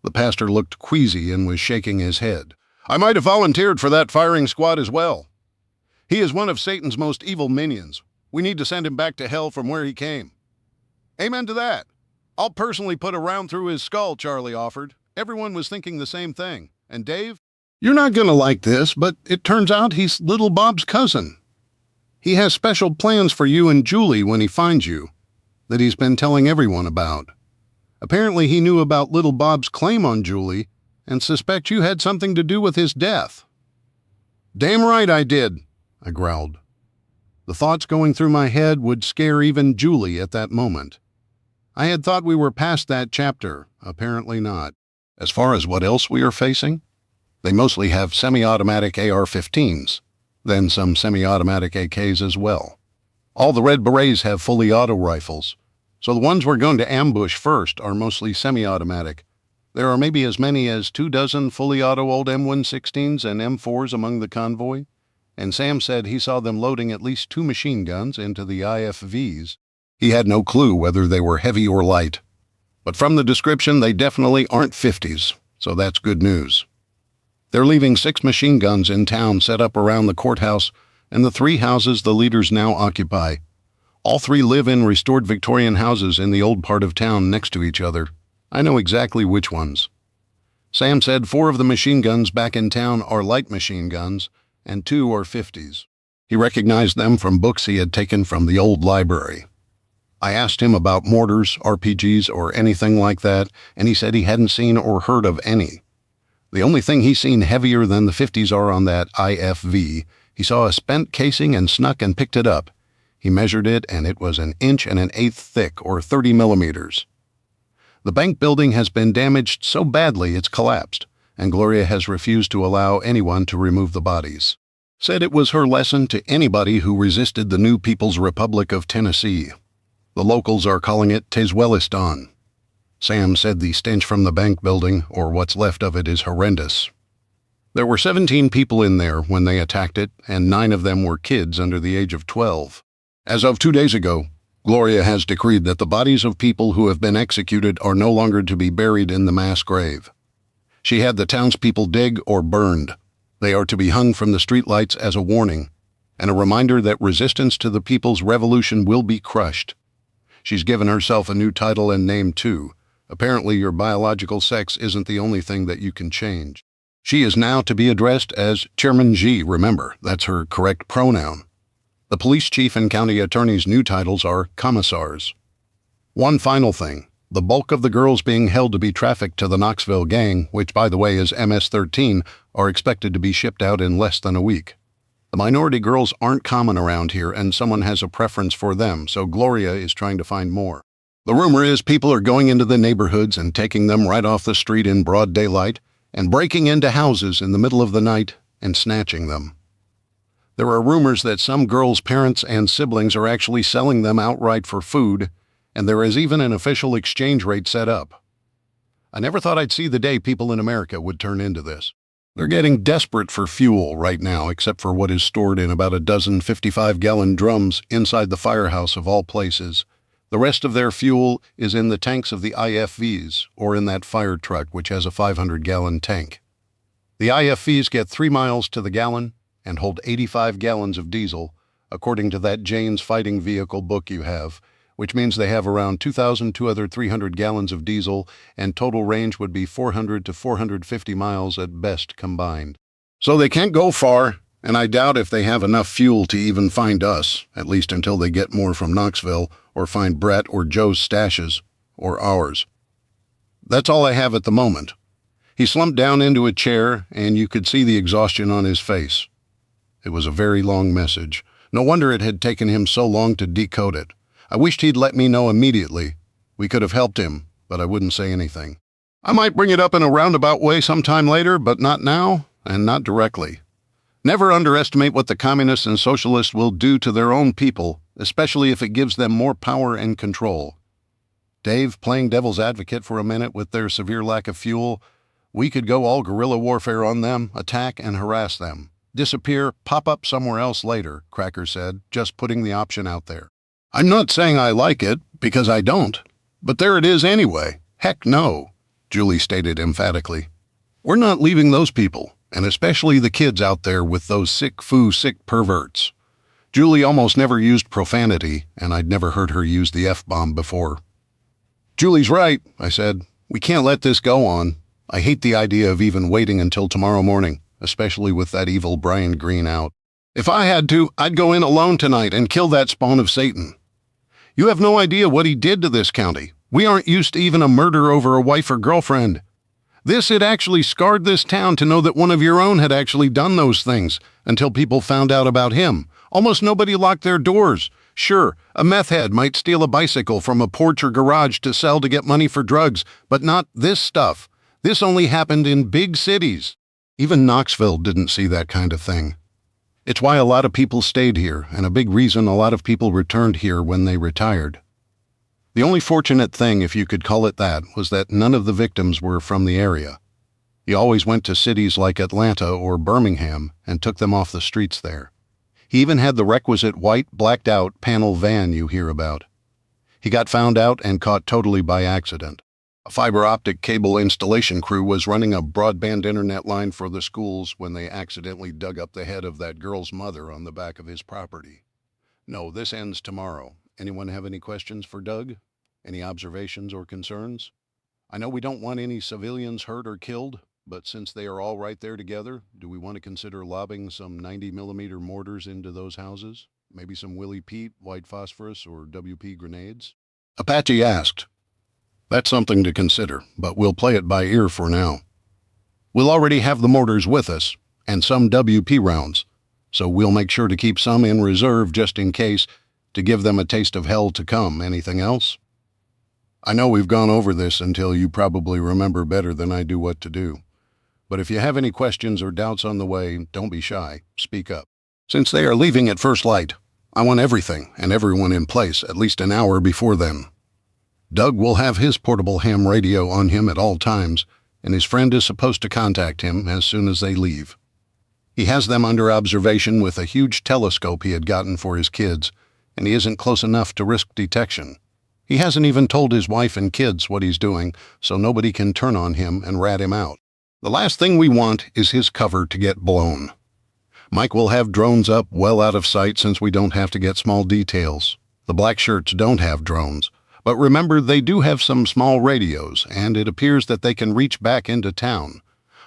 The pastor looked queasy and was shaking his head. "I might have volunteered for that firing squad as well. He is one of Satan's most evil minions. We need to send him back to hell from where he came." "Amen to that. I'll personally put a round through his skull," Charlie offered. Everyone was thinking the same thing. And Dave? "You're not going to like this, but it turns out he's little Bob's cousin. He has special plans for you and Julie when he finds you, that he's been telling everyone about. Apparently he knew about little Bob's claim on Julie and suspects you had something to do with his death." "Damn right I did," I growled. The thoughts going through my head would scare even Julie at that moment. I had thought we were past that chapter. Apparently not. As far as what else we are facing, they mostly have semi-automatic AR-15s, then some semi-automatic AKs as well. All the Red Berets have fully auto rifles, so the ones we're going to ambush first are mostly semi-automatic. There are maybe as many as 24 fully auto old M116s and M4s among the convoy, and Sam said he saw them loading at least 2 machine guns into the IFVs. He had no clue whether they were heavy or light, but from the description they definitely aren't 50s, so that's good news. They're leaving 6 machine guns in town set up around the courthouse and the 3 houses the leaders now occupy. All 3 live in restored Victorian houses in the old part of town next to each other. I know exactly which ones. Sam said 4 of the machine guns back in town are light machine guns, and 2 are 50s. He recognized them from books he had taken from the old library. I asked him about mortars, RPGs, or anything like that, and he said he hadn't seen or heard of any. The only thing he's seen heavier than the 50s are on that IFV. He saw a spent casing and snuck and picked it up. He measured it, and it was 1 1/8 inches thick, or 30 millimeters. The bank building has been damaged so badly it's collapsed, and Gloria has refused to allow anyone to remove the bodies. Said it was her lesson to anybody who resisted the new People's Republic of Tennessee. The locals are calling it Tezwelistan. Sam said the stench from the bank building, or what's left of it, is horrendous. There were 17 people in there when they attacked it, and 9 of them were kids under the age of 12. As of 2 days ago, Gloria has decreed that the bodies of people who have been executed are no longer to be buried in the mass grave. She had the townspeople dig or burned. They are to be hung from the streetlights as a warning, and a reminder that resistance to the people's revolution will be crushed. She's given herself a new title and name, too. Apparently your biological sex isn't the only thing that you can change. She is now to be addressed as Chairman G, remember, that's her correct pronoun. The police chief and county attorney's new titles are commissars. One final thing. The bulk of the girls being held to be trafficked to the Knoxville gang, which by the way is MS-13, are expected to be shipped out in less than a week. The minority girls aren't common around here, and someone has a preference for them, so Gloria is trying to find more. The rumor is people are going into the neighborhoods and taking them right off the street in broad daylight and breaking into houses in the middle of the night and snatching them. There are rumors that some girls' parents and siblings are actually selling them outright for food, and there is even an official exchange rate set up. I never thought I'd see the day people in America would turn into this. They're getting desperate for fuel right now, except for what is stored in about a dozen 55-gallon drums inside the firehouse of all places. The rest of their fuel is in the tanks of the IFVs, or in that fire truck, which has a 500-gallon tank. The IFVs get 3 miles to the gallon and hold 85 gallons of diesel, according to that Jane's Fighting Vehicle book you have, which means they have around 2,300 gallons of diesel, and total range would be 400 to 450 miles at best combined. So they can't go far, and I doubt if they have enough fuel to even find us, at least until they get more from Knoxville, or find Brett or Joe's stashes, or ours. That's all I have at the moment. He slumped down into a chair, and you could see the exhaustion on his face. It was a very long message. No wonder it had taken him so long to decode it. I wished he'd let me know immediately. We could have helped him, but I wouldn't say anything. I might bring it up in a roundabout way sometime later, but not now, and not directly. Never underestimate what the communists and socialists will do to their own people, especially if it gives them more power and control. Dave, playing devil's advocate for a minute with their severe lack of fuel, we could go all guerrilla warfare on them, attack and harass them. Disappear, pop up somewhere else later, Cracker said, just putting the option out there. I'm not saying I like it, because I don't. But there it is anyway. Heck no, Julie stated emphatically. We're not leaving those people, and especially the kids out there with those sick perverts. Julie almost never used profanity, and I'd never heard her use the F-bomb before. Julie's right, I said. We can't let this go on. I hate the idea of even waiting until tomorrow morning, especially with that evil Brian Green out. If I had to, I'd go in alone tonight and kill that spawn of Satan. You have no idea what he did to this county. We aren't used to even a murder over a wife or girlfriend. This had actually scarred this town to know that one of your own had actually done those things until people found out about him. Almost nobody locked their doors. Sure, a meth head might steal a bicycle from a porch or garage to sell to get money for drugs, but not this stuff. This only happened in big cities. Even Knoxville didn't see that kind of thing. It's why a lot of people stayed here, and a big reason a lot of people returned here when they retired. The only fortunate thing, if you could call it that, was that none of the victims were from the area. He always went to cities like Atlanta or Birmingham and took them off the streets there. He even had the requisite white, blacked-out panel van you hear about. He got found out and caught totally by accident. A fiber optic cable installation crew was running a broadband internet line for the schools when they accidentally dug up the head of that girl's mother on the back of his property. No, this ends tomorrow. Anyone have any questions for Doug? Any observations or concerns? I know we don't want any civilians hurt or killed, but since they are all right there together, do we want to consider lobbing some 90mm mortars into those houses? Maybe some Willie Pete, white phosphorus, or WP grenades? Apache asked. That's something to consider, but we'll play it by ear for now. We'll already have the mortars with us, and some WP rounds, so we'll make sure to keep some in reserve just in case, to give them a taste of hell to come. Anything else? I know we've gone over this until you probably remember better than I do what to do. But if you have any questions or doubts on the way, don't be shy. Speak up. Since they are leaving at first light, I want everything and everyone in place at least an hour before then. Doug will have his portable ham radio on him at all times, and his friend is supposed to contact him as soon as they leave. He has them under observation with a huge telescope he had gotten for his kids, and he isn't close enough to risk detection. He hasn't even told his wife and kids what he's doing, so nobody can turn on him and rat him out. The last thing we want is his cover to get blown. Mike will have drones up well out of sight since we don't have to get small details. The black shirts don't have drones, but remember they do have some small radios, and it appears that they can reach back into town.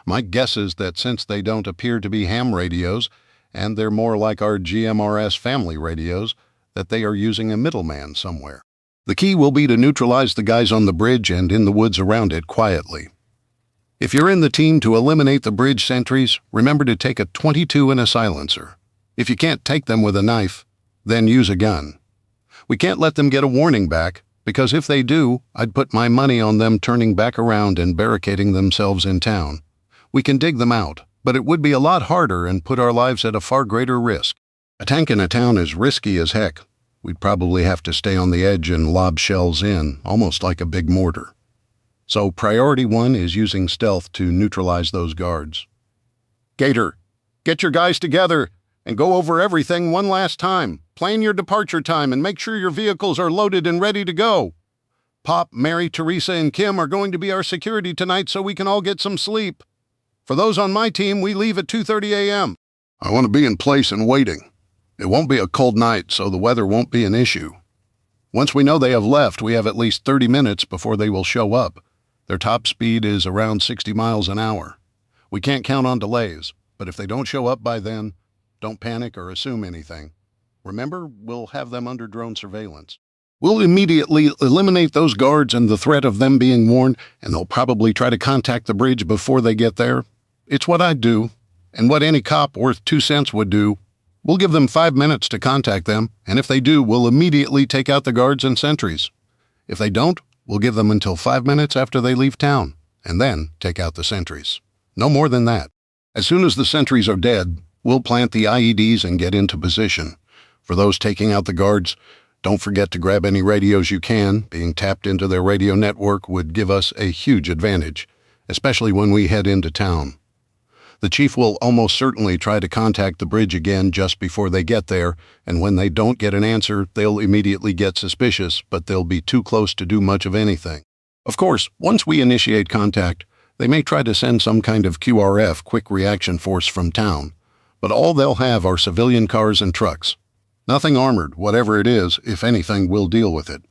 My guess is that since they don't appear to be ham radios, and they're more like our GMRS family radios, that they are using a middleman somewhere. The key will be to neutralize the guys on the bridge and in the woods around it quietly. If you're in the team to eliminate the bridge sentries, remember to take a .22 and a silencer. If you can't take them with a knife, then use a gun. We can't let them get a warning back, because if they do, I'd put my money on them turning back around and barricading themselves in town. We can dig them out, but it would be a lot harder and put our lives at a far greater risk. A tank in a town is risky as heck. We'd probably have to stay on the edge and lob shells in, almost like a big mortar. So priority 1 is using stealth to neutralize those guards. Gator, get your guys together and go over everything one last time. Plan your departure time and make sure your vehicles are loaded and ready to go. Pop, Mary, Teresa, and Kim are going to be our security tonight so we can all get some sleep. For those on my team, we leave at 2:30 a.m. I want to be in place and waiting. It won't be a cold night, so the weather won't be an issue. Once we know they have left, we have at least 30 minutes before they will show up. Their top speed is around 60 miles an hour. We can't count on delays, but if they don't show up by then, don't panic or assume anything. Remember, we'll have them under drone surveillance. We'll immediately eliminate those guards and the threat of them being warned, and they'll probably try to contact the bridge before they get there. It's what I'd do, and what any cop worth 2 cents would do. We'll give them 5 minutes to contact them, and if they do, we'll immediately take out the guards and sentries. If they don't, we'll give them until 5 minutes after they leave town, and then take out the sentries. No more than that. As soon as the sentries are dead, we'll plant the IEDs and get into position. For those taking out the guards, don't forget to grab any radios you can. Being tapped into their radio network would give us a huge advantage, especially when we head into town. The chief will almost certainly try to contact the bridge again just before they get there, and when they don't get an answer, they'll immediately get suspicious, but they'll be too close to do much of anything. Of course, once we initiate contact, they may try to send some kind of QRF, quick reaction force, from town, but all they'll have are civilian cars and trucks. Nothing armored. Whatever it is, if anything, we'll deal with it.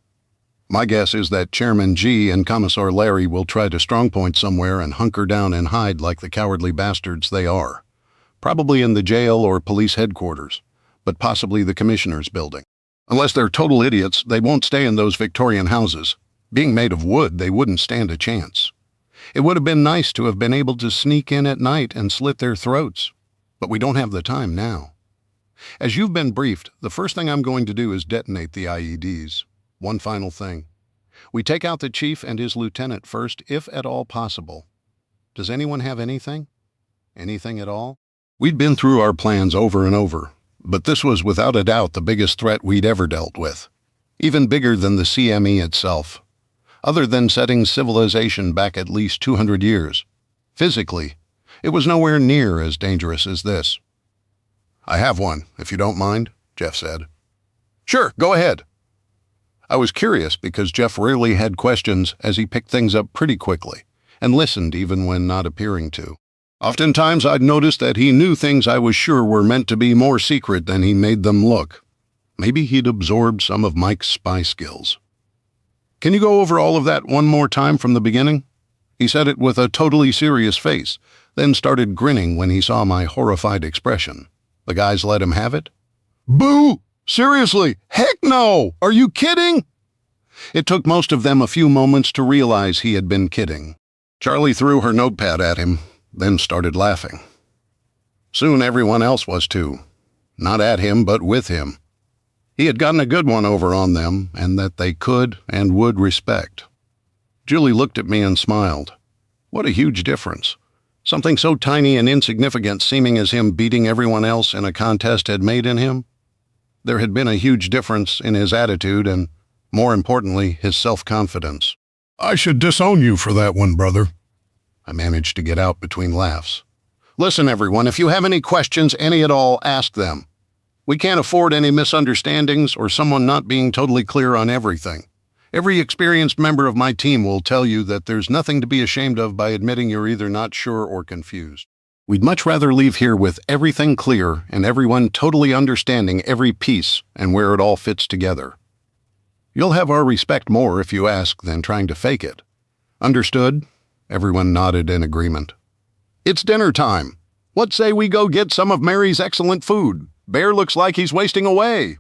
My guess is that Chairman G and Commissar Larry will try to strongpoint somewhere and hunker down and hide like the cowardly bastards they are. Probably in the jail or police headquarters, but possibly the commissioner's building. Unless they're total idiots, they won't stay in those Victorian houses. Being made of wood, they wouldn't stand a chance. It would have been nice to have been able to sneak in at night and slit their throats, but we don't have the time now. As you've been briefed, the first thing I'm going to do is detonate the IEDs. One final thing. We take out the chief and his lieutenant first, if at all possible. Does anyone have anything? Anything at all? We'd been through our plans over and over, but this was without a doubt the biggest threat we'd ever dealt with. Even bigger than the CME itself. Other than setting civilization back at least 200 years. Physically, it was nowhere near as dangerous as this. I have one, if you don't mind, Jeff said. Sure, go ahead. I was curious because Jeff rarely had questions, as he picked things up pretty quickly and listened even when not appearing to. Oftentimes I'd noticed that he knew things I was sure were meant to be more secret than he made them look. Maybe he'd absorbed some of Mike's spy skills. Can you go over all of that one more time from the beginning? He said it with a totally serious face, then started grinning when he saw my horrified expression. The guys let him have it? Boo! Seriously? Heck no! Are you kidding? It took most of them a few moments to realize he had been kidding. Charlie threw her notepad at him, then started laughing. Soon everyone else was too. Not at him, but with him. He had gotten a good one over on them, and that they could and would respect. Julie looked at me and smiled. What a huge difference. Something so tiny and insignificant seeming as him beating everyone else in a contest had made in him. There had been a huge difference in his attitude and, more importantly, his self-confidence. I should disown you for that one, brother. I managed to get out between laughs. Listen, everyone, if you have any questions, any at all, ask them. We can't afford any misunderstandings or someone not being totally clear on everything. Every experienced member of my team will tell you that there's nothing to be ashamed of by admitting you're either not sure or confused. We'd much rather leave here with everything clear and everyone totally understanding every piece and where it all fits together. You'll have our respect more if you ask than trying to fake it. Understood? Everyone nodded in agreement. It's dinner time. What say we go get some of Mary's excellent food? Bear looks like he's wasting away.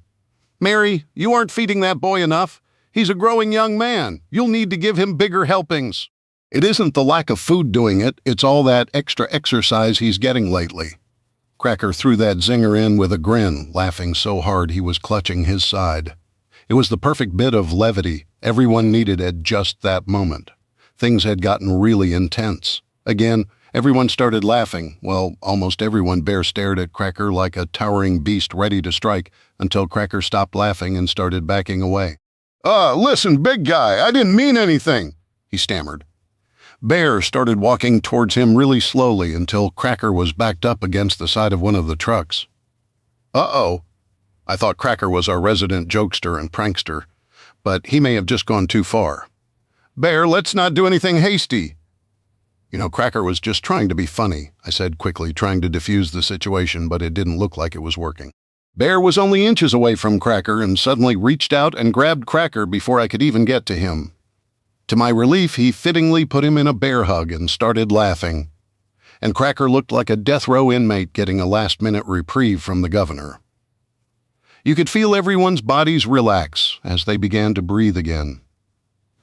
Mary, you aren't feeding that boy enough. He's a growing young man. You'll need to give him bigger helpings. It isn't the lack of food doing it, it's all that extra exercise he's getting lately. Cracker threw that zinger in with a grin, laughing so hard he was clutching his side. It was the perfect bit of levity everyone needed at just that moment. Things had gotten really intense. Again, everyone started laughing. Well, almost everyone. Bear stared at Cracker like a towering beast ready to strike until Cracker stopped laughing and started backing away. Listen, big guy, I didn't mean anything, he stammered. Bear started walking towards him really slowly until Cracker was backed up against the side of one of the trucks. Uh-oh. I thought Cracker was our resident jokester and prankster, but he may have just gone too far. Bear, let's not do anything hasty. You know, Cracker was just trying to be funny, I said quickly, trying to defuse the situation, but it didn't look like it was working. Bear was only inches away from Cracker and suddenly reached out and grabbed Cracker before I could even get to him. To my relief, he fittingly put him in a bear hug and started laughing. And Cracker looked like a death row inmate getting a last-minute reprieve from the governor. You could feel everyone's bodies relax as they began to breathe again.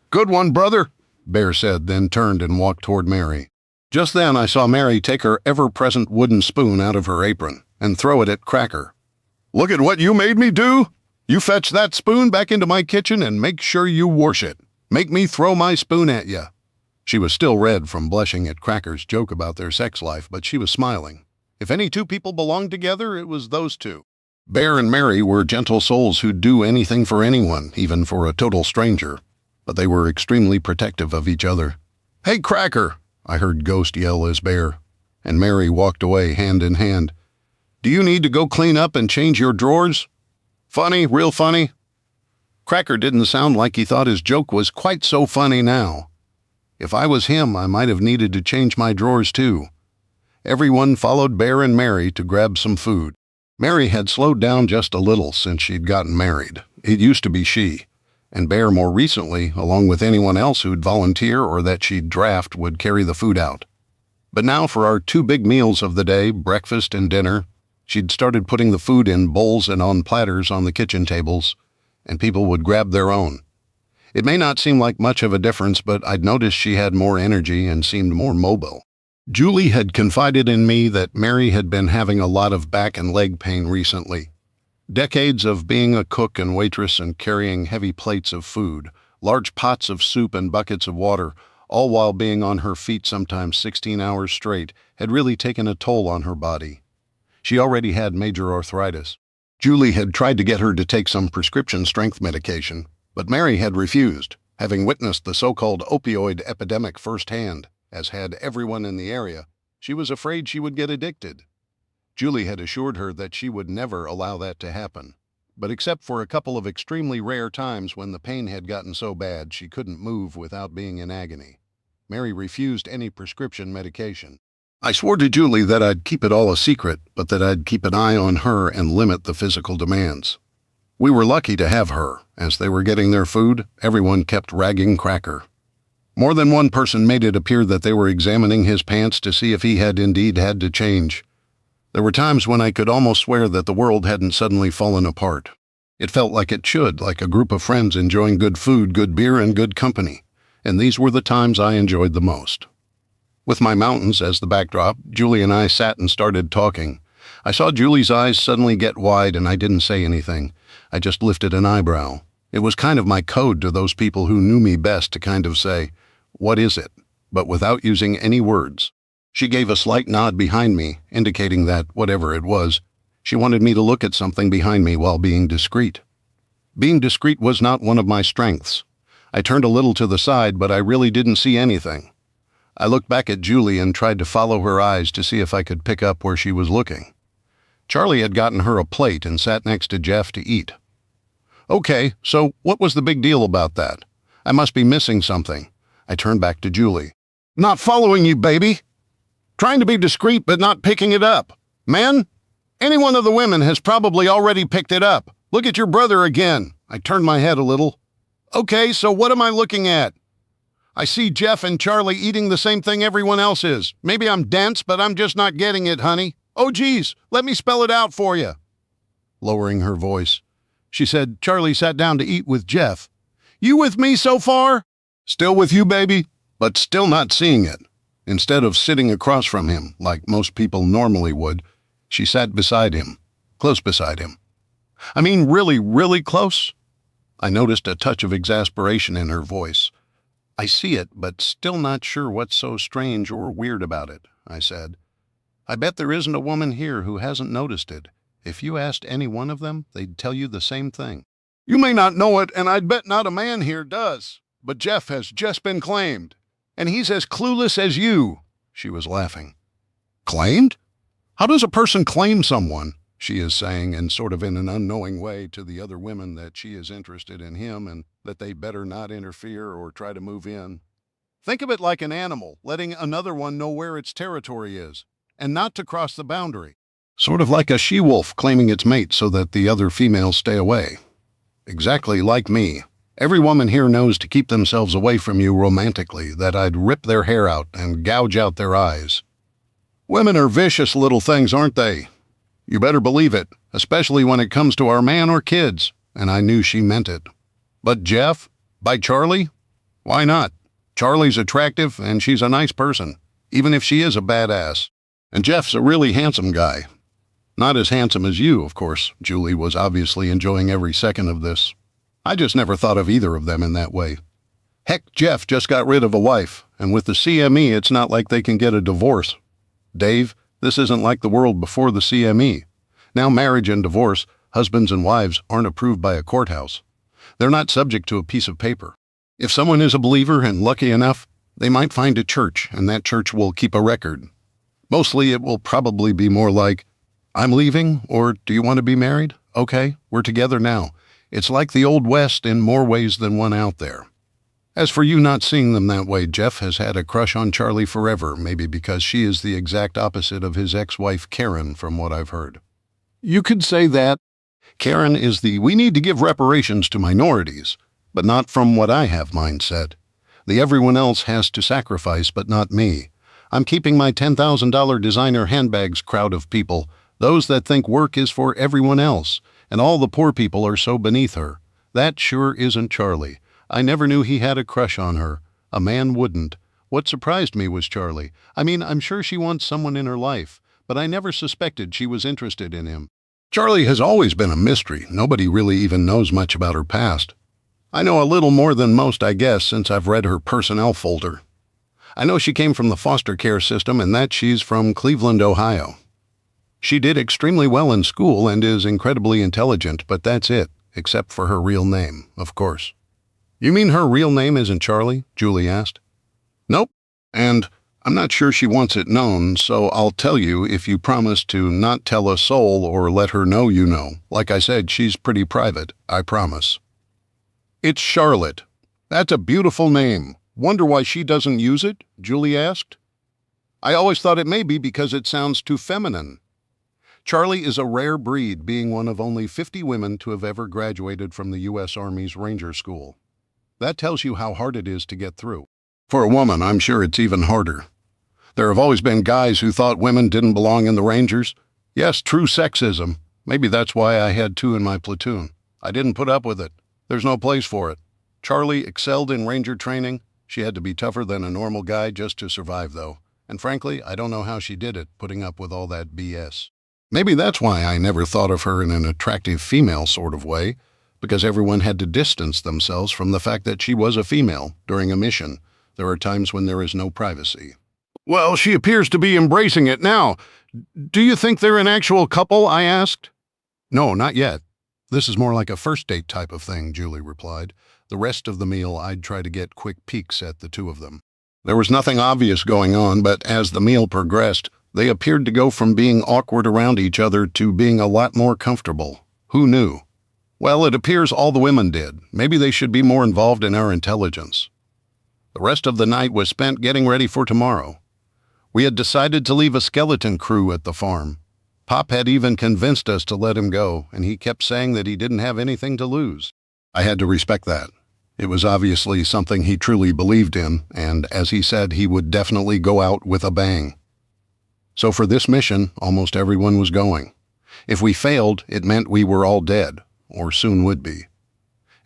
Good one, brother, Bear said, then turned and walked toward Mary. Just then I saw Mary take her ever-present wooden spoon out of her apron and throw it at Cracker. Look at what you made me do! You fetch that spoon back into my kitchen and make sure you wash it. Make me throw my spoon at you. She was still red from blushing at Cracker's joke about their sex life, but she was smiling. If any two people belonged together, it was those two. Bear and Mary were gentle souls who'd do anything for anyone, even for a total stranger. But they were extremely protective of each other. Hey, Cracker, I heard Ghost yell as Bear. and Mary walked away hand in hand. "Do you need to go clean up and change your drawers?" "Funny, real funny." Cracker didn't sound like he thought his joke was quite so funny now. If I was him, I might have needed to change my drawers too. Everyone followed Bear and Mary to grab some food. Mary had slowed down just a little since she'd gotten married. It used to be she, and Bear more recently, along with anyone else who'd volunteer or that she'd draft, would carry the food out. But now for our two big meals of the day, breakfast and dinner, she'd started putting the food in bowls and on platters on the kitchen tables, and people would grab their own. It may not seem like much of a difference, but I'd noticed she had more energy and seemed more mobile. Julie had confided in me that Mary had been having a lot of back and leg pain recently. Decades of being a cook and waitress and carrying heavy plates of food, large pots of soup and buckets of water, all while being on her feet sometimes 16 hours straight, had really taken a toll on her body. She already had major arthritis. Julie had tried to get her to take some prescription strength medication, but Mary had refused, having witnessed the so-called opioid epidemic firsthand, as had everyone in the area. She was afraid she would get addicted. Julie had assured her that she would never allow that to happen, but except for a couple of extremely rare times when the pain had gotten so bad she couldn't move without being in agony, Mary refused any prescription medication. I swore to Julie that I'd keep it all a secret, but that I'd keep an eye on her and limit the physical demands. We were lucky to have her. As they were getting their food, everyone kept ragging Cracker. More than one person made it appear that they were examining his pants to see if he had indeed had to change. There were times when I could almost swear that the world hadn't suddenly fallen apart. It felt like it should, like a group of friends enjoying good food, good beer, and good company, and these were the times I enjoyed the most. With my mountains as the backdrop, Julie and I sat and started talking. I saw Julie's eyes suddenly get wide, and I didn't say anything. I just lifted an eyebrow. It was kind of my code to those people who knew me best to kind of say, "What is it?" but without using any words. She gave a slight nod behind me, indicating that, whatever it was, she wanted me to look at something behind me while being discreet. Being discreet was not one of my strengths. I turned a little to the side, but I really didn't see anything. I looked back at Julie and tried to follow her eyes to see if I could pick up where she was looking. Charlie had gotten her a plate and sat next to Jeff to eat. Okay, so what was the big deal about that? I must be missing something. I turned back to Julie. "Not following you, baby. Trying to be discreet but not picking it up. Men? Any one of the women has probably already picked it up. Look at your brother again." I turned my head a little. "Okay, so what am I looking at?" "I see Jeff and Charlie eating the same thing everyone else is. Maybe I'm dense, but I'm just not getting it, honey. Oh, geez, let me spell it out for you." Lowering her voice, she said Charlie sat down to eat with Jeff. "You with me so far?" "Still with you, baby, but still not seeing it." Instead of sitting across from him, like most people normally would, she sat beside him, close beside him. I mean, really, really close. I noticed a touch of exasperation in her voice. "I see it, but still not sure what's so strange or weird about it," I said. "I bet there isn't a woman here who hasn't noticed it. If you asked any one of them, they'd tell you the same thing." "You may not know it, and I'd bet not a man here does, but Jeff has just been claimed, and he's as clueless as you." She was laughing. "Claimed? How does a person claim someone?" she is saying, and sort of in an unknowing way to the other women that she is interested in him and that they better not interfere or try to move in. Think of it like an animal, letting another one know where its territory is, and not to cross the boundary. Sort of like a she-wolf claiming its mate so that the other females stay away. Exactly like me. Every woman here knows to keep themselves away from you romantically, that I'd rip their hair out and gouge out their eyes. Women are vicious little things, aren't they? You better believe it, especially when it comes to our man or kids, and I knew she meant it. But Jeff? By Charlie? Why not? Charlie's attractive, and she's a nice person, even if she is a badass. And Jeff's a really handsome guy. Not as handsome as you, of course. Julie was obviously enjoying every second of this. I just never thought of either of them in that way. Heck, Jeff just got rid of a wife, and with the CME, it's not like they can get a divorce. Dave, this isn't like the world before the CME. Now marriage and divorce, husbands and wives, aren't approved by a courthouse. They're not subject to a piece of paper. If someone is a believer and lucky enough, they might find a church, and that church will keep a record. Mostly it will probably be more like, I'm leaving, or do you want to be married? Okay, we're together now. It's like the Old West in more ways than one out there. As for you not seeing them that way, Jeff has had a crush on Charlie forever, maybe because she is the exact opposite of his ex-wife Karen, from what I've heard. You could say that. Karen is the we need to give reparations to minorities, but not from what I have mindset. The everyone else has to sacrifice, but not me. I'm keeping my $10,000 designer handbags crowd of people, those that think work is for everyone else, and all the poor people are so beneath her. That sure isn't Charlie. I never knew he had a crush on her. A man wouldn't. What surprised me was Charlie. I mean, I'm sure she wants someone in her life, but I never suspected she was interested in him. Charlie has always been a mystery. Nobody really even knows much about her past. I know a little more than most, I guess, since I've read her personnel folder. I know she came from the foster care system and that she's from Cleveland, Ohio. She did extremely well in school and is incredibly intelligent, but that's it, except for her real name, of course. You mean her real name isn't Charlie? Julie asked. Nope, and I'm not sure she wants it known, so I'll tell you if you promise to not tell a soul or let her know you know. Like I said, she's pretty private, I promise. It's Charlotte. That's a beautiful name. Wonder why she doesn't use it? Julie asked. I always thought it may be because it sounds too feminine. Charlie is a rare breed, being one of only 50 women to have ever graduated from the U.S. Army's Ranger School. That tells you how hard it is to get through. For a woman, I'm sure it's even harder. There have always been guys who thought women didn't belong in the Rangers. Yes, true sexism. Maybe that's why I had 2 in my platoon. I didn't put up with it. There's no place for it. Charlie excelled in Ranger training. She had to be tougher than a normal guy just to survive, though. And frankly, I don't know how she did it, putting up with all that BS. Maybe that's why I never thought of her in an attractive female sort of way, because everyone had to distance themselves from the fact that she was a female during a mission. There are times when there is no privacy. Well, she appears to be embracing it now. Do you think they're an actual couple? I asked. No, not yet. This is more like a first date type of thing, Julie replied. The rest of the meal, I'd try to get quick peeks at the 2 of them. There was nothing obvious going on, but as the meal progressed, they appeared to go from being awkward around each other to being a lot more comfortable. Who knew? Well, it appears all the women did. Maybe they should be more involved in our intelligence. The rest of the night was spent getting ready for tomorrow. We had decided to leave a skeleton crew at the farm. Pop had even convinced us to let him go, and he kept saying that he didn't have anything to lose. I had to respect that. It was obviously something he truly believed in, and as he said, he would definitely go out with a bang. So for this mission, almost everyone was going. If we failed, it meant we were all dead, or soon would be.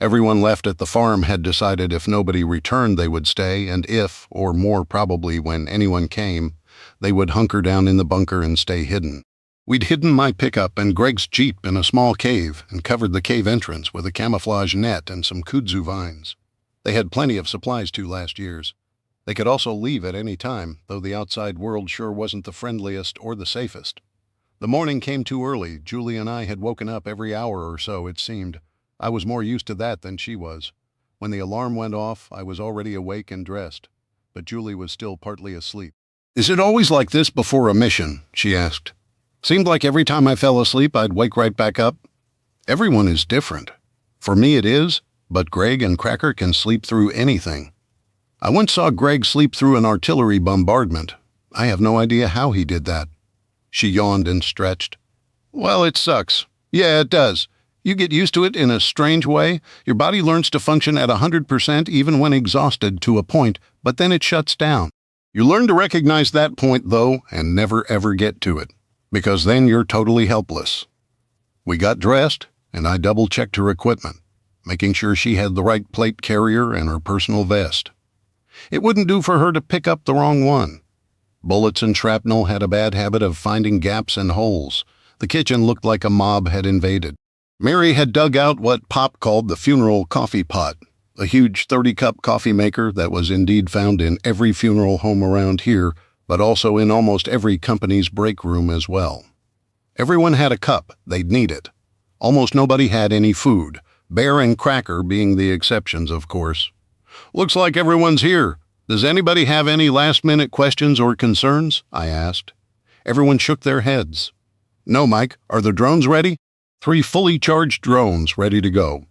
Everyone left at the farm had decided if nobody returned they would stay, and if, or more probably when anyone came, they would hunker down in the bunker and stay hidden. We'd hidden my pickup and Greg's Jeep in a small cave and covered the cave entrance with a camouflage net and some kudzu vines. They had plenty of supplies 2 last years. They could also leave at any time, though the outside world sure wasn't the friendliest or the safest. The morning came too early. Julie and I had woken up every hour or so, it seemed. I was more used to that than she was. When the alarm went off, I was already awake and dressed, but Julie was still partly asleep. Is it always like this before a mission? She asked. Seemed like every time I fell asleep, I'd wake right back up. Everyone is different. For me it is, but Greg and Cracker can sleep through anything. I once saw Greg sleep through an artillery bombardment. I have no idea how he did that. She yawned and stretched. Well, it sucks. Yeah, it does. You get used to it in a strange way. Your body learns to function at 100% even when exhausted to a point, but then it shuts down. You learn to recognize that point, though, and never ever get to it, because then you're totally helpless. We got dressed, and I double-checked her equipment, making sure she had the right plate carrier and her personal vest. It wouldn't do for her to pick up the wrong one. Bullets and shrapnel had a bad habit of finding gaps and holes. The kitchen looked like a mob had invaded. Mary had dug out what Pop called the funeral coffee pot, a huge 30-cup coffee maker that was indeed found in every funeral home around here, but also in almost every company's break room as well. Everyone had a cup. They'd need it. Almost nobody had any food, Bear and Cracker being the exceptions, of course. Looks like everyone's here. Does anybody have any last-minute questions or concerns? I asked. Everyone shook their heads. "No, Mike. Are the drones ready?" 3 fully charged drones ready to go.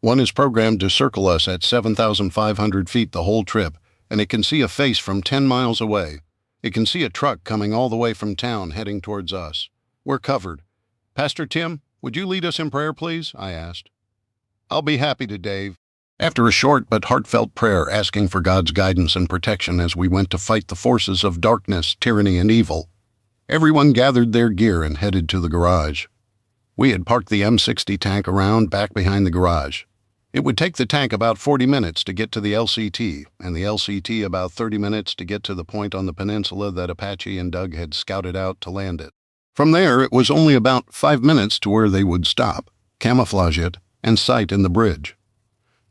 One is programmed to circle us at 7,500 feet the whole trip, and it can see a face from 10 miles away. It can see a truck coming all the way from town heading towards us. We're covered. "Pastor Tim, would you lead us in prayer, please?" I asked. "I'll be happy to, Dave." After a short but heartfelt prayer asking for God's guidance and protection as we went to fight the forces of darkness, tyranny, and evil, everyone gathered their gear and headed to the garage. We had parked the M60 tank around back behind the garage. It would take the tank about 40 minutes to get to the LCT, and the LCT about 30 minutes to get to the point on the peninsula that Apache and Doug had scouted out to land it. From there, it was only about 5 minutes to where they would stop, camouflage it, and sight in the bridge.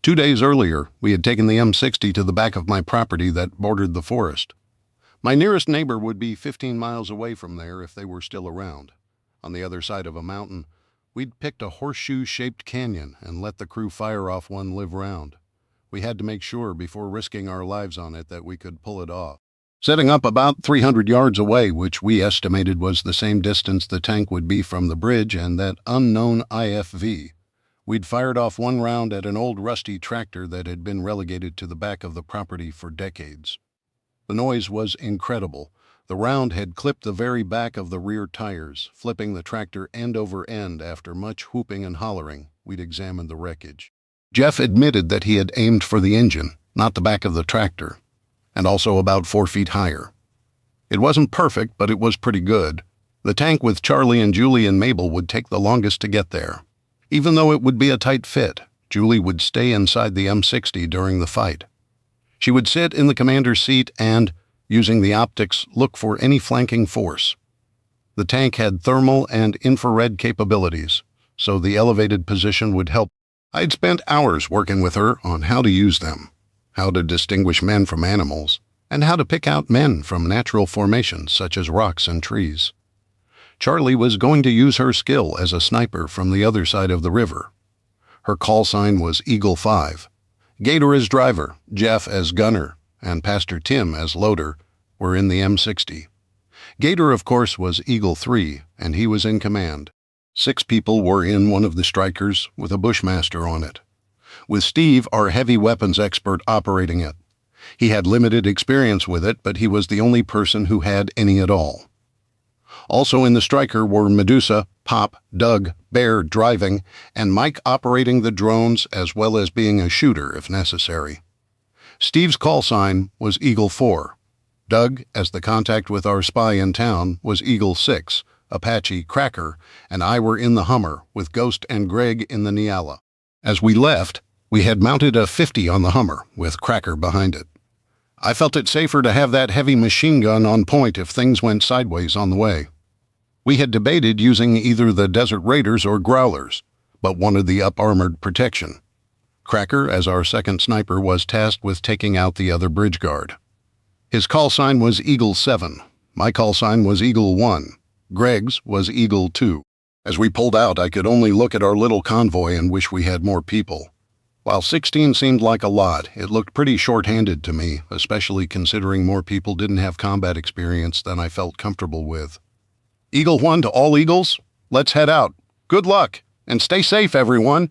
2 days earlier, we had taken the M60 to the back of my property that bordered the forest. My nearest neighbor would be 15 miles away from there if they were still around. On the other side of a mountain, we'd picked a horseshoe-shaped canyon and let the crew fire off one live round. We had to make sure before risking our lives on it that we could pull it off. Setting up about 300 yards away, which we estimated was the same distance the tank would be from the bridge and that unknown IFV, we'd fired off one round at an old rusty tractor that had been relegated to the back of the property for decades. The noise was incredible. The round had clipped the very back of the rear tires, flipping the tractor end over end. After much whooping and hollering, we'd examined the wreckage. Jeff admitted that he had aimed for the engine, not the back of the tractor, and also about 4 feet higher. It wasn't perfect, but it was pretty good. The tank with Charlie and Julie and Mabel would take the longest to get there. Even though it would be a tight fit, Julie would stay inside the M60 during the fight. She would sit in the commander's seat and, using the optics, look for any flanking force. The tank had thermal and infrared capabilities, so the elevated position would help. I'd spent hours working with her on how to use them, how to distinguish men from animals, and how to pick out men from natural formations such as rocks and trees. Charlie was going to use her skill as a sniper from the other side of the river. Her call sign was Eagle 5. Gator as driver, Jeff as gunner, and Pastor Tim as loader were in the M60. Gator, of course, was Eagle 3, and he was in command. 6 people were in one of the strikers with a Bushmaster on it, with Steve, our heavy weapons expert, operating it. He had limited experience with it, but he was the only person who had any at all. Also in the striker were Medusa, Pop, Doug, Bear driving, and Mike operating the drones as well as being a shooter if necessary. Steve's call sign was Eagle 4. Doug, as the contact with our spy in town, was Eagle 6, Apache, Cracker, and I were in the Hummer with Ghost and Greg in the Niala. As we left, we had mounted a 50 on the Hummer with Cracker behind it. I felt it safer to have that heavy machine gun on point if things went sideways on the way. We had debated using either the Desert Raiders or Growlers, but wanted the up-armored protection. Cracker, as our second sniper, was tasked with taking out the other bridge guard. His call sign was Eagle 7. My call sign was Eagle 1. Greg's was Eagle 2. As we pulled out, I could only look at our little convoy and wish we had more people. While 16 seemed like a lot, it looked pretty short-handed to me, especially considering more people didn't have combat experience than I felt comfortable with. Eagle 1 to all Eagles, let's head out. Good luck, and stay safe, everyone.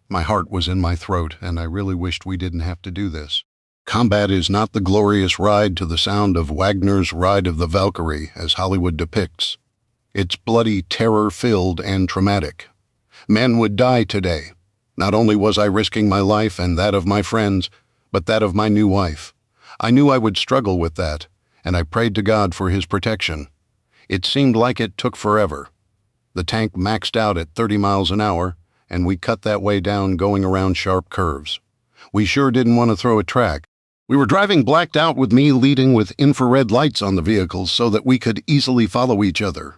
My heart was in my throat, and I really wished we didn't have to do this. Combat is not the glorious ride to the sound of Wagner's Ride of the Valkyrie, as Hollywood depicts. It's bloody, terror-filled, and traumatic. Men would die today. Not only was I risking my life and that of my friends, but that of my new wife. I knew I would struggle with that, and I prayed to God for his protection. It seemed like it took forever. The tank maxed out at 30 miles an hour, and we cut that way down going around sharp curves. We sure didn't want to throw a track. We were driving blacked out with me leading with infrared lights on the vehicles so that we could easily follow each other.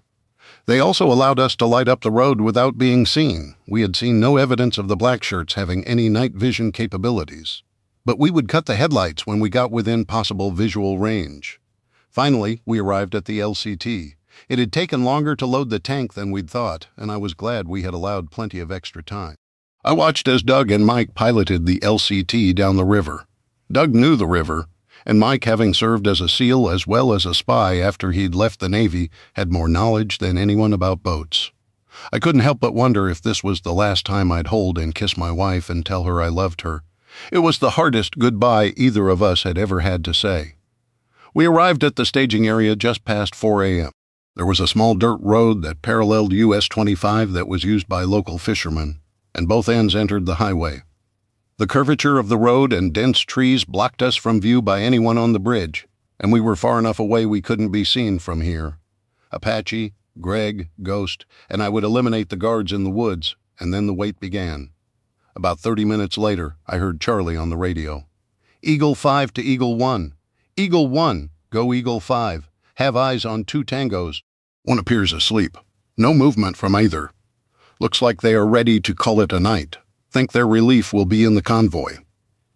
They also allowed us to light up the road without being seen. We had seen no evidence of the black shirts having any night vision capabilities. But we would cut the headlights when we got within possible visual range. Finally, we arrived at the LCT. It had taken longer to load the tank than we'd thought, and I was glad we had allowed plenty of extra time. I watched as Doug and Mike piloted the LCT down the river. Doug knew the river, And Mike, having served as a SEAL as well as a spy after he'd left the Navy, had more knowledge than anyone about boats. I couldn't help but wonder if this was the last time I'd hold and kiss my wife and tell her I loved her. It was the hardest goodbye either of us had ever had to say. We arrived at the staging area just past 4 a.m. There was a small dirt road that paralleled US 25 that was used by local fishermen, and both ends entered the highway. The curvature of the road and dense trees blocked us from view by anyone on the bridge, and we were far enough away we couldn't be seen from here. Apache, Greg, Ghost, and I would eliminate the guards in the woods, and then the wait began. About 30 minutes later, I heard Charlie on the radio. Eagle 5 to Eagle 1. Eagle 1, go Eagle 5. Have eyes on 2 tangos. One appears asleep. No movement from either. Looks like they are ready to call it a night. Think their relief will be in the convoy.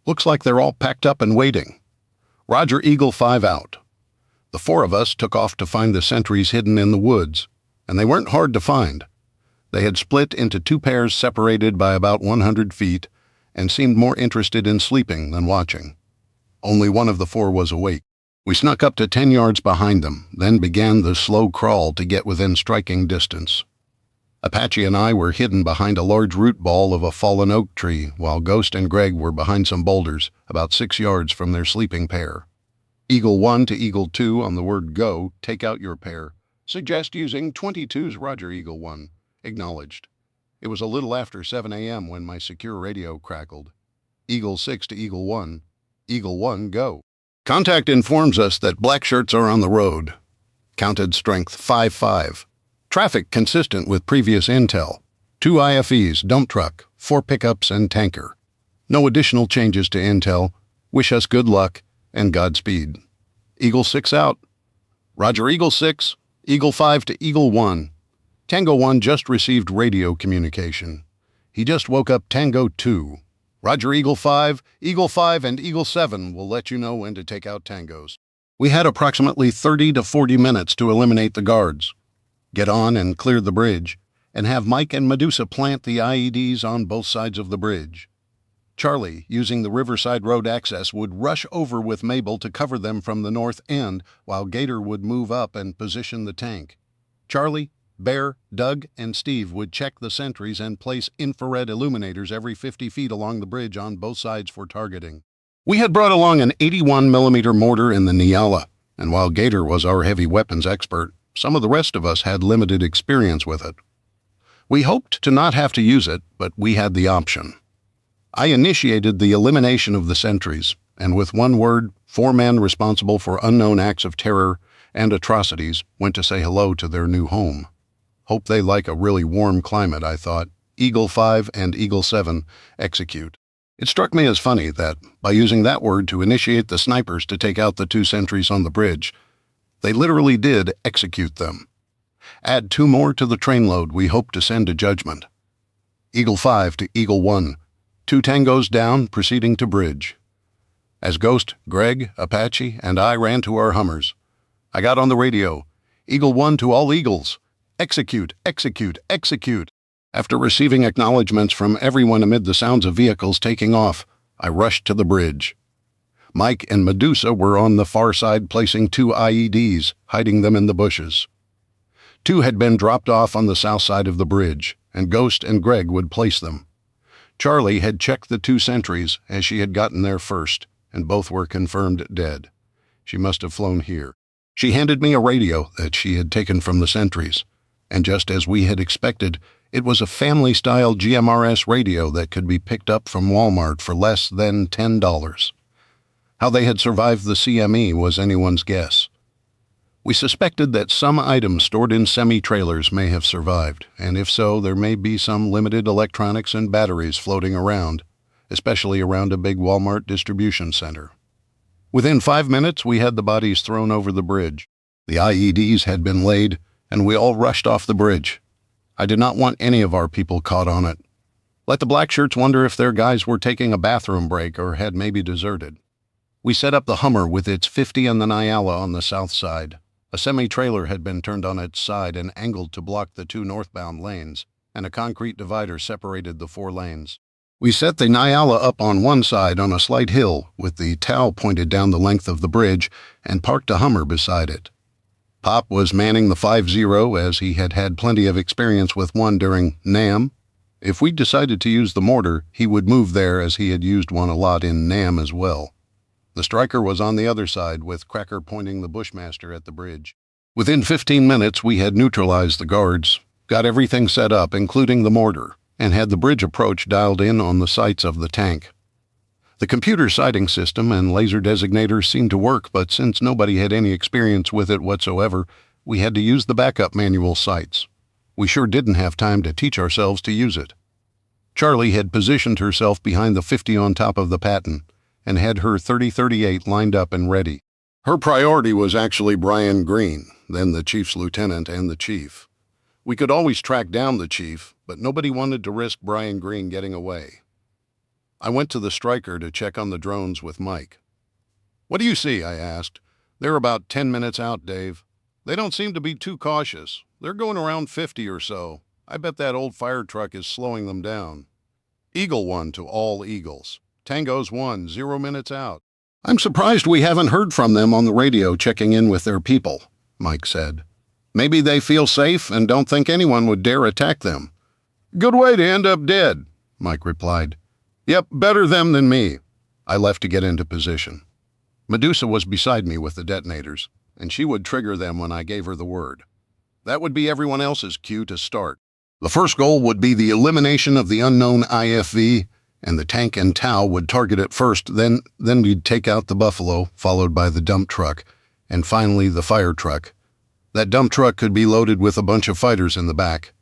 Looks like they're all packed up and waiting. Roger, Eagle 5 out. The 4 of us took off to find the sentries hidden in the woods, and they weren't hard to find. They had split into 2 pairs separated by about 100 feet and seemed more interested in sleeping than watching. Only one of the 4 was awake. We snuck up to 10 yards behind them, then began the slow crawl to get within striking distance. Apache and I were hidden behind a large root ball of a fallen oak tree, while Ghost and Greg were behind some boulders, about 6 yards from their sleeping pair. Eagle 1 to Eagle 2 on the word go, take out your pair. Suggest using 22's Roger, Eagle 1. Acknowledged. It was a little after 7 a.m. when my secure radio crackled. Eagle 6 to Eagle 1. Eagle 1, go. Contact informs us that black shirts are on the road. Counted strength 5-5. Traffic consistent with previous intel. 2 IFEs, dump truck, 4 pickups, and tanker. No additional changes to intel. Wish us good luck and Godspeed. Eagle 6 out. Roger, Eagle 6. Eagle 5 to Eagle 1. Tango 1 just received radio communication. He just woke up Tango 2. Roger, Eagle 5 and Eagle 7 will let you know when to take out tangos. We had approximately 30 to 40 minutes to eliminate the guards, get on and clear the bridge, and have Mike and Medusa plant the IEDs on both sides of the bridge. Charlie, using the Riverside Road access, would rush over with Mabel to cover them from the north end, while Gator would move up and position the tank. Charlie, Bear, Doug, and Steve would check the sentries and place infrared illuminators every 50 feet along the bridge on both sides for targeting. We had brought along an 81mm mortar in the Nyala, and while Gator was our heavy weapons expert, some of the rest of us had limited experience with it. We hoped to not have to use it, but we had the option. I initiated the elimination of the sentries, and with one word, 4 men responsible for unknown acts of terror and atrocities went to say hello to their new home. Hope they like a really warm climate, I thought. Eagle 5 and Eagle 7, execute. It struck me as funny that, by using that word to initiate the snipers to take out the 2 sentries on the bridge, they literally did execute them. Add 2 more to the trainload we hope to send to judgment. Eagle 5 to Eagle 1, 2 tangos down, proceeding to bridge. As Ghost, Greg, Apache, and I ran to our Hummers, I got on the radio. Eagle 1 to all Eagles. Execute, execute, execute. After receiving acknowledgments from everyone amid the sounds of vehicles taking off, I rushed to the bridge. Mike and Medusa were on the far side placing 2 IEDs, hiding them in the bushes. 2 had been dropped off on the south side of the bridge, and Ghost and Greg would place them. Charlie had checked the 2 sentries as she had gotten there first, and both were confirmed dead. She must have flown here. She handed me a radio that she had taken from the sentries, and just as we had expected, it was a family-style GMRS radio that could be picked up from Walmart for less than $10. How they had survived the CME was anyone's guess. We suspected that some items stored in semi-trailers may have survived, and if so, there may be some limited electronics and batteries floating around, especially around a big Walmart distribution center. Within 5 minutes, we had the bodies thrown over the bridge. The IEDs had been laid, and we all rushed off the bridge. I did not want any of our people caught on it. Let the black shirts wonder if their guys were taking a bathroom break or had maybe deserted. We set up the Hummer with its 50 and the Nyala on the south side. A semi-trailer had been turned on its side and angled to block the 2 northbound lanes, and a concrete divider separated the 4 lanes. We set the Nyala up on one side on a slight hill with the TOW pointed down the length of the bridge and parked a Hummer beside it. Pop was manning the 5-0 as he had had plenty of experience with one during NAM. If we decided to use the mortar, he would move there as he had used one a lot in NAM as well. The striker was on the other side with Cracker pointing the Bushmaster at the bridge. Within 15 minutes, we had neutralized the guards, got everything set up, including the mortar, and had the bridge approach dialed in on the sights of the tank. The computer sighting system and laser designators seemed to work, but since nobody had any experience with it whatsoever, we had to use the backup manual sights. We sure didn't have time to teach ourselves to use it. Charlie had positioned herself behind the 50 on top of the Patton and had her 30-38 lined up and ready. Her priority was actually Brian Green, then the chief's lieutenant and the chief. We could always track down the chief, but nobody wanted to risk Brian Green getting away. I went to the striker to check on the drones with Mike. "What do you see?" I asked. "They're about 10 minutes out, Dave. They don't seem to be too cautious. They're going around 50 or so. I bet that old fire truck is slowing them down." Eagle 1 to all Eagles. Tango's 1, 0 minutes out. "I'm surprised we haven't heard from them on the radio checking in with their people," Mike said. "Maybe they feel safe and don't think anyone would dare attack them." "Good way to end up dead," Mike replied. "Yep, better them than me." I left to get into position. Medusa was beside me with the detonators, and she would trigger them when I gave her the word. That would be everyone else's cue to start. The first goal would be the elimination of the unknown IFV, and the tank and TOW would target it first, then we'd take out the Buffalo, followed by the dump truck, and finally the fire truck. That dump truck could be loaded with a bunch of fighters in the back.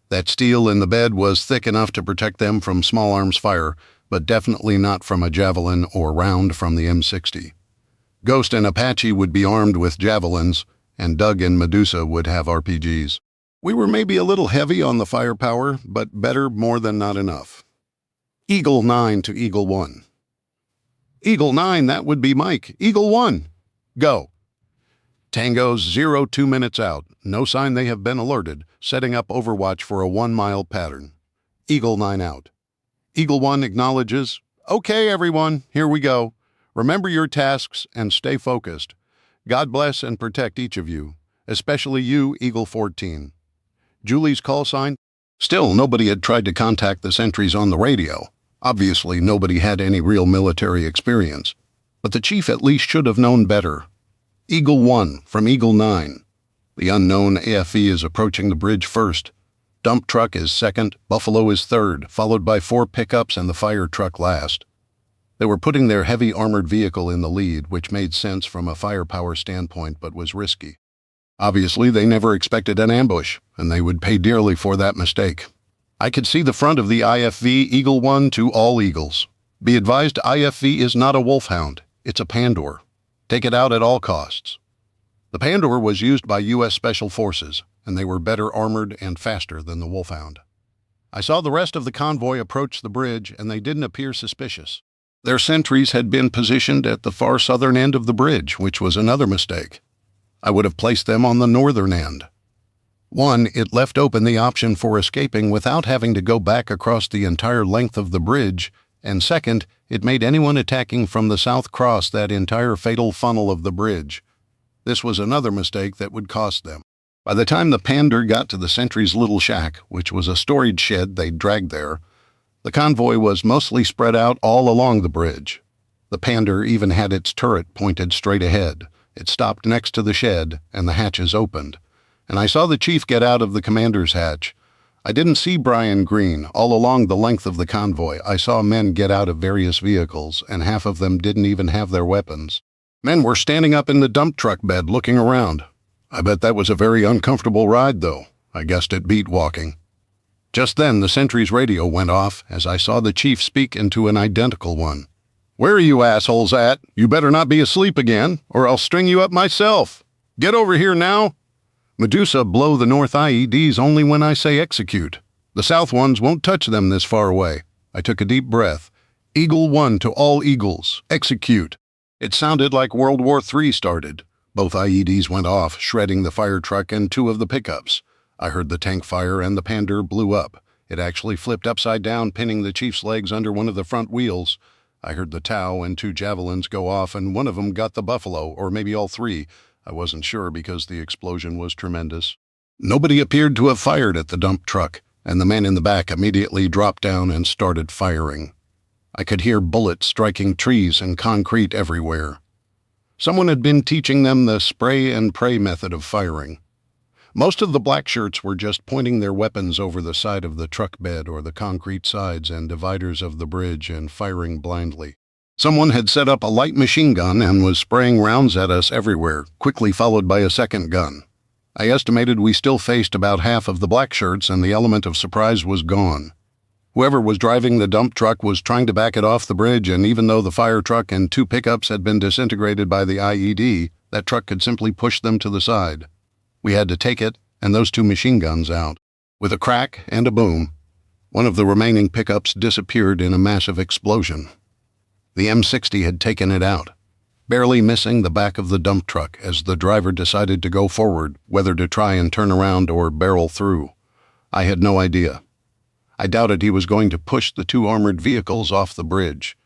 That steel in the bed was thick enough to protect them from small arms fire, but definitely not from a javelin or round from the M60. Ghost and Apache would be armed with javelins, and Doug and Medusa would have RPGs. We were maybe a little heavy on the firepower, but better more than not enough. Eagle 9 to Eagle 1. Eagle 9, that would be Mike. Eagle 1, go. Tango's 0, 2 minutes out. No sign they have been alerted, setting up overwatch for a 1-mile pattern. Eagle 9 out. Eagle 1 acknowledges, "Okay, everyone, here we go. Remember your tasks and stay focused. God bless and protect each of you, especially you, Eagle 14. Julie's call sign? Still, nobody had tried to contact the sentries on the radio. Obviously, nobody had any real military experience. But the chief at least should have known better. Eagle 1 from Eagle 9. The unknown AFE is approaching the bridge first. Dump truck is second, Buffalo is third, followed by 4 pickups and the fire truck last. They were putting their heavy armored vehicle in the lead, which made sense from a firepower standpoint but was risky. Obviously, they never expected an ambush, and they would pay dearly for that mistake. I could see the front of the IFV Eagle 1 to all Eagles. Be advised, IFV is not a wolfhound. It's a Pandor. Take it out at all costs. The Pandor was used by U.S. Special Forces, and they were better armored and faster than the wolfhound. I saw the rest of the convoy approach the bridge, and they didn't appear suspicious. Their sentries had been positioned at the far southern end of the bridge, which was another mistake. I would have placed them on the northern end. One, it left open the option for escaping without having to go back across the entire length of the bridge, and second, it made anyone attacking from the south cross that entire fatal funnel of the bridge. This was another mistake that would cost them. By the time the Pandor got to the sentry's little shack, which was a storage shed they'd dragged there, the convoy was mostly spread out all along the bridge. The Pandor even had its turret pointed straight ahead. It stopped next to the shed, and the hatches opened, and I saw the chief get out of the commander's hatch. I didn't see Brian Green. All along the length of the convoy, I saw men get out of various vehicles, and half of them didn't even have their weapons. Men were standing up in the dump truck bed looking around. I bet that was a very uncomfortable ride, though. I guessed it beat walking. Just then, the sentry's radio went off as I saw the chief speak into an identical one. "Where are you assholes at? You better not be asleep again, or I'll string you up myself. Get over here now." Medusa, blow the north IEDs only when I say execute. The south ones won't touch them this far away. I took a deep breath. Eagle 1 to all Eagles. Execute. It sounded like World War III started. Both IEDs went off, shredding the fire truck and 2 of the pickups. I heard the tank fire and the Pandor blew up. It actually flipped upside down, pinning the chief's legs under one of the front wheels. I heard the tow and 2 javelins go off, and one of them got the buffalo, or maybe all 3. I wasn't sure because the explosion was tremendous. Nobody appeared to have fired at the dump truck, and the man in the back immediately dropped down and started firing. I could hear bullets striking trees and concrete everywhere. Someone had been teaching them the spray and pray method of firing. Most of the black shirts were just pointing their weapons over the side of the truck bed or the concrete sides and dividers of the bridge and firing blindly. Someone had set up a light machine gun and was spraying rounds at us everywhere, quickly followed by a second gun. I estimated we still faced about half of the black shirts, and the element of surprise was gone. Whoever was driving the dump truck was trying to back it off the bridge, and even though the fire truck and 2 pickups had been disintegrated by the IED, that truck could simply push them to the side. We had to take it and those 2 machine guns out. With a crack and a boom, one of the remaining pickups disappeared in a massive explosion. The M60 had taken it out, barely missing the back of the dump truck as the driver decided to go forward, whether to try and turn around or barrel through. I had no idea. I doubted he was going to push the 2 armored vehicles off the bridge.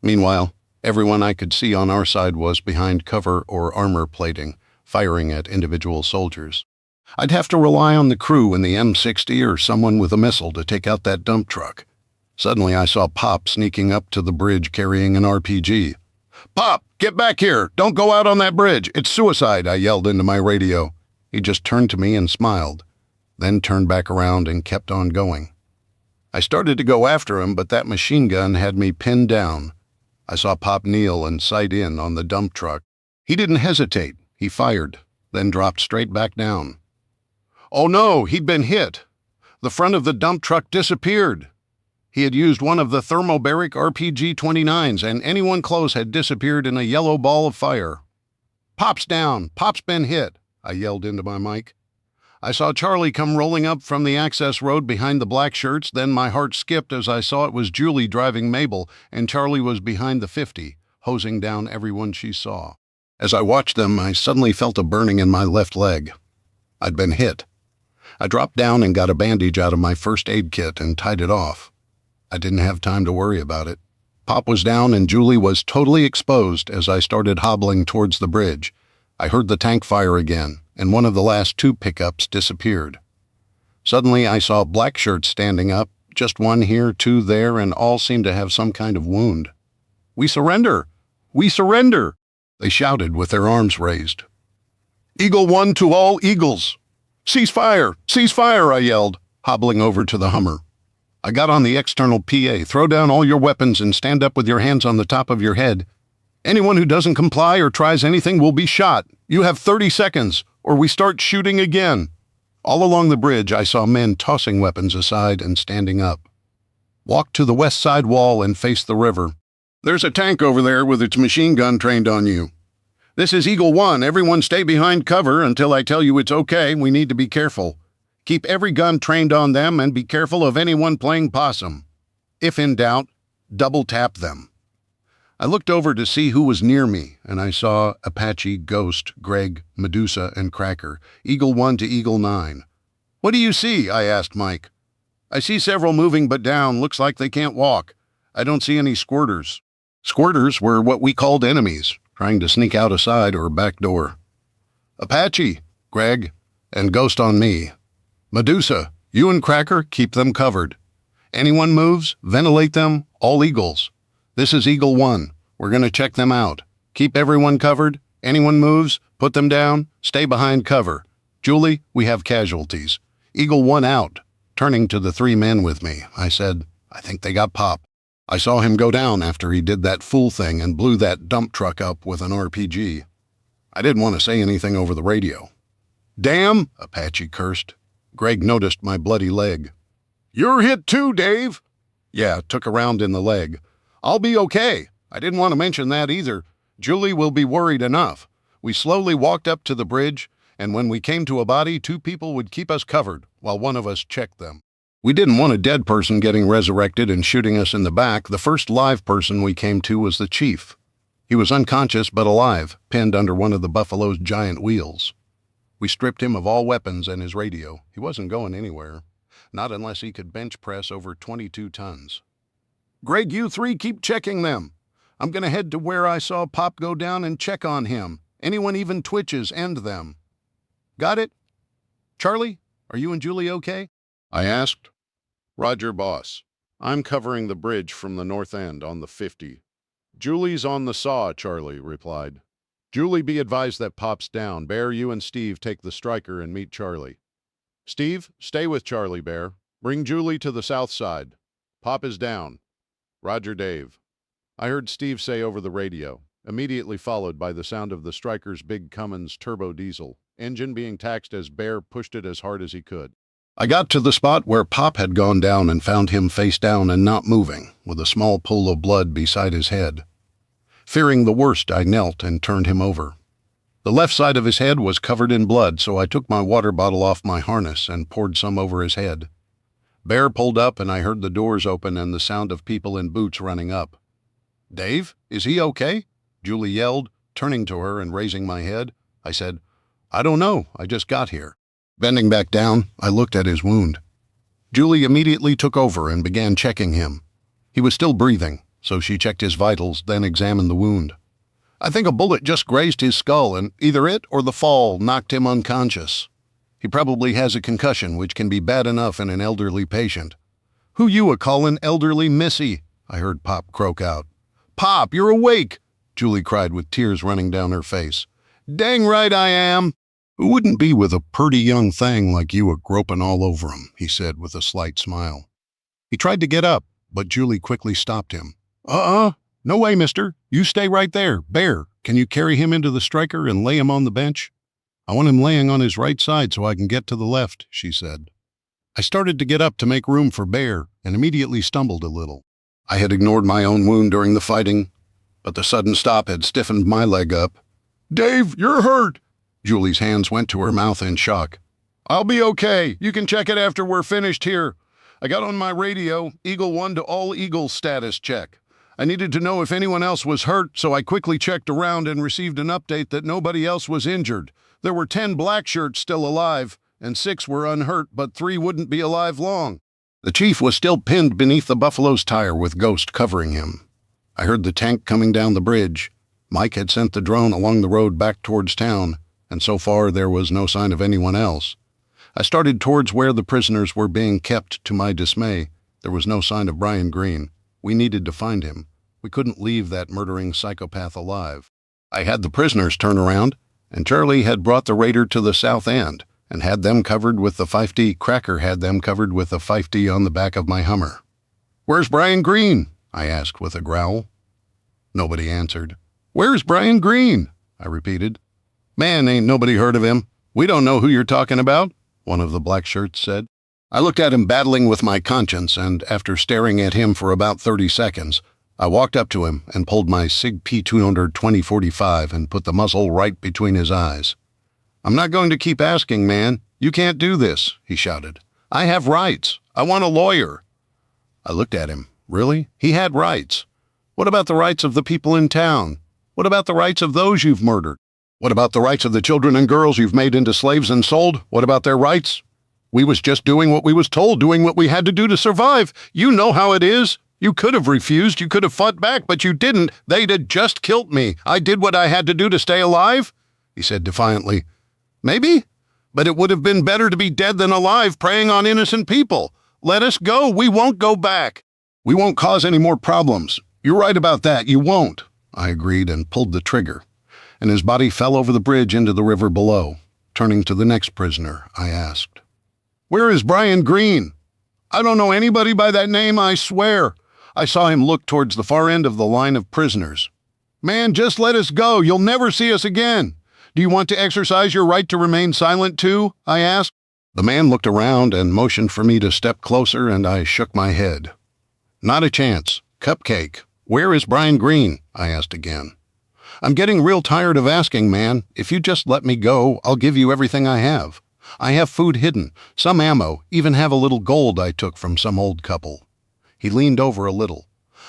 Meanwhile, everyone I could see on our side was behind cover or armor plating, firing at individual soldiers. I'd have to rely on the crew in the M60 or someone with a missile to take out that dump truck. Suddenly I saw Pop sneaking up to the bridge carrying an RPG. "Pop, get back here! Don't go out on that bridge! It's suicide!" I yelled into my radio. He just turned to me and smiled, then turned back around and kept on going. I started to go after him, but that machine gun had me pinned down. I saw Pop kneel and sight in on the dump truck. He didn't hesitate. He fired, then dropped straight back down. Oh no, he'd been hit. The front of the dump truck disappeared. He had used one of the thermobaric RPG-29s, and anyone close had disappeared in a yellow ball of fire. "Pop's down! Pop's been hit!" I yelled into my mic. I saw Charlie come rolling up from the access road behind the black shirts, then my heart skipped as I saw it was Julie driving Mabel, and Charlie was behind the 50, hosing down everyone she saw. As I watched them, I suddenly felt a burning in my left leg. I'd been hit. I dropped down and got a bandage out of my first aid kit and tied it off. I didn't have time to worry about it. Pop was down and Julie was totally exposed as I started hobbling towards the bridge. I heard the tank fire again, and one of the last 2 pickups disappeared. Suddenly I saw black shirts standing up, just 1 here, 2 there, and all seemed to have some kind of wound. "We surrender! We surrender!" they shouted with their arms raised. "Eagle 1 to all Eagles! Cease fire! Cease fire!" I yelled, hobbling over to the Hummer. I got on the external PA. "Throw down all your weapons and stand up with your hands on the top of your head. Anyone who doesn't comply or tries anything will be shot. You have 30 seconds, or we start shooting again." All along the bridge, I saw men tossing weapons aside and standing up. "Walk to the west side wall and face the river. There's a tank over there with its machine gun trained on you. This is Eagle 1. Everyone stay behind cover until I tell you it's okay. We need to be careful. Keep every gun trained on them and be careful of anyone playing possum. If in doubt, double tap them." I looked over to see who was near me, and I saw Apache, Ghost, Greg, Medusa, and Cracker, Eagle 1 to Eagle 9. "What do you see?" I asked Mike. "I see several moving but down. Looks like they can't walk. I don't see any squirters." Squirters were what we called enemies, trying to sneak out a side or back door. "Apache, Greg, and Ghost on me. Medusa, you and Cracker keep them covered. Anyone moves, ventilate them, all Eagles. This is Eagle 1. We're going to check them out. Keep everyone covered. Anyone moves, put them down, stay behind cover. Julie, we have casualties. Eagle 1 out." Turning to the 3 men with me, I said, "I think they got Pop." I saw him go down after he did that fool thing and blew that dump truck up with an RPG. I didn't want to say anything over the radio. "Damn!" Apache cursed. Greg noticed my bloody leg. "You're hit too, Dave." "Yeah, took a round in the leg. I'll be okay. I didn't want to mention that either. Julie will be worried enough." We slowly walked up to the bridge, and when we came to a body, 2 people would keep us covered while one of us checked them. We didn't want a dead person getting resurrected and shooting us in the back. The first live person we came to was the chief. He was unconscious but alive, pinned under one of the buffalo's giant wheels. We stripped him of all weapons and his radio. He wasn't going anywhere. Not unless he could bench press over 22 tons. Greg, you three keep checking them. I'm going to head to where I saw Pop go down and check on him. Anyone even twitches, end them. Got it? Charlie, are you and Julie okay? I asked. Roger, boss. I'm covering the bridge from the north end on the 50. Julie's on the saw, Charlie replied. Julie, be advised that Pop's down. Bear, you and Steve take the striker and meet Charlie. Steve, stay with Charlie, Bear. Bring Julie to the south side. Pop is down. Roger, Dave. I heard Steve say over the radio, immediately followed by the sound of the striker's big Cummins turbo diesel, engine being taxed as Bear pushed it as hard as he could. I got to the spot where Pop had gone down and found him face down and not moving, with a small pool of blood beside his head. Fearing the worst, I knelt and turned him over. The left side of his head was covered in blood, so I took my water bottle off my harness and poured some over his head. Bear pulled up and I heard the doors open and the sound of people in boots running up. Dave, is he okay? Julie yelled, turning to her and raising my head. I said, I don't know, I just got here. Bending back down, I looked at his wound. Julie immediately took over and began checking him. He was still breathing, so she checked his vitals, then examined the wound. I think a bullet just grazed his skull, and either it or the fall knocked him unconscious. He probably has a concussion, which can be bad enough in an elderly patient. Who you a-callin' elderly missy? I heard Pop croak out. Pop, you're awake! Julie cried with tears running down her face. Dang right I am! Who wouldn't be with a purty young thing like you a-gropin' all over him, he said with a slight smile. He tried to get up, but Julie quickly stopped him. No way, mister. You stay right there. Bear, can you carry him into the striker and lay him on the bench? I want him laying on his right side so I can get to the left, she said. I started to get up to make room for Bear and immediately stumbled a little. I had ignored my own wound during the fighting, but the sudden stop had stiffened my leg up. Dave, you're hurt! Julie's hands went to her mouth in shock. I'll be okay. You can check it after we're finished here. I got on my radio, Eagle 1 to all Eagles status check. I needed to know if anyone else was hurt, so I quickly checked around and received an update that nobody else was injured. There were 10 black shirts still alive, and 6 were unhurt, but 3 wouldn't be alive long. The chief was still pinned beneath the Buffalo's tire with Ghost covering him. I heard the tank coming down the bridge. Mike had sent the drone along the road back towards town, and so far there was no sign of anyone else. I started towards where the prisoners were being kept. To my dismay, there was no sign of Brian Green. We needed to find him. We couldn't leave that murdering psychopath alive. I had the prisoners turn around, and Charlie had brought the raider to the south end and had them covered with the 5D. Cracker had them covered with the 5D on the back of my Hummer. Where's Brian Green? I asked with a growl. Nobody answered. Where's Brian Green? I repeated. Man, ain't nobody heard of him. We don't know who you're talking about, one of the black shirts said. I looked at him battling with my conscience, and after staring at him for about 30 seconds, I walked up to him and pulled my SIG P200 2045 and put the muzzle right between his eyes. I'm not going to keep asking, man. You can't do this, he shouted. I have rights. I want a lawyer. I looked at him. Really? He had rights. What about the rights of the people in town? What about the rights of those you've murdered? What about the rights of the children and girls you've made into slaves and sold? What about their rights? We was just doing what we was told, doing what we had to do to survive. You know how it is. You could have refused, you could have fought back, but you didn't. They'd have just killed me. I did what I had to do to stay alive, he said defiantly. Maybe, but it would have been better to be dead than alive, preying on innocent people. Let us go. We won't go back. We won't cause any more problems. You're right about that. You won't, I agreed and pulled the trigger, and his body fell over the bridge into the river below. Turning to the next prisoner, I asked, Where is Brian Green? I don't know anybody by that name, I swear. I saw him look towards the far end of the line of prisoners. Man, just let us go. You'll never see us again. Do you want to exercise your right to remain silent too? I asked. The man looked around and motioned for me to step closer, and I shook my head. Not a chance. Cupcake. Where is Brian Green? I asked again. I'm getting real tired of asking, man. If you just let me go, I'll give you everything I have. I have food hidden, some ammo, even have a little gold I took from some old couple. He leaned over a little.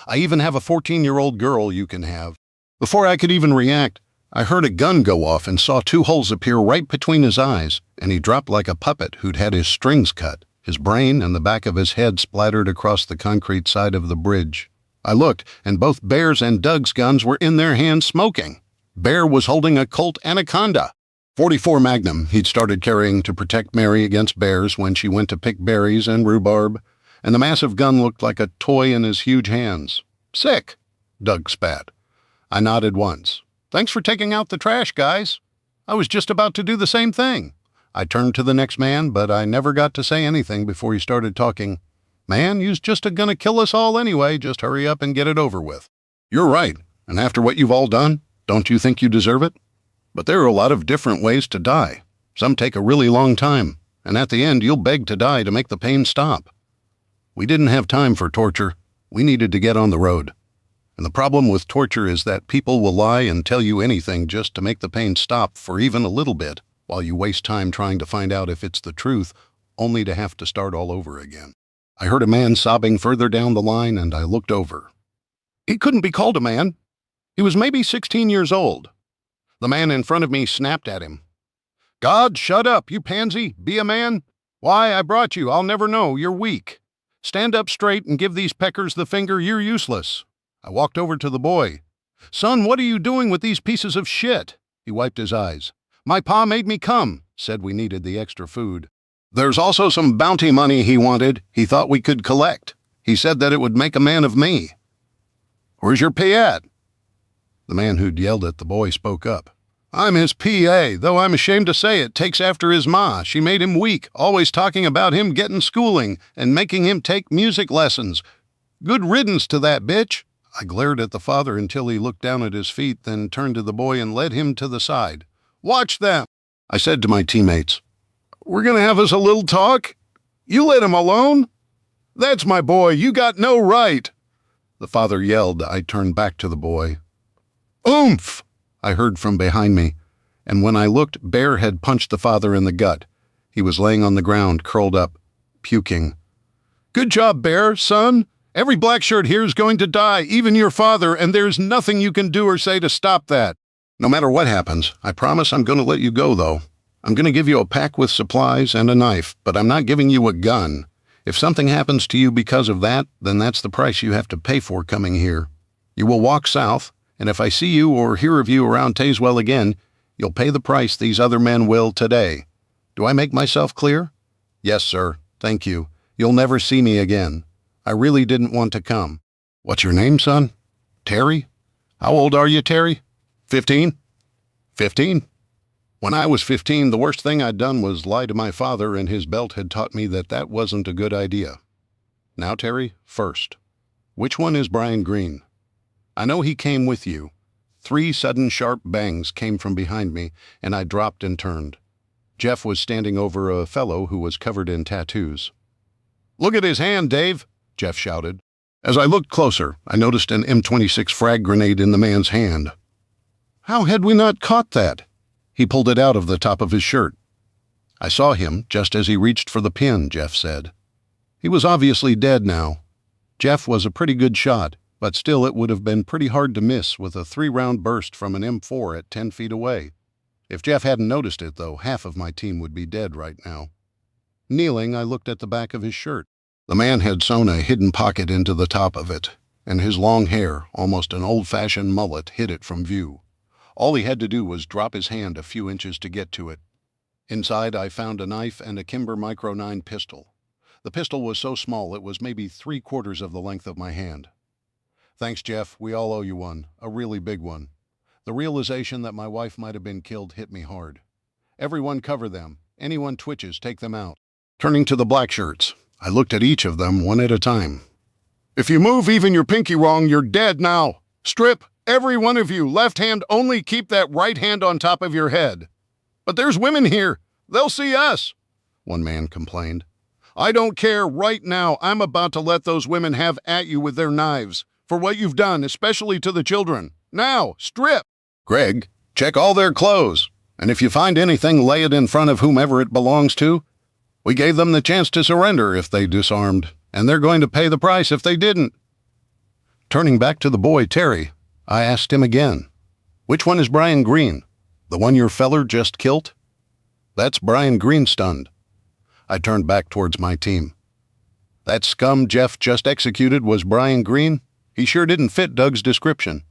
I even have a 14-year-old girl you can have. Before I could even react, I heard a gun go off and saw 2 holes appear right between his eyes, and he dropped like a puppet who'd had his strings cut. His brain and the back of his head splattered across the concrete side of the bridge. I looked, and both Bear's and Doug's guns were in their hands smoking. Bear was holding a Colt Anaconda, .44 Magnum he'd started carrying to protect Mary against bears when she went to pick berries and rhubarb, and the massive gun looked like a toy in his huge hands. "Sick," Doug spat. I nodded once. "Thanks for taking out the trash, guys. I was just about to do the same thing." I turned to the next man, but I never got to say anything before he started talking. "Man, you's just gonna kill us all anyway. Just hurry up and get it over with." "You're right, and after what you've all done, don't you think you deserve it? But there are a lot of different ways to die. Some take a really long time, and at the end you'll beg to die to make the pain stop. We didn't have time for torture. We needed to get on the road. And the problem with torture is that people will lie and tell you anything just to make the pain stop for even a little bit, while you waste time trying to find out if it's the truth, only to have to start all over again." I heard a man sobbing further down the line, and I looked over. He couldn't be called a man. He was maybe 16 years old. The man in front of me snapped at him. "God, shut up, you pansy! Be a man! Why, I brought you. I'll never know. You're weak. Stand up straight and give these peckers the finger. You're useless." I walked over to the boy. "Son, what are you doing with these pieces of shit?" He wiped his eyes. "My pa made me come," said we needed the extra food. "There's also some bounty money he wanted. He thought we could collect. He said that it would make a man of me." "Where's your P at?" The man who'd yelled at the boy spoke up. "I'm his PA, though I'm ashamed to say it, takes after his ma. She made him weak, always talking about him getting schooling and making him take music lessons. Good riddance to that bitch." I glared at the father until he looked down at his feet, then turned to the boy and led him to the side. "Watch them," I said to my teammates. "We're going to have us a little talk. You let him alone. That's my boy. You got no right." The father yelled. I turned back to the boy. "Oomph!" I heard from behind me, and when I looked, Bear had punched the father in the gut. He was laying on the ground, curled up, puking. "Good job, Bear, son. Every black shirt here is going to die, even your father, and there's nothing you can do or say to stop that. No matter what happens, I promise I'm going to let you go, though. I'm going to give you a pack with supplies and a knife, but I'm not giving you a gun. If something happens to you because of that, then that's the price you have to pay for coming here. You will walk south, and if I see you or hear of you around Tazewell again, you'll pay the price these other men will today. Do I make myself clear?" "Yes, sir. Thank you. You'll never see me again. I really didn't want to come." "What's your name, son?" "Terry." "How old are you, Terry?" 15. 15? When I was 15, the worst thing I'd done was lie to my father, and his belt had taught me that that wasn't a good idea. Now, Terry, first, which one is Brian Green? I know he came with you. 3 sudden sharp bangs came from behind me, and I dropped and turned. Jeff was standing over a fellow who was covered in tattoos. "Look at his hand, Dave," Jeff shouted. As I looked closer, I noticed an M26 frag grenade in the man's hand. How had we not caught that? He pulled it out of the top of his shirt. "I saw him just as he reached for the pin," Jeff said. He was obviously dead now. Jeff was a pretty good shot, but still it would have been pretty hard to miss with a 3-round burst from an M4 at 10 feet away. If Jeff hadn't noticed it, though, half of my team would be dead right now. Kneeling, I looked at the back of his shirt. The man had sewn a hidden pocket into the top of it, and his long hair, almost an old-fashioned mullet, hid it from view. All he had to do was drop his hand a few inches to get to it. Inside, I found a knife and a Kimber Micro 9 pistol. The pistol was so small it was maybe 3/4 of the length of my hand. "Thanks, Jeff. We all owe you one. A really big one. The realization that my wife might have been killed hit me hard. Everyone cover them. Anyone twitches, take them out." Turning to the black shirts, I looked at each of them one at a time. "If you move even your pinky wrong, you're dead now. Strip, every one of you. Left hand only, keep that right hand on top of your head." "But there's women here. They'll see us," one man complained. "I don't care. Right now, I'm about to let those women have at you with their knives for what you've done, especially to the children. Now, strip." "Greg, check all their clothes, and if you find anything, lay it in front of whomever it belongs to. We gave them the chance to surrender if they disarmed, and they're going to pay the price if they didn't." Turning back to the boy, Terry, I asked him again, "Which one is Brian Green? The one your feller just killed?" "That's Brian Green, stunned." I turned back towards my team. That scum Jeff just executed was Brian Green. He sure didn't fit Doug's description.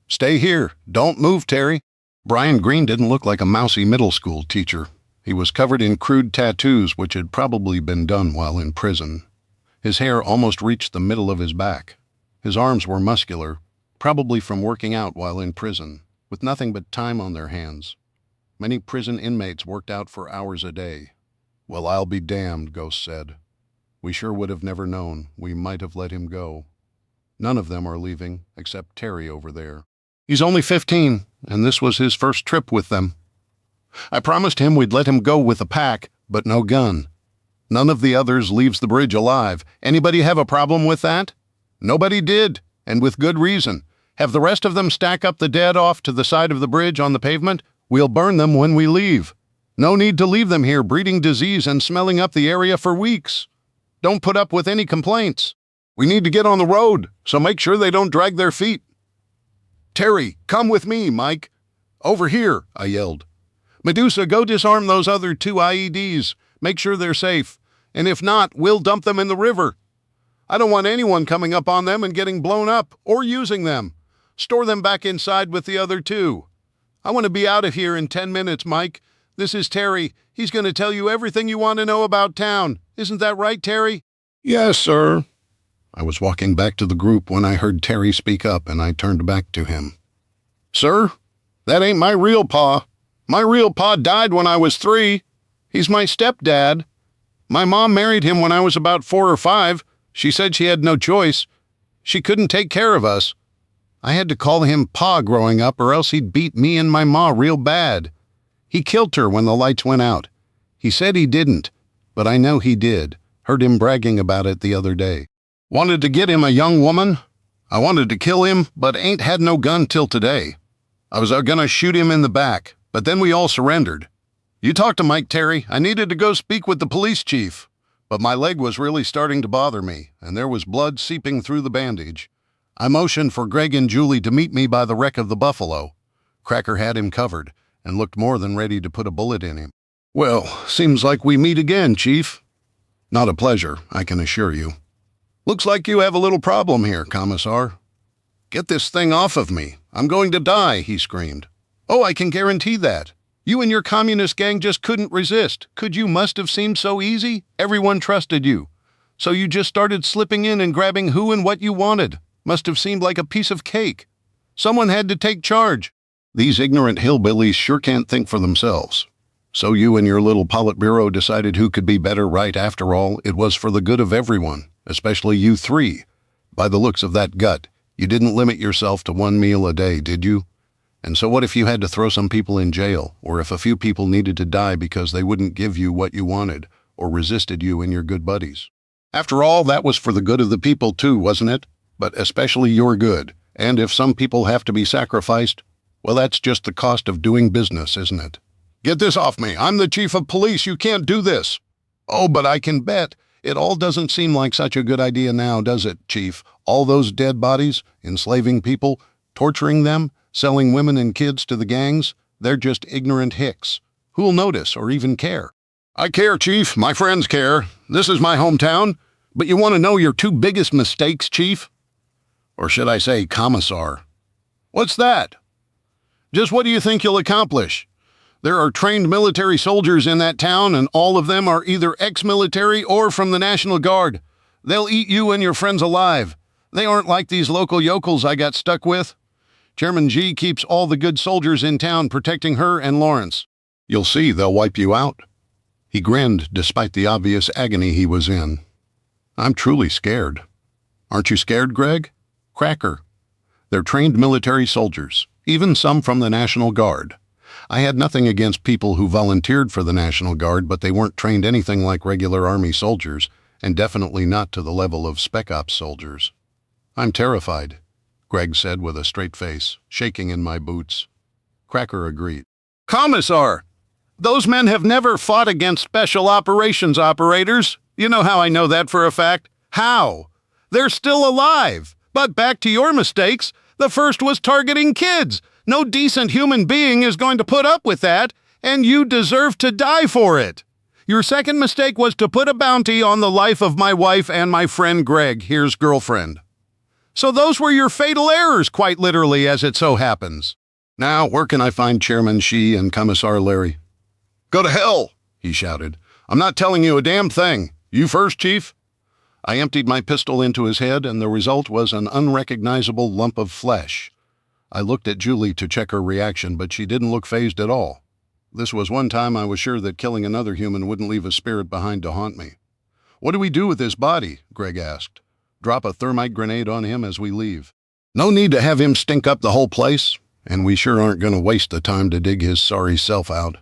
Stay here. Don't move, Terry. Brian Green didn't look like a mousy middle school teacher. He was covered in crude tattoos which had probably been done while in prison. His hair almost reached the middle of his back. His arms were muscular, probably from working out while in prison, with nothing but time on their hands. Many prison inmates worked out for hours a day. Well, I'll be damned, Ghost said. We sure would have never known. We might have let him go. None of them are leaving, except Terry over there. He's only 15, and this was his first trip with them. I promised him we'd let him go with a pack, but no gun. None of the others leaves the bridge alive. Anybody have a problem with that? Nobody did, and with good reason. Have the rest of them stack up the dead off to the side of the bridge on the pavement. We'll burn them when we leave. No need to leave them here breeding disease and smelling up the area for weeks. Don't put up with any complaints. We need to get on the road, so make sure they don't drag their feet. Terry, come with me, Mike. Over here, I yelled. Medusa, go disarm those other 2 IEDs. Make sure they're safe. And if not, we'll dump them in the river. I don't want anyone coming up on them and getting blown up or using them. Store them back inside with the other 2. I want to be out of here in 10 minutes, Mike. This is Terry. He's going to tell you everything you want to know about town. Isn't that right, Terry? Yes, sir. I was walking back to the group when I heard Terry speak up, and I turned back to him. Sir, that ain't my real pa. My real pa died when I was 3. He's my stepdad. My mom married him when I was about 4 or 5. She said she had no choice. She couldn't take care of us. I had to call him Pa growing up, or else he'd beat me and my ma real bad. He killed her when the lights went out. He said he didn't, but I know he did. Heard him bragging about it the other day. Wanted to get him a young woman. I wanted to kill him, but ain't had no gun till today. I was gonna shoot him in the back, but then we all surrendered. You talk to Mike, Terry. I needed to go speak with the police chief, but my leg was really starting to bother me, and there was blood seeping through the bandage. I motioned for Greg and Julie to meet me by the wreck of the Buffalo. Cracker had him covered and looked more than ready to put a bullet in him. Well, seems like we meet again, Chief. Not a pleasure, I can assure you. Looks like you have a little problem here, Commissar. Get this thing off of me. I'm going to die, he screamed. Oh, I can guarantee that. You and your communist gang just couldn't resist. Could you must have seemed so easy? Everyone trusted you. So you just started slipping in and grabbing who and what you wanted. Must have seemed like a piece of cake. Someone had to take charge. These ignorant hillbillies sure can't think for themselves. So you and your little Politburo decided who could be better, right? After all, it was for the good of everyone, especially you 3. By the looks of that gut, you didn't limit yourself to 1 meal a day, did you? And so what if you had to throw some people in jail, or if a few people needed to die because they wouldn't give you what you wanted, or resisted you and your good buddies? After all, that was for the good of the people too, wasn't it? But especially your good. And if some people have to be sacrificed, well, that's just the cost of doing business, isn't it? Get this off me. I'm the chief of police. You can't do this. Oh, but I can bet. It all doesn't seem like such a good idea now, does it, Chief? All those dead bodies, enslaving people, torturing them, selling women and kids to the gangs, they're just ignorant hicks. Who'll notice or even care? I care, Chief. My friends care. This is my hometown. But you want to know your 2 biggest mistakes, Chief? Or should I say, Commissar? What's that? Just what do you think you'll accomplish? There are trained military soldiers in that town, and all of them are either ex-military or from the National Guard. They'll eat you and your friends alive. They aren't like these local yokels I got stuck with. Chairman G keeps all the good soldiers in town protecting her and Lawrence. You'll see they'll wipe you out. He grinned despite the obvious agony he was in. I'm truly scared. Aren't you scared, Greg? Cracker. They're trained military soldiers, even some from the National Guard. I had nothing against people who volunteered for the National Guard, but they weren't trained anything like regular Army soldiers, and definitely not to the level of Spec Ops soldiers. I'm terrified, Greg said with a straight face, shaking in my boots. Cracker agreed. Commissar, those men have never fought against special operations operators. You know how I know that for a fact? How? They're still alive. But back to your mistakes. The first was targeting kids. No decent human being is going to put up with that, and you deserve to die for it. Your second mistake was to put a bounty on the life of my wife and my friend Greg, here's girlfriend. So those were your fatal errors, quite literally, as it so happens. Now, where can I find Chairman Shee and Commissar Larry? Go to hell, he shouted. I'm not telling you a damn thing. You first, Chief. I emptied my pistol into his head, and the result was an unrecognizable lump of flesh. I looked at Julie to check her reaction, but she didn't look fazed at all. This was one time I was sure that killing another human wouldn't leave a spirit behind to haunt me. What do we do with his body? Greg asked. Drop a thermite grenade on him as we leave. No need to have him stink up the whole place, and we sure aren't going to waste the time to dig his sorry self out.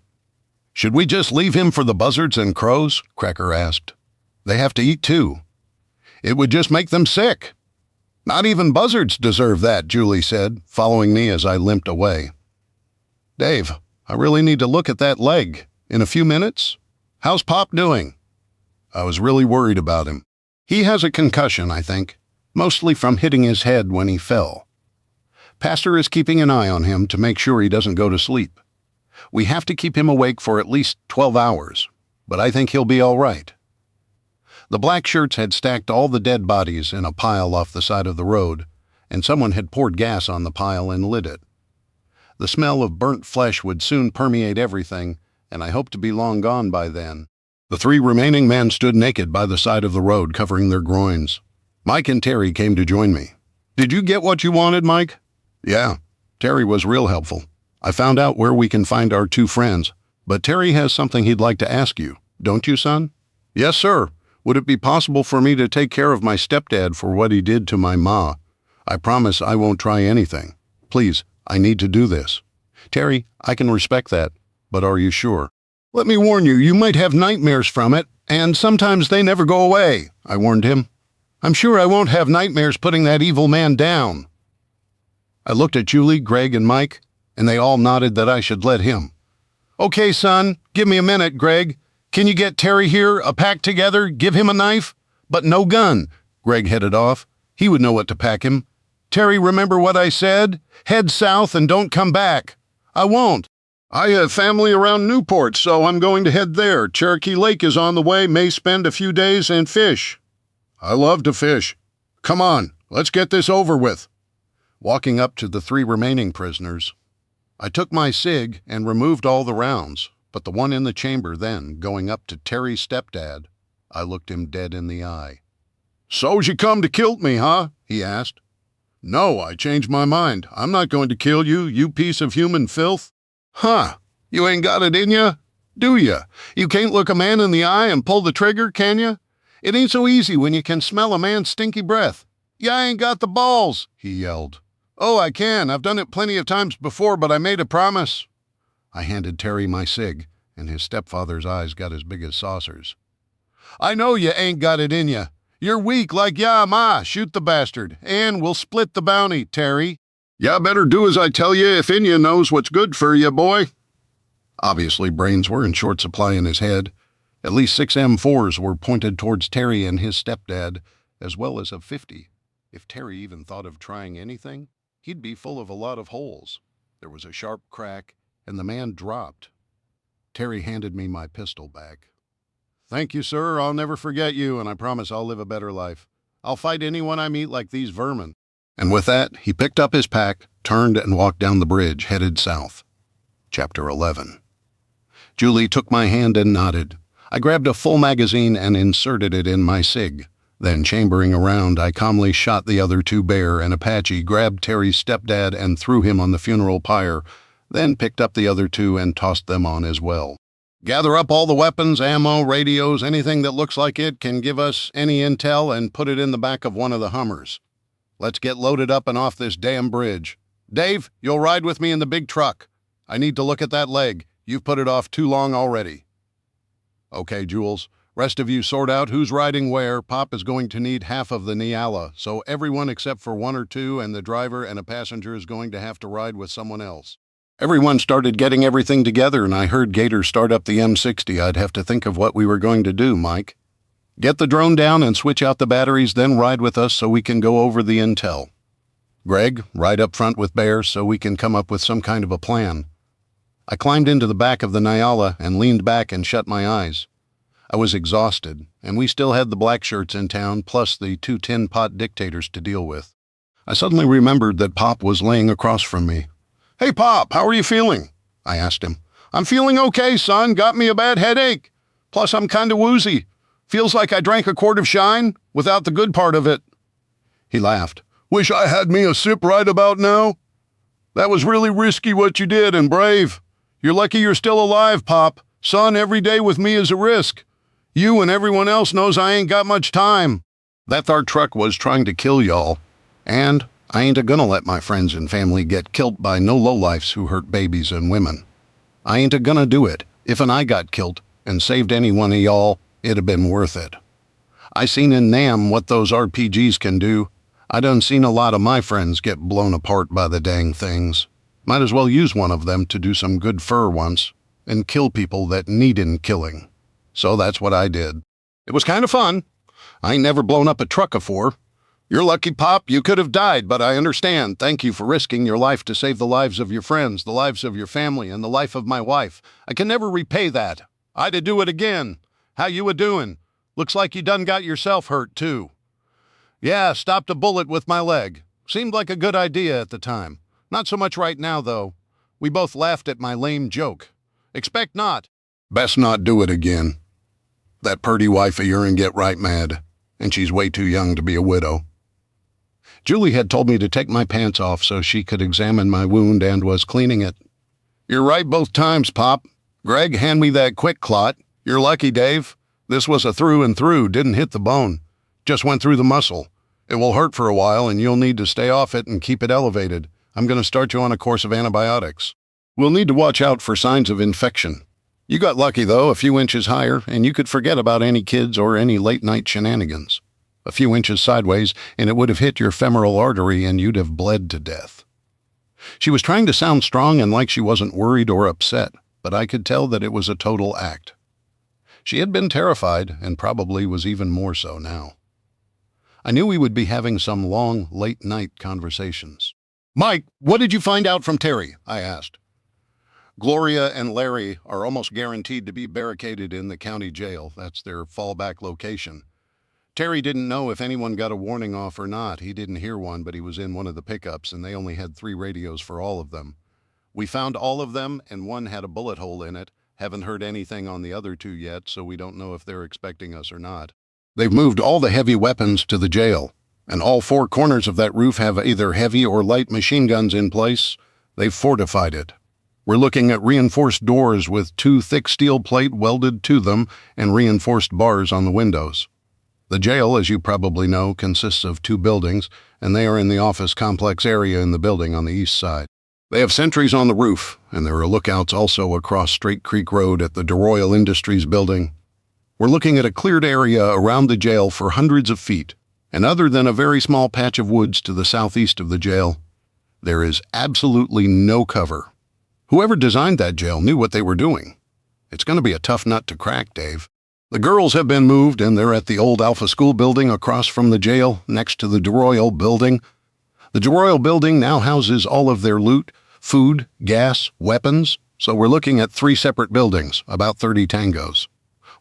Should we just leave him for the buzzards and crows? Cracker asked. They have to eat too. It would just make them sick. Not even buzzards deserve that, Julie said, following me as I limped away. Dave, I really need to look at that leg. In a few minutes? How's Pop doing? I was really worried about him. He has a concussion, I think, mostly from hitting his head when he fell. Pastor is keeping an eye on him to make sure he doesn't go to sleep. We have to keep him awake for at least 12 hours, but I think he'll be all right. The black shirts had stacked all the dead bodies in a pile off the side of the road, and someone had poured gas on the pile and lit it. The smell of burnt flesh would soon permeate everything, and I hoped to be long gone by then. The 3 remaining men stood naked by the side of the road, covering their groins. Mike and Terry came to join me. Did you get what you wanted, Mike? Yeah, Terry was real helpful. I found out where we can find our 2 friends, but Terry has something he'd like to ask you. Don't you, son? Yes, sir. Would it be possible for me to take care of my stepdad for what he did to my ma? I promise I won't try anything. Please, I need to do this. Terry, I can respect that, but are you sure? Let me warn you, you might have nightmares from it, and sometimes they never go away, I warned him. I'm sure I won't have nightmares putting that evil man down. I looked at Julie, Greg, and Mike, and they all nodded that I should let him. Okay, son, give me a minute, Greg. Can you get Terry here, a pack together, give him a knife? But no gun. Greg headed off. He would know what to pack him. Terry, remember what I said? Head south and don't come back. I won't. I have family around Newport, so I'm going to head there. Cherokee Lake is on the way, may spend a few days and fish. I love to fish. Come on, let's get this over with. Walking up to the 3 remaining prisoners, I took my cig and removed all the rounds, but the one in the chamber then, going up to Terry's stepdad, I looked him dead in the eye. "So's you come to kill me, huh?" he asked. "No, I changed my mind. I'm not going to kill you, you piece of human filth." "Huh, you ain't got it in ya, do ya? You can't look a man in the eye and pull the trigger, can ya? It ain't so easy when you can smell a man's stinky breath. Ya ain't got the balls," he yelled. "Oh, I can. I've done it plenty of times before, but I made a promise." I handed Terry my cig, and his stepfather's eyes got as big as saucers. "I know you ain't got it in ya. You're weak like ya, ma. Shoot the bastard, and we'll split the bounty, Terry. Ya better do as I tell you if Inya knows what's good for you, boy." Obviously, brains were in short supply in his head. At least 6 M4s were pointed towards Terry and his stepdad, as well as a 50. If Terry even thought of trying anything, he'd be full of a lot of holes. There was a sharp crack, and the man dropped. Terry handed me my pistol back. "Thank you, sir. I'll never forget you, and I promise I'll live a better life. I'll fight anyone I meet like these vermin." And with that, he picked up his pack, turned, and walked down the bridge, headed south. Chapter 11. Julie took my hand and nodded. I grabbed a full magazine and inserted it in my cig. Then, chambering around, I calmly shot the other 2 Bear and Apache, grabbed Terry's stepdad and threw him on the funeral pyre, then picked up the other 2 and tossed them on as well. "Gather up all the weapons, ammo, radios, anything that looks like it can give us any intel, and put it in the back of one of the Hummers. Let's get loaded up and off this damn bridge. Dave, you'll ride with me in the big truck. I need to look at that leg. You've put it off too long already." "Okay, Jules. Rest of you sort out who's riding where. Pop is going to need half of the Nyala, so everyone except for 1 or 2 and the driver and a passenger is going to have to ride with someone else." Everyone started getting everything together, and I heard Gator start up the M60. I'd have to think of what we were going to do, Mike. "Get the drone down and switch out the batteries, then ride with us so we can go over the intel. Greg, ride up front with Bear so we can come up with some kind of a plan." I climbed into the back of the Nyala and leaned back and shut my eyes. I was exhausted, and we still had the black shirts in town, plus the 2 tin pot dictators to deal with. I suddenly remembered that Pop was laying across from me. "Hey, Pop, how are you feeling?" I asked him. "I'm feeling okay, son. Got me a bad headache. Plus, I'm kind of woozy. Feels like I drank a quart of Shine without the good part of it." He laughed. "Wish I had me a sip right about now. That was really risky what you did, and brave. You're lucky you're still alive, Pop. Son, every day with me is a risk. You and everyone else knows I ain't got much time. That thar truck was trying to kill y'all. And I ain't a-gonna let my friends and family get killed by no lowlifes who hurt babies and women. I ain't a-gonna do it. If I got killed and saved any one of y'all, it'd have been worth it. I seen in Nam what those RPGs can do. I done seen a lot of my friends get blown apart by the dang things. Might as well use one of them to do some good fur once and kill people that needin' killing. So that's what I did. It was kind of fun. I ain't never blown up a truck afore. You're lucky, Pop. You could have died, but I understand. Thank you for risking your life to save the lives of your friends, the lives of your family, and the life of my wife. I can never repay that. I'd do it again. How you a-doing? Looks like you done got yourself hurt, too." "Yeah, stopped a bullet with my leg. Seemed like a good idea at the time. Not so much right now, though. We both laughed at my lame joke. Expect not." "Best not do it again. That purty wife of your'n get right mad, and she's way too young to be a widow." Julie had told me to take my pants off so she could examine my wound and was cleaning it. "You're right both times, Pop. Greg, hand me that quick clot. You're lucky, Dave. This was a through and through, didn't hit the bone. Just went through the muscle. It will hurt for a while, and you'll need to stay off it and keep it elevated. I'm going to start you on a course of antibiotics. We'll need to watch out for signs of infection. You got lucky, though, a few inches higher, and you could forget about any kids or any late-night shenanigans. A few inches sideways, and it would have hit your femoral artery, and you'd have bled to death." She was trying to sound strong and like she wasn't worried or upset, but I could tell that it was a total act. She had been terrified, and probably was even more so now. I knew we would be having some long, late-night conversations. "Mike, what did you find out from Terry?" I asked. "Gloria and Larry are almost guaranteed to be barricaded in the county jail. That's their fallback location. Terry didn't know if anyone got a warning off or not. He didn't hear one, but he was in one of the pickups, and they only had 3 radios for all of them. We found all of them, and one had a bullet hole in it. Haven't heard anything on the other 2 yet, so we don't know if they're expecting us or not. They've moved all the heavy weapons to the jail, and all 4 corners of that roof have either heavy or light machine guns in place. They've fortified it. We're looking at reinforced doors with 2 thick steel plate welded to them and reinforced bars on the windows. The jail, as you probably know, consists of 2 buildings, and they are in the office complex area in the building on the east side. They have sentries on the roof, and there are lookouts also across Straight Creek Road at the DeRoyal Industries building. We're looking at a cleared area around the jail for hundreds of feet, and other than a very small patch of woods to the southeast of the jail, there is absolutely no cover. Whoever designed that jail knew what they were doing. It's going to be a tough nut to crack, Dave. The girls have been moved, and they're at the old Alpha School building across from the jail, next to the DeRoyal building. The DeRoyal building now houses all of their loot, food, gas, weapons, so we're looking at 3 separate buildings, about 30 tangos,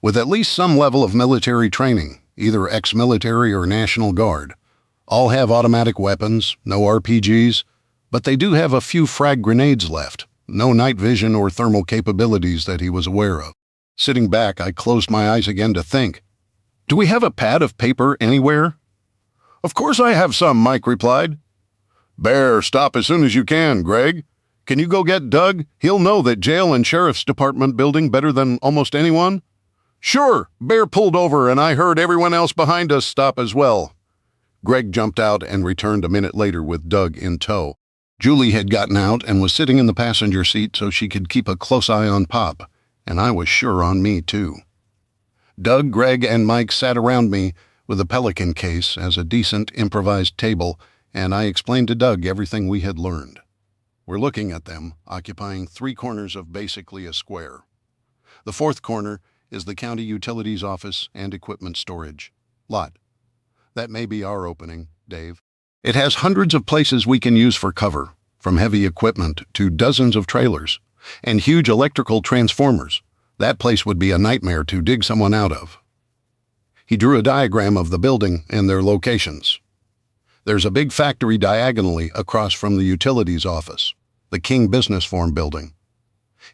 with at least some level of military training, either ex-military or National Guard. All have automatic weapons, no RPGs, but they do have a few frag grenades left, no night vision or thermal capabilities that he was aware of. Sitting back, I closed my eyes again to think. "Do we have a pad of paper anywhere?" "Of course I have some," Mike replied. "Bear, stop as soon as you can, Greg. Can you go get Doug? He'll know that jail and sheriff's department building better than almost anyone." "Sure." Bear pulled over, and I heard everyone else behind us stop as well. Greg jumped out and returned a minute later with Doug in tow. Julie had gotten out and was sitting in the passenger seat so she could keep a close eye on Pop, and I was sure on me, too. Doug, Greg, and Mike sat around me with a Pelican case as a decent improvised table, and I explained to Doug everything we had learned. We're looking at them, occupying 3 corners of basically a square. The 4th corner is the county utilities office and equipment storage lot. That may be our opening, Dave. It has hundreds of places we can use for cover, from heavy equipment to dozens of trailers, and huge electrical transformers. That place would be a nightmare to dig someone out of. He drew a diagram of the building and their locations. There's a big factory diagonally across from the utilities office, the King Business Forum building.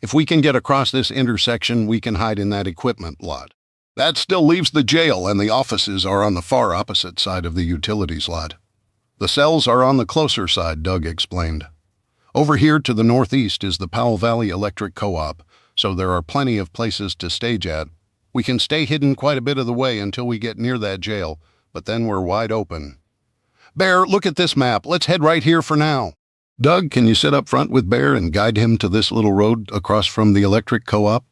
If we can get across this intersection, we can hide in that equipment lot. That still leaves the jail, and the offices are on the far opposite side of the utilities lot. The cells are on the closer side, Doug explained. Over here to the northeast is the Powell Valley Electric Co-op, so there are plenty of places to stage at. We can stay hidden quite a bit of the way until we get near that jail, but then we're wide open. Bear, look at this map. Let's head right here for now. Doug, can you sit up front with Bear and guide him to this little road across from the electric co-op?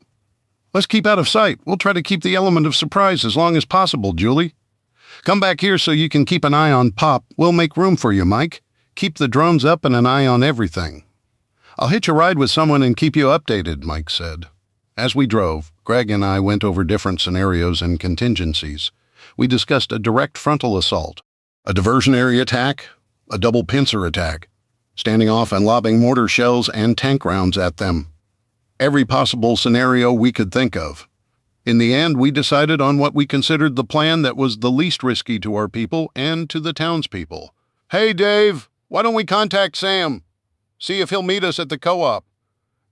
Let's keep out of sight. We'll try to keep the element of surprise as long as possible, Julie. Come back here so you can keep an eye on Pop. We'll make room for you, Mike. Keep the drones up and an eye on everything. I'll hitch a ride with someone and keep you updated, Mike said. As we drove, Greg and I went over different scenarios and contingencies. We discussed a direct frontal assault, a diversionary attack, a double pincer attack, standing off and lobbing mortar shells and tank rounds at them. Every possible scenario we could think of. In the end, we decided on what we considered the plan that was the least risky to our people and to the townspeople. Hey, Dave, why don't we contact Sam? See if he'll meet us at the co-op.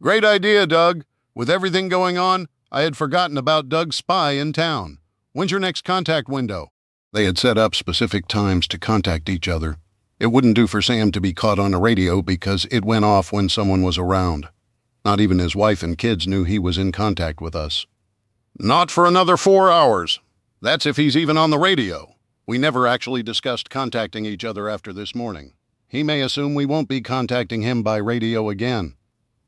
Great idea, Doug. With everything going on, I had forgotten about Doug's spy in town. When's your next contact window? They had set up specific times to contact each other. It wouldn't do for Sam to be caught on a radio because it went off when someone was around. Not even his wife and kids knew he was in contact with us. Not for another 4 hours. That's if he's even on the radio. We never actually discussed contacting each other after this morning. He may assume we won't be contacting him by radio again.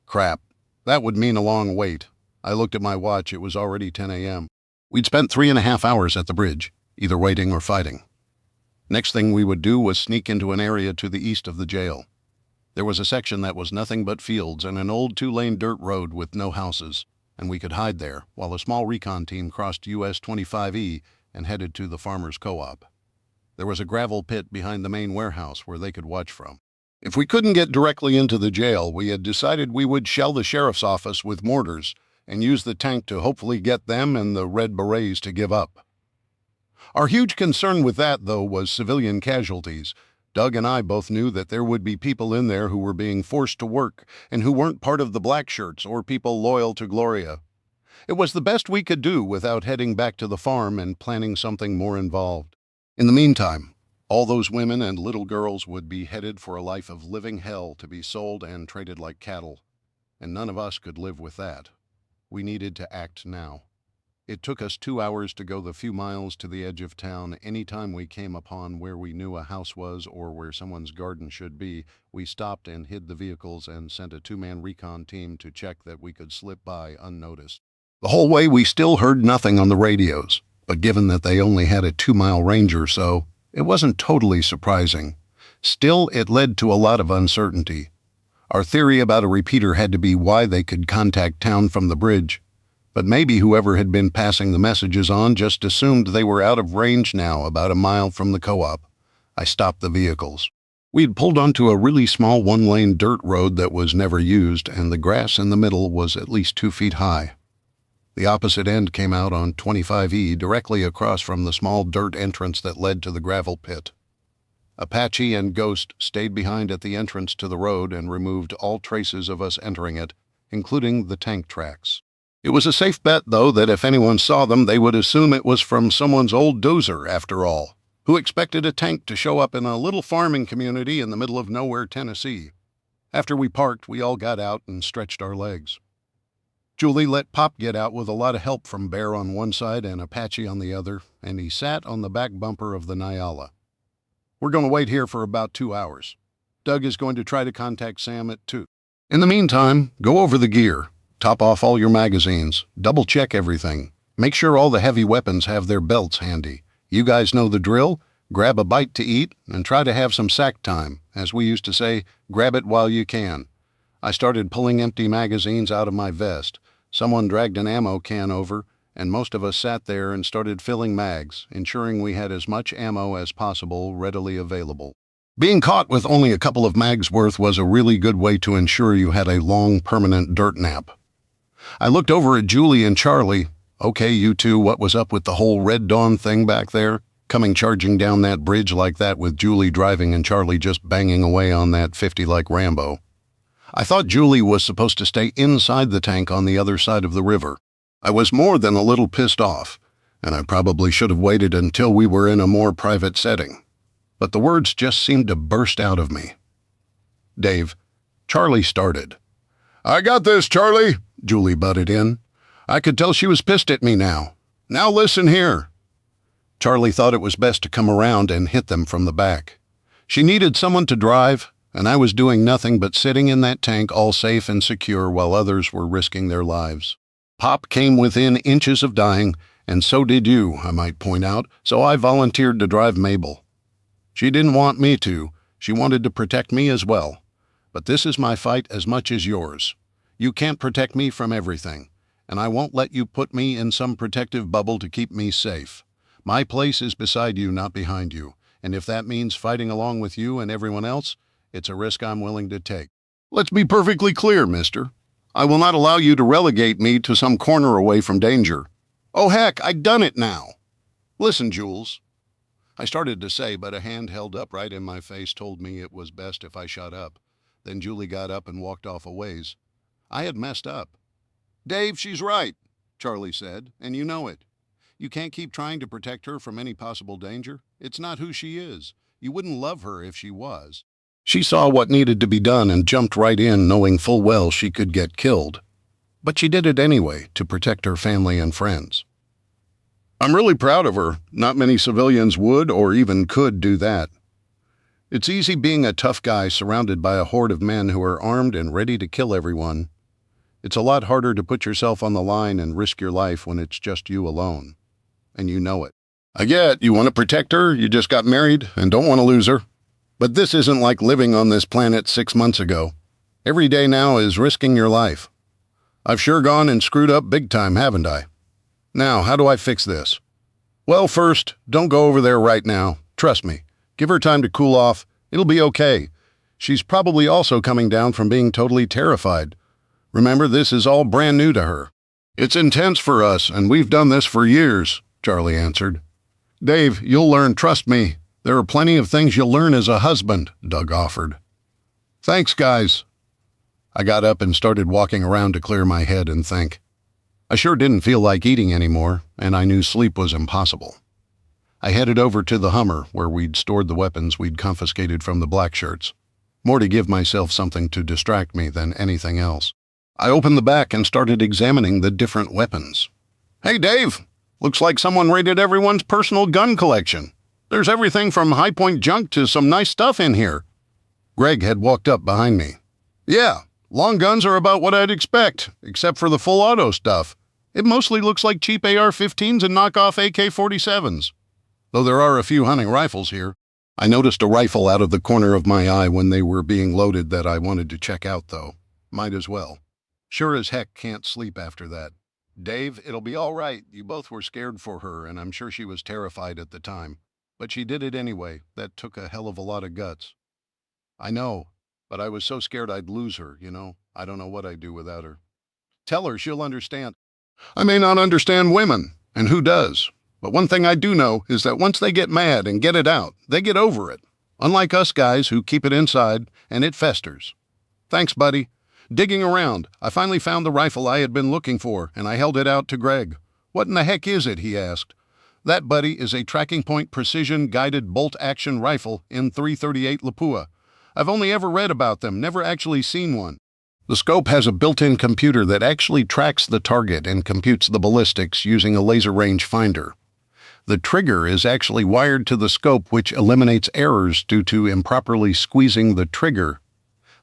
Crap. That would mean a long wait. I looked at my watch. It was already 10 a.m. We'd spent 3.5 hours at the bridge, either waiting or fighting. Next thing we would do was sneak into an area to the east of the jail. There was a section that was nothing but fields and an old 2-lane dirt road with no houses, and we could hide there while a small recon team crossed US 25E and headed to the farmers' co-op. There was a gravel pit behind the main warehouse where they could watch from. If we couldn't get directly into the jail, we had decided we would shell the sheriff's office with mortars and use the tank to hopefully get them and the Red Berets to give up. Our huge concern with that, though, was civilian casualties. Doug and I both knew that there would be people in there who were being forced to work and who weren't part of the black shirts or people loyal to Gloria. It was the best we could do without heading back to the farm and planning something more involved. In the meantime, all those women and little girls would be headed for a life of living hell to be sold and traded like cattle, and none of us could live with that. We needed to act now. It took us 2 hours to go the few miles to the edge of town. Any time we came upon where we knew a house was or where someone's garden should be, we stopped and hid the vehicles and sent a 2-man recon team to check that we could slip by unnoticed. The whole way we still heard nothing on the radios, but given that they only had a 2-mile range or so, it wasn't totally surprising. Still, it led to a lot of uncertainty. Our theory about a repeater had to be why they could contact town from the bridge. But maybe whoever had been passing the messages on just assumed they were out of range now, about a mile from the co-op. I stopped the vehicles. We had pulled onto a really small 1-lane dirt road that was never used, and the grass in the middle was at least 2 feet high. The opposite end came out on 25E, directly across from the small dirt entrance that led to the gravel pit. Apache and Ghost stayed behind at the entrance to the road and removed all traces of us entering it, including the tank tracks. It was a safe bet, though, that if anyone saw them, they would assume it was from someone's old dozer, after all. Who expected a tank to show up in a little farming community in the middle of nowhere, Tennessee? After we parked, we all got out and stretched our legs. Julie let Pop get out with a lot of help from Bear on one side and Apache on the other, and he sat on the back bumper of the Nyala. We're going to wait here for about 2 hours. Doug is going to try to contact Sam at 2. In the meantime, go over the gear. Top off all your magazines. Double-check everything. Make sure all the heavy weapons have their belts handy. You guys know the drill. Grab a bite to eat and try to have some sack time. As we used to say, grab it while you can. I started pulling empty magazines out of my vest. Someone dragged an ammo can over, and most of us sat there and started filling mags, ensuring we had as much ammo as possible readily available. Being caught with only a couple of mags worth was a really good way to ensure you had a long, permanent dirt nap. I looked over at Julie and Charlie. Okay, you two, what was up with the whole Red Dawn thing back there? Coming charging down that bridge like that with Julie driving and Charlie just banging away on that 50 like Rambo. I thought Julie was supposed to stay inside the tank on the other side of the river. I was more than a little pissed off, and I probably should have waited until we were in a more private setting. But the words just seemed to burst out of me. Dave, Charlie started. I got this, Charlie, Julie butted in. I could tell she was pissed at me now. Now listen here. Charlie thought it was best to come around and hit them from the back. She needed someone to drive, and I was doing nothing but sitting in that tank all safe and secure while others were risking their lives. Pop came within inches of dying, and so did you, I might point out, so I volunteered to drive Mabel. She didn't want me to. She wanted to protect me as well. But this is my fight as much as yours. You can't protect me from everything, and I won't let you put me in some protective bubble to keep me safe. My place is beside you, not behind you, and if that means fighting along with you and everyone else, it's a risk I'm willing to take. Let's be perfectly clear, mister. I will not allow you to relegate me to some corner away from danger. Oh, heck, I've done it now. Listen, Jules. I started to say, but a hand held up right in my face told me it was best if I shut up. Then Julie got up and walked off a ways. I had messed up. Dave, she's right, Charlie said, and you know it. You can't keep trying to protect her from any possible danger. It's not who she is. You wouldn't love her if she was. She saw what needed to be done and jumped right in, knowing full well she could get killed. But she did it anyway, to protect her family and friends. I'm really proud of her. Not many civilians would or even could do that. It's easy being a tough guy surrounded by a horde of men who are armed and ready to kill everyone. It's a lot harder to put yourself on the line and risk your life when it's just you alone. And you know it. I get you want to protect her, you just got married and don't want to lose her. But this isn't like living on this planet 6 months ago. Every day now is risking your life. I've sure gone and screwed up big time, haven't I? Now, how do I fix this? Well, first, don't go over there right now. Trust me. Give her time to cool off. It'll be okay. She's probably also coming down from being totally terrified. Remember, this is all brand new to her. It's intense for us, and we've done this for years, Charlie answered. Dave, you'll learn, trust me. There are plenty of things you'll learn as a husband, Doug offered. Thanks, guys. I got up and started walking around to clear my head and think. I sure didn't feel like eating anymore, and I knew sleep was impossible. I headed over to the Hummer, where we'd stored the weapons we'd confiscated from the black shirts, more to give myself something to distract me than anything else. I opened the back and started examining the different weapons. Hey, Dave! Looks like someone raided everyone's personal gun collection. There's everything from high-point junk to some nice stuff in here. Greg had walked up behind me. Yeah, long guns are about what I'd expect, except for the full auto stuff. It mostly looks like cheap AR-15s and knockoff AK-47s. Though there are a few hunting rifles here. I noticed a rifle out of the corner of my eye when they were being loaded that I wanted to check out, though. Might as well. Sure as heck can't sleep after that. Dave, it'll be all right. You both were scared for her, and I'm sure she was terrified at the time. But she did it anyway. That took a hell of a lot of guts. I know, but I was so scared I'd lose her, you know. I don't know what I'd do without her. Tell her she'll understand. I may not understand women, and who does? But one thing I do know is that once they get mad and get it out, they get over it. Unlike us guys who keep it inside, and it festers. Thanks, buddy. Digging around, I finally found the rifle I had been looking for, and I held it out to Greg. What in the heck is it, he asked. That, buddy, is a tracking point precision-guided bolt-action rifle in .338 Lapua. I've only ever read about them, never actually seen one. The scope has a built-in computer that actually tracks the target and computes the ballistics using a laser range finder. The trigger is actually wired to the scope, which eliminates errors due to improperly squeezing the trigger.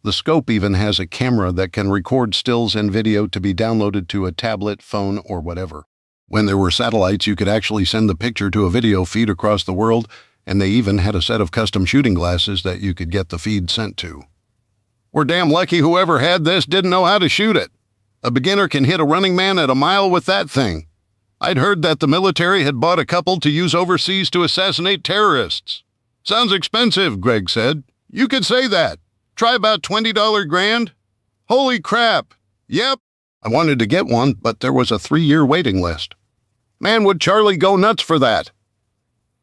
The scope even has a camera that can record stills and video to be downloaded to a tablet, phone, or whatever. When there were satellites, you could actually send the picture to a video feed across the world, and they even had a set of custom shooting glasses that you could get the feed sent to. We're damn lucky whoever had this didn't know how to shoot it. A beginner can hit a running man at a mile with that thing. I'd heard that the military had bought a couple to use overseas to assassinate terrorists. Sounds expensive, Greg said. You could say that. Try about $20 grand. Holy crap. Yep. I wanted to get one, but there was a 3-year waiting list. Man, would Charlie go nuts for that.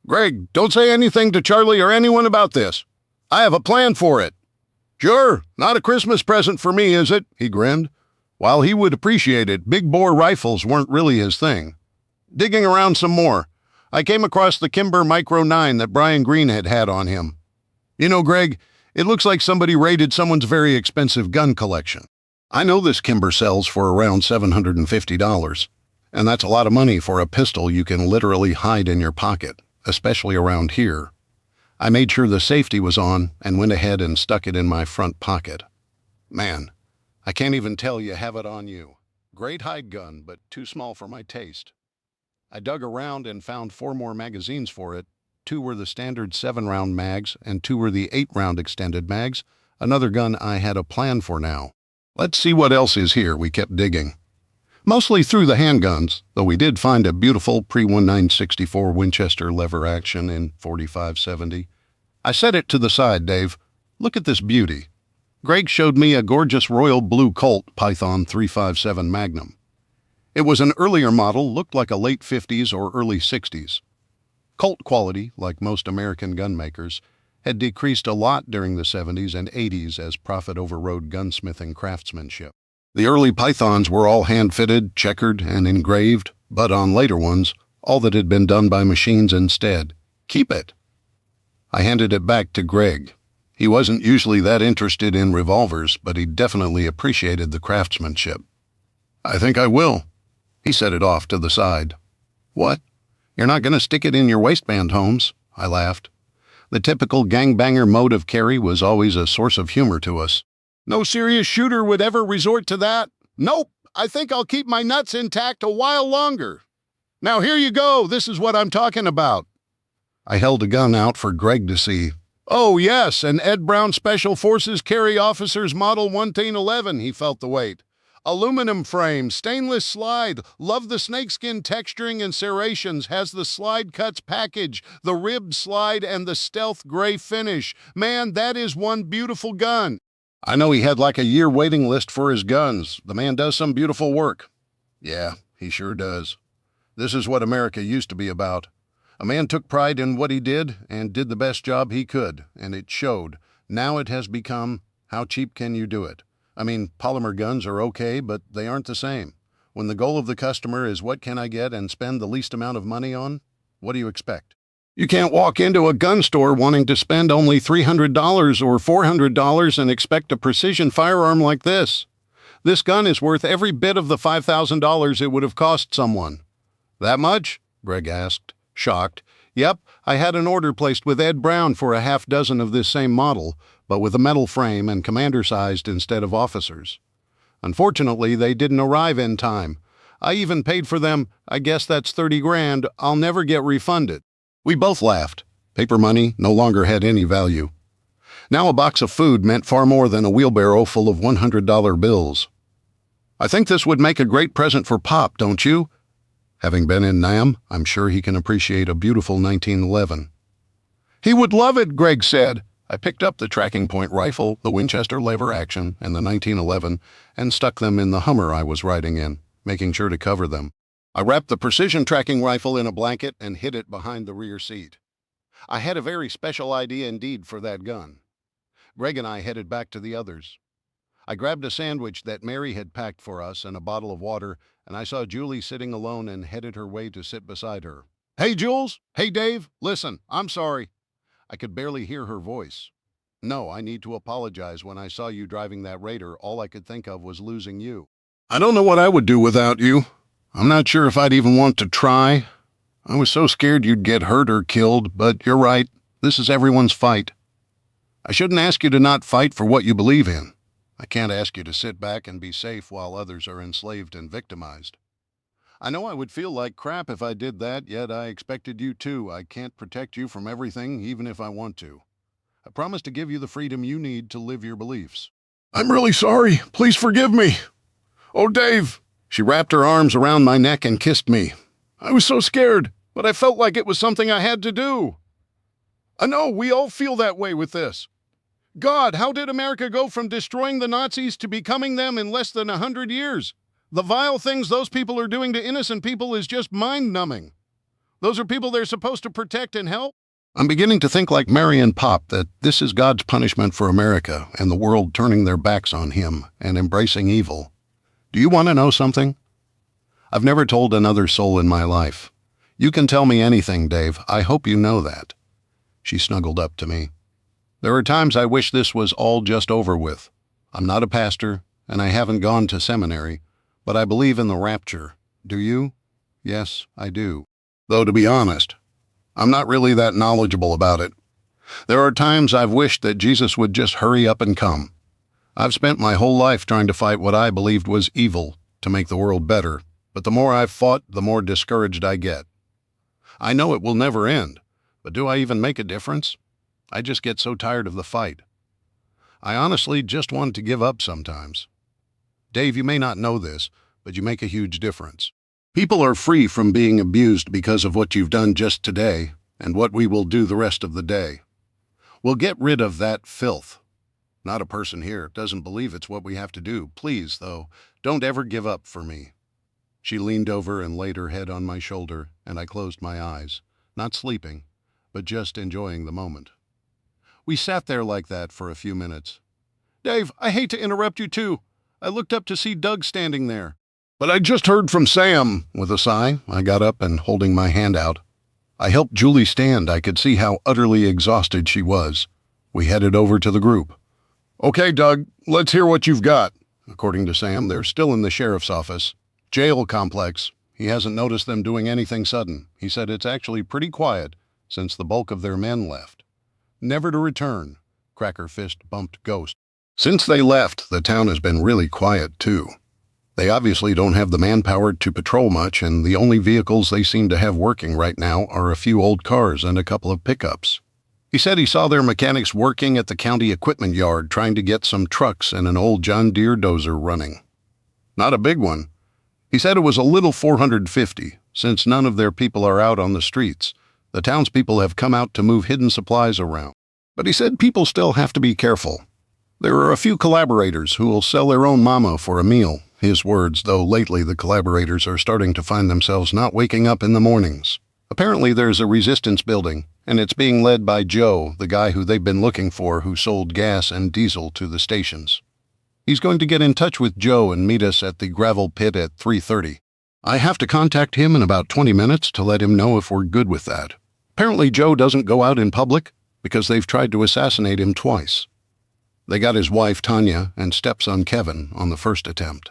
Greg, don't say anything to Charlie or anyone about this. I have a plan for it. Sure, not a Christmas present for me, is it? He grinned. While he would appreciate it, big-bore rifles weren't really his thing. Digging around some more, I came across the Kimber Micro 9 that Brian Green had on him. You know, Greg, it looks like somebody raided someone's very expensive gun collection. I know this Kimber sells for around $750, and that's a lot of money for a pistol you can literally hide in your pocket, especially around here. I made sure the safety was on and went ahead and stuck it in my front pocket. Man, I can't even tell you have it on you. Great hide gun, but too small for my taste. I dug around and found 4 more magazines for it. 2 were the standard 7-round mags, and 2 were the 8-round extended mags, another gun I had a plan for now. Let's see what else is here. We kept digging. Mostly through the handguns, though we did find a beautiful pre-1964 Winchester lever action in .45-70. I set it to the side, Dave. Look at this beauty. Greg showed me a gorgeous royal blue Colt Python .357 Magnum. It was an earlier model, looked like a late 50s or early 60s. Colt quality, like most American gun makers, had decreased a lot during the 70s and 80s as profit overrode gunsmithing craftsmanship. The early Pythons were all hand-fitted, checkered, and engraved, but on later ones, all that had been done by machines instead. Keep it. I handed it back to Greg. He wasn't usually that interested in revolvers, but he definitely appreciated the craftsmanship. I think I will. He set it off to the side. What? You're not going to stick it in your waistband, Holmes? I laughed. The typical gangbanger mode of carry was always a source of humor to us. No serious shooter would ever resort to that. Nope, I think I'll keep my nuts intact a while longer. Now here you go, this is what I'm talking about. I held a gun out for Greg to see. Oh yes, an Ed Brown Special Forces Carry Officers Model 1911, he felt the weight. Aluminum frame, stainless slide, love the snakeskin texturing and serrations, has the slide cuts package, the ribbed slide, and the stealth gray finish. Man, that is one beautiful gun. I know he had like a year waiting list for his guns. The man does some beautiful work. Yeah, he sure does. This is what America used to be about. A man took pride in what he did and did the best job he could, and it showed. Now it has become, how cheap can you do it? I mean, polymer guns are okay, but they aren't the same. When the goal of the customer is what can I get and spend the least amount of money on, what do you expect? You can't walk into a gun store wanting to spend only $300 or $400 and expect a precision firearm like this. This gun is worth every bit of the $5,000 it would have cost someone. That much? Greg asked, shocked. Yep, I had an order placed with Ed Brown for a half dozen of this same model, but with a metal frame and commander-sized instead of officers. Unfortunately, they didn't arrive in time. I even paid for them. I guess that's 30 grand. I'll never get refunded. We both laughed. Paper money no longer had any value. Now a box of food meant far more than a wheelbarrow full of $100 bills. I think this would make a great present for Pop, don't you? Having been in Nam, I'm sure he can appreciate a beautiful 1911. He would love it, Greg said. I picked up the tracking point rifle, the Winchester lever action, and the 1911, and stuck them in the Hummer I was riding in, making sure to cover them. I wrapped the precision tracking rifle in a blanket and hid it behind the rear seat. I had a very special idea indeed for that gun. Greg and I headed back to the others. I grabbed a sandwich that Mary had packed for us and a bottle of water, and I saw Julie sitting alone and headed her way to sit beside her. Hey, Jules. Hey, Dave. Listen, I'm sorry. I could barely hear her voice. No, I need to apologize. When I saw you driving that Raider, all I could think of was losing you. I don't know what I would do without you. I'm not sure if I'd even want to try. I was so scared you'd get hurt or killed, but you're right. This is everyone's fight. I shouldn't ask you to not fight for what you believe in. I can't ask you to sit back and be safe while others are enslaved and victimized. I know I would feel like crap if I did that, yet I expected you to. I can't protect you from everything, even if I want to. I promise to give you the freedom you need to live your beliefs. I'm really sorry. Please forgive me. Oh, Dave. She wrapped her arms around my neck and kissed me. I was so scared, but I felt like it was something I had to do. I know, we all feel that way with this. God, how did America go from destroying the Nazis to becoming them in less than 100 years? The vile things those people are doing to innocent people is just mind-numbing. Those are people they're supposed to protect and help. I'm beginning to think like Mary and Pop that this is God's punishment for America and the world turning their backs on him and embracing evil. Do you want to know something? I've never told another soul in my life. You can tell me anything, Dave. I hope you know that. She snuggled up to me. There are times I wish this was all just over with. I'm not a pastor, and I haven't gone to seminary, but I believe in the rapture. Do you? Yes, I do. Though, to be honest, I'm not really that knowledgeable about it. There are times I've wished that Jesus would just hurry up and come. I've spent my whole life trying to fight what I believed was evil to make the world better, but the more I've fought, the more discouraged I get. I know it will never end, but do I even make a difference? I just get so tired of the fight. I honestly just want to give up sometimes. Dave, you may not know this, but you make a huge difference. People are free from being abused because of what you've done just today and what we will do the rest of the day. We'll get rid of that filth. Not a person here doesn't believe it's what we have to do. Please, though, don't ever give up for me. She leaned over and laid her head on my shoulder, and I closed my eyes, not sleeping, but just enjoying the moment. We sat there like that for a few minutes. Dave, I hate to interrupt you too. I looked up to see Doug standing there. But I just heard from Sam. With a sigh, I got up and holding my hand out. I helped Julie stand. I could see how utterly exhausted she was. We headed over to the group. Okay, Doug, let's hear what you've got. According to Sam, they're still in the sheriff's office. Jail complex. He hasn't noticed them doing anything sudden. He said it's actually pretty quiet since the bulk of their men left. Never to return. Cracker Fist bumped Ghost. Since they left, the town has been really quiet, too. They obviously don't have the manpower to patrol much, and the only vehicles they seem to have working right now are a few old cars and a couple of pickups. He said he saw their mechanics working at the county equipment yard trying to get some trucks and an old John Deere dozer running. Not a big one. He said it was a little 450, since none of their people are out on the streets. The townspeople have come out to move hidden supplies around. But he said people still have to be careful. There are a few collaborators who will sell their own mama for a meal. His words, though lately the collaborators are starting to find themselves not waking up in the mornings. Apparently there's a resistance building, and it's being led by Joe, the guy who they've been looking for who sold gas and diesel to the stations. He's going to get in touch with Joe and meet us at the gravel pit at 3:30. I have to contact him in about 20 minutes to let him know if we're good with that. Apparently Joe doesn't go out in public because they've tried to assassinate him twice. They got his wife Tanya and stepson Kevin on the first attempt.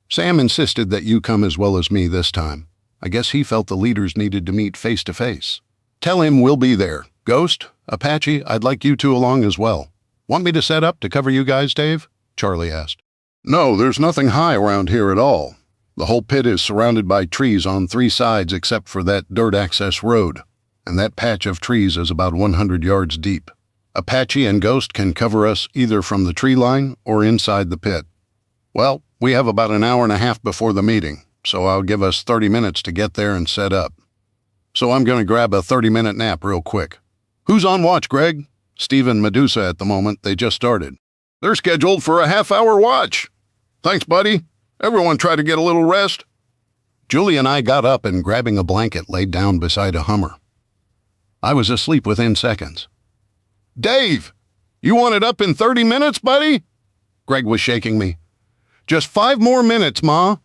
Sam insisted that you come as well as me this time. I guess he felt the leaders needed to meet face to face. Tell him we'll be there. Ghost, Apache, I'd like you two along as well. Want me to set up to cover you guys, Dave? Charlie asked. No, there's nothing high around here at all. The whole pit is surrounded by trees on 3 sides except for that dirt access road, and that patch of trees is about 100 yards deep. Apache and Ghost can cover us either from the tree line or inside the pit. Well, we have about an hour and a half before the meeting, so I'll give us 30 minutes to get there and set up. So I'm going to grab a 30-minute nap real quick. Who's on watch, Greg? Steve and Medusa at the moment. They just started. They're scheduled for a half-hour watch. Thanks, buddy. Everyone try to get a little rest. Julie and I got up and grabbing a blanket laid down beside a Hummer. I was asleep within seconds. Dave, you want it up in 30 minutes, buddy? Greg was shaking me. Just 5 more minutes, Ma.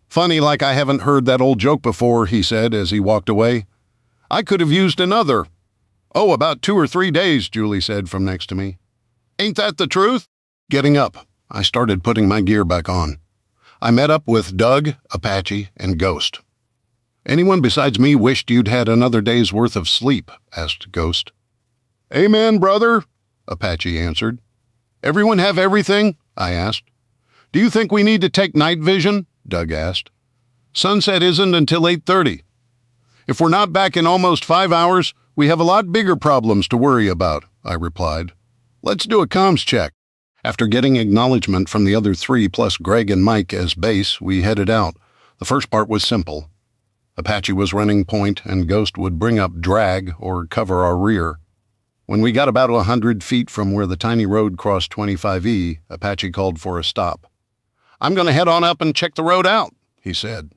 Funny like I haven't heard that old joke before, he said as he walked away. I could have used another. Oh, about 2 or 3 days, Julie said from next to me. Ain't that the truth? Getting up, I started putting my gear back on. I met up with Doug, Apache, and Ghost. Anyone besides me wished you'd had another day's worth of sleep, asked Ghost. Amen, brother, Apache answered. Everyone have everything? I asked. Do you think we need to take night vision? Doug asked. Sunset isn't until 8:30. If we're not back in almost 5 hours, we have a lot bigger problems to worry about, I replied. Let's do a comms check. After getting acknowledgement from the other 3 plus Greg and Mike as base, we headed out. The first part was simple. Apache was running point and Ghost would bring up drag or cover our rear. When we got about 100 feet from where the tiny road crossed 25E, Apache called for a stop. I'm going to head on up and check the road out, he said.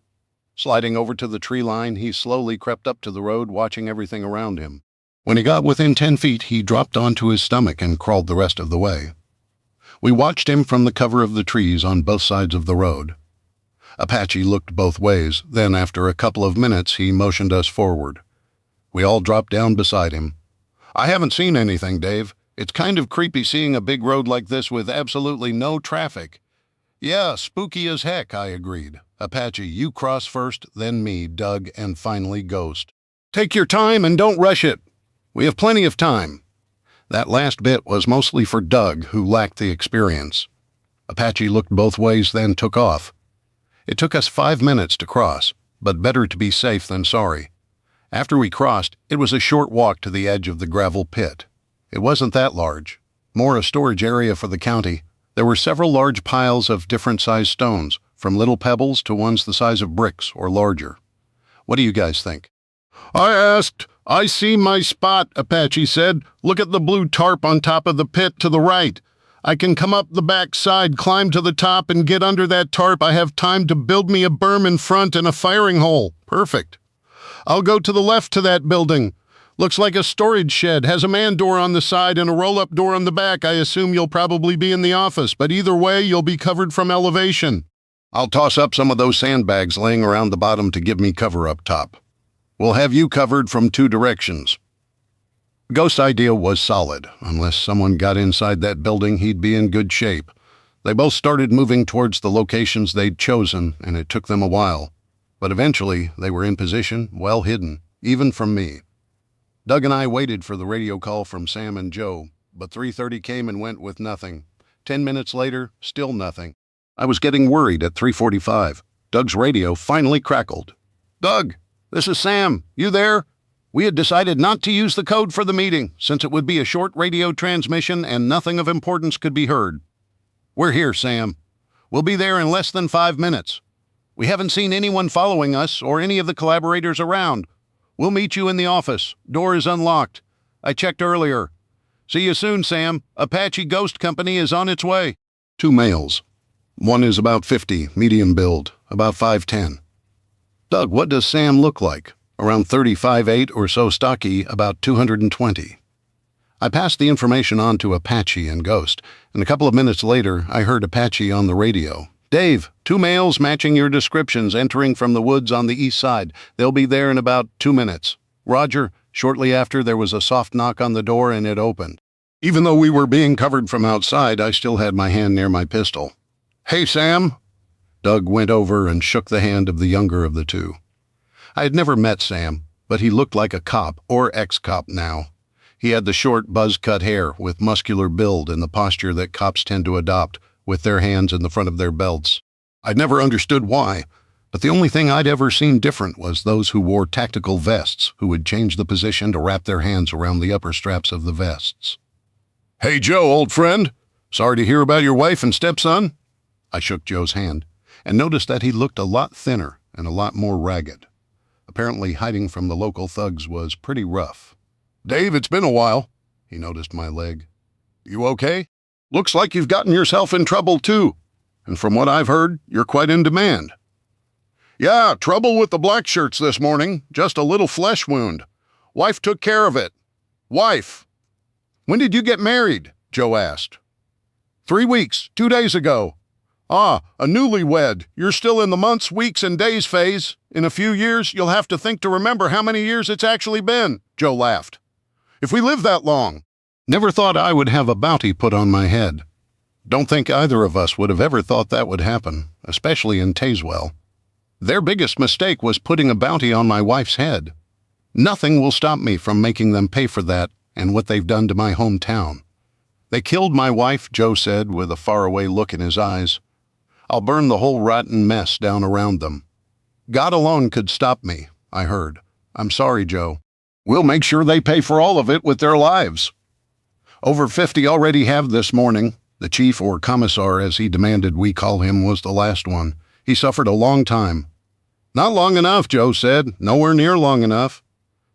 Sliding over to the tree line, he slowly crept up to the road, watching everything around him. When he got within 10 feet, he dropped onto his stomach and crawled the rest of the way. We watched him from the cover of the trees on both sides of the road. Apache looked both ways, then after a couple of minutes he motioned us forward. We all dropped down beside him. I haven't seen anything, Dave. It's kind of creepy seeing a big road like this with absolutely no traffic. Yeah, spooky as heck, I agreed. Apache, you cross first, then me, Doug, and finally Ghost. Take your time and don't rush it. We have plenty of time. That last bit was mostly for Doug, who lacked the experience. Apache looked both ways, then took off. It took us 5 minutes to cross, but better to be safe than sorry. After we crossed, it was a short walk to the edge of the gravel pit. It wasn't that large, more a storage area for the county. There were several large piles of different-sized stones, from little pebbles to ones the size of bricks or larger. What do you guys think? I asked. I see my spot, Apache said. Look at the blue tarp on top of the pit to the right. I can come up the back side, climb to the top, and get under that tarp. I have time to build me a berm in front and a firing hole. Perfect. I'll go to the left to that building. Looks like a storage shed, has a man door on the side and a roll-up door on the back. I assume you'll probably be in the office, but either way, you'll be covered from elevation. I'll toss up some of those sandbags laying around the bottom to give me cover up top. We'll have you covered from 2 directions. Ghost's idea was solid. Unless someone got inside that building, he'd be in good shape. They both started moving towards the locations they'd chosen, and it took them a while. But eventually, they were in position, well hidden, even from me. Doug and I waited for the radio call from Sam and Joe, but 3:30 came and went with nothing. 10 minutes later, still nothing. I was getting worried at 3:45. Doug's radio finally crackled. Doug, this is Sam. You there? We had decided not to use the code for the meeting, since it would be a short radio transmission and nothing of importance could be heard. We're here, Sam. We'll be there in less than 5 minutes. We haven't seen anyone following us or any of the collaborators around. We'll meet you in the office. Door is unlocked. I checked earlier. See you soon, Sam. Apache Ghost Company is on its way. 2 males. One is about 50, medium build, about 5'10". Doug, what does Sam look like? Around 35'8" or so, stocky, about 220. I passed the information on to Apache and Ghost, and a couple of minutes later, I heard Apache on the radio. Dave, 2 males matching your descriptions entering from the woods on the east side. They'll be there in about 2 minutes. Roger. Shortly after, there was a soft knock on the door and it opened. Even though we were being covered from outside, I still had my hand near my pistol. Hey, Sam. Doug went over and shook the hand of the younger of the two. I had never met Sam, but he looked like a cop, or ex-cop now. He had the short, buzz-cut hair with muscular build and the posture that cops tend to adopt, with their hands in the front of their belts. I'd never understood why, but the only thing I'd ever seen different was those who wore tactical vests, who would change the position to wrap their hands around the upper straps of the vests. Hey, Joe, old friend. Sorry to hear about your wife and stepson. I shook Joe's hand, and noticed that he looked a lot thinner and a lot more ragged. Apparently hiding from the local thugs was pretty rough. Dave, it's been a while. He noticed my leg. You okay? Looks like you've gotten yourself in trouble, too. And from what I've heard, you're quite in demand. Yeah, trouble with the black shirts this morning. Just a little flesh wound. Wife took care of it. Wife. When did you get married? Joe asked. 3 weeks, 2 days ago. Ah, a newlywed. You're still in the months, weeks, and days phase. In a few years, you'll have to think to remember how many years it's actually been, Joe laughed. If we live that long. Never thought I would have a bounty put on my head. Don't think either of us would have ever thought that would happen, especially in Tazewell. Their biggest mistake was putting a bounty on my wife's head. Nothing will stop me from making them pay for that and what they've done to my hometown. They killed my wife, Joe said with a faraway look in his eyes. I'll burn the whole rotten mess down around them. God alone could stop me, I heard. I'm sorry, Joe. We'll make sure they pay for all of it with their lives. Over 50 already have this morning. The chief, or commissar as he demanded we call him, was the last one. He suffered a long time. Not long enough, Joe said. Nowhere near long enough.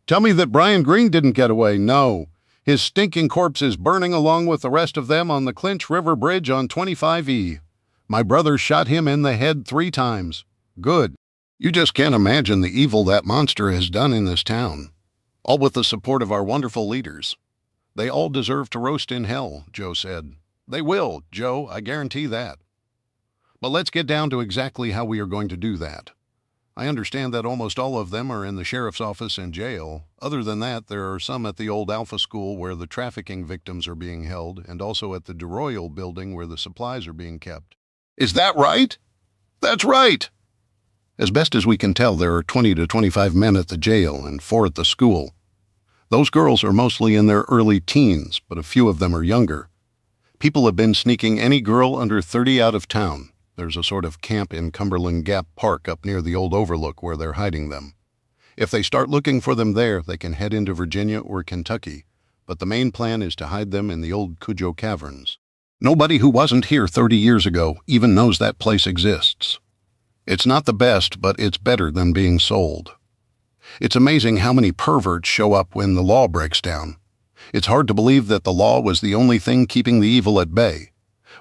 Tell me that Brian Green didn't get away. No. His stinking corpse is burning along with the rest of them on the Clinch River Bridge on 25E. My brother shot him in the head 3 times. Good. You just can't imagine the evil that monster has done in this town. All with the support of our wonderful leaders. They all deserve to roast in hell, Joe said. They will, Joe, I guarantee that. But let's get down to exactly how we are going to do that. I understand that almost all of them are in the sheriff's office and jail. Other than that, there are some at the old Alpha School where the trafficking victims are being held, and also at the DeRoyal building where the supplies are being kept. Is that right? That's right! As best as we can tell, there are 20 to 25 men at the jail and 4 at the school. Those girls are mostly in their early teens, but a few of them are younger. People have been sneaking any girl under 30 out of town. There's a sort of camp in Cumberland Gap Park up near the old Overlook where they're hiding them. If they start looking for them there, they can head into Virginia or Kentucky, but the main plan is to hide them in the old Cujo Caverns. Nobody who wasn't here 30 years ago even knows that place exists. It's not the best, but it's better than being sold. It's amazing how many perverts show up when the law breaks down. It's hard to believe that the law was the only thing keeping the evil at bay.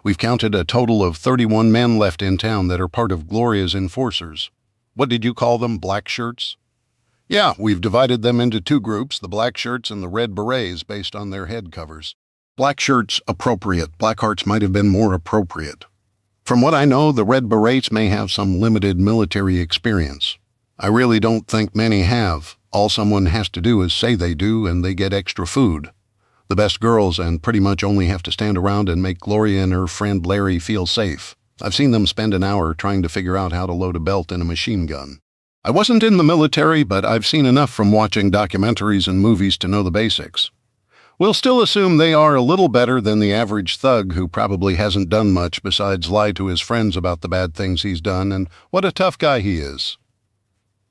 We've counted a total of 31 men left in town that are part of Gloria's enforcers. What did you call them, black shirts? Yeah, we've divided them into 2 groups, the black shirts and the red berets, based on their head covers. Black shirts, appropriate. Black hearts might have been more appropriate. From what I know, the red berets may have some limited military experience. I really don't think many have. All someone has to do is say they do, and they get extra food. The best girls and pretty much only have to stand around and make Gloria and her friend Larry feel safe. I've seen them spend an hour trying to figure out how to load a belt in a machine gun. I wasn't in the military, but I've seen enough from watching documentaries and movies to know the basics. We'll still assume they are a little better than the average thug who probably hasn't done much besides lie to his friends about the bad things he's done and what a tough guy he is.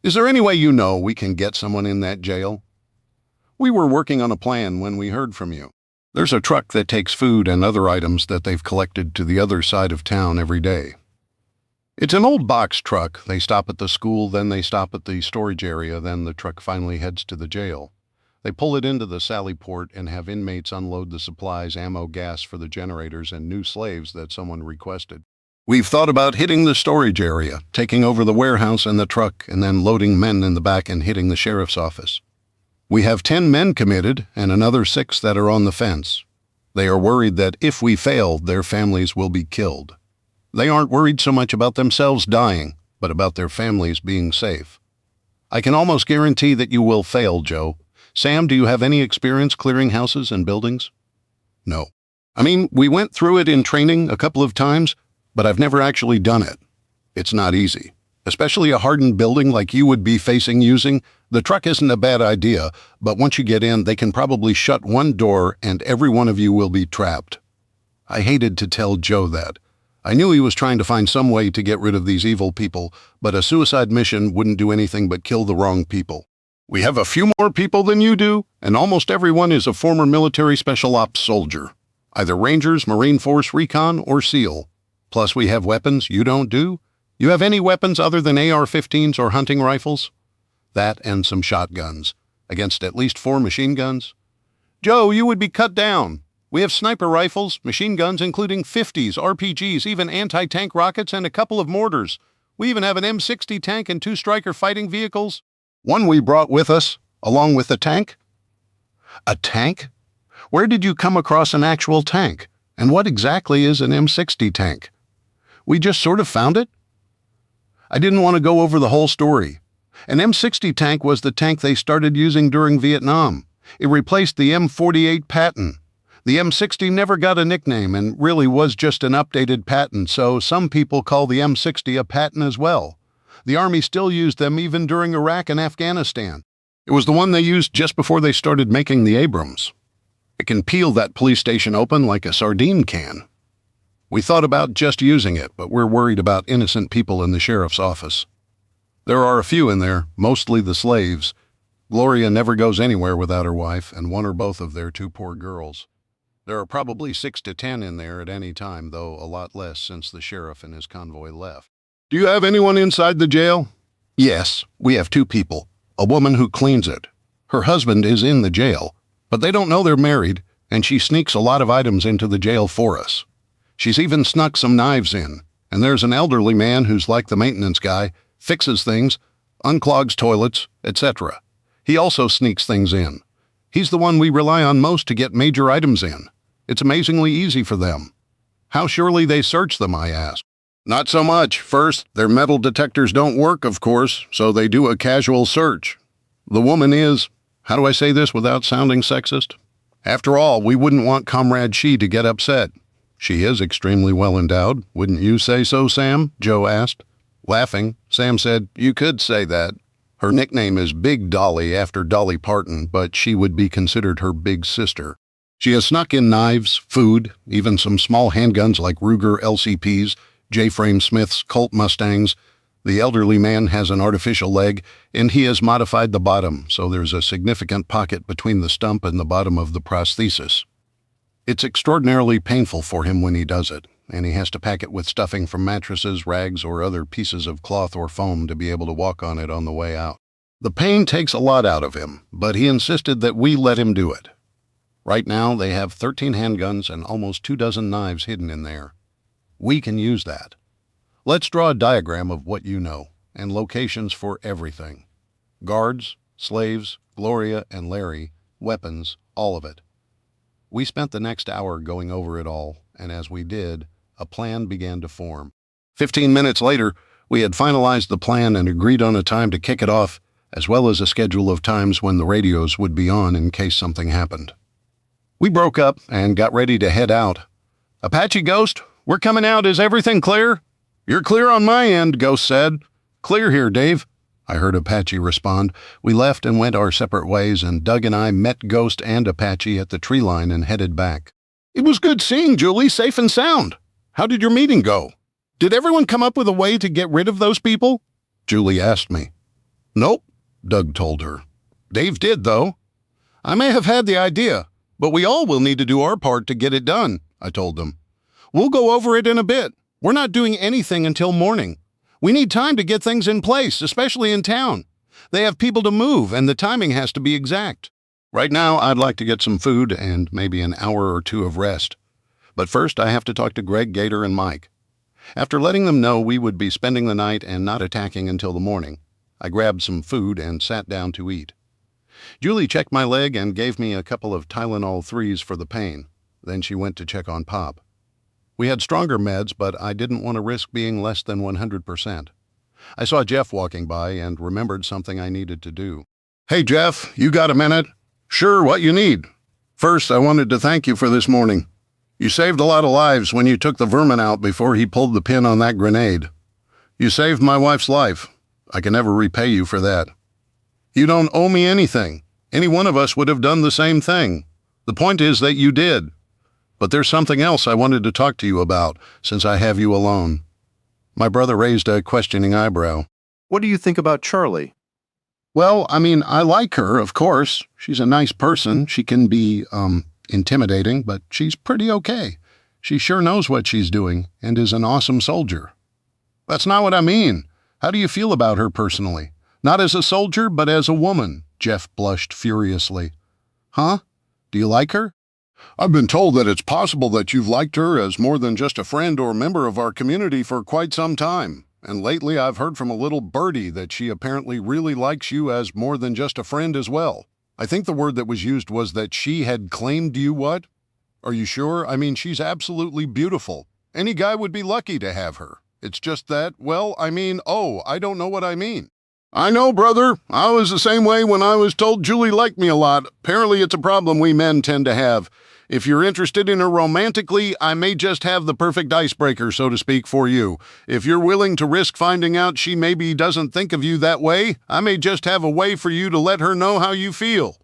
Is there any way you know we can get someone in that jail? We were working on a plan when we heard from you. There's a truck that takes food and other items that they've collected to the other side of town every day. It's an old box truck. They stop at the school, then they stop at the storage area, then the truck finally heads to the jail. They pull it into the Sally Port and have inmates unload the supplies, ammo, gas for the generators, and new slaves that someone requested. We've thought about hitting the storage area, taking over the warehouse and the truck, and then loading men in the back and hitting the sheriff's office. We have 10 men committed and another 6 that are on the fence. They are worried that if we fail, their families will be killed. They aren't worried so much about themselves dying, but about their families being safe. I can almost guarantee that you will fail, Joe. Sam, do you have any experience clearing houses and buildings? No. I mean, we went through it in training a couple of times, but I've never actually done it. It's not easy. Especially a hardened building like you would be facing using. The truck isn't a bad idea, but once you get in, they can probably shut one door and every one of you will be trapped. I hated to tell Joe that. I knew he was trying to find some way to get rid of these evil people, but a suicide mission wouldn't do anything but kill the wrong people. We have a few more people than you do, and almost everyone is a former military special ops soldier. Either Rangers, Marine Force, Recon, or SEAL. Plus we have weapons you don't do. You have any weapons other than AR-15s or hunting rifles? That and some shotguns, against at least 4 machine guns. Joe, you would be cut down. We have sniper rifles, machine guns including 50s, RPGs, even anti-tank rockets, and a couple of mortars. We even have an M60 tank and 2 Stryker fighting vehicles. One we brought with us, along with the tank. A tank? Where did you come across an actual tank? And what exactly is an M60 tank? We just sort of found it? I didn't want to go over the whole story. An M60 tank was the tank they started using during Vietnam. It replaced the M48 Patton. The M60 never got a nickname and really was just an updated Patton, so some people call the M60 a Patton as well. The Army still used them even during Iraq and Afghanistan. It was the one they used just before they started making the Abrams. It can peel that police station open like a sardine can. We thought about just using it, but we're worried about innocent people in the sheriff's office. There are a few in there, mostly the slaves. Gloria never goes anywhere without her wife, and 1 or both of their 2 poor girls. There are probably 6 to 10 in there at any time, though a lot less since the sheriff and his convoy left. Do you have anyone inside the jail? Yes, we have 2 people. A woman who cleans it. Her husband is in the jail, but they don't know they're married, and she sneaks a lot of items into the jail for us. She's even snuck some knives in, And there's an elderly man who's like the maintenance guy, fixes things, unclogs toilets, etc. He also sneaks things in. He's the one we rely on most to get major items in. It's amazingly easy for them. How surely they search them, I asked. Not so much. First, their metal detectors don't work, of course, so they do a casual search. The woman is, how do I say this without sounding sexist? After all, we wouldn't want Comrade She to get upset. She is extremely well endowed. Wouldn't you say so, Sam? Joe asked. Laughing, Sam said, you could say that. Her nickname is Big Dolly after Dolly Parton, but she would be considered her big sister. She has snuck in knives, food, even some small handguns like Ruger LCPs, J-Frame Smith's Colt Mustangs. The elderly man has an artificial leg, and he has modified the bottom, so there's a significant pocket between the stump and the bottom of the prosthesis. It's extraordinarily painful for him when he does it, and he has to pack it with stuffing from mattresses, rags, or other pieces of cloth or foam to be able to walk on it on the way out. The pain takes a lot out of him, but he insisted that we let him do it. Right now, they have 13 handguns and almost 24 knives hidden in there. We can use that. Let's draw a diagram of what you know, and locations for everything. Guards, slaves, Gloria and Larry, weapons, all of it. We spent the next hour going over it all, and as we did, a plan began to form. 15 minutes later, we had finalized the plan and agreed on a time to kick it off, as well as a schedule of times when the radios would be on in case something happened. We broke up and got ready to head out. Apache Ghost, we're coming out. Is everything clear? You're clear on my end, Ghost said. Clear here, Dave. I heard Apache respond. We left and went our separate ways, and Doug and I met Ghost and Apache at the tree line and headed back. It was good seeing Julie, safe and sound. How did your meeting go? Did everyone come up with a way to get rid of those people? Julie asked me. Nope, Doug told her. Dave did, though. I may have had the idea, but we all will need to do our part to get it done, I told them. We'll go over it in a bit. We're not doing anything until morning. We need time to get things in place, especially in town. They have people to move, and the timing has to be exact. Right now, I'd like to get some food and maybe an hour or two of rest. But first, I have to talk to Greg, Gator, and Mike. After letting them know we would be spending the night and not attacking until the morning, I grabbed some food and sat down to eat. Julie checked my leg and gave me a couple of Tylenol 3s for the pain. Then she went to check on Pop. We had stronger meds, but I didn't want to risk being less than 100%. I saw Jeff walking by and remembered something I needed to do. Hey, Jeff, you got a minute? Sure, what you need? First, I wanted to thank you for this morning. You saved a lot of lives when you took the vermin out before he pulled the pin on that grenade. You saved my wife's life. I can never repay you for that. You don't owe me anything. Any one of us would have done the same thing. The point is that you did. But there's something else I wanted to talk to you about, since I have you alone. My brother raised a questioning eyebrow. What do you think about Charlie? Well, I like her, of course. She's a nice person. She can be, intimidating, but she's pretty okay. She sure knows what she's doing and is an awesome soldier. That's not what I mean. How do you feel about her personally? Not as a soldier, but as a woman, Jeff blushed furiously. Huh? Do you like her? I've been told that it's possible that you've liked her as more than just a friend or member of our community for quite some time. And lately I've heard from a little birdie that she apparently really likes you as more than just a friend as well. I think the word that was used was that she had claimed you what? Are you sure? She's absolutely beautiful. Any guy would be lucky to have her. It's just that, I don't know what I mean. I know, brother. I was the same way when I was told Julie liked me a lot. Apparently it's a problem we men tend to have. If you're interested in her romantically, I may just have the perfect icebreaker, so to speak, for you. If you're willing to risk finding out she maybe doesn't think of you that way, I may just have a way for you to let her know how you feel.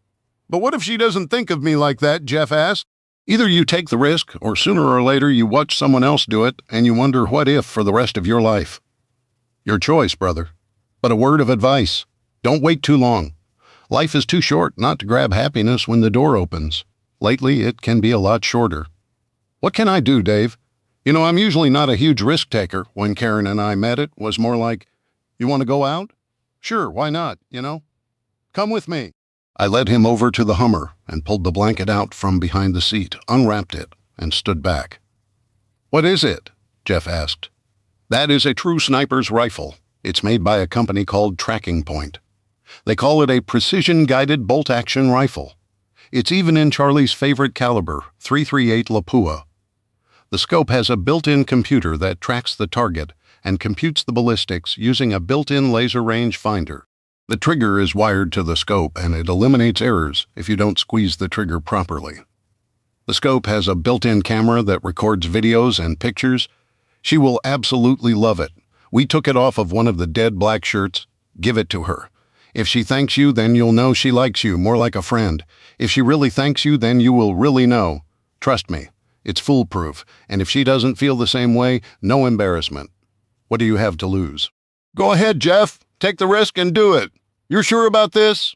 But what if she doesn't think of me like that, Jeff asked. Either you take the risk, or sooner or later you watch someone else do it, and you wonder what if for the rest of your life. Your choice, brother. But a word of advice. Don't wait too long. Life is too short not to grab happiness when the door opens. Lately, it can be a lot shorter. What can I do, Dave? I'm usually not a huge risk taker. When Karen and I met, it was more like, you want to go out? Sure, why not, Come with me. I led him over to the Hummer and pulled the blanket out from behind the seat, unwrapped it, and stood back. What is it? Jeff asked. That is a true sniper's rifle. It's made by a company called Tracking Point. They call it a precision-guided bolt-action rifle. It's even in Charlie's favorite caliber, .338 Lapua. The scope has a built-in computer that tracks the target and computes the ballistics using a built-in laser range finder. The trigger is wired to the scope and it eliminates errors if you don't squeeze the trigger properly. The scope has a built-in camera that records videos and pictures. She will absolutely love it. We took it off of one of the dead black shirts. Give it to her. If she thanks you, then you'll know she likes you, more like a friend. If she really thanks you, then you will really know. Trust me, it's foolproof, and if she doesn't feel the same way, no embarrassment. What do you have to lose? Go ahead, Jeff. Take the risk and do it. You're sure about this?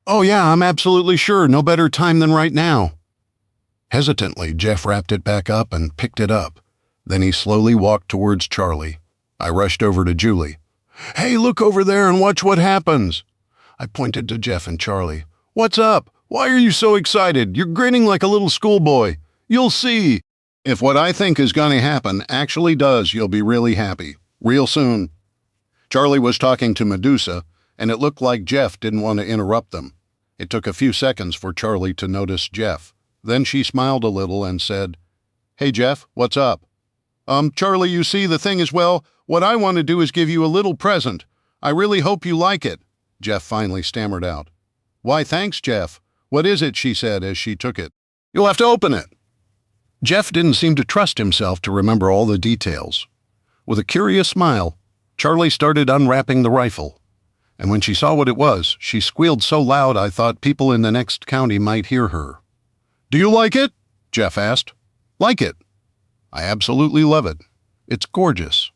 Oh yeah, I'm absolutely sure. No better time than right now. Hesitantly, Jeff wrapped it back up and picked it up. Then he slowly walked towards Charlie. I rushed over to Julie. Hey, look over there and watch what happens. I pointed to Jeff and Charlie. What's up? Why are you so excited? You're grinning like a little schoolboy. You'll see. If what I think is going to happen actually does, you'll be really happy. Real soon. Charlie was talking to Medusa, and it looked like Jeff didn't want to interrupt them. It took a few seconds for Charlie to notice Jeff. Then she smiled a little and said, Hey, Jeff, what's up? Charlie, you see, the thing is, well, what I want to do is give you a little present. I really hope you like it, Jeff finally stammered out. Why, thanks, Jeff. What is it, she said as she took it. You'll have to open it. Jeff didn't seem to trust himself to remember all the details. With a curious smile, Charlie started unwrapping the rifle. And when she saw what it was, she squealed so loud I thought people in the next county might hear her. Do you like it? Jeff asked. Like it? I absolutely love it. It's gorgeous.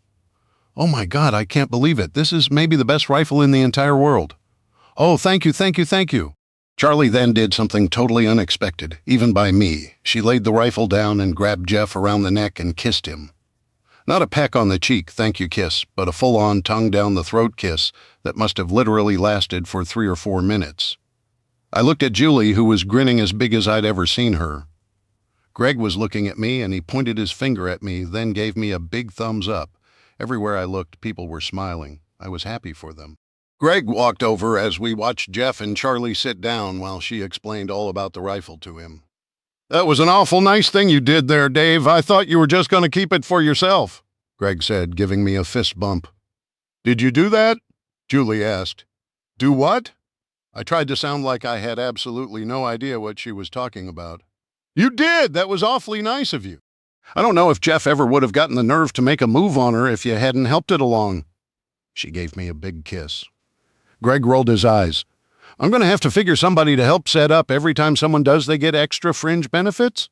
Oh my God, I can't believe it. This is maybe the best rifle in the entire world. Oh, thank you, thank you, thank you. Charlie then did something totally unexpected, even by me. She laid the rifle down and grabbed Jeff around the neck and kissed him. Not a peck on the cheek, thank you kiss, but a full-on tongue-down-the-throat kiss that must have literally lasted for 3 or 4 minutes. I looked at Julie, who was grinning as big as I'd ever seen her. Greg was looking at me, and he pointed his finger at me, then gave me a big thumbs up. Everywhere I looked, people were smiling. I was happy for them. Greg walked over as we watched Jeff and Charlie sit down while she explained all about the rifle to him. That was an awful nice thing you did there, Dave. I thought you were just going to keep it for yourself, Greg said, giving me a fist bump. Did you do that? Julie asked. Do what? I tried to sound like I had absolutely no idea what she was talking about. You did! That was awfully nice of you. I don't know if Jeff ever would have gotten the nerve to make a move on her if you hadn't helped it along. She gave me a big kiss. Greg rolled his eyes. I'm going to have to figure somebody to help set up every time someone does they get extra fringe benefits?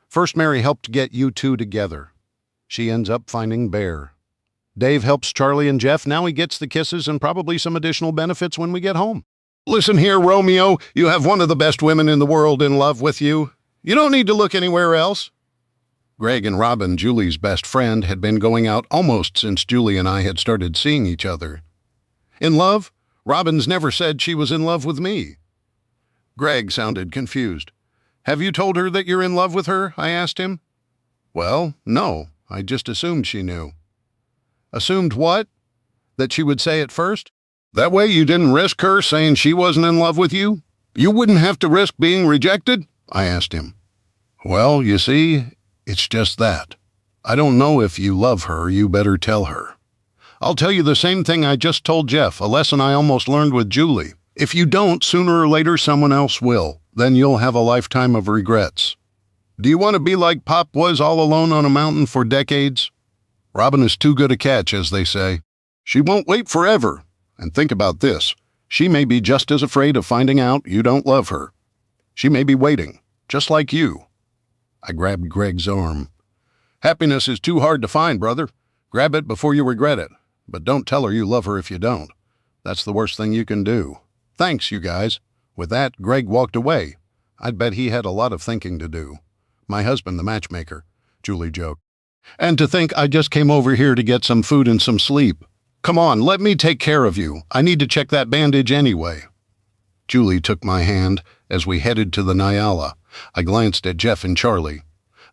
First, Mary helped get you two together. She ends up finding Bear. Dave helps Charlie and Jeff. Now he gets the kisses and probably some additional benefits when we get home. Listen here, Romeo. You have one of the best women in the world in love with you. You don't need to look anywhere else. Greg and Robin, Julie's best friend, had been going out almost since Julie and I had started seeing each other. In love? Robin's never said she was in love with me. Greg sounded confused. Have you told her that you're in love with her? I asked him. Well, no. I just assumed she knew. Assumed what? That she would say it first? That way you didn't risk her saying she wasn't in love with you? You wouldn't have to risk being rejected? I asked him. Well, you see, it's just that. I don't know if you love her, you better tell her. I'll tell you the same thing I just told Jeff, a lesson I almost learned with Julie. If you don't, sooner or later someone else will. Then you'll have a lifetime of regrets. Do you want to be like Pop was all alone on a mountain for decades? Robin is too good a catch, as they say. She won't wait forever. And think about this. She may be just as afraid of finding out you don't love her. She may be waiting, just like you. I grabbed Greg's arm. Happiness is too hard to find, brother. Grab it before you regret it. But don't tell her you love her if you don't. That's the worst thing you can do. Thanks, you guys. With that, Greg walked away. I'd bet he had a lot of thinking to do. My husband, the matchmaker, Julie joked. And to think I just came over here to get some food and some sleep. Come on, let me take care of you. I need to check that bandage anyway. Julie took my hand as we headed to the Nyala. I glanced at Jeff and Charlie.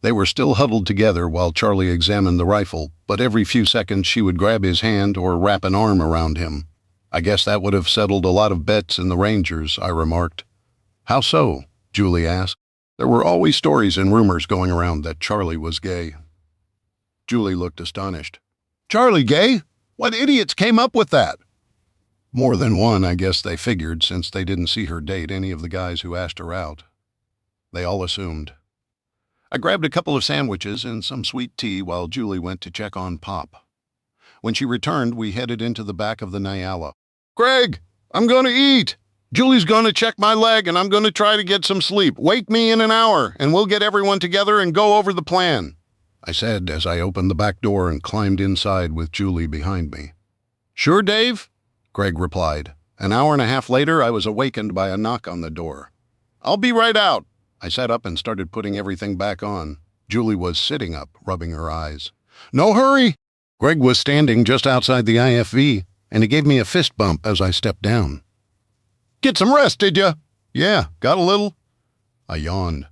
They were still huddled together while Charlie examined the rifle, but every few seconds she would grab his hand or wrap an arm around him. I guess that would have settled a lot of bets in the Rangers, I remarked. How so? Julie asked. There were always stories and rumors going around that Charlie was gay. Julie looked astonished. Charlie gay? What idiots came up with that? More than one, I guess they figured, since they didn't see her date any of the guys who asked her out. They all assumed. I grabbed a couple of sandwiches and some sweet tea while Julie went to check on Pop. When she returned, we headed into the back of the Nyala. Greg, I'm going to eat. Julie's going to check my leg and I'm going to try to get some sleep. Wake me in an hour and we'll get everyone together and go over the plan, I said as I opened the back door and climbed inside with Julie behind me. Sure, Dave? Greg replied. An hour and a half later, I was awakened by a knock on the door. I'll be right out. I sat up and started putting everything back on. Julie was sitting up, rubbing her eyes. No hurry. Greg was standing just outside the IFV, and he gave me a fist bump as I stepped down. Get some rest, did you? Yeah, got a little. I yawned.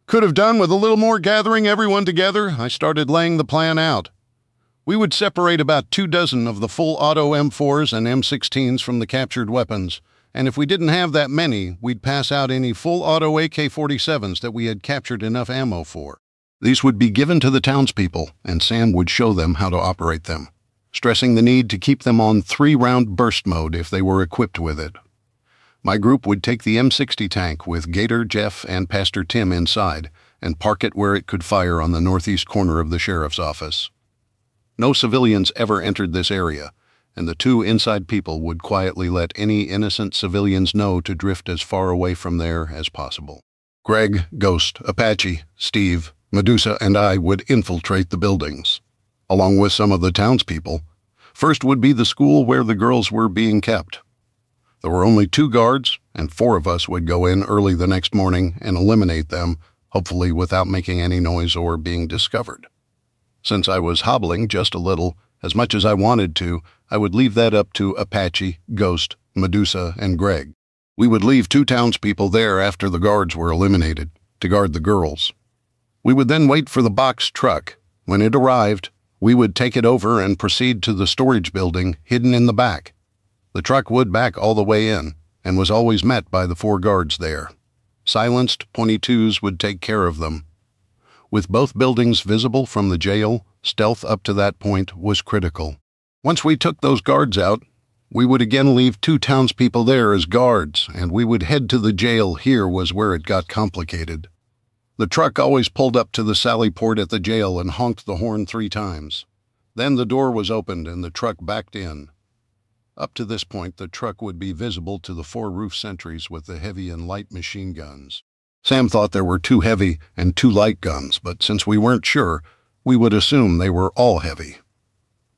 Could have done with a little more gathering everyone together. I started laying the plan out. We would separate about 24 of the full auto M4s and M16s from the captured weapons, and if we didn't have that many, we'd pass out any full auto AK-47s that we had captured enough ammo for. These would be given to the townspeople, and Sam would show them how to operate them, stressing the need to keep them on 3-round burst mode if they were equipped with it. My group would take the M60 tank with Gator, Jeff, and Pastor Tim inside and park it where it could fire on the northeast corner of the sheriff's office. No civilians ever entered this area, and the 2 inside people would quietly let any innocent civilians know to drift as far away from there as possible. Greg, Ghost, Apache, Steve, Medusa, and I would infiltrate the buildings, along with some of the townspeople. First would be the school where the girls were being kept. There were only 2 guards, and 4 of us would go in early the next morning and eliminate them, hopefully without making any noise or being discovered. Since I was hobbling just a little, as much as I wanted to, I would leave that up to Apache, Ghost, Medusa, and Greg. We would leave 2 townspeople there after the guards were eliminated, to guard the girls. We would then wait for the box truck. When it arrived, we would take it over and proceed to the storage building hidden in the back. The truck would back all the way in, and was always met by the 4 guards there. Silenced .22s would take care of them. With both buildings visible from the jail, stealth up to that point was critical. Once we took those guards out, we would again leave 2 townspeople there as guards, and we would head to the jail. Here was where it got complicated. The truck always pulled up to the sally port at the jail and honked the horn 3 times. Then the door was opened and the truck backed in. Up to this point, the truck would be visible to the 4 roof sentries with the heavy and light machine guns. Sam thought there were 2 heavy and 2 light guns, but since we weren't sure, we would assume they were all heavy.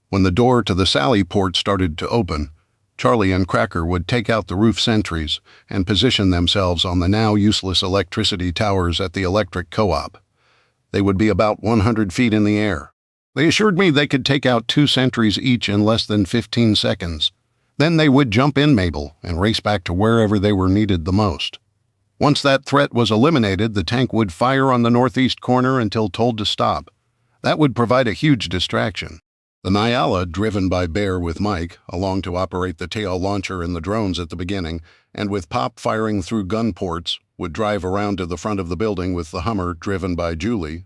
When the door to the sally port started to open, Charlie and Cracker would take out the roof sentries and position themselves on the now useless electricity towers at the electric co-op. They would be about 100 feet in the air. They assured me they could take out 2 sentries each in less than 15 seconds. Then they would jump in Mabel and race back to wherever they were needed the most. Once that threat was eliminated, the tank would fire on the northeast corner until told to stop. That would provide a huge distraction. The Nyala, driven by Bear with Mike, along to operate the tail launcher and the drones at the beginning, and with Pop firing through gun ports, would drive around to the front of the building with the Hummer, driven by Julie.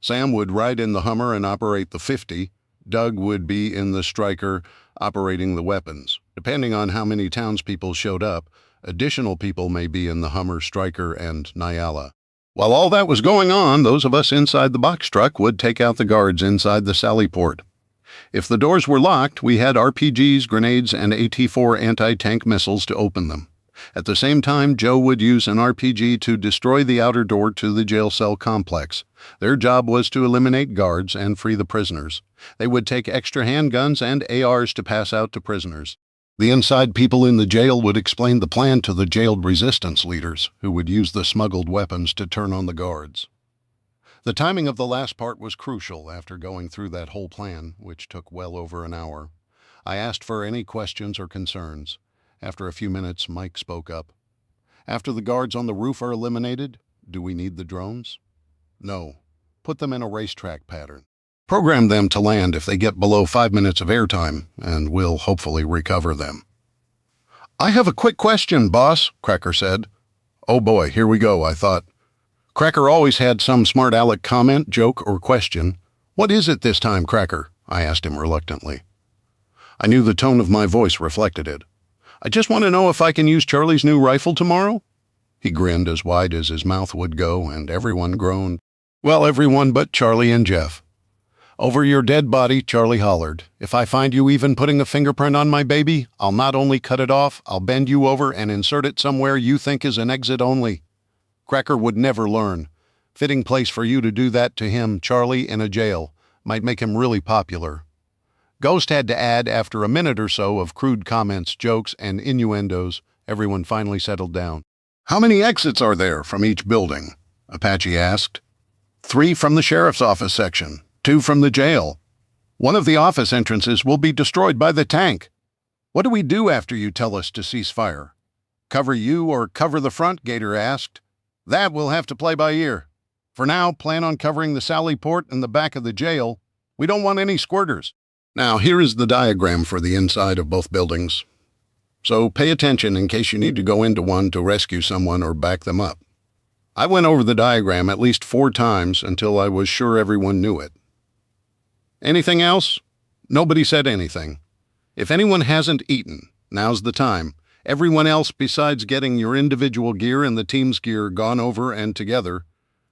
Sam would ride in the Hummer and operate the 50. Doug would be in the Striker, operating the weapons. Depending on how many townspeople showed up, additional people may be in the Hummer, Striker, and Nyala. While all that was going on, those of us inside the box truck would take out the guards inside the sally port. If the doors were locked, we had RPGs, grenades, and AT-4 anti-tank missiles to open them. At the same time, Joe would use an RPG to destroy the outer door to the jail cell complex. Their job was to eliminate guards and free the prisoners. They would take extra handguns and ARs to pass out to prisoners. The inside people in the jail would explain the plan to the jailed resistance leaders, who would use the smuggled weapons to turn on the guards. The timing of the last part was crucial after going through that whole plan, which took well over an hour. I asked for any questions or concerns. After a few minutes, Mike spoke up. After the guards on the roof are eliminated, do we need the drones? No. Put them in a racetrack pattern. Program them to land if they get below 5 minutes of airtime, and we'll hopefully recover them. I have a quick question, boss, Cracker said. Oh boy, here we go, I thought. Cracker always had some smart aleck comment, joke, or question. What is it this time, Cracker? I asked him reluctantly. I knew the tone of my voice reflected it. I just want to know if I can use Charlie's new rifle tomorrow? He grinned as wide as his mouth would go, and everyone groaned. Well, everyone but Charlie and Jeff. Over your dead body, Charlie hollered. If I find you even putting a fingerprint on my baby, I'll not only cut it off, I'll bend you over and insert it somewhere you think is an exit only. Cracker would never learn. Fitting place for you to do that to him, Charlie, in a jail. Might make him really popular. Ghost had to add, after a minute or so of crude comments, jokes, and innuendos, everyone finally settled down. How many exits are there from each building? Apache asked. 3 from the sheriff's office section, 2 from the jail. One of the office entrances will be destroyed by the tank. What do we do after you tell us to cease fire? Cover you or cover the front? Gator asked. That we'll have to play by ear. For now, plan on covering the Sally Port and the back of the jail. We don't want any squirters. Now, here is the diagram for the inside of both buildings. So pay attention in case you need to go into one to rescue someone or back them up. I went over the diagram at least 4 times until I was sure everyone knew it. Anything else? Nobody said anything. If anyone hasn't eaten, now's the time. Everyone else besides getting your individual gear and the team's gear gone over and together,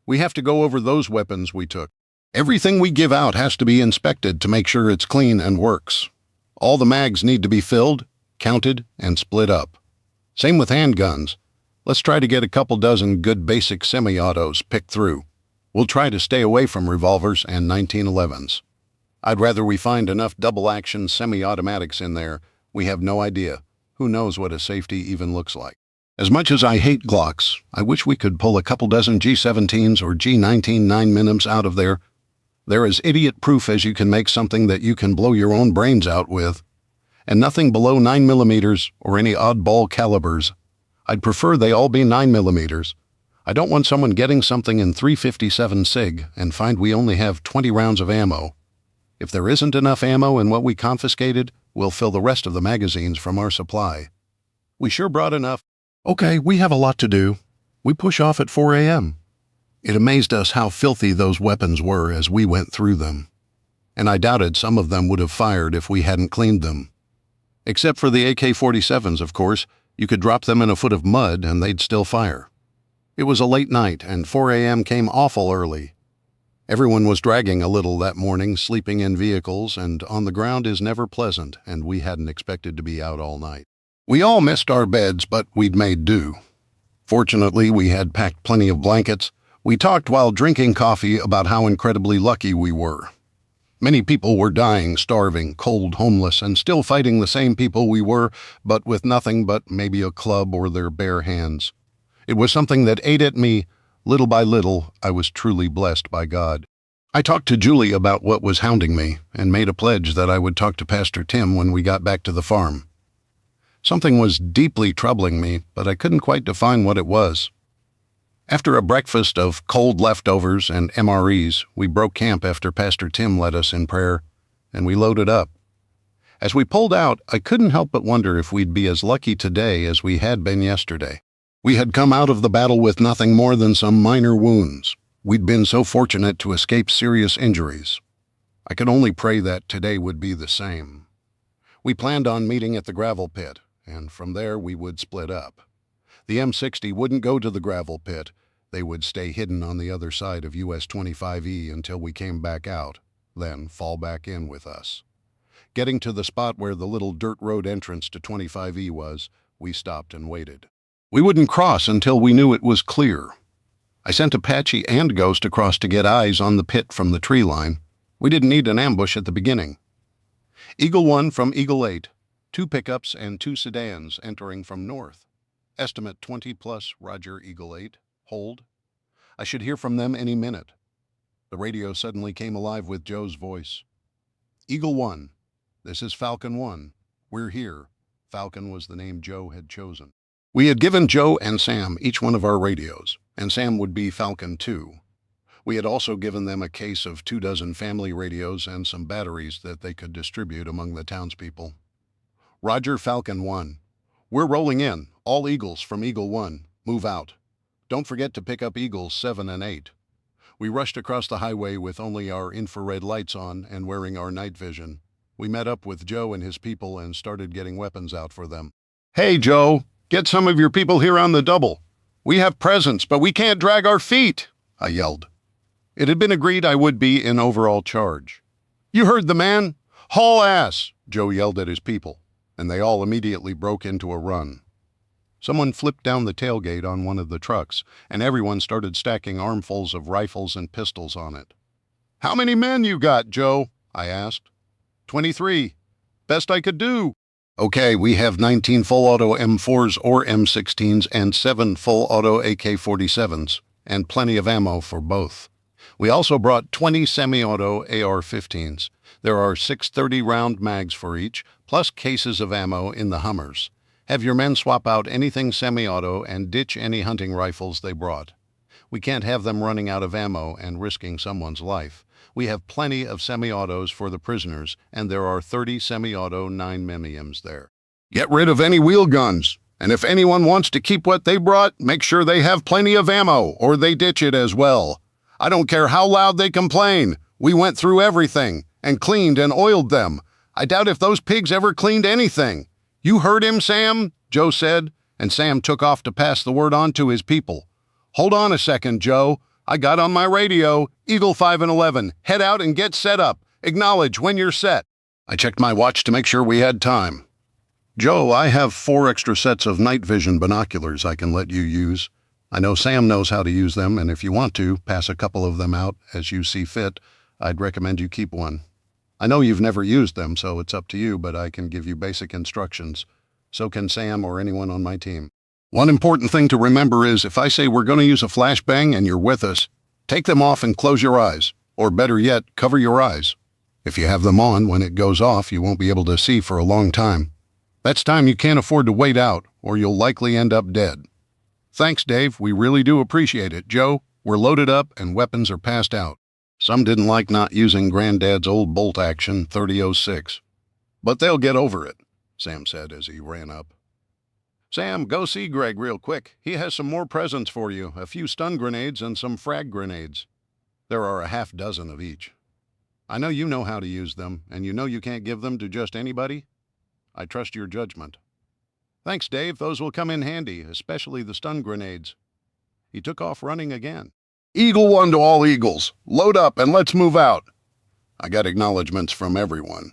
we have to go over those weapons we took. Everything we give out has to be inspected to make sure it's clean and works. All the mags need to be filled, counted, and split up. Same with handguns. Let's try to get a couple dozen good basic semi-autos picked through. We'll try to stay away from revolvers and 1911s. I'd rather we find enough double-action semi-automatics in there. We have no idea. Who knows what a safety even looks like? As much as I hate Glocks, I wish we could pull a couple dozen G17s or G19 9mm out of there. They're as idiot-proof as you can make something that you can blow your own brains out with. And nothing below 9mm or any oddball calibers. I'd prefer they all be 9mm. I don't want someone getting something in 357 SIG and find we only have 20 rounds of ammo. If there isn't enough ammo in what we confiscated, we'll fill the rest of the magazines from our supply. We sure brought enough. Okay, we have a lot to do. We push off at 4 a.m. It amazed us how filthy those weapons were as we went through them. And I doubted some of them would have fired if we hadn't cleaned them. Except for the AK-47s, of course. You could drop them in a foot of mud and they'd still fire. It was a late night and 4 a.m. came awful early. Everyone was dragging a little that morning, sleeping in vehicles, and on the ground is never pleasant, and we hadn't expected to be out all night. We all missed our beds, but we'd made do. Fortunately, we had packed plenty of blankets. We talked while drinking coffee about how incredibly lucky we were. Many people were dying, starving, cold, homeless, and still fighting the same people we were, but with nothing but maybe a club or their bare hands. It was something that ate at me. Little by little, I was truly blessed by God. I talked to Julie about what was hounding me and made a pledge that I would talk to Pastor Tim when we got back to the farm. Something was deeply troubling me, but I couldn't quite define what it was. After a breakfast of cold leftovers and MREs, we broke camp after Pastor Tim led us in prayer, and we loaded up. As we pulled out, I couldn't help but wonder if we'd be as lucky today as we had been yesterday. We had come out of the battle with nothing more than some minor wounds. We'd been so fortunate to escape serious injuries. I could only pray that today would be the same. We planned on meeting at the gravel pit, and from there we would split up. The M60 wouldn't go to the gravel pit. They would stay hidden on the other side of US 25E until we came back out, then fall back in with us. Getting to the spot where the little dirt road entrance to 25E was, we stopped and waited. We wouldn't cross until we knew it was clear. I sent Apache and Ghost across to get eyes on the pit from the tree line. We didn't need an ambush at the beginning. Eagle 1 from Eagle 8, 2 pickups and 2 sedans entering from north. Estimate 20 plus, Roger, Eagle 8. Hold. I should hear from them any minute. The radio suddenly came alive with Joe's voice. Eagle 1, this is Falcon 1. We're here. Falcon was the name Joe had chosen. We had given Joe and Sam each one of our radios, and Sam would be Falcon 2. We had also given them a case of 24 family radios and some batteries that they could distribute among the townspeople. Roger, Falcon 1. We're rolling in. All Eagles from Eagle 1. Move out. Don't forget to pick up Eagles 7 and 8. We rushed across the highway with only our infrared lights on and wearing our night vision. We met up with Joe and his people and started getting weapons out for them. Hey, Joe, get some of your people here on the double. We have presents, but we can't drag our feet, I yelled. It had been agreed I would be in overall charge. You heard the man. Haul ass, Joe yelled at his people, and they all immediately broke into a run. Someone flipped down the tailgate on one of the trucks, and everyone started stacking armfuls of rifles and pistols on it. How many men you got, Joe? I asked. 23. Best I could do. Okay, we have 19 full-auto M4s or M16s and 7 full-auto AK-47s, and plenty of ammo for both. We also brought 20 semi-auto AR-15s. There are 6 30-round mags for each, plus cases of ammo in the Hummers. Have your men swap out anything semi-auto and ditch any hunting rifles they brought. We can't have them running out of ammo and risking someone's life. We have plenty of semi-autos for the prisoners, and there are 30 semi-auto 9mm there. Get rid of any wheel guns, and if anyone wants to keep what they brought, make sure they have plenty of ammo, or they ditch it as well. I don't care how loud they complain. We went through everything, and cleaned and oiled them. I doubt if those pigs ever cleaned anything. You heard him, Sam? Joe said, and Sam took off to pass the word on to his people. Hold on a second, Joe. I got on my radio, Eagle 5 and 11. Head out and get set up. Acknowledge when you're set. I checked my watch to make sure we had time. Joe, I have 4 extra sets of night vision binoculars I can let you use. I know Sam knows how to use them, and if you want to, pass a couple of them out as you see fit. I'd recommend you keep one. I know you've never used them, so it's up to you, but I can give you basic instructions. So can Sam or anyone on my team. One important thing to remember is if I say we're going to use a flashbang and you're with us, take them off and close your eyes, or better yet, cover your eyes. If you have them on, when it goes off, you won't be able to see for a long time. That's time you can't afford to wait out, or you'll likely end up dead. Thanks, Dave. We really do appreciate it. Joe, we're loaded up and weapons are passed out. Some didn't like not using Granddad's old bolt-action 30-06. But they'll get over it, Sam said as he ran up. Sam, go see Greg real quick. He has some more presents for you, a few stun grenades and some frag grenades. There are a half dozen of each. I know you know how to use them, and you know you can't give them to just anybody. I trust your judgment. Thanks, Dave. Those will come in handy, especially the stun grenades. He took off running again. Eagle 1 to all Eagles. Load up and let's move out. I got acknowledgments from everyone.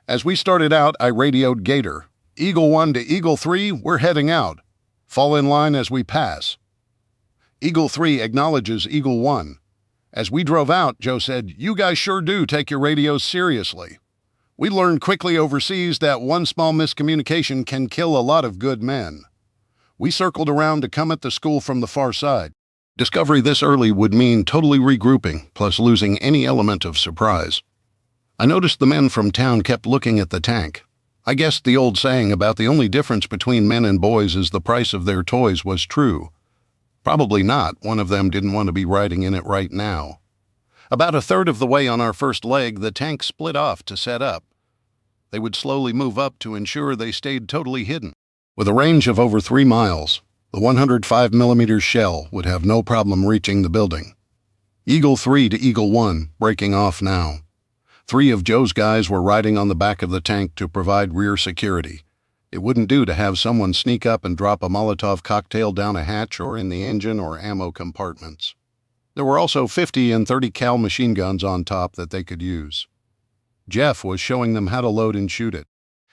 As we started out, I radioed Gator. Eagle 1 to Eagle 3, we're heading out. Fall in line as we pass. Eagle 3 acknowledges Eagle 1. As we drove out, Joe said, you guys sure do take your radios seriously. We learned quickly overseas that one small miscommunication can kill a lot of good men. We circled around to come at the school from the far side. Discovery this early would mean totally regrouping, plus losing any element of surprise. I noticed the men from town kept looking at the tank. I guessed the old saying about the only difference between men and boys is the price of their toys was true. Probably not. One of them didn't want to be riding in it right now. About a third of the way on our first leg, the tank split off to set up. They would slowly move up to ensure they stayed totally hidden. With a range of over 3 miles, the 105mm shell would have no problem reaching the building. Eagle 3 to Eagle 1, breaking off now. 3 of Joe's guys were riding on the back of the tank to provide rear security. It wouldn't do to have someone sneak up and drop a Molotov cocktail down a hatch or in the engine or ammo compartments. There were also 50 and 30 cal machine guns on top that they could use. Jeff was showing them how to load and shoot it.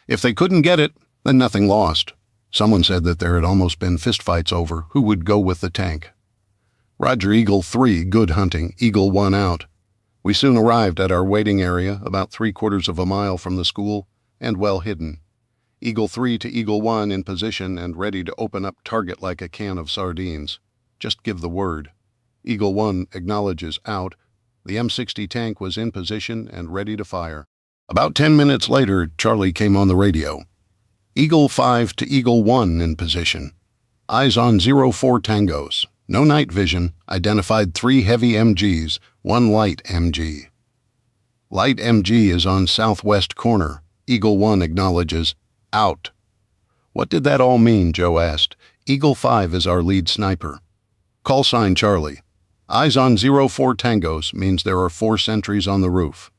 If they couldn't get it, then nothing lost. Someone said that there had almost been fistfights over who would go with the tank. Roger, Eagle 3, good hunting, Eagle 1 out. We soon arrived at our waiting area, about 3/4 of a mile from the school, and well hidden. Eagle 3 to Eagle 1 in position and ready to open up target like a can of sardines. Just give the word. Eagle 1 acknowledges out. The M60 tank was in position and ready to fire. About 10 minutes later, Charlie came on the radio. Eagle 5 to Eagle 1 in position. Eyes on 04 tangos. No night vision, identified 3 heavy MGs, 1 light MG. Light MG is on southwest corner. Eagle 1 acknowledges, out. What did that all mean, Joe asked. Eagle 5 is our lead sniper. Call sign Charlie. Eyes on 04 Tangos means there are 4 sentries on the roof.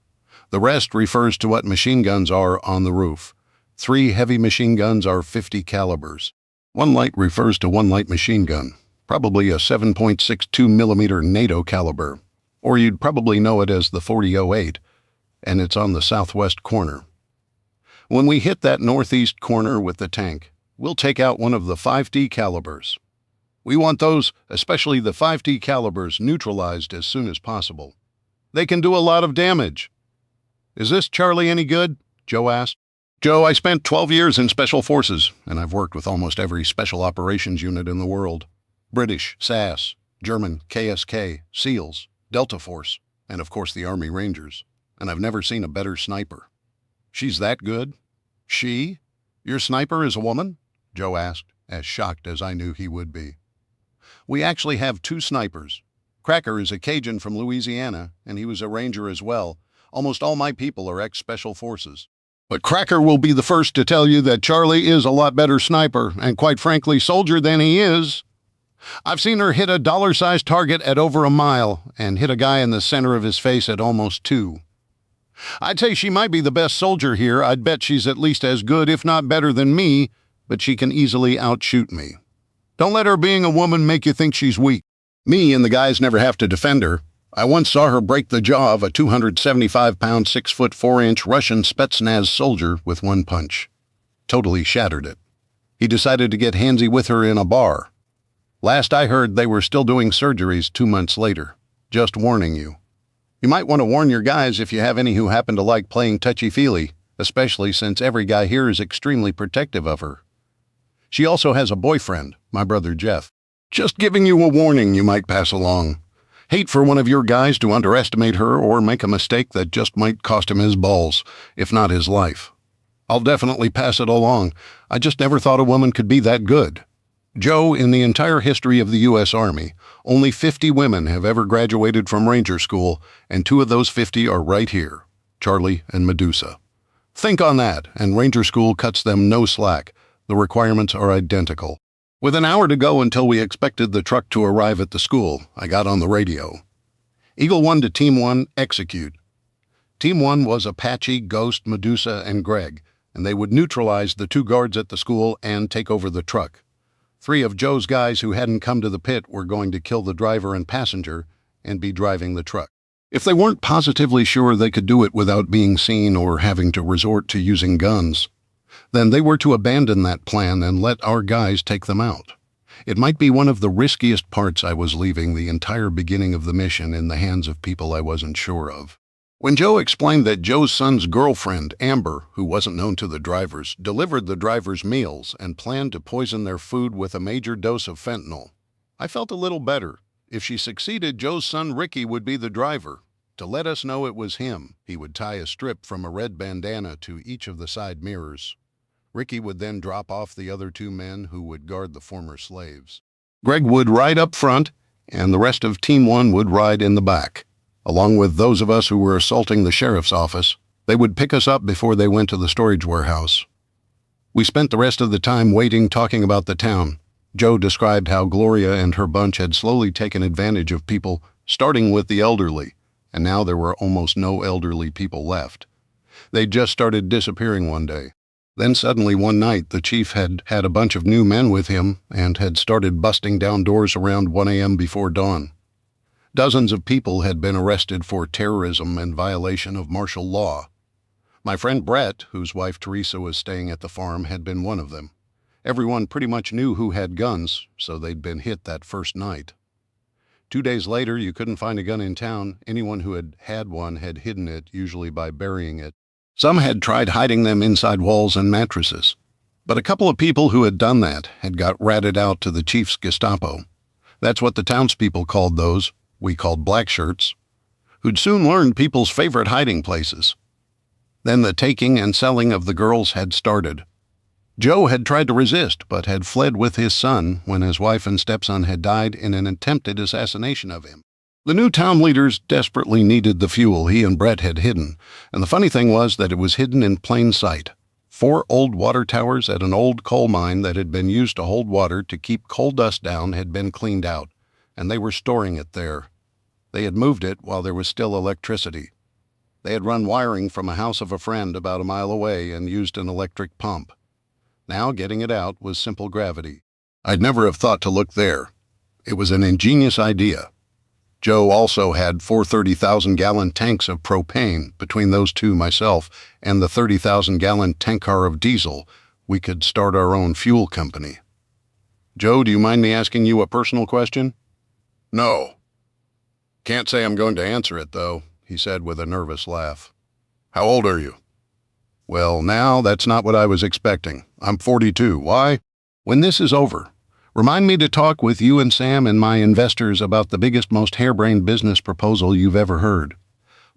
The rest refers to what machine guns are on the roof. 3 heavy machine guns are 50 calibers. 1 light refers to 1 light machine gun, probably a 7.62 millimeter NATO caliber, or you'd probably know it as the 4008, and it's on the southwest corner. When we hit that northeast corner with the tank, we'll take out one of the 5D calibers. We want those, especially the 5D calibers, neutralized as soon as possible. They can do a lot of damage. Is this Charlie any good? Joe asked. Joe, I spent 12 years in Special Forces, and I've worked with almost every Special Operations unit in the world. British, SAS, German, KSK, SEALs, Delta Force, and of course the Army Rangers. And I've never seen a better sniper. She's that good? She? Your sniper is a woman? Joe asked, as shocked as I knew he would be. We actually have 2 snipers. Cracker is a Cajun from Louisiana, and he was a Ranger as well. Almost all my people are ex-Special Forces. But Cracker will be the first to tell you that Charlie is a lot better sniper, and quite frankly, soldier than he is. I've seen her hit a dollar-sized target at over a mile, and hit a guy in the center of his face at almost 2. I'd say she might be the best soldier here. I'd bet she's at least as good, if not better than me, but she can easily outshoot me. Don't let her being a woman make you think she's weak. Me and the guys never have to defend her. I once saw her break the jaw of a 275-pound, 6'4" Russian Spetsnaz soldier with 1 punch. Totally shattered it. He decided to get handsy with her in a bar. Last I heard, they were still doing surgeries 2 months later. Just warning you. You might want to warn your guys if you have any who happen to like playing touchy-feely, especially since every guy here is extremely protective of her. She also has a boyfriend, my brother Jeff. Just giving you a warning you might pass along. Hate for one of your guys to underestimate her or make a mistake that just might cost him his balls, if not his life. I'll definitely pass it along. I just never thought a woman could be that good. Joe, in the entire history of the U.S. Army, only 50 women have ever graduated from Ranger School, and 2 of those 50 are right here, Charlie and Medusa. Think on that, and Ranger School cuts them no slack. The requirements are identical. With an hour to go until we expected the truck to arrive at the school, I got on the radio. Eagle 1 to Team 1, execute. Team 1 was Apache, Ghost, Medusa, and Greg, and they would neutralize the 2 guards at the school and take over the truck. 3 of Joe's guys who hadn't come to the pit were going to kill the driver and passenger and be driving the truck. If they weren't positively sure they could do it without being seen or having to resort to using guns, then they were to abandon that plan and let our guys take them out. It might be one of the riskiest parts. I was leaving the entire beginning of the mission in the hands of people I wasn't sure of. When Joe explained that Joe's son's girlfriend, Amber, who wasn't known to the drivers, delivered the drivers' meals and planned to poison their food with a major dose of fentanyl, I felt a little better. If she succeeded, Joe's son Ricky would be the driver. To let us know it was him, he would tie a strip from a red bandana to each of the side mirrors. Ricky would then drop off the other 2 men who would guard the former slaves. Greg would ride up front, and the rest of Team 1 would ride in the back. Along with those of us who were assaulting the sheriff's office, they would pick us up before they went to the storage warehouse. We spent the rest of the time waiting, talking about the town. Joe described how Gloria and her bunch had slowly taken advantage of people, starting with the elderly, and now there were almost no elderly people left. They'd just started disappearing one day. Then suddenly one night, the chief had had a bunch of new men with him and had started busting down doors around 1 a.m. before dawn. Dozens of people had been arrested for terrorism and violation of martial law. My friend Brett, whose wife Teresa was staying at the farm, had been one of them. Everyone pretty much knew who had guns, so they'd been hit that first night. 2 days later, you couldn't find a gun in town. Anyone who had had one had hidden it, usually by burying it. Some had tried hiding them inside walls and mattresses. But a couple of people who had done that had got ratted out to the chief's Gestapo. That's what the townspeople called those, we called black shirts, who'd soon learned people's favorite hiding places. Then the taking and selling of the girls had started. Joe had tried to resist, but had fled with his son when his wife and stepson had died in an attempted assassination of him. The new town leaders desperately needed the fuel he and Brett had hidden, and the funny thing was that it was hidden in plain sight. 4 old water towers at an old coal mine that had been used to hold water to keep coal dust down had been cleaned out, and they were storing it there. They had moved it while there was still electricity. They had run wiring from a house of a friend about a mile away and used an electric pump. Now getting it out was simple gravity. I'd never have thought to look there. It was an ingenious idea. Joe also had 4 30,000-gallon tanks of propane. Between those two, myself, and the 30,000-gallon tank car of diesel, we could start our own fuel company. Joe, do you mind me asking you a personal question? No. Can't say I'm going to answer it, though, he said with a nervous laugh. How old are you? Well, now that's not what I was expecting. I'm 42. Why? When this is over, remind me to talk with you and Sam and my investors about the biggest, most harebrained business proposal you've ever heard.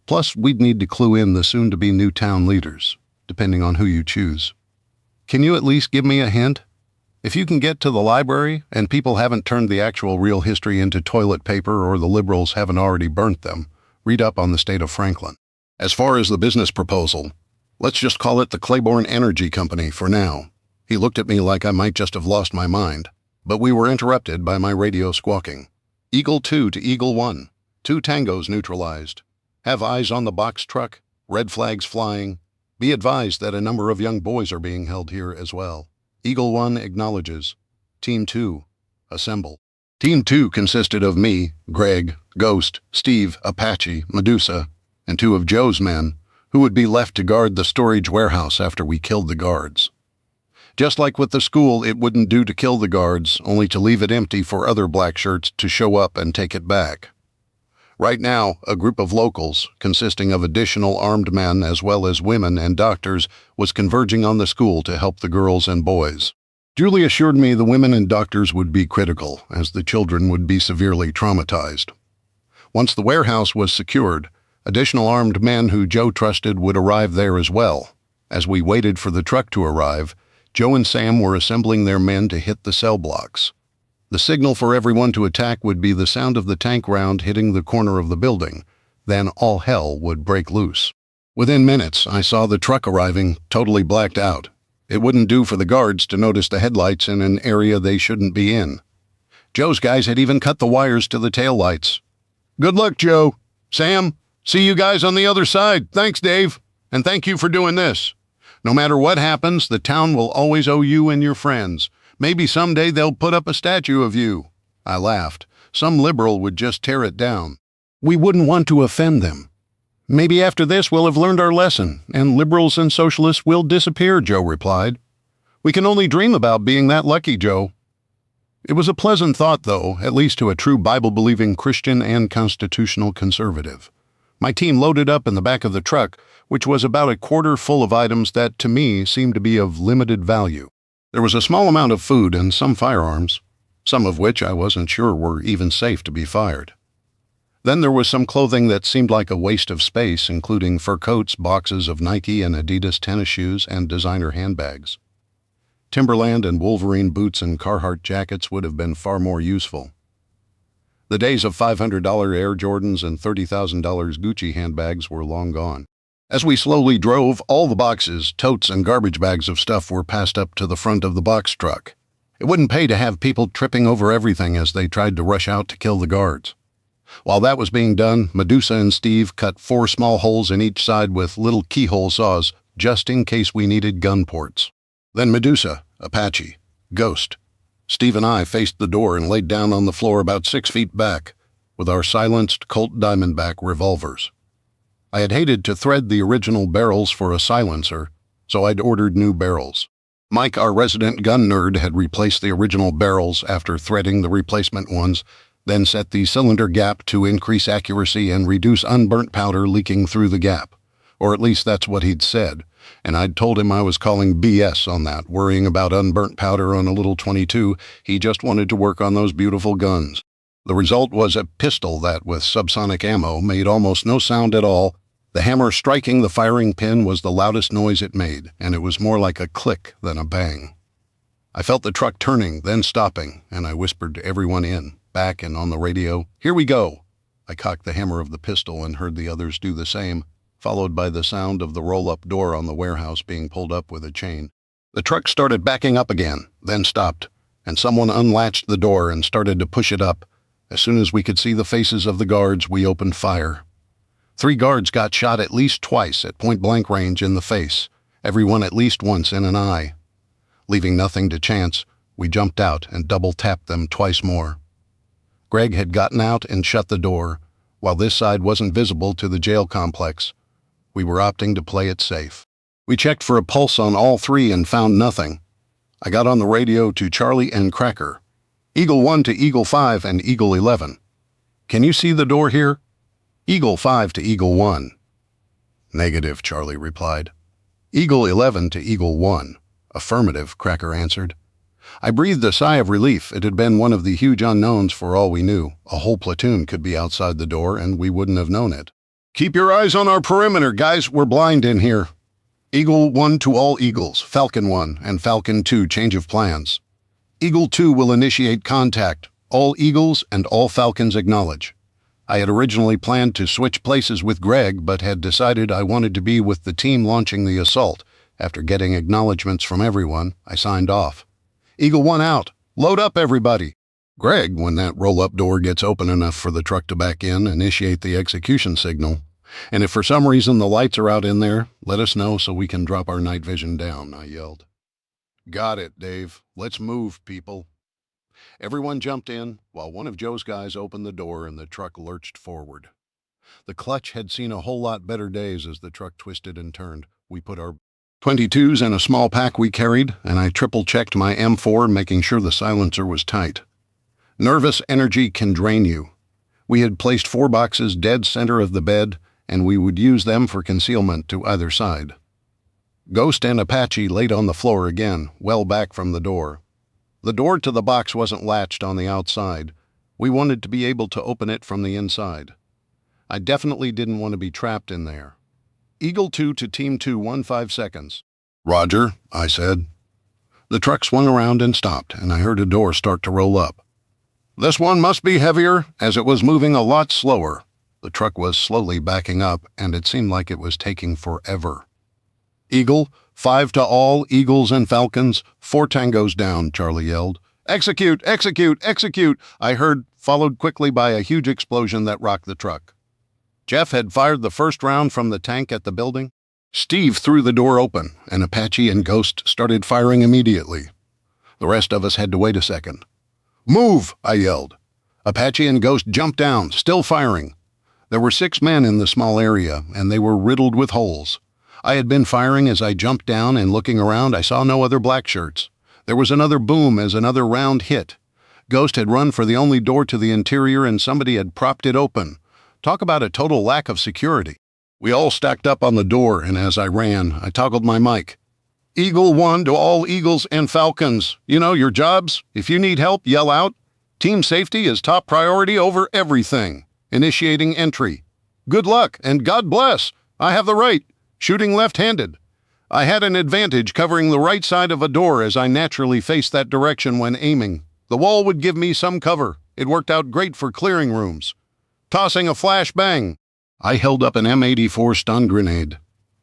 Plus, we'd need to clue in the soon-to-be new town leaders, depending on who you choose. Can you at least give me a hint? If you can get to the library and people haven't turned the actual real history into toilet paper or the liberals haven't already burnt them, read up on the state of Franklin. As far as the business proposal, let's just call it the Claiborne Energy Company for now. He looked at me like I might just have lost my mind. But we were interrupted by my radio squawking. Eagle 2 to Eagle 1. 2 tangos neutralized. Have eyes on the box truck. Red flags flying. Be advised that a number of young boys are being held here as well. Eagle 1 acknowledges. Team 2, assemble. Team 2 consisted of me, Greg, Ghost, Steve, Apache, Medusa, and 2 of Joe's men, who would be left to guard the storage warehouse after we killed the guards. Just like with the school, it wouldn't do to kill the guards, only to leave it empty for other black shirts to show up and take it back. Right now, a group of locals, consisting of additional armed men as well as women and doctors, was converging on the school to help the girls and boys. Julie assured me the women and doctors would be critical, as the children would be severely traumatized. Once the warehouse was secured, additional armed men who Joe trusted would arrive there as well. As we waited for the truck to arrive, Joe and Sam were assembling their men to hit the cell blocks. The signal for everyone to attack would be the sound of the tank round hitting the corner of the building. Then all hell would break loose. Within minutes, I saw the truck arriving, totally blacked out. It wouldn't do for the guards to notice the headlights in an area they shouldn't be in. Joe's guys had even cut the wires to the taillights. Good luck, Joe. Sam, see you guys on the other side. Thanks, Dave. And thank you for doing this. No matter what happens, the town will always owe you and your friends. Maybe someday they'll put up a statue of you. I laughed. Some liberal would just tear it down. We wouldn't want to offend them. Maybe after this we'll have learned our lesson, and liberals and socialists will disappear, Joe replied. We can only dream about being that lucky, Joe. It was a pleasant thought, though, at least to a true Bible-believing Christian and constitutional conservative. My team loaded up in the back of the truck, which was about a quarter full of items that, to me, seemed to be of limited value. There was a small amount of food and some firearms, some of which I wasn't sure were even safe to be fired. Then there was some clothing that seemed like a waste of space, including fur coats, boxes of Nike and Adidas tennis shoes, and designer handbags. Timberland and Wolverine boots and Carhartt jackets would have been far more useful. The days of $500 Air Jordans and $30,000 Gucci handbags were long gone. As we slowly drove, all the boxes, totes, and garbage bags of stuff were passed up to the front of the box truck. It wouldn't pay to have people tripping over everything as they tried to rush out to kill the guards. While that was being done, Medusa and Steve cut 4 small holes in each side with little keyhole saws, just in case we needed gun ports. Then Medusa, Apache, Ghost, Steve and I faced the door and laid down on the floor about 6 feet back, with our silenced Colt Diamondback revolvers. I had hated to thread the original barrels for a silencer, so I'd ordered new barrels. Mike, our resident gun nerd, had replaced the original barrels after threading the replacement ones, then set the cylinder gap to increase accuracy and reduce unburnt powder leaking through the gap. Or at least that's what he'd said, and I'd told him I was calling BS on that, worrying about unburnt powder on a little .22. He just wanted to work on those beautiful guns. The result was a pistol that, with subsonic ammo, made almost no sound at all The hammer striking the firing pin was the loudest noise it made, and it was more like a click than a bang. I felt the truck turning, then stopping, and I whispered to everyone in, back and on the radio, "Here we go!" I cocked the hammer of the pistol and heard the others do the same, followed by the sound of the roll-up door on the warehouse being pulled up with a chain. The truck started backing up again, then stopped, and someone unlatched the door and started to push it up. As soon as we could see the faces of the guards, we opened fire. 3 guards got shot at least twice at point-blank range in the face, everyone at least once in an eye. Leaving nothing to chance, we jumped out and double-tapped them twice more. Greg had gotten out and shut the door, while this side wasn't visible to the jail complex. We were opting to play it safe. We checked for a pulse on all 3 and found nothing. I got on the radio to Charlie and Cracker. Eagle 1 to Eagle 5 and Eagle 11. Can you see the door here? Eagle 5 to Eagle 1. Negative, Charlie replied. Eagle 11 to Eagle 1. Affirmative, Cracker answered. I breathed a sigh of relief. It had been one of the huge unknowns for all we knew. A whole platoon could be outside the door and we wouldn't have known it. Keep your eyes on our perimeter, guys. We're blind in here. Eagle 1 to all Eagles, Falcon 1 and Falcon 2 change of plans. Eagle 2 will initiate contact. All Eagles and all Falcons acknowledge. I had originally planned to switch places with Greg, but had decided I wanted to be with the team launching the assault. After getting acknowledgments from everyone, I signed off. Eagle 1 out. Load up, everybody. Greg, when that roll-up door gets open enough for the truck to back in, initiate the execution signal. And if for some reason the lights are out in there, let us know so we can drop our night vision down, I yelled. Got it, Dave. Let's move, people. Everyone jumped in, while one of Joe's guys opened the door and the truck lurched forward. The clutch had seen a whole lot better days as the truck twisted and turned. We put our .22s in a small pack we carried, and I triple-checked my M4, making sure the silencer was tight. Nervous energy can drain you. We had placed 4 boxes dead center of the bed, and we would use them for concealment to either side. Ghost and Apache laid on the floor again, well back from the door. The door to the box wasn't latched on the outside. We wanted to be able to open it from the inside. I definitely didn't want to be trapped in there. Eagle 2 to Team 2, 15 seconds. Roger, I said. The truck swung around and stopped, and I heard a door start to roll up. This one must be heavier, as it was moving a lot slower. The truck was slowly backing up, and it seemed like it was taking forever. Eagle, 5 to all Eagles and Falcons, 4 tangos down, Charlie yelled. Execute, execute, execute, I heard, followed quickly by a huge explosion that rocked the truck. Jeff had fired the first round from the tank at the building. Steve threw the door open, and Apache and Ghost started firing immediately. The rest of us had to wait a second. Move, I yelled. Apache and Ghost jumped down, still firing. There were 6 men in the small area, and they were riddled with holes. I had been firing as I jumped down, and looking around, I saw no other black shirts. There was another boom as another round hit. Ghost had run for the only door to the interior, and somebody had propped it open. Talk about a total lack of security. We all stacked up on the door, and as I ran, I toggled my mic. Eagle 1 to all Eagles and Falcons. You know your jobs. If you need help, yell out. Team safety is top priority over everything. Initiating entry. Good luck, and God bless. I have the right. Shooting left-handed. I had an advantage covering the right side of a door as I naturally faced that direction when aiming. The wall would give me some cover. It worked out great for clearing rooms. Tossing a flash bang. I held up an M84 stun grenade.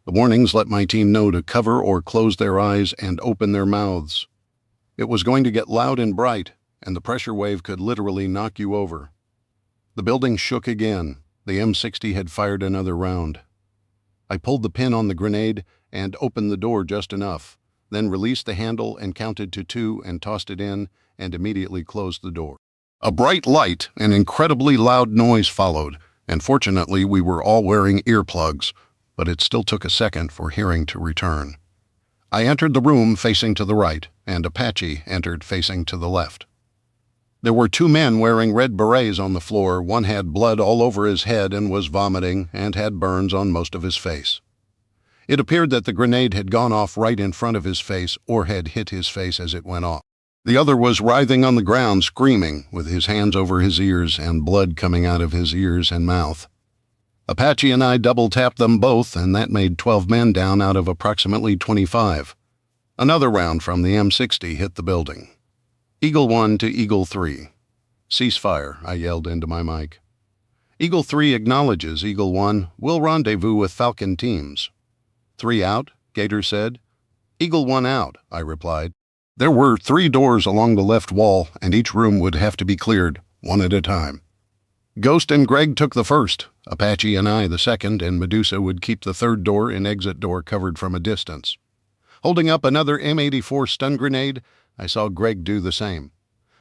The warnings let my team know to cover or close their eyes and open their mouths. It was going to get loud and bright, and the pressure wave could literally knock you over. The building shook again. The M60 had fired another round. I pulled the pin on the grenade and opened the door just enough, then released the handle and counted to 2 and tossed it in and immediately closed the door. A bright light and incredibly loud noise followed, and fortunately we were all wearing earplugs, but it still took a second for hearing to return. I entered the room facing to the right, and Apache entered facing to the left. There were 2 men wearing red berets on the floor. One had blood all over his head and was vomiting and had burns on most of his face. It appeared that the grenade had gone off right in front of his face or had hit his face as it went off. The other was writhing on the ground, screaming, with his hands over his ears and blood coming out of his ears and mouth. Apache and I double-tapped them both, and that made 12 men down out of approximately 25. Another round from the M60 hit the building. Eagle 1 to Eagle 3. Ceasefire, I yelled into my mic. Eagle 3 acknowledges Eagle 1. We'll rendezvous with Falcon teams. 3 out, Gator said. Eagle 1 out, I replied. There were 3 doors along the left wall, and each room would have to be cleared, one at a time. Ghost and Greg took the first, Apache and I the second, and Medusa would keep the third door and exit door covered from a distance. Holding up another M84 stun grenade, I saw Greg do the same.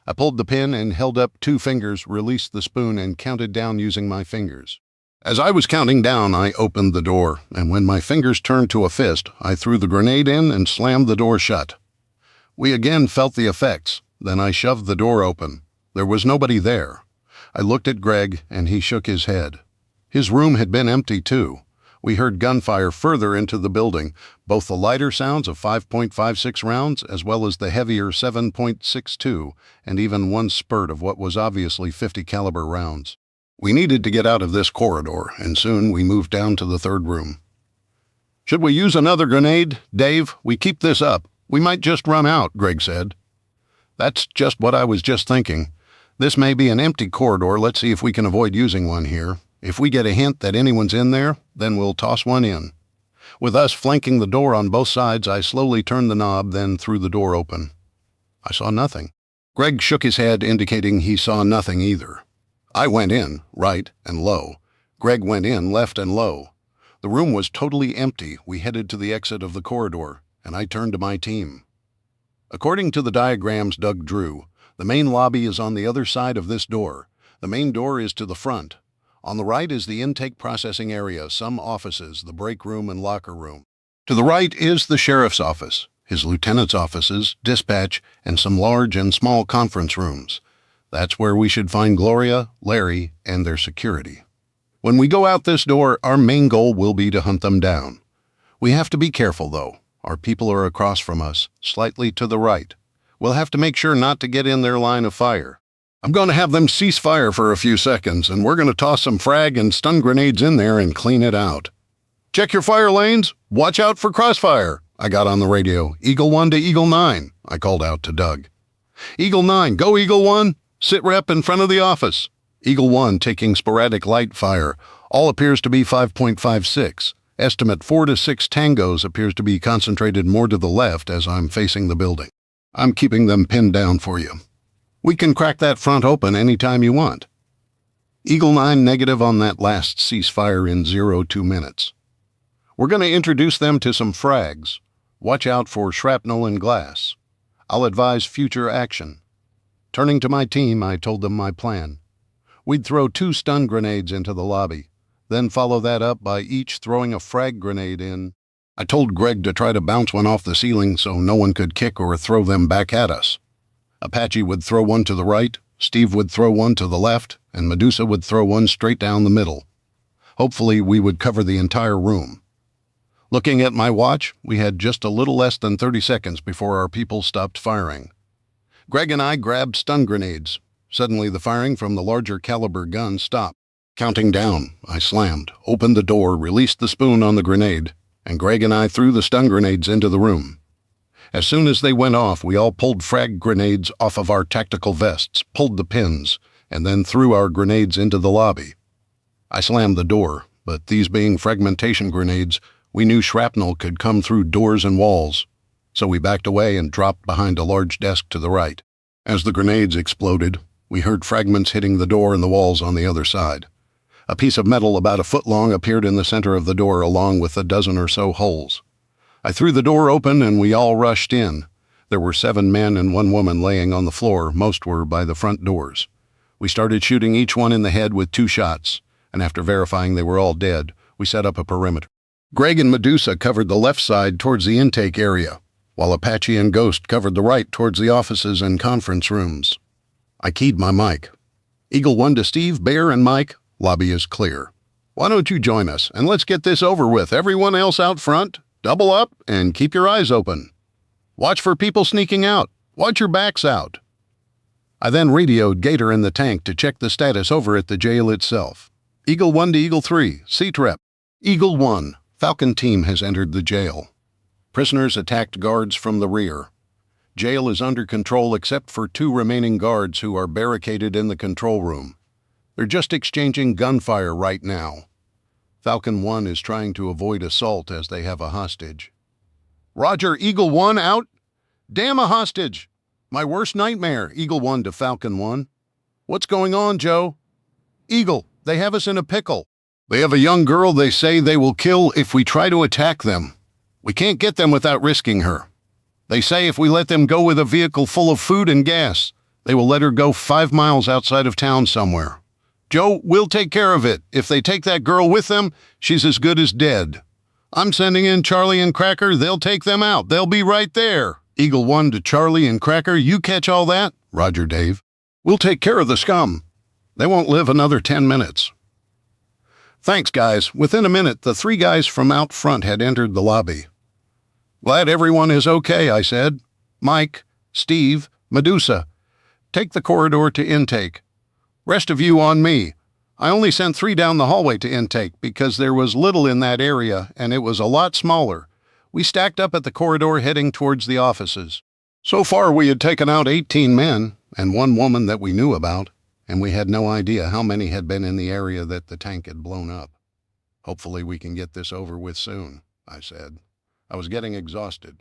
I pulled the pin and held up 2 fingers, released the spoon, and counted down using my fingers. As I was counting down, I opened the door, and when my fingers turned to a fist, I threw the grenade in and slammed the door shut. We again felt the effects. Then I shoved the door open. There was nobody there. I looked at Greg, and he shook his head. His room had been empty, too. We heard gunfire further into the building, both the lighter sounds of 5.56 rounds as well as the heavier 7.62, and even one spurt of what was obviously 50 caliber rounds. We needed to get out of this corridor, and soon we moved down to the third room. Should we use another grenade, Dave? We keep this up. We might just run out, Greg said. That's just what I was just thinking. This may be an empty corridor. Let's see if we can avoid using one here. If we get a hint that anyone's in there, then we'll toss one in. With us flanking the door on both sides, I slowly turned the knob, then threw the door open. I saw nothing. Greg shook his head, indicating he saw nothing either. I went in, right and low. Greg went in, left and low. The room was totally empty. We headed to the exit of the corridor, and I turned to my team. According to the diagrams Doug drew, the main lobby is on the other side of this door. The main door is to the front. On the right is the intake processing area, some offices, the break room and locker room. To the right is the sheriff's office, his lieutenant's offices, dispatch, and some large and small conference rooms. That's where we should find Gloria, Larry, and their security. When we go out this door, our main goal will be to hunt them down. We have to be careful, though. Our people are across from us, slightly to the right. We'll have to make sure not to get in their line of fire. I'm going to have them cease fire for a few seconds, and we're going to toss some frag and stun grenades in there and clean it out. Check your fire lanes. Watch out for crossfire. I got on the radio. Eagle 1 to Eagle 9, I called out to Doug. Eagle 9, go Eagle 1. Sit rep in front of the office. Eagle 1 taking sporadic light fire. All appears to be 5.56. Estimate 4 to 6 tangos appears to be concentrated more to the left as I'm facing the building. I'm keeping them pinned down for you. We can crack that front open any time you want. Eagle 9 negative on that last ceasefire in 02 minutes. We're going to introduce them to some frags. Watch out for shrapnel and glass. I'll advise future action. Turning to my team, I told them my plan. We'd throw 2 stun grenades into the lobby, then follow that up by each throwing a frag grenade in. I told Greg to try to bounce one off the ceiling so no one could kick or throw them back at us. Apache would throw one to the right, Steve would throw one to the left, and Medusa would throw one straight down the middle. Hopefully, we would cover the entire room. Looking at my watch, we had just a little less than 30 seconds before our people stopped firing. Greg and I grabbed stun grenades. Suddenly, the firing from the larger caliber gun stopped. Counting down, I slammed, opened the door, released the spoon on the grenade, and Greg and I threw the stun grenades into the room. As soon as they went off, we all pulled frag grenades off of our tactical vests, pulled the pins, and then threw our grenades into the lobby. I slammed the door, but these being fragmentation grenades, we knew shrapnel could come through doors and walls, so we backed away and dropped behind a large desk to the right. As the grenades exploded, we heard fragments hitting the door and the walls on the other side. A piece of metal about a foot long appeared in the center of the door along with a dozen or so holes. I threw the door open and we all rushed in. There were 7 men and 1 woman laying on the floor. Most were by the front doors. We started shooting each one in the head with 2 shots, and after verifying they were all dead, we set up a perimeter. Greg and Medusa covered the left side towards the intake area, while Apache and Ghost covered the right towards the offices and conference rooms. I keyed my mic. Eagle 1 to Steve, Bear, and Mike. Lobby is clear. Why don't you join us, and let's get this over with. Everyone else out front, double up and keep your eyes open. Watch for people sneaking out. Watch your backs out. I then radioed Gator in the tank to check the status over at the jail itself. Eagle 1 to Eagle 3, seat rep. Eagle 1, Falcon team has entered the jail. Prisoners attacked guards from the rear. Jail is under control except for 2 remaining guards who are barricaded in the control room. They're just exchanging gunfire right now. Falcon 1 is trying to avoid assault as they have a hostage. Roger, Eagle 1 out? Damn, a hostage! My worst nightmare, Eagle 1 to Falcon 1. What's going on, Joe? Eagle, they have us in a pickle. They have a young girl they say they will kill if we try to attack them. We can't get them without risking her. They say if we let them go with a vehicle full of food and gas, they will let her go 5 miles outside of town somewhere. Joe, we'll take care of it. If they take that girl with them, she's as good as dead. I'm sending in Charlie and Cracker. They'll take them out. They'll be right there. Eagle 1 to Charlie and Cracker. You catch all that? Roger, Dave. We'll take care of the scum. They won't live another 10 minutes. Thanks, guys. Within a minute, the 3 guys from out front had entered the lobby. Glad everyone is okay, I said. Mike, Steve, Medusa. Take the corridor to intake. Rest of you on me. I only sent 3 down the hallway to intake because there was little in that area and it was a lot smaller. We stacked up at the corridor heading towards the offices. So far we had taken out 18 men and 1 woman that we knew about, and we had no idea how many had been in the area that the tank had blown up. Hopefully we can get this over with soon, I said. I was getting exhausted.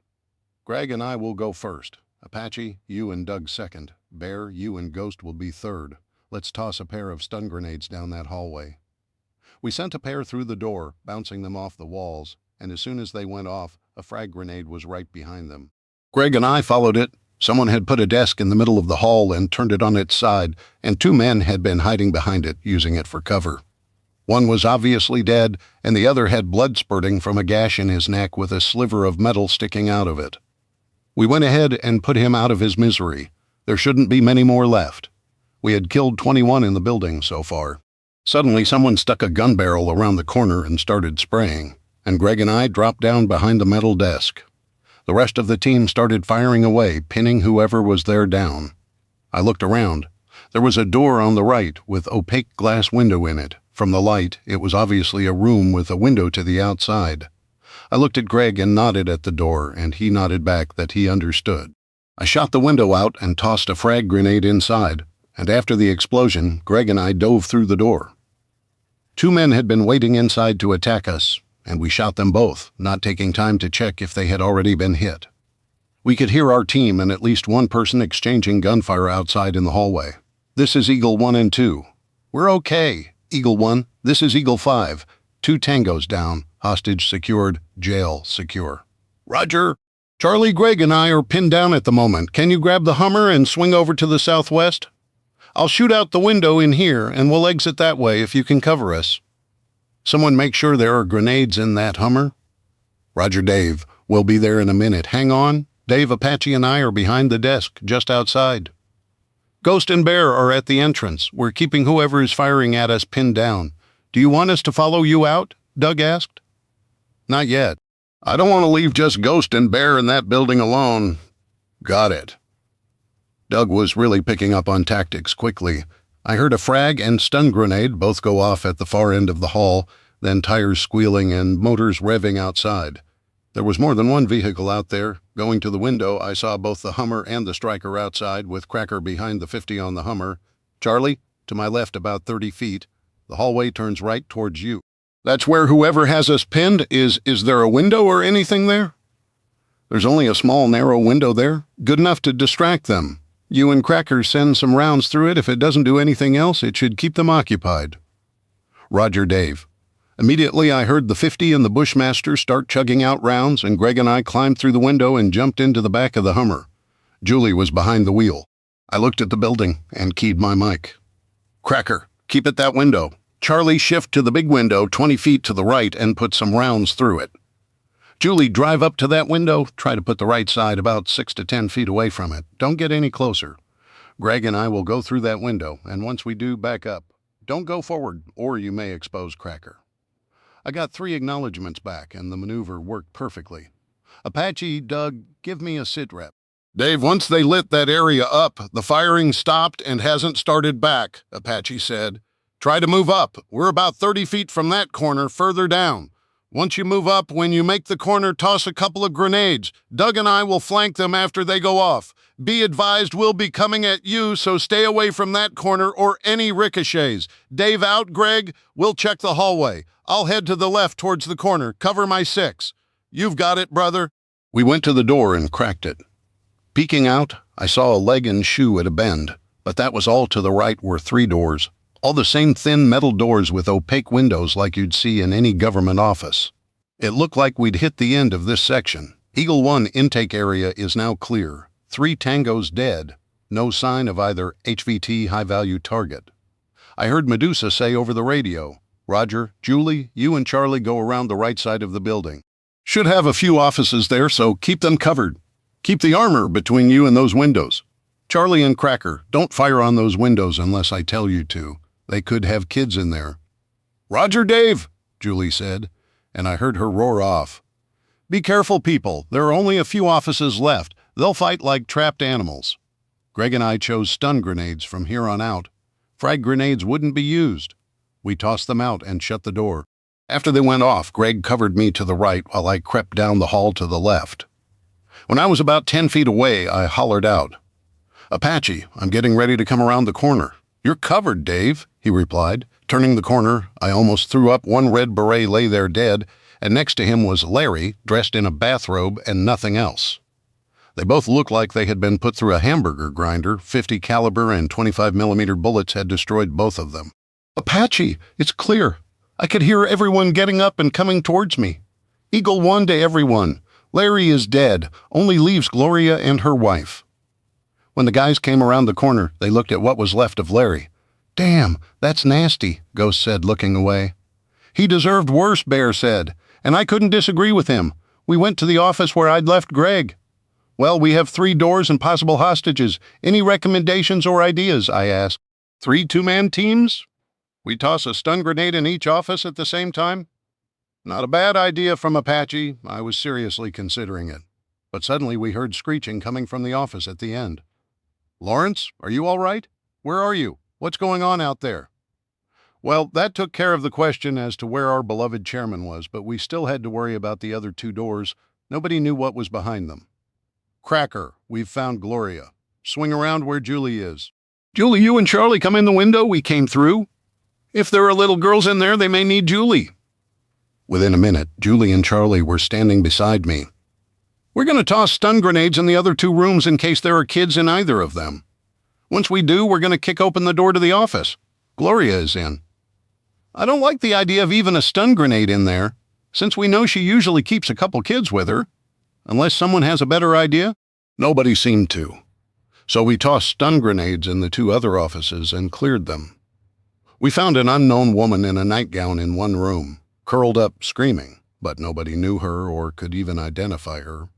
Greg and I will go first. Apache, you and Doug second. Bear, you and Ghost will be third. Let's toss a pair of stun grenades down that hallway. We sent a pair through the door, bouncing them off the walls, and as soon as they went off, a frag grenade was right behind them. Greg and I followed it. Someone had put a desk in the middle of the hall and turned it on its side, and 2 men had been hiding behind it, using it for cover. One was obviously dead, and the other had blood spurting from a gash in his neck with a sliver of metal sticking out of it. We went ahead and put him out of his misery. There shouldn't be many more left. We had killed 21 in the building so far. Suddenly, someone stuck a gun barrel around the corner and started spraying, and Greg and I dropped down behind the metal desk. The rest of the team started firing away, pinning whoever was there down. I looked around. There was a door on the right with opaque glass window in it. From the light, it was obviously a room with a window to the outside. I looked at Greg and nodded at the door, and he nodded back that he understood. I shot the window out and tossed a frag grenade inside, and after the explosion, Greg and I dove through the door. 2 men had been waiting inside to attack us, and we shot them both, not taking time to check if they had already been hit. We could hear our team and at least 1 person exchanging gunfire outside in the hallway. This is Eagle 1 and 2. We're okay. Eagle 1, this is Eagle 5. 2 tangos down, hostage secured, jail secure. Roger. Charlie, Greg, and I are pinned down at the moment. Can you grab the Hummer and swing over to the southwest? I'll shoot out the window in here, and we'll exit that way if you can cover us. Someone make sure there are grenades in that Hummer. Roger, Dave. We'll be there in a minute. Hang on. Dave, Apache, and I are behind the desk, just outside. Ghost and Bear are at the entrance. We're keeping whoever is firing at us pinned down. Do you want us to follow you out? Doug asked. Not yet. I don't want to leave just Ghost and Bear in that building alone. Got it. Doug was really picking up on tactics quickly. I heard a frag and stun grenade both go off at the far end of the hall, then tires squealing and motors revving outside. There was more than 1 vehicle out there. Going to the window, I saw both the Hummer and the Striker outside, with Cracker behind the 50 on the Hummer. Charlie, to my left about 30 feet. The hallway turns right towards you. That's where whoever has us pinned is there a window or anything there? There's only a small, narrow window there, good enough to distract them. You and Cracker send some rounds through it. If it doesn't do anything else, it should keep them occupied. Roger, Dave. Immediately I heard the 50 and the Bushmaster start chugging out rounds, and Greg and I climbed through the window and jumped into the back of the Hummer. Julie was behind the wheel. I looked at the building and keyed my mic. Cracker, keep at that window. Charlie, shift to the big window 20 feet to the right and put some rounds through it. Julie, drive up to that window. Try to put the right side about 6 to 10 feet away from it. Don't get any closer. Greg and I will go through that window, and once we do, back up. Don't go forward, or you may expose Cracker. I got 3 acknowledgments back, and the maneuver worked perfectly. Apache, Doug, give me a sit rep. Dave, once they lit that area up, the firing stopped and hasn't started back, Apache said. Try to move up. We're about 30 feet from that corner further down. Once you move up, when you make the corner, toss a couple of grenades. Doug and I will flank them after they go off. Be advised we'll be coming at you, so stay away from that corner or any ricochets. Dave out, Greg. We'll check the hallway. I'll head to the left towards the corner. Cover my 6. You've got it, brother. We went to the door and cracked it. Peeking out, I saw a leg and shoe at a bend, but that was all. To the right were 3 doors. All the same thin metal doors with opaque windows like you'd see in any government office. It looked like we'd hit the end of this section. Eagle 1 intake area is now clear. 3 tangos dead. No sign of either HVT high-value target. I heard Medusa say over the radio, "Roger, Julie, you and Charlie go around the right side of the building. Should have a few offices there, so keep them covered. Keep the armor between you and those windows. Charlie and Cracker, don't fire on those windows unless I tell you to. They could have kids in there." "Roger, Dave," Julie said, and I heard her roar off. "Be careful, people. There are only a few offices left. They'll fight like trapped animals." Greg and I chose stun grenades from here on out. Frag grenades wouldn't be used. We tossed them out and shut the door. After they went off, Greg covered me to the right while I crept down the hall to the left. When I was about 10 feet away, I hollered out, "Apache, I'm getting ready to come around the corner." "You're covered, Dave," he replied. Turning the corner, I almost threw up. One red beret lay there dead, and next to him was Larry, dressed in a bathrobe and nothing else. They both looked like they had been put through a hamburger grinder. 50 caliber and 25mm bullets had destroyed both of them. "Apache, it's clear. I could hear everyone getting up and coming towards me. Eagle 1 to everyone. Larry is dead, only leaves Gloria and her wife." When the guys came around the corner, they looked at what was left of Larry. "Damn, that's nasty," Ghost said, looking away. "He deserved worse," Bear said, and I couldn't disagree with him. "We went to the office where I'd left Greg." "Well, we have 3 doors and possible hostages. Any recommendations or ideas?" I asked. 3 two-man teams? We toss a stun grenade in each office at the same time? Not a bad idea from Apache. I was seriously considering it. But suddenly we heard screeching coming from the office at the end. "Lawrence, are you all right? Where are you? What's going on out there?" Well, that took care of the question as to where our beloved chairman was, but we still had to worry about the other 2 doors. Nobody knew what was behind them. "Cracker, we've found Gloria. Swing around where Julie is." "Julie, you and Charlie come in the window. We came through. If there are little girls in there, they may need Julie." Within a minute, Julie and Charlie were standing beside me. "We're going to toss stun grenades in the other 2 rooms in case there are kids in either of them. Once we do, we're going to kick open the door to the office. Gloria is in." "I don't like the idea of even a stun grenade in there, since we know she usually keeps a couple kids with her. Unless someone has a better idea?" Nobody seemed to. So we tossed stun grenades in the 2 other offices and cleared them. We found an unknown woman in a nightgown in one room, curled up screaming, but nobody knew her or could even identify her.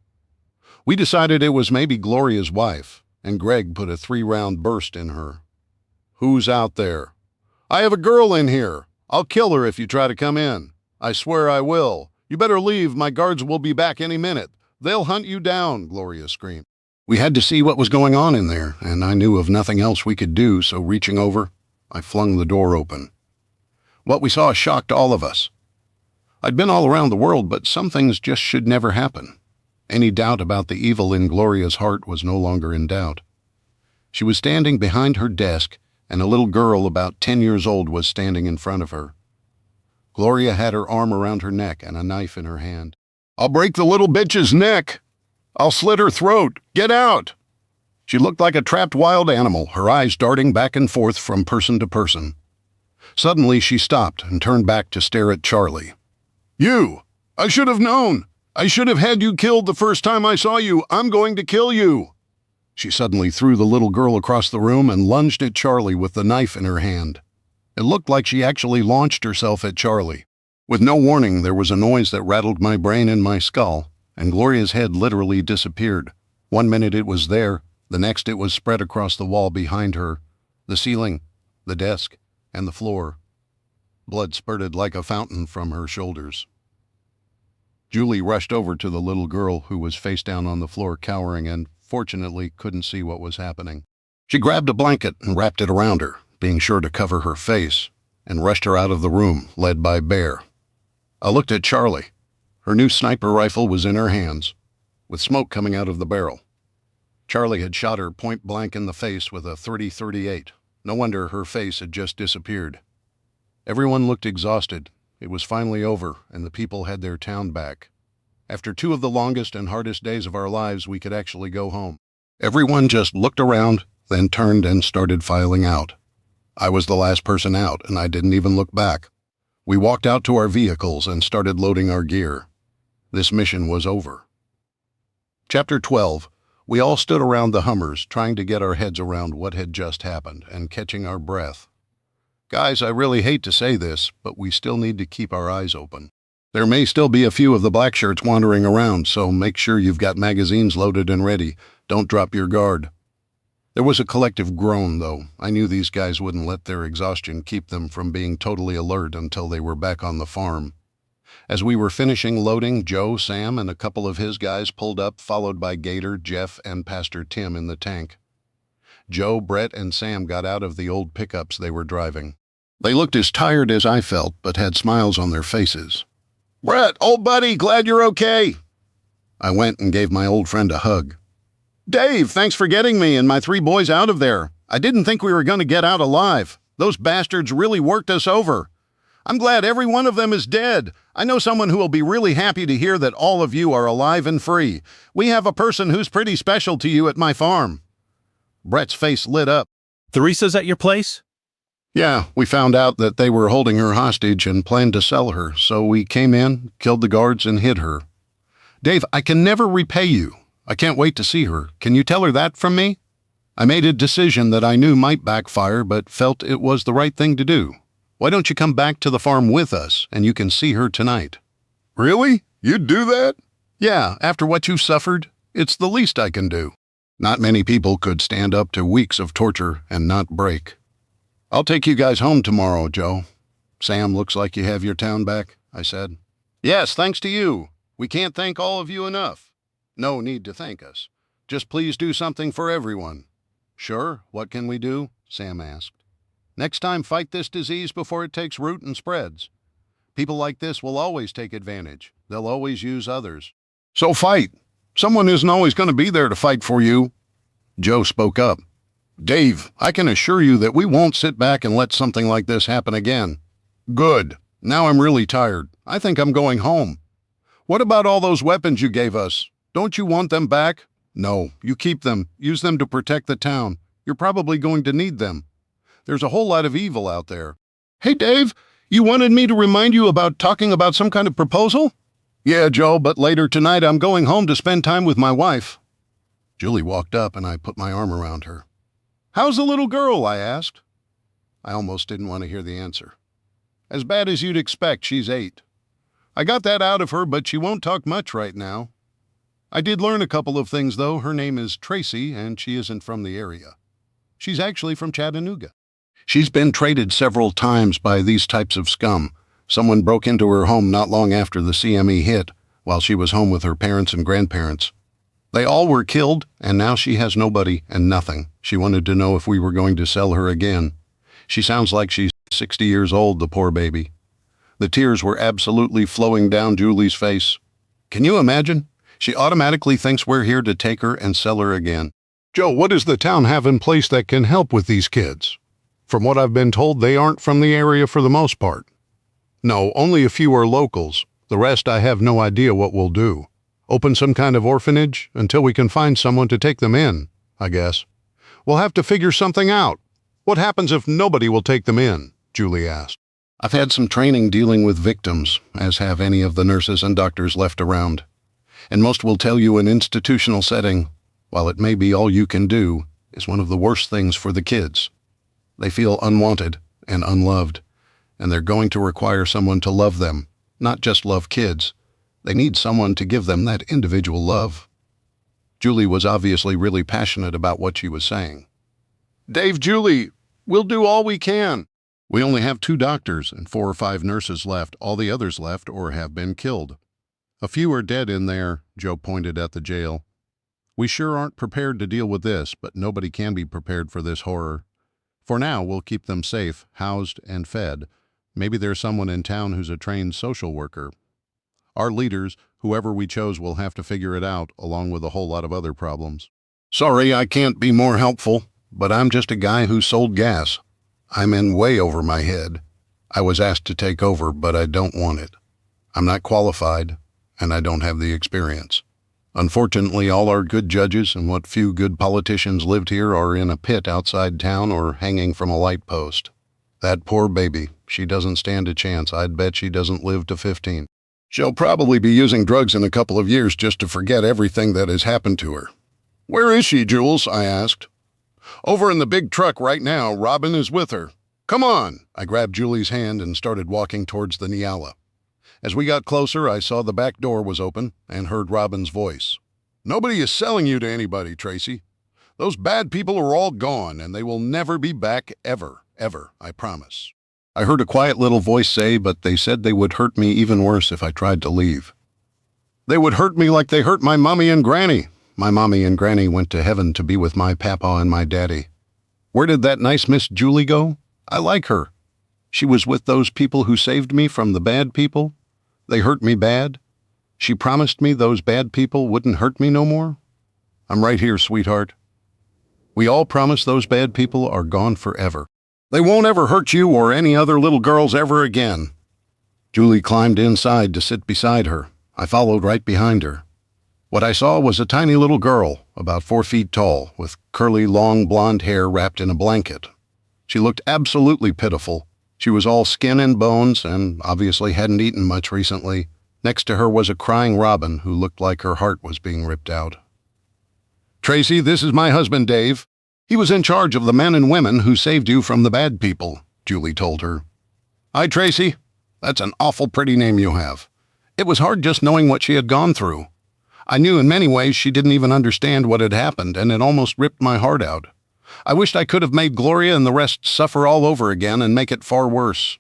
We decided it was maybe Gloria's wife, and Greg put a 3-round burst in her. "Who's out there?" "I have a girl in here. I'll kill her if you try to come in. I swear I will. You better leave. My guards will be back any minute. They'll hunt you down," Gloria screamed. We had to see what was going on in there, and I knew of nothing else we could do, so reaching over, I flung the door open. What we saw shocked all of us. I'd been all around the world, but some things just should never happen. Any doubt about the evil in Gloria's heart was no longer in doubt. She was standing behind her desk, and a little girl about 10 years old was standing in front of her. Gloria had her arm around her neck and a knife in her hand. "I'll break the little bitch's neck. I'll slit her throat. Get out!" She looked like a trapped wild animal, her eyes darting back and forth from person to person. Suddenly she stopped and turned back to stare at Charlie. "You! I should have known! I should have had you killed the first time I saw you. I'm going to kill you!" She suddenly threw the little girl across the room and lunged at Charlie with the knife in her hand. It looked like she actually launched herself at Charlie. With no warning, there was a noise that rattled my brain and my skull, and Gloria's head literally disappeared. 1 minute it was there, the next it was spread across the wall behind her, the ceiling, the desk, and the floor. Blood spurted like a fountain from her shoulders. Julie rushed over to the little girl who was face down on the floor cowering and, fortunately, couldn't see what was happening. She grabbed a blanket and wrapped it around her, being sure to cover her face. and rushed her out of the room, led by Bear. I looked at Charlie. Her new sniper rifle was in her hands, with smoke coming out of the barrel. Charlie had shot her point blank in the face with a .30-38. No wonder her face had just disappeared. Everyone looked exhausted. It was finally over, and the people had their town back. After 2 of the longest and hardest days of our lives, we could actually go home. Everyone just looked around, then turned and started filing out. I was the last person out, and I didn't even look back. We walked out to our vehicles and started loading our gear. This mission was over. Chapter 12. We all stood around the Hummers, trying to get our heads around what had just happened and catching our breath. Guys, I really hate to say this, but we still need to keep our eyes open. There may still be a few of the black shirts wandering around, so make sure you've got magazines loaded and ready. Don't drop your guard. There was a collective groan, though. I knew these guys wouldn't let their exhaustion keep them from being totally alert until they were back on the farm. As we were finishing loading, Joe, Sam, and a couple of his guys pulled up, followed by Gator, Jeff, and Pastor Tim in the tank. Joe, Brett, and Sam got out of the old pickups they were driving. They looked as tired as I felt, but had smiles on their faces. "Brett, old buddy, glad you're okay." I went and gave my old friend a hug. "Dave, thanks for getting me and my 3 boys out of there. I didn't think we were going to get out alive. Those bastards really worked us over. I'm glad every one of them is dead. I know someone who will be really happy to hear that all of you are alive and free. We have a person who's pretty special to you at my farm." Brett's face lit up. "Theresa's at your place?" "Yeah, we found out that they were holding her hostage and planned to sell her, so we came in, killed the guards, and hid her. Dave, I can never repay you. I can't wait to see her. Can you tell her that from me? I made a decision that I knew might backfire, but felt it was the right thing to do. Why don't you come back to the farm with us, and you can see her tonight?" "Really? You'd do that?" "Yeah, after what you've suffered, it's the least I can do." Not many people could stand up to weeks of torture and not break. "I'll take you guys home tomorrow, Joe." "Sam, looks like you have your town back," I said. "Yes, thanks to you. We can't thank all of you enough." "No need to thank us. Just please do something for everyone." "Sure, what can we do?" Sam asked. "Next time, fight this disease before it takes root and spreads. People like this will always take advantage. They'll always use others." "So fight. Someone isn't always going to be there to fight for you." Joe spoke up. "Dave, I can assure you that we won't sit back and let something like this happen again." "Good. Now I'm really tired. I think I'm going home." "What about all those weapons you gave us? Don't you want them back?" "No, you keep them. Use them to protect the town. You're probably going to need them. There's a whole lot of evil out there." "Hey, Dave, you wanted me to remind you about talking about some kind of proposal?" "Yeah, Joe, but later tonight I'm going home to spend time with my wife." Julie walked up and I put my arm around her. "How's the little girl?" I asked. I almost didn't want to hear the answer. "As bad as you'd expect, she's 8. I got that out of her, but she won't talk much right now. I did learn a couple of things, though. Her name is Tracy, and she isn't from the area. She's actually from Chattanooga. She's been traded several times by these types of scum. Someone broke into her home not long after the CME hit, while she was home with her parents and grandparents. They all were killed, and now she has nobody and nothing. She wanted to know if we were going to sell her again. She sounds like she's 60 years old, the poor baby." The tears were absolutely flowing down Julie's face. "Can you imagine? She automatically thinks we're here to take her and sell her again." "Joe, what does the town have in place that can help with these kids? From what I've been told, they aren't from the area for the most part." "No, only a few are locals. The rest I have no idea what we'll do. Open some kind of orphanage until we can find someone to take them in, I guess. We'll have to figure something out. What happens if nobody will take them in?" Julie asked. "I've had some training dealing with victims, as have any of the nurses and doctors left around. And most will tell you an institutional setting, while it may be all you can do, is one of the worst things for the kids. They feel unwanted and unloved, and they're going to require someone to love them, not just love kids. They need someone to give them that individual love." Julie was obviously really passionate about what she was saying. "Dave, Julie, we'll do all we can. We only have 2 doctors and 4 or 5 nurses left. All the others left or have been killed. A few are dead in there," Joe pointed at the jail. "We sure aren't prepared to deal with this, but nobody can be prepared for this horror. For now, we'll keep them safe, housed, and fed, Maybe there's someone in town who's a trained social worker. Our leaders, whoever we chose, will have to figure it out, along with a whole lot of other problems. Sorry, I can't be more helpful, but I'm just a guy who sold gas. I'm in way over my head. I was asked to take over, but I don't want it. I'm not qualified, and I don't have the experience. Unfortunately, all our good judges and what few good politicians lived here are in a pit outside town or hanging from a light post. That poor baby, she doesn't stand a chance. I'd bet she doesn't live to 15. She'll probably be using drugs in a couple of years just to forget everything that has happened to her. Where is she, Jules? I asked. Over in the big truck right now. Robin is with her. Come on! I grabbed Julie's hand and started walking towards the Nyala. As we got closer, I saw the back door was open and heard Robin's voice. Nobody is selling you to anybody, Tracy. Those bad people are all gone, and they will never be back ever, I promise. I heard a quiet little voice say, but they said they would hurt me even worse if I tried to leave. They would hurt me like they hurt my mommy and granny. My mommy and granny went to heaven to be with my papa and my daddy. Where did that nice Miss Julie go? I like her. She was with those people who saved me from the bad people. They hurt me bad. She promised me those bad people wouldn't hurt me no more. I'm right here, sweetheart. We all promise those bad people are gone forever. They won't ever hurt you or any other little girls ever again. Julie climbed inside to sit beside her. I followed right behind her. What I saw was a tiny little girl, about 4 feet tall, with curly, long blonde hair wrapped in a blanket. She looked absolutely pitiful. She was all skin and bones and obviously hadn't eaten much recently. Next to her was a crying Robin who looked like her heart was being ripped out. Tracy, this is my husband, Dave. He was in charge of the men and women who saved you from the bad people, Julie told her. Hi, Tracy. That's an awful pretty name you have. It was hard just knowing what she had gone through. I knew in many ways she didn't even understand what had happened, and it almost ripped my heart out. I wished I could have made Gloria and the rest suffer all over again and make it far worse.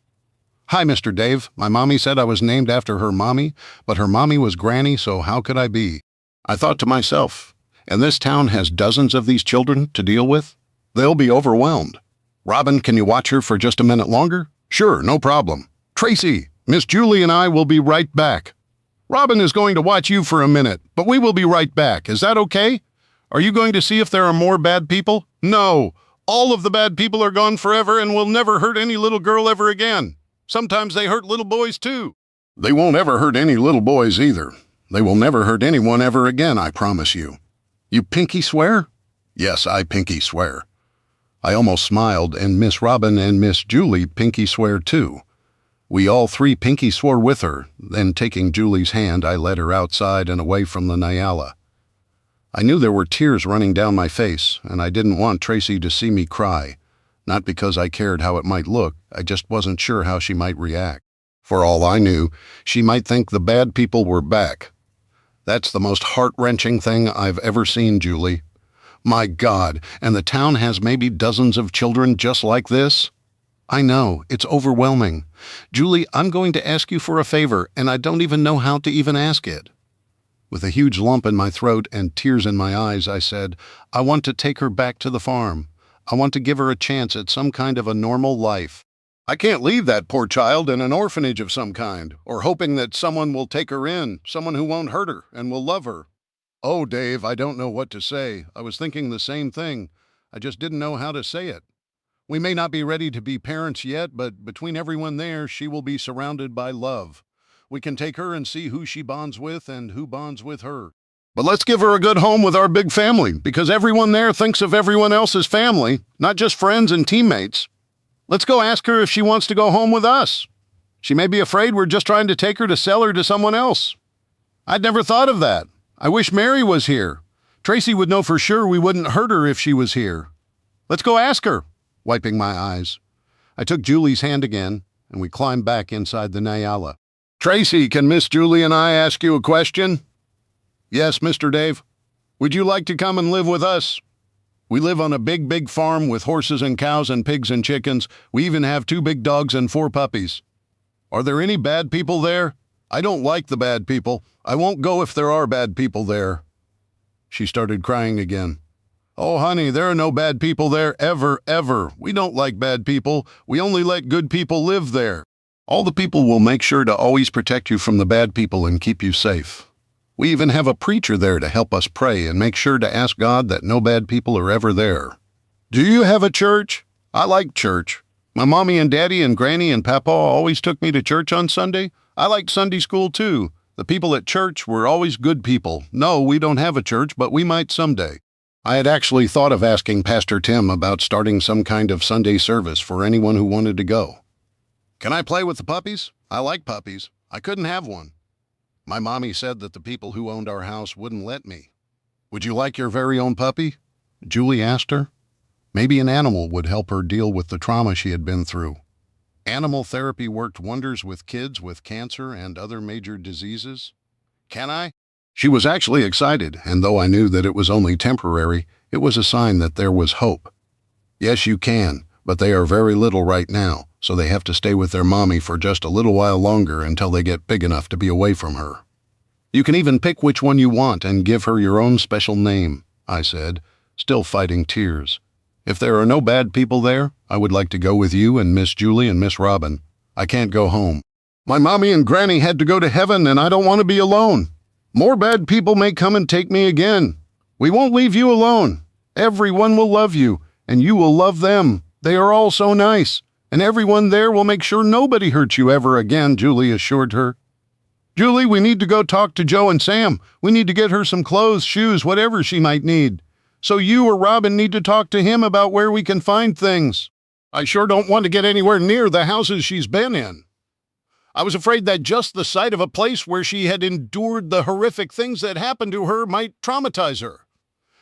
Hi, Mr. Dave. My mommy said I was named after her mommy, but her mommy was Granny, so how could I be? I thought to myself, and this town has dozens of these children to deal with? They'll be overwhelmed. Robin, can you watch her for just a minute longer? Sure, no problem. Tracy, Miss Julie and I will be right back. Robin is going to watch you for a minute, but we will be right back. Is that okay? Are you going to see if there are more bad people? No. All of the bad people are gone forever and will never hurt any little girl ever again. Sometimes they hurt little boys too. They won't ever hurt any little boys either. They will never hurt anyone ever again, I promise you. You pinky swear? Yes, I pinky swear. I almost smiled, and Miss Robin and Miss Julie pinky swear too. We all three pinky swore with her, then taking Julie's hand, I led her outside and away from the Nyala. I knew there were tears running down my face, and I didn't want Tracy to see me cry. Not because I cared how it might look, I just wasn't sure how she might react. For all I knew, she might think the bad people were back. That's the most heart-wrenching thing I've ever seen, Julie. My God, and the town has maybe dozens of children just like this? I know, it's overwhelming. Julie, I'm going to ask you for a favor, and I don't even know how to even ask it. With a huge lump in my throat and tears in my eyes, I said, I want to take her back to the farm. I want to give her a chance at some kind of a normal life. I can't leave that poor child in an orphanage of some kind, or hoping that someone will take her in, someone who won't hurt her and will love her. Oh, Dave, I don't know what to say. I was thinking the same thing. I just didn't know how to say it. We may not be ready to be parents yet, but between everyone there, she will be surrounded by love. We can take her and see who she bonds with and who bonds with her. But let's give her a good home with our big family, because everyone there thinks of everyone else's family, not just friends and teammates. Let's go ask her if she wants to go home with us. She may be afraid we're just trying to take her to sell her to someone else. I'd never thought of that. I wish Mary was here. Tracy would know for sure we wouldn't hurt her if she was here. Let's go ask her, wiping my eyes. I took Julie's hand again, and we climbed back inside the Nyala. Tracy, can Miss Julie and I ask you a question? Yes, Mr. Dave. Would you like to come and live with us? We live on a big farm with horses and cows and pigs and chickens. We even have 2 big dogs and 4 puppies. Are there any bad people there? I don't like the bad people. I won't go if there are bad people there. She started crying again. Oh, honey, there are no bad people there ever. We don't like bad people. We only let good people live there. All the people will make sure to always protect you from the bad people and keep you safe. We even have a preacher there to help us pray and make sure to ask God that no bad people are ever there. Do you have a church? I like church. My mommy and daddy and granny and papa always took me to church on Sunday. I liked Sunday school too. The people at church were always good people. No, we don't have a church, but we might someday. I had actually thought of asking Pastor Tim about starting some kind of Sunday service for anyone who wanted to go. Can I play with the puppies? I like puppies. I couldn't have one. My mommy said that the people who owned our house wouldn't let me. Would you like your very own puppy? Julie asked her. Maybe an animal would help her deal with the trauma she had been through. Animal therapy worked wonders with kids with cancer and other major diseases. Can I? She was actually excited, and though I knew that it was only temporary, it was a sign that there was hope. Yes, you can, but they are very little right now, so they have to stay with their mommy for just a little while longer until they get big enough to be away from her. You can even pick which one you want and give her your own special name, I said, still fighting tears. If there are no bad people there, I would like to go with you and Miss Julie and Miss Robin. I can't go home. My mommy and granny had to go to heaven and I don't want to be alone. More bad people may come and take me again. We won't leave you alone. Everyone will love you, and you will love them. They are all so nice, and everyone there will make sure nobody hurts you ever again, Julie assured her. Julie, we need to go talk to Joe and Sam. We need to get her some clothes, shoes, whatever she might need. So you or Robin need to talk to him about where we can find things. I sure don't want to get anywhere near the houses she's been in. I was afraid that just the sight of a place where she had endured the horrific things that happened to her might traumatize her.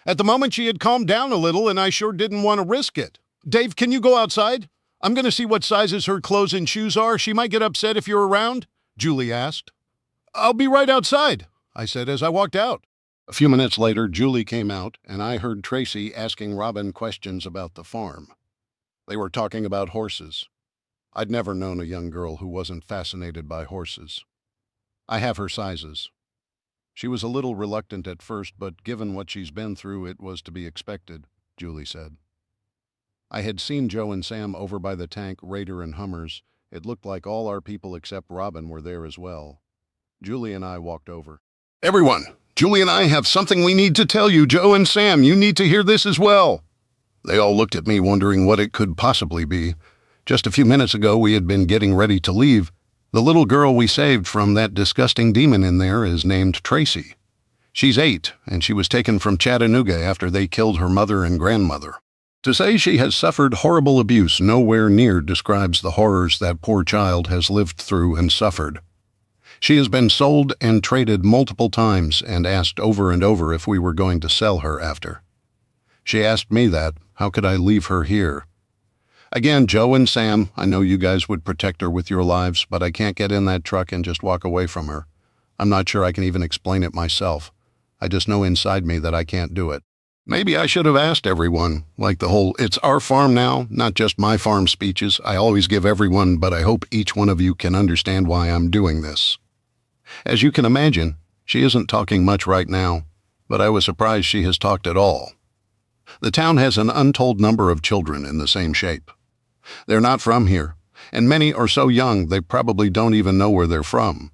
At the moment, she had calmed down a little, and I sure didn't want to risk it. Dave, can you go outside? I'm going to see what sizes her clothes and shoes are. She might get upset if you're around, Julie asked. I'll be right outside, I said as I walked out. A few minutes later, Julie came out, and I heard Tracy asking Robin questions about the farm. They were talking about horses. I'd never known a young girl who wasn't fascinated by horses. I have her sizes. She was a little reluctant at first, but given what she's been through, it was to be expected, Julie said. I had seen Joe and Sam over by the tank, Raider and Hummers. It looked like all our people except Robin were there as well. Julie and I walked over. Everyone, Julie and I have something we need to tell you, Joe and Sam. You need to hear this as well. They all looked at me, wondering what it could possibly be. Just a few minutes ago, we had been getting ready to leave. The little girl we saved from that disgusting demon in there is named Tracy. She's 8, and she was taken from Chattanooga after they killed her mother and grandmother. To say she has suffered horrible abuse nowhere near describes the horrors that poor child has lived through and suffered. She has been sold and traded multiple times and asked over and over if we were going to sell her after. She asked me that. How could I leave her here? Again, Joe and Sam, I know you guys would protect her with your lives, but I can't get in that truck and just walk away from her. I'm not sure I can even explain it myself. I just know inside me that I can't do it. Maybe I should have asked everyone, like the whole "it's our farm now, not just my farm" speeches I always give everyone, but I hope each one of you can understand why I'm doing this. As you can imagine, she isn't talking much right now, but I was surprised she has talked at all. The town has an untold number of children in the same shape. They're not from here, and many are so young they probably don't even know where they're from.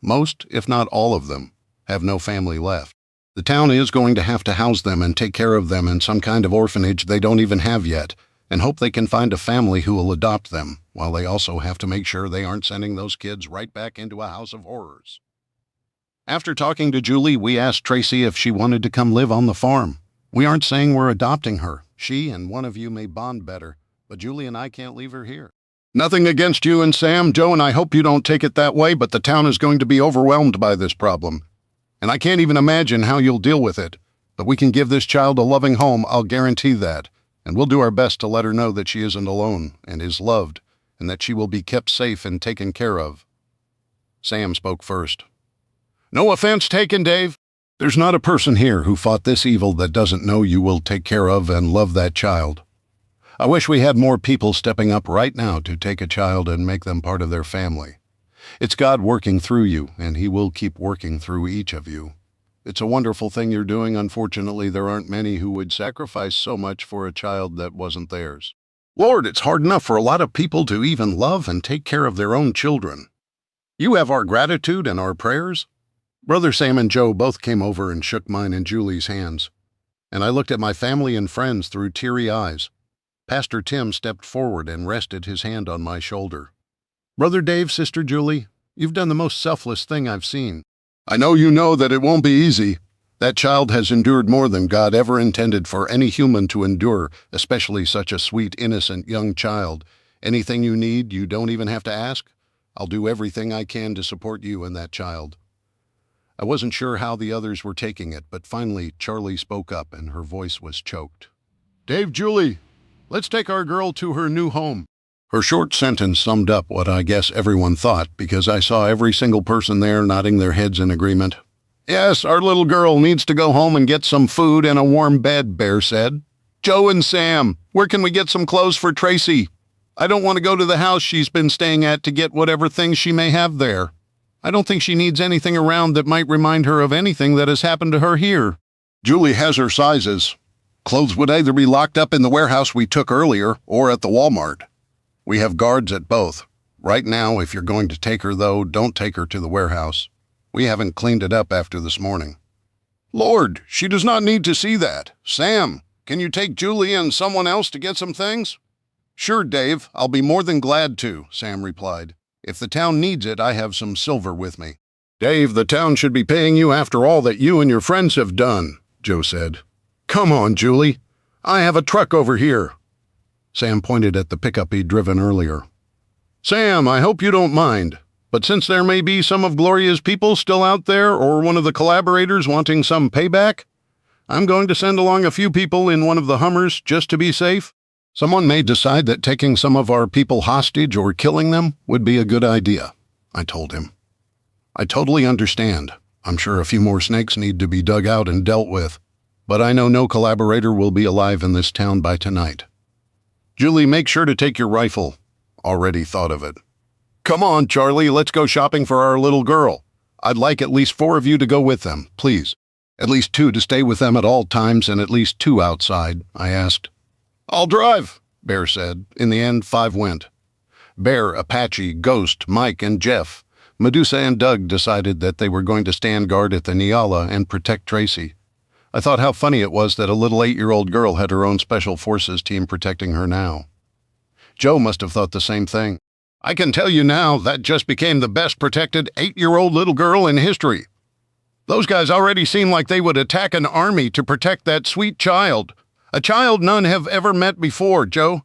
Most, if not all of them, have no family left. The town is going to have to house them and take care of them in some kind of orphanage they don't even have yet, and hope they can find a family who will adopt them, while they also have to make sure they aren't sending those kids right back into a house of horrors. After talking to Julie, we asked Tracy if she wanted to come live on the farm. We aren't saying we're adopting her. She and one of you may bond better, but Julie and I can't leave her here. Nothing against you and Sam, Joe, and I hope you don't take it that way, but the town is going to be overwhelmed by this problem. And I can't even imagine how you'll deal with it. But we can give this child a loving home, I'll guarantee that. And we'll do our best to let her know that she isn't alone and is loved, and that she will be kept safe and taken care of. Sam spoke first. No offense taken, Dave. There's not a person here who fought this evil that doesn't know you will take care of and love that child. I wish we had more people stepping up right now to take a child and make them part of their family. It's God working through you, and He will keep working through each of you. It's a wonderful thing you're doing. Unfortunately, there aren't many who would sacrifice so much for a child that wasn't theirs. Lord, it's hard enough for a lot of people to even love and take care of their own children. You have our gratitude and our prayers." Brother Sam and Joe both came over and shook mine and Julie's hands, and I looked at my family and friends through teary eyes. Pastor Tim stepped forward and rested his hand on my shoulder. "Brother Dave, Sister Julie, you've done the most selfless thing I've seen. I know you know that it won't be easy. That child has endured more than God ever intended for any human to endure, especially such a sweet, innocent young child. Anything you need, you don't even have to ask. I'll do everything I can to support you and that child." I wasn't sure how the others were taking it, but finally Charlie spoke up and her voice was choked. "Dave, Julie, let's take our girl to her new home." Her short sentence summed up what I guess everyone thought, because I saw every single person there nodding their heads in agreement. "Yes, our little girl needs to go home and get some food and a warm bed," Bear said. "Joe and Sam, where can we get some clothes for Tracy? I don't want to go to the house she's been staying at to get whatever things she may have there. I don't think she needs anything around that might remind her of anything that has happened to her here." "Julie has her sizes. Clothes would either be locked up in the warehouse we took earlier or at the Walmart. We have guards at both. Right now, if you're going to take her, though, don't take her to the warehouse. We haven't cleaned it up after this morning." "Lord, she does not need to see that. Sam, can you take Julie and someone else to get some things?" "Sure, Dave, I'll be more than glad to," Sam replied. "If the town needs it, I have some silver with me." "Dave, the town should be paying you after all that you and your friends have done," Joe said. "Come on, Julie. I have a truck over here." Sam pointed at the pickup he'd driven earlier. "Sam, I hope you don't mind, but since there may be some of Gloria's people still out there or one of the collaborators wanting some payback, I'm going to send along a few people in one of the Hummers just to be safe. Someone may decide that taking some of our people hostage or killing them would be a good idea," I told him. "I totally understand. I'm sure a few more snakes need to be dug out and dealt with, but I know no collaborator will be alive in this town by tonight. Julie, make sure to take your rifle. Already thought of it. Come on, Charlie, let's go shopping for our little girl. I'd like at least 4 of you to go with them, please. At least 2 to stay with them at all times and at least 2 outside," I asked. "I'll drive," Bear said. In the end, 5 went. Bear, Apache, Ghost, Mike, and Jeff. Medusa and Doug decided that they were going to stand guard at the Nyala and protect Tracy. I thought how funny it was that a little 8-year-old girl had her own special forces team protecting her now. Joe must have thought the same thing. "I can tell you now, that just became the best protected 8-year-old little girl in history. Those guys already seem like they would attack an army to protect that sweet child. A child none have ever met before, Joe.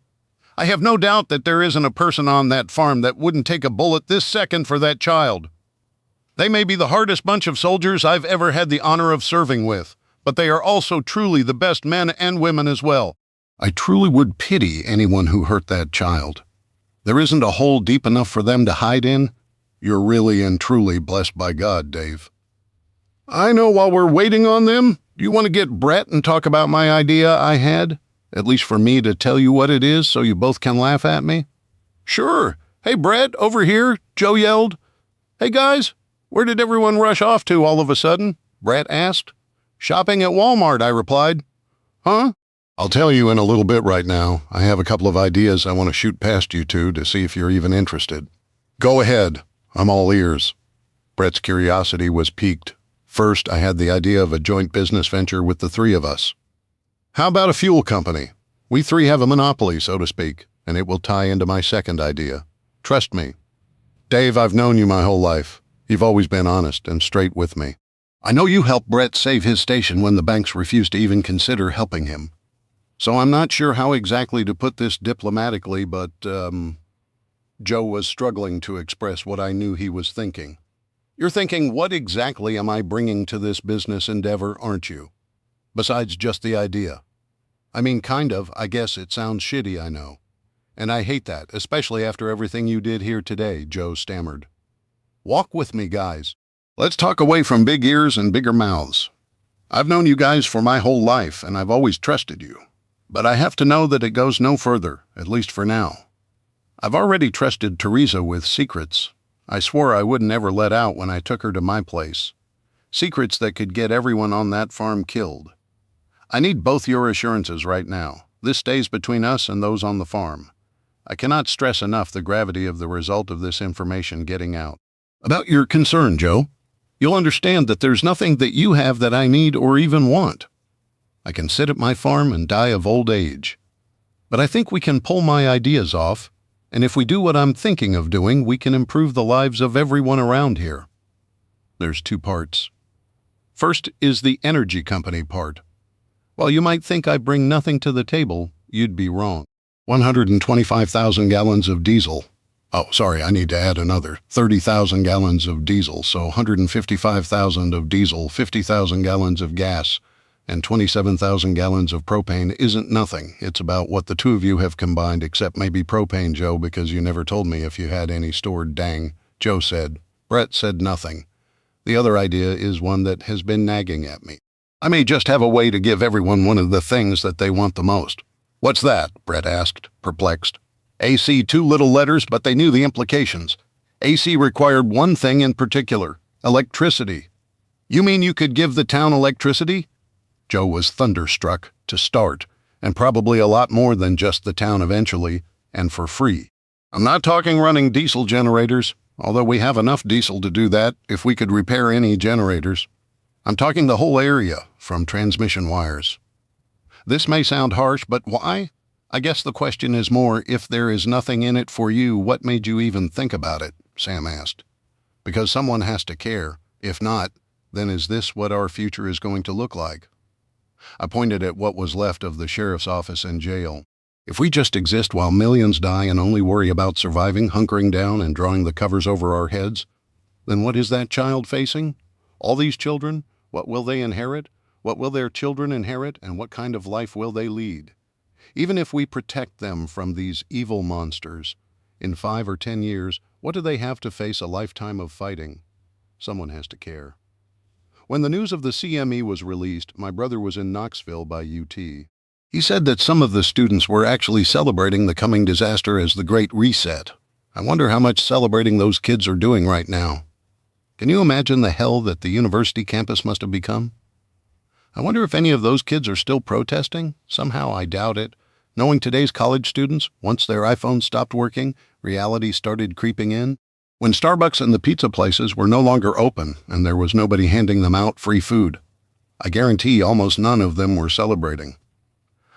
I have no doubt that there isn't a person on that farm that wouldn't take a bullet this second for that child. They may be the hardest bunch of soldiers I've ever had the honor of serving with, but they are also truly the best men and women as well. I truly would pity anyone who hurt that child. There isn't a hole deep enough for them to hide in. You're really and truly blessed by God, Dave." "I know while we're waiting on them, do you want to get Brett and talk about my idea I had? At least for me to tell you what it is so you both can laugh at me?" "Sure. Hey, Brett, over here," Joe yelled. "Hey, guys, where did everyone rush off to all of a sudden?" Brett asked. "Shopping at Walmart," I replied. "Huh?" "I'll tell you in a little bit right now. I have a couple of ideas I want to shoot past you two to see if you're even interested." "Go ahead. I'm all ears." Brett's curiosity was piqued. First, I had the idea of a joint business venture with the 3 of us. "How about a fuel company? We 3 have a monopoly, so to speak, and it will tie into my second idea. Trust me. Dave, I've known you my whole life. You've always been honest and straight with me. I know you helped Brett save his station when the banks refused to even consider helping him. So I'm not sure how exactly to put this diplomatically, but, Joe was struggling to express what I knew he was thinking. "You're thinking, what exactly am I bringing to this business endeavor, aren't you? Besides just the idea. I mean, kind of. I guess it sounds shitty, I know. And I hate that, especially after everything you did here today," Joe stammered. "Walk with me, guys. Let's talk away from big ears and bigger mouths. I've known you guys for my whole life, and I've always trusted you. But I have to know that it goes no further, at least for now. I've already trusted Teresa with secrets I swore I wouldn't ever let out when I took her to my place. Secrets that could get everyone on that farm killed. I need both your assurances right now. This stays between us and those on the farm. I cannot stress enough the gravity of the result of this information getting out. About your concern, Joe, you'll understand that there's nothing that you have that I need or even want. I can sit at my farm and die of old age. But I think we can pull my ideas off, and if we do what I'm thinking of doing, we can improve the lives of everyone around here. There's two parts. First is the energy company part. While you might think I bring nothing to the table, you'd be wrong. 125,000 gallons of diesel. Oh, sorry, I need to add another 30,000 gallons of diesel, so 155,000 of diesel, 50,000 gallons of gas, and 27,000 gallons of propane isn't nothing. It's about what the two of you have combined, except maybe propane, Joe, because you never told me if you had any stored. Dang, Joe said. Brett said nothing. The other idea is one that has been nagging at me. I may just have a way to give everyone one of the things that they want the most. What's that? Brett asked, perplexed. AC, two little letters, but they knew the implications. AC required one thing in particular, electricity. You mean you could give the town electricity? Joe was thunderstruck, to start, and probably a lot more than just the town eventually, and for free. I'm not talking running diesel generators, although we have enough diesel to do that if we could repair any generators. I'm talking the whole area, from transmission wires. This may sound harsh, but why? I guess the question is more, if there is nothing in it for you, what made you even think about it? Sam asked. Because someone has to care. If not, then is this what our future is going to look like? I pointed at what was left of the sheriff's office and jail. If we just exist while millions die and only worry about surviving, hunkering down, and drawing the covers over our heads, then what is that child facing? All these children? What will they inherit? What will their children inherit, and what kind of life will they lead? Even if we protect them from these evil monsters, in 5 or 10 years, what do they have to face a lifetime of fighting? Someone has to care. When the news of the CME was released, my brother was in Knoxville by UT. He said that some of the students were actually celebrating the coming disaster as the Great Reset. I wonder how much celebrating those kids are doing right now. Can you imagine the hell that the university campus must have become? I wonder if any of those kids are still protesting. Somehow I doubt it. Knowing today's college students, once their iPhones stopped working, reality started creeping in. When Starbucks and the pizza places were no longer open and there was nobody handing them out free food, I guarantee almost none of them were celebrating.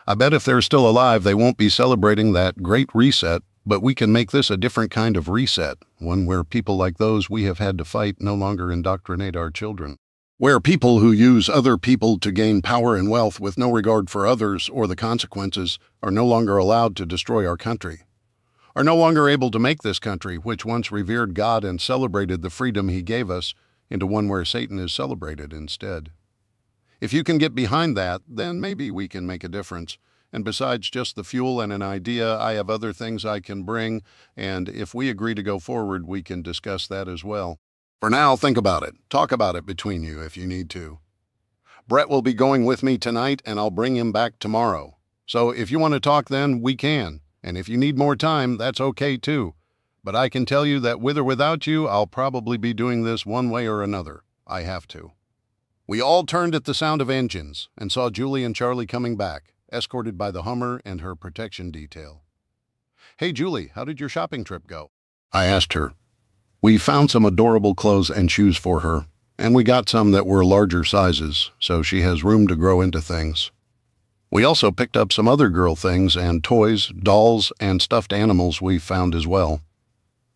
I bet if they're still alive, they won't be celebrating that Great Reset, but we can make this a different kind of reset, one where people like those we have had to fight no longer indoctrinate our children. Where people who use other people to gain power and wealth with no regard for others or the consequences are no longer allowed to destroy our country, are no longer able to make this country, which once revered God and celebrated the freedom he gave us, into one where Satan is celebrated instead. If you can get behind that, then maybe we can make a difference. And besides just the fuel and an idea, I have other things I can bring, and if we agree to go forward, we can discuss that as well. For now, think about it. Talk about it between you if you need to. Brett will be going with me tonight, and I'll bring him back tomorrow. So if you want to talk then, we can. And if you need more time, that's okay too. But I can tell you that with or without you, I'll probably be doing this one way or another. I have to. We all turned at the sound of engines and saw Julie and Charlie coming back, escorted by the Hummer and her protection detail. Hey, Julie, how did your shopping trip go? I asked her. We found some adorable clothes and shoes for her, and we got some that were larger sizes, so she has room to grow into things. We also picked up some other girl things and toys, dolls, and stuffed animals we found as well.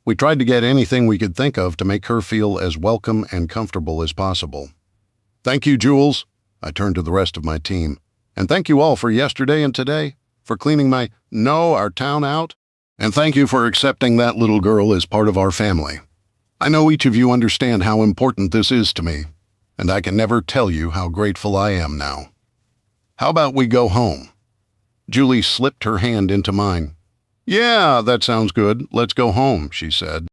We tried to get anything we could think of to make her feel as welcome and comfortable as possible. Thank you, Jules. I turned to the rest of my team. And thank you all for yesterday and today, for cleaning our town out, and thank you for accepting that little girl as part of our family. I know each of you understand how important this is to me, and I can never tell you how grateful I am now. How about we go home? Julie slipped her hand into mine. Yeah, that sounds good. Let's go home, she said.